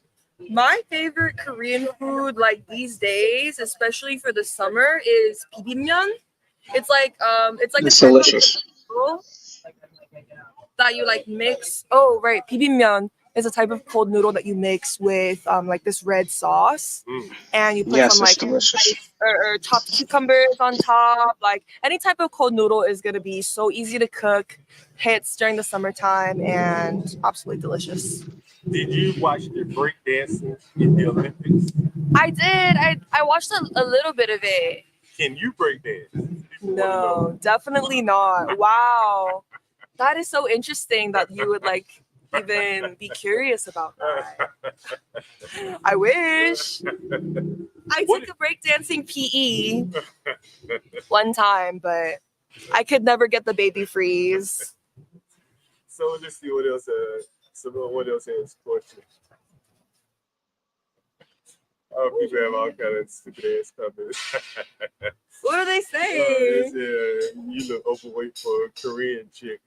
My favorite Korean food, like these days, especially for the summer, is bibimbap. It's like It's a type delicious. of noodle that you like mix. Oh, right, bibimbap is a type of cold noodle that you mix with like this red sauce, and you put Yes, some it's like delicious. or chopped cucumbers on top. Like any type of cold noodle is gonna be so easy to cook, hits during the summertime, and absolutely delicious. Did you watch the break dancing in the Olympics? I did. I watched a little bit of it. Can you break dance? No, definitely not. Wow. That is so interesting that you would like even be curious about that. I wish. I took a breakdancing PE one time, but I could never get the baby freeze. So let's see what else. What else has questions? Oh, people have all kinds of stupid ass comments. What do they say? You look overweight for a Korean chick.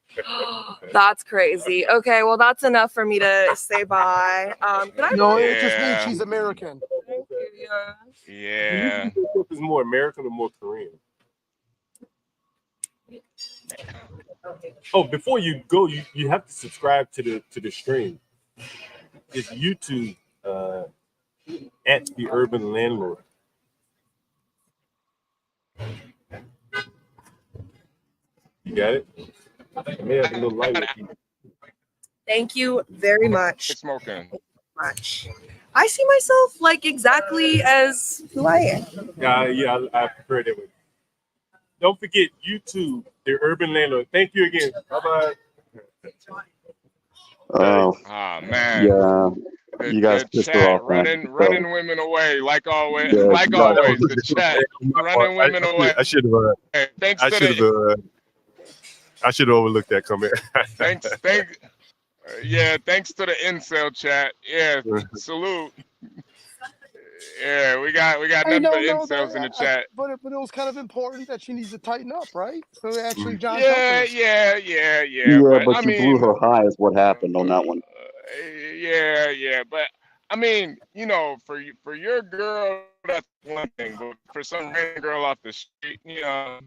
That's crazy. Okay, well, that's enough for me to say bye. Can I No, it just means she's American. Yeah. Is more American or more Korean? Oh, before you go, you have to subscribe to the stream. It's YouTube at the Urban Landlord. You got it? I may have a little light with you. Thank you very much. Smoking. Much. I see myself like exactly as who I am. Yeah, I prefer that way. Don't forget YouTube, the Urban Landlord. Thank you again. Bye-bye. Oh, man. Yeah. You guys pissed her off. Running women away, like always. Yeah, like you guys- always, the chat running women away. I should have. Hey, thanks I to should the have. I should have overlooked that comment. thanks to the incel chat. Yeah, salute. Yeah, we got nothing but incels in the chat. But it was kind of important that she needs to tighten up, right? So actually, John. Yeah. Yeah, but I you mean, blew her high is what happened on that one. yeah. But I mean, you know, for your girl, that's one thing. But for some random girl off the street, you know,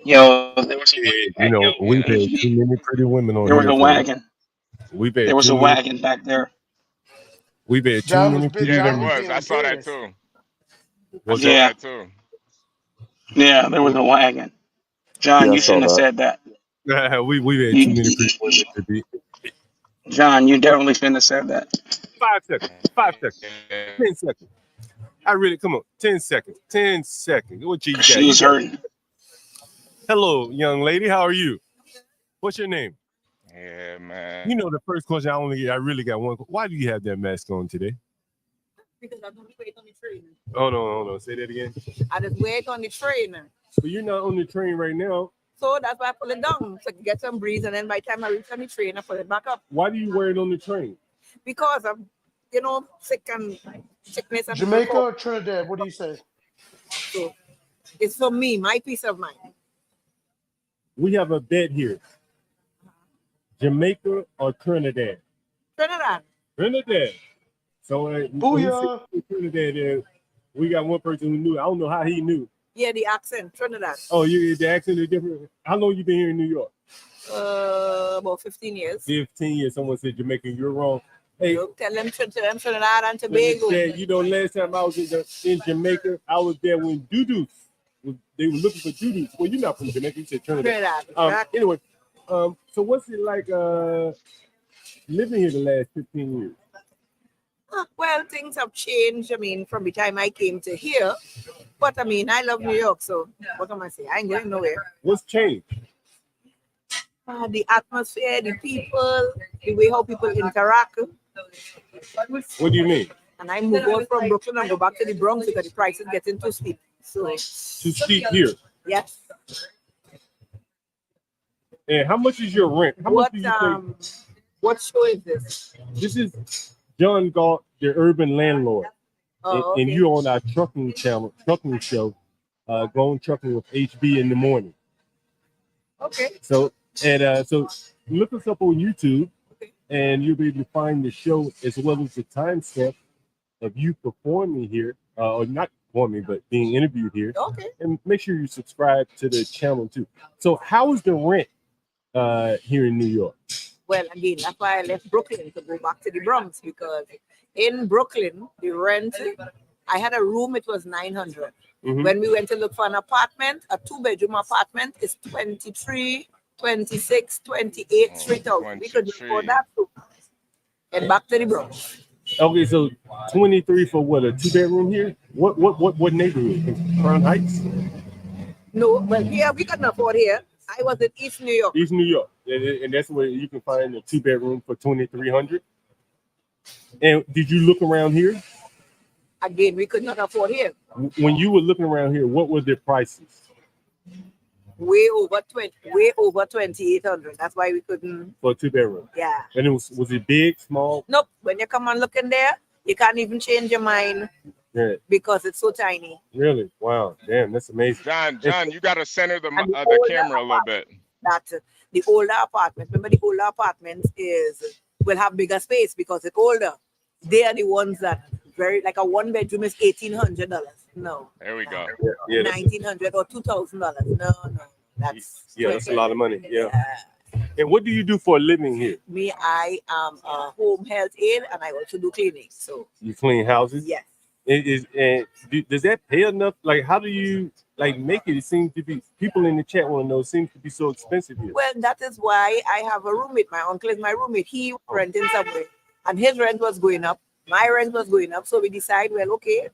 Yo, there was we've had too many pretty women on there was here. a wagon. We've had There was too a many- wagon back there. We've had too John was many big- pretty yeah, there John was women. was. I saw that penis. too. What's Yeah. That too. Yeah, there was a wagon. John, Yeah, I you saw shouldn't have that. said that. We've had too many pretty women to be. John, you definitely shouldn't have said that. 5 seconds. 5 seconds. 10 seconds. I really come on. 10 seconds. 10 seconds. What you got? She's hurting. Hello, young lady. How are you? What's your name? Yeah, man. You know the first question I really got one. Why do you have that mask on today? Because I'm gonna wait on the train. Hold on. Say that again. I just wait on the train. But you're not on the train right now. So that's why I pull it down so I can get some breeze, and then by the time I reach on the train, I put it back up. Why do you wear it on the train? Because I'm, sick and sickness. And Jamaica or Trinidad? What do you say? So it's for me, my peace of mind. We have a bet here. Jamaica or Trinidad? Trinidad. Trinidad. So Booyah. Trinidad, we got one person who knew. I don't know how he knew. Yeah, the accent, Trinidad. Oh, the accent is different. How long you been here in New York? About 15 years. 15 years. Someone said Jamaican. You're wrong. Hey, Tell them Trinidad and Tobago. Last time I was in Jamaica, I was there when doo-doos. They were looking for doo-doos. Well, you're not from Jamaica. You said Trinidad. Exactly. Anyway, so what's it like living here the last 15 years? Well, things have changed. I mean, from the time I came to here. But I mean, I love New York, so what am I saying? I ain't going nowhere. What's changed? The atmosphere, the people, the way how people interact. What do you mean? And I move out from Brooklyn and go back to the Bronx because the price is getting too steep. So Too steep here. yes. And how much is your rent? How much do you pay? What show is this? This is John Galt, the Urban Landlord. Oh, and okay. you're on our trucking show, Going Trucking with HB in the morning. Okay. So look us up on YouTube, and you'll be able to find the show as well as the timestamp of you performing here, or not performing, but being interviewed here. Okay. And make sure you subscribe to the channel too. So how is the rent here in New York? Well, again, that's why I left Brooklyn to go back to the Bronx, because in Brooklyn, the rent, I had a room, it was $900. Mhm. When we went to look for an apartment, a 2-bedroom apartment is 23, 26, 28, 3,000. We could afford that too. And back to the Bronx. Okay, so 23 for what, a 2-bedroom here? What neighborhood? Crown Heights? No, well, here we couldn't afford here. I was in East New York. East New York, and that's where you can find a 2-bedroom for $2,300. And did you look around here? Again, we could not afford here. When you were looking around here, what were the prices? Way over 2,800. That's why we couldn't. For a 2-bedroom. Yeah. And it was it big, small? Nope. When you come and look in there, you can't even change your mind. Yeah. Because it's so tiny. Really? Wow. Damn, that's amazing. John, you gotta center the older camera a little bit. That the older apartment, remember the older apartments will have bigger space because it's older. They are the ones that very like a 1-bedroom is $1,800. No. There we go. Yeah, $1,900 or $2,000. No. That's that's a lot of money. Yeah. And what do you do for a living here? Me, I am a home health aide and I also do cleaning. So you clean houses? Yes. Does that pay enough? Like, how do you make it? It seems to be people in the chat want to know. It seems to be so expensive here. Well, that is why I have a roommate. My uncle is my roommate. He was renting somewhere, and his rent was going up. My rent was going up, so we decided, well, okay.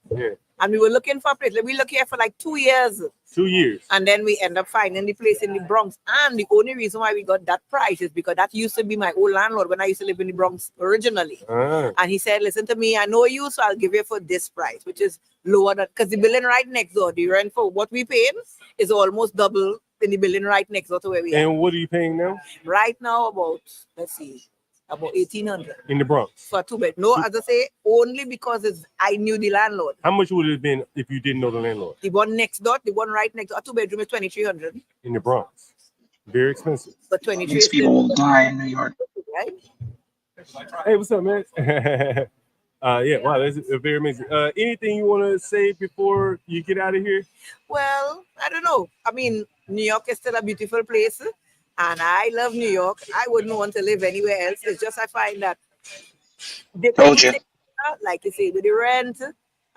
Yeah. And we were looking for a place. We looked here for like 2 years. 2 years. And then we end up finding the place in the Bronx. And the only reason why we got that price is because that used to be my old landlord when I used to live in the Bronx originally. And he said, listen to me, I know you, so I'll give you for this price, which is lower than, because the building right next door, the rent for what we paying is almost double in the building right next door to where we are. And what are you paying now? Right now, about, let's see, about $1,800. In the Bronx. For a 2-bed. No, as I say, only because I knew the landlord. How much would it have been if you didn't know the landlord? The one next door, the one right next door, a 2-bedroom is $2,300. In the Bronx. Very expensive. But 23 Makes people die in New York. Right? Hey, what's up, man? Yeah, wow, that's very amazing. Anything you want to say before you get out of here? Well, I don't know. I mean, New York is still a beautiful place. And I love New York. I wouldn't want to live anywhere else. It's just I find that like you say, with the rent.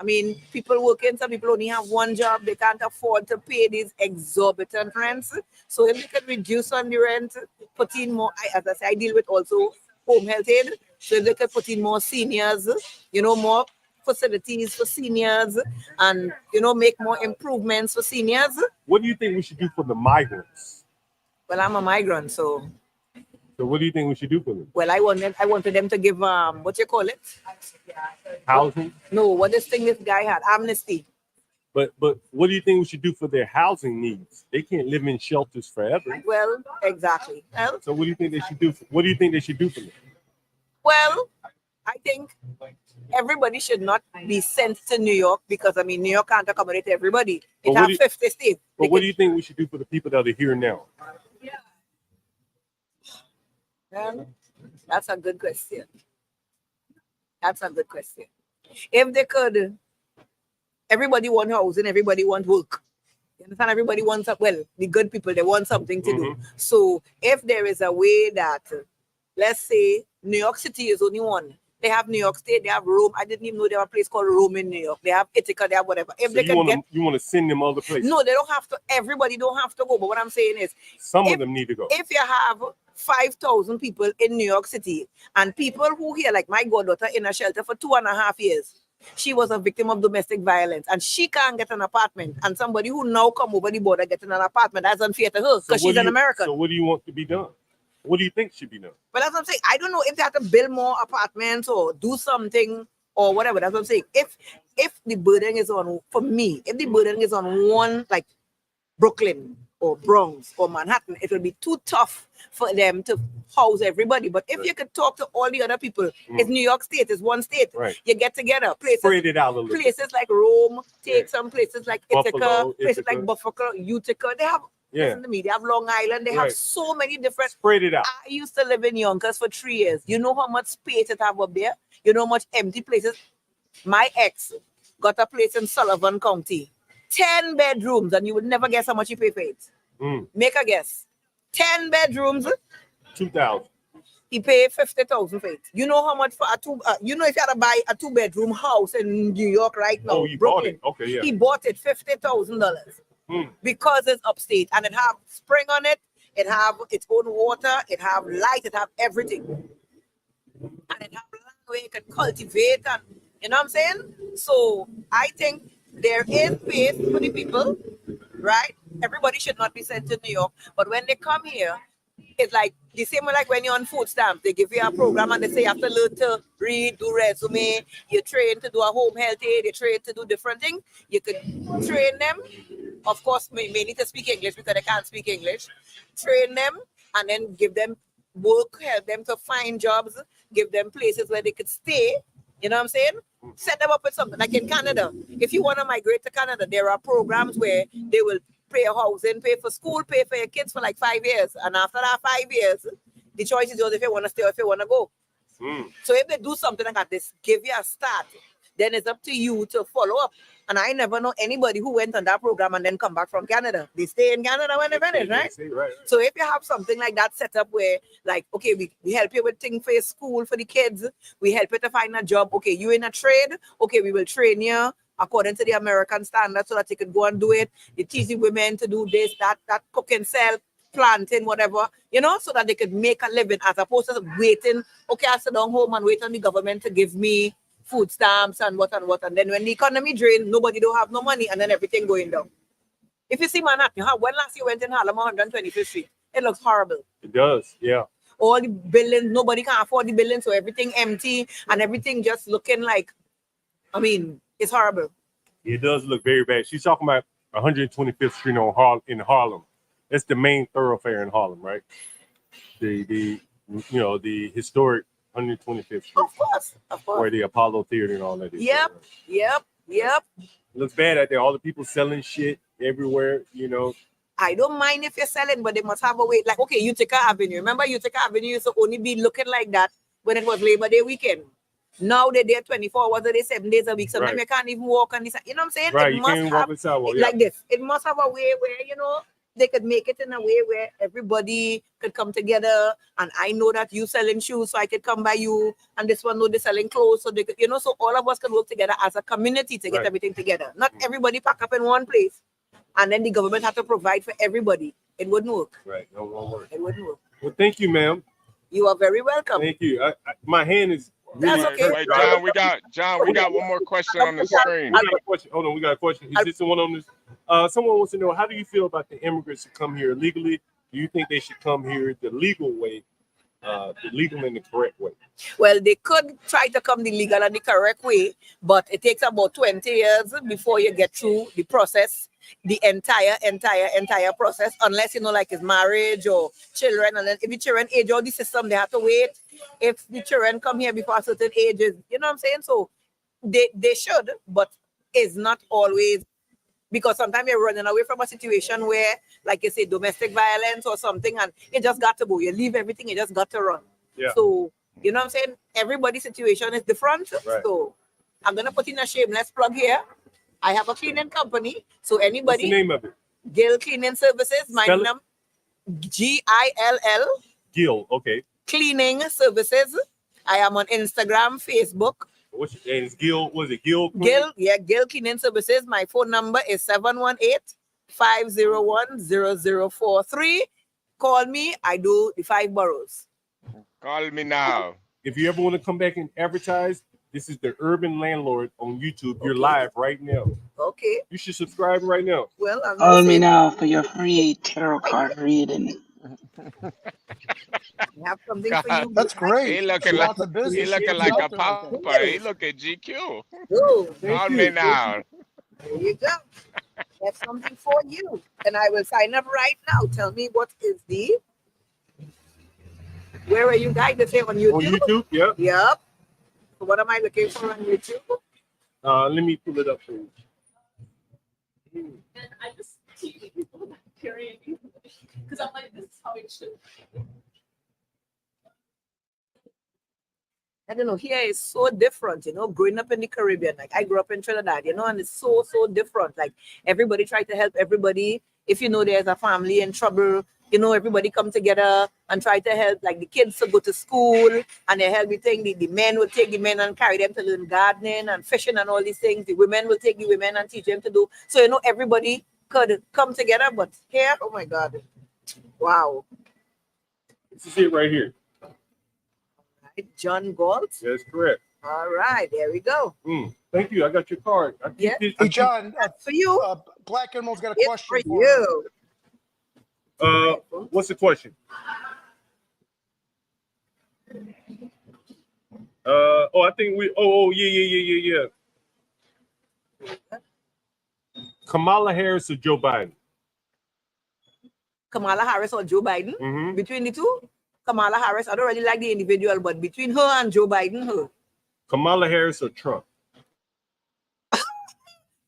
I mean, people working, some people only have one job. They can't afford to pay these exorbitant rents. So if they can reduce on the rent, put in more, as I say, I deal with also home health aid. So if they could put in more seniors, more facilities for seniors and, make more improvements for seniors. What do you think we should do for the migrants? Well, I'm a migrant, so what do you think we should do for them? Well, I wanted them to give what you call it? Housing? No, what this guy had, amnesty. But what do you think we should do for their housing needs? They can't live in shelters forever. Well, exactly. Well, so what do you think they should do? What do you think they should do for them? Well, I think everybody should not be sent to New York because New York can't accommodate everybody. It has 50 states. But what do you think we should do for the people that are here now? Well, that's a good question. If they could, everybody wants housing, everybody wants work. You understand? Everybody wants, the good people, they want something to do. So if there is a way that, let's say, New York City is only one. They have New York State, they have Rome. I didn't even know they have a place called Rome in New York. They have Ithaca, they have whatever. If so they can you want to send them other places? No, they don't have to. Everybody don't have to go. But what I'm saying is, some of them need to go. If you have 5,000 people in New York City and people who here, like my goddaughter in a shelter for 2.5 years, she was a victim of domestic violence and she can't get an apartment. And somebody who now come over the border getting an apartment, that's unfair to her because she's an American. So what do you want to be done? What do you think should be done? Well, that's what I'm saying. I don't know if they have to build more apartments or do something or whatever. That's what I'm saying. If the burden is on, for me, if the burden is on one, like Brooklyn or Bronx or Manhattan, it will be too tough for them to house everybody. But if you could talk to all the other people, it's New York State, it's one state. Right. You get together. Places, spread it out a little. Places like Rome, take some places like Ithaca, Buffalo, places like Buffalo, Utica. They have, listen to me, they have Long Island. They have so many different. Spread it out. I used to live in Yonkers for 3 years. You know how much space it have up there? You know how much empty places? My ex got a place in Sullivan County. 10 bedrooms, and you would never guess how much you pay for it. Make a guess. 10 bedrooms. 2,000. He paid 50,000 for it. You know how much for a you know if you had to buy a 2-bedroom house in New York right now? Oh, you bought it. Okay, yeah. He bought it $50,000 because it's upstate and it have spring on it. It have its own water. It have light. It have everything. And it have land where you can cultivate and you know what I'm saying? So I think there is space for the people, right? everybody should not be sent to New York. But when they come here, it's like the same way like when you're on food stamps. They give you a program and they say you have to learn to read, do resume. You're trained to do a home health aid. You're trained to do different things. You could train them. Of course, may need to speak English because they can't speak English. Train them and then give them work, help them to find jobs, give them places where they could stay. You know what I'm saying? Set them up with something. Like in Canada, if you want to migrate to Canada, there are programs where they will pay your housing, pay for school, pay for your kids for like 5 years. And after that 5 years, the choice is yours if you want to stay or if you want to go. So if they do something like that, this give you a start, then it's up to you to follow up. And I never know anybody who went on that program and then come back from Canada. They stay in Canada when they finish, right? So if you have something like that set up where, like, okay, we help you with things for your school, for the kids. We help you to find a job. Okay, you in a trade. Okay, we will train you according to the American standards so that you can go and do it. You teach the women to do this, that cook and sell, planting, whatever, you know, so that they could make a living as opposed to waiting, okay, I sit down home and wait on the government to give me food stamps and what. And then when the economy drains, nobody don't have no money and then everything going down. If you see Manhattan, when last you went in Harlem 125th Street, it looks horrible. It does, yeah. All the buildings, nobody can afford the buildings, so everything empty and everything just looking like, I mean, it's horrible. It does look very bad. She's talking about 125th Street in Harlem. That's the main thoroughfare in Harlem, right? The historic 125th Street. Of course. Where the Apollo Theater and all that is. Yep. It looks bad out there. All the people selling shit everywhere, you know. I don't mind if you're selling, but they must have a way. Like, okay, Utica Avenue. Remember Utica Avenue used to only be looking like that when it was Labor Day weekend. Now they're there 24 hours a day, 7 days a week. Sometimes you can't even walk on this. You know what I'm saying? Right, it you must can't have, walk on the sidewalk. like this. It must have a way where, you know, they could make it in a way where everybody could come together. And I know that you selling shoes, so I could come by you. And this one know they're selling clothes, so they could, you know, so all of us can work together as a community to get everything together. Not everybody pack up in one place. And then the government have to provide for everybody. It wouldn't work. Right, no, won't work. It wouldn't work. Well, thank you, ma'am. You are very welcome. Thank you. My hand is really. That's okay. Wait, John, we got one more question on the screen. We got a question. Hold on, we got a question. Is this the one on this? Someone wants to know, how do you feel about the immigrants who come here legally? Do you think they should come here the legal way, the legal and the correct way? Well, they could try to come the legal and the correct way, but it takes about 20 years before you get through the process, the entire process, unless, you know, like it's marriage or children. And then if the children age out the system, they have to wait. If the children come here before a certain ages, you know what I'm saying? So they should, but it's not always, because sometimes you're running away from a situation where, like you say, domestic violence or something, and you just got to go. You leave everything, you just got to run. Yeah. So, you know what I'm saying? Everybody's situation is different. Right. So I'm going to put in a shameless plug here. I have a cleaning company. So anybody. What's the name of it? Galt Cleaning Services. My Spell it. name, Gill. Gil, okay. Cleaning Services. I am on Instagram, Facebook. What's your name? Gil, was it Gil? Galt Cleaning Services. My phone number is 718-501-0043. Call me. I do the 5 boroughs. Call me now. If you ever want to come back and advertise, this is the Urban Landlord on YouTube. You're live right now. Okay. You should subscribe right now. Well, I'm Call me now for your free tarot card reading. have something for you. That's great. He looking like a papa. He look at GQ. Call me now. There you go. Have something for you. And I will sign up right now. Tell me what is the... Where are you guys? Say on YouTube? On YouTube, yep. Yep. So what am I looking for on YouTube? Let me pull it up for you. And I just teach people that carrying because I'm like, this is how it should be. I don't know, here is so different, you know, growing up in the Caribbean. Like I grew up in Trinidad, you know, and it's so different. Like everybody try to help everybody. If you know there's a family in trouble, you know, everybody come together and try to help. Like the kids to go to school and they help everything. The men will take the men and carry them to learn gardening and fishing and all these things. The women will take the women and teach them to do. So, you know, everybody could come together. But here, oh my God. Wow. This is it right here. John Galt. That's correct. All right, there we go. Thank you. I got your card. Hey, John, for you. Black Emerald's got a It's question for for you. What's the question? I think we. Yeah. Kamala Harris or Joe Biden? Kamala Harris or Joe Biden? Mm-hmm. Between the two, Kamala Harris. I don't really like the individual, but between her and Joe Biden, her. Kamala Harris or Trump?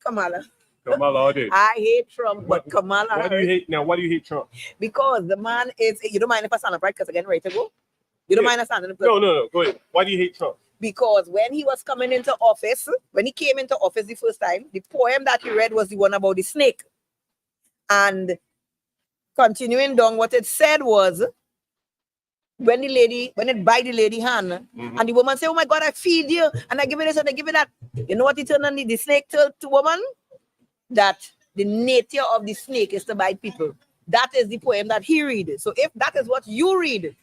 Kamala. Kamala all day. I hate Trump, but Kamala Why do you hate now? Why do you hate Trump? Because the man is. You don't mind if I stand up, right? Because again, ready to go. You don't mind us standing up? No. Go ahead. Why do you hate Trump? Because when he was coming into office, when he came into office the first time, the poem that he read was the one about the snake. And continuing down, what it said was, when it bite the lady hand, and the woman say, "Oh my God, I feed you, and I give it this and I give it that." You know what he turned on the snake to woman? That the nature of the snake is to bite people. That is the poem that he read. So if that is what you read,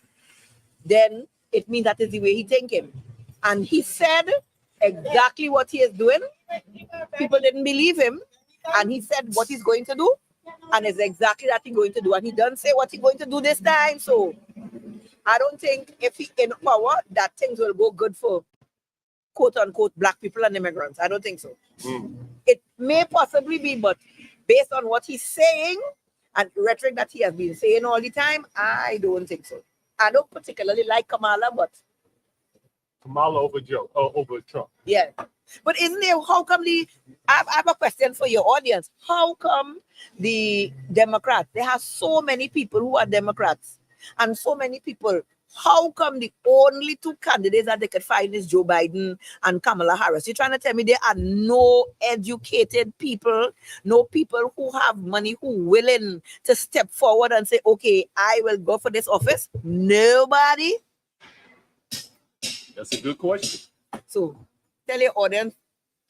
then it means that is the way he thinking. And he said exactly what he is doing. People didn't believe him. And he said what he's going to do. And it's exactly that he's going to do. And he doesn't say what he's going to do this time. So I don't think if he in power, that things will go good for quote unquote black people and immigrants. I don't think so. It may possibly be, but based on what he's saying and rhetoric that he has been saying all the time, I don't think so. I don't particularly like Kamala, but Kamala over Trump. Yeah. But isn't there, how come I have a question for your audience. How come the Democrats, they have so many people who are Democrats and so many people, how come the only two candidates that they could find is Joe Biden and Kamala Harris? You're trying to tell me there are no educated people, no people who have money who willing to step forward and say, okay, I will go for this office? Nobody? That's a good question. So tell your audience.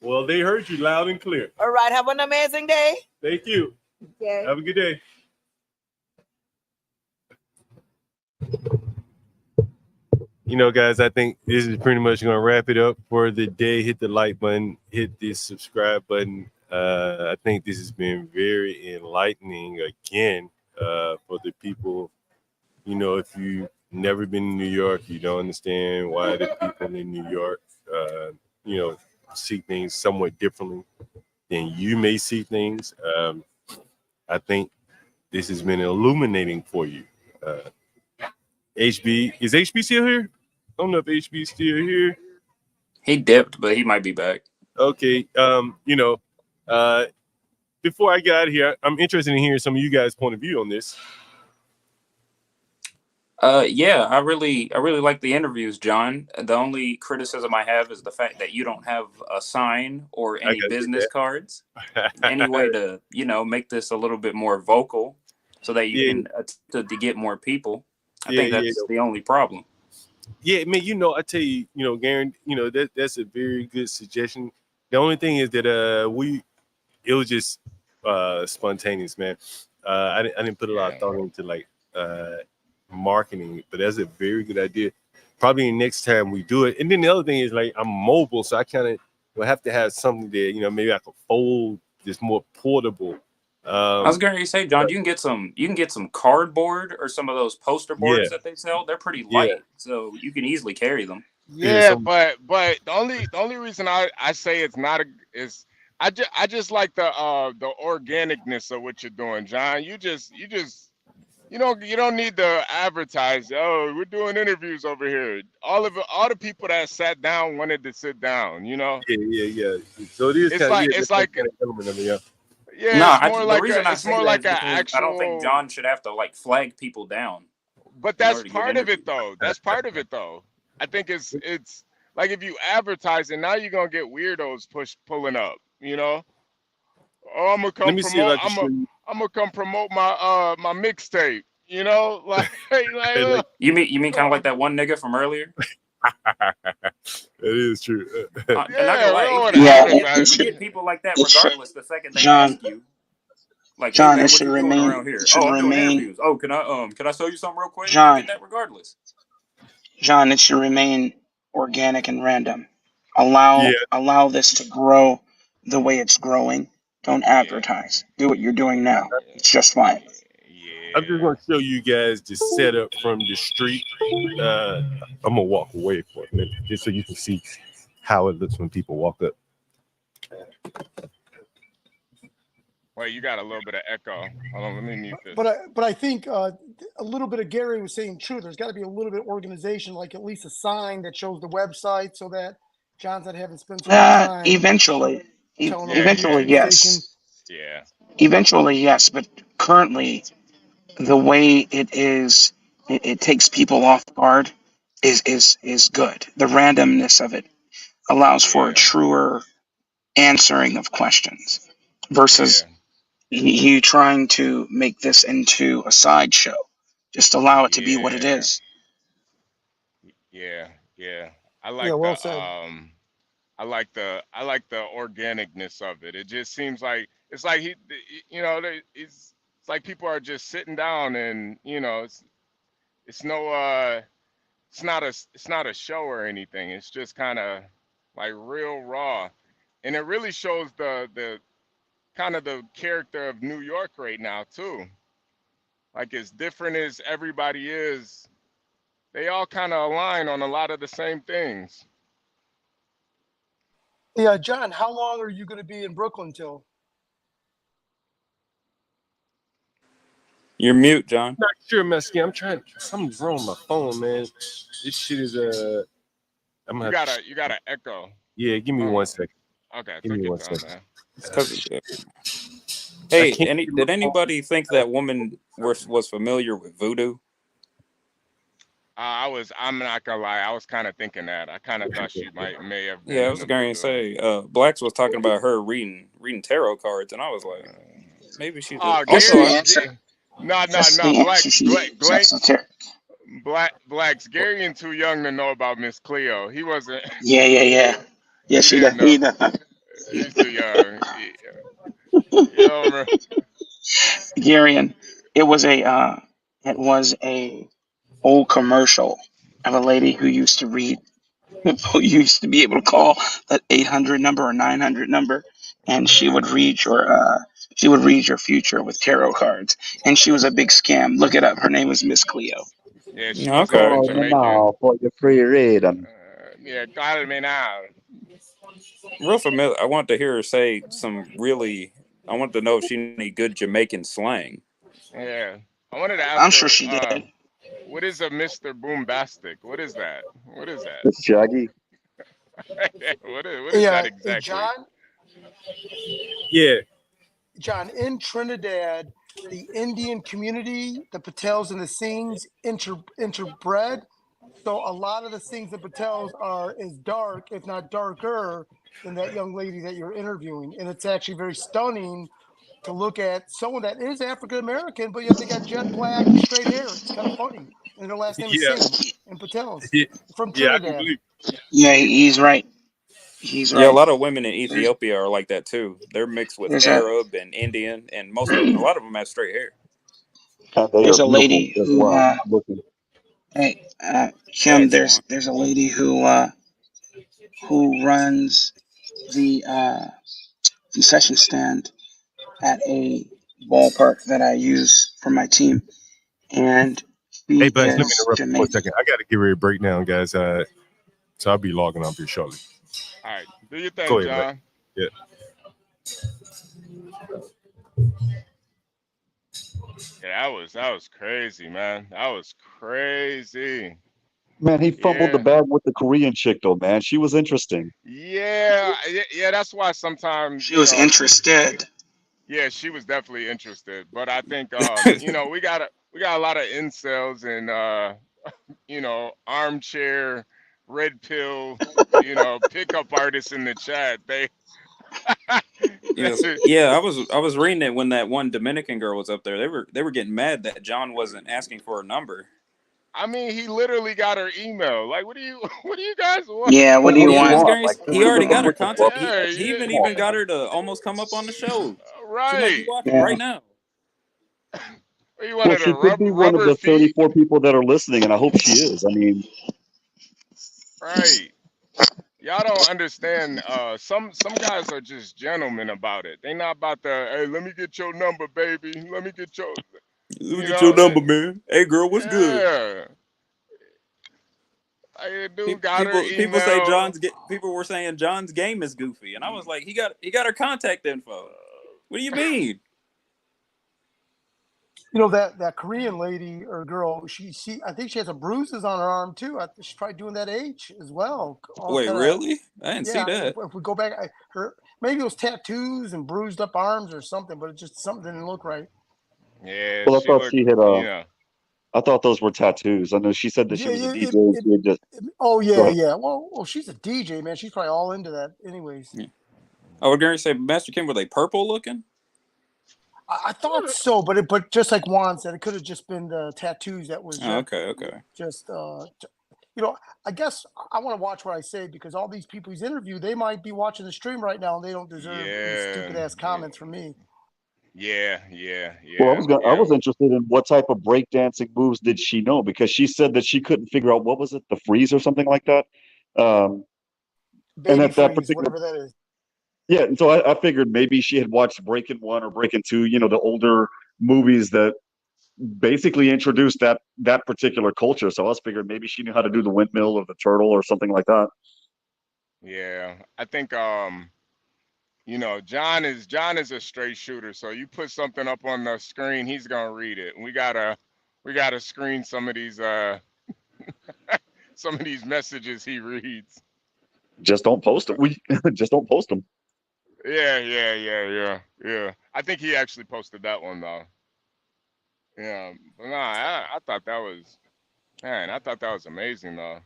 Well, they heard you loud and clear. All right. Have an amazing day. Thank you. Okay. Have a good day. You know, guys, I think this is pretty much going to wrap it up for the day. Hit the like button, hit the subscribe button. I think this has been very enlightening again for the people. You know, if you've never been in New York, you don't understand why the people in New York, you know, see things somewhat differently than you may see things. I think this has been illuminating for you. HB, is HB still here? I don't know if HB's still here. He dipped, but he might be back. Okay. You know, before I get out of here, I'm interested in hearing some of you guys' point of view on this. Yeah, I really like the interviews, John. The only criticism I have is the fact that you don't have a sign or any business cards. Any way to, you know, make this a little bit more vocal so that you can to get more people. I think that's the only problem. Yeah, man, you know, I tell you, you know, Garen, you know, that's a very good suggestion. The only thing is that it was just spontaneous, man. I didn't put a lot of thought into like marketing, but that's a very good idea. Probably next time we do it. And then the other thing is like I'm mobile, so I kind of will have to have something that, you know, maybe I could fold this more portable. I was going to say, John, you can get some cardboard or some of those poster boards that they sell. They're pretty light, so you can easily carry them. Yeah, but the only reason I say it's not is I just like the organicness of what you're doing, John. You don't need to advertise. Oh, we're doing interviews over here. All the people that sat down wanted to sit down. You know. Yeah. So it is. It's like kind of element of it, yeah. Yeah, no, it's more like an actual. I don't think John should have to like flag people down. But that's part of it, though. That's part of it, though. I think it's like if you advertise it, now you're gonna get weirdos pulling up. You know. Oh, I'm gonna come promote. I'm gonna come promote my my mixtape. You know, like you mean kind of like that one nigga from earlier. It is true. You get people like that regardless. The second they ask you, like, John, hey, it should remain. Around here? It should remain. Oh, can I show you something real quick? John, you get that regardless. John, it should remain organic and random. Allow this to grow the way it's growing. Don't advertise. Do what you're doing now. It's just fine. I'm just gonna show you guys the setup from the street. I'm gonna walk away for a minute just so you can see how it looks when people walk up. Wait, you got a little bit of echo. Hold on, let me mute this. But I think a little bit of Gary was saying true. There's got to be a little bit of organization, like at least a sign that shows the website, so that John's not having to spend so much time. Eventually, telling them eventually, the station. yes. Yeah. Eventually, yes. But currently, the way it is, it takes people off guard. Is good. The randomness of it allows for a truer answering of questions versus you trying to make this into a sideshow. Just allow it to be what it is. Yeah. I Yeah, like well the said. I like the organicness of it. It just seems like it's like it's like people are just sitting down and it's no it's not a show or anything. It's just kind of like real raw, and it really shows the kind of the character of New York right now too. Like as different as everybody is, they all kind of align on a lot of the same things. Yeah, John, how long are you going to be in Brooklyn till? You're mute, John. Not sure, Mesky. I'm trying. Something's wrong with my phone, man. This shit is I'm gonna have to. You got an echo. Yeah, give me 1 second. Okay, Give take me your 1 time, second. man. Hey, can't did anybody think that woman was familiar with voodoo? I'm not gonna lie. I was kind of thinking that. I kind of thought she may have been. Yeah, I was going to say, Blacks was talking about her reading Uh, tarot cards, and I was like, maybe she's Oh, That's Gary. the answer. No. That's the answer. She's esoteric. Blacks. Gary and too young to know about Miss Cleo. He wasn't. Yeah. Yeah, He she didn't does. know. He does. He's too young. You know, man. Garion, it was a old commercial of a lady who used to read, who used to be able to call that 800 number or 900 number, and she would read your future with tarot cards, and she was a big scam. Look it up. Her name was Miss Cleo. Yeah, she was Okay. Jamaican. for your free reading. Yeah, call me now. Real familiar. I want to hear her say some really. I want to know if she knew any good Jamaican slang. Yeah, I wanted to I'm ask sure her. she did. What is a Mr. Boombastic? What is that? What is that? It's Shaggy. What is that exactly? John, Yeah. John, in Trinidad, the Indian community, the Patels and the Singhs interbred. So a lot of the Singhs and Patels are as dark, if not darker, than that young lady that you're interviewing. And it's actually very stunning to look at someone that is African American, but yet they got jet black, straight hair. It's kind of funny. And their last name is Yeah. Singh and Patels from Yeah, I can Trinidad. believe. Yeah, he's right. He's Yeah, a right. lot of women in Ethiopia are like that too. They're mixed with There's Arab and Indian, and a lot of them have straight hair. They There's are a beautiful lady as who well. Looking. hey Kim, That's there's fine. a lady who runs the concession stand at a ballpark that I use for my team, and Hey, she Blacks, let me is interrupt you for a Jamaican. second. I got to get ready to break down, guys. So I'll be logging off here shortly. All right, do your thing, Go ahead, John. Black. Yeah. Yeah, that was crazy, man. That was crazy. Man, he fumbled the Yeah. bag with the Korean chick, though, man. She was interesting. Yeah. That's why sometimes She was interested. Yeah, she was definitely interested, but I think we got a lot of incels and armchair red pill pickup artists in the chat. They Yes. Yeah, I was reading it when that one Dominican girl was up there. They were getting mad that John wasn't asking for a number. I mean, he literally got her email. Like, what do you guys want? Yeah, what do you want? He already got her contact. Yeah, He even got her to almost come up on the show. She might be Right. watching right now. You Well, wanted she a could be one of rubber the feet, 34 people that are listening, and I hope she is. I mean, right? y'all don't understand. Some guys are just gentlemen about it. They not about the hey, let me get your number, baby. Let me get your Let me you get your know, number, man. Hey, girl, what's good? yeah. Hey, dude got her People say email. people were saying John's game is goofy, and I was like, he got her contact info. What do you mean? You know that Korean lady or girl, she I think she has some bruises on her arm too. She's probably doing that age as well. All Wait, kind of really? I didn't see yeah. that. If we go back, her maybe it was tattoos and bruised up arms or something, but it just something didn't look right. Yeah, Well, I she thought looked, she had you know. I thought those were tattoos. I know she said that she Yeah, was a yeah. DJ. And she had just Oh go yeah, ahead. yeah. Well, she's a DJ, man. She's probably all into that, anyways. Yeah. I was going to say, Master Kim, were they purple looking? I thought so, but just like Juan said, it could have just been the tattoos that was Oh, okay. just you know. I guess I want to watch what I say because all these people he's interviewed, they might be watching the stream right now and they don't deserve these stupid ass comments from me. Yeah. Well, I was interested in what type of breakdancing moves did she know because she said that she couldn't figure out what was it, the freeze or something like that. And Baby at that freeze, particular whatever that is. yeah, and so I figured maybe she had watched Breaking One or Breaking Two, you know, the older movies that basically introduced that particular culture. So I was figuring maybe she knew how to do the windmill or the turtle or something like that. Yeah. I think you know, John is a straight shooter. So you put something up on the screen, he's gonna read it. We gotta screen some of these some of these messages he reads. Just don't post them. We just don't post them. Yeah. I think he actually posted that one though. Yeah, but nah, I thought that was amazing though.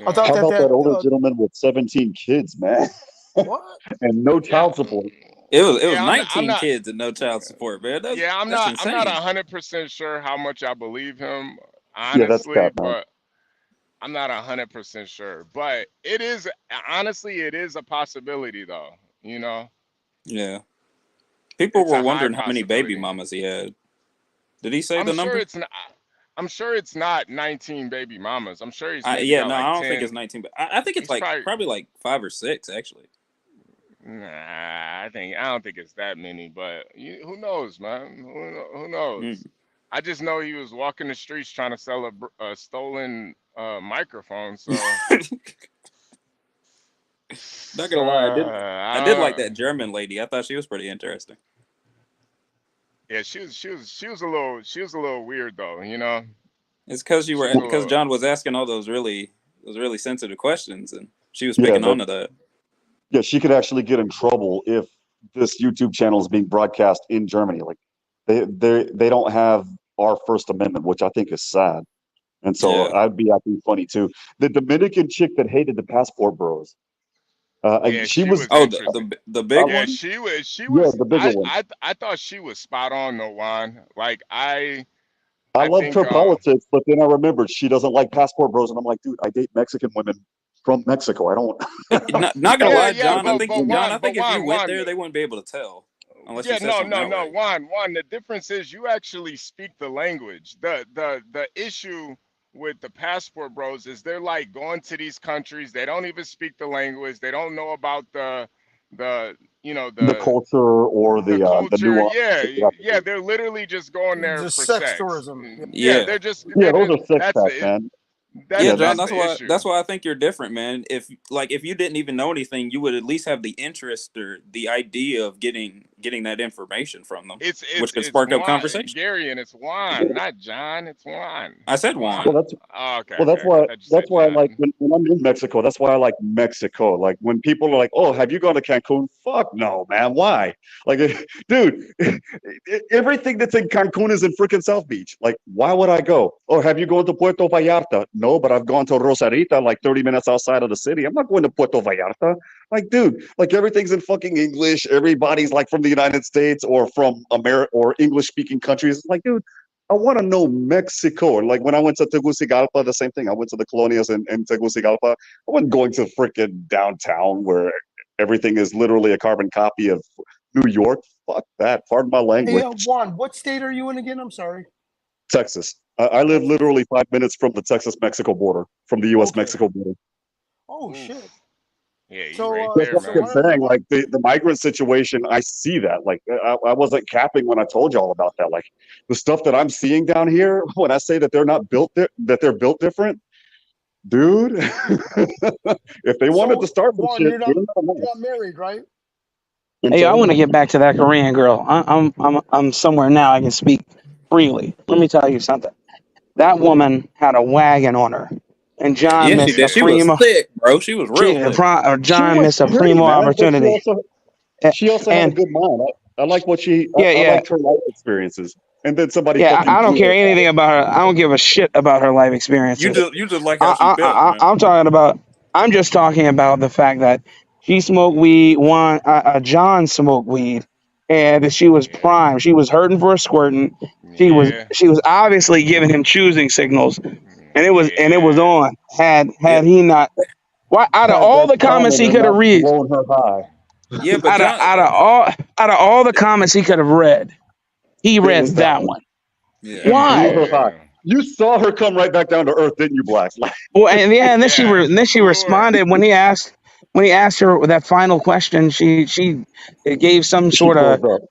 I thought How about that older that gentleman with 17 kids, man, what? and no child support? It was Yeah, I'm 19 not. kids and no child support, man. I'm That's not. I'm not insane. 100% sure how much I believe him, Yeah, that's honestly, cap, man. but I'm not 100% sure. But it is honestly, it is a possibility though. You know, Yeah. People it's were a high wondering how many baby possibility. mamas he had. Did he say I'm the sure number? it's not. I'm sure it's not 19 baby mamas. I'm sure he's maybe Yeah, got no, like I don't think it's 10. 19, but I think it's He's like probably like 5 or 6 actually. Nah, I don't think it's that many, but who knows, man? Who knows? I just know he was walking the streets trying to sell a stolen microphone. So, Not gonna lie, I did like I that German lady. I thought she was pretty interesting. yeah, she was a little weird though, you know. It's because She's a because little John was asking all those really sensitive questions, and she was Yeah, picking on to that. yeah, she could actually get in trouble if this YouTube channel is being broadcast in Germany. Like they don't have our First Amendment, which I think is sad. And so Yeah. I'd be acting funny too. The Dominican chick that hated the passport bros. yeah, She she was was interesting. the big Yeah, one. she yeah, was. the bigger one. I thought she was spot on though, Juan. Like I I loved think her politics, but then I remembered she doesn't like passport bros, and I'm like, dude, I date Mexican women from Mexico. I don't. Not gonna lie, yeah, John. I think Juan, if you went Juan, there, they wouldn't be able to tell unless you yeah, said something no. outright. Juan. The difference is you actually speak the language. The issue with the passport bros is they're like going to these countries. They don't even speak the language. They don't know about the you know The culture or the the culture. nuance. Yeah. They're literally just going there Just for sex sex. tourism. Yeah, Yeah. Yeah, those are sex that's packs, it. man. Yeah, Yeah, John. That's the issue. That's why I think you're different, man. If you didn't even know anything, you would at least have the interest or the idea of getting that information from them, which could It's spark up Juan, conversation. Gary, and it's Juan, not John. It's Juan. I said Juan. Juan. Oh, okay. Well, I thought you said that's why I like John. when I'm in Mexico. That's why I like Mexico. Like when people are like, "Oh, have you gone to Cancun?" Fuck no, man. Why? Like, dude, everything that's in Cancun is in freaking South Beach. Like, why would I go? Oh, have you gone to Puerto Vallarta? No, but I've gone to Rosarita, like 30 minutes outside of the city. I'm not going to Puerto Vallarta. Like, dude, like everything's in fucking English. Everybody's like from the United States or from America or English-speaking countries. Like, dude. I want to know Mexico. Like when I went to Tegucigalpa, the same thing. I went to the colonias in Tegucigalpa. I wasn't going to freaking downtown where everything is literally a carbon copy of New York. Fuck that. Pardon my Hey, language. Juan, what state are you in again? I'm sorry. Texas. I live literally 5 minutes from the Texas-Mexico border, from the U.S.-Mexico border. Oh shit. Yeah, you So, right That's there, what so I'm man. saying. Like the migrant situation, I see that. Like I wasn't capping when I told y'all about that. Like the stuff that I'm seeing down here, when I say that they're not built that they're built different, dude. If they wanted to start some Juan, shit, do it on you're not married, right? Hey, I want to get back to that Korean girl. I'm somewhere now. I can speak freely. Let me tell you something. That woman had a wagon on her, and John Yeah, she missed a did. She was primo. thick, bro. She was real thick. She John was missed a pretty, primo man, but opportunity. she also had a And good mind. I like what yeah, I yeah, liked her life experiences. And then somebody yeah. fucking I don't threw care her. anything about her. I don't give a shit about her life experiences. You just like how she built, man. I'm talking about. I'm just talking about the fact that she smoked weed. John smoked weed, and she was prime. She was hurting for a squirting. Yeah. She was obviously giving him choosing signals, and it was Yeah. on. Yeah, Had he not, why out of Had all that the comments comment he and could have not read, blowing her high. yeah, but John. out of all the comments he could have read, he It read was that that one. one. Yeah. He blew Why? her high. You saw her come right back down to earth, didn't you, Blacks? Like, Well, and yeah, and Yeah. then she Blew her. responded when he asked her that final question. She gave some she sort of. closed up.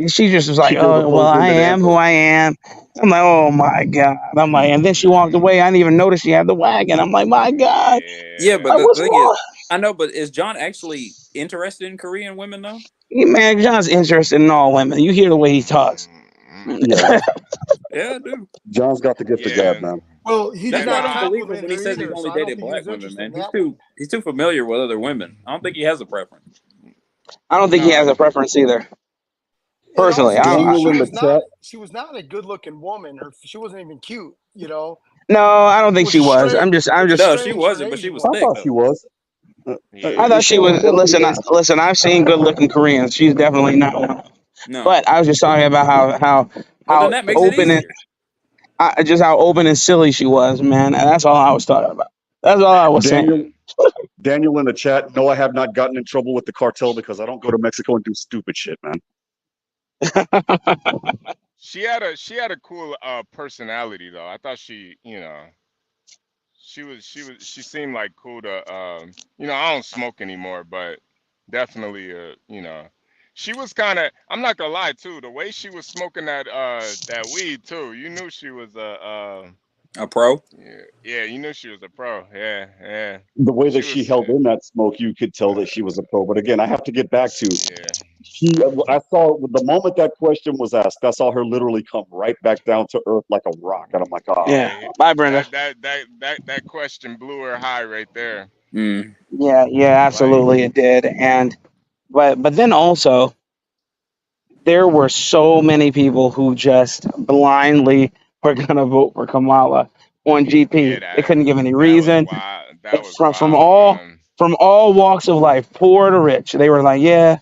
She just was She like, gave a "Oh well, I closed-ended am answer. who I am." I'm like, "Oh my god!" I'm like, and then she walked away. I didn't even notice she had the wagon. I'm like, "My god, Yeah, but the what's thing is, wrong?" I know, but is John actually interested in Korean women though? Man, John's interested in all women. You hear the way he talks. Yeah, Yeah, I do. John's got the gift of gab, Yeah. man. Well, he That's did why I not don't believe him compliment when he her says he's either, only so I don't dated think he black was women, interested man. in that one. He's too familiar with other women. I don't think he has a preference. I don't think he Nah. has a preference either. And Personally, also too, Daniel in the chat. she was not a good looking woman. She wasn't even cute, you know. no, I don't It think was she a was. strange I'm just. No, she strange wasn't, but she Asian was I woman. thick thought she though. was. I thought Yeah. she She was. had a good face. Listen. I've seen good-looking Koreans. She's definitely not one. No. But I was just talking about Well, then how that makes it open and easier. just how open and silly she was, man. And that's all I was talking about. That's all I was saying. Daniel in the chat. No, I have not gotten in trouble with the cartel because I don't go to Mexico and do stupid shit, man. She had a cool personality though. I thought she seemed like cool to I don't smoke anymore, but definitely she was kind of, I'm not gonna lie too, the way she was smoking that weed too, you knew she was A pro? yeah, you knew she was a pro. Yeah. The way She that she was held in that smoke, you could tell that she was a pro. But again, I have to get back to I saw the moment that question was asked, I saw her literally come right back down to earth like a rock, and I'm like, oh. Yeah. Bye, Brenda. That question blew her high right there. Yeah, absolutely, it did. And but then also there were so many people who just blindly were gonna vote for Kamala on GP. They couldn't give any reason. That was From wild, man. all walks of life, poor to rich. They were like, yeah,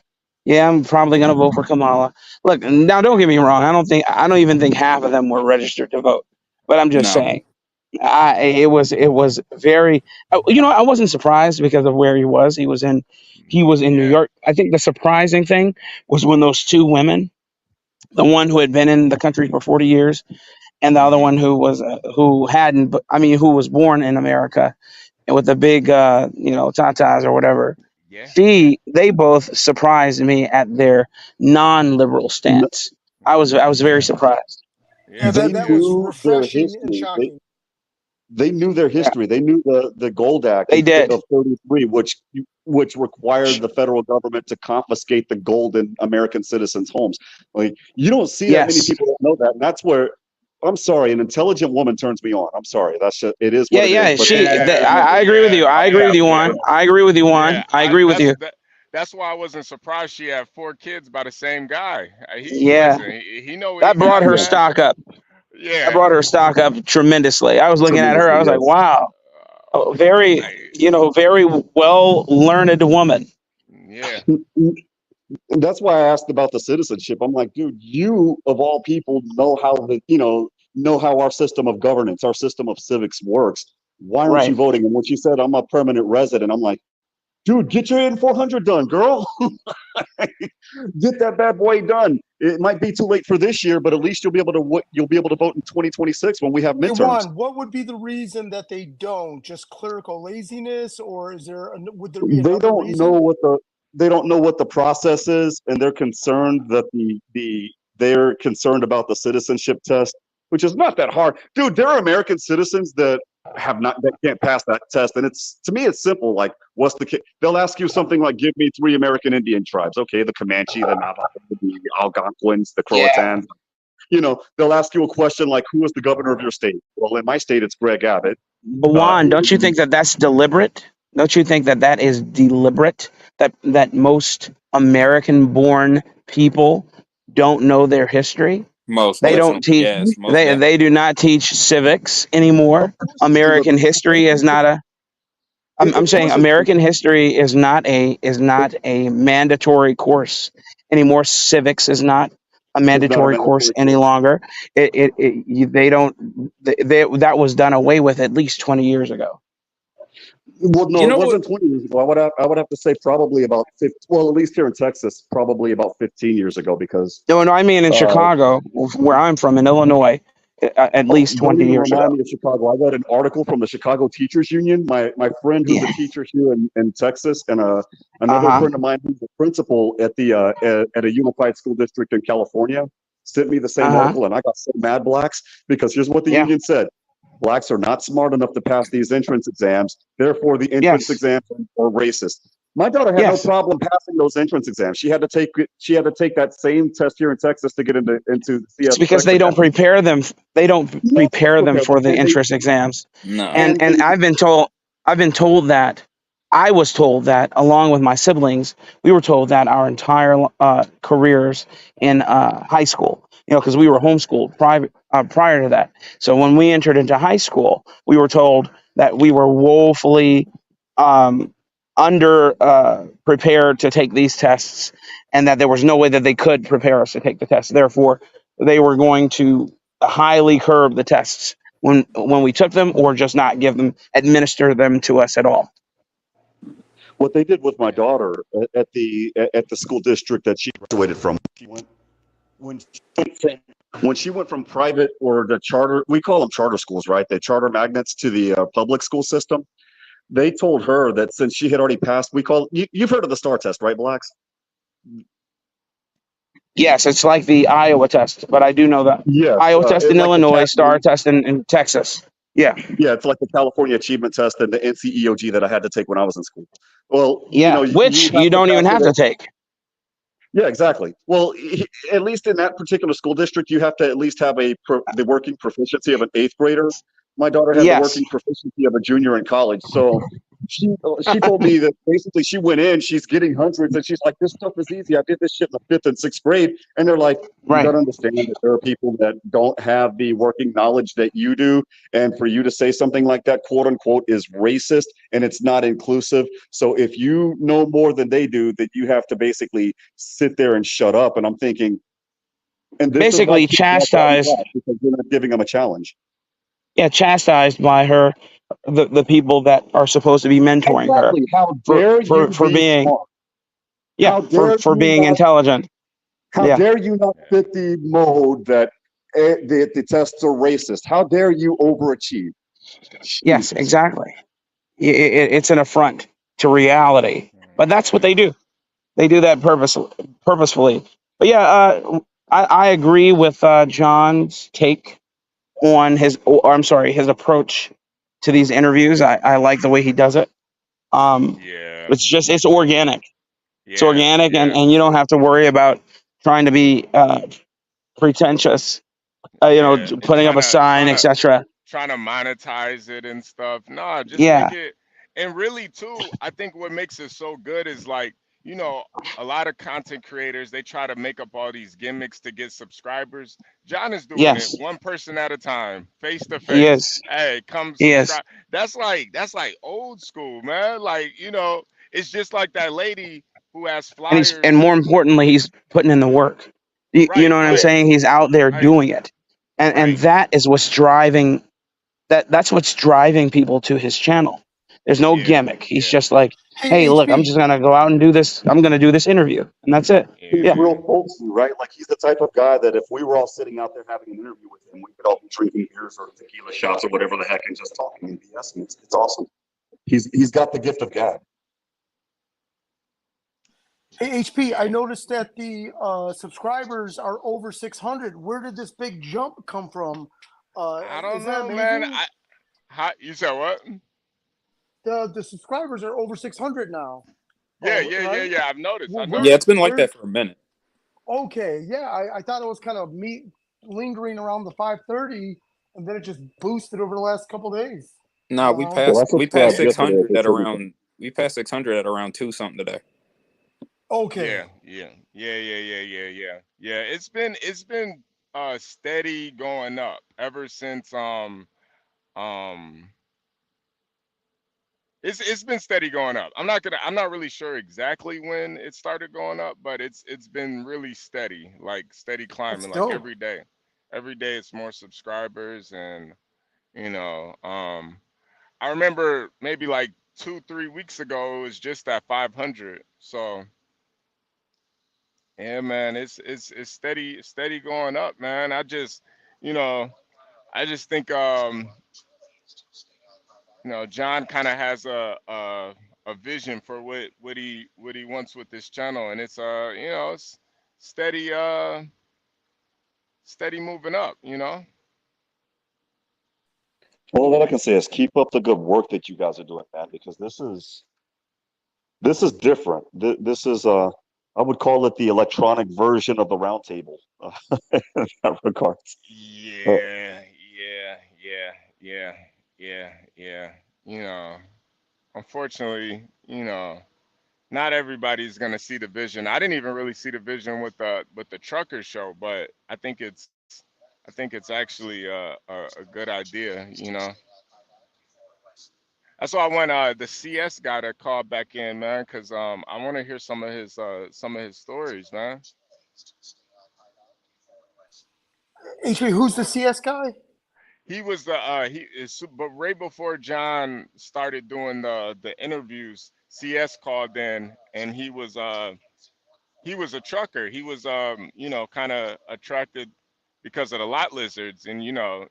I'm probably gonna vote for Kamala. Look, now don't get me wrong. I don't even think half of them were registered to vote. But I'm just No. saying, it was very. I wasn't surprised because of where he was. He was in New York. I think the surprising thing was when those two women, the one who had been in the country for 40 years, and the other one who hadn't, but I mean, who was born in America, and with the big, tatas or whatever. They both surprised me at their non-liberal stance. I was very surprised. Yeah, They that was knew their refreshing and history. shocking. They knew their history. They knew the Gold Act They did. of '33, which required the federal government to confiscate the gold in American citizens' homes. Like, you don't see that many Yes. people that know that, and that's where. I'm sorry, an intelligent woman turns me on. I'm sorry, that's just, it is Yeah, what it is. But I agree with you. I agree with you, Juan. I agree with you, Juan. I agree with you. That's why I wasn't surprised she had 4 kids by the same guy. Yeah. Listen, he know what That he brought got, her man. stock up. Yeah. That brought her stock up tremendously. I was looking at her. I was like, wow, very, very well learned woman. Yeah. And that's why I asked about the citizenship. I'm like, dude, you of all people know how our system of governance, our system of civics works. Why aren't you voting? And when she said I'm a permanent resident, I'm like, dude, get your N400 done, girl. Get that bad boy done. It might be too late for this year, but at least you'll be able to vote in 2026 when we have midterms. Juan, what would be the reason that they don't? Just clerical laziness, or would there be They another don't reason? know what the process is, and they're concerned that they're concerned about the citizenship test, which is not that hard, dude. There are American citizens that can't pass that test, and to me it's simple. Like, they'll ask you something like, give me 3 American Indian tribes. Okay, the Comanche, the Navajo, the Algonquins, the Croatans. They'll ask you a question like, who is the governor of your state? Well, in my state it's Greg Abbott. But Juan, don't you think that that's deliberate? Don't you think that that is deliberate? That most American-born people don't know their history. Most They definitely. don't teach. Yes, most definitely. They do not teach civics anymore. American history is not a. I'm saying American history is not a mandatory course anymore. Civics is not a mandatory course any longer. That was done away with at least 20 years ago. Well, no, it wasn't 20 years ago. I would have to say probably about 15. Well, at least here in Texas, probably about 15 years ago, because No, I mean in Chicago, where I'm from, in Illinois, at least don't 20 even years remind ago. me of Chicago. I read an article from the Chicago Teachers Union. My friend who's a teacher here in Texas, and another friend of mine who's a principal at a unified school district in California, sent me the same article, and I got so mad, Blacks, because here's what the union said. Blacks are not smart enough to pass these entrance exams. Therefore, the entrance exams are racist. My daughter had no problem passing those entrance exams. She had to take that same test here in Texas to get into It's because they don't prepare them. They don't prepare them for the entrance exams. No. And I was told that along with my siblings, we were told that our entire careers in high school. Because we were homeschooled prior to that. So when we entered into high school, we were told that we were woefully under prepared to take these tests, and that there was no way that they could prepare us to take the tests. Therefore, they were going to highly curb the tests when we took them, or just not administer them to us at all. What they did with my daughter at the school district that she graduated from, when she went from private or the charter, we call them charter schools, right? The charter magnets, to the public school system. They told her that since she had already passed, you've heard of the STAR test, right, Blacks? Yes, it's like the Iowa test, but I do know that. Yes, Iowa test in like Illinois, STAR test in Texas. Yeah. Yeah, it's like the California Achievement Test and the NCEOG that I had to take when I was in school. Well, yeah, which you don't even have to take. Yeah, exactly. Well, at least in that particular school district, you have to at least have the working proficiency of an 8th grader. My daughter had the working proficiency of a junior in college. So she told me that basically she went in, she's getting hundreds, and she's like, this stuff is easy. I did this shit in the 5th and 6th grade. And they're like, you gotta understand that there are people that don't have the working knowledge that you do. And for you to say something like that, quote unquote, is racist, and it's not inclusive. So if you know more than they do, that you have to basically sit there and shut up. And I'm thinking, and this basically chastised because you're not giving them a challenge. Yeah, chastised by her, the people that are supposed to be mentoring her. How dare you for being smart? for being intelligent. How dare you not fit the mode that the tests are racist? How dare you overachieve? Yes, exactly. It's an affront to reality, but that's what they do. They do that purposefully. But yeah, I agree with John's take on his approach to these interviews. I like the way he does it. It's organic. It's organic, and you don't have to worry about trying to be pretentious, putting up a sign, etc. Trying to monetize it and stuff. No, just make it. And really too, I think what makes it so good is like, a lot of content creators, they try to make up all these gimmicks to get subscribers. John is doing it one person at a time, face to face. Yes. Hey, come subscribe. That's like old school, man. Like, it's just like that lady who has flyers. And more importantly, he's putting in the work. You know what I'm saying? He's out there doing it. And that is what's driving that's what's driving people to his channel. There's no gimmick. He's just like, hey, look, I'm just gonna go out and do this. I'm gonna do this interview, and that's it. He's Yeah. real folksy, right? Like he's the type of guy that if we were all sitting out there having an interview with him, we could all be drinking beers or tequila shots or whatever the heck and just talking and BSing. It's awesome. He's got the gift of gab. Hey, HP, I noticed that the subscribers are over 600. Where did this big jump come from? I don't Is that know, man. amazing? You said what? The subscribers are over 600 now. Yeah, Right? yeah. I've noticed. Well, Yeah, it's been like that for a minute. Okay, yeah, I thought it was kind of lingering around the 530, and then it just boosted over the last couple of days. No, we passed 600 at around 600 at around 2 something today. Okay. Yeah. It's been steady going up ever since it's been steady going up. I'm not really sure exactly when it started going up, but it's been really steady, like steady climbing, like every day. Every day it's more subscribers, and I remember maybe like 2-3 weeks ago it was just at 500. So yeah, man, it's steady going up, man. I just think John kind of has a vision for what he wants with this channel, and it's it's steady moving up, Well, what I can say is keep up the good work that you guys are doing, man, because this is different. This is I would call it the electronic version of the round table in that regard. Yeah. Unfortunately, not everybody's gonna see the vision. I didn't even really see the vision with the trucker show, but I think it's actually a good idea. That's why I want the CS guy to call back in, man, because I want to hear some of his stories, man. HP, who's the CS guy? He was but right before John started doing the interviews, CS called in, and he was a trucker. He was kind of attracted because of the lot lizards, and all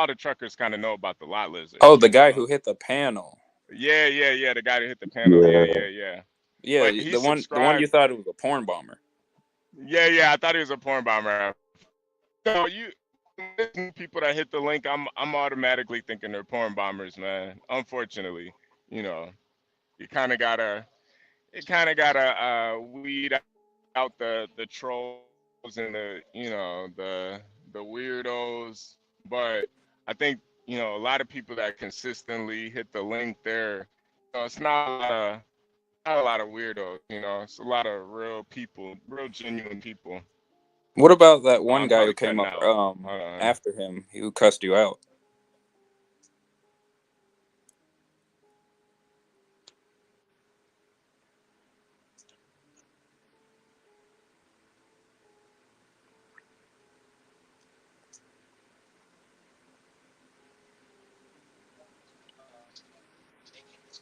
the truckers kind of know about the lot lizards. Oh, the guy who hit the panel. Yeah, the guy who hit the panel. Yeah. Yeah, But he the one you thought it was a porn bomber. Yeah, I thought he was a porn bomber. So people that hit the link, I'm automatically thinking they're porn bombers, man. Unfortunately, you kind of gotta weed out the trolls and the weirdos. But I think a lot of people that consistently hit the link there, it's not a lot of weirdos. It's a lot of real people, real genuine people. What about that one I'm guy who probably came up cutting out. Hold on. after him, who cussed you out?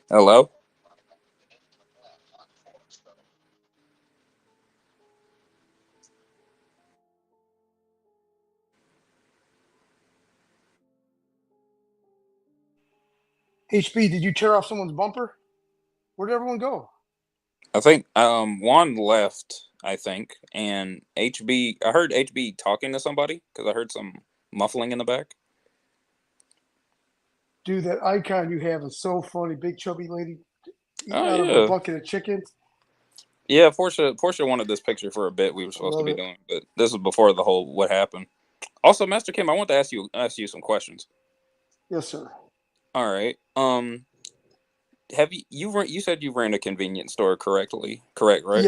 Hello? HP, did you tear off someone's bumper? Where'd everyone go? I think Juan left, I think, and HB. I heard HB talking to somebody because I heard some muffling in the back. Dude, that icon you have is so funny. Big chubby lady eating Oh, out of yeah. a bucket of chickens. Yeah, Portia wanted this picture for a bit. We were supposed to be doing, but this was before the whole what happened. Also, Master Kim, I want to ask you some questions. Yes, sir. All right. Have you said you ran a convenience store correct, right?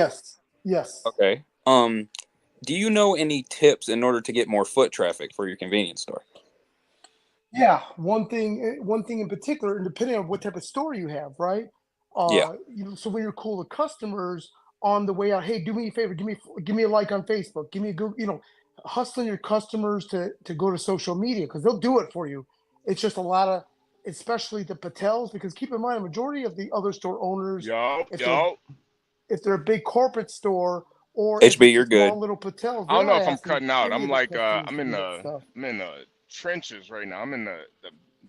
Yes. Okay. Do you know any tips in order to get more foot traffic for your convenience store? Yeah, one thing in particular, and depending on what type of store you have, right? Yeah. So when you're cool to customers on the way out, hey, do me a favor, give me a like on Facebook, give me a good, hustling your customers to go to social media because they'll do it for you. It's just a lot of especially the Patels, because keep in mind, a majority of the other store owners, if they're a big corporate store or if HB, it's you're a small good. little Patels, I they're don't know not if I'm asking cutting out. any I'm of the like customers I'm to in get the stuff. trenches right now. I'm in the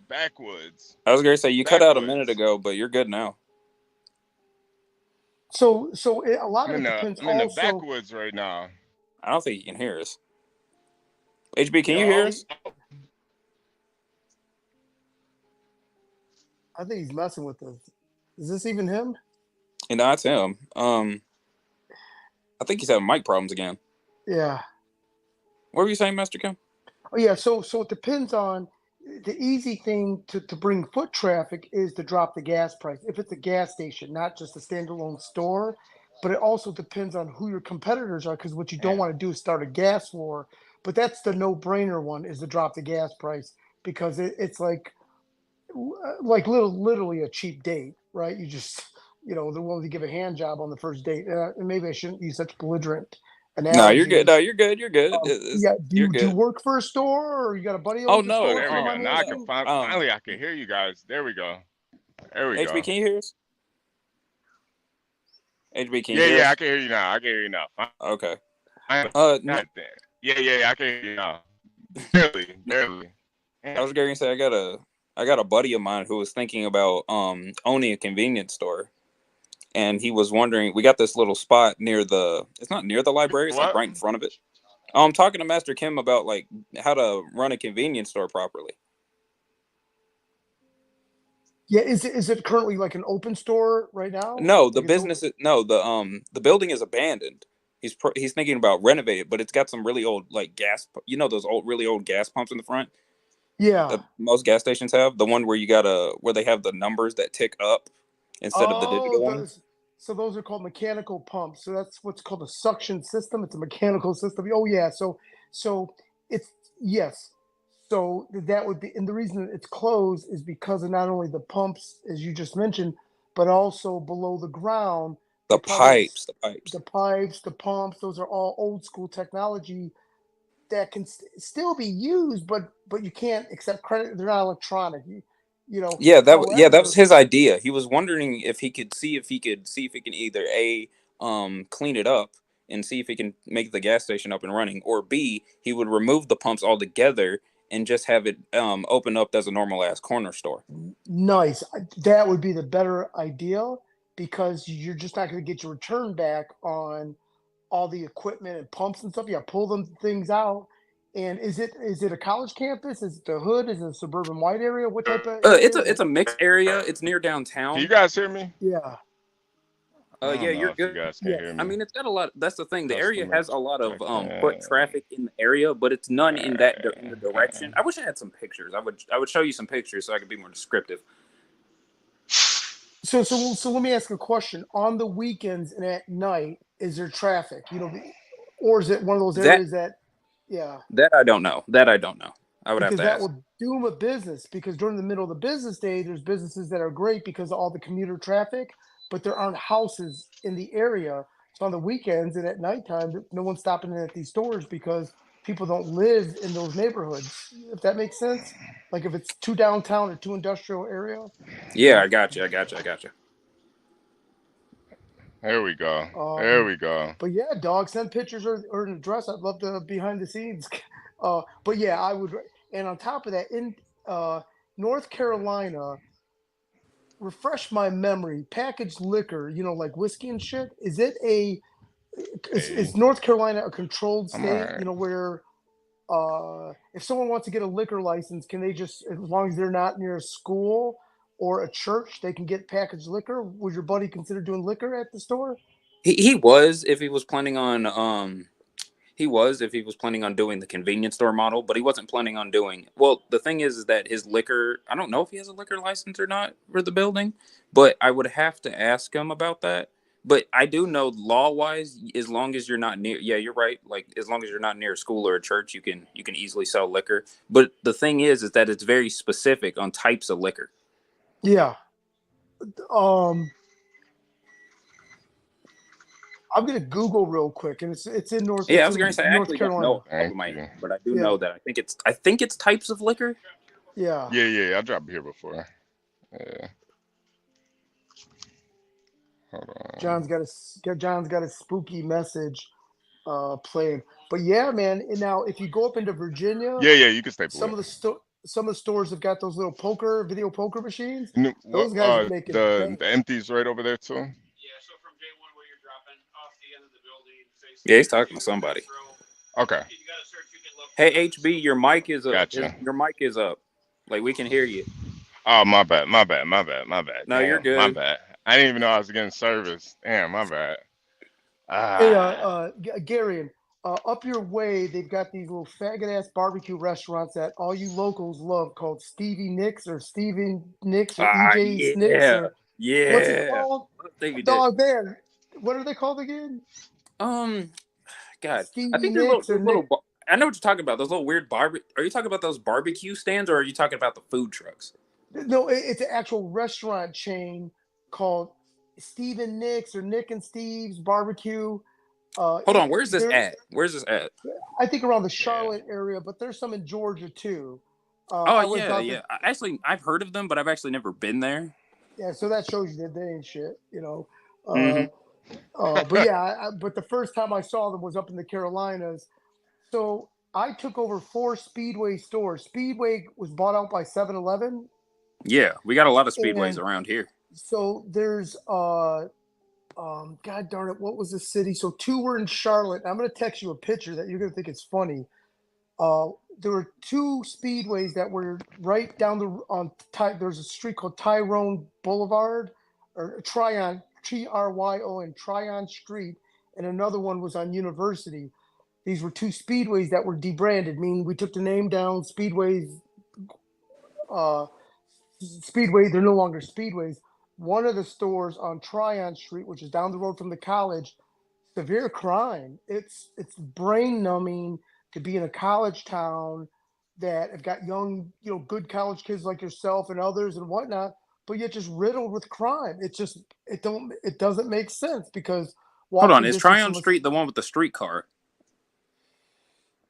backwoods. I was gonna say you cut out a minute ago, but you're good now. So a lot of it depends I'm in the also. backwoods right now. I don't think you can hear us. HB, can Yeah, you hear us? I think he's messing with us. Is this even him? You know, that's him. I think he's having mic problems again. Yeah. What were you saying, Master Kim? Oh yeah, so it depends on the easy thing to bring foot traffic is to drop the gas price. If it's a gas station, not just a standalone store, but it also depends on who your competitors are, because what you don't want to do is start a gas war. But that's the no-brainer one, is to drop the gas price, because it's like literally a cheap date, right? You just they're willing to give a hand job on the first date. And maybe I shouldn't use such belligerent No, you're good. analogies. No, you're good. You're good. Yeah, You're do you good. work for a store, or you got a buddy Oh owns a no. store? There we go. Now I can Yeah. finally I can hear you guys. There we go. There we go. HB, can you hear us? HB, can you hear Yeah, us? I can hear you now. I can hear you now. Okay. Yeah, I can hear you now. Barely. I was going to say I got a buddy of mine who was thinking about owning a convenience store, and he was wondering. We got this little spot near it's not near the library. It's like right in front of it. I'm talking to Master Kim about like how to run a convenience store properly. Yeah, is it currently like an open store right now? No, the Like business. The building is abandoned. He's thinking about renovating it, but it's got some really old like gas. You know those really old gas pumps in the front. Yeah. That most gas stations have, the one where where they have the numbers that tick up instead of the digital one. So those are called mechanical pumps. So that's what's called a suction system. It's a mechanical system. Oh yeah. So it's yes. So that would be, and the reason it's closed is because of not only the pumps, as you just mentioned, but also below the ground. The pipes. The pumps. Those are all old school technology that can still be used, but you can't accept credit. They're not electronic. Yeah, that However, was his idea. He was wondering if he can either clean it up and see if he can make the gas station up and running, or B, he would remove the pumps altogether and just have it open up as a normal ass corner store. Nice. That would be the better idea, because you're just not going to get your return back on all the equipment and pumps and stuff. You got to pull them things out. And is it a college campus? Is it the hood? Is it a suburban white area? What type of area it's a mixed area. It's near downtown. Can you guys hear me? Yeah. Yeah, you're good. You guys can hear me. I mean, it's got a lot. That's the thing. The area has a lot of foot traffic in the area, but it's none in the direction. I wish I had some pictures. I would show you some pictures so I could be more descriptive. So let me ask a question. On the weekends and at night, is there traffic? Or is it one of those areas that That I don't know. I would have because to that ask. will doom a business, because during the middle of the business day, there's businesses that are great because of all the commuter traffic, but there aren't houses in the area. So on the weekends and at nighttime, no one's stopping in at these stores because people don't live in those neighborhoods. If that makes sense, like if it's too downtown or too industrial area. Yeah, I got you. There we go. There we go. But yeah, dog, send pictures or an address. I'd love the behind the scenes. But yeah, I would. And on top of that, in North Carolina, refresh my memory. Packaged liquor, like whiskey and shit. Is it is North Carolina a controlled state? Right. Where if someone wants to get a liquor license, can they just, as long as they're not near a school or a church, they can get packaged liquor? Would your buddy consider doing liquor at the store? He was if he was planning on doing the convenience store model, but he wasn't planning on doing. Well, the thing is that his liquor, I don't know if he has a liquor license or not for the building, but I would have to ask him about that. But I do know law-wise, as long as you're not near, yeah, you're right. Like as long as you're not near a school or a church, you can easily sell liquor. But the thing is that it's very specific on types of liquor. Yeah. I'm gonna Google real quick, and it's in North. Yeah, I was going to say I North actually Carolina. don't know off the top of my head, but I do know that I think it's types of liquor. Yeah. Yeah. I dropped here before. Yeah. Hold on. John's got a spooky message playing. But yeah, man. And now if you go up into Virginia, Yeah. You can stay some put. of the some of the stores have got those little video poker machines. You know, what? Those guys are making The bank. empties right over there too. Yeah, he's talking to somebody. Okay. Hey, HB, your mic is up. Gotcha. Your mic is up. Like we can hear you. Oh, my bad. No, you're Damn, my good. bad. I didn't even know I was getting service. Damn, my bad. Hey, Garion, up your way, they've got these little faggot ass barbecue restaurants that all you locals love called Stevie Nicks or Steven Nicks or EJ Nicks Yeah. or what's it Yeah. called? Stevie Nicks. Dog man, what are they called again? God, I Stevie think they're Nicks or little. I know what you're talking about. Those little weird Are you talking about those barbecue stands, or are you talking about the food trucks? No, it's an actual restaurant chain called Steven Nicks or Nick and Steve's Barbecue. Hold on, where's this They're at? Where's this at? I think around the Charlotte area, but there's some in Georgia too. Oh I went out yeah. there. I've heard of them, but I've actually never been there. Yeah, so that shows you that they ain't shit, you know. Mhm. But yeah, but the first time I saw them was up in the Carolinas. So I took over 4 Speedway stores. Speedway was bought out by 7-Eleven. Yeah, we got a lot of speedways And around here. so there's God darn it, what was the city? So 2 were in Charlotte. I'm gonna text you a picture that you're gonna think is funny. There were 2 speedways that were right down there's a street called Tyrone Boulevard or Tryon, Tryon, Tryon Street, and another one was on University. These were 2 speedways that were debranded, meaning we took the name down. Speedway, they're no longer speedways. One of the stores on Tryon Street, which is down the road from the college, severe crime. It's brain numbing to be in a college town that have got young, good college kids like yourself and others and whatnot, but yet just riddled with crime. It doesn't make sense because Hold on, walking is distance Tryon from Street the one with the streetcar?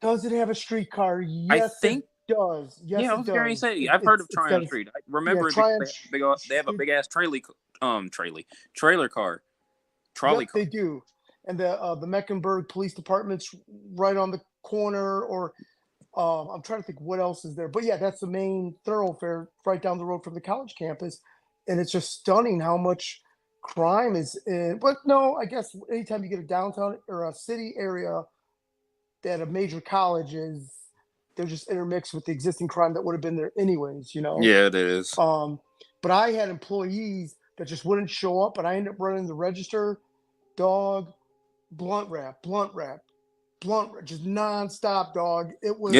does it have a streetcar? I Yes, think. it does. Yes, Yeah, I it was going to does. say I've heard of It's got Tryon a, Street. I yeah, remember it because Tryon. they have a big ass trailer car, trolley Yep, car. they do. And the Mecklenburg Police Department's right on the corner, or I'm trying to think what else is there. But yeah, that's the main thoroughfare right down the road from the college campus. And it's just stunning how much crime is in. But no, I guess anytime you get a downtown or a city area that a major college is, they're just intermixed with the existing crime that would have been there anyways, Yeah, it is. But I had employees that just wouldn't show up, and I ended up running the register, dog, blunt wrap, just nonstop, dog. It was,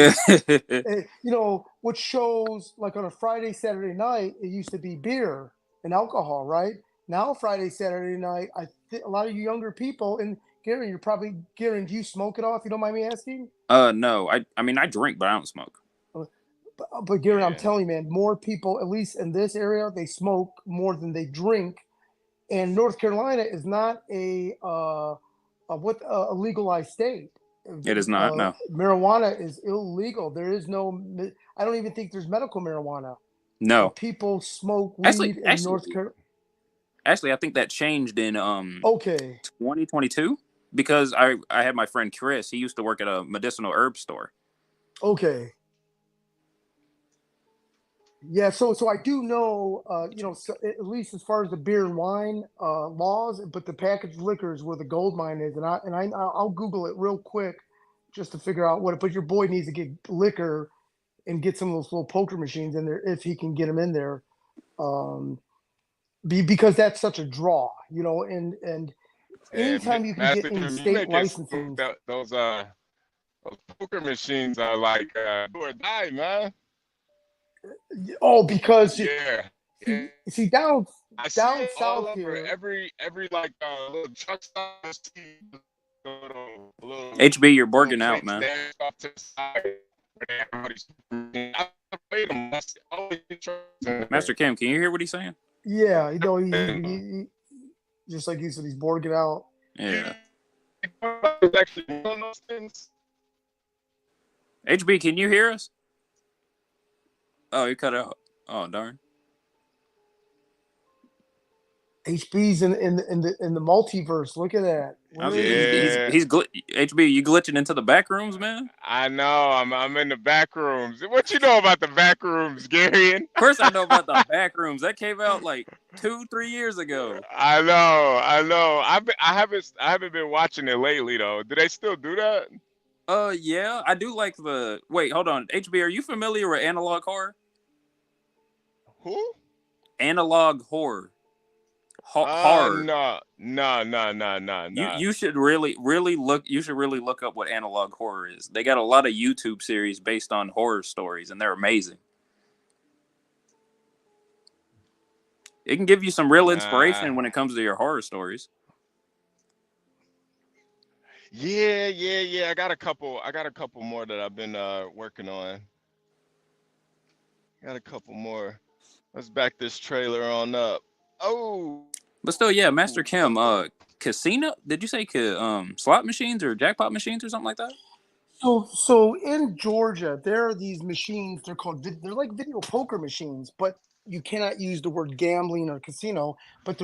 which shows like on a Friday, Saturday night, it used to be beer and alcohol, right? Now Friday, Saturday night, a lot of you younger people, and Gary, do you smoke at all? If you don't mind me asking. No, I mean I drink, but I don't smoke. But Gary, I'm telling you, man, more people, at least in this area, they smoke more than they drink. And North Carolina is not a legalized state. It is not. No. Marijuana is illegal. There is no. I don't even think there's medical marijuana. No. People smoke weed in North Carolina. Actually, I think that changed in 2022 because I had my friend Chris. He used to work at a medicinal herb store. Okay. Yeah, so I do know, so at least as far as the beer and wine laws, but the packaged liquor is where the gold mine is, and I'll Google it real quick just to figure out what. But your boy needs to get liquor and get some of those little poker machines in there if he can get them in there, because that's such a draw, and anytime you can get in-state licensing. Those poker machines are like do or die, man. Oh, because yeah. See down south south here, every like little truck stop. HB, you're borging out, man. Master Kim, can you hear what he's saying? Yeah, he just like you said, he's borging out. Yeah. HB, can you hear us? Oh, you cut out. Oh, darn. HB's in the multiverse. Look at that. I was, Where is he? HB. You glitching into the back rooms, man. I know. I'm in the back rooms. What you know about the back rooms, Garion? Of course, I know about the back rooms. That came out like 2-3 years ago. I know. I haven't been watching it lately though. Do they still do that? Yeah, I do like the. Wait, hold on. HB, are you familiar with analog horror? Who? Analog horror. Horror. No. You should really look. You should really look up what analog horror is. They got a lot of YouTube series based on horror stories, and they're amazing. It can give you some real inspiration when it comes to your horror stories. Yeah. I got a couple more that I've been working on. Got a couple more. Let's back this trailer on up. Oh. But still, yeah, Master Kim, casino? Did you say slot machines or jackpot machines or something like that? So in Georgia, there are these machines. They're like video poker machines, but you cannot use the word gambling or casino. But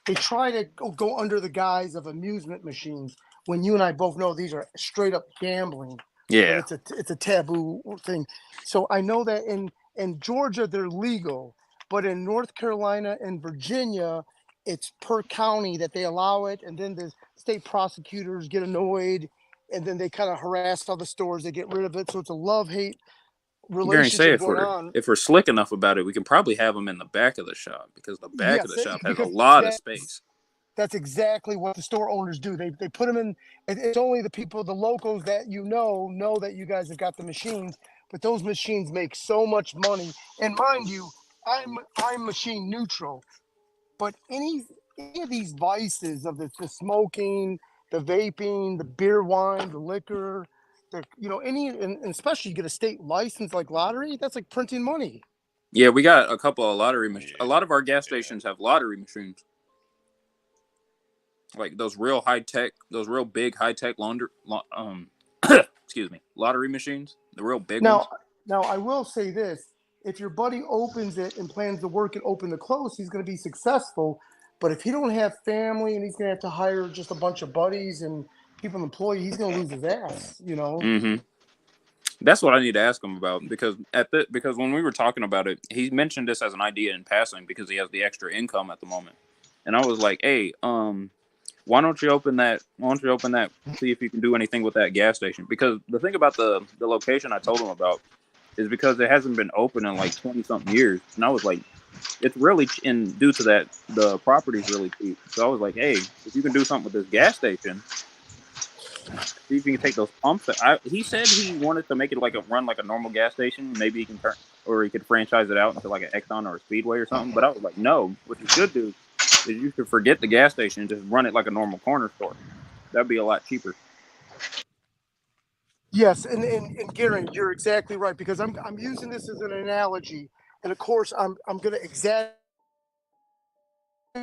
they try to go under the guise of amusement machines. When you and I both know these are straight up gambling. Yeah, and it's a taboo thing. So I know that in Georgia they're legal, but in North Carolina and Virginia, it's per county that they allow it, and then the state prosecutors get annoyed, and then they kind of harass other stores. They get rid of it, so it's a love-hate I'm going to say relationship going on. if we're slick enough about it, we can probably have them in the back of the shop because the back of the shop has a lot of space. That's exactly what the store owners do. They put them in. It's only the people, the locals that know that you guys have got the machines, but those machines make so much money. And mind you, I'm machine neutral, but any of these vices of the smoking, the vaping, the beer, wine, the liquor, and especially you get a state license like lottery, that's like printing money. Yeah, we got a couple of lottery machines. A lot of our gas stations have lottery machines. Like those real big high tech excuse me, lottery machines, the real big ones. Now I will say this: if your buddy opens it and plans to work it open to close, he's going to be successful. But if he don't have family and he's going to have to hire just a bunch of buddies and people employ, he's going to lose his ass. Mm-hmm. That's what I need to ask him about because when we were talking about it, he mentioned this as an idea in passing because he has the extra income at the moment, and I was like, hey, why don't you open that? See if you can do anything with that gas station. Because the thing about the location I told him about is because it hasn't been open in like 20-something years. And I was like, it's really, and due to that, the property's really cheap. So I was like, hey, if you can do something with this gas station, see if you can take those pumps. He said he wanted to make it run like a normal gas station. Maybe he can he could franchise it out into like an Exxon or a Speedway or something. But I was like, no, what you should do is you should forget the gas station and just run it like a normal corner store. That'd be a lot cheaper. Yes, and Gary, you're exactly right because I'm using this as an analogy, and of course I'm going to exaggerate.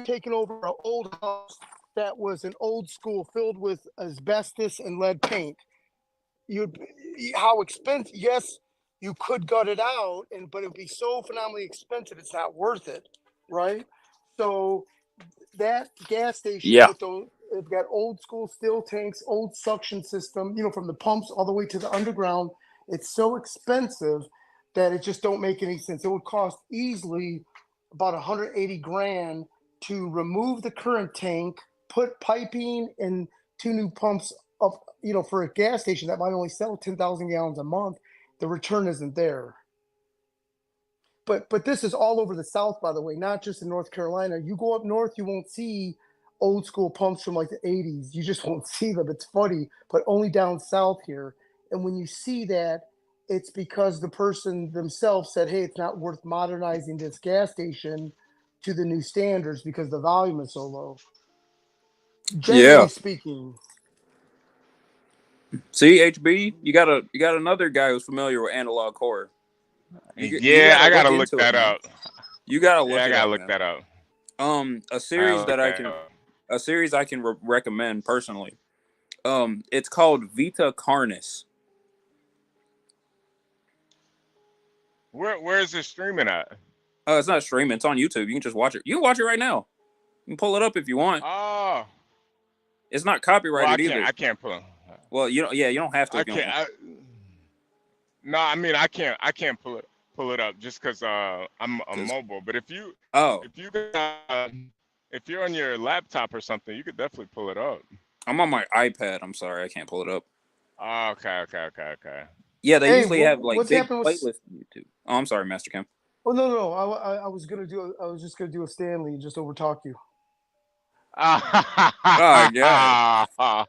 Taking over an old house that was an old school filled with asbestos and lead paint. How expensive? Yes, you could gut it out, but it would be so phenomenally expensive. It's not worth it, right? So that gas station with it's got old school steel tanks, old suction system, from the pumps all the way to the underground. It's so expensive that it just don't make any sense. It would cost easily about $180,000 to remove the current tank, put piping and 2 new pumps up, for a gas station that might only sell 10,000 gallons a month. The return isn't there. But this is all over the South, by the way, not just in North Carolina. You go up north, you won't see old school pumps from like the 80s. You just won't see them. It's funny, but only down south here. And when you see that, it's because the person themselves said, hey, it's not worth modernizing this gas station to the new standards because the volume is so low. Generally speaking. See, HB, you got another guy who's familiar with analog horror. I gotta look that up. You gotta look. I gotta look that up. A series I can recommend personally. It's called Vita Carnis. Where is it streaming at? It's not streaming. It's on YouTube. You can just watch it. You can watch it right now. You can pull it up if you want. Oh. It's not Well, copyrighted either. I can't pull. Well, you don't. Yeah, you don't have to. I If you don't can't. No, I mean I can't pull it up just because I'm mobile. But if you if you're on your laptop or something, you could definitely pull it up. I'm on my iPad. I'm sorry, I can't pull it up. Oh, okay. Yeah, they Hey, usually have like what's big happening with? playlists on YouTube. Oh, I'm sorry, Master Kim. Oh no, I was just gonna do a Stanley and just overtalk you. Oh God. Oh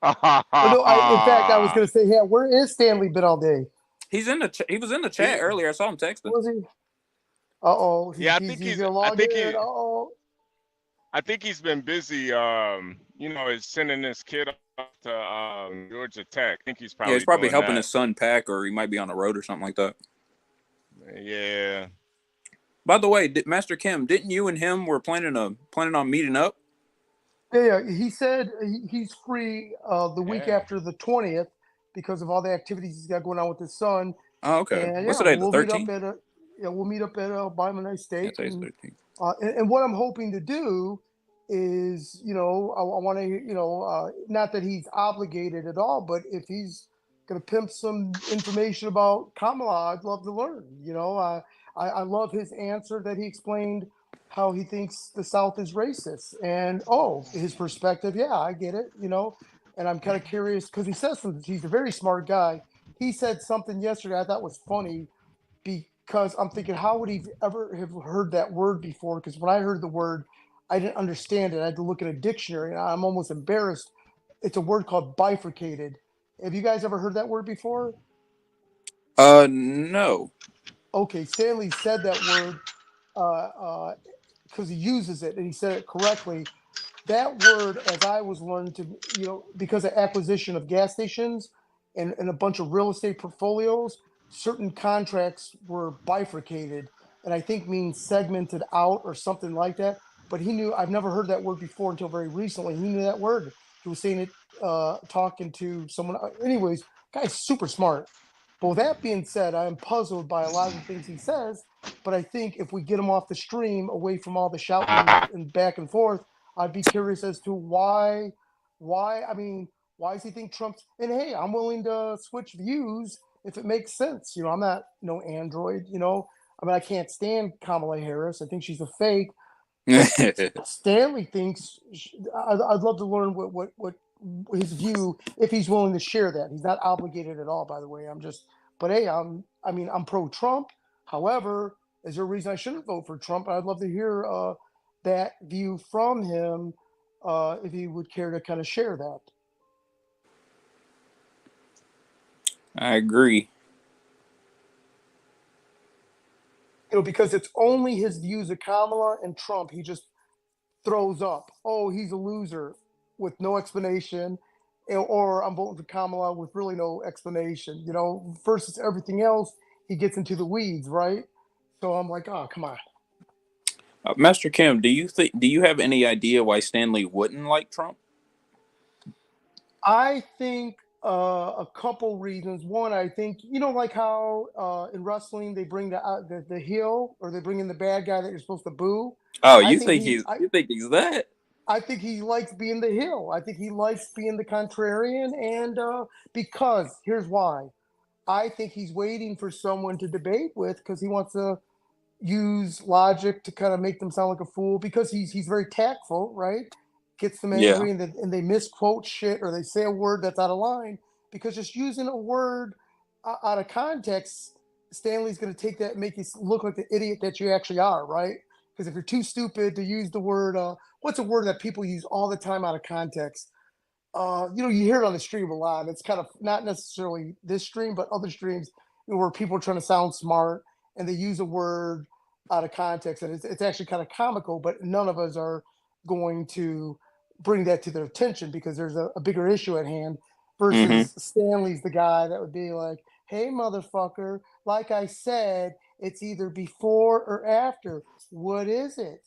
no, in fact, I was gonna say, yeah, where is Stanley been all day? He was in the chat earlier. I saw him texting. Was he? Uh-oh. Yeah, I think he's gonna log in. I think he's been busy. Is sending his kid off to Georgia Tech. I think he's probably probably doing helping that. his son pack, or he might be on the road or something like that. Yeah. By the way, Master Kim, didn't you and him were planning on meeting up? Yeah. He said he's free the week after the 20th because of all the activities he's got going on with his son. Oh, okay. And, What's today? The we'll 13th? we'll meet up at Buy Him a Nice Steak. Yeah, today's 13th. And what I'm hoping to do is, I want to, not that he's obligated at all, but if he's going to pimp some information about Kamala, I'd love to learn. I love his answer that he explained how he thinks the South is racist. And, his perspective, yeah, I get it, and I'm kind of curious because he says something. He's a very smart guy. He said something yesterday I thought was funny because I'm thinking, how would he ever have heard that word before? Because when I heard the word, I didn't understand it. I had to look in a dictionary, and I'm almost embarrassed. It's a word called bifurcated. Have you guys ever heard that word before? No. Okay, Stanley said that word because he uses it, and he said it correctly. That word, as I was learning to, because of acquisition of gas stations and a bunch of real estate portfolios, certain contracts were bifurcated, and I think means segmented out or something like that. But he knew, I've never heard that word before until very recently. He knew that word. He was saying it, talking to someone. Anyways, guy's super smart. But with that being said, I am puzzled by a lot of the things he says. But I think if we get him off the stream, away from all the shouting and back and forth, I'd be curious as to why does he think Trump's, and hey, I'm willing to switch views if it makes sense. I'm not no android, I can't stand Kamala Harris. I think she's a fake. Stanley thinks, I'd love to learn what his view, if he's willing to share that. He's not obligated at all, by the way. But hey, I'm pro-Trump. However, is there a reason I shouldn't vote for Trump? I'd love to hear that view from him, if he would care to kind of share that. I agree. Because it's only his views of Kamala and Trump. He just throws up, he's a loser with no explanation, or I'm voting for Kamala with really no explanation, versus everything else, he gets into the weeds, right? So I'm like, oh, come on. Master Kim, do you have any idea why Stanley wouldn't like Trump? I think a couple reasons. One, I think, like how in wrestling they bring the heel, or they bring in the bad guy that you're supposed to boo. Oh, you think he's that? I think he likes being the heel. I think he likes being the contrarian, and because here's why. I think he's waiting for someone to debate with because he wants to use logic to kind of make them sound like a fool, because he's very tactful, right? Gets them angry, and they misquote shit, or they say a word that's out of line, because just using a word out of context, Stanley's going to take that and make you look like the idiot that you actually are, right? Because if you're too stupid to use the word, what's a word that people use all the time out of context? You hear it on the stream a lot. It's kind of not necessarily this stream, but other streams where people are trying to sound smart and they use a word out of context, and it's actually kind of comical, but none of us are going to bring that to their attention because there's a bigger issue at hand, versus Stanley's the guy that would be like, hey, motherfucker, like I said, it's either before or after. What is it?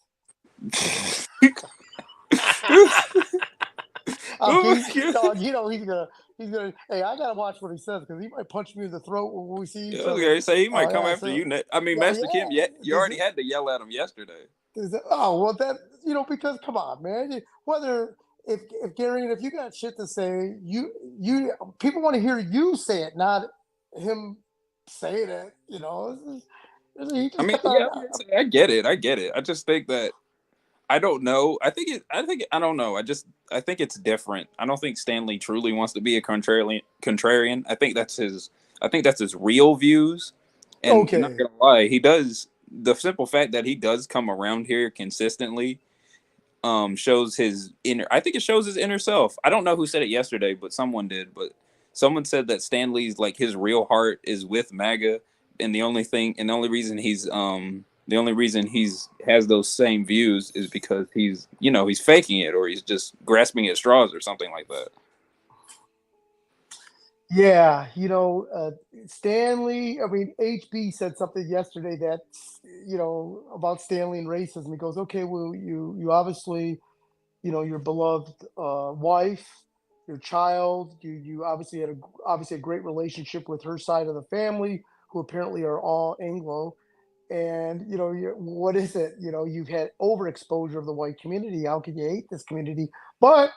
Dog, he's gonna. Hey, I gotta watch what he says because he might punch me in the throat when we see Yeah, each I was other. gonna say he might come Yeah, after so you. I mean, yeah, Master Kim, yeah, you does already it? had to yell at him yesterday. Oh well, that because come on, man. Whether if Gary, if you got shit to say, you people want to hear you say it, not him saying it. He I just mean, kept yeah, on. I was gonna say, I get it. I get it. I just think that I don't know. I don't know. I think it's different. I don't think Stanley truly wants to be a contrarian. I think that's his real views. And not Okay. gonna lie, he does the simple fact that he does come around here consistently shows his inner I think it shows his inner self. I don't know who said it yesterday, but someone did. But someone said that Stanley's like his real heart is with MAGA, and the only reason he's has those same views is because he's faking it, or he's just grasping at straws or something like that. Yeah, Stanley. I mean, HB said something yesterday that about Stanley and racism. He goes, "Okay, well, you obviously, your beloved wife, your child. You obviously had a great relationship with her side of the family, who apparently are all Anglo. And what is it? You've had overexposure of the white community. How can you hate this community? But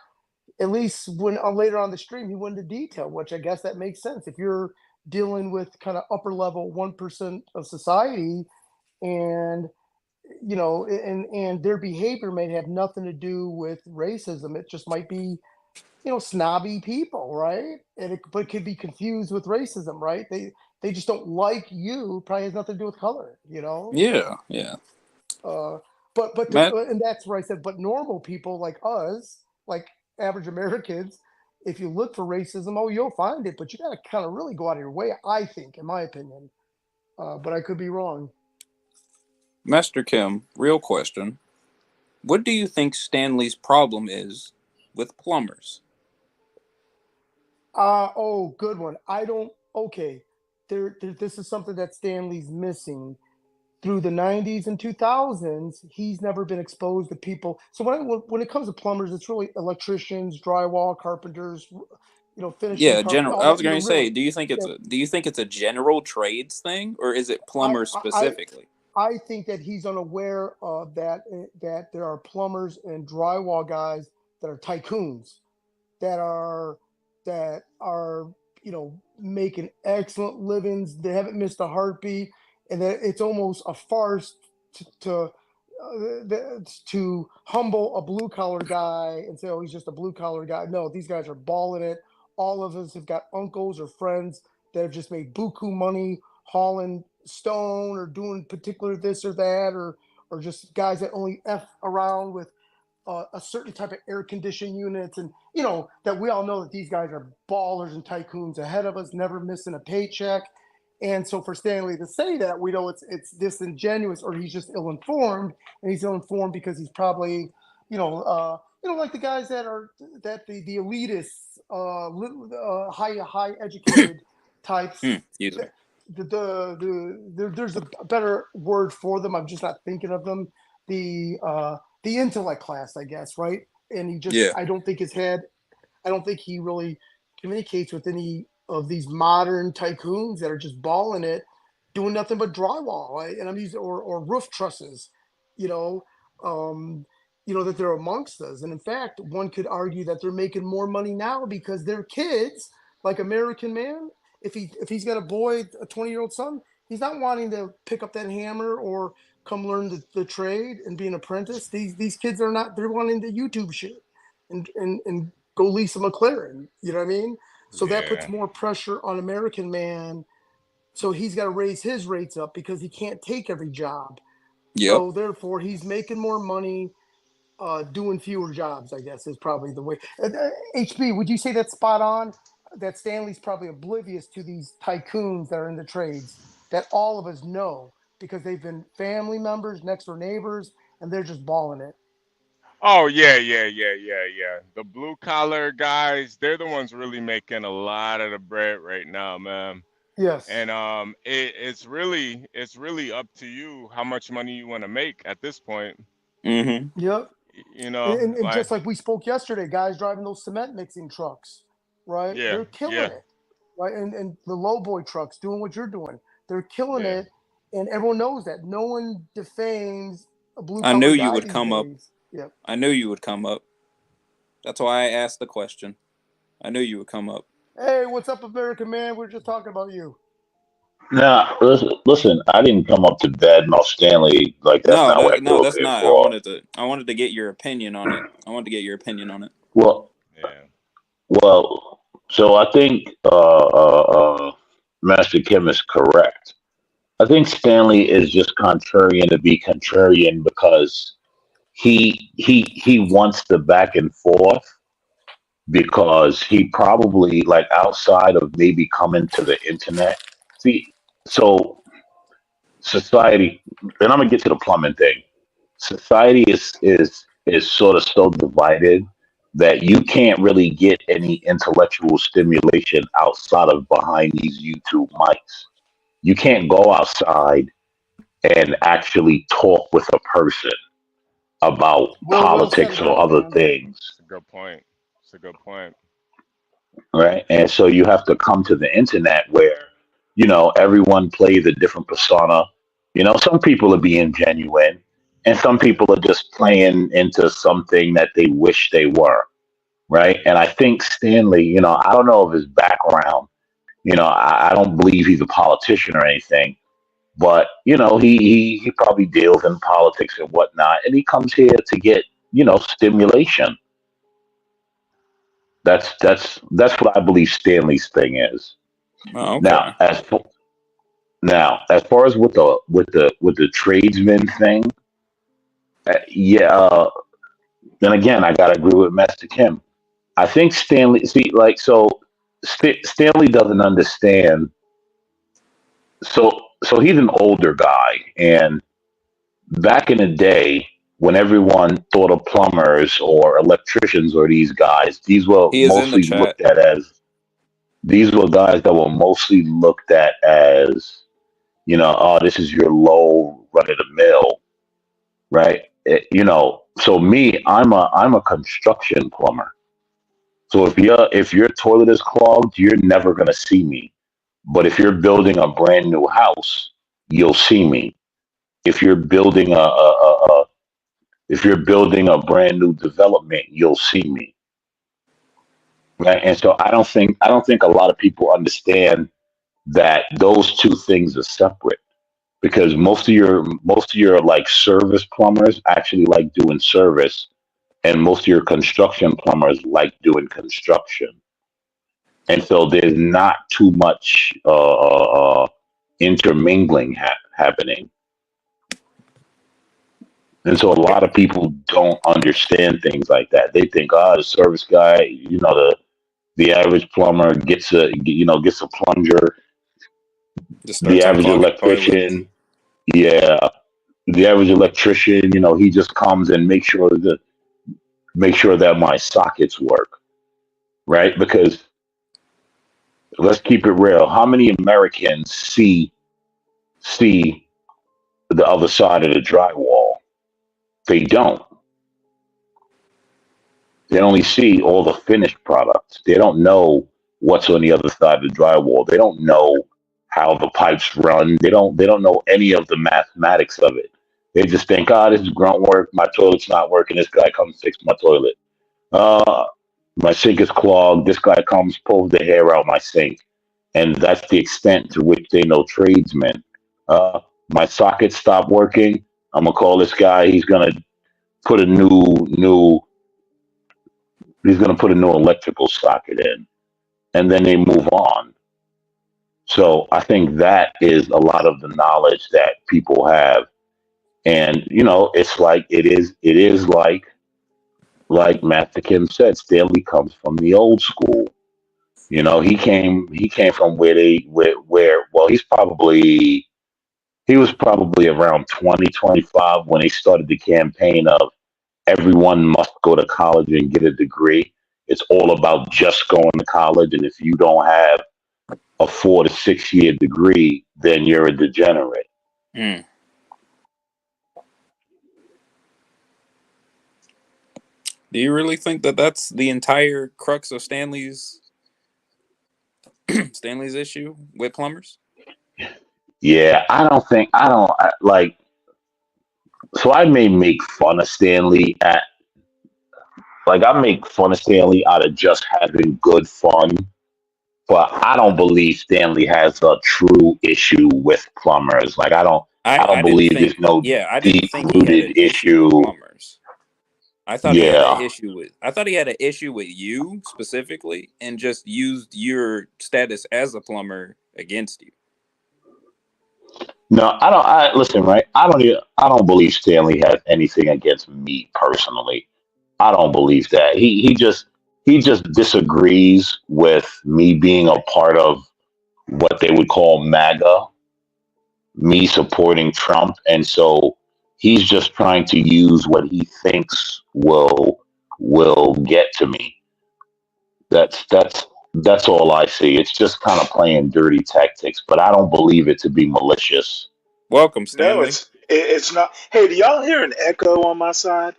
at least when later on the stream he went into detail, which I guess that makes sense. If you're dealing with kind of upper level 1% of society, and and their behavior may have nothing to do with racism, it just might be snobby people, right? But it could be confused with racism, right? They just don't like you. Probably has nothing to do with color, Yeah, yeah. uh, Matt, and that's where I said, but normal people like us, like average Americans, if you look for racism, oh, you'll find it, but you got to kind of really go out of your way, I think, in my opinion. But I could be wrong. Master Kim, real question. What do you think Stanley's problem is with plumbers? Oh, good one. I don't. Okay, this is something that Stanley's missing. Through the 90s and 2000s, he's never been exposed to people. So when it comes to plumbers, it's really electricians, drywall, carpenters, finishing Yeah, carpet, general. all I was that. going to say, Really, do you think yeah, it's a general trades thing, or is it I, plumbers I specifically? I think that he's unaware of that there are plumbers and drywall guys that are tycoons, that are that are making excellent livings. They haven't missed a heartbeat, and that it's almost a farce to humble a blue collar guy and say, "Oh, he's just a blue collar guy." No, these guys are balling it. All of us have got uncles or friends that have just made buku money hauling stone or doing particular this or that, or just guys that only f around with a certain type of air conditioning units, and that we all know that these guys are ballers and tycoons ahead of us, never missing a paycheck. And so for Stanley to say that, we know it's disingenuous, or he's just ill-informed, and he's ill-informed because he's probably like the guys that the elitists, high educated types. Excuse me. There's a better word for them. I'm just not thinking of them. The intellect class, I guess, right? And Yeah. I don't think he really communicates with any of these modern tycoons that are just balling it, doing nothing but drywall, right? And I'm using or roof trusses, you know, that they're amongst us. And in fact, one could argue that they're making more money now because their kids, like American Man, if he's got a boy, a 20-year-old son, he's not wanting to pick up that hammer or come learn the trade and be an apprentice. These kids are not. They're wanting to YouTube shit and go lease a McLaren. You know what I mean? So that puts Yeah. more pressure on American Man. So he's got to raise his rates up because he can't take every job. Yep. So therefore, he's making more money doing fewer jobs, I guess, is probably the way. HB, would you say that's spot on? That Stanley's probably oblivious to these tycoons that are in the trades that all of us know because they've been family members, next door neighbors, and they're just balling it. Oh yeah. The blue collar guys, they're the ones really making a lot of the bread right now, man. Yes. And it's really up to you how much money you want to make at this point. Mm-hmm. Yep. You know, And like just like we spoke yesterday, guys driving those cement mixing trucks, right? yeah, They're killing yeah, it, right? And the low boy trucks doing what you're doing, they're killing yeah. it, and everyone knows that. No one defames a blue I knew collar you guy would these come up. days. Yep. I knew you would come up. That's why I asked the question. I knew you would come up. Hey, what's up, American man? We're just talking about you. Now, listen, I didn't come up to badmouth Stanley. Like, that's No, not what I no, came up that's here not. for. I wanted to get your opinion on it. I wanted to get your opinion on it. Well, Yeah. well, so I think Master Kim is correct. I think Stanley is just contrarian to be contrarian because he wants the back and forth because he probably like outside of maybe coming to the internet. See, so society, and I'm gonna get to the plumbing thing. Society is sort of so divided that you can't really get any intellectual stimulation outside of behind these YouTube mics. You can't go outside and actually talk with a person about Well said politics or about it, other man. things, It's a good point. It's a good point. right? And so you have to come to the internet where, everyone plays a different persona. Some people are being genuine and some people are just playing into something that they wish they were, right? And I think Stanley, I don't know of his background. I don't believe he's a politician or anything, but he probably deals in politics and whatnot, and he comes here to get stimulation. That's what I believe Stanley's thing is. Oh, Now, okay. as far as with the tradesman thing, yeah. Then again, I gotta agree with Master Kim. I think Stanley. See, like so, Stanley doesn't understand. So he's an older guy, and back in the day, when everyone thought of plumbers or electricians or these guys, He is in the chat. these were guys that were mostly looked at as, oh, this is your low run of the mill, right? So me, I'm a construction plumber. So if your toilet is clogged, you're never gonna see me. But if you're building a brand new house, you'll see me. If you're building if you're building a brand new development, you'll see me. Right. And so I don't think a lot of people understand that those two things are separate because most of your like service plumbers actually like doing service and most of your construction plumbers like doing construction. And so there's not too much intermingling happening. And so a lot of people don't understand things like that. They think, the service guy, the average plumber gets a plunger. Just The starts average unclogging toilets. electrician, yeah, the average electrician, he just comes and make sure that my sockets work, right? Because let's keep it real. How many Americans see the other side of the drywall? They don't. They only see all the finished products. They don't know what's on the other side of the drywall. They don't know how the pipes run. They don't know any of the mathematics of it. They just think, this is grunt work. My toilet's not working. This guy comes fix my toilet. Uh, my sink is clogged. This guy comes pulls the hair out my sink, and that's the extent to which they know tradesmen. My socket stopped working. I'm gonna call this guy. He's gonna put a new he's going to put a new electrical socket in and then they move on. So I think that is a lot of the knowledge that people have. And, it's like, it is like Master Kim said, Stanley comes from the old school. He came from well, he was probably around 2025 when they started the campaign of everyone must go to college and get a degree. It's all about just going to college. And if you don't have a 4 to 6 year degree, then you're a degenerate. Mm. Do you really think that that's the entire crux of Stanley's Stanley's issue with plumbers? Yeah, I don't like. So I may make fun of Stanley at like I make fun of Stanley out of just having good fun, but I don't believe Stanley has a true issue with plumbers. Like I don't I didn't believe think, there's no yeah, I didn't deep think he had an rooted issue with issue. plumbers. I thought he had an Yeah. issue with I thought he had an issue with you specifically and just used your status as a plumber against you. No, I don't. I listen, right? I don't believe Stanley has anything against me personally. I don't believe that. He just disagrees with me being a part of what they would call MAGA, me supporting Trump, and so he's just trying to use what he thinks will get to me. That's all I see. It's just kind of playing dirty tactics, but I don't believe it to be malicious. Welcome, No, Stanley. it's not. Hey, do y'all hear an echo on my side?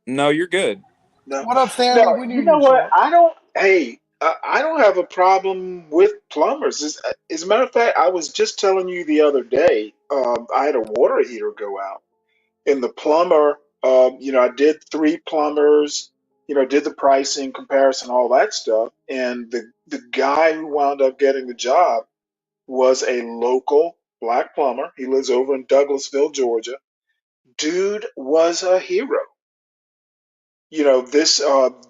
No, you're good. No, What up, no. Stanley? We knew You you know would show what? up. I don't. Hey, I don't have a problem with plumbers. As a matter of fact, I was just telling you the other day. I had a water heater go out, and the plumber. I did 3 plumbers. Did the pricing comparison, all that stuff, and the guy who wound up getting the job was a local black plumber. He lives over in Douglasville, Georgia. Dude was a hero. This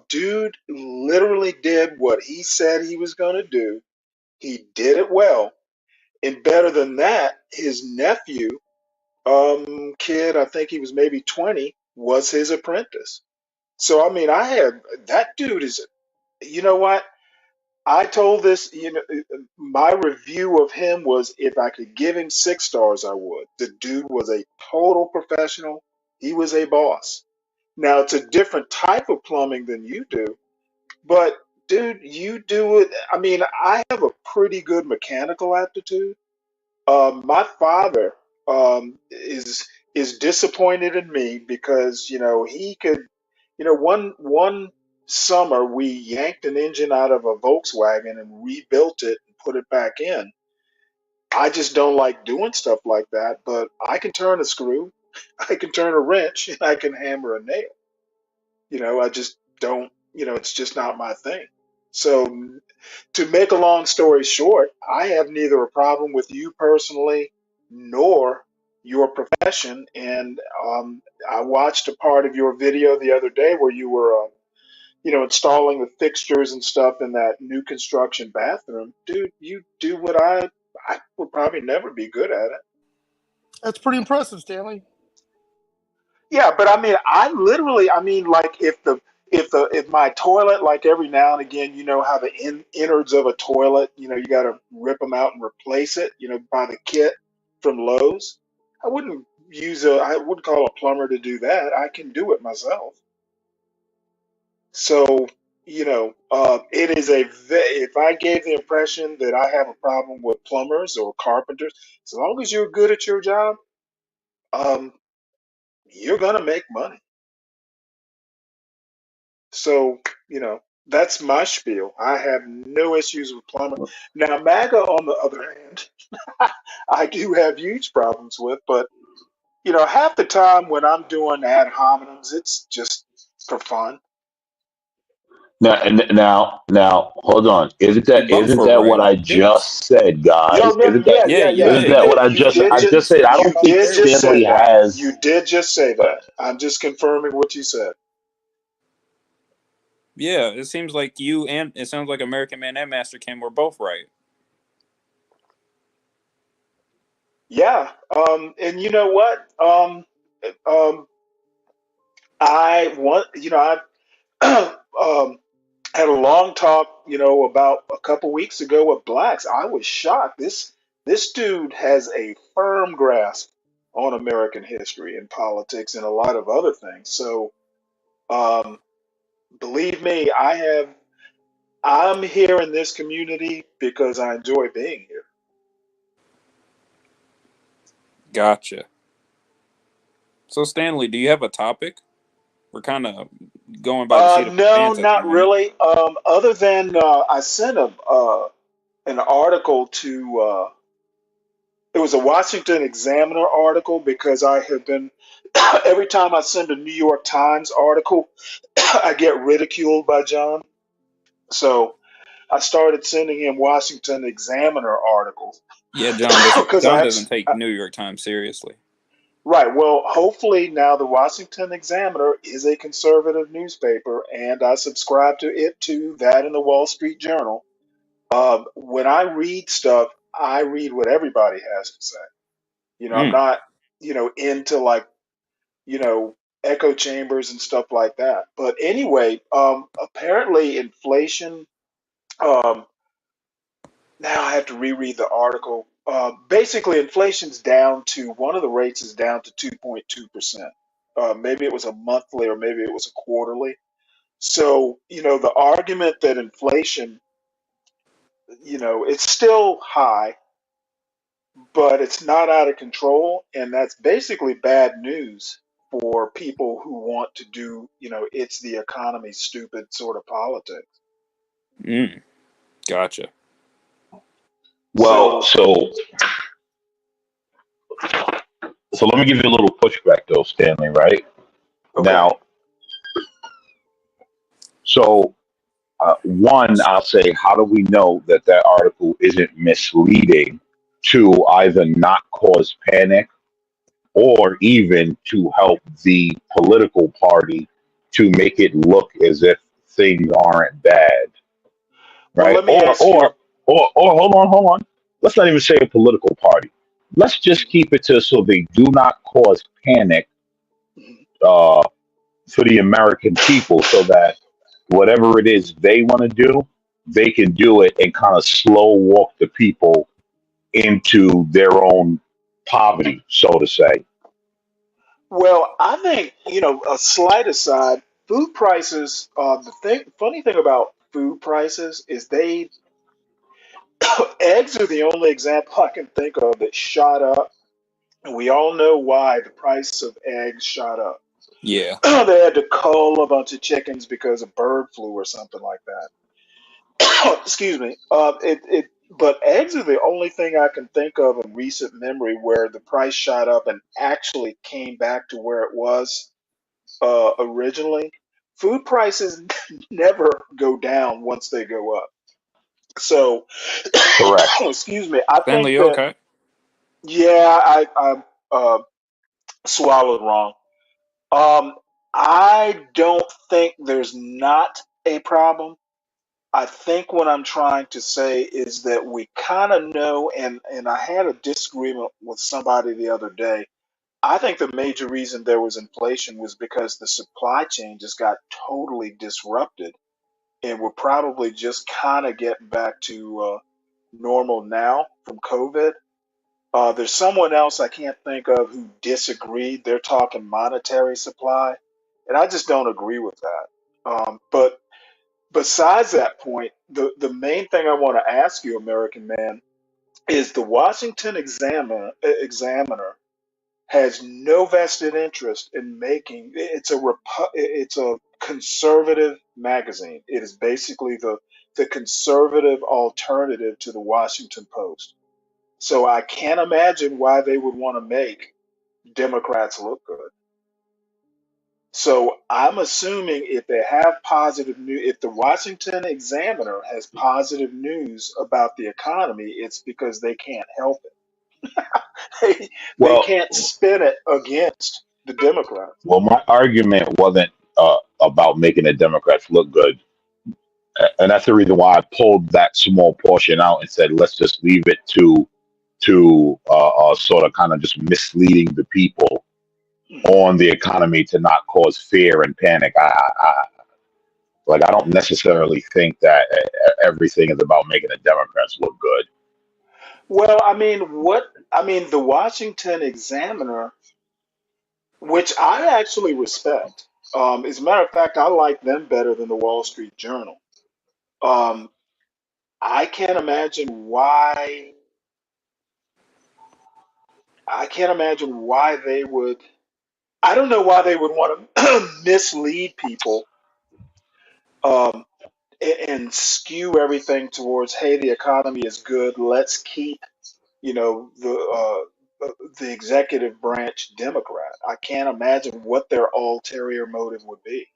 dude literally did what he said he was going to do. He did it well. And better than that, his nephew, kid, I think he was maybe 20, was his apprentice. So, I mean, that dude is, you know what? I told this, my review of him was if I could give him 6 stars, I would. The dude was a total professional. He was a boss. Now, it's a different type of plumbing than you do, but dude, you do it. I mean, I have a pretty good mechanical aptitude. My father is disappointed in me because he could, one summer we yanked an engine out of a Volkswagen and rebuilt it and put it back in. I just don't like doing stuff like that, but I can turn a screw, I can turn a wrench, and I can hammer a nail. I just don't. It's just not my thing. So to make a long story short, I have neither a problem with you personally nor your profession. And I watched a part of your video the other day where you were, installing the fixtures and stuff in that new construction bathroom. Dude, you do what I would probably never be good at it. That's pretty impressive, Stanley. Yeah, but I mean, I mean, like if my toilet, like every now and again, you know how the innards of a toilet, you got to rip them out and replace it, buy the kit from Lowe's. I wouldn't call a plumber to do that. I can do it myself. So, it is if I gave the impression that I have a problem with plumbers or carpenters, as long as you're good at your job, um, you're gonna make money. So, that's my spiel. I have no issues with plumber. Now, MAGA, on the other hand, I do have huge problems with, but, half the time when I'm doing ad hominems, it's just for fun. Now, hold on. You both Isn't were that what right. I Yes. just said, Yo, guys? no, yeah, yeah, yeah. Isn't You that what did. You did I just just said? I you don't think did just Stanley say that. You has. did just say that. I'm just confirming what you said. Yeah, it seems like you and it sounds like American Man and Master Kim were both right. Yeah. And you know what? Um, I want. I had a long talk, about a couple weeks ago with blacks. I was shocked. This dude has a firm grasp on American history and politics and a lot of other things. So, um, believe me, I'm here in this community because I enjoy being here. Gotcha. So Stanley, do you have a topic? We're kind of going by the seat of our No, pants at the not moment. really. Other than I sent an article to it was a Washington Examiner article because I have been every time I send a New York Times article, I get ridiculed by John. So I started sending him Washington Examiner articles Yeah, John doesn't. because John I doesn't actually take New York Times seriously. right. Well, hopefully now the Washington Examiner is a conservative newspaper, and I subscribe to it too. That and the Wall Street Journal. When I read stuff, I read what everybody has to say. I'm Mm. not, into like, echo chambers and stuff like that. But anyway, apparently inflation. Um, Now I have to reread the article. Basically, inflation's down to one of the rates is down to 2.2%. Maybe it was a monthly or maybe it was a quarterly. So, the argument that inflation, it's still high, but it's not out of control. And that's basically bad news for people who want to do, it's the economy stupid sort of politics. Mm. Gotcha. Well, So, so let me give you a little pushback though, Stanley, right? okay. Now, so one, I'll say, how do we know that that article isn't misleading to either not cause panic or even to help the political party to make it look as if things aren't bad, Well, right? let me ask you. Or hold on. Let's not even say a political party. Let's just keep it to so they do not cause panic uh, for the American people, so that whatever it is they want to do, they can do it and kind of slow walk the people into their own poverty, so to say. Well, I think, a slight aside, food prices, funny thing about food prices is eggs are the only example I can think of that shot up. And we all know why the price of eggs shot up. Yeah. They had to cull a bunch of chickens because of bird flu or something like that. Excuse me. But eggs are the only thing I can think of in recent memory where the price shot up and actually came back to where it was originally. Food prices never go down once they go up. So, Correct. excuse me. I Stanley, think you that okay? yeah, I swallowed wrong. Um, I don't think there's not a problem. I think what I'm trying to say is that we kind of know, and I had a disagreement with somebody the other day. I think the major reason there was inflation was because the supply chain just got totally disrupted, and we're probably just kind of getting back to normal now from COVID. There's someone else I can't think of who disagreed. They're talking monetary supply, and I just don't agree with that. But besides that point, the main thing I want to ask you, American man, is the Washington Examiner has no vested interest in making it's a conservative magazine. It is basically the conservative alternative to the Washington Post. So I can't imagine why they would want to make Democrats look good. So I'm assuming if they have positive news, if the Washington Examiner has positive news about the economy, it's because they can't help it. They Well, can't spin it against the Democrats. well, my argument wasn't about making the Democrats look good, and that's the reason why I pulled that small portion out and said let's just leave it to sort of kind of just misleading the people on the economy to not cause fear and panic. I don't necessarily think that everything is about making the Democrats look good. Well, the Washington Examiner, which I actually respect. As a matter of fact, I like them better than the Wall Street Journal. Um, I can't imagine why. I can't imagine why they would. I don't know why they would want to mislead people um, and skew everything towards, hey, the economy is good. Let's keep, the executive branch Democrat. I can't imagine what their ulterior motive would be.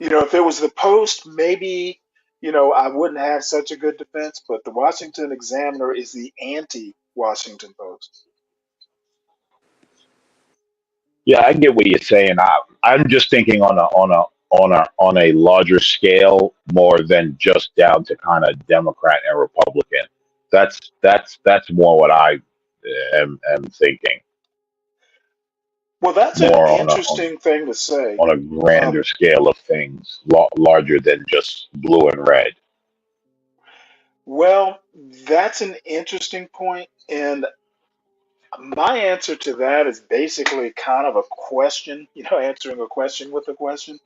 If it was the Post, maybe, I wouldn't have such a good defense, but the Washington Examiner is the anti-Washington Post. Yeah, I get what you're saying. I'm just thinking on a larger scale, more than just down to kind of Democrat and Republican. That's more what I am thinking. Well, that's an More interesting thing to say. on a grander scale of things, larger than just blue and red. Well, that's an interesting point, and my answer to that is basically kind of a question, answering a question with a question.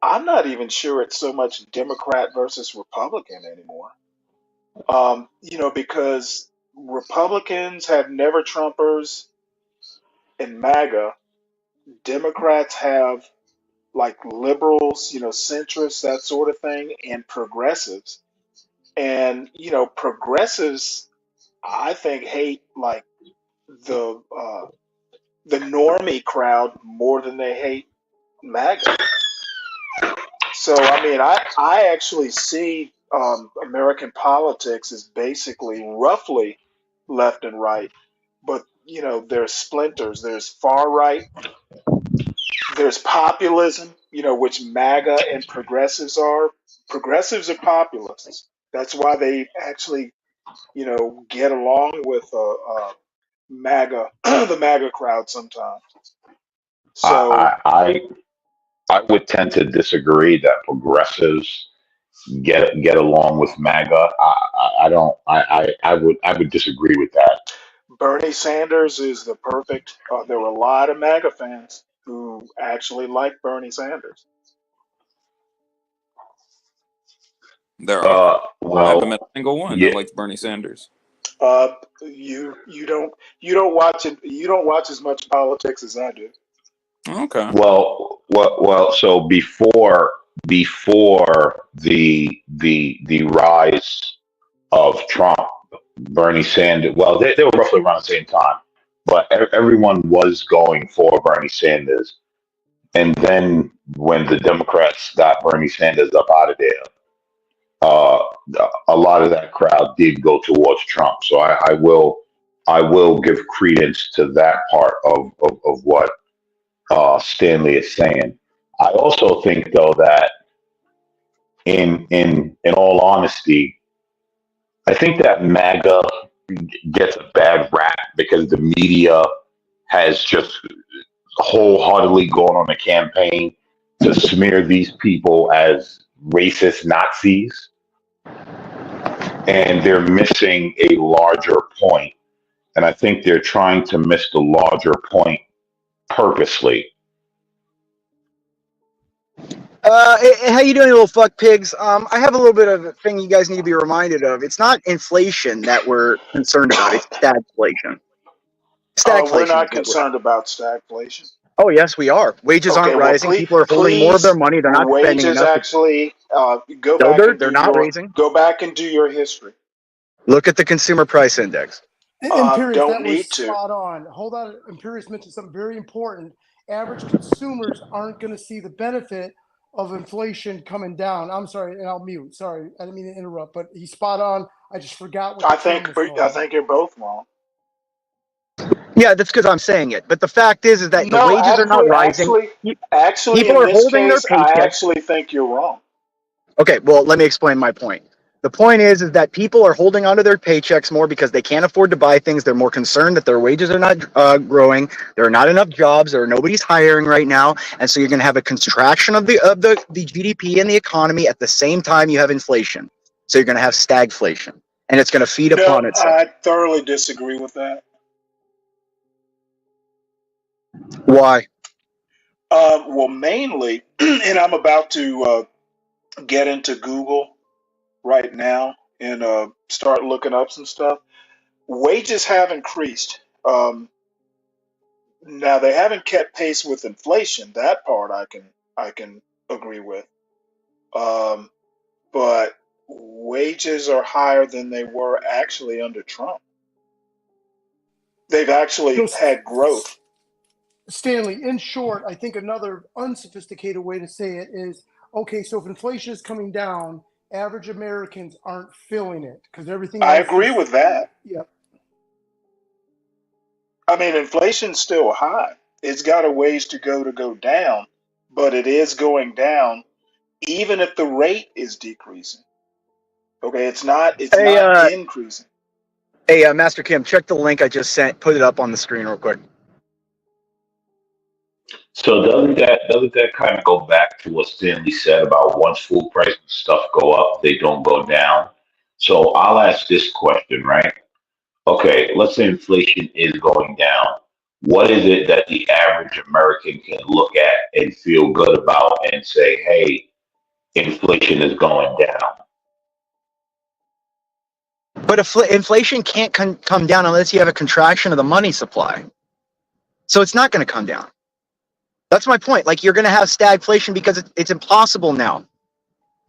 I'm not even sure it's so much Democrat versus Republican anymore. Because Republicans have never Trumpers and MAGA. Democrats have like liberals, centrists, that sort of thing, and progressives. And, progressives, I think, hate like the normie crowd more than they hate MAGA. So I mean, I actually see American politics as basically roughly left and right, but there's splinters. There's far right. There's populism. Which MAGA and progressives are. Progressives are populists. That's why they actually get along with MAGA, the MAGA crowd sometimes. So I I I would tend to disagree that progressives get along with MAGA. I don't. I would disagree with that. Bernie Sanders is the perfect. There were a lot of MAGA fans who actually like Bernie Sanders. There are. I haven't met Well, a single one that yeah. likes Bernie Sanders. You don't watch it. You don't watch as much politics as I do. Okay. Well. So before the rise of Trump, Bernie Sanders. Well, they were roughly around the same time, but everyone was going for Bernie Sanders. And then when the Democrats got Bernie Sanders up out of there, uh, a lot of that crowd did go towards Trump. So I will give credence to that part of what Stanley is saying. I also think, though, that in all honesty, I think that MAGA gets a bad rap because the media has just wholeheartedly gone on a campaign to smear these people as racist Nazis, and they're missing a larger point. And I think they're trying to miss the larger point purposely. How you doing, you little fuck pigs? I have a little bit of a thing you guys need to be reminded of. It's not inflation that we're concerned about. It's stagflation. We're Stagflation is not what we're. concerned about stagflation. Oh yes, we are. Wages Okay, aren't well, rising. People are holding more of their please, money. They're not spending wages enough. actually go No, back and they're do not your raising. go back and do your history. Look at the consumer price index. Imperious, Don't that was need to. spot on. Hold on, Imperious mentioned something very important. Average consumers aren't going to see the benefit of inflation coming down. I'm sorry, and I'll mute. Sorry, I didn't mean to interrupt, but he's spot on. I just forgot what the term was called. I think you're both wrong. Yeah, that's because I'm saying it. But the fact is that the No, wages are not rising. actually, People in are this holding their case, I paychecks. actually think you're wrong. Okay, well, let me explain my point. The point is that people are holding onto their paychecks more because they can't afford to buy things. They're more concerned that their wages are not growing. There are not enough jobs. Nobody's hiring right now, and so you're going to have a contraction of the GDP and the economy at the same time you have inflation. So you're going to have stagflation, and it's going to feed No, upon itself. I thoroughly disagree with that. Why? Well, mainly, and I'm about to get into Google right now and start looking up some stuff. Wages have increased. Now they haven't kept pace with inflation. That part I can agree with. Um, but wages are higher than they were actually under Trump. They've actually No, had growth. Stanley, in short, I think another unsophisticated way to say it is okay, so if inflation is coming down, average Americans aren't feeling it because everything I else agree is, with that. yeah. I mean, inflation's still high. It's got a ways to go down, but it is going down even if the rate is decreasing. Okay, it's Hey, not increasing. Master Kim, check the link I just sent. Put it up on the screen real quick. So doesn't that kind of go back to what Stanley said about once food prices and stuff go up, they don't go down? So I'll ask this question, right? Okay, let's say inflation is going down. What is it that the average American can look at and feel good about and say, hey, inflation is going down? But inflation can't come down unless you have a contraction of the money supply. So it's not going to come down. That's my point. Like, you're going to have stagflation because it's impossible now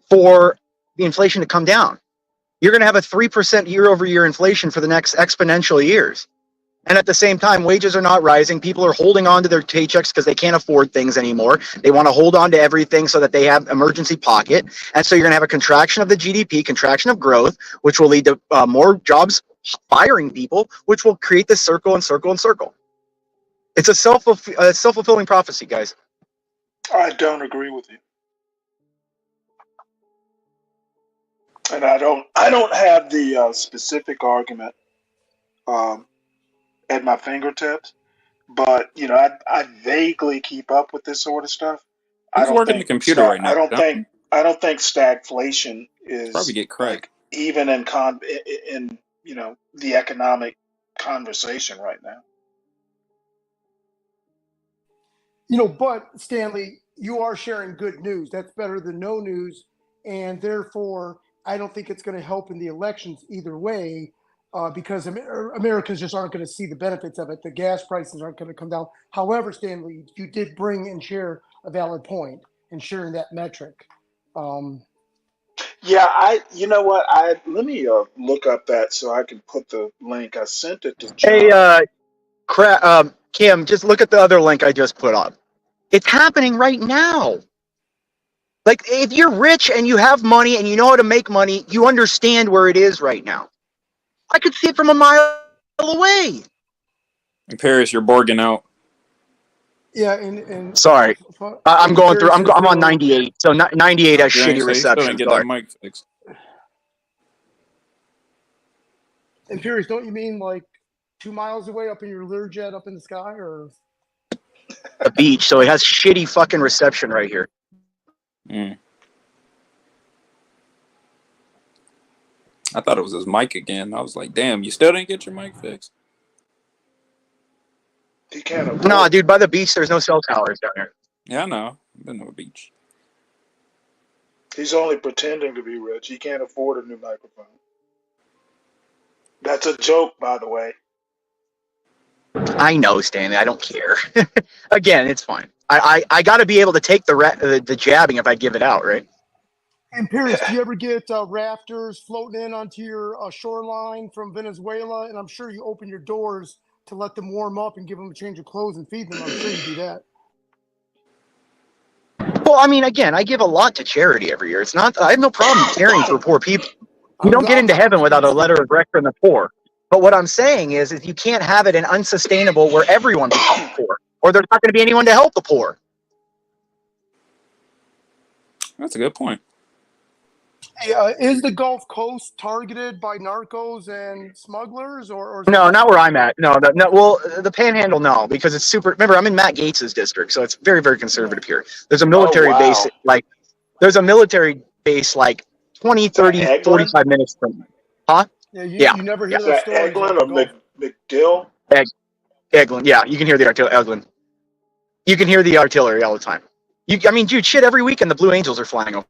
for the inflation to come down. You're going to have a 3% year-over-year inflation for the next exponential years. And at the same time, wages are not rising. People are holding on to their paychecks because they can't afford things anymore. They want to hold on to everything so that they have emergency pocket. And so you're going to have a contraction of the GDP, contraction of growth, which will lead to more jobs firing people, which will create this circle and circle and circle. It's a self-fulfilling prophecy, guys. I don't agree with you. And I don't have the specific argument at my fingertips, but I vaguely keep up with this sort of stuff. I Who's don't working the think computer right now, John? I don't think stagflation Probably is get like cracked. even in the economic conversation right now. But Stanley, you are sharing good news. That's better than no news. And therefore, I don't think it's going to help in the elections either way because Americans just aren't going to see the benefits of it. The gas prices aren't going to come down. However, Stanley, you did bring and share a valid point in sharing that metric. Yeah, you know what? Let me look up that so I can put the link. I sent it to Hey, John. Kim, just look at the other link I just put up. It's happening right now. Like, if you're rich and you have money and you know how to make money, you understand where it is right now. I could see it from a mile away. In Paris, you're borging out. Yeah, and Sorry, I'm going through. I'm on Paris, 98, so 98 has You ain't shitty say you still reception. didn't get Sorry. that mic fixed. in Paris, don't you mean like 2 miles away up in your Learjet up in the sky, or A beach, so it has shitty fucking reception right here. Mm. I thought it was his mic again. I was like, damn, you still didn't get your mic fixed? He can't afford. No, dude, by the beach, there's no cell towers down here. Yeah, I know. I've been to a beach. He's only pretending to be rich. He can't afford a new microphone. That's a joke, by the way. I know, Stanley. I don't care. Again, it's fine. I got to be able to take the jabbing if I give it out, right? in Paris, do you ever get rafters floating in onto your shoreline from Venezuela? And I'm sure you open your doors to let them warm up and give them a change of clothes and feed them. I'm sure you do that. Well, I mean, again, I give a lot to charity every year. It's not. I have no problem caring for poor people. You don't get into heaven without a letter of rec from the poor. But what I'm saying is you can't have it in unsustainable where everyone becomes poor, or there's not going to be anyone to help the poor. That's a good point. Hey, is the Gulf Coast targeted by narcos and smugglers, or is No, not where I'm at. No. Well, the Panhandle, no, because it's super. Remember, I'm in Matt Gates's district, so it's very, very conservative here. There's a military base, like 20, 30, 45 minutes from me. Huh? Yeah, you never hear Is those that stories. Eglin or McDill? Eglin, yeah, you can hear the Eglin. You can hear the artillery all the time. I mean, dude, shit, every weekend the Blue Angels are flying over.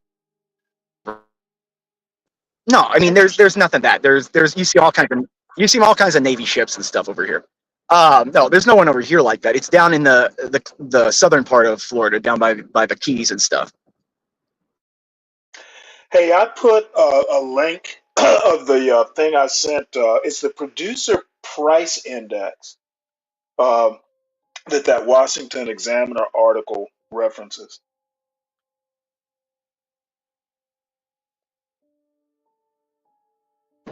No, I mean, there's nothing that you see all kinds of Navy ships and stuff over here. No, there's no one over here like that. It's down in the southern part of Florida, down by the Keys and stuff. Hey, I put a link of the thing I sent. It's the producer price index that Washington Examiner article references.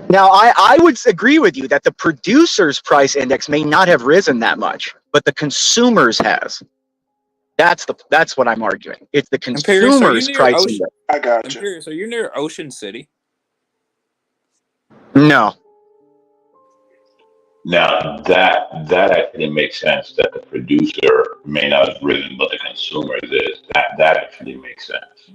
Now, I would agree with you that the producer's price index may not have risen that much, but the consumers has. That's what I'm arguing. It's the Imperius, are you consumer's near price Ocean? index. I got you. Imperius, are you near Ocean City? No. Now that actually makes sense that the producer may not have risen, but the consumer is. That actually makes sense.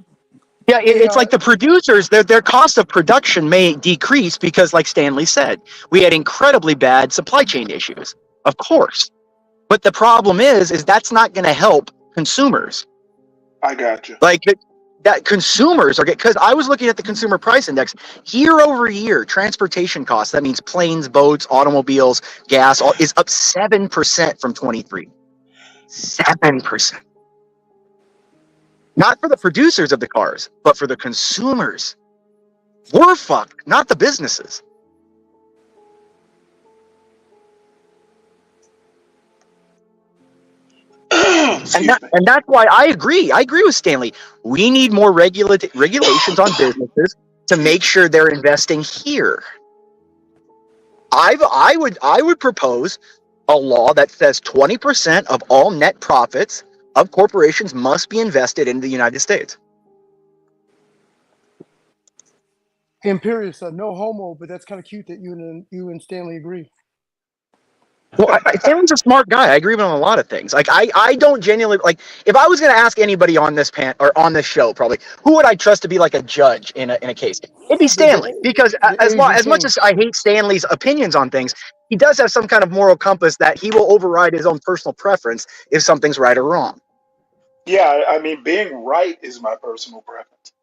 Yeah, it's like the producers, their cost of production may decrease because, like Stanley said, we had incredibly bad supply chain issues, of course. But the problem is that's not going to help consumers. I got you. Like that consumers are because I was looking at the consumer price index year over year. Transportation costs, that means planes, boats, automobiles, gas, is up 7% from 23. 7%. Not for the producers of the cars, but for the consumers. We're fucked, not the businesses. And that's why I agree. I agree with Stanley. We need more regulations on businesses to make sure they're investing here. I would propose a law that says 20% of all net profits of corporations must be invested in the United States. Imperius, no homo, but that's kind of cute that you and Stanley agree. Well, Stanley's a smart guy. I agree with him on a lot of things. Like I don't genuinely like. If I was going to ask anybody on this or on this show, probably who would I trust to be like a judge in a case? It'd be Stanley, because as much as I hate Stanley's opinions on things, he does have some kind of moral compass that he will override his own personal preference if something's right or wrong. Yeah, I mean, being right is my personal preference.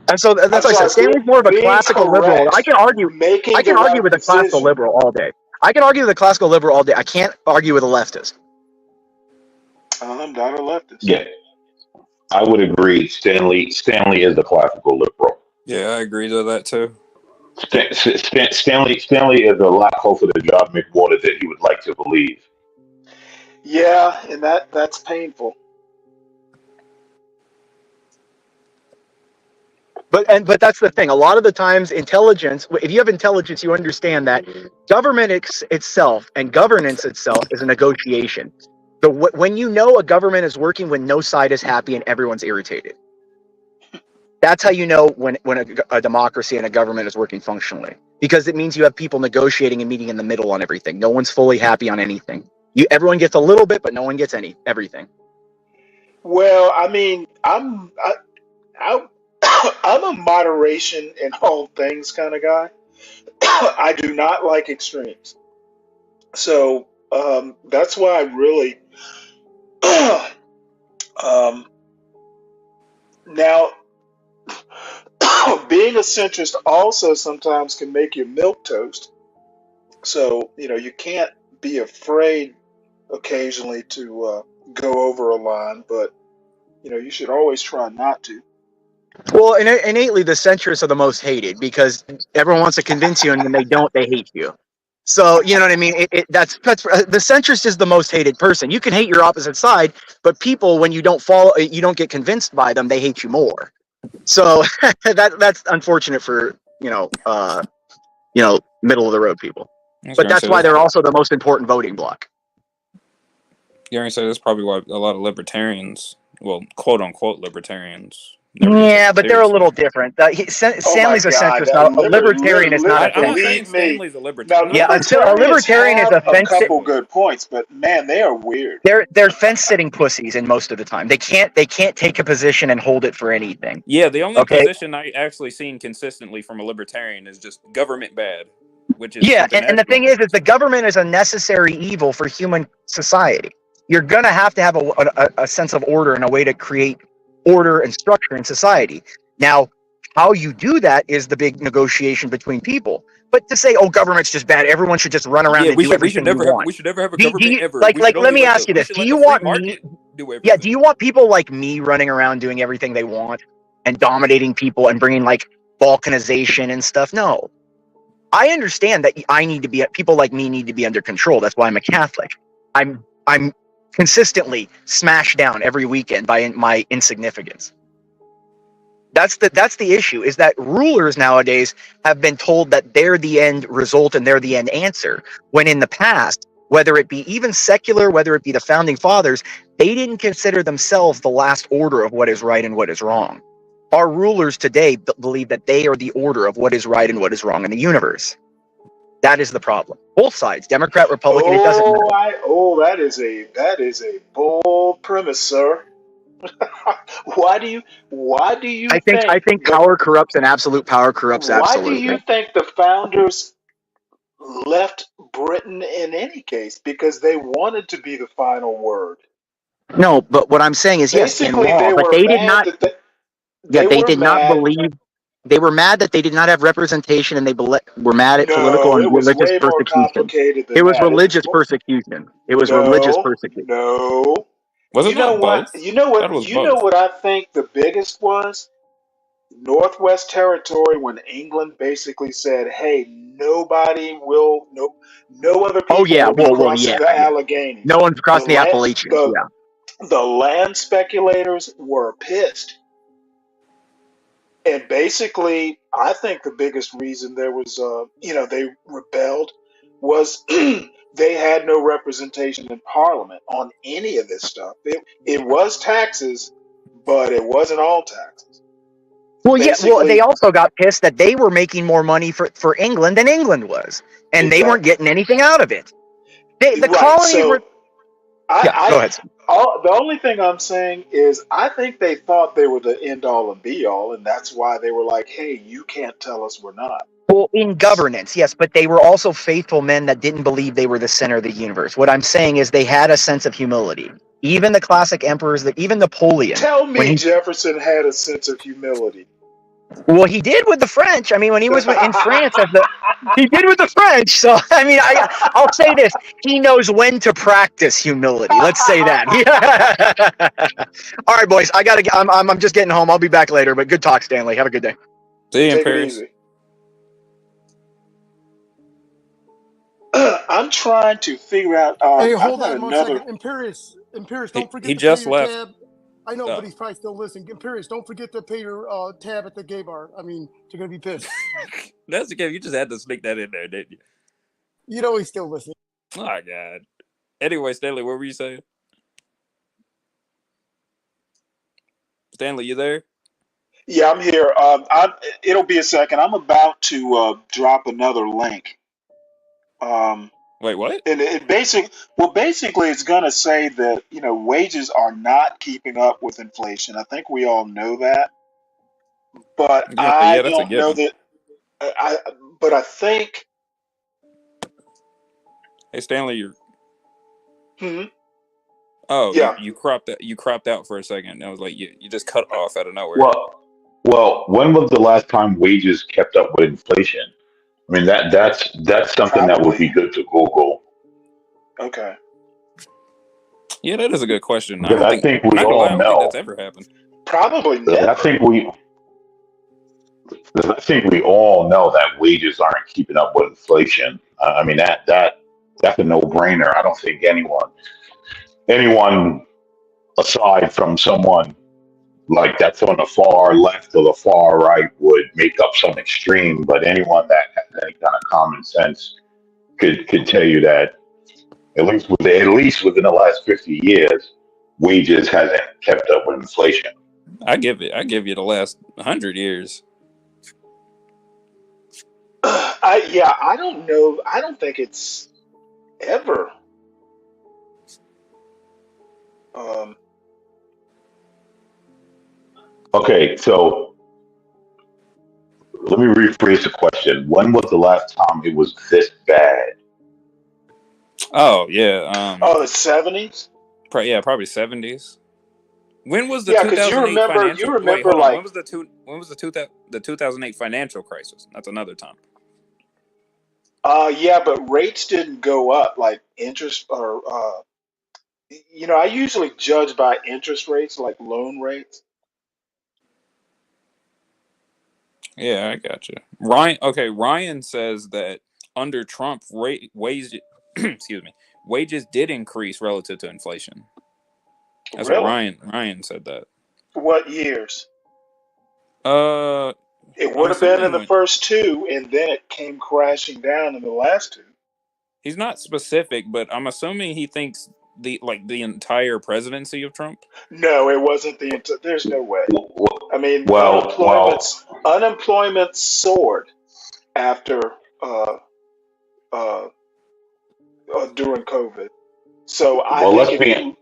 And so that's why I said Stanley's more of a classical liberal. I can argue with a classical liberal all day. I can argue with a classical liberal all day. I can't argue with a leftist. I'm not a leftist. Yeah, I would agree. Stanley is the classical liberal. Yeah, I agree to that too. Stanley is a lot closer to John McWhorter than he would like to believe. Yeah, and that's painful. But that's the thing. A lot of the times, intelligence. If you have intelligence, you understand that government itself and governance itself is a negotiation. So when you know a government is working when no side is happy and everyone's irritated, that's how you know when a democracy and a government is working functionally, because it means you have people negotiating and meeting in the middle on everything. No one's fully happy on anything. Everyone gets a little bit, but no one gets everything. Well, I mean, I'm a moderation in all things kind of guy. I do not like extremes. So that's why I really now being a centrist also sometimes can make your milk toast. So you can't be afraid occasionally to go over a line, but you should always try not to. Well, innately, the centrists are the most hated because everyone wants to convince you, and when they don't, they hate you. So you know what I mean? That's the centrist is the most hated person. You can hate your opposite side, but people, when you don't get convinced by them, they hate you more. So that's unfortunate for middle of the road people. But that's why they're also the most important voting bloc. Gary said that's probably why a lot of libertarians, well, quote unquote libertarians. Yeah, but they're a little different. Stanley's a centrist. Now, a libertarian is not. I'm not saying Stanley's a libertarian. Yeah, a libertarian is a fence. A couple good points, but man, they are weird. They're fence sitting pussies, in most of the time. They can't take a position and hold it for anything. Yeah, the only position I actually seen consistently from a libertarian is just government bad, which is and the thing is the government is a necessary evil for human society. You're gonna have to have a sense of order and a way to create order and structure in society. Now, how you do that is the big negotiation between people. But to say, oh, government's just bad, everyone should just run around Yeah, and do everything you want. we should never have a Do government you ever. like We should let only me ask you we this: should Do let you the free want me? market do Yeah, everything. do you want people like me running around doing everything they want and dominating people and bringing like balkanization and stuff? No. I understand that I need to be people like me need to be under control. That's why I'm a Catholic. I'm consistently smashed down every weekend by my insignificance. That's the issue, is that rulers nowadays have been told that they're the end result and they're the end answer, when in the past, whether it be even secular, whether it be the founding fathers, they didn't consider themselves the last order of what is right and what is wrong. Our rulers today believe that they are the order of what is right and what is wrong in the universe. That is the problem. Both sides, Democrat, Republican, it doesn't matter. That is a bold premise, sir. Why do you I think think the power corrupts and absolute power corrupts why do you absolutely. think the founders left Britain in any case? Because they wanted to be the final word. No, but what I'm saying is, yes, in Basically, law, they but were they did mad not. that Yeah, they they were did not mad. believe. They were mad that they did not have representation, and they were mad at political No, and it was religious way more persecution. complicated It than was that. It was religious persecution. It was religious no, persecution. no. Was it You know not what? both? That was You know both. what I think the biggest was? Northwest Territory, when England basically said, "Hey, no other Oh people yeah, will be well, crossing yeah, the yeah. Alleghenies." No one's The crossing the land, Appalachians. the Yeah. the land speculators were pissed, and basically, I think the biggest reason there was, they rebelled was they had no representation in Parliament on any of this stuff. It was taxes, but it wasn't all taxes. Well, yeah. Well, they Basically, also got pissed that they were making more money for England than England was, and they weren't exactly. getting anything out of it. The Right. colonies were. So Yeah. Go I ahead. the only thing I'm saying is I think they thought they were the end all and be all, and that's why they were like, "Hey, you can't tell us we're not." Well, in governance, yes, but they were also faithful men that didn't believe they were the center of the universe. What I'm saying is they had a sense of humility. Even the classic emperors, even Napoleon, Tell when me he, Jefferson had a sense of humility. well, he did with the French. I mean, when he was in France he did with the French. So, I mean, I'll say this: he knows when to practice humility. Let's say that. All right, boys, I gotta. I'm just getting home. I'll be back later. But good talk, Stanley. Have a good day. See you in Take it Paris. easy. I'm trying to figure out. Hey, I've hold got on one another. second. Imperious, don't He forget to pay just your left. tab. I know, but Oh. he's probably still listening. Imperious, don't forget to pay your tab at the gay bar. I mean, you're gonna be pissed. That's okay. You just had to sneak that in there, didn't you? You know he's still listening. Oh my God. Anyway, Stanley, what were you saying? Stanley, you there? Yeah, I'm here. It'll be a second. I'm about to drop another link. Wait, what? And basically, it's going to say that wages are not keeping up with inflation. I think we all know that, but I Yeah, that's a don't know given. that. But I think. Hey, Stanley, you're. Hmm, Oh, yeah. you cropped out. You cropped out for a second. I was like, you just cut off out of nowhere. Well, when was the last time wages kept up with inflation? I mean, that's something that would Probably. be good to Google. Okay. Yeah, that is a good question. Because I think we Not gonna lie, I all don't think that's know. ever happened. Probably I never. think we all know that wages aren't keeping up with inflation. I mean, that's a no-brainer. I don't think anyone aside from someone like that's on the far left or the far right would make up some extreme, but anyone that has any kind of common sense could tell you that at least within the last 50 years, wages hasn't kept up with inflation. I give you the last 100 years. I don't know. I don't think it's ever. Um, Okay, so let me rephrase the question. When was the last time it was this bad? Oh yeah. the 70s. Probably 70s. When was the Yeah, because you 2008 remember. You financial? Wait, remember hold on. When like was the 2008 financial crisis? That's another time. Yeah, but rates didn't go up like interest or I usually judge by interest rates, like loan rates. Yeah, I got you. Ryan. Okay, Ryan says that under Trump, wage excuse me, wages did increase relative to inflation. That's what Really? Ryan said that. What years? Uh, It I'm would have been in assuming the when first two, and then it came crashing down in the last two. he's not specific, but I'm assuming he thinks the entire presidency of Trump. No, it wasn't the entire. There's no way. I mean, Well, unemployment soared after uh, uh, during COVID. So I well, think let's if be you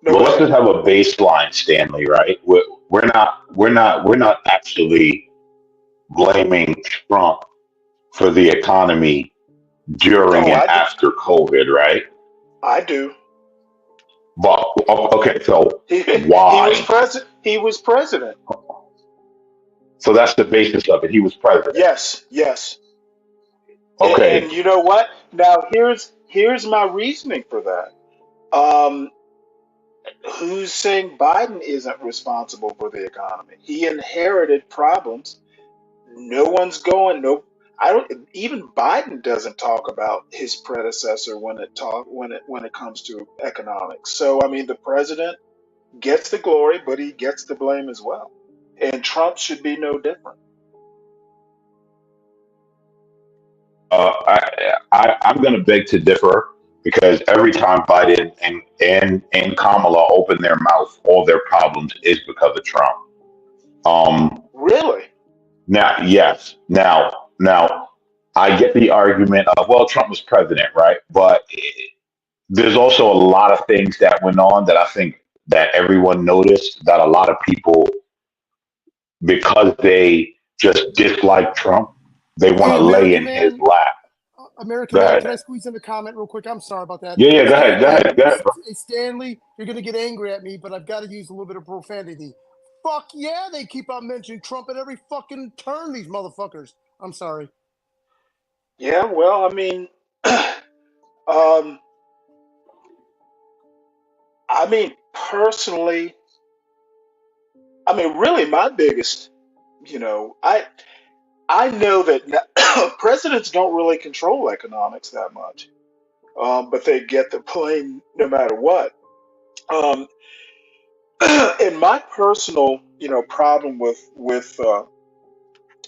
no, well. go Let's ahead. just have a baseline, Stanley. Right? We're not actually blaming Trump for the economy during Oh, and after COVID, right? I do. But okay, so He was why? president. He was president. So that's the basis of it. He was president. Yes, yes. And Okay. you know what? Now here's my reasoning for that. Um, who's saying Biden isn't responsible for the economy? He inherited problems. No one's going. No, I don't. Even Biden doesn't talk about his predecessor when it comes to economics. So I mean, the president gets the glory, but he gets the blame as well. And Trump should be no different. I'm going to beg to differ because every time Biden and Kamala open their mouth, all their problems is because of Trump. Really? Now, yes, now, I get the argument of well, Trump was president, right? But there's also a lot of things that went on that I think that everyone noticed that a lot of people, because they just dislike Trump, they want Hey, to lay American in his man, lap. American Go man, ahead. can I squeeze in a comment real quick? I'm sorry about that. Yeah, go ahead, go ahead, go ahead. Bro. Stanley, you're gonna get angry at me, but I've got to use a little bit of profanity. Fuck yeah, they keep on mentioning Trump at every fucking turn. These motherfuckers. I'm sorry. Yeah. Well, I mean, um, personally, really, my biggest, I know that presidents don't really control economics that much, but they get the blame no matter what. Um, and my personal, problem with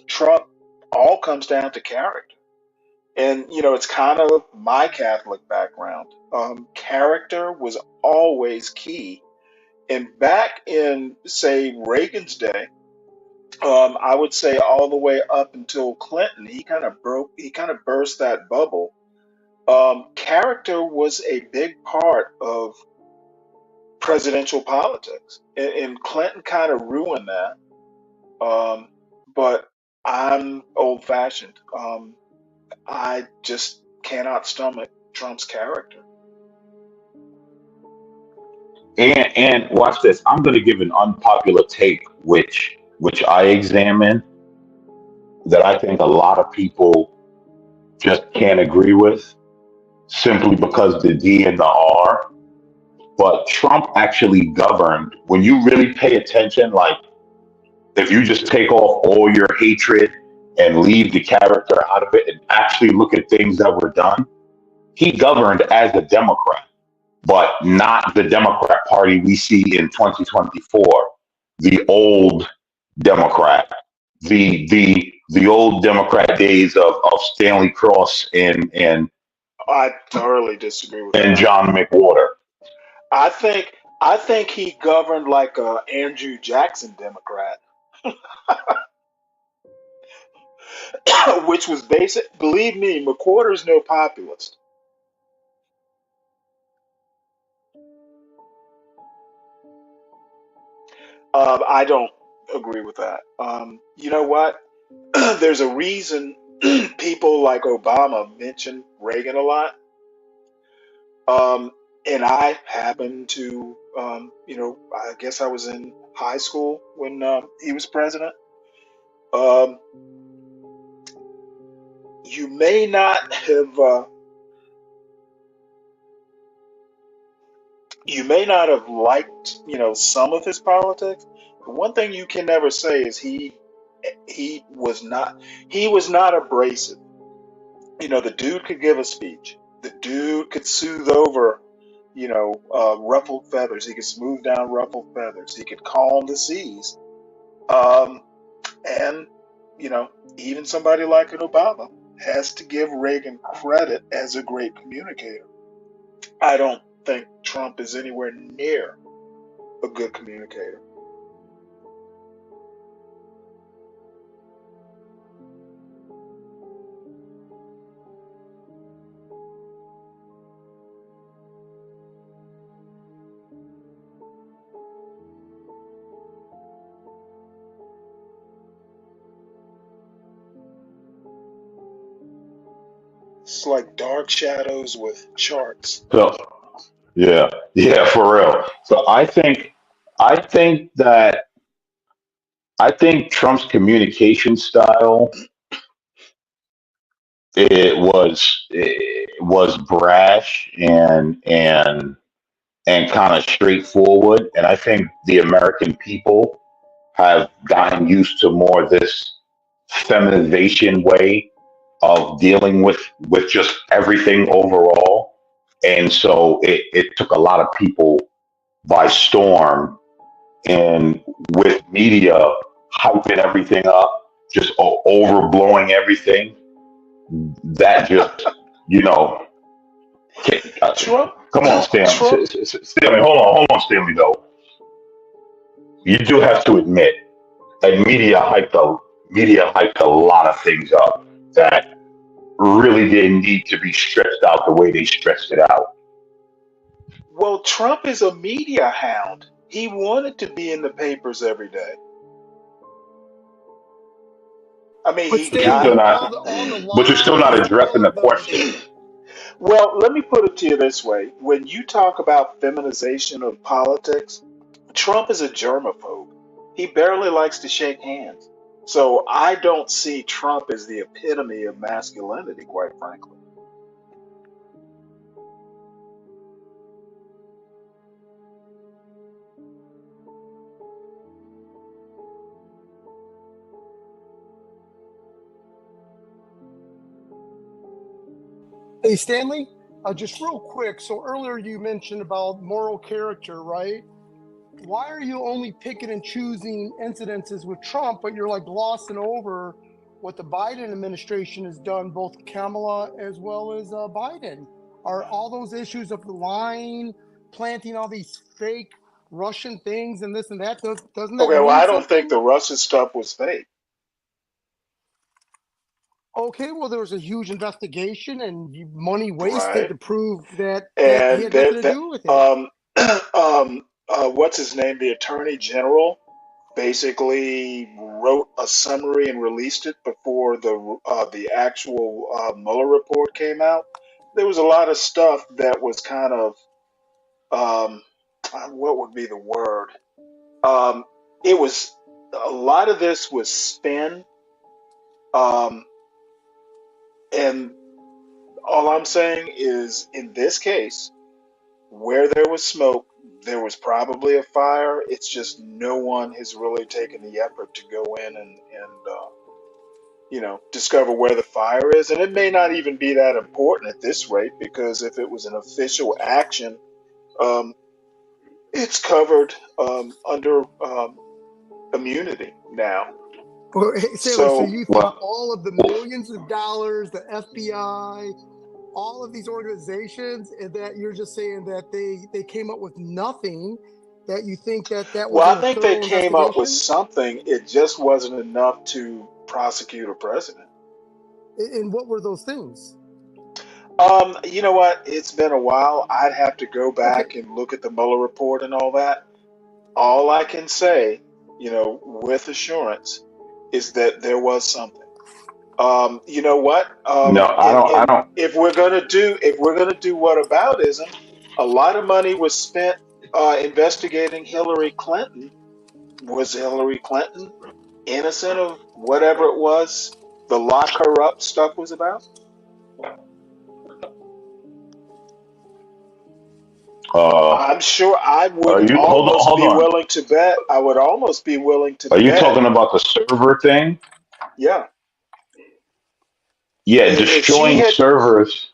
Trump all comes down to character. And it's kind of my Catholic background. Character was always key. And back in, say, Reagan's day, I would say all the way up until Clinton, he kind of burst that bubble. Character was a big part of presidential politics, and Clinton kind of ruined that. But I'm old fashioned. I just cannot stomach Trump's character. And watch this. I'm going to give an unpopular take, which I examine that I think a lot of people just can't agree with simply because the D and the R. But Trump actually governed. When you really pay attention, like if you just take off all your hatred and leave the character out of it and actually look at things that were done, he governed as a Democrat, but not the Democrat Party we see in 2024, the old Democrat, the old Democrat days of Stanley Cross I thoroughly disagree with and that. John McWhorter. I think I think he governed like a Andrew Jackson Democrat, which was basic. Believe me, McWhorter's no populist. I don't agree with that. You know what? There's a reason people like Obama mention Reagan a lot. And I happened to, I guess I was in high school when he was president. Um, you may not have liked, some of his politics, but one thing you can never say is he was not abrasive. The dude could give a speech. The dude could soothe over, ruffled feathers. He could smooth down ruffled feathers. He could calm the seas. Um, and, you know, even somebody like an Obama has to give Reagan credit as a great communicator. I don't think Trump is anywhere near a good communicator. It's like dark shadows with charts. So yeah, for real. So I think Trump's communication style it was brash and kind of straightforward. And I think the American people have gotten used to more this feminization way of dealing with just everything overall. And so it took a lot of people by storm, and with media hyping everything up, just overblowing everything, that just, you know, Trump, come on, Stanley. Trump, Stanley, hold on, Stanley, though. You do have to admit that media hyped a lot of things up that really didn't need to be stretched out the way they stretched it out. well, Trump is a media hound. He wanted to be in the papers every day. I mean, But he But you're got. still Stanley, not. all the But you're still not lies, addressing all the of the question. Well, let me put it to you this way. When you talk about feminization of politics, Trump is a germaphobe. He barely likes to shake hands. So I don't see Trump as the epitome of masculinity, quite frankly. Hey, Stanley, just real quick. So earlier you mentioned about moral character, right? Why are you only picking and choosing incidences with Trump, but you're like glossing over what the Biden administration has done, both Kamala as well as Biden? Are all those issues of the lying, planting all these fake Russian things and this and that, doesn't that Okay, well, mean I don't think something? the Russian stuff was fake. Okay, well, there was a huge investigation and money wasted Right. to prove that he And had nothing to that, do with it. what's his name? The Attorney General basically wrote a summary and released it before the actual Mueller report came out. There was a lot of stuff that was kind of what would be the word? Um, it was a lot of this was spin, um, and all I'm saying is in this case, where there was smoke, there was probably a fire. It's just no one has really taken the effort to go in and discover where the fire is. And it may not even be that important at this rate because if it was an official action, um, it's covered under immunity now. Well, hey, Stanley, so So, you think Well, all of the millions of dollars, the FBI, all of these organizations, and that you're just saying that they came up with nothing, that you think that well, I wasn't a think they thorough came up with investigation? something. It just wasn't enough to prosecute a president. And what were those things? You know what? It's been a while. I'd have to go Okay, back and look at the Mueller report and all that. All I can say, with assurance, is that there was something. You know what? no, I And don't. I and don't. if we're gonna do whataboutism, a lot of money was spent investigating Hillary Clinton. Was Hillary Clinton innocent of whatever it was? the lock her up stuff was about? I'm sure I Are would you almost hold be on? willing to bet. I would almost be willing to Are you bet. talking about the server thing? Yeah. Yeah, If she destroying had, servers.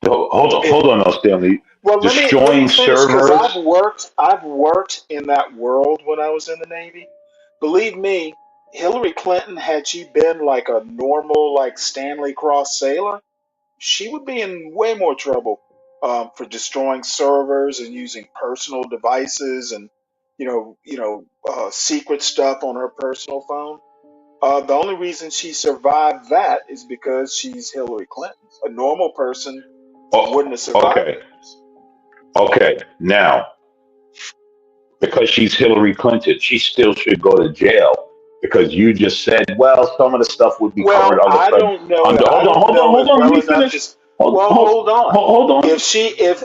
if, Hold on, now, Stanley. well, let me Destroying finish because servers. I've worked in that world when I was in the Navy. Believe me, Hillary Clinton, had she been like a normal like Stanley Cross sailor, she would be in way more trouble for destroying servers and using personal devices and secret stuff on her personal phone. The only reason she survived that is because she's Hillary Clinton. A normal person wouldn't have survived Okay. it. Okay. Now, because she's Hillary Clinton, she still should go to jail because you just said, well, some of the stuff would be covered Well, under. I don't know. Under. I Hold on. don't Hold on. know Hold it on. Let well me enough finish. to. Well, hold on. Hold on. If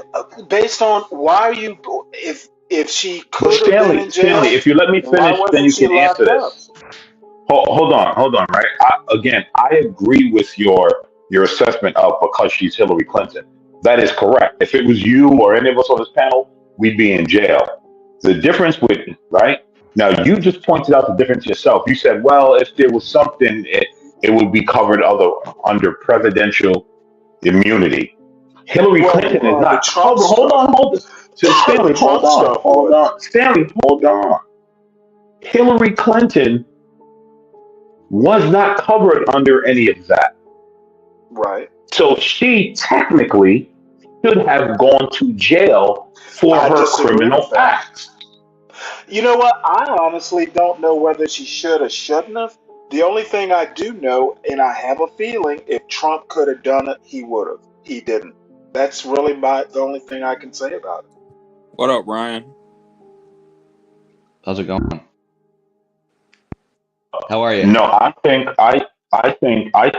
based on why are you, if she But could have been in Stanley, jail, if you let me why finish, then wasn't you she can answer locked up? this. Hold on, right? I agree with your assessment of because she's Hillary Clinton. That is correct. If it was you or any of us on this panel, we'd be in jail. The difference with, right? Now, you just pointed out the difference yourself. You said, well, if there was something, it would be covered under presidential immunity. Hillary Clinton is The not Trump covered. Hold stuff, on, hold on. So the Stanley, Trump stuff hold would. on. Stanley, hold on. Hillary Clinton was not covered under any of that. Right. So she technically should have gone to jail for I her disagree with criminal that. acts. You know what? I honestly don't know whether she should or shouldn't have. The only thing I do know, and I have a feeling, if Trump could have done it, he would have. He didn't. That's really the only thing I can say about it. What up, Ryan? How's it going? How are you? No, I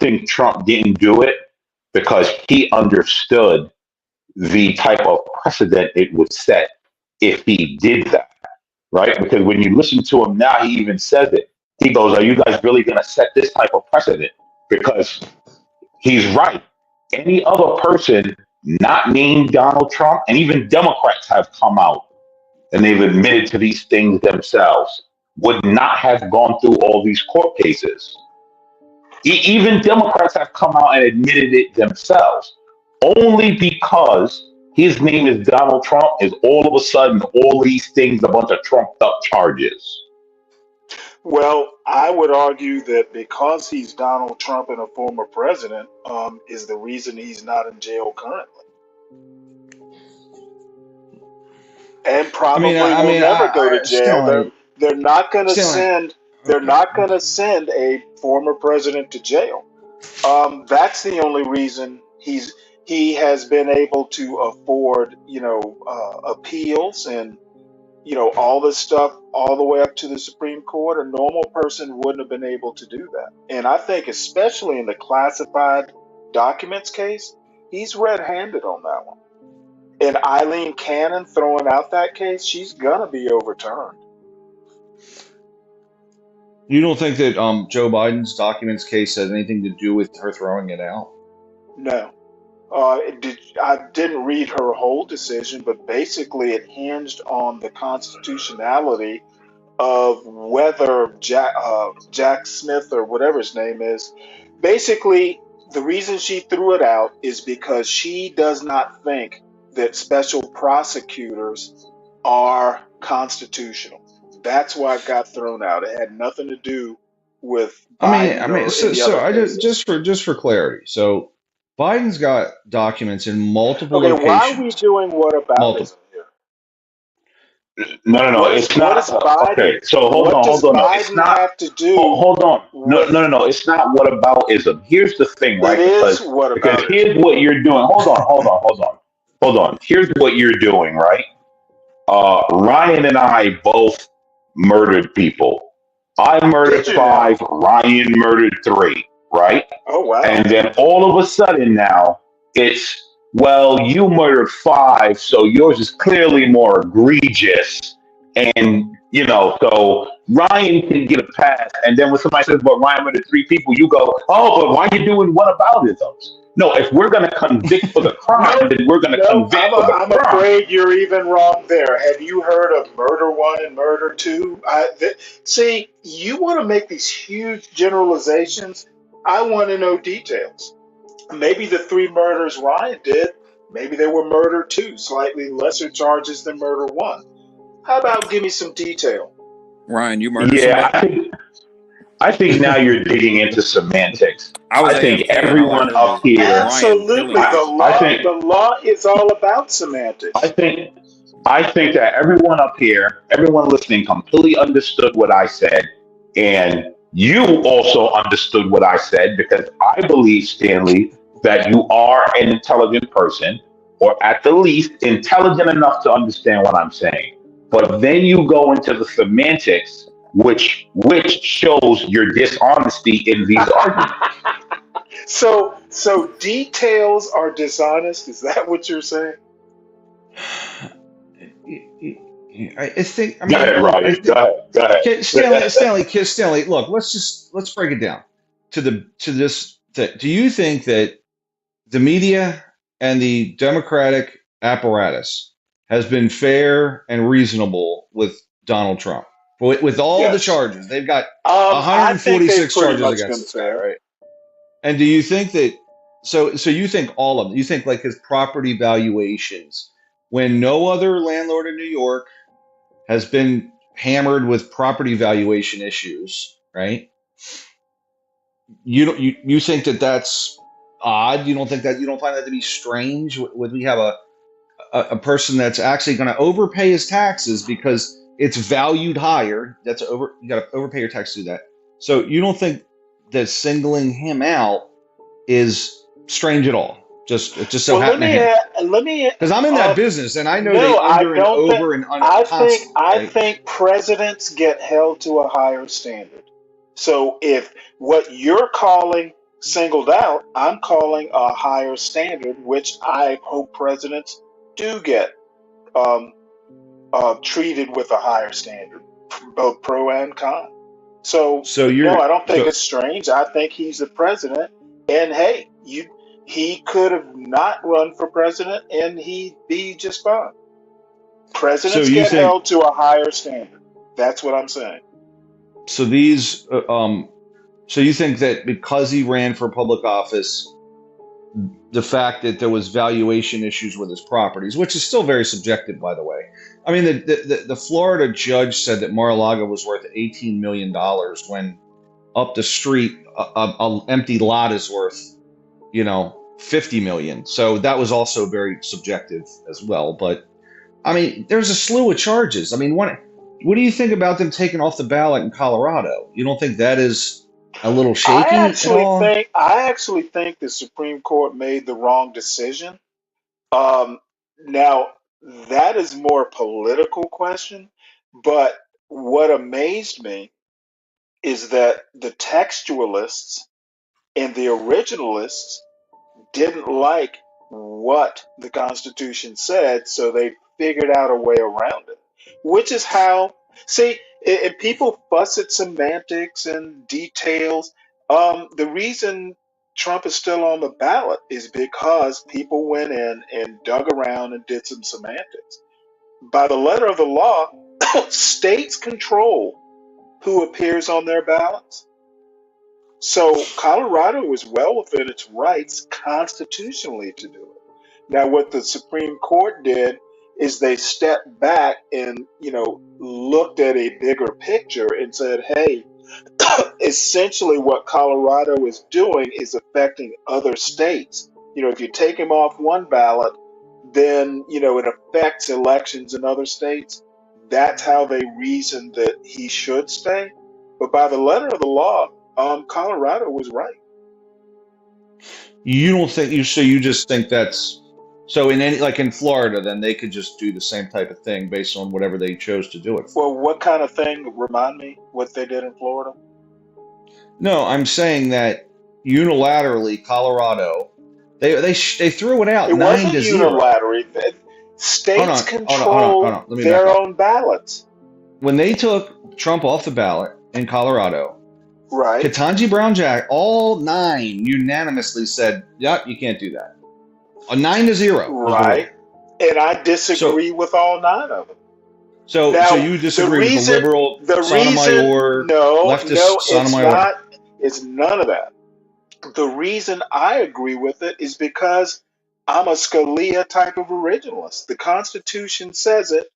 think Trump didn't do it because he understood the type of precedent it would set if he did that, right? Because when you listen to him now, he even says it. He goes, "Are you guys really going to set this type of precedent?" Because he's right. Any other person not named Donald Trump, and even Democrats have come out and they've admitted to these things themselves, would not have gone through all these court cases. Even Democrats have come out and admitted it themselves. Only because his name is Donald Trump is all of a sudden all these things a bunch of trumped up charges. Well, I would argue that because he's Donald Trump and a former president, is the reason he's not in jail currently, and probably will never go to jail. Stanley, They're not going to Stanley, send. They're not going to send a former president to jail. That's the only reason he has been able to afford, appeals and all this stuff all the way up to the Supreme Court. A normal person wouldn't have been able to do that. And I think, especially in the classified documents case, he's red-handed on that one. And Eileen Cannon throwing out that case, she's gonna be overturned. you don't think that Joe Biden's documents case has anything to do with her throwing it out? No. I didn't read her whole decision, but basically it hinged on the constitutionality of whether Jack Smith or whatever his name is. Basically, the reason she threw it out is because she does not think that special prosecutors are constitutional. That's why it got thrown out. It had nothing to do with Biden or any So other I cases. just for clarity. So Biden's got documents in multiple Okay, why are we locations. doing whataboutism here? No, What it's does not. Biden? Okay, so hold What on, does No, it's Biden not. have to do Hold on. with? No, it's not whataboutism. Here's the thing, It right? is Because whataboutism. here's what you're doing. Hold on. Here's what you're doing, right? Ryan and I both murdered people. I murdered Did you now? 5, Ryan murdered 3, right? Oh wow. And then all of a sudden now it's, well, you murdered 5, so yours is clearly more egregious. And So Ryan can get a pass, and then when somebody says, "But Ryan murdered 3 people," you go, "Oh, but why are you doing whataboutisms?" No, if we're going to convict for the crime, No, then we're going to no, convict for the I'm crime. afraid you're even wrong there. Have you heard of Murder One and Murder Two? See, you want to make these huge generalizations. I want to know details. Maybe the 3 murders Ryan did, maybe they were murder two, slightly lesser charges than murder one. How about give me some detail? Ryan, you murdered Yeah, somebody? I think now you're digging into semantics. I was I think AFK and all I everyone heard up was here. Ryan killing Absolutely. I, people. I think The law is all about I semantics. think I think that everyone up here, everyone listening, completely understood what I said, and you also understood what I said because I believe, Stanley, that you are an intelligent person, or at the least intelligent enough to understand what I'm saying. But then you go into the semantics, which shows your dishonesty in these arguments. So details are dishonest. Is that what you're saying? I think. I Go mean, ahead, look. I Ryan. Go think ahead. Go okay, ahead. Stanley. Look, let's break it down to this. Do you think that the media and the Democratic apparatus has been fair and reasonable with Donald Trump with all the Yes. charges? They've got I think they've 146 pretty charges much against been this guy, fair. right? And do you think that so you think all of them, you think like his property valuations, when no other landlord in New York has been hammered with property valuation issues, right? You think that that's odd? You don't find that to be strange? Would we have a person that's actually going to overpay his taxes because it's valued higher? You got to overpay your taxes to do that. So you don't think that singling him out is strange at all? It just so Well, happened to him. let me. Because I'm in that business and I know they No, I under and don't think. over and constantly, I right? think presidents get held to a higher standard. So if what you're calling singled out, I'm calling a higher standard, which I hope presidents do get um, treated with a higher standard, both pro and con. So So no, you're I don't think so it's strange. I think he's the president, and hey, he could have not run for president, and he'd be just fine. so Presidents you get think held to a higher standard. That's what I'm saying. so these so you think that because he ran for public office, the fact that there was valuation issues with his properties, which is still very subjective, by the way. I mean, the Florida judge said that Mar-a-Lago was worth $18 million when up the street a empty lot is worth, 50 million. So that was also very subjective as well. But I mean, there's a slew of charges. I mean, what do you think about them taking off the ballot in Colorado? You don't think that is a little shaky at all? I actually think the Supreme Court made the wrong decision. Now that is more a political question, but what amazed me is that the textualists and the originalists didn't like what the Constitution said, so they figured out a way around it. Which is how, see, if people fuss at semantics and details, the reason Trump is still on the ballot is because people went in and dug around and did some semantics. By the letter of the law, states control who appears on their ballots. So Colorado is well within its rights constitutionally to do it. Now, what the Supreme Court did is they stepped back and, looked at a bigger picture and said, hey, essentially what Colorado is doing is affecting other states. If you take him off one ballot, then, it affects elections in other states. That's how they reasoned that he should stay. But by the letter of the law, Colorado was right. You don't think you just think that's so in any like in Florida, then they could just do the same type of thing based on whatever they chose to do it for. Well, what kind of thing? Remind me what they did in Florida. No, I'm saying that unilaterally, Colorado, they threw it out It 9 wasn't to 0. unilateral. Hold States on. control Let me back their up. own ballots. when they took Trump off the ballot in Colorado, Right. Ketanji Brown Jack, all 9 unanimously said, "Yep, you can't do that." A 9-0 was the Right. vote. And I disagree with all 9 of them. So Now, you the disagree with the reason, liberal Sotomayor, no, leftist it's Sotomayor? not, it's none of that. The reason I agree with it is because I'm a Scalia type of originalist. The Constitution says it,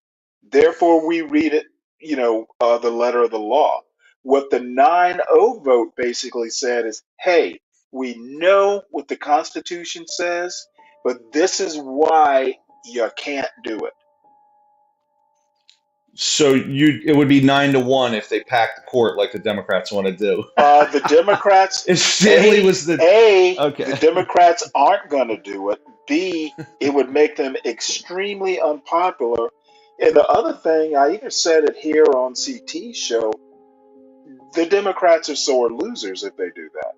therefore we read it, the letter of the law. What the 9-0 vote basically said is, hey, we know what the Constitution says, but this is why you can't do it. So it would be 9-1 if they packed the court like the Democrats want to do. The Democrats, If Stanley was the the okay. Democrats aren't going to do it. B, it would make them extremely unpopular. And the other thing, I even said it here on CT's show, the Democrats are sore losers if they do that.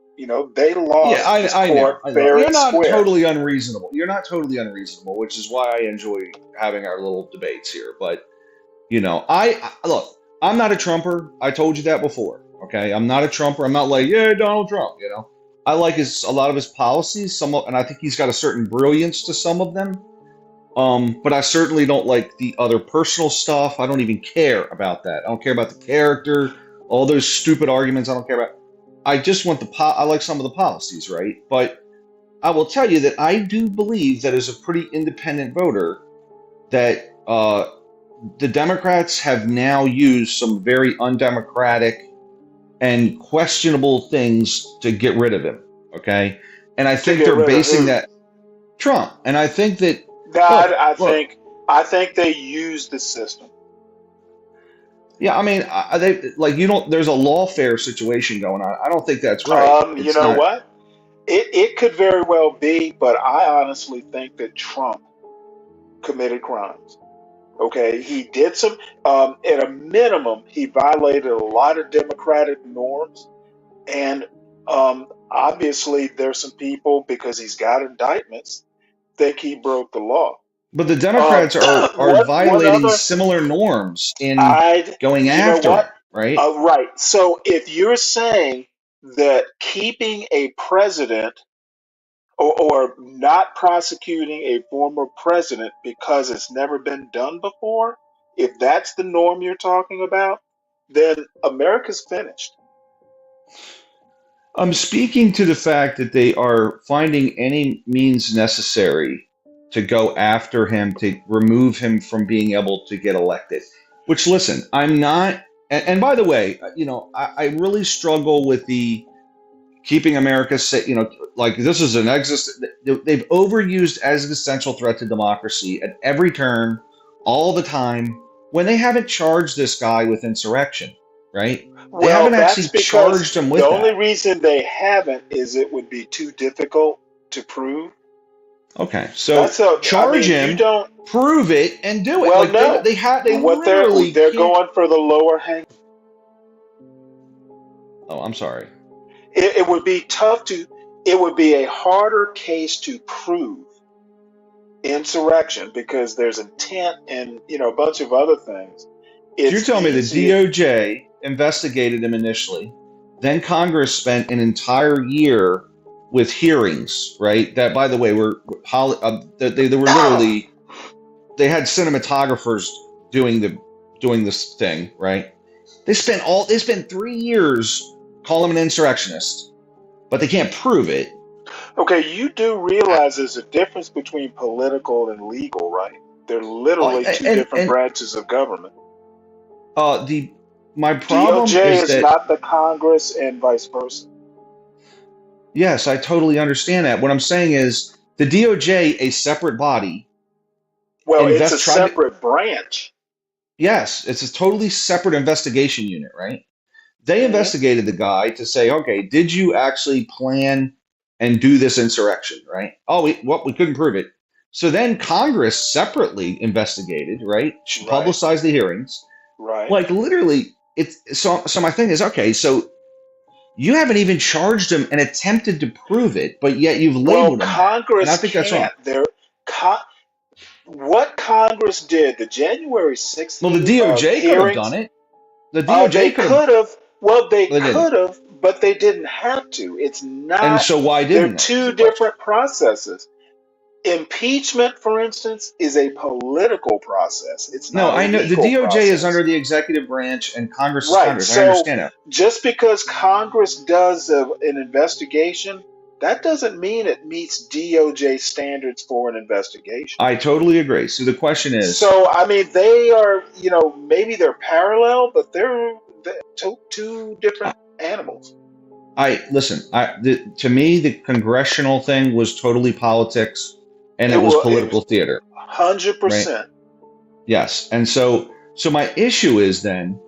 They lost Yeah, this I know. court fair You're and not square. totally unreasonable. You're not totally unreasonable, which is why I enjoy having our little debates here. But I look. I'm not a Trumper. I told you that before. Okay, I'm not a Trumper. I'm not like Donald Trump. I like a lot of his policies. And I think he's got a certain brilliance to some of them. But I certainly don't like the other personal stuff. I don't even care about that. I don't care about the character. All those stupid arguments I don't care about. I just want I like some of the policies, right? But I will tell you that I do believe that as a pretty independent voter, that the Democrats have now used some very undemocratic and questionable things to get rid of him. Okay, and I think they're basing that Trump, and I think that I think they use the system. Yeah, I mean, there's a lawfare situation going on. I don't think that's right. You know what? It could very well be, but I honestly think that Trump committed crimes. Okay, he did some, at a minimum, he violated a lot of democratic norms. And obviously, there's some people, because he's got indictments, think he broke the law. But the Democrats are violating similar norms in going after him, right? Right. So if you're saying that keeping a president or not prosecuting a former president because it's never been done before, if that's the norm you're talking about, then America's finished. I'm speaking to the fact that they are finding any means necessary to go after him, to remove him from being able to get elected. Which, listen, I'm not. And by the way, I really struggle with the keeping America safe. Like this is an they've overused as an essential threat to democracy at every turn, all the time, when they haven't charged this guy with insurrection, right? They haven't actually charged him with that. The only reason they haven't is it would be too difficult to prove. Okay, so charge him, prove it, and do it. Well, like no. They're going for the lower hang. Oh, I'm sorry. It would be tough it would be a harder case to prove insurrection because there's intent and, a bunch of other things. You're telling me the DOJ investigated him initially, then Congress spent an entire year with hearings, right? That, by the way, they were literally, they had cinematographers doing this thing, right? They spent 3 years calling him an insurrectionist, but they can't prove it. Okay, you do realize there's a difference between political and legal, right? They're literally two different branches of government. My problem DOJ is not the Congress and vice versa. Yes, I totally understand that. What I'm saying is the DOJ, a separate body. Well, it's a separate branch. Yes, it's a totally separate investigation unit, right? They investigated the guy to say, okay, did you actually plan and do this insurrection, right? Oh, we couldn't prove it. So then Congress separately investigated, right? Publicized the hearings. Right. Like literally, so my thing is, okay, so you haven't even charged him and attempted to prove it, but yet you've labeled him. Congress and I think that's wrong. what Congress did, the January 6th Well, the DOJ could have done hearings, it. The they DOJ could have. could have. Well, they They didn't. could have, but they didn't have to. It's And not. so why They're didn't they? two different processes. Impeachment, for instance, is a political process. It's No, not a I know the legal DOJ is process. under the executive branch and Congress is Right. Congress. I So understand that. just because Congress does an investigation, that doesn't mean it meets DOJ standards for an investigation. I totally agree. So the question is, So, I mean, they are, maybe they're parallel, but they're two different animals. to me, the congressional thing was totally politics, and it was political theater. 100%. Yes, and so my issue is then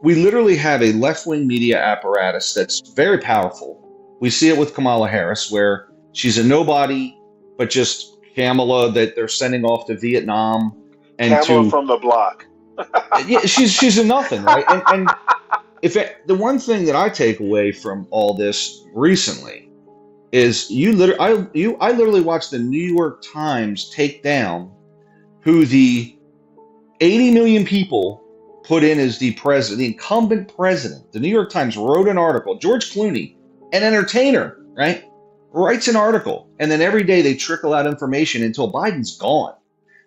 we literally have a left-wing media apparatus that's very powerful. We see it with Kamala Harris, where she's a nobody, but just Kamala that they're sending off to Vietnam and Kamala from the block. yeah, she's a nothing, right? And the one thing that I take away from all this recently is I literally watched the New York Times take down who the 80 million people put in as the incumbent president. The New York Times wrote an article. George Clooney, an entertainer, right, writes an article, and then every day they trickle out information until Biden's gone.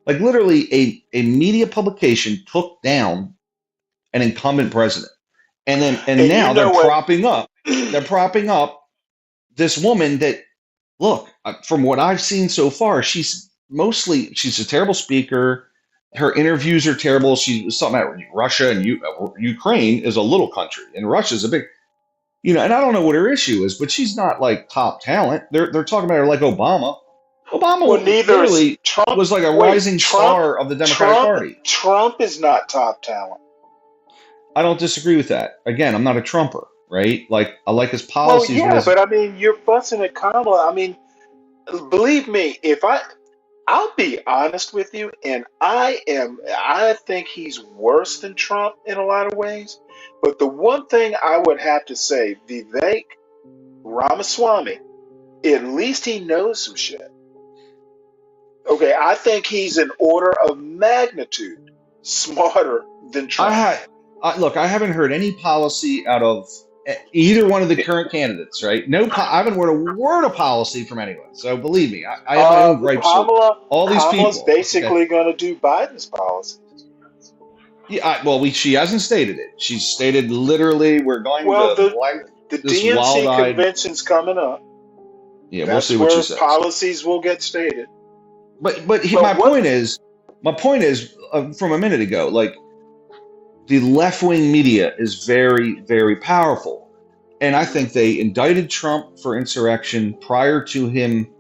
Like literally a media publication took down an incumbent president. And now they're propping up this woman that, look, from what I've seen so far, she's a terrible speaker. Her interviews are terrible. She was talking about Russia and Ukraine is a little country, and Russia's a big, and I don't know what her issue is, but she's not like top talent. They're talking about her like Obama. Obama literally was like a rising star of the Democratic Party. Trump is not top talent. I don't disagree with that. Again, I'm not a Trumper, right? Like I like his policies. Well, yeah, but I mean, you're fussing at Kamala. I mean, believe me, I'll be honest with you, and I think he's worse than Trump in a lot of ways. But the one thing I would have to say, Vivek Ramaswamy, at least he knows some shit. Okay, I think he's an order of magnitude smarter than Trump. I haven't heard any policy out of either one of the current candidates, right? I haven't heard a word of policy from anyone. So believe me, I have my own gripes with all these people. Kamala's basically going to do Biden's policies. Yeah, she hasn't stated it. She's stated literally we're going to the DNC convention's coming up. Yeah, we'll see what she says. Policies will get stated. But my point is from a minute ago, like the left-wing media is very, very powerful. And I think they indicted Trump for insurrection prior to him.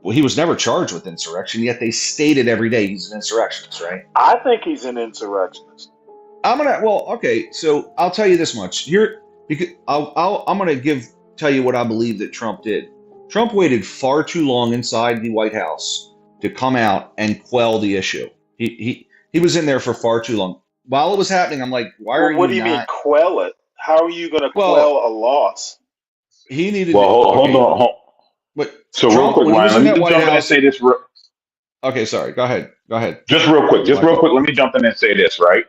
Well, he was never charged with insurrection, yet they stated every day he's an insurrectionist, right? I think he's an insurrectionist. So I'll tell you this much. Here, because I'm gonna tell you what I believe that Trump did. Trump waited far too long inside the White House to come out and quell the issue. He was in there for far too long. While it was happening, I'm like, what do you mean quell it? How are you going to quell a loss? He needed. Hold on. But so Trump, real quick, Ryan, let me jump in and say this. Okay, sorry. Go ahead. Just real quick. Let me jump in and say this, right?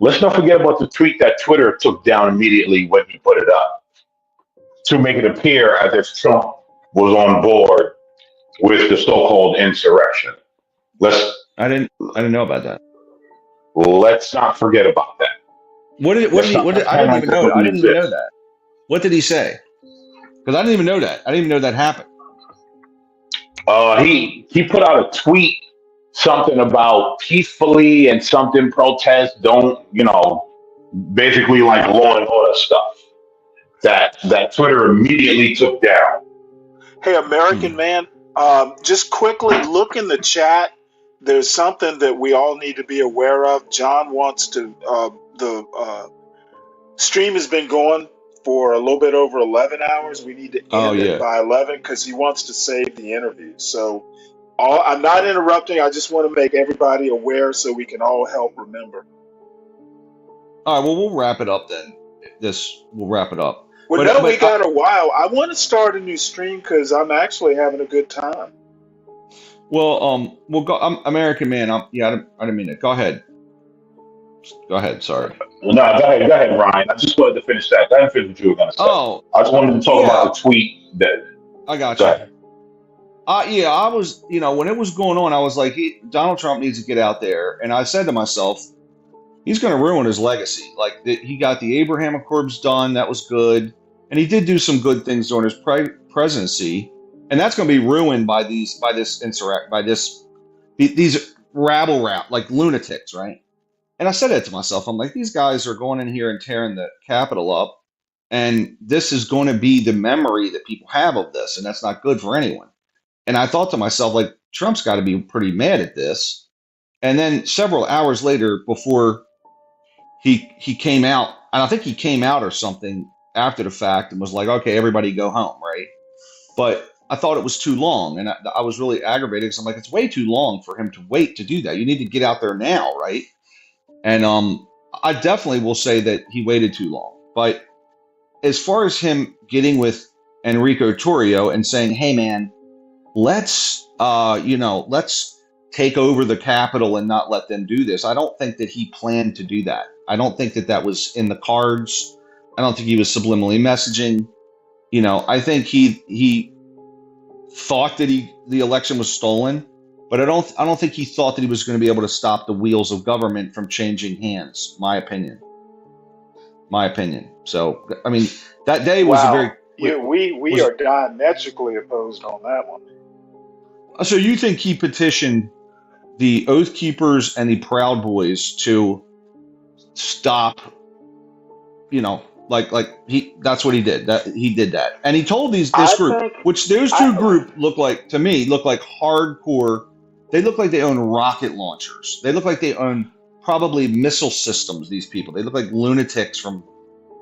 Let's not forget about the tweet that Twitter took down immediately when he put it up to make it appear as if Trump was on board with the so-called insurrection. I didn't know about that. Let's not forget about that. I didn't even know that. What did he say? Because I didn't even know that. I didn't even know that happened. He put out a tweet, something about peacefully and something protest, basically like law and order stuff that Twitter immediately took down. Hey, American man, just quickly look in the chat. There's something that we all need to be aware of. John wants to, the stream has been going for a little bit over 11 hours. We need to end it by 11 because he wants to save the interview. So I'm not interrupting. I just want to make everybody aware so we can all help remember. All right, well, we'll wrap it up then. We'll wrap it up. Well, we got a while. I want to start a new stream because I'm actually having a good time. Well, go. I'm American man. I didn't mean it. Go ahead. Go ahead. Sorry. No, go ahead, Ryan. I just wanted to finish that. Go ahead and finish what you were going to say. Oh, I just wanted to talk about the tweet that. I got Go you. ahead. Yeah, I was, when it was going on, I was like, Donald Trump needs to get out there. And I said to myself, he's going to ruin his legacy. Like, he got the Abraham Accords done. That was good. And he did do some good things during his presidency. And that's going to be ruined by these rabble like lunatics, right? And I said that to myself. I'm like, these guys are going in here and tearing the Capitol up. And this is going to be the memory that people have of this. And that's not good for anyone. And I thought to myself, like, Trump's got to be pretty mad at this. And then several hours later, before he came out, and I think he came out or something after the fact and was like, okay, everybody go home, right? But I thought it was too long. And I was really aggravated because I'm like, it's way too long for him to wait to do that. You need to get out there now, right? And I definitely will say that he waited too long. But as far as him getting with Enrico Torrio and saying, hey, man, let's take over the Capitol and not let them do this. I don't think that he planned to do that. I don't think that was in the cards. I don't think he was subliminally messaging. I think he thought that the election was stolen, but I don't think he thought that he was going to be able to stop the wheels of government from changing hands. My opinion. So, I mean, that day was a very. We are diametrically opposed on that one. So you think he petitioned the Oath Keepers and the Proud Boys to stop, that's what he did. That he did that. And he told this group, which those two group look like hardcore. They look like they own rocket launchers. They look like they own probably missile systems, these people. They look like lunatics from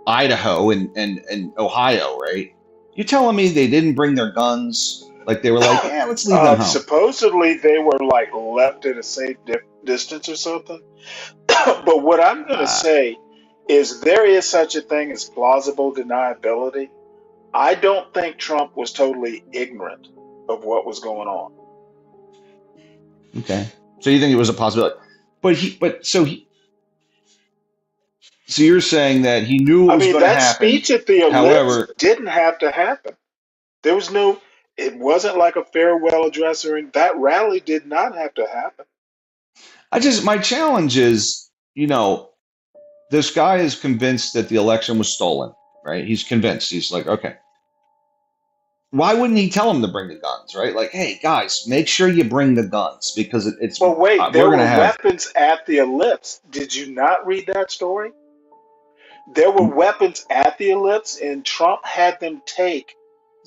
Idaho and Ohio, right? You're telling me they didn't bring their guns? Like they were like, yeah, let's leave them home. Supposedly they were like left at a safe distance or something. But what I'm going to say is there is such a thing as plausible deniability. I don't think Trump was totally ignorant of what was going on. Okay. So you think it was a possibility. So you're saying that he knew it was going to happen. That speech at the ellipse didn't have to happen. There was it wasn't like a farewell address or that rally did not have to happen. My challenge is, this guy is convinced that the election was stolen, right? He's convinced. He's like, okay. Why wouldn't he tell him to bring the guns, right? Like, hey, guys, make sure you bring the guns because it's. Well, wait, there were weapons at the ellipse. Did you not read that story? There were weapons at the ellipse, and Trump had them take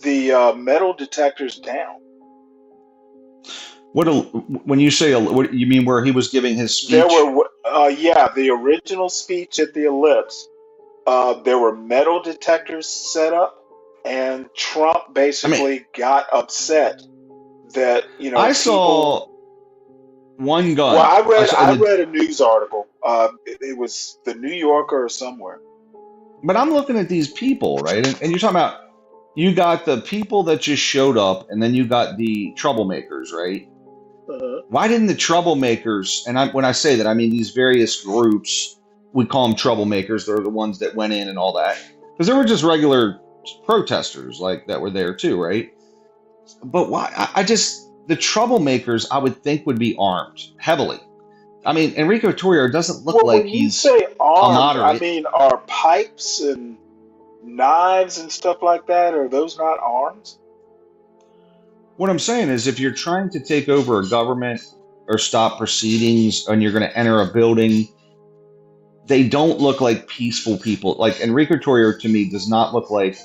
the metal detectors down. When you say what you mean where he was giving his speech? There were the original speech at the ellipse. There were metal detectors set up, and Trump basically got upset that I saw one gun. Well, I read a news article. It was the New Yorker or somewhere. But I'm looking at these people, right? And you're talking about you got the people that just showed up, and then you got the troublemakers, right? Uh-huh. Why didn't the troublemakers, and when I say that, I mean these various groups, we call them troublemakers. They're the ones that went in and all that. Because they were just regular protesters like that were there too, right? But why? The troublemakers, I would think, would be armed heavily. I mean, Enrico Torrio doesn't look like he's when you say armed, moderate. I mean, are pipes and knives and stuff like that, are those not arms? What I'm saying is if you're trying to take over a government or stop proceedings and you're going to enter a building, they don't look like peaceful people. Like Enrico Torrio to me does not look like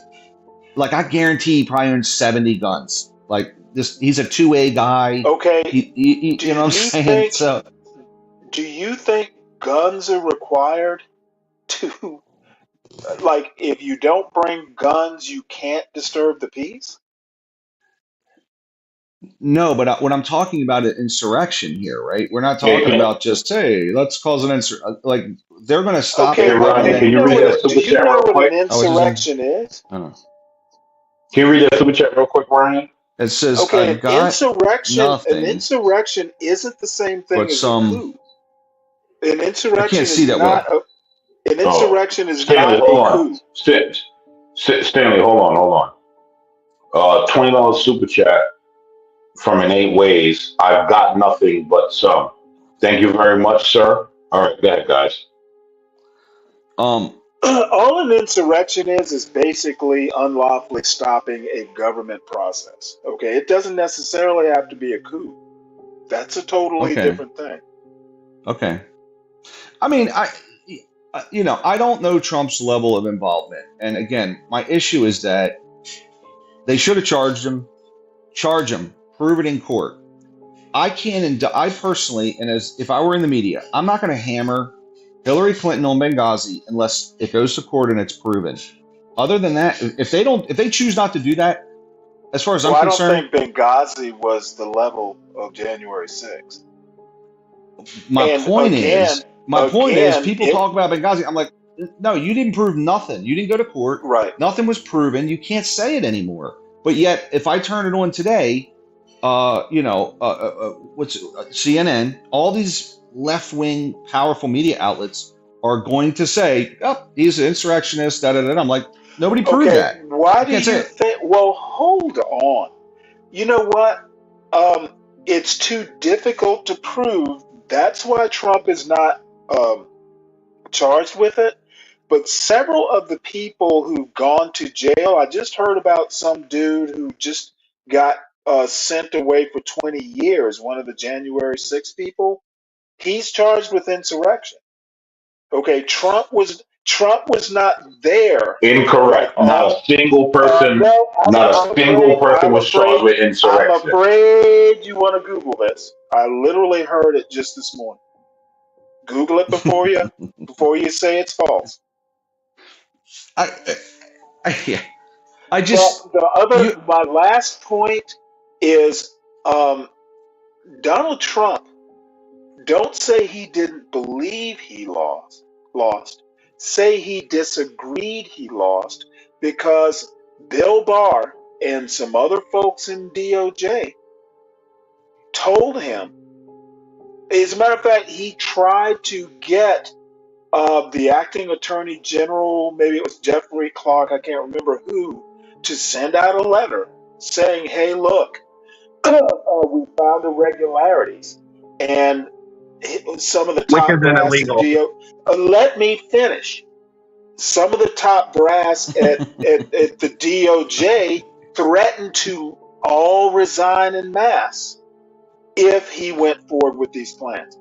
I guarantee he probably owns 70 guns. Like this, he's a 2A guy. Okay. You know what I'm saying? Do you think guns are required to, like, if you don't bring guns, you can't disturb the peace? No, but what I'm talking about is insurrection here, right? We're not talking about just, hey, let's cause an insurrection. Like, they're going to stop. Okay, Ryan, can you read that super chat real quick? An insurrection is? Can you read that super chat real quick, Ryan? It says, Okay, I've got an nothing insurrection isn't the same thing but as a some. coup. An I insurrection can't see is that not well. an Oh, insurrection is Stanley, not a hold on. coup. Stanley, hold on. $20 super chat from an 8 ways. I've got nothing but some. Thank you very much, sir. All right, go ahead, guys. All an insurrection is basically unlawfully stopping a government process. Okay, it doesn't necessarily have to be a coup. That's a totally Okay. different thing. Okay. I mean, I don't know Trump's level of involvement. And again, my issue is that they should have charged him, prove it in court. I personally, and as if I were in the media, I'm not going to hammer Hillary Clinton on Benghazi unless it goes to court and it's proven. Other than that, if they choose not to do that, as far as Well, I'm I don't concerned, think Benghazi was the level of January 6th. my point is, again, people talk about Benghazi. I'm like, no, you didn't prove nothing. You didn't go to court. Right. Nothing was proven. You can't say it anymore. But yet, if I turn it on today, what's CNN? All these left-wing powerful media outlets are going to say, "Oh, he's an insurrectionist." Da da da. I'm like, nobody proved that. Why do you think? Well, hold on. You know what? It's too difficult to prove. That's why Trump is not charged with it. But several of the people who've gone to jail, I just heard about some dude who just got sent away for 20 years, one of the January 6 people. He's charged with insurrection. Okay, Trump was not there. Incorrect. Not a single person. Not a single person was charged with insurrection. I'm afraid you want to Google this. I literally heard it just this morning. Google it before you say it's false. My last point is Donald Trump. Don't say he didn't believe he lost. Say he disagreed he lost, because Bill Barr and some other folks in DOJ told him. As a matter of fact, he tried to get the acting attorney general, maybe it was Jeffrey Clark, I can't remember who, to send out a letter saying, hey, look, we found irregularities. And some of the top brass in let me finish. Some of the top brass at the DOJ threatened to all resign en masse if he went forward with these plans.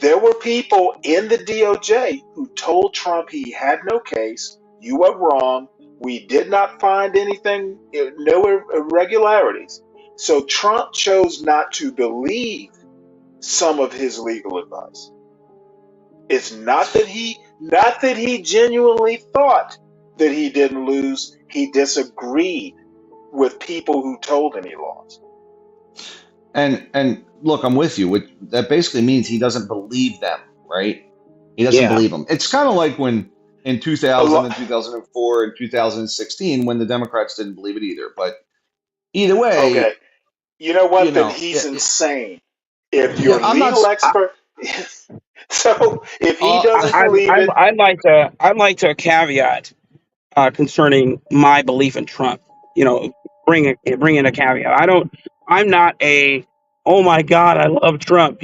There were people in the DOJ who told Trump he had no case, you are wrong, we did not find anything, no irregularities. So Trump chose not to believe some of his legal advice. It's not that he genuinely thought that he didn't lose. He disagreed with people who told him he lost. And look, I'm with you. That basically means he doesn't believe them, right? He doesn't believe them. It's kind of like when in 2000 and 2004 and 2016 when the Democrats didn't believe it either. But either way, okay, you know what? Then he's insane. If you're a legal expert. So if he doesn't believe it, I'd like to caveat concerning my belief in Trump. Bring in a caveat. I'm not a, oh my God, I love Trump.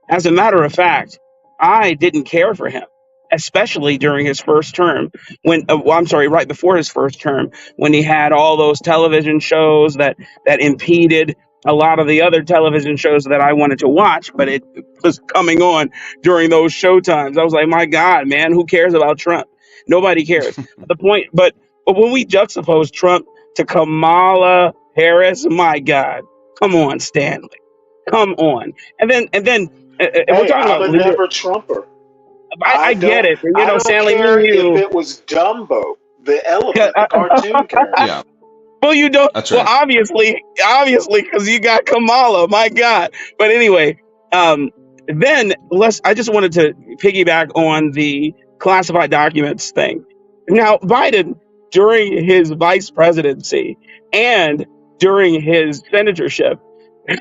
As a matter of fact, I didn't care for him, especially during his first term. Right before his first term, when he had all those television shows that impeded a lot of the other television shows that I wanted to watch, but it was coming on during those show times. I was like, my God, man, who cares about Trump? Nobody cares. But when we juxtapose Trump to Kamala Harris, my God, come on, Stanley, come on. And then we're talking about I'm a never Trumper. I get it. I don't Stanley, care me and you. if it was Dumbo, the elephant, the cartoon character. Yeah. Well, you don't. That's right. Well, obviously, because you got Kamala. My God. But anyway, then I just wanted to piggyback on the classified documents thing. Now, Biden, during his vice presidency and during his senatorship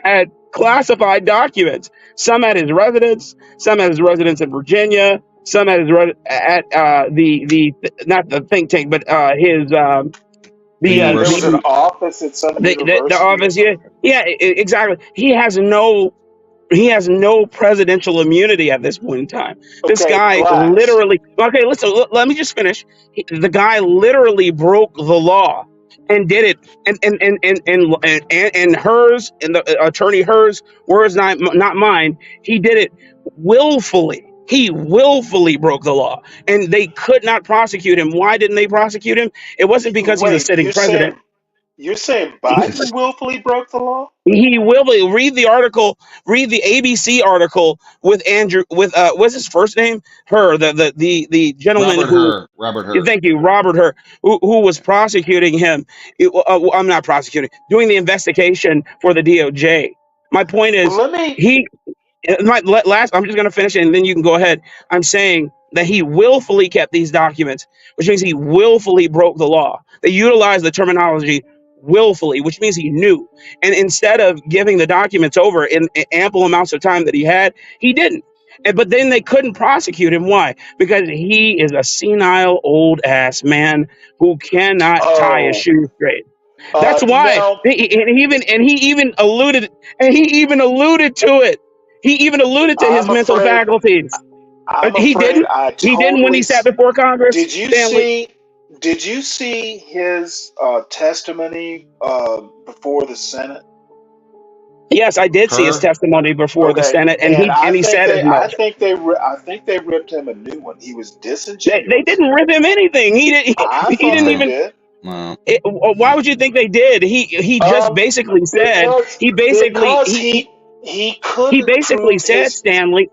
had classified documents. Some at his residence, some at his residence in Virginia, some at his at the not the think tank, but his The There was an university. office at some the university or office. Yeah, something. exactly. He has no presidential immunity at this point in time. This Okay, guy blacks. literally, okay, listen, let me just finish. The guy literally broke the law and did it. And hers, and the attorney hers, words not mine. He did it willfully. He willfully broke the law, and they could not prosecute him. Why didn't they prosecute him? It wasn't because he's a Wait, sitting president. you're saying Biden willfully broke the law? He will be. Read the article. Read the ABC article with Andrew. With what's his first name? Her. The gentleman Robert who. Hur. Robert Hur. Thank you, Robert Hur, who was prosecuting him. I'm not prosecuting. Doing the investigation for the DOJ. My point Well, is let me. he. Last. I'm just going to finish it, and then you can go ahead. I'm saying that he willfully kept these documents, which means he willfully broke the law. They utilized the terminology willfully, which means he knew. And instead of giving the documents over in ample amounts of time that he didn't. But then they couldn't prosecute him. Why? Because he is a senile old ass man who cannot tie his Oh, shoes straight. That's why. no. He even alluded to it. He even alluded to his I'm mental afraid. faculties. I'm He afraid didn't. I He didn't when totally. he sat before Congress, Did you Stanley. see? Did you see his testimony before the Senate? Yes, I did see his Hur. testimony before the Okay, Senate, and and he said as much. I think they ripped him a new one. He was They disingenuous. didn't rip him anything. I He thought didn't they even. did. Wow. Why would you think they did? He just basically said Because he he couldn't basically prove said, his. Stanley.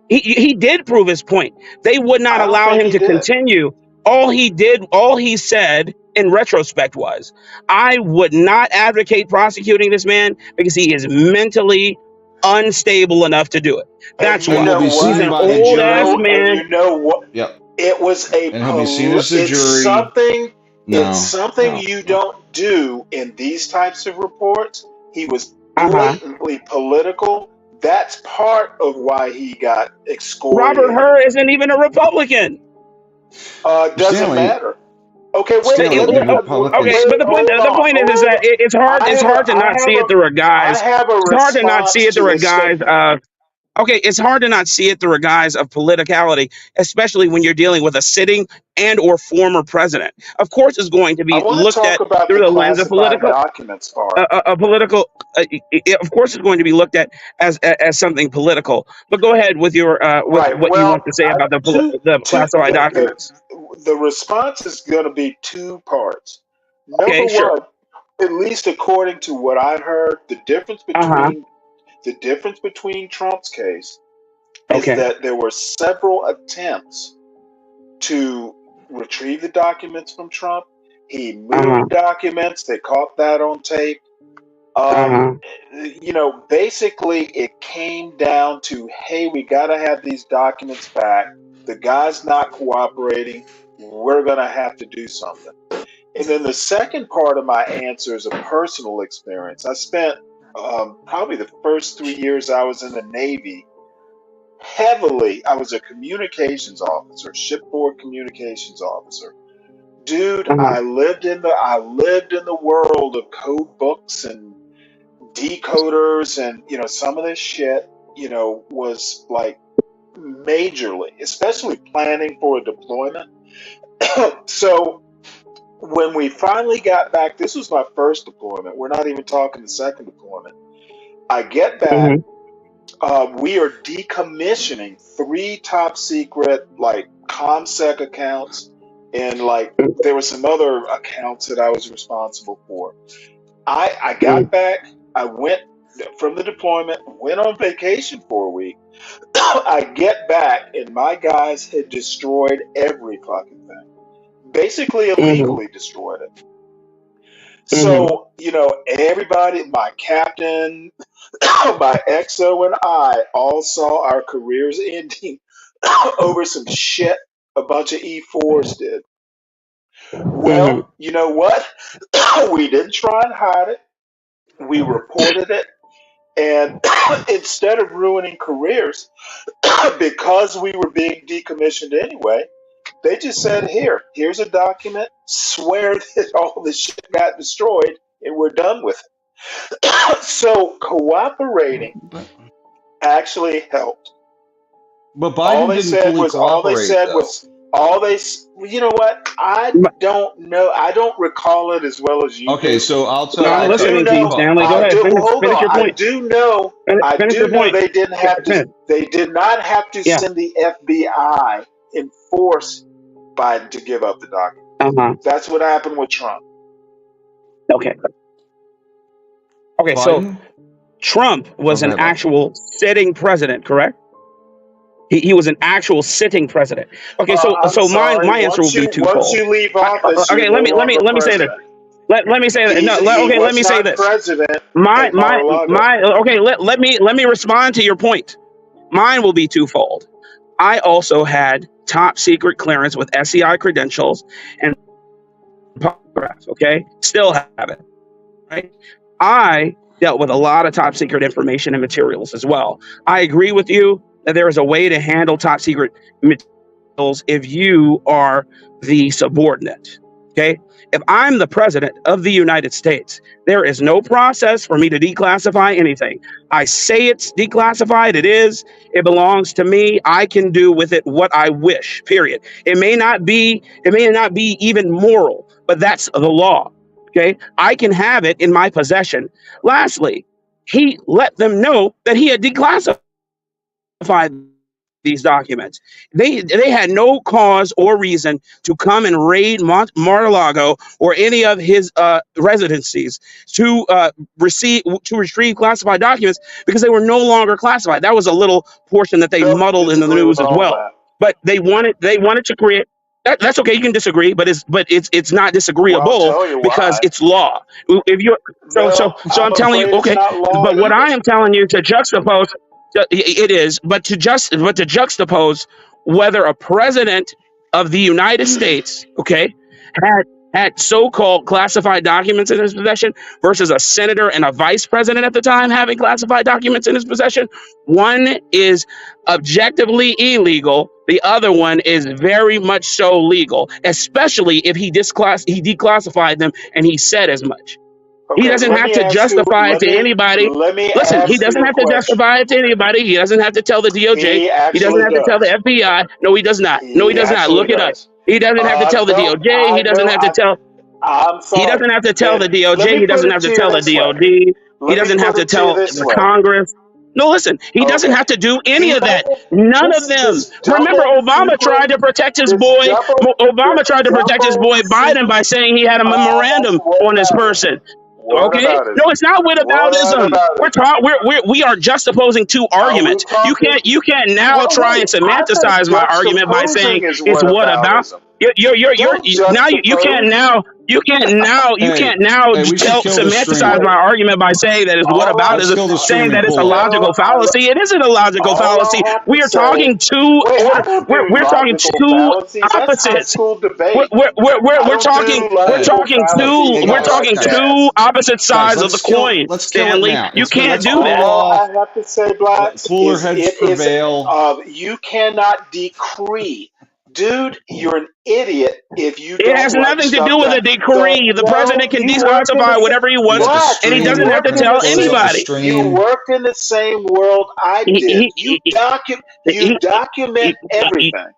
He did prove his point. They would not I don't allow think him he to did. continue. All he said in retrospect was, I would not advocate prosecuting this man because he is mentally unstable enough to do it. And That's you And why. will be know He's seen an what? by the old ass jury. And man. you know what? Yep. It was And he'll be seen as the it's jury. something. It's No. something No. you No. don't do in these types of reports. He was Uh-huh. blatantly political. That's part of why he got Robert excoriated. Hur isn't even a Republican. Doesn't Stanley. matter. Okay, wait. Stanley. Let The me. Okay, Republicans. but Hold the on. point is Hold that on. it's hard to not see it through a I guise. have a It's hard to not see response it to through a his guise statement. of. Okay, it's hard to not see it through a guise of politicality, especially when you're dealing with a sitting and or former president. Of course, it's going to I be want to looked talk at about through the the lens of classified documents part. a political. Of course, it's going to be looked at as something political. But go ahead with your with Right. what you want Well, to say about the two classified documents. the response is going to be two parts. Number Okay, sure. one, at least according to what I heard, Uh huh. the difference between Trump's case is Okay. that there were several attempts to retrieve the documents from Trump. He Uh huh. moved documents. They caught that on tape. Uh Um, huh. basically, it came down to, hey, we got to have these documents back. The guy's not cooperating. We're going to have to do something. And then the second part of my answer is a personal experience. I spent probably the first 3 years I was in the Navy I was a communications officer, shipboard communications officer. Dude, Uh huh. I lived in the world of code books and decoders, and some of this shit was like majorly, especially planning for a deployment. So when we finally got back, this was my first deployment, we're not even talking the second deployment. I get back, we are decommissioning 3 top secret like ComSec accounts, and like there were some other accounts that I was responsible for. I got back. I went from the deployment, went on vacation for a week. I get back, and my guys had destroyed every fucking thing. Basically, Mhm. illegally destroyed it. Mhm. So, everybody, my captain, my XO, and I all saw our careers ending over some shit a bunch of E4s did. Mhm. Well, you know what? We didn't try and hide it. We reported it, and instead of ruining careers, because we were being decommissioned anyway, they just said, here's a document, swear that all this shit got destroyed, and we're done with it. So cooperating actually helped. But Biden didn't fully cooperate, though. You know what? I don't know. I don't recall it as well as you Okay, do. so I'll tell. But I'm I do listening to you, know. Stanley. Go I ahead. do. Finish, Hold finish on. your I point. do know. I Finish do your know point. they didn't have to. Finish. They did not have to Yeah. send the FBI and force Biden to give up the document. That's what happened with Trump. Okay. Okay. So Biden? Trump was Go an ahead, Bob. actual sitting president, correct? He was an actual sitting president. Okay. So I'm sorry. my answer will be Once twofold. you leave office, Okay. you're no longer Let me say this. president. Let me say that. No. He Okay. Let was me say not this. president My at Mar-a-Lago. Okay. Let me respond to your point. Mine will be twofold. I also had top secret clearance with SEI credentials and polygraph. Okay. Still have it. Right. I dealt with a lot of top secret information and materials as well. I agree with you that there is a way to handle top secret materials if you are the subordinate. Okay. If I'm the president of the United States, there is no process for me to declassify anything. I say it's declassified. It is. It belongs to me. I can do with it what I wish. Period. It may not be even moral, but that's the law. Okay, I can have it in my possession. Lastly, he let them know that he had declassified these documents. They had no cause or reason to come and raid Mar-a-Lago or any of his residencies to retrieve classified documents because they were no longer classified. That was a little portion that they muddled in the Disagree with news as all well. that. But they wanted to create. That's okay. You can disagree, but it's not Well, I'll disagreeable tell you because why. it's law. If you No, I'm I'm telling you, afraid it's okay. not law But what either. I am telling you to juxtapose, it is, but to juxtapose whether a president of the United States, okay, had so-called classified documents in his possession versus a senator and a vice president at the time having classified documents in his possession. One is objectively illegal. The other one is very much so legal, especially if he declassified them and he said as much. He Okay, doesn't have to justify it to anybody. let me Listen, he ask doesn't you a have to question. justify it to anybody. He doesn't have to tell the DOJ. He He doesn't actually have to tell the does. FBI. No, he does not. No, he He does not. actually Look it up. does. He doesn't have to tell the No, DOJ. I He doesn't know. have to tell. I'm He sorry. doesn't have to tell the Then let DOJ. me He put doesn't it have to to you tell the this way. DOD. He Let me doesn't have put to it to you tell this the way. Congress. No, listen, he doesn't Okay. have to do any of that. People, None this of is them. this Remember, double Obama tried secret, to protect his this boy. double, Obama tried to protect his double boy Biden secret. by saying he had a memorandum What on his about it? person. What Okay, about it? no, it's not What whataboutism. about it? We are juxtaposing two Are we arguments. talking? You can't now Well, try and wait. I think semanticize my argument by saying juxtaposing is it's what what about. aboutism. You're Don't now you can't juxtapose. now you Hey, can't now we should kill this semanticize stream. my argument by saying that it's what All about I, Let's is kill the stream saying and that it's a cool off. logical fallacy. It isn't a logical all I fallacy. have to We are say. talking two Wait, I order. don't do We're talking logical two fallacies. That's high opposites. school We're debate. we're we're, I we're don't talking do we're Hey, logical talking two fallacies, we're none of talking that guys, two jazz. opposite sides of the coin, let's kill it Stanley. now. You can't Let's do cool that. All I off. have to say, Blacks, Cooler is heads it is prevail. you cannot decree. Dude, you're an idiot if you It don't has write nothing to do stuff with down. a decree. The No, president can you work in declassify whatever he We wants, got the Blacks, and he you doesn't stream. have to work in tell the Close up the anybody. you stream. work in the same world I did. He, You he, he, document he, everything.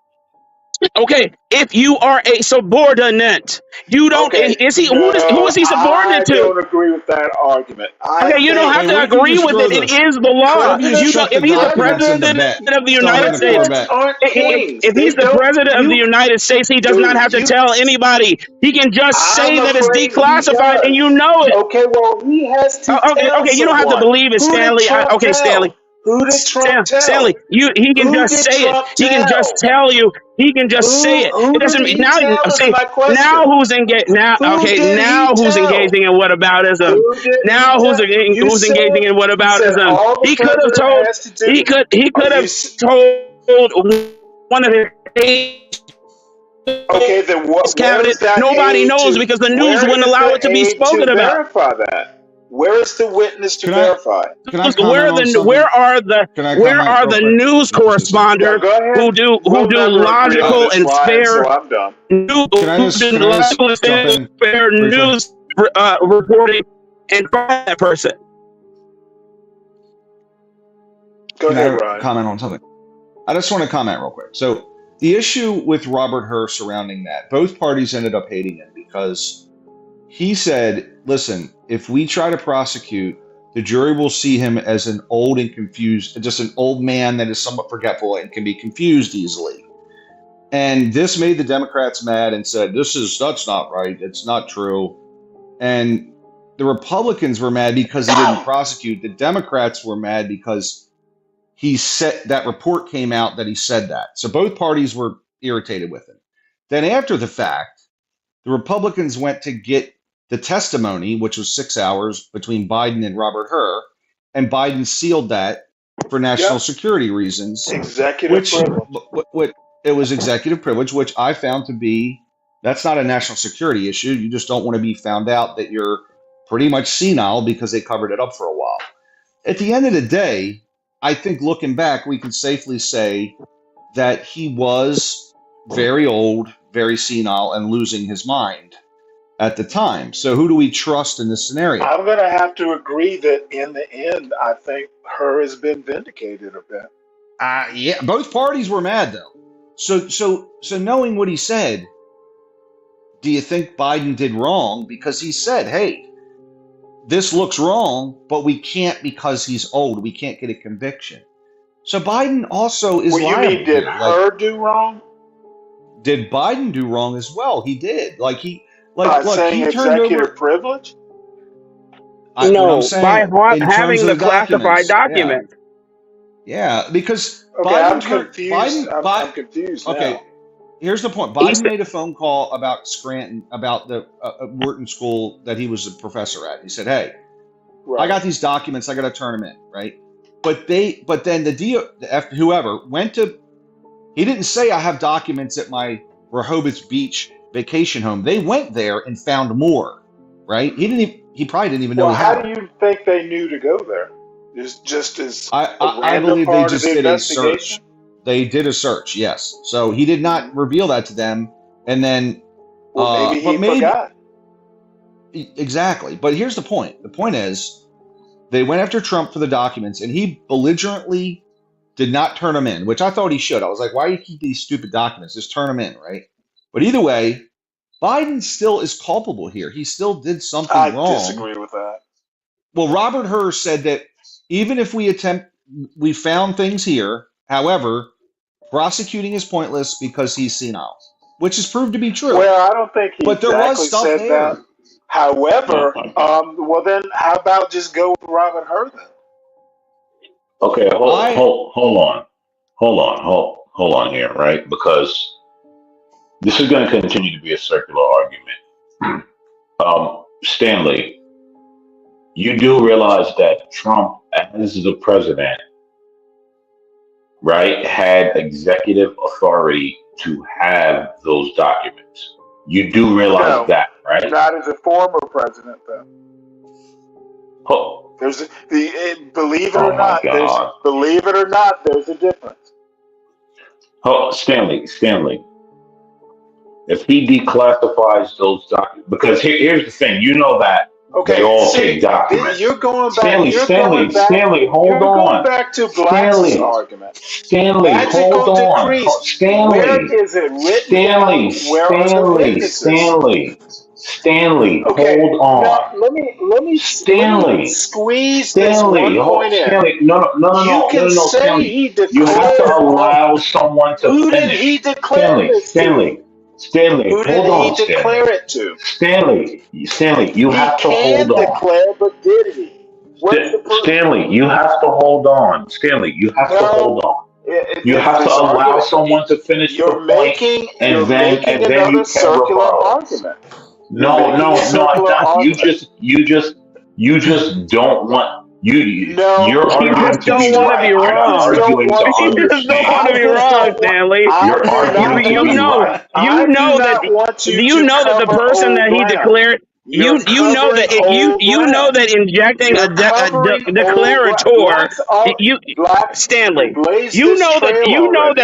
okay, if you are a subordinate, you don't. Okay, Is he who no, is he subordinate I to? don't agree with that argument. I Okay, you don't think have Hey, to what if you agree just with throw it. It the? is the What law. if you just You presidents don't. chuck the If he's the documents in president the vet? of the Tell him United to States, Corvette. presidents aren't kings. if he's They the don't. president of the You, United States, he does not dude. have to tell anybody. He can just I'm say that it's afraid he declassified, and you does. know it. Okay, well, he has to tell Okay. You don't have to someone. believe it, Who did Stanley. Trump Okay, Stanley. tell? Who did Trump Stanley, tell? he can Who just did say it. Trump He can just tell? tell you. He can just say it. It Who doesn't did mean he now. tell? Is See, my now question. who's engaged? Now, Who okay, did he now who's tell? engaging in whataboutism? Who did he Now tell? You who's said engaging in whataboutism? all the He could have president told. has to do. He could You have told one of his aides okay? Then where cabinet. is that Nobody aid knows to? because the news Where wouldn't is allow the it to be aid to spoken about. verify that? Where is the witness to Can verify? I comment on something? Where are the Can I comment real quick? news Now correspondents go ahead. who do We'll never agree on logical this, and Ryan, fair so I'm done. Can I just jump in fair briefly? news reporting and find that person? Go Can ahead, I Ryan. comment on something? I just want to comment real quick. So the issue with Robert Hur surrounding that, both parties ended up hating him because he said, listen, if we try to prosecute, the jury will see him as an old and confused, just an old man that is somewhat forgetful and can be confused easily. And this made the Democrats mad and said, that's not right. It's not true. And the Republicans were mad because he didn't prosecute. The Democrats were mad because he said that report came out that he said that. So both parties were irritated with him. Then after the fact, the Republicans went to get the testimony, which was 6 hours between Biden and Robert Hur, and Biden sealed that for national security reasons. Executive privilege. It was executive privilege, which I found to be, that's not a national security issue. You just don't want to be found out that you're pretty much senile because they covered it up for a while. At the end of the day, I think looking back, we can safely say that he was very old, very senile, and losing his mind at the time. So who do we trust in this scenario? I'm going to have to agree that in the end, I think Hur has been vindicated a bit. Yeah, both parties were mad though. So knowing what he said, do you think Biden did wrong? Because he said, hey, this looks wrong, but we can't because he's old. We can't get a conviction. So Biden also is liable. You mean did Hur do wrong? Did Biden do wrong as well? He did. By saying executive privilege? No, by having the classified document. Yeah, because okay, Biden, I'm confused. I'm confused now. Okay, here's the point. Biden made a phone call about Scranton, about the Wharton School that he was a professor at. He said, "Hey, I got these documents. I got to turn them in, right?" But then whoever went to, he didn't say I have documents at my Rehoboth Beach vacation home. They went there and found more, right? He probably didn't even know. Well, how do you think they knew to go there? Just as I believe they just did a search. They did a search, yes. So he did not reveal that to them, and then maybe he forgot. Exactly. But here's the point. The point is, they went after Trump for the documents, and he belligerently did not turn them in, which I thought he should. I was like, why do you keep these stupid documents? Just turn them in, right? But either way, Biden still is culpable here. He still did something wrong. I disagree with that. Well, Robert Hur said that even if we found things here, however, prosecuting is pointless because he's senile, which is proved to be true. Well, I don't think he was stuff said there. that. However, well then, how about just go with Robert Hur then? Okay, hold on here, right? Because this is going to continue to be a circular argument. Stanley, you do realize that Trump, as the president, right, had executive authority to have those documents. You do realize that, right? Not as a former president, though. Oh. Believe it or not, there's a difference. Oh, Stanley. If he declassifies those documents, because here's the thing, you know that they all take documents. You're going back. Stanley, hold on. You're going back to Black's argument. Stanley, hold on. Stanley, where is it written? Stanley, okay, hold on. Now, let me squeeze this one point in. Stanley, no, You can say Stanley, he declared. you have to allow someone to Who finish. did he declare it to? Stanley, who did he declare it to? Stanley, you have to hold on. He can declare, but did he? Stanley, you have to hold on. Stanley, you have to hold on. You have to allow someone to finich the point, and then you can rebuttal. No, you just don't want. You're arguing to be right. You just don't want to be wrong, Stanley. You know that the person that he declared. You know that you know that injecting You're covering old declarator blacks up. you Blacks Stanley, blazed you this know that trail already.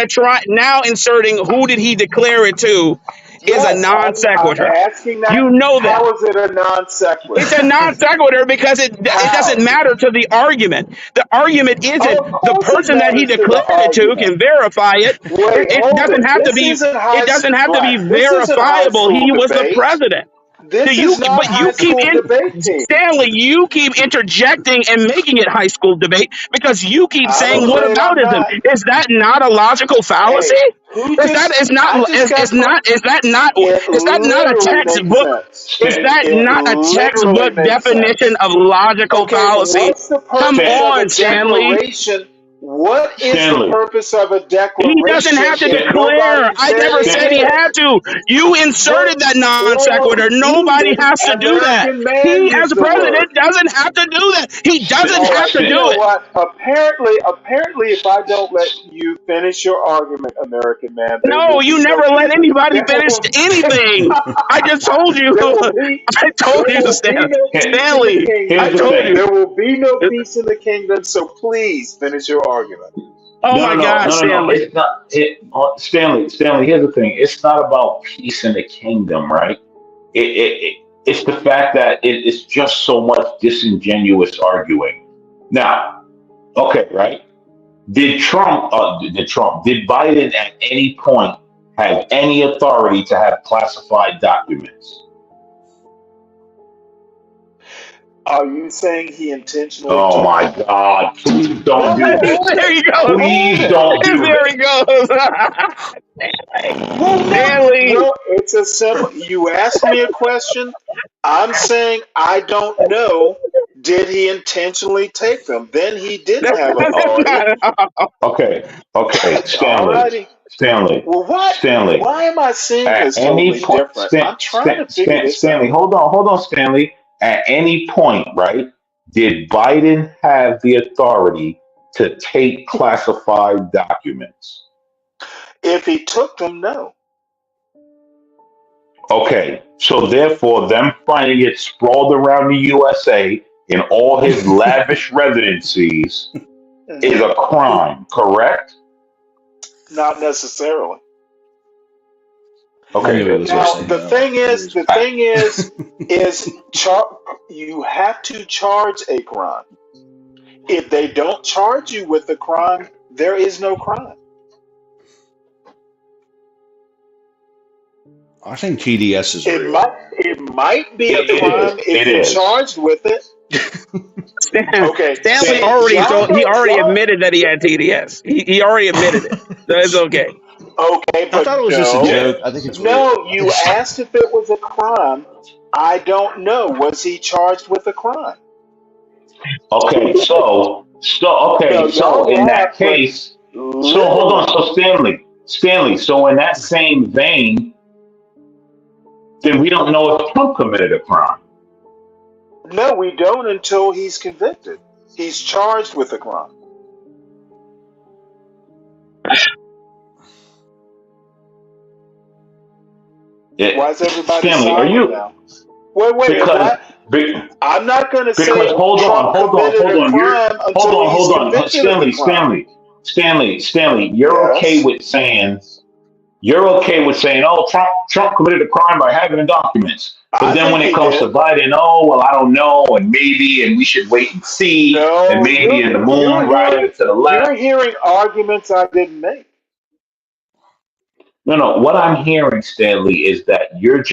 now inserting who did he declare it to is a Yes, non I'm sequitur. asking that. You know that. How is it a non sequitur? It's a non sequitur because it doesn't How? matter to the argument. The argument isn't Of the course it person that he matters to the declared it to argument. can verify it. Wait, It hold doesn't it. have to This be. isn't It doesn't have to be blacks. This isn't high verifiable. school He was the debate. president. So This is not high school debate team. Stanley, you keep interjecting and making it high school debate because you keep I'm saying afraid I'm whataboutism. not. Is that not a logical fallacy? Hey, who just? I just got. Is that not a Literally makes textbook? sense. Is that It not a literally textbook makes definition sense. of logical Okay, fallacy? what's the Come purpose of a on, Stanley. declaration? What is the Stanley. purpose of a He doesn't declaration have to if declare. nobody I said never it said he did? had to. You inserted that non sequitur. Nobody Even has to do that. American man He, as used a the word. president, doesn't have to do that. He doesn't All have right, to you do know it. what? Apparently, if I don't let you finish your argument, American man, there No, will you be no never let peace. anybody finish anything. I just told you. There will be I told you, no peace in the Stanley. I Here's kingdom. the told thing. you. There will be no peace in the kingdom. So please finish your argument. Oh my God, No. Stanley. It's not. Stanley. Here's the thing. It's not about peace in the kingdom, right? It's the fact that it's just so much disingenuous arguing. Now, okay, right? Did Biden at any point have any authority to have classified documents? Are you saying he intentionally Oh took my them? God! Please don't do this. There he goes. Please don't do There he this. goes. Stanley. Well, it's a simple. You asked me a question. I'm saying I don't know. Did he intentionally take them? Then he didn't have authority. Okay, Alrighty. Stanley. Well, what? Stanley. Why am I seeing At this any totally point, different? I'm trying to figure this Stanley, out. hold on, Stanley. At any point, right? Did Biden have the authority to take classified documents? If he took them, no. Okay, so therefore, them finding it sprawled around the USA in all his lavish residencies is a crime, correct? Not necessarily. Okay. Now the thing is, you have to charge a crime. If they don't charge you with the crime, there is no crime. I think TDS is real. It might be a It crime is. if It you're is. charged with it. Okay. Stanley John, already admitted that he had TDS. He already admitted it. So it's okay. Okay, I but thought it was just a joke. I think it's real. no, you asked if it was a crime. I don't know. Was he charged with a crime? Okay, so in that case, so hold on, so Stanley, so in that same vein, then we don't know if Trump committed a crime. No, we don't until he's convicted. He's charged with a crime. Why is everybody Stanley, silent are you? now? Wait, Because, what? I'm not going to say hold Trump on, committed a crime until he's convicted of the crime. Stanley, you're okay with saying, oh, Trump committed a crime by having the documents. But then when it comes to Biden, oh, well, I don't know, and maybe, and we should wait and see, and maybe in the moon riding to the left. You're hearing arguments I didn't make. No. What I'm hearing, Stanley, is that you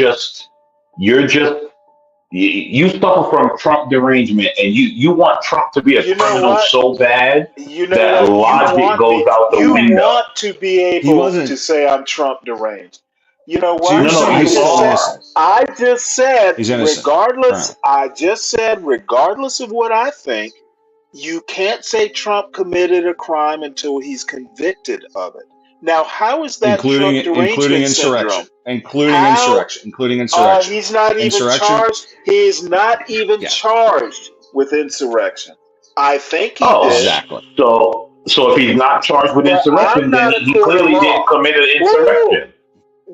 suffer from Trump derangement, and you want Trump to be a criminal so bad that logic goes out the window. You want to be able to say I'm Trump deranged. You know what? I just said, regardless of what I think, you can't say Trump committed a crime until he's convicted of it. Now, how is that Trump derangement syndrome? Including insurrection. He's not even charged. He is not even charged with insurrection. I think he did. Exactly. So if he's not charged with insurrection, then he clearly didn't commit an insurrection.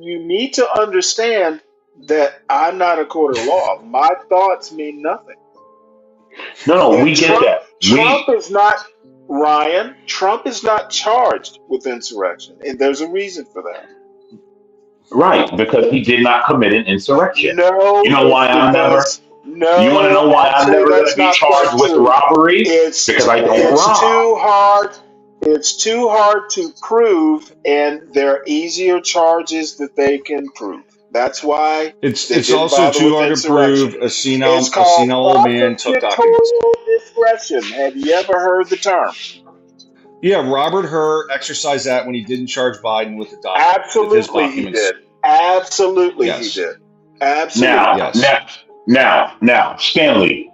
You need to understand that I'm not a court of law. My thoughts mean nothing. No, And we get that. Trump is not, Ryan, Trump is not charged with insurrection. And there's a reason for that. Right, because he did not commit an insurrection. No, You know why I'm never? no, You want to know why I'm actually, never going that's to be not charged quite with true. robbery? Because I don't rob. Too hard. It's too hard to prove, and there are easier charges that they can prove. That's why It's they didn't also bother too with hard to insurrection. prove a senile It's called old man took documents. prosecutorial discretion. Have you ever heard the term? Yeah, Robert Hur exercised that when he didn't charge Biden with with his Absolutely, he documents. did. Absolutely, Yes. he did. Absolutely. Now, Stanley,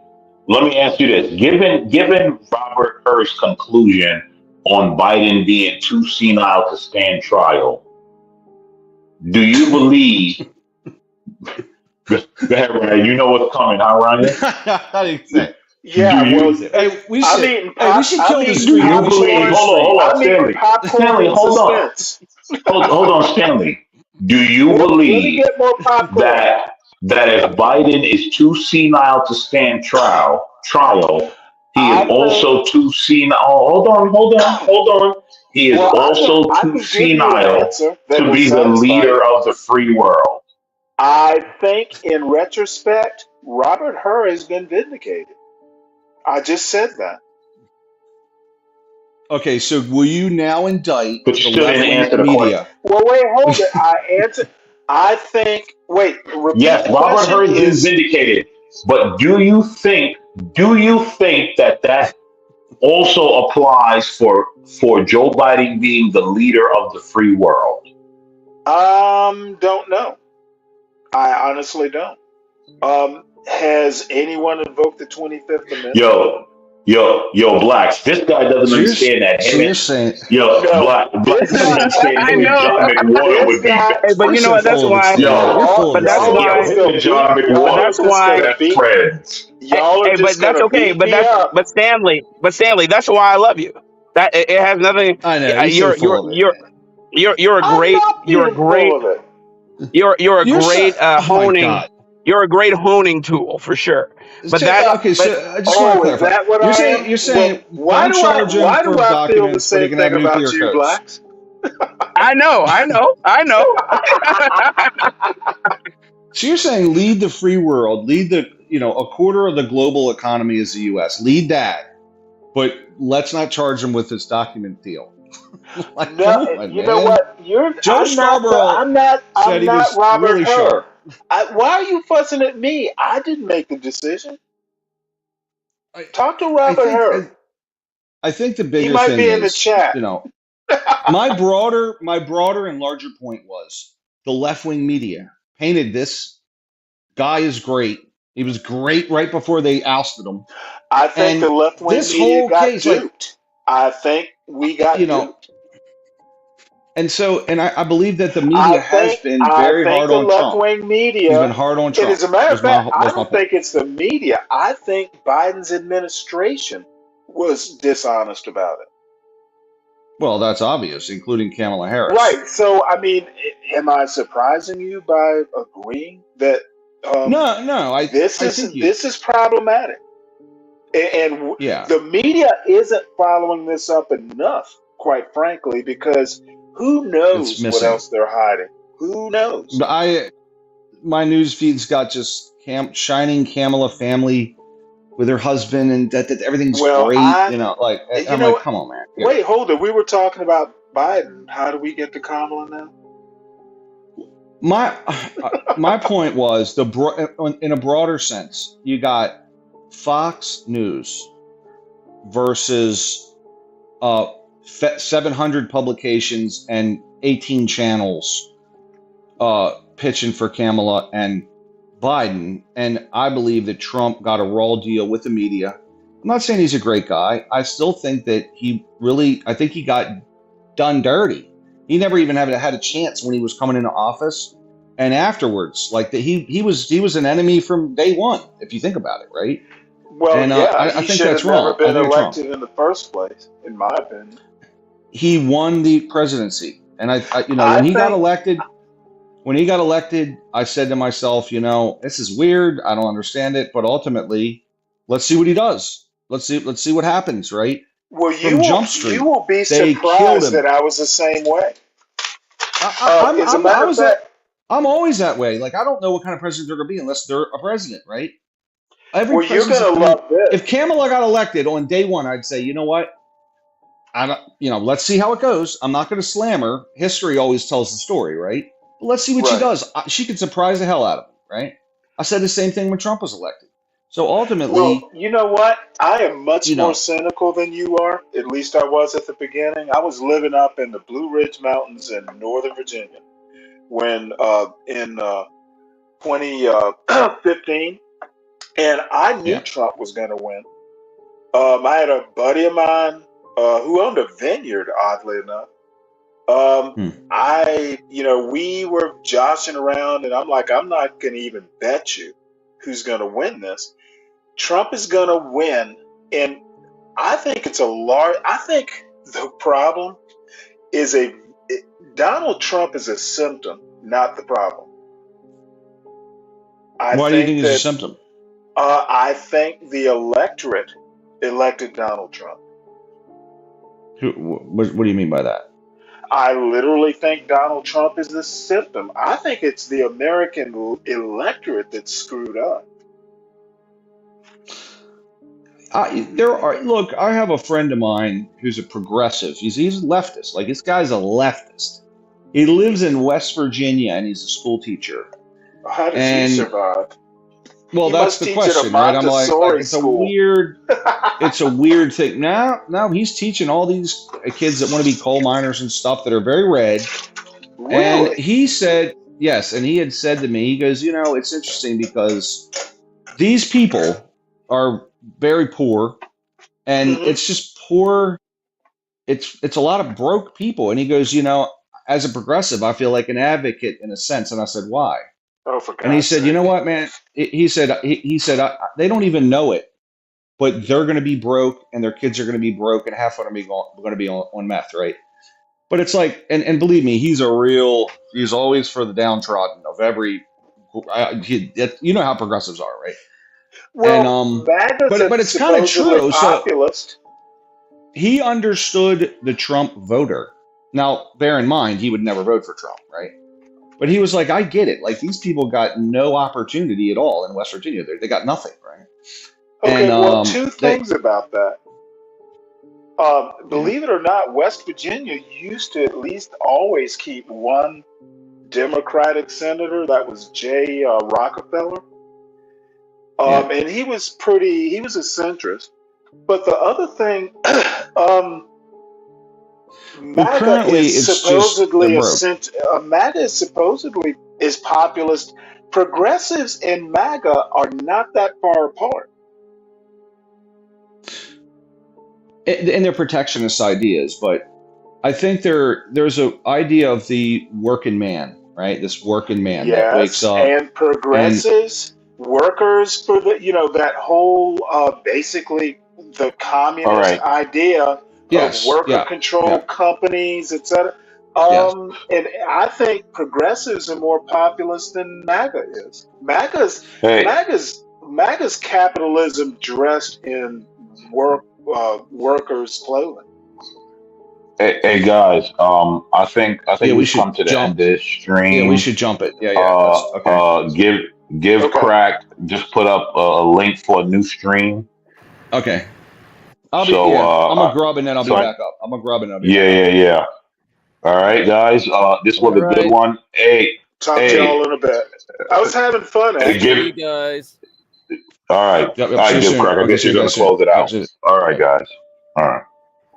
let me ask you this: given Robert Hur's conclusion on Biden being too senile to stand trial, do you believe? Go ahead, Ryan. You know what's coming, huh, Ryan? How do you say? Yeah, Hey, we should kill the Do you believe? Hold on, Stanley. Stanley, hold on. Hold on, Stanley. Do you believe that if Biden is too senile to stand trial, he is also too senile? Oh, hold on. He is also too senile to be the leader of the free world. I think, in retrospect, Robert Hur has been vindicated. I just said that. Okay, so will you now indict But you the still didn't answer left-wing the media? Well, wait, hold it. I answered. I think. Wait, repeat Yes, the Robert question. Hur has been vindicated. But do you think that also applies for Joe Biden being the leader of the free world? Don't know. I honestly don't. Has anyone invoked the 25th Amendment? Yo, blacks. This guy doesn't understand that. So you're saying, black doesn't understand him and John McWhorter would be best But you know what? That's why. But that's why. him and John But McWhorter that's why. best friends. Hey, but that's okay. But Stanley, that's why I love you. That it has nothing. I know you're full of it. You're a great. You're a great. You're a great honing. God. You're a great honing tool for sure. But that okay. So I just want to clarify. You're saying why don't do charge him I for feel the documents, but he same can have thing about nuclear you, codes. blacks? I know. So you're saying lead the free world, lead the a quarter of the global economy is the U.S. Lead that, but let's not charge him with this document deal. You know what? Joe Scarborough I'm not Robert really Hur. sharp. Why are you fussing at me? I didn't make the decision. Talk to Robert Hur. I think the bigger He might thing be in the is, chat. my broader and larger point was the left-wing media painted this guy is great. He was great right before they ousted him. I think the left-wing media got duped. I think we got duped. And so, I believe that the media has been very hard on Trump. I think the left-wing media has been hard on Trump. And as a matter of fact, I don't think it's the media. I think Biden's administration was dishonest about it. Well, that's obvious, including Kamala Harris. Right. So, I mean, am I surprising you by agreeing that? No. This is problematic, and the media isn't following this up enough, quite frankly, because who knows what else they're hiding? Who knows? My news feed's got just shining Kamala family with her husband, and that everything's great. I'm like, come on, man. Wait, hold it. We were talking about Biden. How do we get to Kamala now? My point was in a broader sense, you got Fox News versus 700 publications and 18 channels pitching for Kamala and Biden, and I believe that Trump got a raw deal with the media. I'm not saying he's a great guy. I still think that I think he got done dirty. He never even had a chance when he was coming into office, and afterwards, like that he was an enemy from day one. If you think about it, right? Well, and, I think that's wrong. Never been elected in the first place, in my opinion. He won the presidency, and when he got elected, when he got elected, I said to myself, this is weird. I don't understand it, but ultimately, let's see what he does. Let's see what happens, right? Well, From Jump Street, you will be they killed surprised him. that I was the same way. As a I matter of was fact, I'm always that way. Like, I don't know what kind of president they're going to be unless they're a president, right? Every well, you're president. gonna love this. If Kamala got elected on day one, I'd say, you know what? I don't. Let's see how it goes. I'm not going to slam her. History always tells the story, right? But let's see what she Right. does. She could surprise the hell out of me, right? I said the same thing when Trump was elected. So ultimately, Well, you know what? I am much more cynical than you are. At least I was at the beginning. I was living up in the Blue Ridge Mountains in Northern Virginia when in 2015, and I knew Trump was going to win. I had a buddy of mine who owned a vineyard, oddly enough. We were joshing around, and I'm like, I'm not going to even bet you who's going to win this. Trump is going to win, and I think it's I think the problem is Donald Trump is a symptom, not the problem. Why do you think he's a symptom? I think the electorate elected Donald Trump. What do you mean by that? I literally think Donald Trump is the symptom. I think it's the American electorate that's screwed up. Look, I have a friend of mine who's a progressive. He's a leftist. Like, this guy's a leftist. He lives in West Virginia and he's a school teacher. How does he survive? Well, that's the question, right? I'm like it's a weird thing. Now he's teaching all these kids that want to be coal miners and stuff that are very red. Really? And he said, yes, and he had said to me, he goes, it's interesting because these people are very poor, and it's just poor. It's a lot of broke people. And he goes, as a progressive, I feel like an advocate in a sense. And I said, why? Oh, for God's And he said, sake. you know what, man? He said, they don't even know it, but they're going to be broke, and their kids are going to be broke, and half of them are going to be on meth, right? But it's like, and believe me, he's always for the downtrodden of every. You know how progressives are, right? Well, but it's kind of true. Populist. So he understood the Trump voter. Now, bear in mind, he would never vote for Trump, right? But he was like, I get it. Like, these people got no opportunity at all in West Virginia. They got nothing, right? Okay, two things about that. Believe it or not, West Virginia used to at least always keep one Democratic senator. That was Jay Rockefeller. And he was a centrist. But the other thing, MAGA is supposedly is populist. Progressives and MAGA are not that far apart. And they're protectionist ideas, but I think there's an idea of the working man, right? This working man that wakes up. And progressives, workers for that whole basically the communist idea of worker control companies, etc. And I think progressives are more populist than MAGA is. MAGA's capitalism dressed in workers' clothing. Hey guys, I think we come to the end of this stream. Yeah, we should jump it. Yeah. Okay. Give Crack, just put up a link for a new stream. Okay. I'm gonna grub and then I'll be back up. I'm gonna grub and then I'll be back up. Yeah. All right, guys. This was a good one. Hey, talk to y'all in a bit. I was having fun. Hey, guys. All right. All right, give Crack. I guess you're gonna close it out. All right, guys. All right.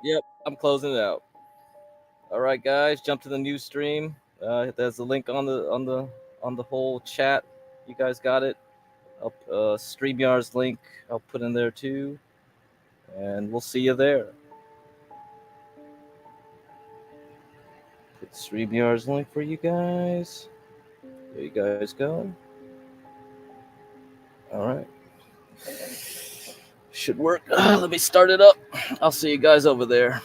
Yep, I'm closing it out. All right, guys, jump to the new stream. There's a link on the whole chat. You guys got it. StreamYard's link I'll put in there too, and we'll see you there. Put StreamYard's link for you guys. There you guys go. All right. Should work. Let me start it up. I'll see you guys over there.